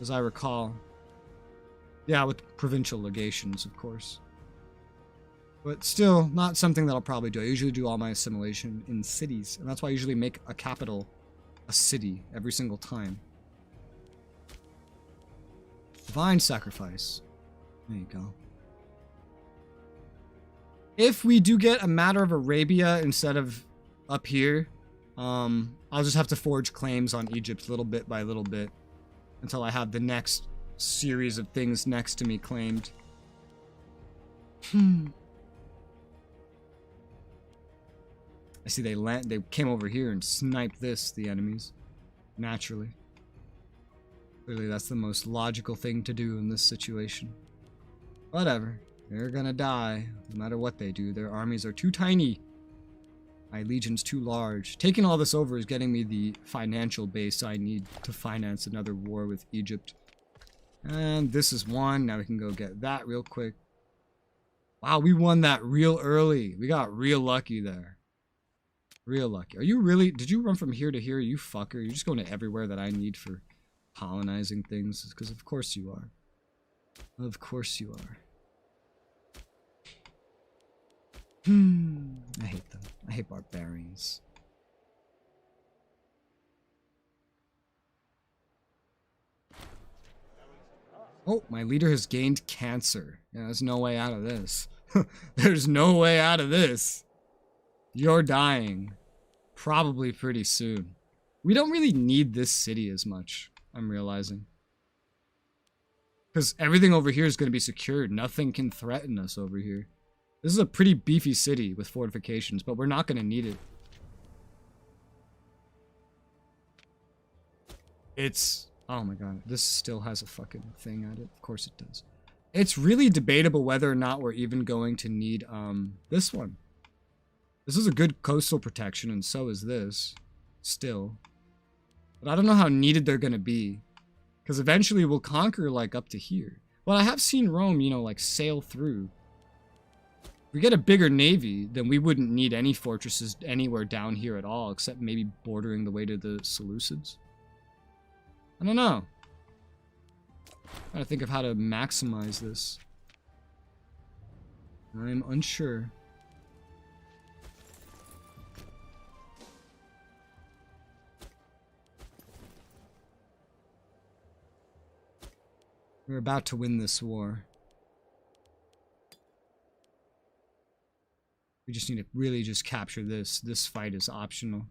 as I recall. Yeah, with provincial legations, of course. But still, not something that I'll probably do. I usually do all my assimilation in cities, and that's why I usually make a capital a city every single time. Divine sacrifice. There you go. If we do get a matter of Arabia instead of up here, I'll just have to forge claims on Egypt little bit by little bit until I have the next series of things next to me claimed. I see they came over here and sniped the enemies. Naturally. Clearly that's the most logical thing to do in this situation. Whatever. They're gonna die, no matter what they do. Their armies are too tiny. My legion's too large. Taking all this over is getting me the financial base I need to finance another war with Egypt. And this is one. Now we can go get that real quick. Wow, we won that real early. We got real lucky there. Real lucky. Are you really... Did you run from here to here, you fucker? You're just going to everywhere that I need for colonizing things? Because of course you are. Of course you are. I hate them. I hate barbarians. Oh, my leader has gained cancer. Yeah, there's no way out of this. There's no way out of this. You're dying. Probably pretty soon. We don't really need this city as much, I'm realizing. Because everything over here is going to be secured. Nothing can threaten us over here. This is a pretty beefy city with fortifications, but we're not going to need it. It's... Oh my god, this still has a fucking thing at it. Of course it does. It's really debatable whether or not we're even going to need, this one. This is a good coastal protection, and so is this. Still. But I don't know how needed they're going to be. Because eventually we'll conquer, like, up to here. Well, I have seen Rome, you know, like, sail through. If we get a bigger navy, then we wouldn't need any fortresses anywhere down here at all, except maybe bordering the way to the Seleucids. I don't know. I'm trying to think of how to maximize this. I'm unsure. We're about to win this war. We just need to really just capture this. This fight is optional.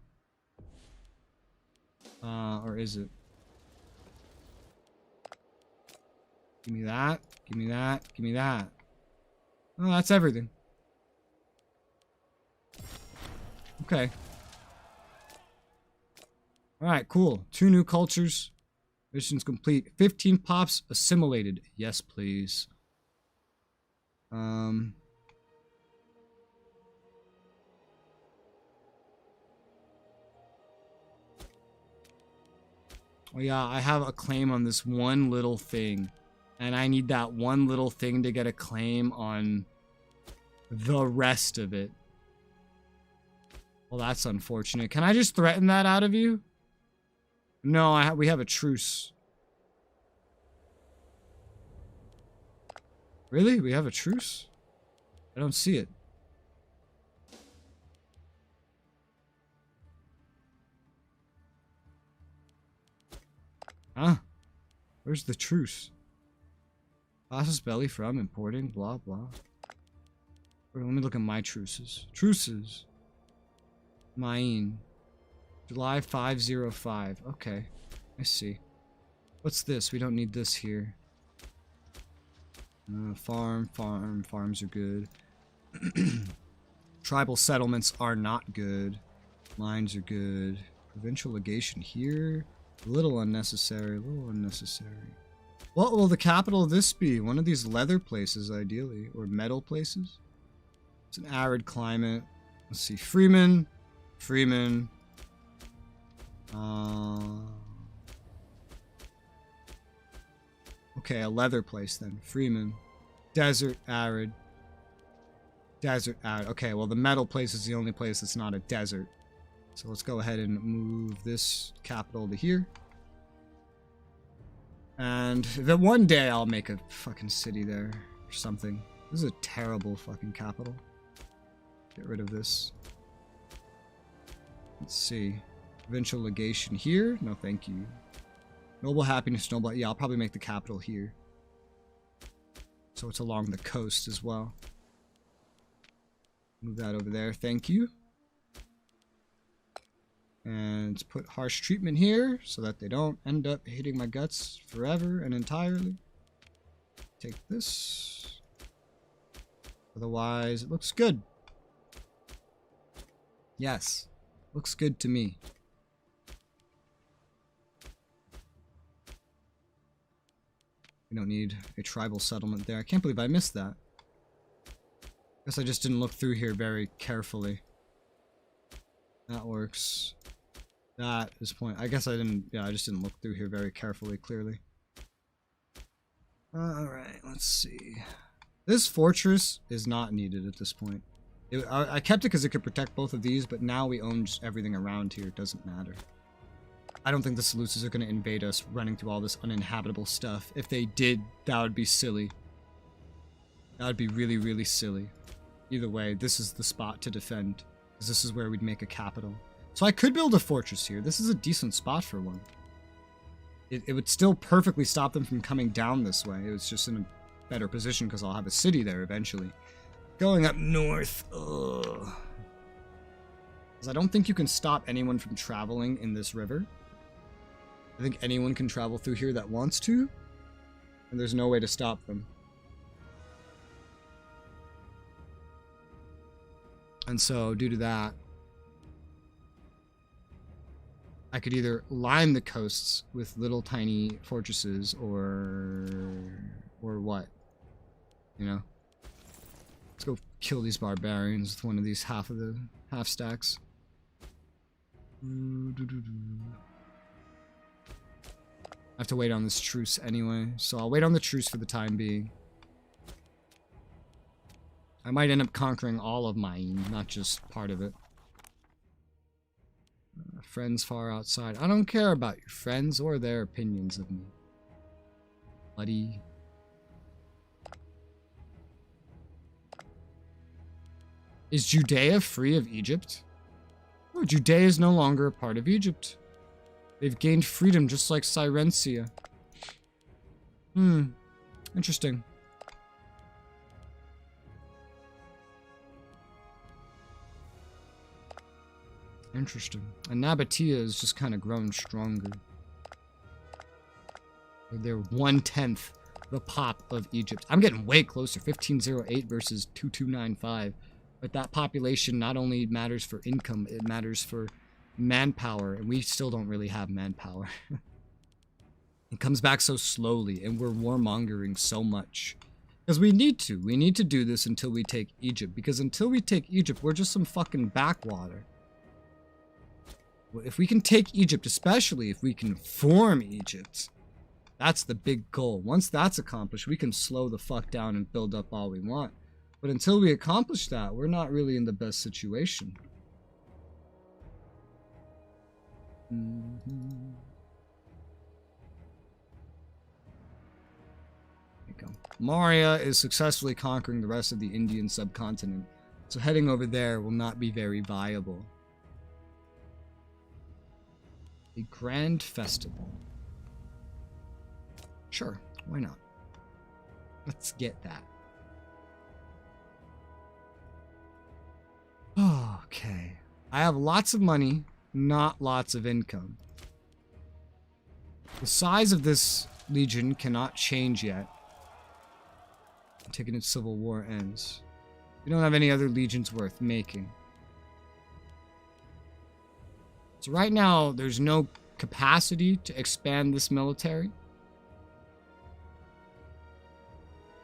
Or is it? Give me that. Give me that. Give me that. Oh, that's everything. Okay. Alright, cool. 2 new cultures. Mission's complete. 15 pops assimilated. Yes, please. Oh yeah, I have a claim on this one little thing. And I need that one little thing to get a claim on the rest of it. Well, that's unfortunate. Can I just threaten that out of you? No, we have a truce. Really? We have a truce? I don't see it. Huh? Where's the truce? Passes belly from importing, blah, blah. Wait, let me look at my truces. Truces. Mine. July 505. Okay. I see. What's this? We don't need this here. Farms are good. Tribal settlements are not good. Mines are good. Provincial legation here. A little unnecessary. What will the capital of this be? One of these leather places, ideally. Or metal places? It's an arid climate. Let's see. Freeman. Okay, a leather place then. Freeman. Desert, arid. Okay, well the metal place is the only place that's not a desert. So let's go ahead and move this capital to here. And then one day I'll make a fucking city there or something. This is a terrible fucking capital. Get rid of this. Let's see. Provincial legation here? No, thank you. Noble happiness, noble... Yeah, I'll probably make the capital here. So it's along the coast as well. Move that over there. Thank you. And put harsh treatment here so that they don't end up hating my guts forever and entirely. Take this. Otherwise, it looks good. Yes. Looks good to me. We don't need a tribal settlement there. I can't believe I missed that. Guess I just didn't look through here very carefully. That works. That is point. I guess I didn't. Yeah, I just didn't look through here very carefully, clearly. Alright, let's see. This fortress is not needed at this point. I kept it because it could protect both of these, but now we own just everything around here. It doesn't matter. I don't think the Seleucids are going to invade us running through all this uninhabitable stuff. If they did, that would be silly. That would be really, really silly. Either way, this is the spot to defend, because this is where we'd make a capital. So I could build a fortress here. This is a decent spot for one. It would still perfectly stop them from coming down this way. It was just in a better position because I'll have a city there eventually. Going up north. Ugh. Because I don't think you can stop anyone from traveling in this river. I think anyone can travel through here that wants to. And there's no way to stop them. And so, due to that, I could either line the coasts with little tiny fortresses or what? You know? Let's go kill these barbarians with one of these half stacks. I have to wait on this truce anyway, so I'll wait on the truce for the time being. I might end up conquering all of mine, not just part of it. Friends far outside. I don't care about your friends or their opinions of me. Buddy. Is Judea free of Egypt? Oh, Judea is no longer a part of Egypt. They've gained freedom just like Syrencia. Interesting. Interesting. And Nabatea has just kind of grown stronger. They're 1/10 the pop of Egypt. I'm getting way closer. 1508 versus 2295. But that population not only matters for income, it matters for manpower. And we still don't really have manpower. It comes back so slowly, and we're warmongering so much. Because we need to. We need to do this until we take Egypt. Because until we take Egypt, we're just some fucking backwater. If we can take Egypt, especially if we can form Egypt, that's the big goal. Once that's accomplished, we can slow the fuck down and build up all we want. But until we accomplish that, we're not really in the best situation. Maurya is successfully conquering the rest of the Indian subcontinent, so heading over there will not be very viable. A grand festival. Sure, why not? Let's get that. Okay. I have lots of money, not lots of income. The size of this legion cannot change yet. Taking its civil war ends. We don't have any other legions worth making. So right now, there's no capacity to expand this military.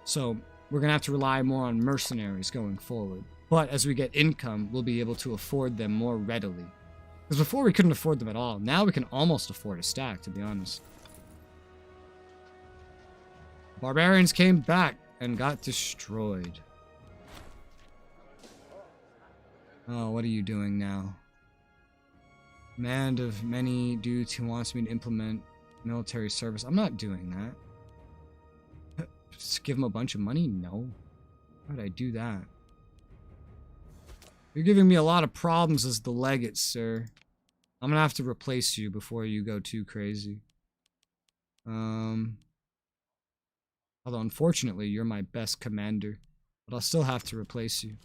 So we're going to have to rely more on mercenaries going forward. But as we get income, we'll be able to afford them more readily. Because before we couldn't afford them at all. Now we can almost afford a stack, to be honest. Barbarians came back and got destroyed. Oh, what are you doing now? Command of many dudes who wants me to implement military service. I'm not doing that. Just give him a bunch of money? No. Why would I do that? You're giving me a lot of problems as the legate, sir. I'm gonna have to replace you before you go too crazy. Although, unfortunately, you're my best commander. But I'll still have to replace you.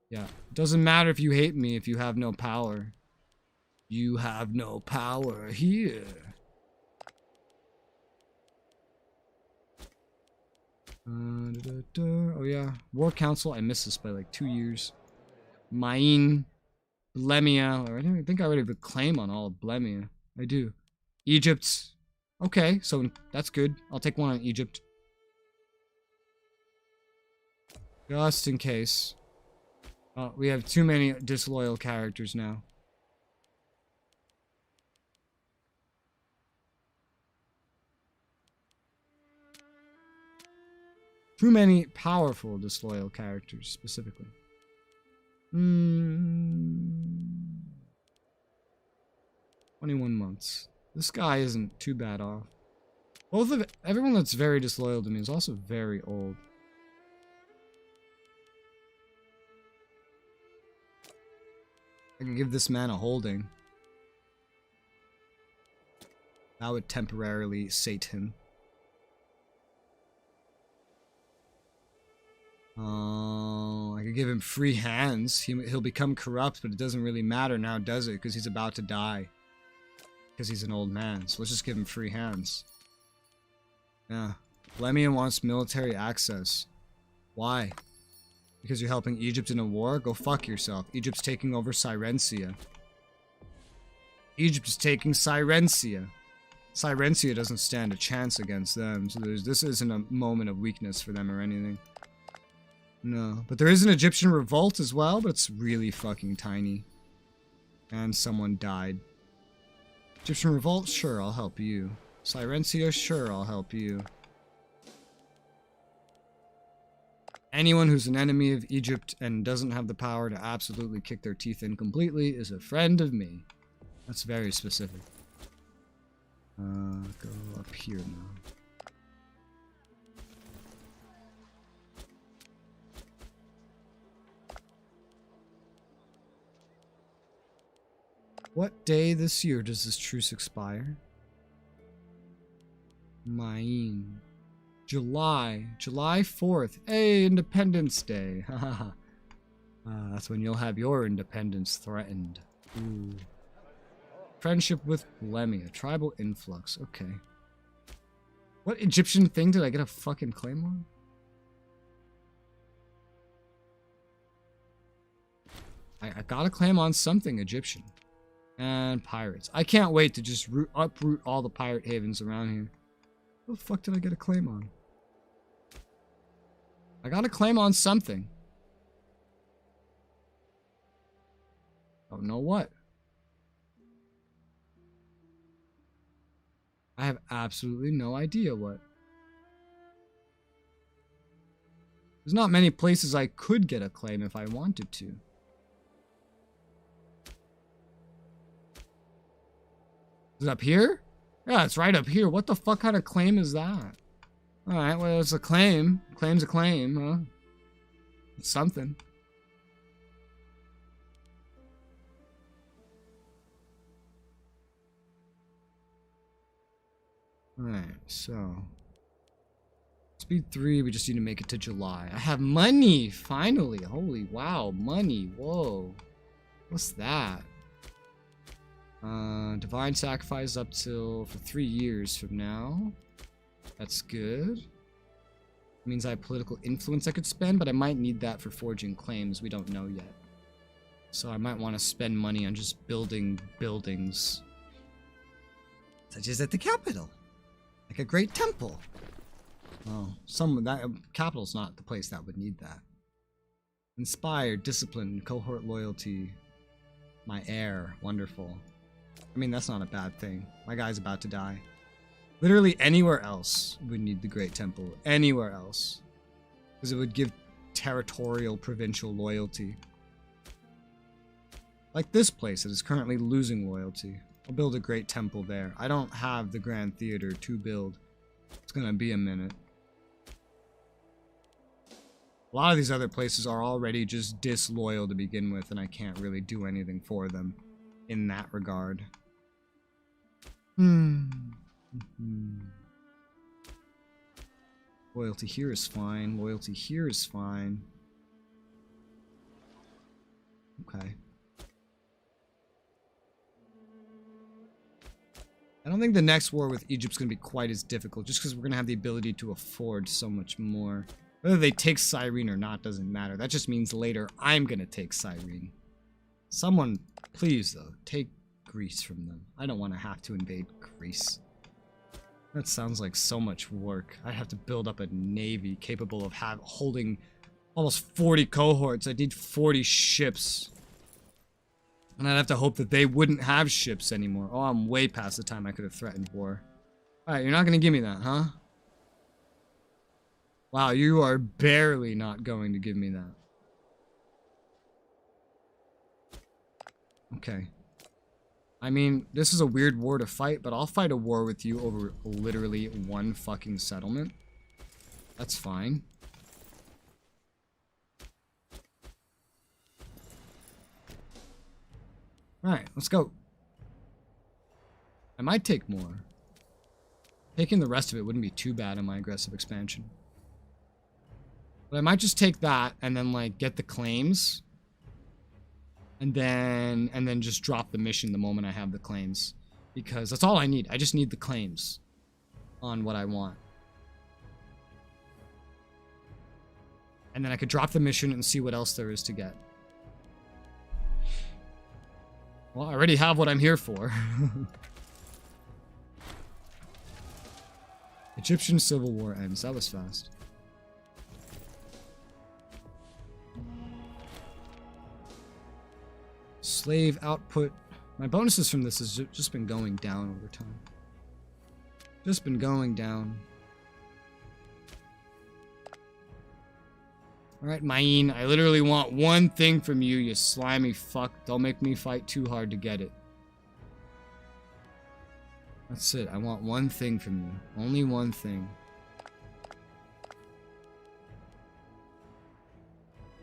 Yeah. It doesn't matter if you hate me if you have no power. You have no power here. Oh, yeah. War Council. I missed this by like 2 years. Maine. Blemia. I think I already have a claim on all of Blemia. I do. Egypt. Okay, so that's good. I'll take one on Egypt. Just in case. We have too many disloyal characters now. Too many powerful disloyal characters, specifically. 21 months. This guy isn't too bad off. Everyone that's very disloyal to me is also very old. I could give this man a holding. That would temporarily sate him. Oh, I could give him free hands. He'll become corrupt, but it doesn't really matter now, does it? Because he's about to die. Because he's an old man. So let's just give him free hands. Yeah. Blemia wants military access. Why? Because you're helping Egypt in a war? Go fuck yourself. Egypt's taking over Syrencia. Egypt is taking Syrencia. Syrencia doesn't stand a chance against them. So this isn't a moment of weakness for them or anything. No. But there is an Egyptian revolt as well, but it's really fucking tiny. And someone died. Egyptian revolt? Sure, I'll help you. Syrencia? Sure, I'll help you. Anyone who's an enemy of Egypt and doesn't have the power to absolutely kick their teeth in completely is a friend of me. That's very specific. Go up here now. What day this year does this truce expire? Maine. July 4th. Hey, Independence Day. That's when you'll have your independence threatened. Ooh. Friendship with Lemmy, a tribal influx. Okay. What Egyptian thing did I get a fucking claim on? I got a claim on something Egyptian. And pirates. I can't wait to just uproot all the pirate havens around here. What the fuck did I get a claim on? I got a claim on something. Don't know what. I have absolutely no idea what. There's not many places I could get a claim if I wanted to. Is it up here? Yeah, it's right up here. What the fuck kind of claim is that? Alright, well, it's a claim. Claim's a claim, huh? It's something. Alright, so... Speed 3, we just need to make it to July. I have money! Finally! Holy wow, money. Whoa. What's that? Divine Sacrifice up till for 3 years from now. That's good. It means I have political influence I could spend, but I might need that for forging claims. We don't know yet. So I might want to spend money on just building buildings. Such as at the capital. Like a great temple. Oh, that capital's not the place that would need that. Inspired, discipline, cohort loyalty. My heir, wonderful. I mean, that's not a bad thing. My guy's about to die. Literally anywhere else would need the Great Temple. Anywhere else. Because it would give territorial, provincial loyalty. Like this place that is currently losing loyalty. I'll build a Great Temple there. I don't have the Grand Theater to build. It's gonna be a minute. A lot of these other places are already just disloyal to begin with, and I can't really do anything for them in that regard. Loyalty here is fine. Loyalty here is fine. Okay. I don't think the next war with Egypt's going to be quite as difficult, just because we're going to have the ability to afford so much more. Whether they take Cyrene or not doesn't matter. That just means later I'm going to take Cyrene. Someone, please, though, take Greece from them. I don't want to have to invade Greece. That sounds like so much work. I have to build up a navy capable of holding almost 40 cohorts. I need 40 ships. And I'd have to hope that they wouldn't have ships anymore. Oh, I'm way past the time I could have threatened war. Alright, you're not going to give me that, huh? Wow, you are barely not going to give me that. Okay. I mean, this is a weird war to fight, but I'll fight a war with you over literally one fucking settlement. That's fine. Alright, let's go. I might take more. Taking the rest of it wouldn't be too bad in my aggressive expansion. But I might just take that and then, like, get the claims. And then just drop the mission the moment I have the claims. Because that's all I need. I just need the claims on what I want. And then I could drop the mission and see what else there is to get. Well, I already have what I'm here for. Egyptian Civil War ends. That was fast. Slave output. My bonuses from this has just been going down over time. Just been going down. Alright, Maine, I literally want one thing from you, you slimy fuck. Don't make me fight too hard to get it. That's it. I want one thing from you. Only one thing.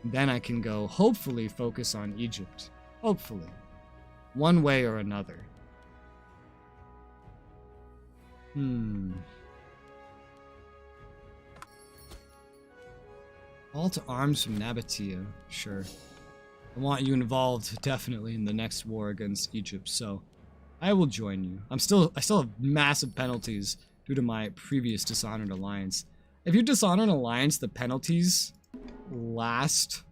Then I can go, hopefully, focus on Egypt. Hopefully. One way or another. Call to arms from Nabatea. Sure. I want you involved definitely in the next war against Egypt, so I will join you. I still have massive penalties due to my previous Dishonored Alliance. If you dishonor an alliance, the penalties last,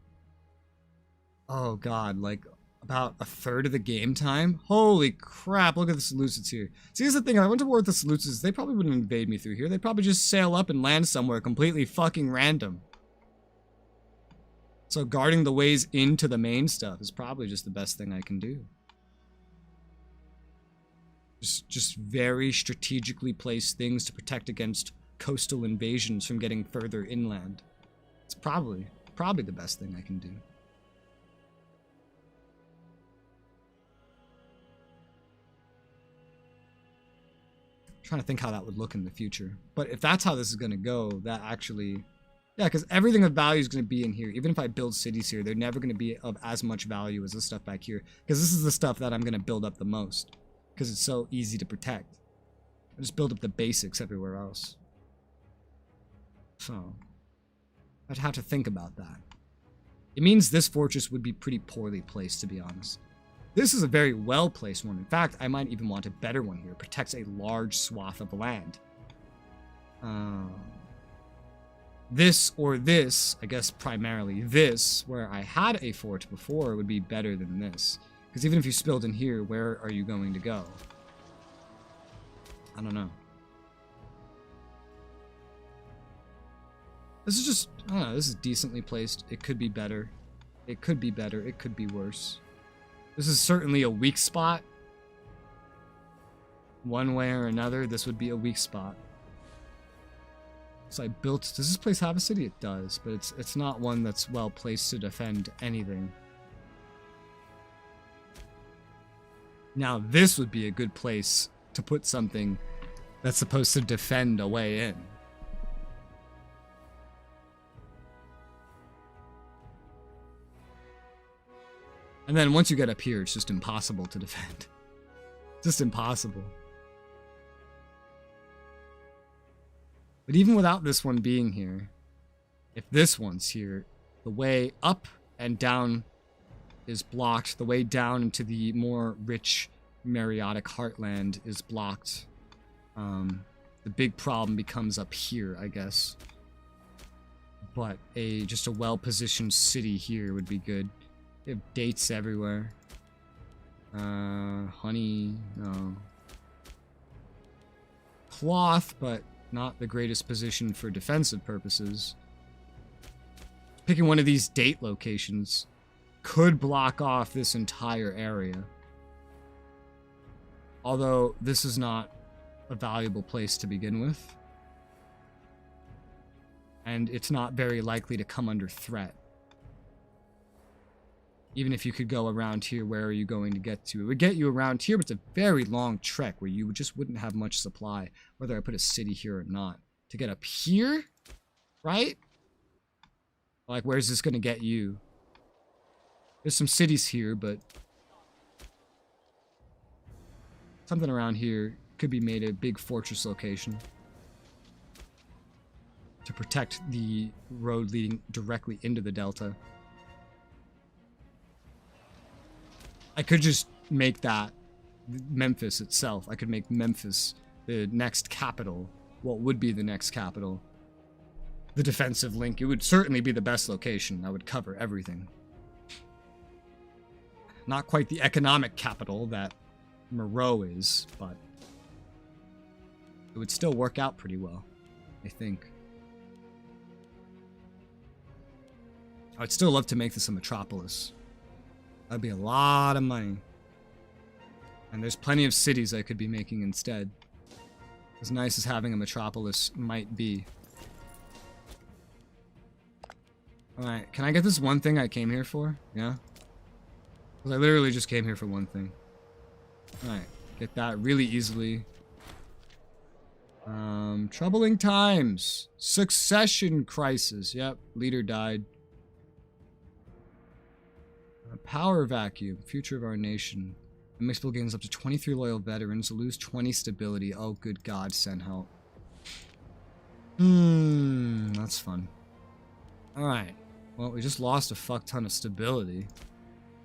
oh god, like about a third of the game time. Holy crap, look at the Seleucids here. See, here's the thing, if I went to war with the Seleucids, they probably wouldn't invade me through here. They'd probably just sail up and land somewhere completely fucking random. So guarding the ways into the main stuff is probably just the best thing I can do. Just very strategically place things to protect against coastal invasions from getting further inland. It's probably the best thing I can do. I'm trying to think how that would look in the future. But if that's how this is going to go, that actually... Yeah, because everything of value is going to be in here. Even if I build cities here, they're never going to be of as much value as this stuff back here. Because this is the stuff that I'm going to build up the most. Because it's so easy to protect. I just build up the basics everywhere else. So, I'd have to think about that. It means this fortress would be pretty poorly placed, to be honest. This is a very well-placed one. In fact, I might even want a better one here. It protects a large swath of land. This or this, I guess primarily this, where I had a fort before, would be better than this. Because even if you spilled in here, where are you going to go? I don't know. This is just, I don't know, this is decently placed. It could be better. It could be better. It could be worse. This is certainly a weak spot. One way or another, this would be a weak spot. So I built, does this place have a city? It does, but it's not one that's well placed to defend anything. Now this would be a good place to put something that's supposed to defend a way in. And then once you get up here, it's just impossible to defend. Just impossible. But even without this one being here, if this one's here, the way up and down is blocked. The way down into the more rich Mariotic heartland is blocked. The big problem becomes up here, I guess. But just a well-positioned city here would be good. They have dates everywhere. Honey, no. Cloth, but not the greatest position for defensive purposes. Picking one of these date locations could block off this entire area. Although this is not a valuable place to begin with. And it's not very likely to come under threat. Even if you could go around here, where are you going to get to? It would get you around here, but it's a very long trek where you just wouldn't have much supply, whether I put a city here or not. To get up here, right? Like, where's this going to get you? There's some cities here, but something around here could be made a big fortress location to protect the road leading directly into the delta. I could just make that Memphis itself. I could make Memphis the next capital. What would be the next capital? The defensive link. It would certainly be the best location. That would cover everything. Not quite the economic capital that Moreau is, but it would still work out pretty well, I think. I'd still love to make this a metropolis. That'd be a lot of money. And there's plenty of cities I could be making instead. As nice as having a metropolis might be. Alright, can I get this one thing I came here for? Yeah? Because I literally just came here for one thing. Alright, get that really easily. Troubling times. Succession crisis. Yep, leader died. Power vacuum. Future of our nation. The mixed bill gains up to 23 loyal veterans. Lose 20 stability. Oh, good God, send help. That's fun. Alright. Well, we just lost a fuck ton of stability.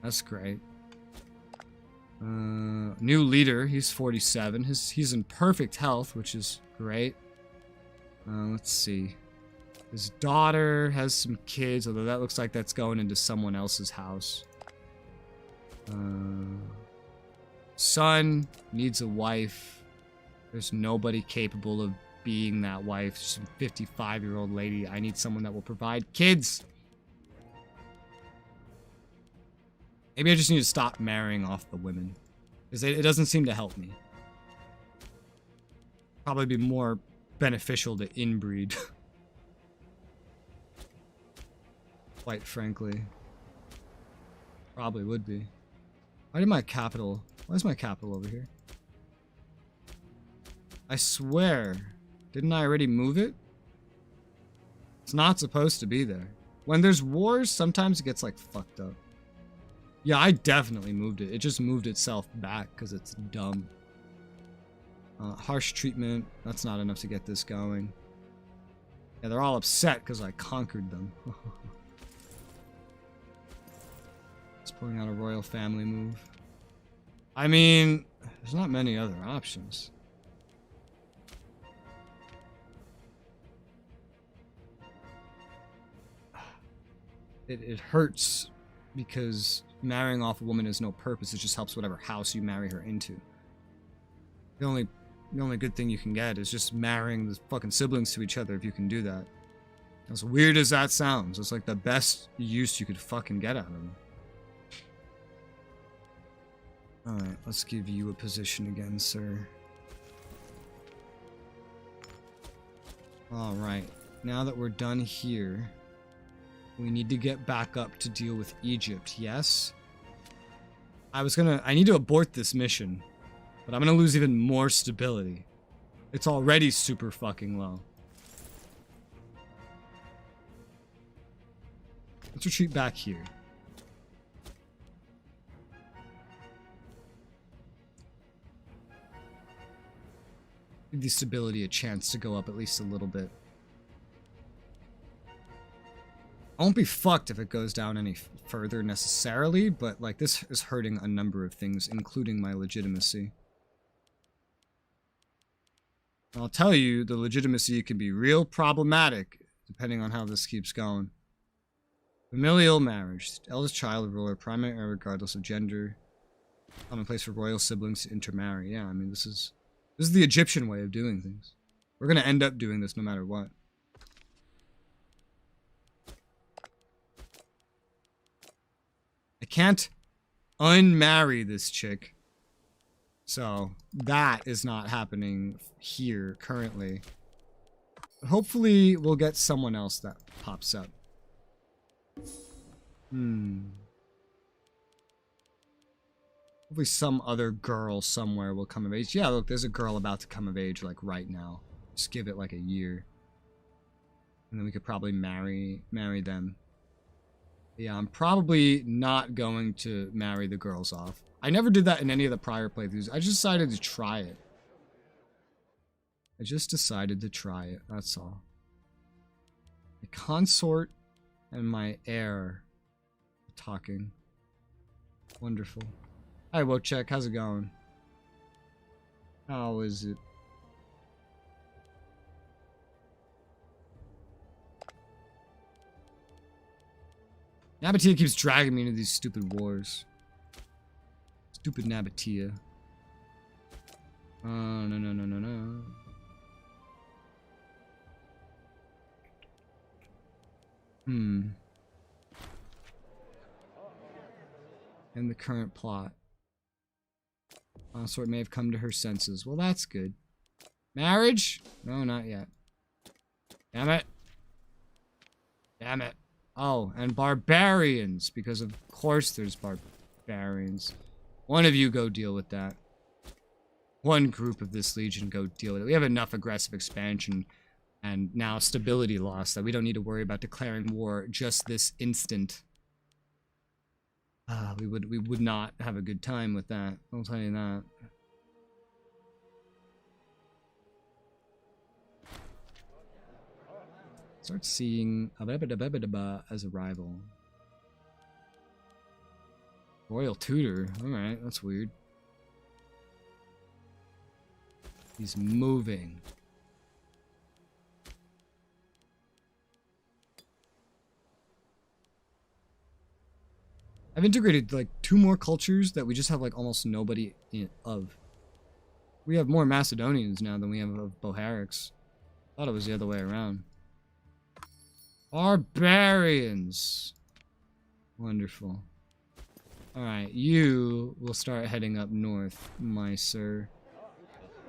That's great. New leader. He's 47. He's in perfect health, which is great. Let's see. His daughter has some kids, although that looks like that's going into someone else's house. Son needs a wife. There's nobody capable of being that wife. She's a 55-year-old lady. I need someone that will provide kids. Maybe I just need to stop marrying off the women. Because it doesn't seem to help me. Probably be more beneficial to inbreed. Quite frankly. Probably would be. Why is my capital over here? I swear. Didn't I already move it? It's not supposed to be there. When there's wars, sometimes it gets like fucked up. Yeah, I definitely moved it. It just moved itself back because it's dumb. Harsh treatment. That's not enough to get this going. Yeah, they're all upset because I conquered them. Just pulling out a royal family move. I mean, there's not many other options. It hurts because marrying off a woman has no purpose. It just helps whatever house you marry her into. The only good thing you can get is just marrying the fucking siblings to each other if you can do that. As weird as that sounds, it's like the best use you could fucking get out of them. Alright, let's give you a position again, sir. Alright, now that we're done here, we need to get back up to deal with Egypt, yes? I need to abort this mission, but I'm gonna lose even more stability. It's already super fucking low. Let's retreat back here. Give the stability a chance to go up at least a little bit. I won't be fucked if it goes down any further necessarily, but like this is hurting a number of things, including my legitimacy. I'll tell you, the legitimacy can be real problematic depending on how this keeps going. Familial marriage. Eldest child of ruler, primary heir regardless of gender. Common place for royal siblings to intermarry. Yeah, I mean, this is the Egyptian way of doing things. We're gonna end up doing this no matter what. I can't unmarry this chick. So, that is not happening here currently. But hopefully, we'll get someone else that pops up. Hopefully some other girl somewhere will come of age. Yeah, look, there's a girl about to come of age, like, right now. Just give it, like, a year. And then we could probably marry them. Yeah, I'm probably not going to marry the girls off. I never did that in any of the prior playthroughs. I just decided to try it. That's all. My consort and my heir are talking. Wonderful. Hi, Wojciech. How's it going? How is it? Nabatea keeps dragging me into these stupid wars. Stupid Nabatea. Oh, no. And the current plot. Consort may have come to her senses. Well, that's good. Marriage? No, not yet. Damn it. Oh, and barbarians, because of course there's barbarians. One of you go deal with that. One group of this legion go deal with it. We have enough aggressive expansion and now stability loss that we don't need to worry about declaring war just this instant. We would not have a good time with that. I'll tell you that. Start seeing as a rival. Royal tutor. Alright, that's weird. He's moving. I've integrated like 2 more cultures that we just have like almost nobody of. We have more Macedonians now than we have of Boharics. Thought it was the other way around. Barbarians. Wonderful. Alright, you will start heading up north, my sir.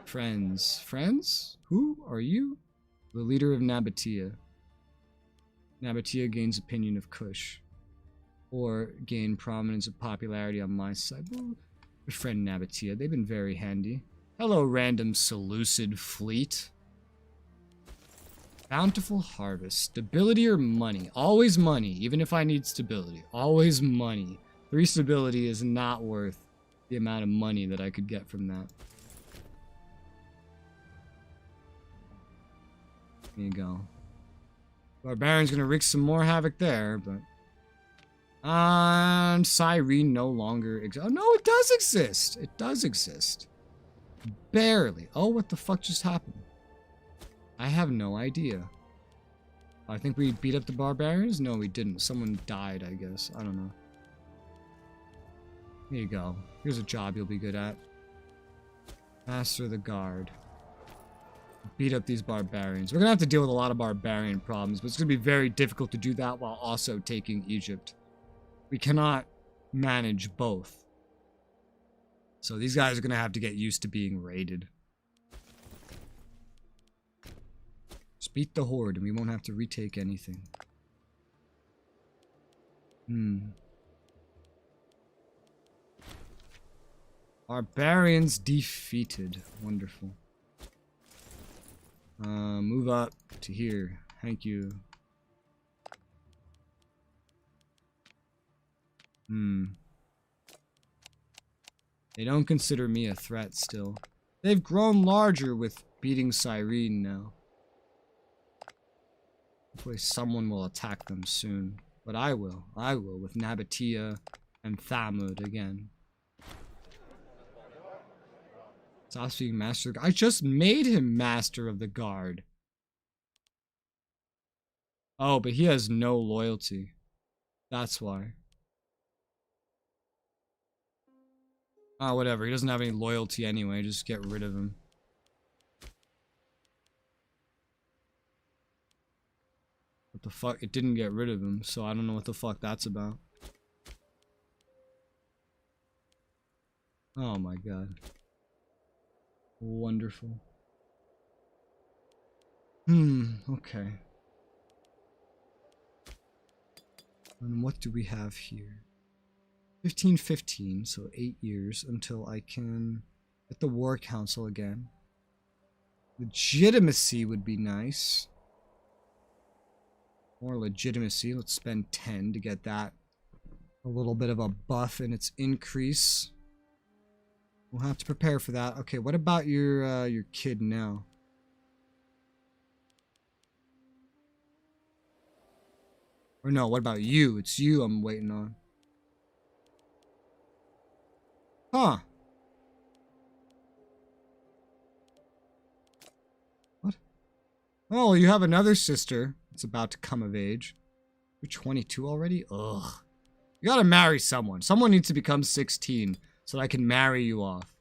Friends. Friends? Who are you? The leader of Nabatea. Nabatea gains opinion of Kush. Or gain prominence of popularity on my side. Well, befriend Nabatea. They've been very handy. Hello, random Seleucid fleet. Bountiful harvest. Stability or money? Always money, even if I need stability. Always money. 3 stability is not worth the amount of money that I could get from that. There you go. Barbarian's gonna wreak some more havoc there, but... Cyrene no longer exists. Oh, no, it does exist! It does exist. Barely. Oh, what the fuck just happened? I have no idea. I think we beat up the barbarians? No, we didn't. Someone died, I guess. I don't know. Here you go. Here's a job you'll be good at. Master the guard. Beat up these barbarians. We're gonna have to deal with a lot of barbarian problems, but it's gonna be very difficult to do that while also taking Egypt. We cannot manage both. So these guys are gonna have to get used to being raided. Just beat the horde and we won't have to retake anything. Barbarians defeated. Wonderful. Move up to here. Thank you. They don't consider me a threat still. They've grown larger with beating Cyrene now. Hopefully someone will attack them soon. But I will. I will with Nabatea and Thamud again. Stop being master. I just made him master of the guard. Oh, but he has no loyalty. That's why. Ah, whatever. He doesn't have any loyalty anyway. Just get rid of him. What the fuck? It didn't get rid of him, so I don't know what the fuck that's about. Oh my god. Wonderful. Okay. And what do we have here? 1515, so 8 years until I can get the War Council again. Legitimacy would be nice. More legitimacy. Let's spend 10 to get that a little bit of a buff in its increase. We'll have to prepare for that. Okay, what about your kid now? Or no, what about you? It's you I'm waiting on. Huh. What? Oh, you have another sister that's about to come of age. You're 22 already? Ugh. You gotta marry someone. Someone needs to become 16 so that I can marry you off.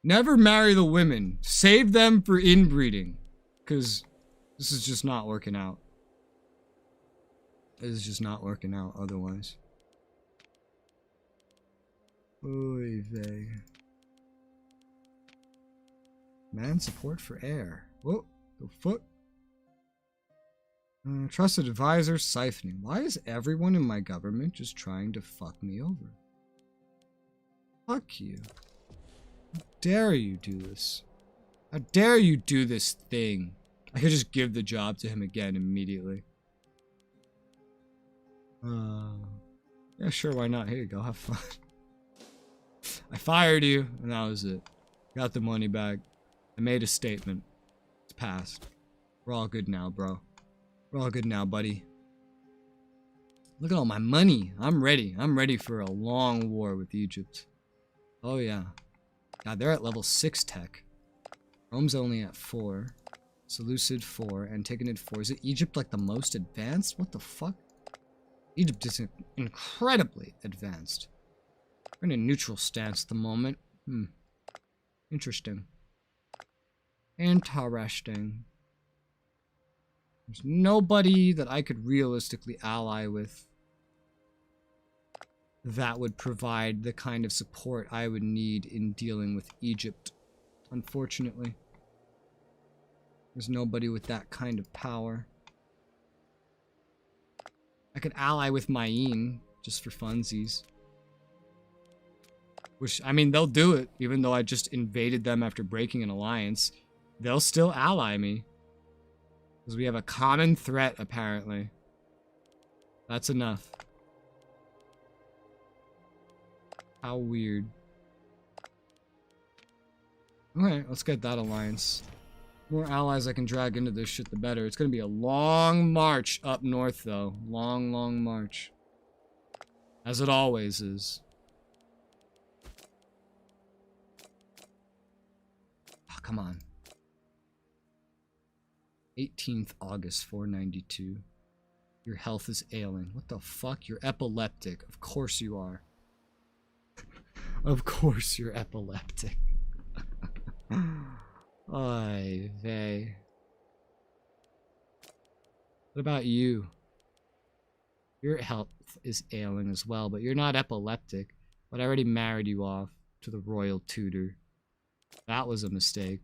Never marry the women. Save them for inbreeding. Because this is just not working out. This is just not working out otherwise. Oy vey. Man support for air. Whoa, the fuck? Trusted advisor siphoning. Why is everyone in my government just trying to fuck me over? Fuck you. How dare you do this? How dare you do this thing? I could just give the job to him again immediately. Yeah, sure, why not? Here you go, have fun. I fired you, and that was it. Got the money back. I made a statement. It's passed. We're all good now, bro. We're all good now, buddy. Look at all my money. I'm ready. I'm ready for a long war with Egypt. Oh, yeah. God, they're at level 6 tech. Rome's only at 4. Seleucid 4. Antigonid 4. Is it Egypt like the most advanced? What the fuck? Egypt is incredibly advanced. We're in a neutral stance at the moment. Interesting. Interesting. There's nobody that I could realistically ally with that would provide the kind of support I would need in dealing with Egypt. Unfortunately. There's nobody with that kind of power. I could ally with Maine, just for funsies. Which, I mean, they'll do it, even though I just invaded them after breaking an alliance. They'll still ally me. Because we have a common threat, apparently. That's enough. How weird. Okay, let's get that alliance. The more allies I can drag into this shit, the better. It's gonna be a long march up north, though. Long, long march. As it always is. Oh, come on. 18th August, 492. Your health is ailing. What the fuck? You're epileptic. Of course you are. Of course you're epileptic. Oy vey. What about you? Your health is ailing as well, but you're not epileptic. But I already married you off to the royal tutor. That was a mistake.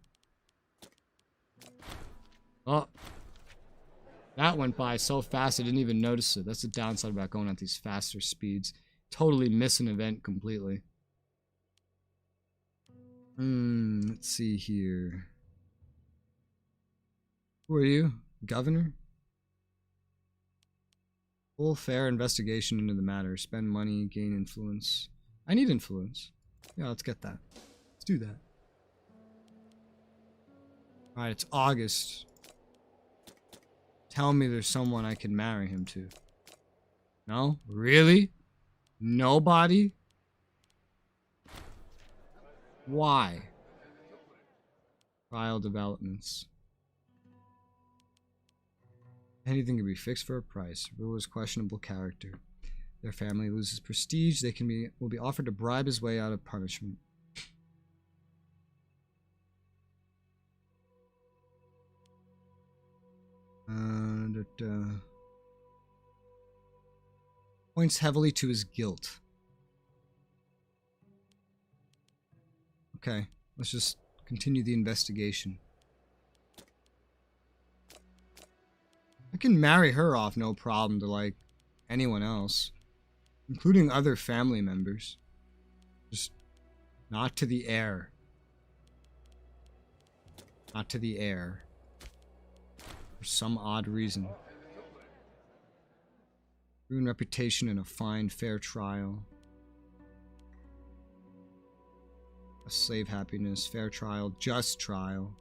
Oh. That went by so fast I didn't even notice it. That's the downside about going at these faster speeds. Totally miss an event completely. Let's see here. Who are you? Governor? Full fair investigation into the matter. Spend money, gain influence. I need influence. Yeah, let's get that. Let's do that. Alright, it's August. Tell me there's someone I can marry him to. No? Really? Nobody? Why? Trial developments. Anything can be fixed for a price. Ruler's questionable character. Their family loses prestige. They will be offered to bribe his way out of punishment. Points heavily to his guilt. Okay, let's just continue the investigation. I can marry her off no problem to, like, anyone else, including other family members. Just not to the heir. Not to the heir. For some odd reason. Ruin reputation in a fine, fair trial. A slave happiness, fair trial, just trial.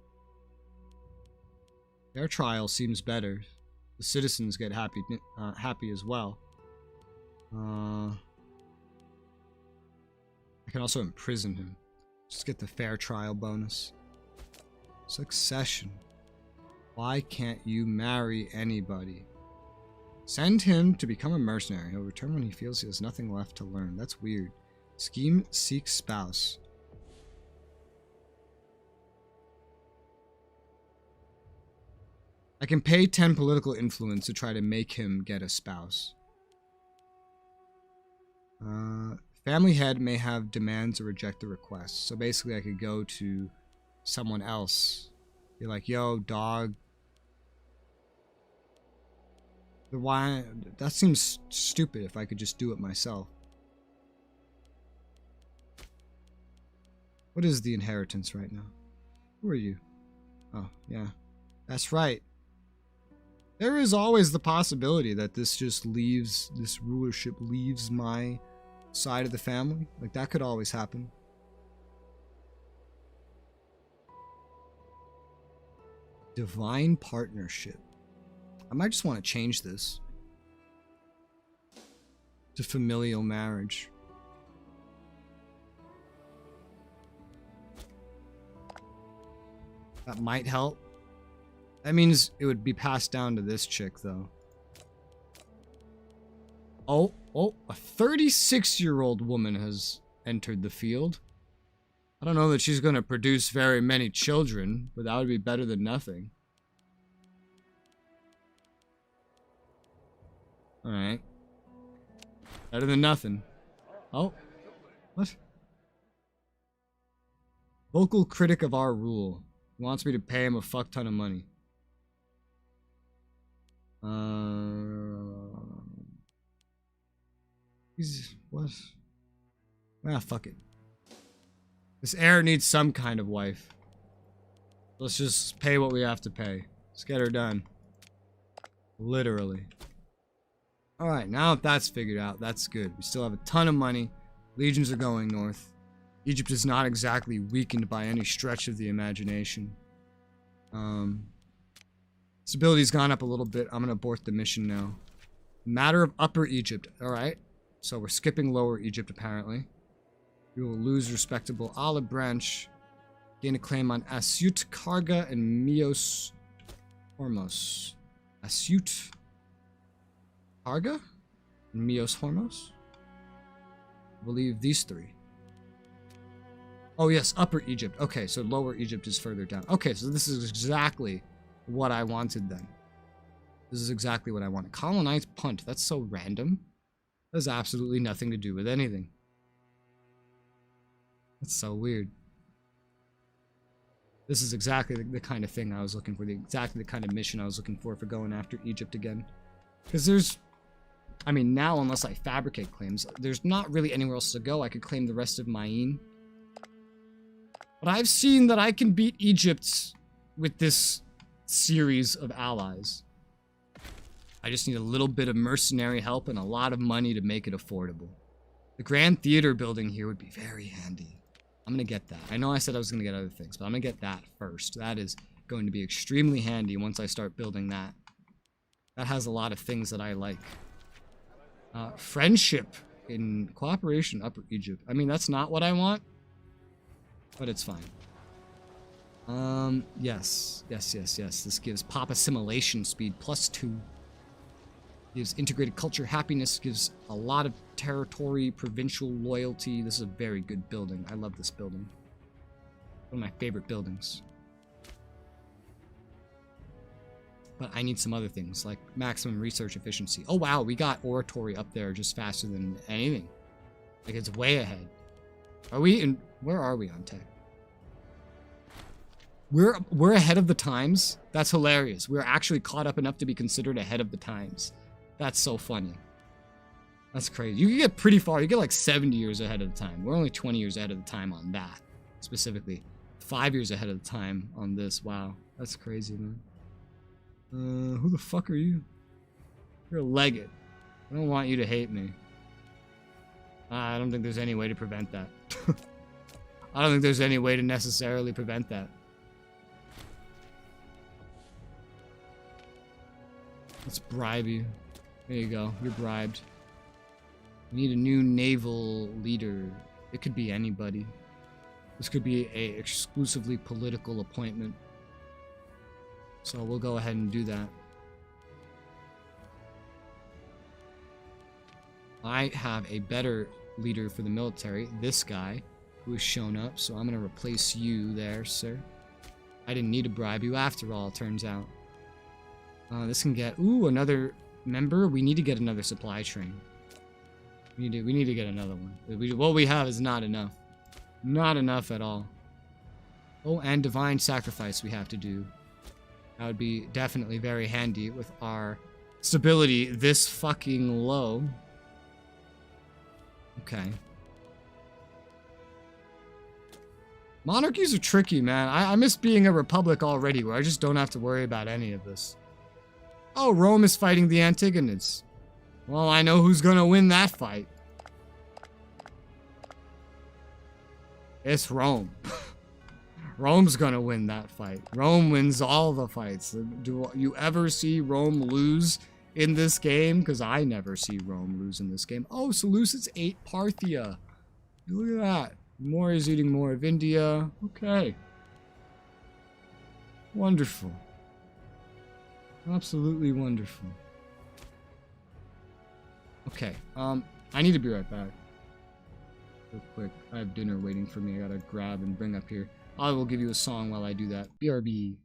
Fair trial seems better. The citizens get happy as well. I can also imprison him. Just get the fair trial bonus. Succession. Why can't you marry anybody? Send him to become a mercenary. He'll return when he feels he has nothing left to learn. That's weird. Scheme seeks spouse. I can pay 10 political influence to try to make him get a spouse. Family head may have demands or reject the request. So basically I could go to someone else. Be like, yo, dog. Why? That seems stupid if I could just do it myself. What is the inheritance right now? Who are you? Oh, yeah. That's right. There is always the possibility that this rulership leaves my side of the family. Like, that could always happen. Divine partnership. I might just want to change this to familial marriage. That might help. That means it would be passed down to this chick, though. Oh, a 36-year-old woman has entered the field. I don't know that she's going to produce very many children, but that would be better than nothing. Alright. Better than nothing. Oh. What? Vocal critic of our rule. He wants me to pay him a fuck ton of money. He's... what? Ah, fuck it. This heir needs some kind of wife. Let's just pay what we have to pay. Let's get her done. Literally. Alright, now that that's figured out, that's good. We still have a ton of money. Legions are going north. Egypt is not exactly weakened by any stretch of the imagination. Stability's gone up a little bit. I'm gonna abort the mission now. Matter of Upper Egypt. Alright. So we're skipping Lower Egypt, apparently. We will lose respectable olive branch. Gain a claim on Asyut, Karga, and Mios Hormos. Asyut, Karga, and Mios Hormos? I believe these three. Oh yes, Upper Egypt. Okay, so Lower Egypt is further down. Okay, so this is exactly what I wanted then. This is exactly what I wanted. Colonize Punt. That's so random. That has absolutely nothing to do with anything. That's so weird. This is exactly the kind of thing I was looking for. Exactly the kind of mission I was looking for going after Egypt again. Because there's... I mean, now, unless I fabricate claims, there's not really anywhere else to go. I could claim the rest of Maine. But I've seen that I can beat Egypt with this series of allies. I just need a little bit of mercenary help and a lot of money to make it affordable. The Grand Theater building here would be very handy. I'm going to get that. I know I said I was going to get other things, but I'm going to get that first. That is going to be extremely handy once I start building that. That has a lot of things that I like. Friendship in cooperation, Upper Egypt. I mean, that's not what I want, but it's fine. Yes. This gives pop assimilation speed +2. Gives integrated culture happiness. Gives a lot of territory, provincial loyalty. This is a very good building. I love this building. One of my favorite buildings. But I need some other things, like maximum research efficiency. Oh wow, we got oratory up there just faster than anything. Like, it's way ahead. Are we in... Where are we on tech? We're ahead of the times? That's hilarious. We're actually caught up enough to be considered ahead of the times. That's so funny. That's crazy. You can get pretty far. You get like 70 years ahead of the time. We're only 20 years ahead of the time on that. Specifically. 5 years ahead of the time on this. Wow. That's crazy, man. Who the fuck are you? You're a Legate. I don't want you to hate me. I don't think there's any way to prevent that. I don't think there's any way to necessarily prevent that. Let's bribe you. There you go. You're bribed. We need a new naval leader. It could be anybody. This could be a exclusively political appointment. So we'll go ahead and do that. I have a better leader for the military. This guy who has shown up. So I'm going to replace you there, sir. I didn't need to bribe you after all, it turns out. This can get... Ooh, another member. We need to get another supply train. We need to get another one. What we have is not enough. Not enough at all. Oh, and divine sacrifice we have to do. That would be definitely very handy with our stability this fucking low. Okay. Monarchies are tricky, man. I miss being a republic already, where I just don't have to worry about any of this. Oh, Rome is fighting the Antigonids. Well, I know who's gonna win that fight. It's Rome. Rome's gonna win that fight. Rome wins all the fights. Do you ever see Rome lose in this game? Because I never see Rome lose in this game. Oh, Seleucus ate Parthia. Look at that. More is eating more of India. Okay. Wonderful. Absolutely wonderful. Okay, I need to be right back. Real quick, I have dinner waiting for me. I gotta grab and bring up here. I will give you a song while I do that. BRB.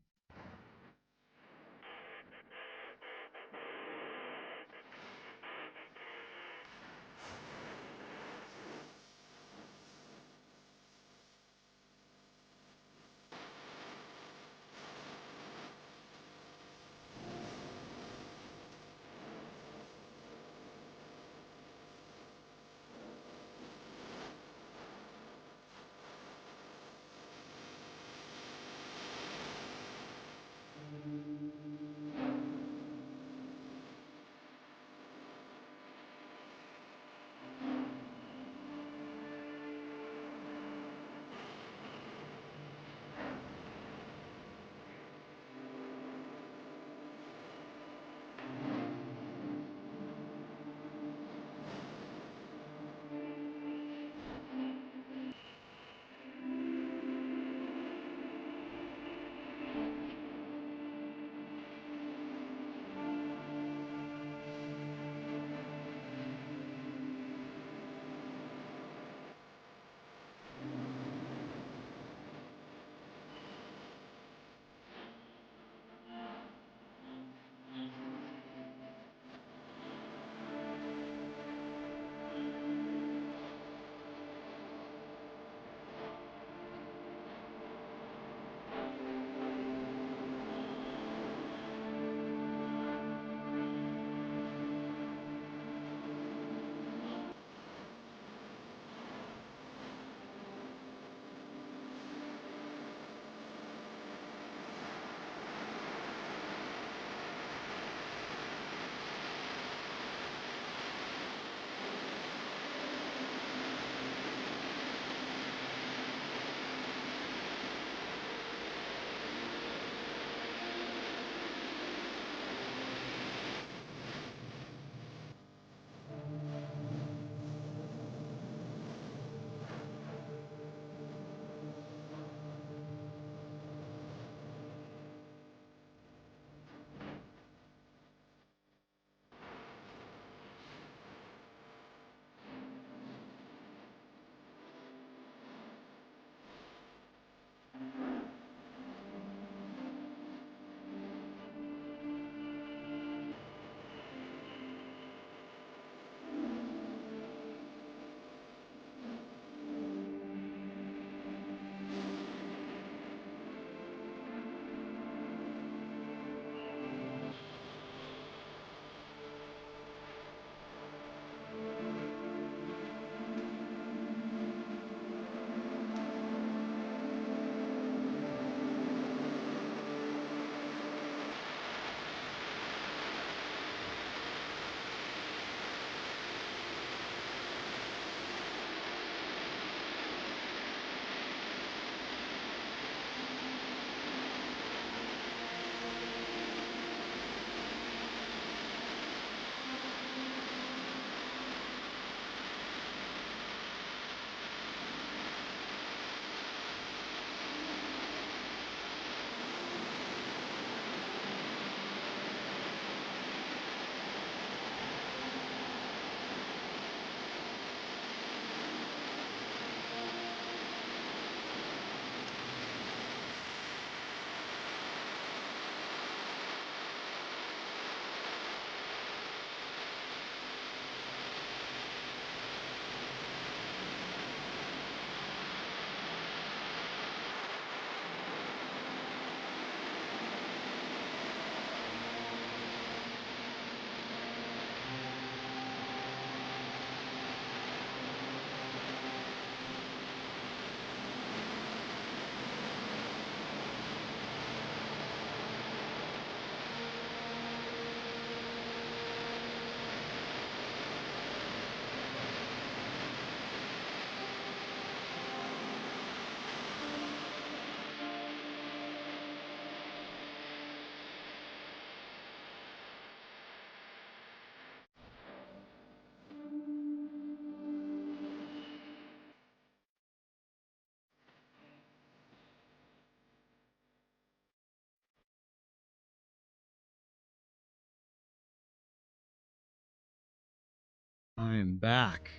I am back.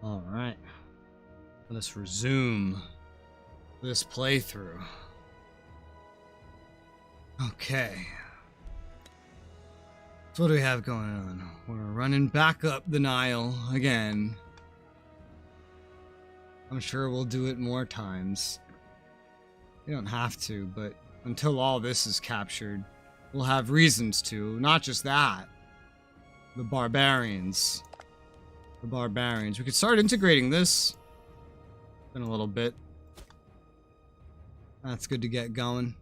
Alright. Let us resume this playthrough. Okay. So what do we have going on? We're running back up the Nile again. I'm sure we'll do it more times. You don't have to, but until all this is captured, we'll have reasons to. Not just that. The barbarians. The barbarians. We could start integrating this in a little bit. That's good to get going.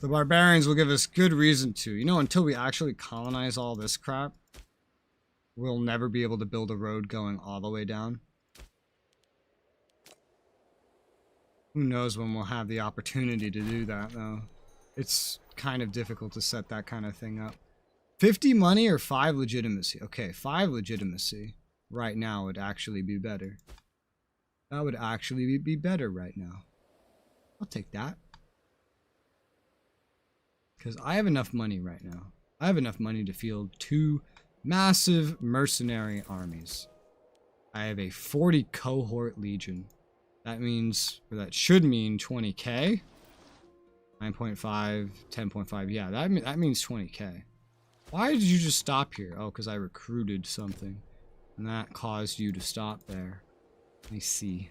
The barbarians will give us good reason to. You know, until we actually colonize all this crap, we'll never be able to build a road going all the way down. Who knows when we'll have the opportunity to do that, though. It's kind of difficult to set that kind of thing up. 50 money or 5 legitimacy? Okay, 5 legitimacy right now would actually be better. That would actually be better right now. I'll take that. Because I have enough money right now. I have enough money to field 2 massive mercenary armies. I have a 40 cohort legion. That means, or that should mean 20k. 9.5, 10.5. Yeah, that means 20k. Why did you just stop here? Oh, because I recruited something. And that caused you to stop there. Let me see.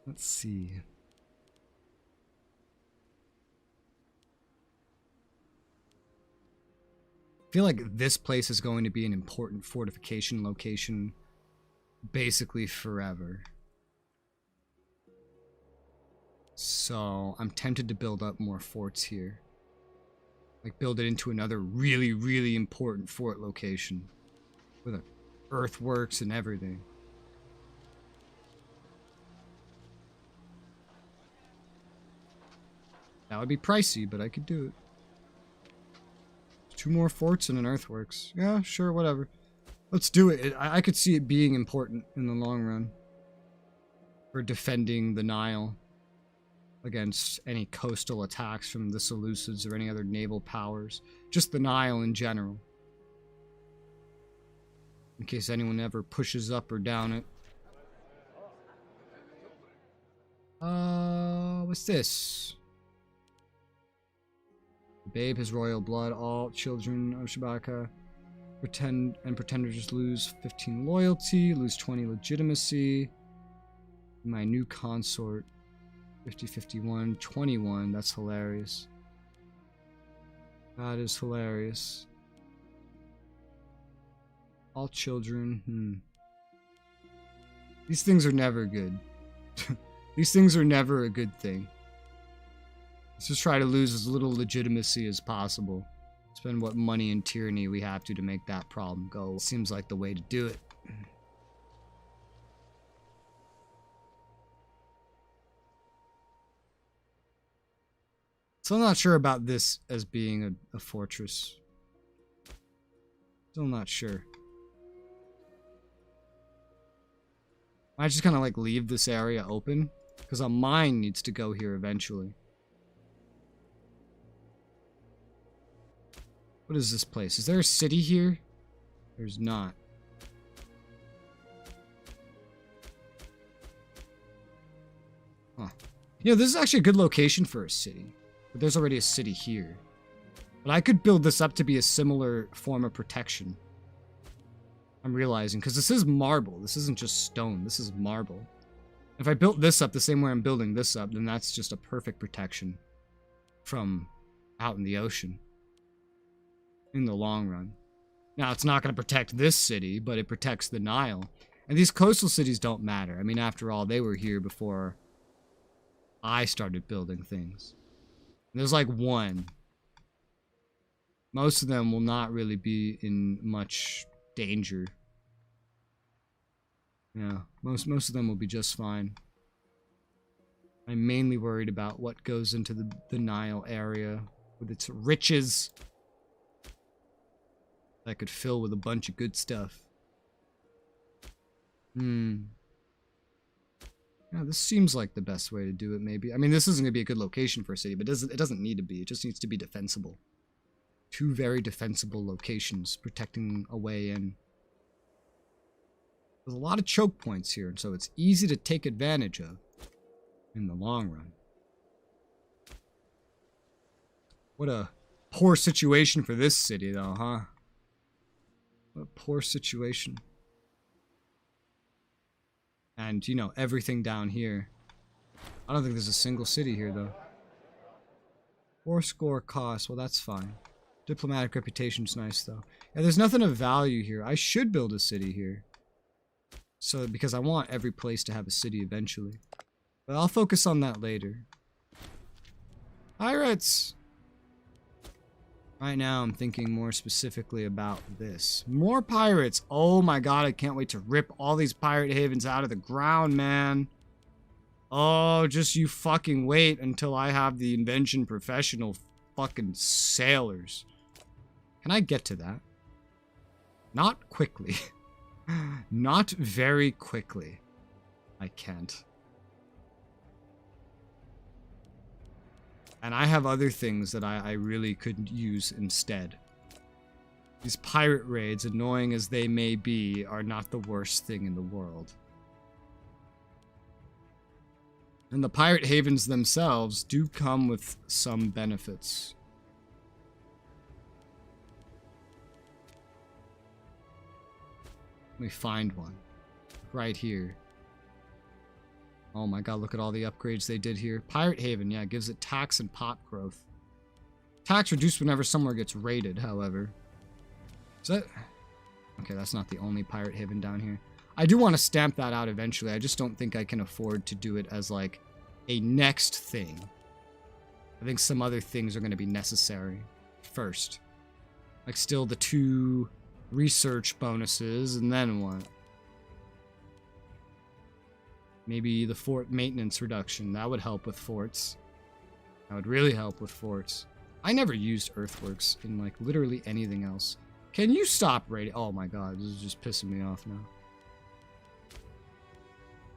Let's see. I feel like this place is going to be an important fortification location basically forever. So I'm tempted to build up more forts here. Like build it into another really, really important fort location. With earthworks and everything. That would be pricey, but I could do it. 2 more forts and an earthworks. Yeah, sure, whatever. Let's do it. I could see it being important in the long run. For defending the Nile against any coastal attacks from the Seleucids or any other naval powers. Just the Nile in general. In case anyone ever pushes up or down it. What's this? The babe has royal blood. All children of Shabaka pretenders lose 15 loyalty, lose 20 legitimacy. My new consort, 50, 51, 21. That's hilarious. That is hilarious. All children. These things are never good. These things are never a good thing. Let's just try to lose as little legitimacy as possible. Spend what money and tyranny we have to make that problem go. Seems like the way to do it. So I'm not sure about this as being a fortress. Still not sure. I just kind of like leave this area open because a mine needs to go here eventually. What is this place? Is there a city here? There's not. Huh. You know, this is actually a good location for a city. But there's already a city here. But I could build this up to be a similar form of protection. I'm realizing, because this is marble. This isn't just stone. This is marble. If I built this up the same way I'm building this up, then that's just a perfect protection from out in the ocean. In the long run. Now, it's not going to protect this city, but it protects the Nile. And these coastal cities don't matter. I mean, after all, they were here before I started building things. There's like one. Most of them will not really be in much danger. Yeah, most of them will be just fine. I'm mainly worried about what goes into the Nile area with its riches. That could fill with a bunch of good stuff. Yeah, this seems like the best way to do it, maybe. I mean, this isn't going to be a good location for a city, but it doesn't need to be. It just needs to be defensible. two very defensible locations protecting a way in. There's a lot of choke points here, and so it's easy to take advantage of in the long run. What a poor situation for this city, though, huh? What a poor situation. And, you know, everything down here. I don't think there's a single city here, though. 4 score cost. Well, that's fine. Diplomatic reputation's nice, though. Yeah, there's nothing of value here. I should build a city here. So, because I want every place to have a city eventually. But I'll focus on that later. Pirates! Right now, I'm thinking more specifically about this. More pirates! Oh my god, I can't wait to rip all these pirate havens out of the ground, man. Oh, just you fucking wait until I have the invention professional fucking sailors. Can I get to that? Not quickly. Not very quickly. I can't. And I have other things that I really could use instead. These pirate raids, annoying as they may be, are not the worst thing in the world. And the pirate havens themselves do come with some benefits. Let me find one. Right here. Oh my god, look at all the upgrades they did here. Pirate Haven, yeah, gives it tax and pop growth. Tax reduced whenever somewhere gets raided, however. Is that... Okay, that's not the only Pirate Haven down here. I do want to stamp that out eventually. I just don't think I can afford to do it as, like, a next thing. I think some other things are going to be necessary first. Like, still the 2 research bonuses, and then what? Maybe the fort maintenance reduction. That would help with forts. That would really help with forts. I never used earthworks in, like, literally anything else. Can you stop raiding? Oh my god, this is just pissing me off now.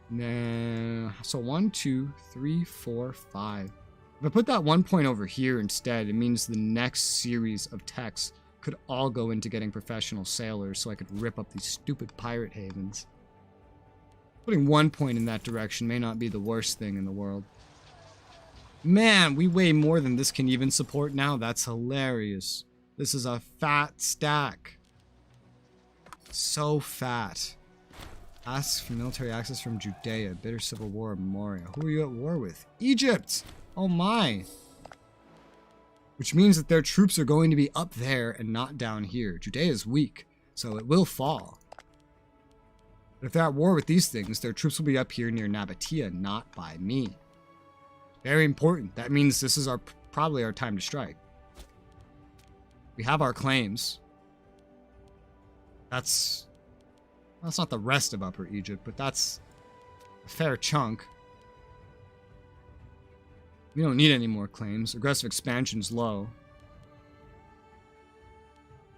Nah. So 1, 2, 3, 4, 5. If I put that 1 point over here instead, it means the next series of techs could all go into getting professional sailors so I could rip up these stupid pirate havens. Putting 1 point in that direction may not be the worst thing in the world. Man, we weigh more than this can even support now. That's hilarious. This is a fat stack. So fat. Ask for military access from Judea. Bitter civil war in Moria. Who are you at war with? Egypt! Oh my. Which means that their troops are going to be up there and not down here. Judea is weak, so it will fall. But if they're at war with these things, their troops will be up here near Nabatea, not by me. Very important. That means this is probably our time to strike. We have our claims. That's not the rest of Upper Egypt, but that's a fair chunk. We don't need any more claims. Aggressive expansion's low.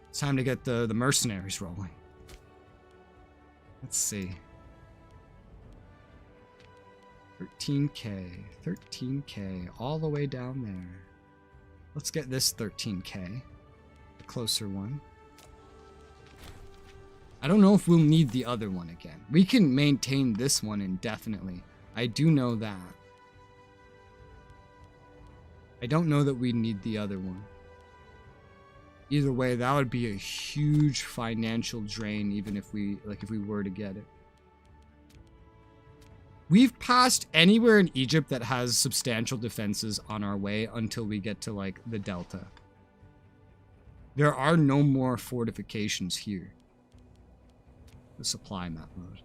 It's time to get the mercenaries rolling. Let's see. 13k, 13k, all the way down there. Let's get this 13k, the closer one. I don't know if we'll need the other one again. We can maintain this one indefinitely. I do know that. I don't know that we need the other one. Either way, that would be a huge financial drain, even if we were to get it. We've passed anywhere in Egypt that has substantial defenses on our way until we get to, like, the Delta. There are no more fortifications here. The supply map mode.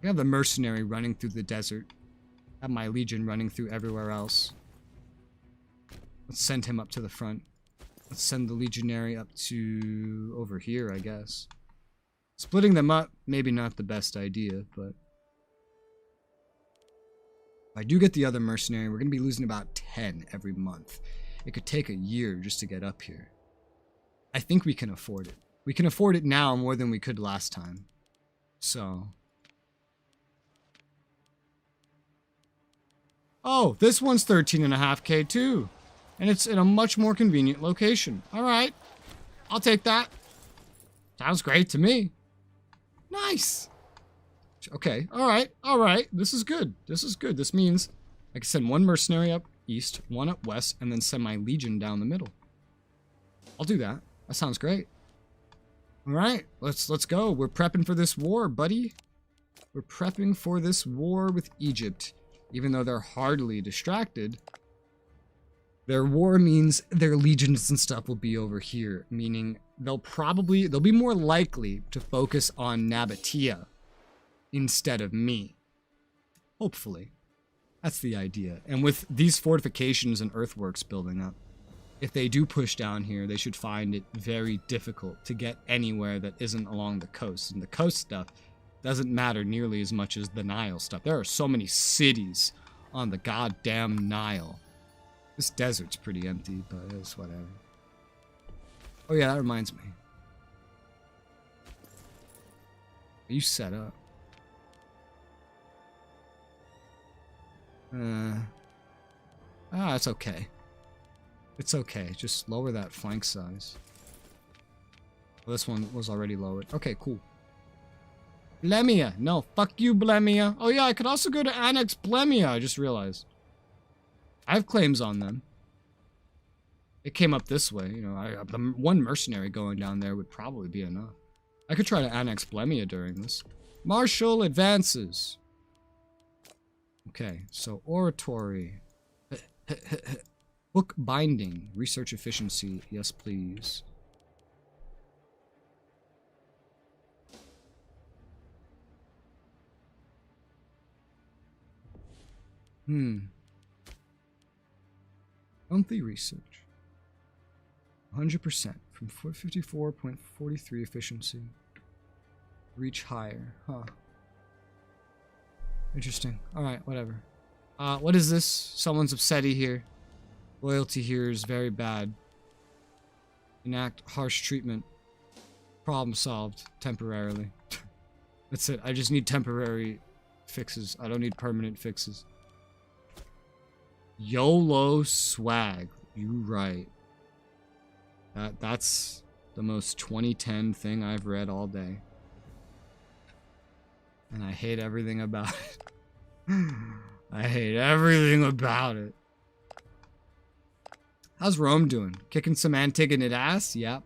I have the mercenary running through the desert. I have my legion running through everywhere else. Let's send him up to the front. Let's send the legionary up to over here, I guess. Splitting them up, maybe not the best idea, but if I do get the other mercenary, we're going to be losing about 10 every month. It could take a year just to get up here. I think we can afford it. We can afford it now more than we could last time. So. Oh, this one's 13.5k too. And it's in a much more convenient location. All right. I'll take that. Sounds great to me. Nice. Okay. All right. All right. This is good. This is good. This means I can send one mercenary up east, one up west, and then send my legion down the middle. I'll do that. That sounds great. All right. Let's go. We're prepping for this war, buddy. We're prepping for this war with Egypt. Even though they're hardly distracted, their war means their legions and stuff will be over here, meaning they'll be more likely to focus on Nabatea instead of me. Hopefully. That's the idea. And with these fortifications and earthworks building up, if they do push down here, they should find it very difficult to get anywhere that isn't along the coast. And the coast stuff doesn't matter nearly as much as the Nile stuff. There are so many cities on the goddamn Nile. This desert's pretty empty, but it's whatever. Oh yeah, that reminds me. Are you set up? It's okay. It's okay. Just lower that flank size. Well, this one was already lowered. Okay, cool. Blemia. No, fuck you, Blemia. Oh yeah, I could also go to annex Blemia, I just realized. I have claims on them. It came up this way, you know, the one mercenary going down there would probably be enough. I could try to annex Blemia during this. Marshal advances. Okay, so oratory. Book binding. Research efficiency. Yes, please. Monthly research. 100% from 454.43 efficiency. Reach higher. Huh. Interesting. Alright, whatever. What is this? Someone's upsetty here. Loyalty here is very bad. Enact harsh treatment. Problem solved. Temporarily. That's it. I just need temporary fixes. I don't need permanent fixes. YOLO swag. You right. That's the most 2010 thing I've read all day. And I hate everything about it. I hate everything about it. How's Rome doing? Kicking some Antigonid ass? Yep.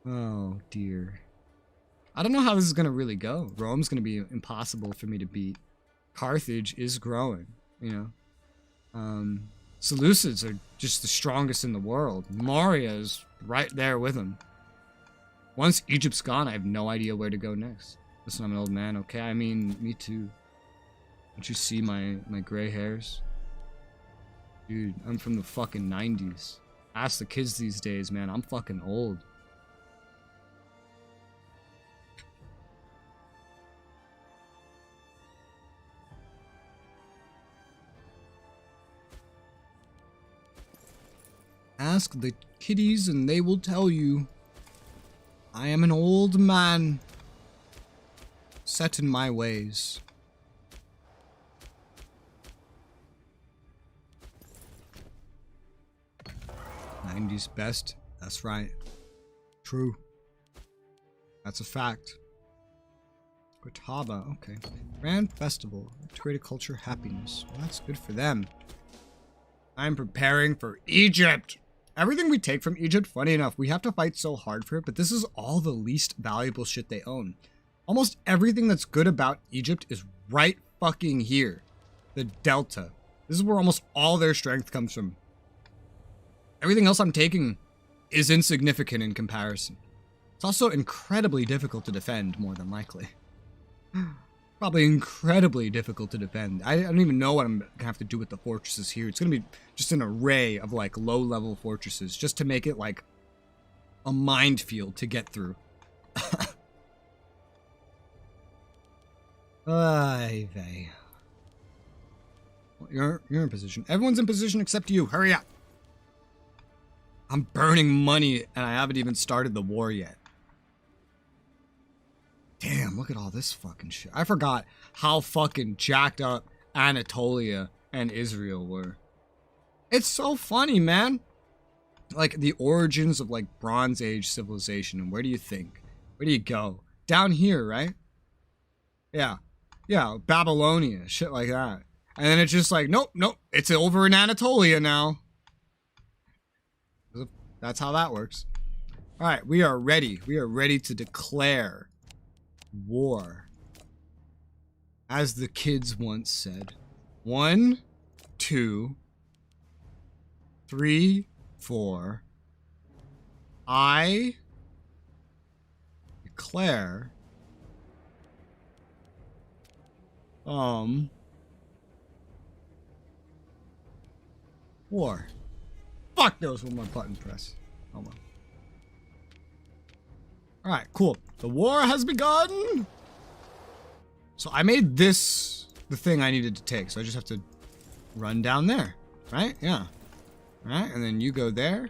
Oh, dear. I don't know how this is going to really go. Rome's going to be impossible for me to beat. Carthage is growing, you know. Seleucids are just the strongest in the world. Moria is right there with them. Once Egypt's gone, I have no idea where to go next. Listen, I'm an old man, okay? I mean, me too. Don't you see my gray hairs? Dude, I'm from the fucking 90s. Ask the kids these days, man. I'm fucking old. Ask the kiddies and they will tell you. I am an old man. Set in my ways. '90s best. That's right. True. That's a fact. Gotaba, okay. Grand Festival. Integrated culture happiness. Well, that's good for them. I'm preparing for Egypt. Everything we take from Egypt, funny enough, we have to fight so hard for it, but this is all the least valuable shit they own. Almost everything that's good about Egypt is right fucking here. The Delta. This is where almost all their strength comes from. Everything else I'm taking is insignificant in comparison. It's also incredibly difficult to defend, more than likely. Probably incredibly difficult to defend. I don't even know what I'm gonna have to do with the fortresses here. It's gonna be just an array of like low-level fortresses just to make it like a minefield to get through. Ay vey. Well, you're in position. Everyone's in position except you. Hurry up. I'm burning money and I haven't even started the war yet. Damn, look at all this fucking shit. I forgot how fucking jacked up Anatolia and Israel were. It's so funny, man. Like, the origins of, like, Bronze Age civilization. And where do you think? Where do you go? Down here, right? Yeah. Yeah, Babylonia. Shit like that. And then it's just like, nope, nope. It's over in Anatolia now. That's how that works. All right, we are ready. We are ready to declare war. As the kids once said. 1, 2, 3, 4. I declare war. Fuck, those with my button press. Oh well. Alright, cool. The war has begun! So I made this the thing I needed to take, so I just have to run down there. Right? Yeah. Alright, and then you go there.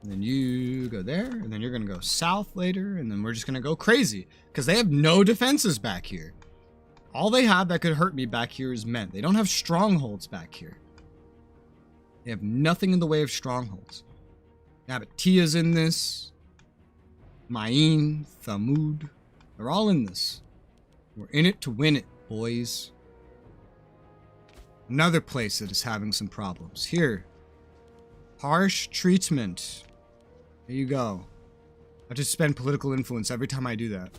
And then you go there. And then you're gonna go south later. And then we're just gonna go crazy. Because they have no defenses back here. All they have that could hurt me back here is men. They don't have strongholds back here. They have nothing in the way of strongholds. Nabataea's in this. Ma'in, Thamud. They're all in this. We're in it to win it, boys. Another place that is having some problems. Here. Harsh treatment. There you go. I just spend political influence every time I do that.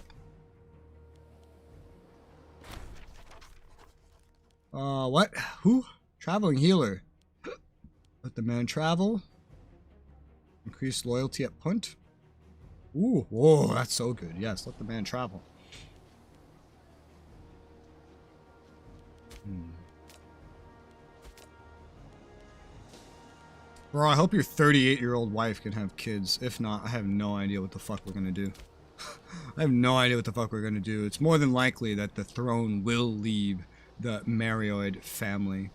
What? Who? Traveling healer. Let the man travel. Increase loyalty at punt. Ooh, whoa, that's so good. Yes, let the man travel. Bro, I hope your 38-year-old wife can have kids. If not, I have no idea what the fuck we're gonna do. I have no idea what the fuck we're gonna do. It's more than likely that the throne will leave the Marioid family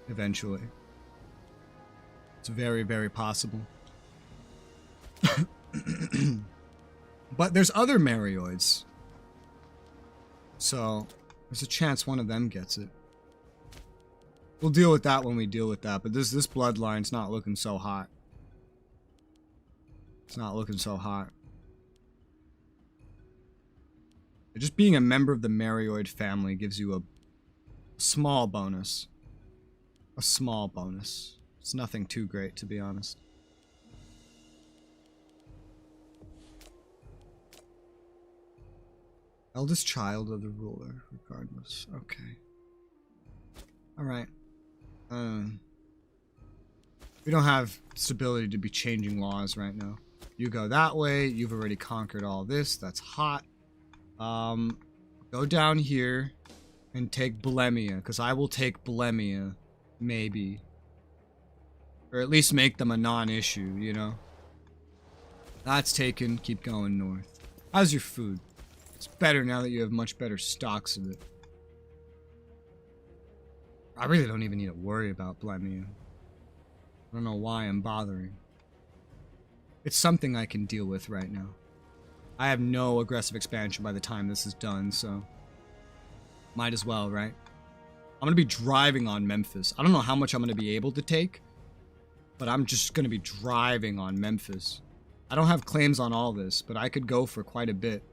eventually. It's very, very possible. But there's other Marioids. So, there's a chance one of them gets it. We'll deal with that when we deal with that, but this bloodline's not looking so hot. It's not looking so hot. Just being a member of the Marioid family gives you a small bonus. A small bonus. It's nothing too great, to be honest. Eldest child of the ruler, regardless. Okay. Alright. We don't have stability to be changing laws right now. You go that way. You've already conquered all this. That's hot. Go down here and take Bulimia, because I will take Bulimia, maybe. Or at least make them a non-issue, you know? That's taken. Keep going north. How's your food? It's better now that you have much better stocks of it. I really don't even need to worry about Bulimia. I don't know why I'm bothering. It's something I can deal with right now. I have no aggressive expansion by the time this is done, so... might as well, right? I'm gonna be driving on Memphis. I don't know how much I'm gonna be able to take, but I'm just gonna be driving on Memphis. I don't have claims on all this, but I could go for quite a bit.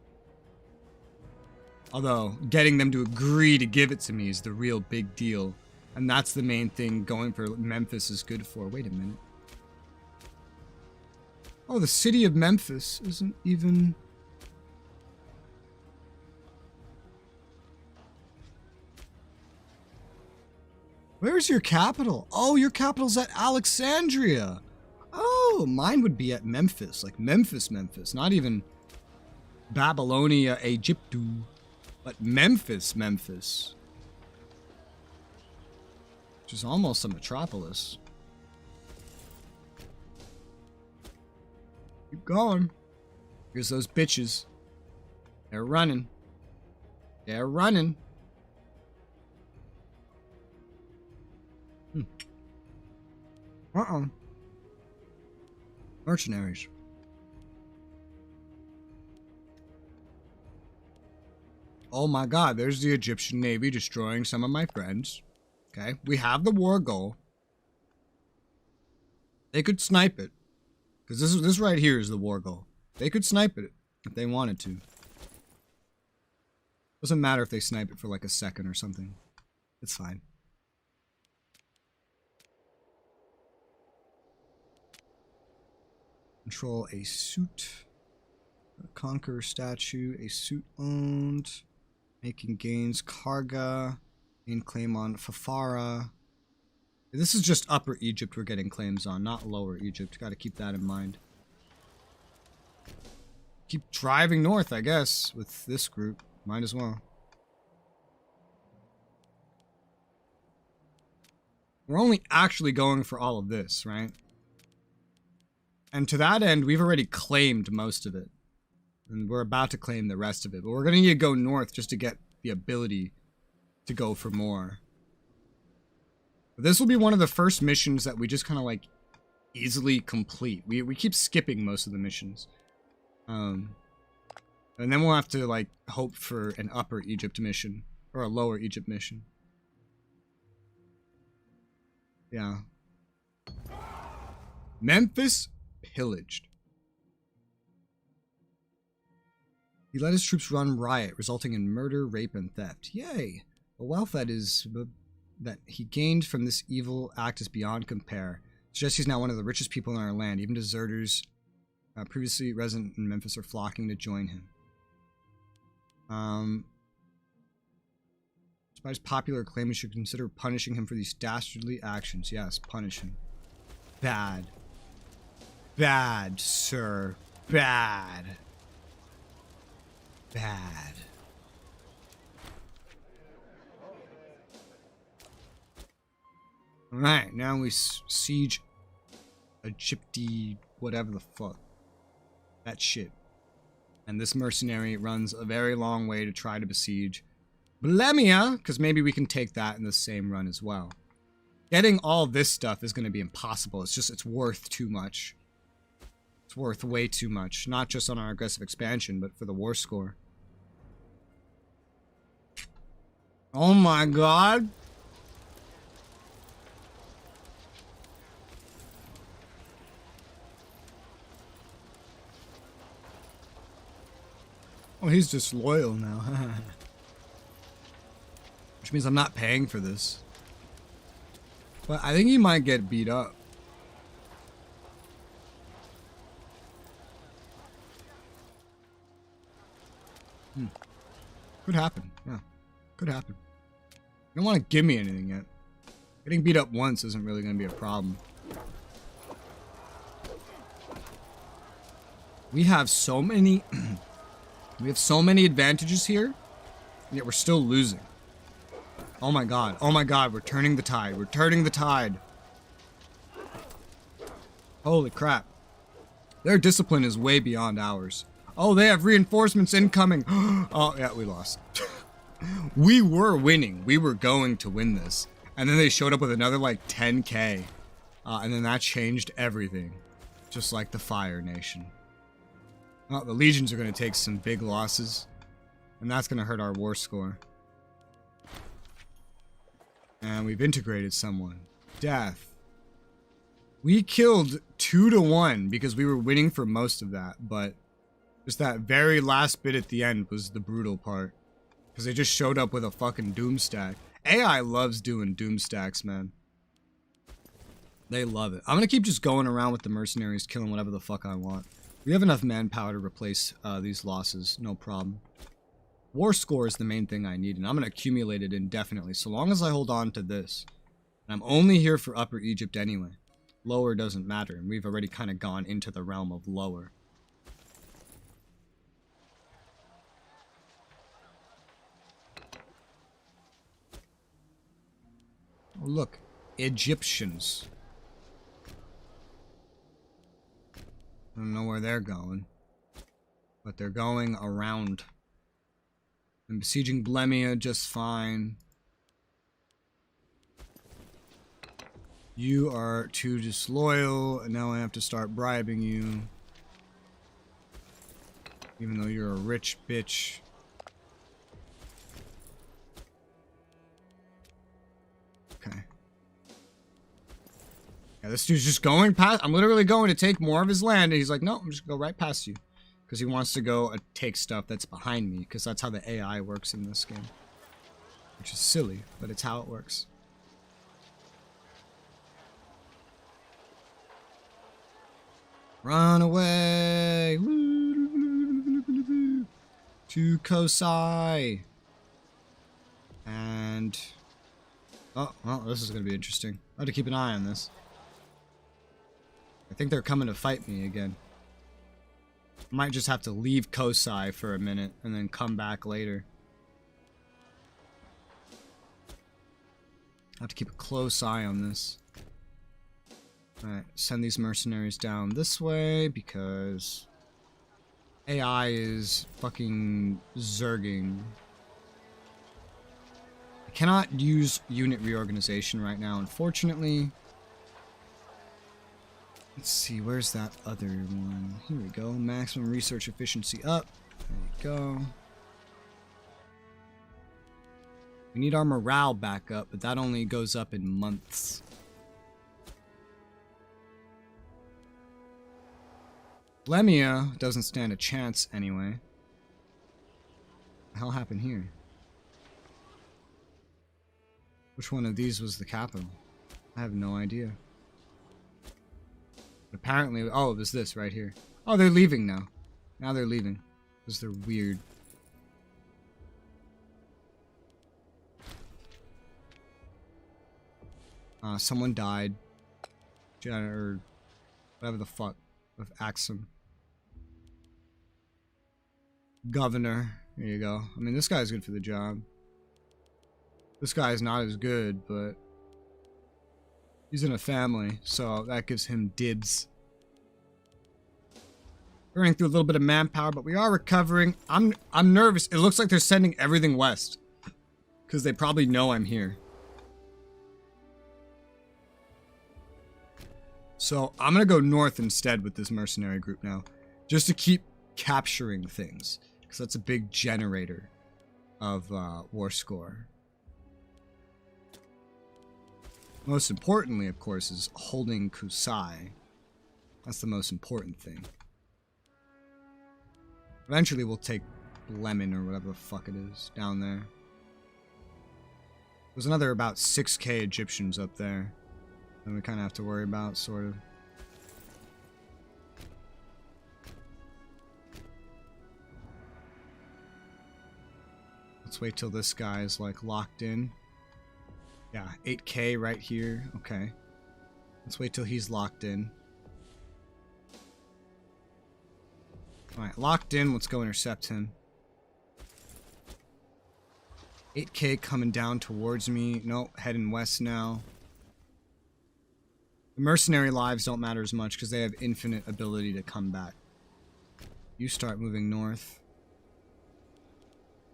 Although, getting them to agree to give it to me is the real big deal. And that's the main thing going for Memphis is good for. Wait a minute. Oh, the city of Memphis isn't even... Where's your capital? Oh, your capital's at Alexandria. Oh, mine would be at Memphis. Like Memphis, Memphis. Not even Babylonia, Egyptu. But Memphis, Memphis. Which is almost a metropolis. Keep going. Here's those bitches. They're running. They're running. Mercenaries. Oh my god, there's the Egyptian Navy destroying some of my friends. Okay, we have the war goal. They could snipe it. Because this right here is the war goal. They could snipe it if they wanted to. Doesn't matter if they snipe it for like a second or something. It's fine. Control a suit. Conquer statue. A suit owned. Making gains. Karga. Gain claim on Fafara. This is just Upper Egypt we're getting claims on, not Lower Egypt. Gotta keep that in mind. Keep driving north, I guess, with this group. Might as well. We're only actually going for all of this, right? And to that end, we've already claimed most of it. And we're about to claim the rest of it. But we're going to need to go north just to get the ability to go for more. This will be one of the first missions that we just kind of like easily complete. We keep skipping most of the missions. And then we'll have to like hope for an Upper Egypt mission or a Lower Egypt mission. Yeah. Memphis pillaged. He let his troops run riot, resulting in murder, rape, and theft. Yay! The wealth that he gained from this evil act is beyond compare. Suggests he's now one of the richest people in our land. Even deserters previously resident in Memphis are flocking to join him. Despite his popular claim, we should consider punishing him for these dastardly actions. Yes, punish him. Bad. Bad, sir. Bad. Bad. Alright, now we siege Egypti, whatever the fuck. That shit. And this mercenary runs a very long way to try to besiege Blemia, because maybe we can take that in the same run as well. Getting all this stuff is going to be impossible. It's just, it's worth too much. It's worth way too much. Not just on our aggressive expansion, but for the war score. Oh my god. Oh, he's disloyal now. Which means I'm not paying for this. But I think he might get beat up. Could happen. Yeah. Could happen. You don't want to give me anything yet. Getting beat up once isn't really going to be a problem. We have so many... we have so many advantages here, and yet we're still losing. Oh my god. Oh my god, we're turning the tide. We're turning the tide. Holy crap. Their discipline is way beyond ours. Oh, they have reinforcements incoming. Oh, yeah, we lost. We were winning. We were going to win this. And then they showed up with another, like, 10k. And then that changed everything. Just like the Fire Nation. Well, the Legions are going to take some big losses. And that's going to hurt our war score. And we've integrated someone. Death. We killed 2-1 because we were winning for most of that. But just that very last bit at the end was the brutal part. Because they just showed up with a fucking doom stack. AI loves doing doom stacks, man. They love it. I'm going to keep just going around with the mercenaries, killing whatever the fuck I want. We have enough manpower to replace these losses. No problem. War score is the main thing I need, and I'm going to accumulate it indefinitely, so long as I hold on to this. And I'm only here for Upper Egypt anyway. Lower doesn't matter, and we've already kind of gone into the realm of lower. Oh, look. Egyptians. I don't know where they're going. But they're going around. I'm besieging Blemia just fine. You are too disloyal, and now I have to start bribing you. Even though you're a rich bitch. Okay. Yeah, this dude's just going past. I'm literally going to take more of his land, and he's like, no, I'm just gonna go right past you. Because he wants to go take stuff that's behind me, because that's how the AI works in this game. Which is silly, but it's how it works. Run away! To Kosai! And... oh, well, this is going to be interesting. I have to keep an eye on this. I think they're coming to fight me again. I might just have to leave Kosai for a minute and then come back later. I have to keep a close eye on this. Alright, send these mercenaries down this way because AI is fucking zerging. I cannot use unit reorganization right now, unfortunately. Let's see, where's that other one? Here we go. Maximum research efficiency up. There we go. We need our morale back up, but that only goes up in months. Lemia doesn't stand a chance anyway. What the hell happened here? Which one of these was the capital? I have no idea. Apparently, oh, it was this right here. Oh, they're leaving now. Now they're leaving. Because they're weird. Someone died. Or whatever the fuck. Of Axum. Governor. There you go. I mean, this guy's good for the job. This guy's not as good, but he's in a family, so that gives him dibs. Burning through a little bit of manpower, but we are recovering. I'm nervous. It looks like they're sending everything west. Because they probably know I'm here. So I'm going to go north instead with this mercenary group now. Just to keep capturing things. Because that's a big generator of war score. Most importantly, of course, is holding Kusai. That's the most important thing. Eventually we'll take Lemon or whatever the fuck it is down there. There's another about 6k Egyptians up there. And we kind of have to worry about, sort of. Let's wait till this guy is, like, locked in. Yeah, 8k right here. Okay. Let's wait till he's locked in. Alright, locked in. Let's go intercept him. 8k coming down towards me. Nope, heading west now. The mercenary lives don't matter as much because they have infinite ability to come back. You start moving north.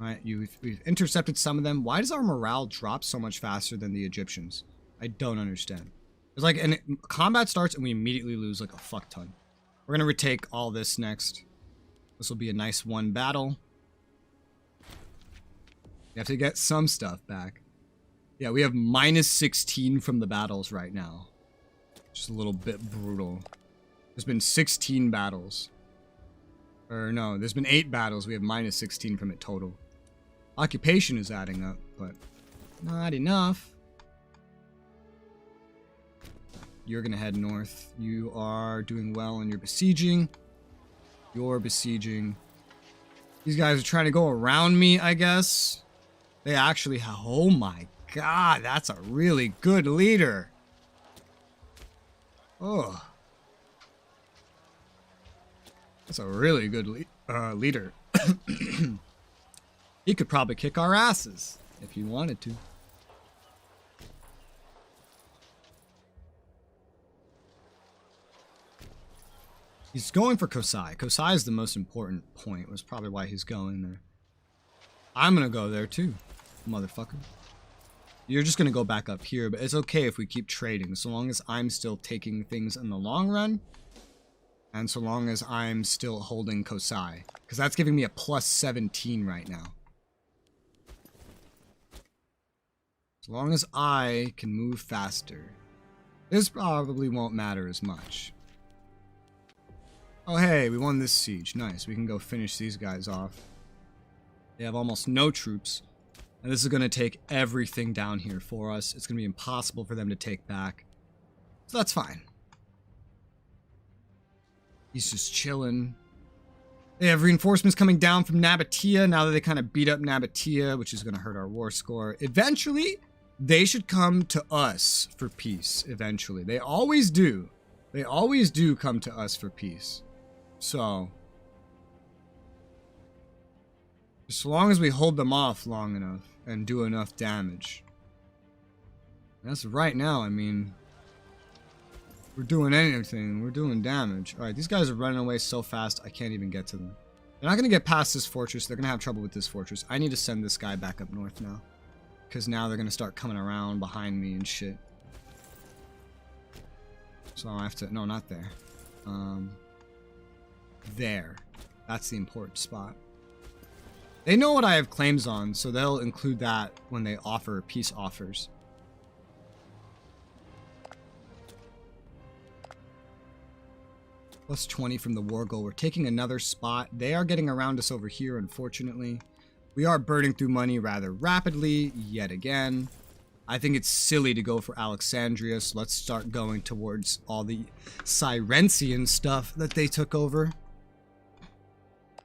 Alright, we've intercepted some of them. Why does our morale drop so much faster than the Egyptians? I don't understand. It's like, and combat starts and we immediately lose like a fuck ton. We're gonna retake all this next. This will be a nice one battle. You have to get some stuff back. Yeah, we have minus 16 from the battles right now. Just a little bit brutal. There's been 16 battles. Or no, there's been 8 battles. We have minus 16 from it total. Occupation is adding up, but not enough. You're gonna head north. You are doing well in your besieging. You're besieging. These guys are trying to go around me, I guess. They actually have... oh my god, that's a really good leader. Oh. That's a really good leader. He could probably kick our asses if he wanted to. He's going for Kosai. Kosai is the most important point. Was probably why he's going there. I'm gonna go there too, motherfucker. You're just gonna go back up here, but it's okay if we keep trading, so long as I'm still taking things in the long run, and so long as I'm still holding Kosai, because that's giving me a plus 17 right now. As long as I can move faster. This probably won't matter as much. Oh, hey, we won this siege. Nice. We can go finish these guys off. They have almost no troops. And this is going to take everything down here for us. It's going to be impossible for them to take back. So that's fine. He's just chilling. They have reinforcements coming down from Nabatea now that they kind of beat up Nabatea, which is going to hurt our war score. Eventually, they should come to us for peace. Eventually. They always do. They always do come to us for peace. So, as long as we hold them off long enough and do enough damage. That's right now, I mean, we're doing anything. We're doing damage. Alright, these guys are running away so fast, I can't even get to them. They're not going to get past this fortress. They're going to have trouble with this fortress. I need to send this guy back up north now. Because now they're going to start coming around behind me and shit. So I have to... No, not there. There. That's the important spot. They know what I have claims on, so they'll include that when they offer peace offers. Plus 20 from the war goal. We're taking another spot. They are getting around us over here, unfortunately. We are burning through money rather rapidly, yet again. I think it's silly to go for Alexandria, so let's start going towards all the Cyrensian stuff that they took over.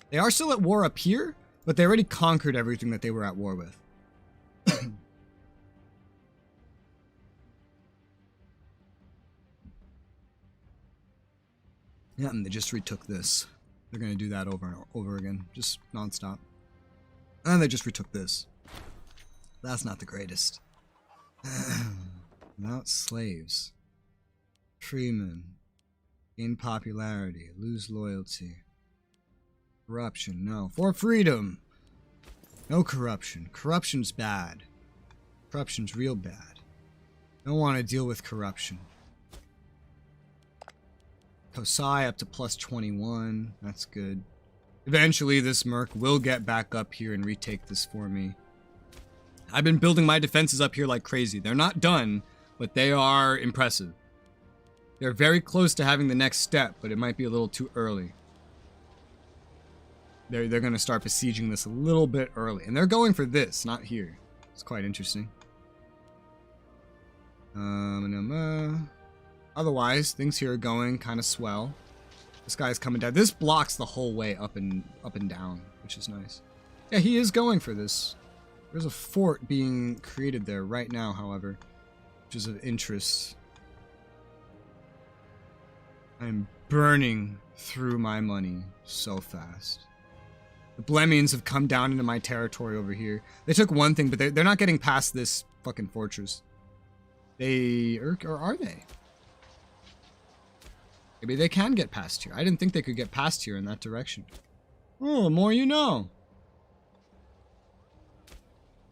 They are still at war up here, but they already conquered everything that they were at war with. Yeah, and they just retook this. They're going to do that over and over again, just nonstop. And they just retook this. That's not the greatest. Without slaves. Freemen. Gain popularity. Lose loyalty. Corruption. No. For freedom. No corruption. Corruption's bad. Corruption's real bad. Don't want to deal with corruption. Kosai up to plus 21. That's good. Eventually, this merc will get back up here and retake this for me. I've been building my defenses up here like crazy. They're not done, but they are impressive. They're very close to having the next step, but it might be a little too early. They're going to start besieging this a little bit early. And they're going for this, not here. It's quite interesting. Otherwise, things here are going kind of swell. This guy's coming down. This blocks the whole way up and down, which is nice. Yeah, he is going for this. There's a fort being created there right now, however, which is of interest. I'm burning through my money so fast. The Blemians have come down into my territory over here. They took one thing, but they're not getting past this fucking fortress. Or are they? Maybe they can get past here. I didn't think they could get past here in that direction. Oh, the more you know.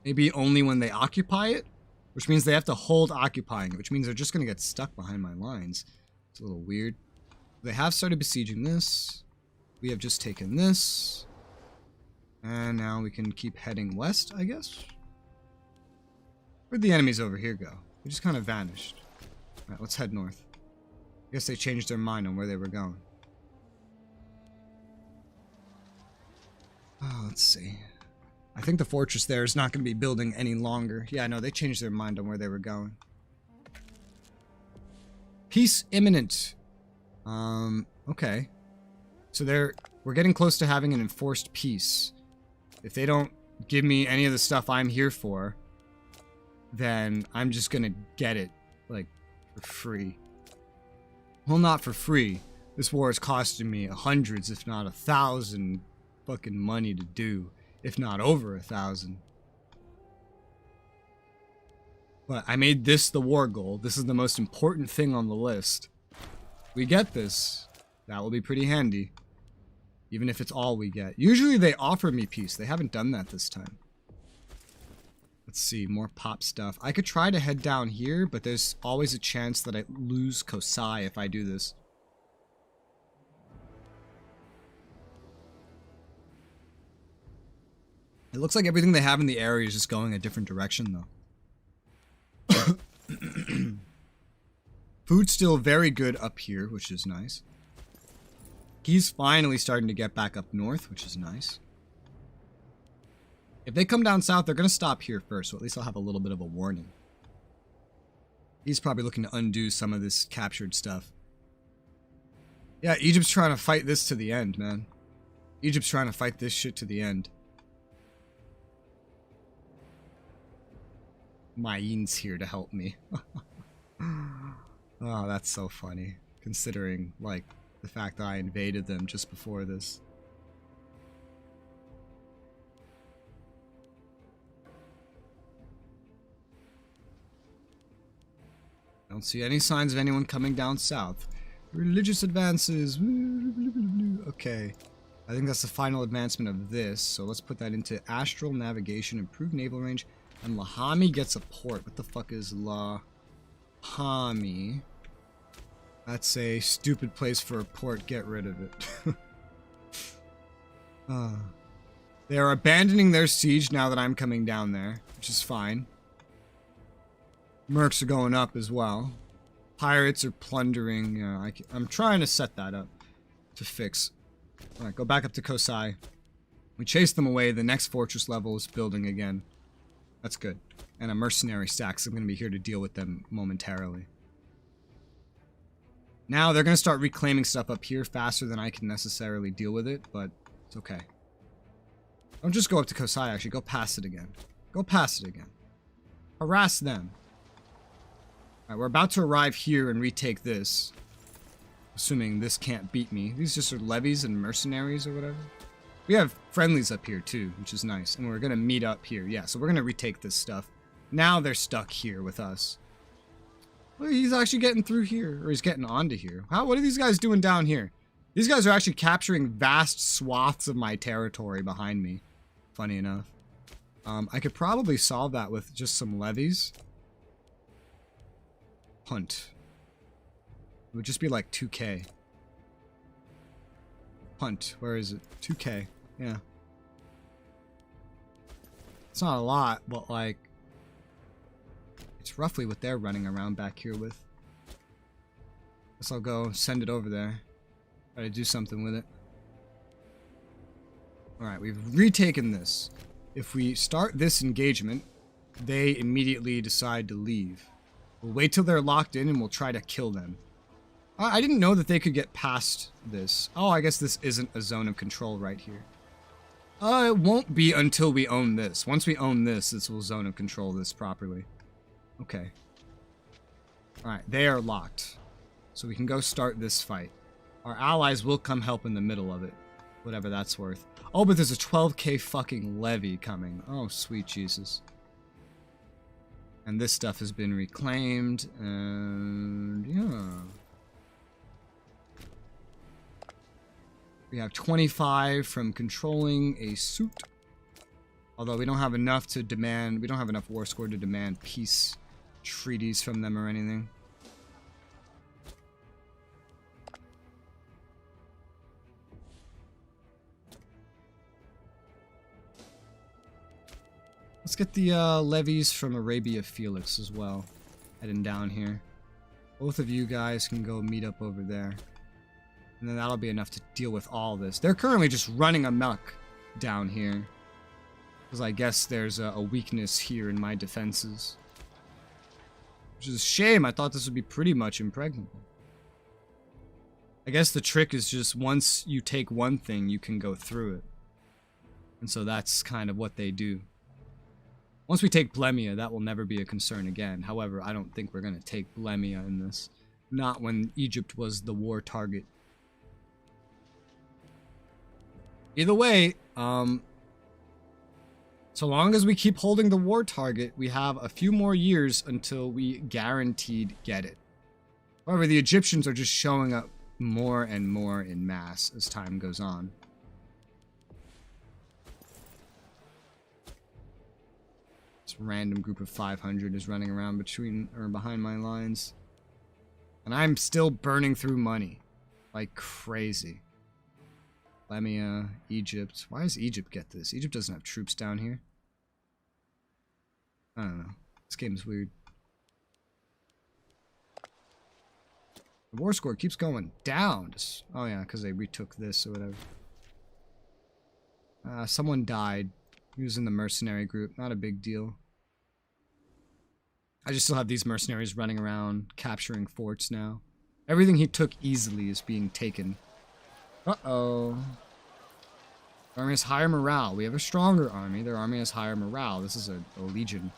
Maybe only when they occupy it, which means they have to hold occupying it, which means they're just going to get stuck behind my lines. It's a little weird. They have started besieging this. We have just taken this. And now we can keep heading west, I guess. Where'd the enemies over here go? They just kind of vanished. Alright, let's head north. I guess they changed their mind on where they were going. Oh, let's see. I think the fortress there is not going to be building any longer. Yeah, no, they changed their mind on where they were going. Peace imminent. Okay. So we're getting close to having an enforced peace. If they don't give me any of the stuff I'm here for, then I'm just going to get it, like, for free. Well, not for free. This war is costing me hundreds, if not 1,000 fucking money to do. If not over 1,000. But I made this the war goal. This is the most important thing on the list. We get this. That will be pretty handy. Even if it's all we get. Usually they offer me peace. They haven't done that this time. Let's see. More pop stuff. I could try to head down here, but there's always a chance that I lose Kosai if I do this. It looks like everything they have in the area is just going a different direction, though. Food's still very good up here, which is nice. He's finally starting to get back up north, which is nice. If they come down south, they're going to stop here first, so at least I'll have a little bit of a warning. He's probably looking to undo some of this captured stuff. Yeah, Egypt's trying to fight this to the end, man. Egypt's trying to fight this shit to the end. Ma'in's here to help me. Oh, that's so funny. Considering, like, the fact that I invaded them just before this. I don't see any signs of anyone coming down south. Religious advances. Okay. I think that's the final advancement of this. So let's put that into astral navigation, improved naval range. And Lahami gets a port. What the fuck is Lahami? That's a stupid place for a port. Get rid of it. They are abandoning their siege now that I'm coming down there, which is fine. Mercs are going up as well. Pirates are plundering. I'm trying to set that up to fix. Alright, go back up to Kosai. We chase them away. The next fortress level is building again. That's good. And a mercenary stack, so I'm going to be here to deal with them momentarily. Now they're going to start reclaiming stuff up here faster than I can necessarily deal with it, but it's okay. Don't just go up to Kosai, actually. Go past it again. Go past it again. Harass them. Alright, we're about to arrive here and retake this. Assuming this can't beat me. These just are levies and mercenaries or whatever. We have friendlies up here too, which is nice. And we're going to meet up here. Yeah, so we're going to retake this stuff. Now they're stuck here with us. Well, he's actually getting through here. Or he's getting onto here. What are these guys doing down here? These guys are actually capturing vast swaths of my territory behind me. Funny enough. I could probably solve that with just some levies. Hunt. It would just be like 2k. Hunt. Where is it? 2k. Yeah. It's not a lot, but like... it's roughly what they're running around back here with. Guess I'll go send it over there. Try to do something with it. Alright, we've retaken this. If we start this engagement, they immediately decide to leave. We'll wait till they're locked in and we'll try to kill them. I didn't know that they could get past this. Oh, I guess this isn't a zone of control right here. It won't be until we own this. Once we own this, this will zone of control this properly. Okay. Alright, they are locked. So we can go start this fight. Our allies will come help in the middle of it. Whatever that's worth. Oh, but there's a 12k fucking levy coming. Oh, sweet Jesus. And this stuff has been reclaimed. And yeah. We have 25 from controlling a suit. Although we don't have enough to demand, we don't have enough war score to demand peace treaties from them or anything. Let's get the levies from Arabia Felix as well. Heading down here. Both of you guys can go meet up over there. And then that'll be enough to deal with all this. They're currently just running amok down here. Because I guess there's a weakness here in my defenses. Which is a shame. I thought this would be pretty much impregnable. I guess the trick is just once you take one thing, you can go through it. And so that's kind of what they do. Once we take Blemia, that will never be a concern again. However, I don't think we're going to take Blemia in this. Not when Egypt was the war target. Either way, so long as we keep holding the war target, we have a few more years until we guaranteed get it. However, the Egyptians are just showing up more and more in mass as time goes on. This random group of 500 is running around between or behind my lines. And I'm still burning through money. Like crazy. Lemia, Egypt. Why does Egypt get this? Egypt doesn't have troops down here. I don't know. This game is weird. The war score keeps going down. Oh yeah, because they retook this or whatever. Someone died. He was in the mercenary group. Not a big deal. I just still have these mercenaries running around, capturing forts now. Everything he took easily is being taken. Uh-oh. Their army has higher morale. We have a stronger army. Their army has higher morale. This is a legion.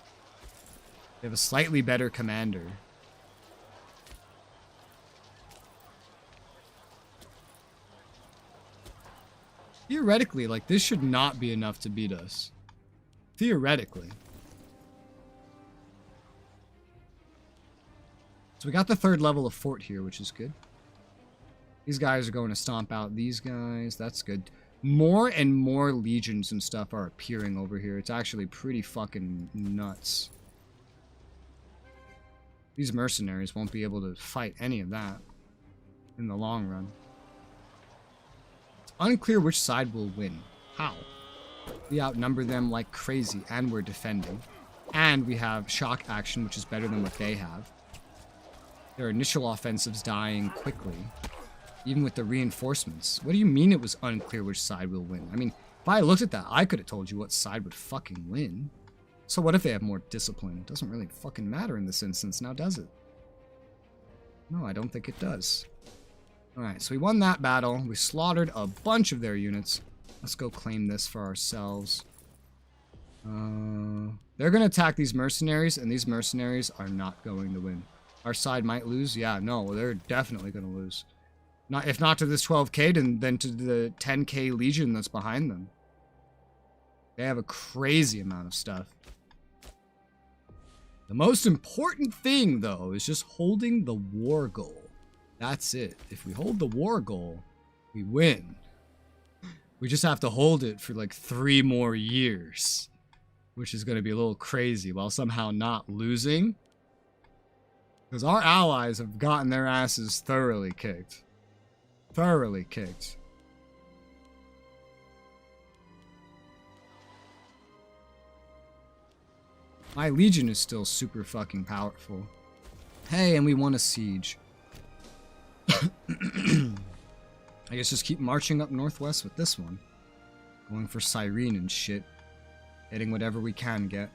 They have a slightly better commander. Theoretically, like, this should not be enough to beat us. Theoretically. So we got the 3rd level of fort here, which is good. These guys are going to stomp out these guys. That's good. More and more legions and stuff are appearing over here. It's actually pretty fucking nuts. These mercenaries won't be able to fight any of that in the long run. It's unclear which side will win. How? We outnumber them like crazy, and we're defending. And we have shock action, which is better than what they have. Their initial offensives dying quickly, even with the reinforcements. What do you mean it was unclear which side will win? I mean, if I looked at that, I could have told you what side would fucking win. So what if they have more discipline? It doesn't really fucking matter in this instance now, does it? No, I don't think it does. Alright, so we won that battle. We slaughtered a bunch of their units. Let's go claim this for ourselves. They're going to attack these mercenaries, and these mercenaries are not going to win. Our side might lose. Yeah, no, they're definitely going to lose. Not if not to this 12k, then to the 10k legion that's behind them. They have a crazy amount of stuff. The most important thing, though, is just holding the war goal. That's it. If we hold the war goal, we win. We just have to hold it for like 3 more years, which is going to be a little crazy, while somehow not losing. Because our allies have gotten their asses thoroughly kicked. Thoroughly kicked. My legion is still super fucking powerful. Hey, and we won a siege. I guess just keep marching up northwest with this one. Going for Cyrene and shit. Getting whatever we can get.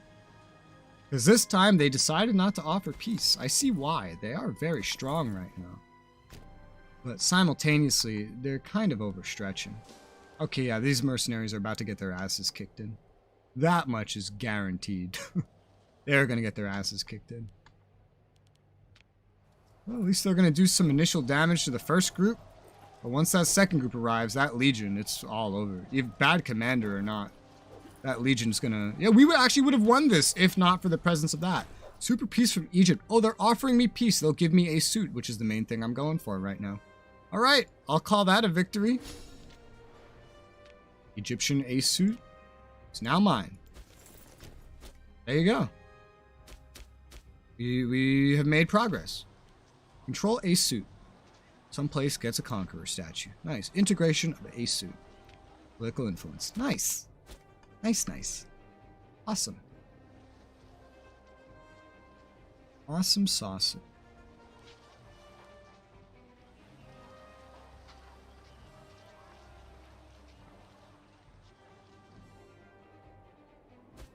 Because this time they decided not to offer peace. I see why. They are very strong right now. But simultaneously, they're kind of overstretching. Okay, yeah, these mercenaries are about to get their asses kicked in. That much is guaranteed. They're going to get their asses kicked in. Well, at least they're going to do some initial damage to the first group. But once that second group arrives, that legion, it's all over. Even bad commander or not. That legion's gonna... Yeah, we actually would have won this if not for the presence of that. Super peace from Egypt. Oh, they're offering me peace. They'll give me a suit, which is the main thing I'm going for right now. Alright, I'll call that a victory. Egyptian A suit is now mine. There you go. We have made progress. Control A suit. Someplace gets a conqueror statue. Nice. Integration of A suit. Political influence. Nice. Nice, nice. Awesome. Awesome sauce.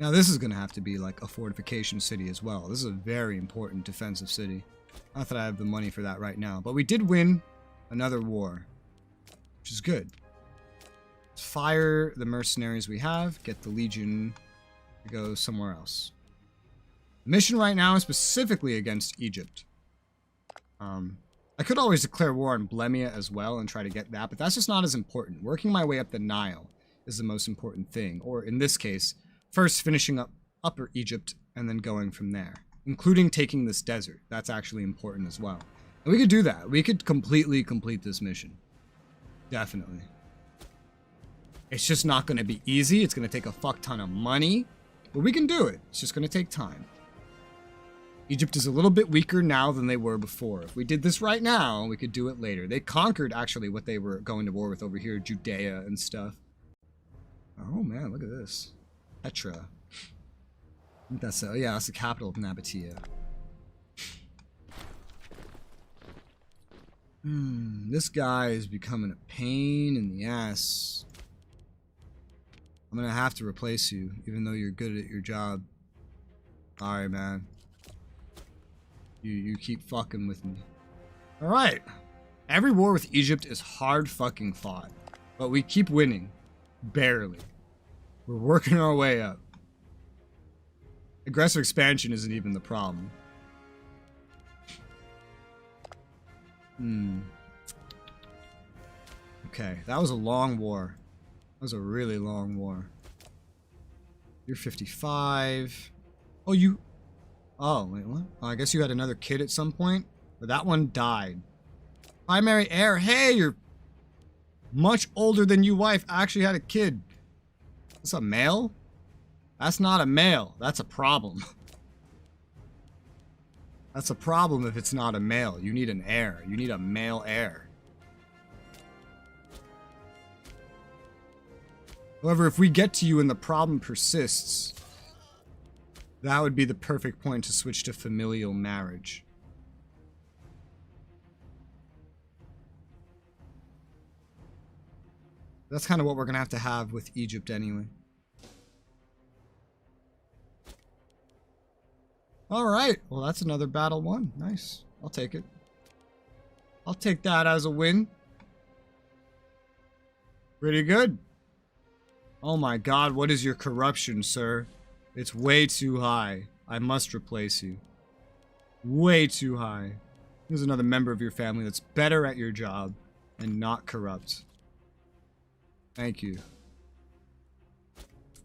Now this is going to have to be like a fortification city as well. This is a very important defensive city. Not that I have the money for that right now, but we did win another war, which is good. Let's fire the mercenaries we have, get the legion to go somewhere else. The mission right now is specifically against Egypt. I could always declare war on Blemia as well and try to get that, but that's just not as important. Working my way up the Nile is the most important thing, or in this case, first finishing up Upper Egypt and then going from there, including taking this desert. That's actually important as well. And we could do that. We could completely complete this mission. Definitely. It's just not going to be easy. It's going to take a fuck ton of money, but we can do it. It's just going to take time. Egypt is a little bit weaker now than they were before. If we did this right now, we could do it later. They conquered, actually, what they were going to war with over here, Judea and stuff. Oh, man, look at this. Petra. I think that's, yeah, that's the capital of Nabatea. This guy is becoming a pain in the ass. I'm gonna have to replace you, even though you're good at your job. Alright, man. You keep fucking with me. Alright. Every war with Egypt is hard fucking fought. But we keep winning. Barely. We're working our way up. Aggressive expansion isn't even the problem. Okay, that was a long war. That was a really long war. You're 55. Oh, you... Oh, wait, what? Oh, I guess you had another kid at some point? But that one died. Primary heir. Hey, you're much older than you wife. Actually had a kid. That's a male? That's not a male. That's a problem. That's a problem if it's not a male. You need an heir. You need a male heir. However, if we get to you and the problem persists, that would be the perfect point to switch to familial marriage. That's kind of what we're going to have with Egypt anyway. Alright, well that's another battle won. Nice. I'll take it. I'll take that as a win. Pretty good. Oh my god, what is your corruption, sir? It's way too high. I must replace you. Way too high. Here's another member of your family that's better at your job and not corrupt. Thank you.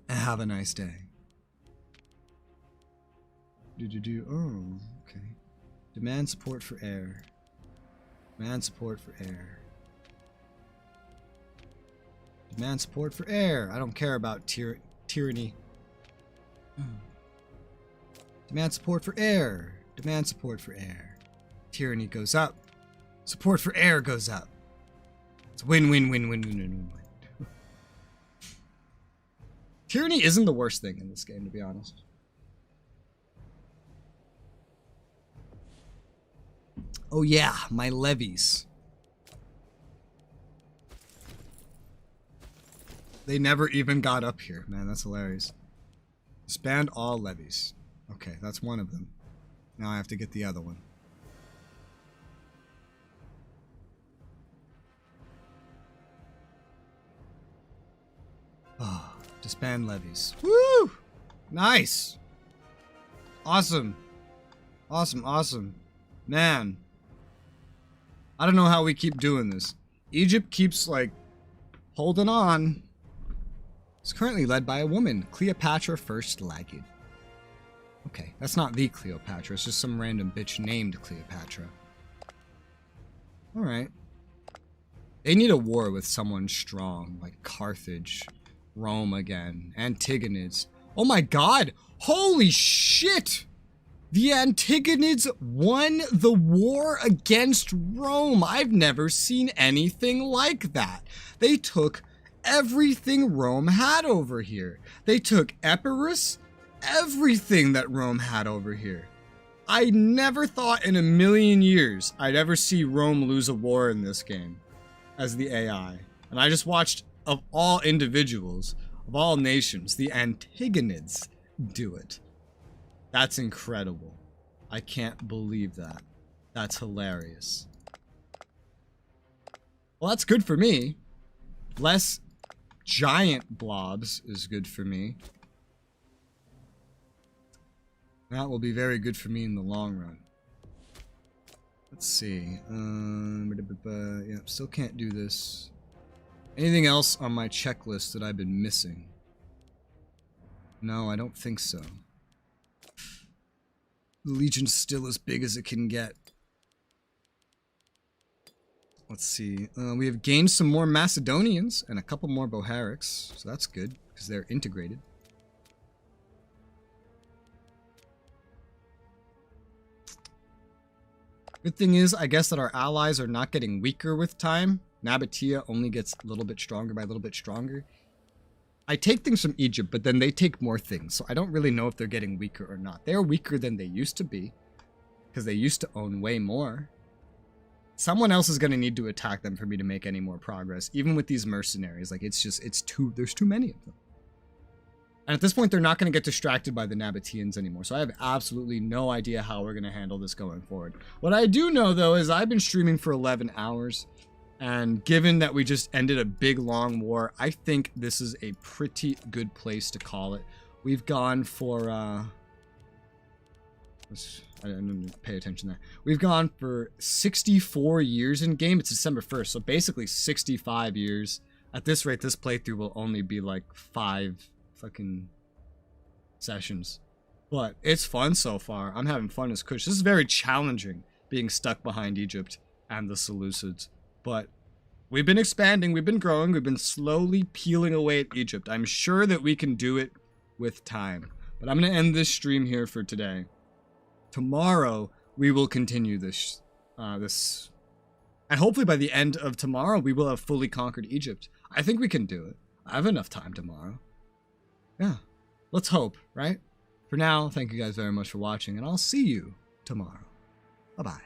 Have a nice day. Oh, okay. Demand support for air. Demand support for air. Demand support for air. I don't care about tyranny. Demand support for air. Demand support for air. Tyranny goes up. Support for air goes up. It's win, win, win, win, win, win, win. Tyranny isn't the worst thing in this game, to be honest. Oh yeah, my levies. They never even got up here. Man, that's hilarious. Disband all levies. Okay, that's one of them. Now I have to get the other one. Oh, disband levies. Woo! Nice! Awesome. Awesome, awesome. Man. I don't know how we keep doing this. Egypt keeps, like, holding on. It's currently led by a woman, Cleopatra First Lagged. Okay, that's not the Cleopatra, it's just some random bitch named Cleopatra. Alright. They need a war with someone strong, like Carthage, Rome again, Antigonids. Oh my god! Holy shit! The Antigonids won the war against Rome. I've never seen anything like that. They took everything Rome had over here. They took Epirus, everything that Rome had over here. I never thought in a million years I'd ever see Rome lose a war in this game as the AI. And I just watched, of all individuals, of all nations, the Antigonids do it. That's incredible. I can't believe that. That's hilarious. Well, that's good for me. Less giant blobs is good for me. That will be very good for me in the long run. Let's see. Yeah, still can't do this. Anything else on my checklist that I've been missing? No, I don't think so. The Legion's still as big as it can get. Let's see. We have gained some more Macedonians and a couple more Boharics, so that's good because they're integrated. Good thing is, I guess that our allies are not getting weaker with time. Nabatea only gets a little bit stronger by a little bit stronger. I take things from Egypt, but then they take more things, so I don't really know if they're getting weaker or not. They're weaker than they used to be, because they used to own way more. someone else is going to need to attack them for me to make any more progress. Even with these mercenaries, like there's too many of them. And at this point, they're not going to get distracted by the Nabateans anymore. So I have absolutely no idea how we're going to handle this going forward. What I do know, though, is I've been streaming for 11 hours. And given that we just ended a big, long war, I think this is a pretty good place to call it. We've gone for... I didn't pay attention there. We've gone for 64 years in game. It's December 1st, so basically 65 years. At this rate, this playthrough will only be like 5 fucking sessions, but it's fun so far. I'm having fun as Kush. This is very challenging, being stuck behind Egypt and the Seleucids, but we've been expanding, we've been growing, we've been slowly peeling away at Egypt. I'm sure that we can do it with time, but I'm gonna end this stream here for today. Tomorrow we will continue this and hopefully by the end of tomorrow we will have fully conquered Egypt. I think we can do it. I have enough time tomorrow. Yeah, let's hope, right? For now, thank you guys very much for watching, and I'll see you tomorrow. Bye-bye.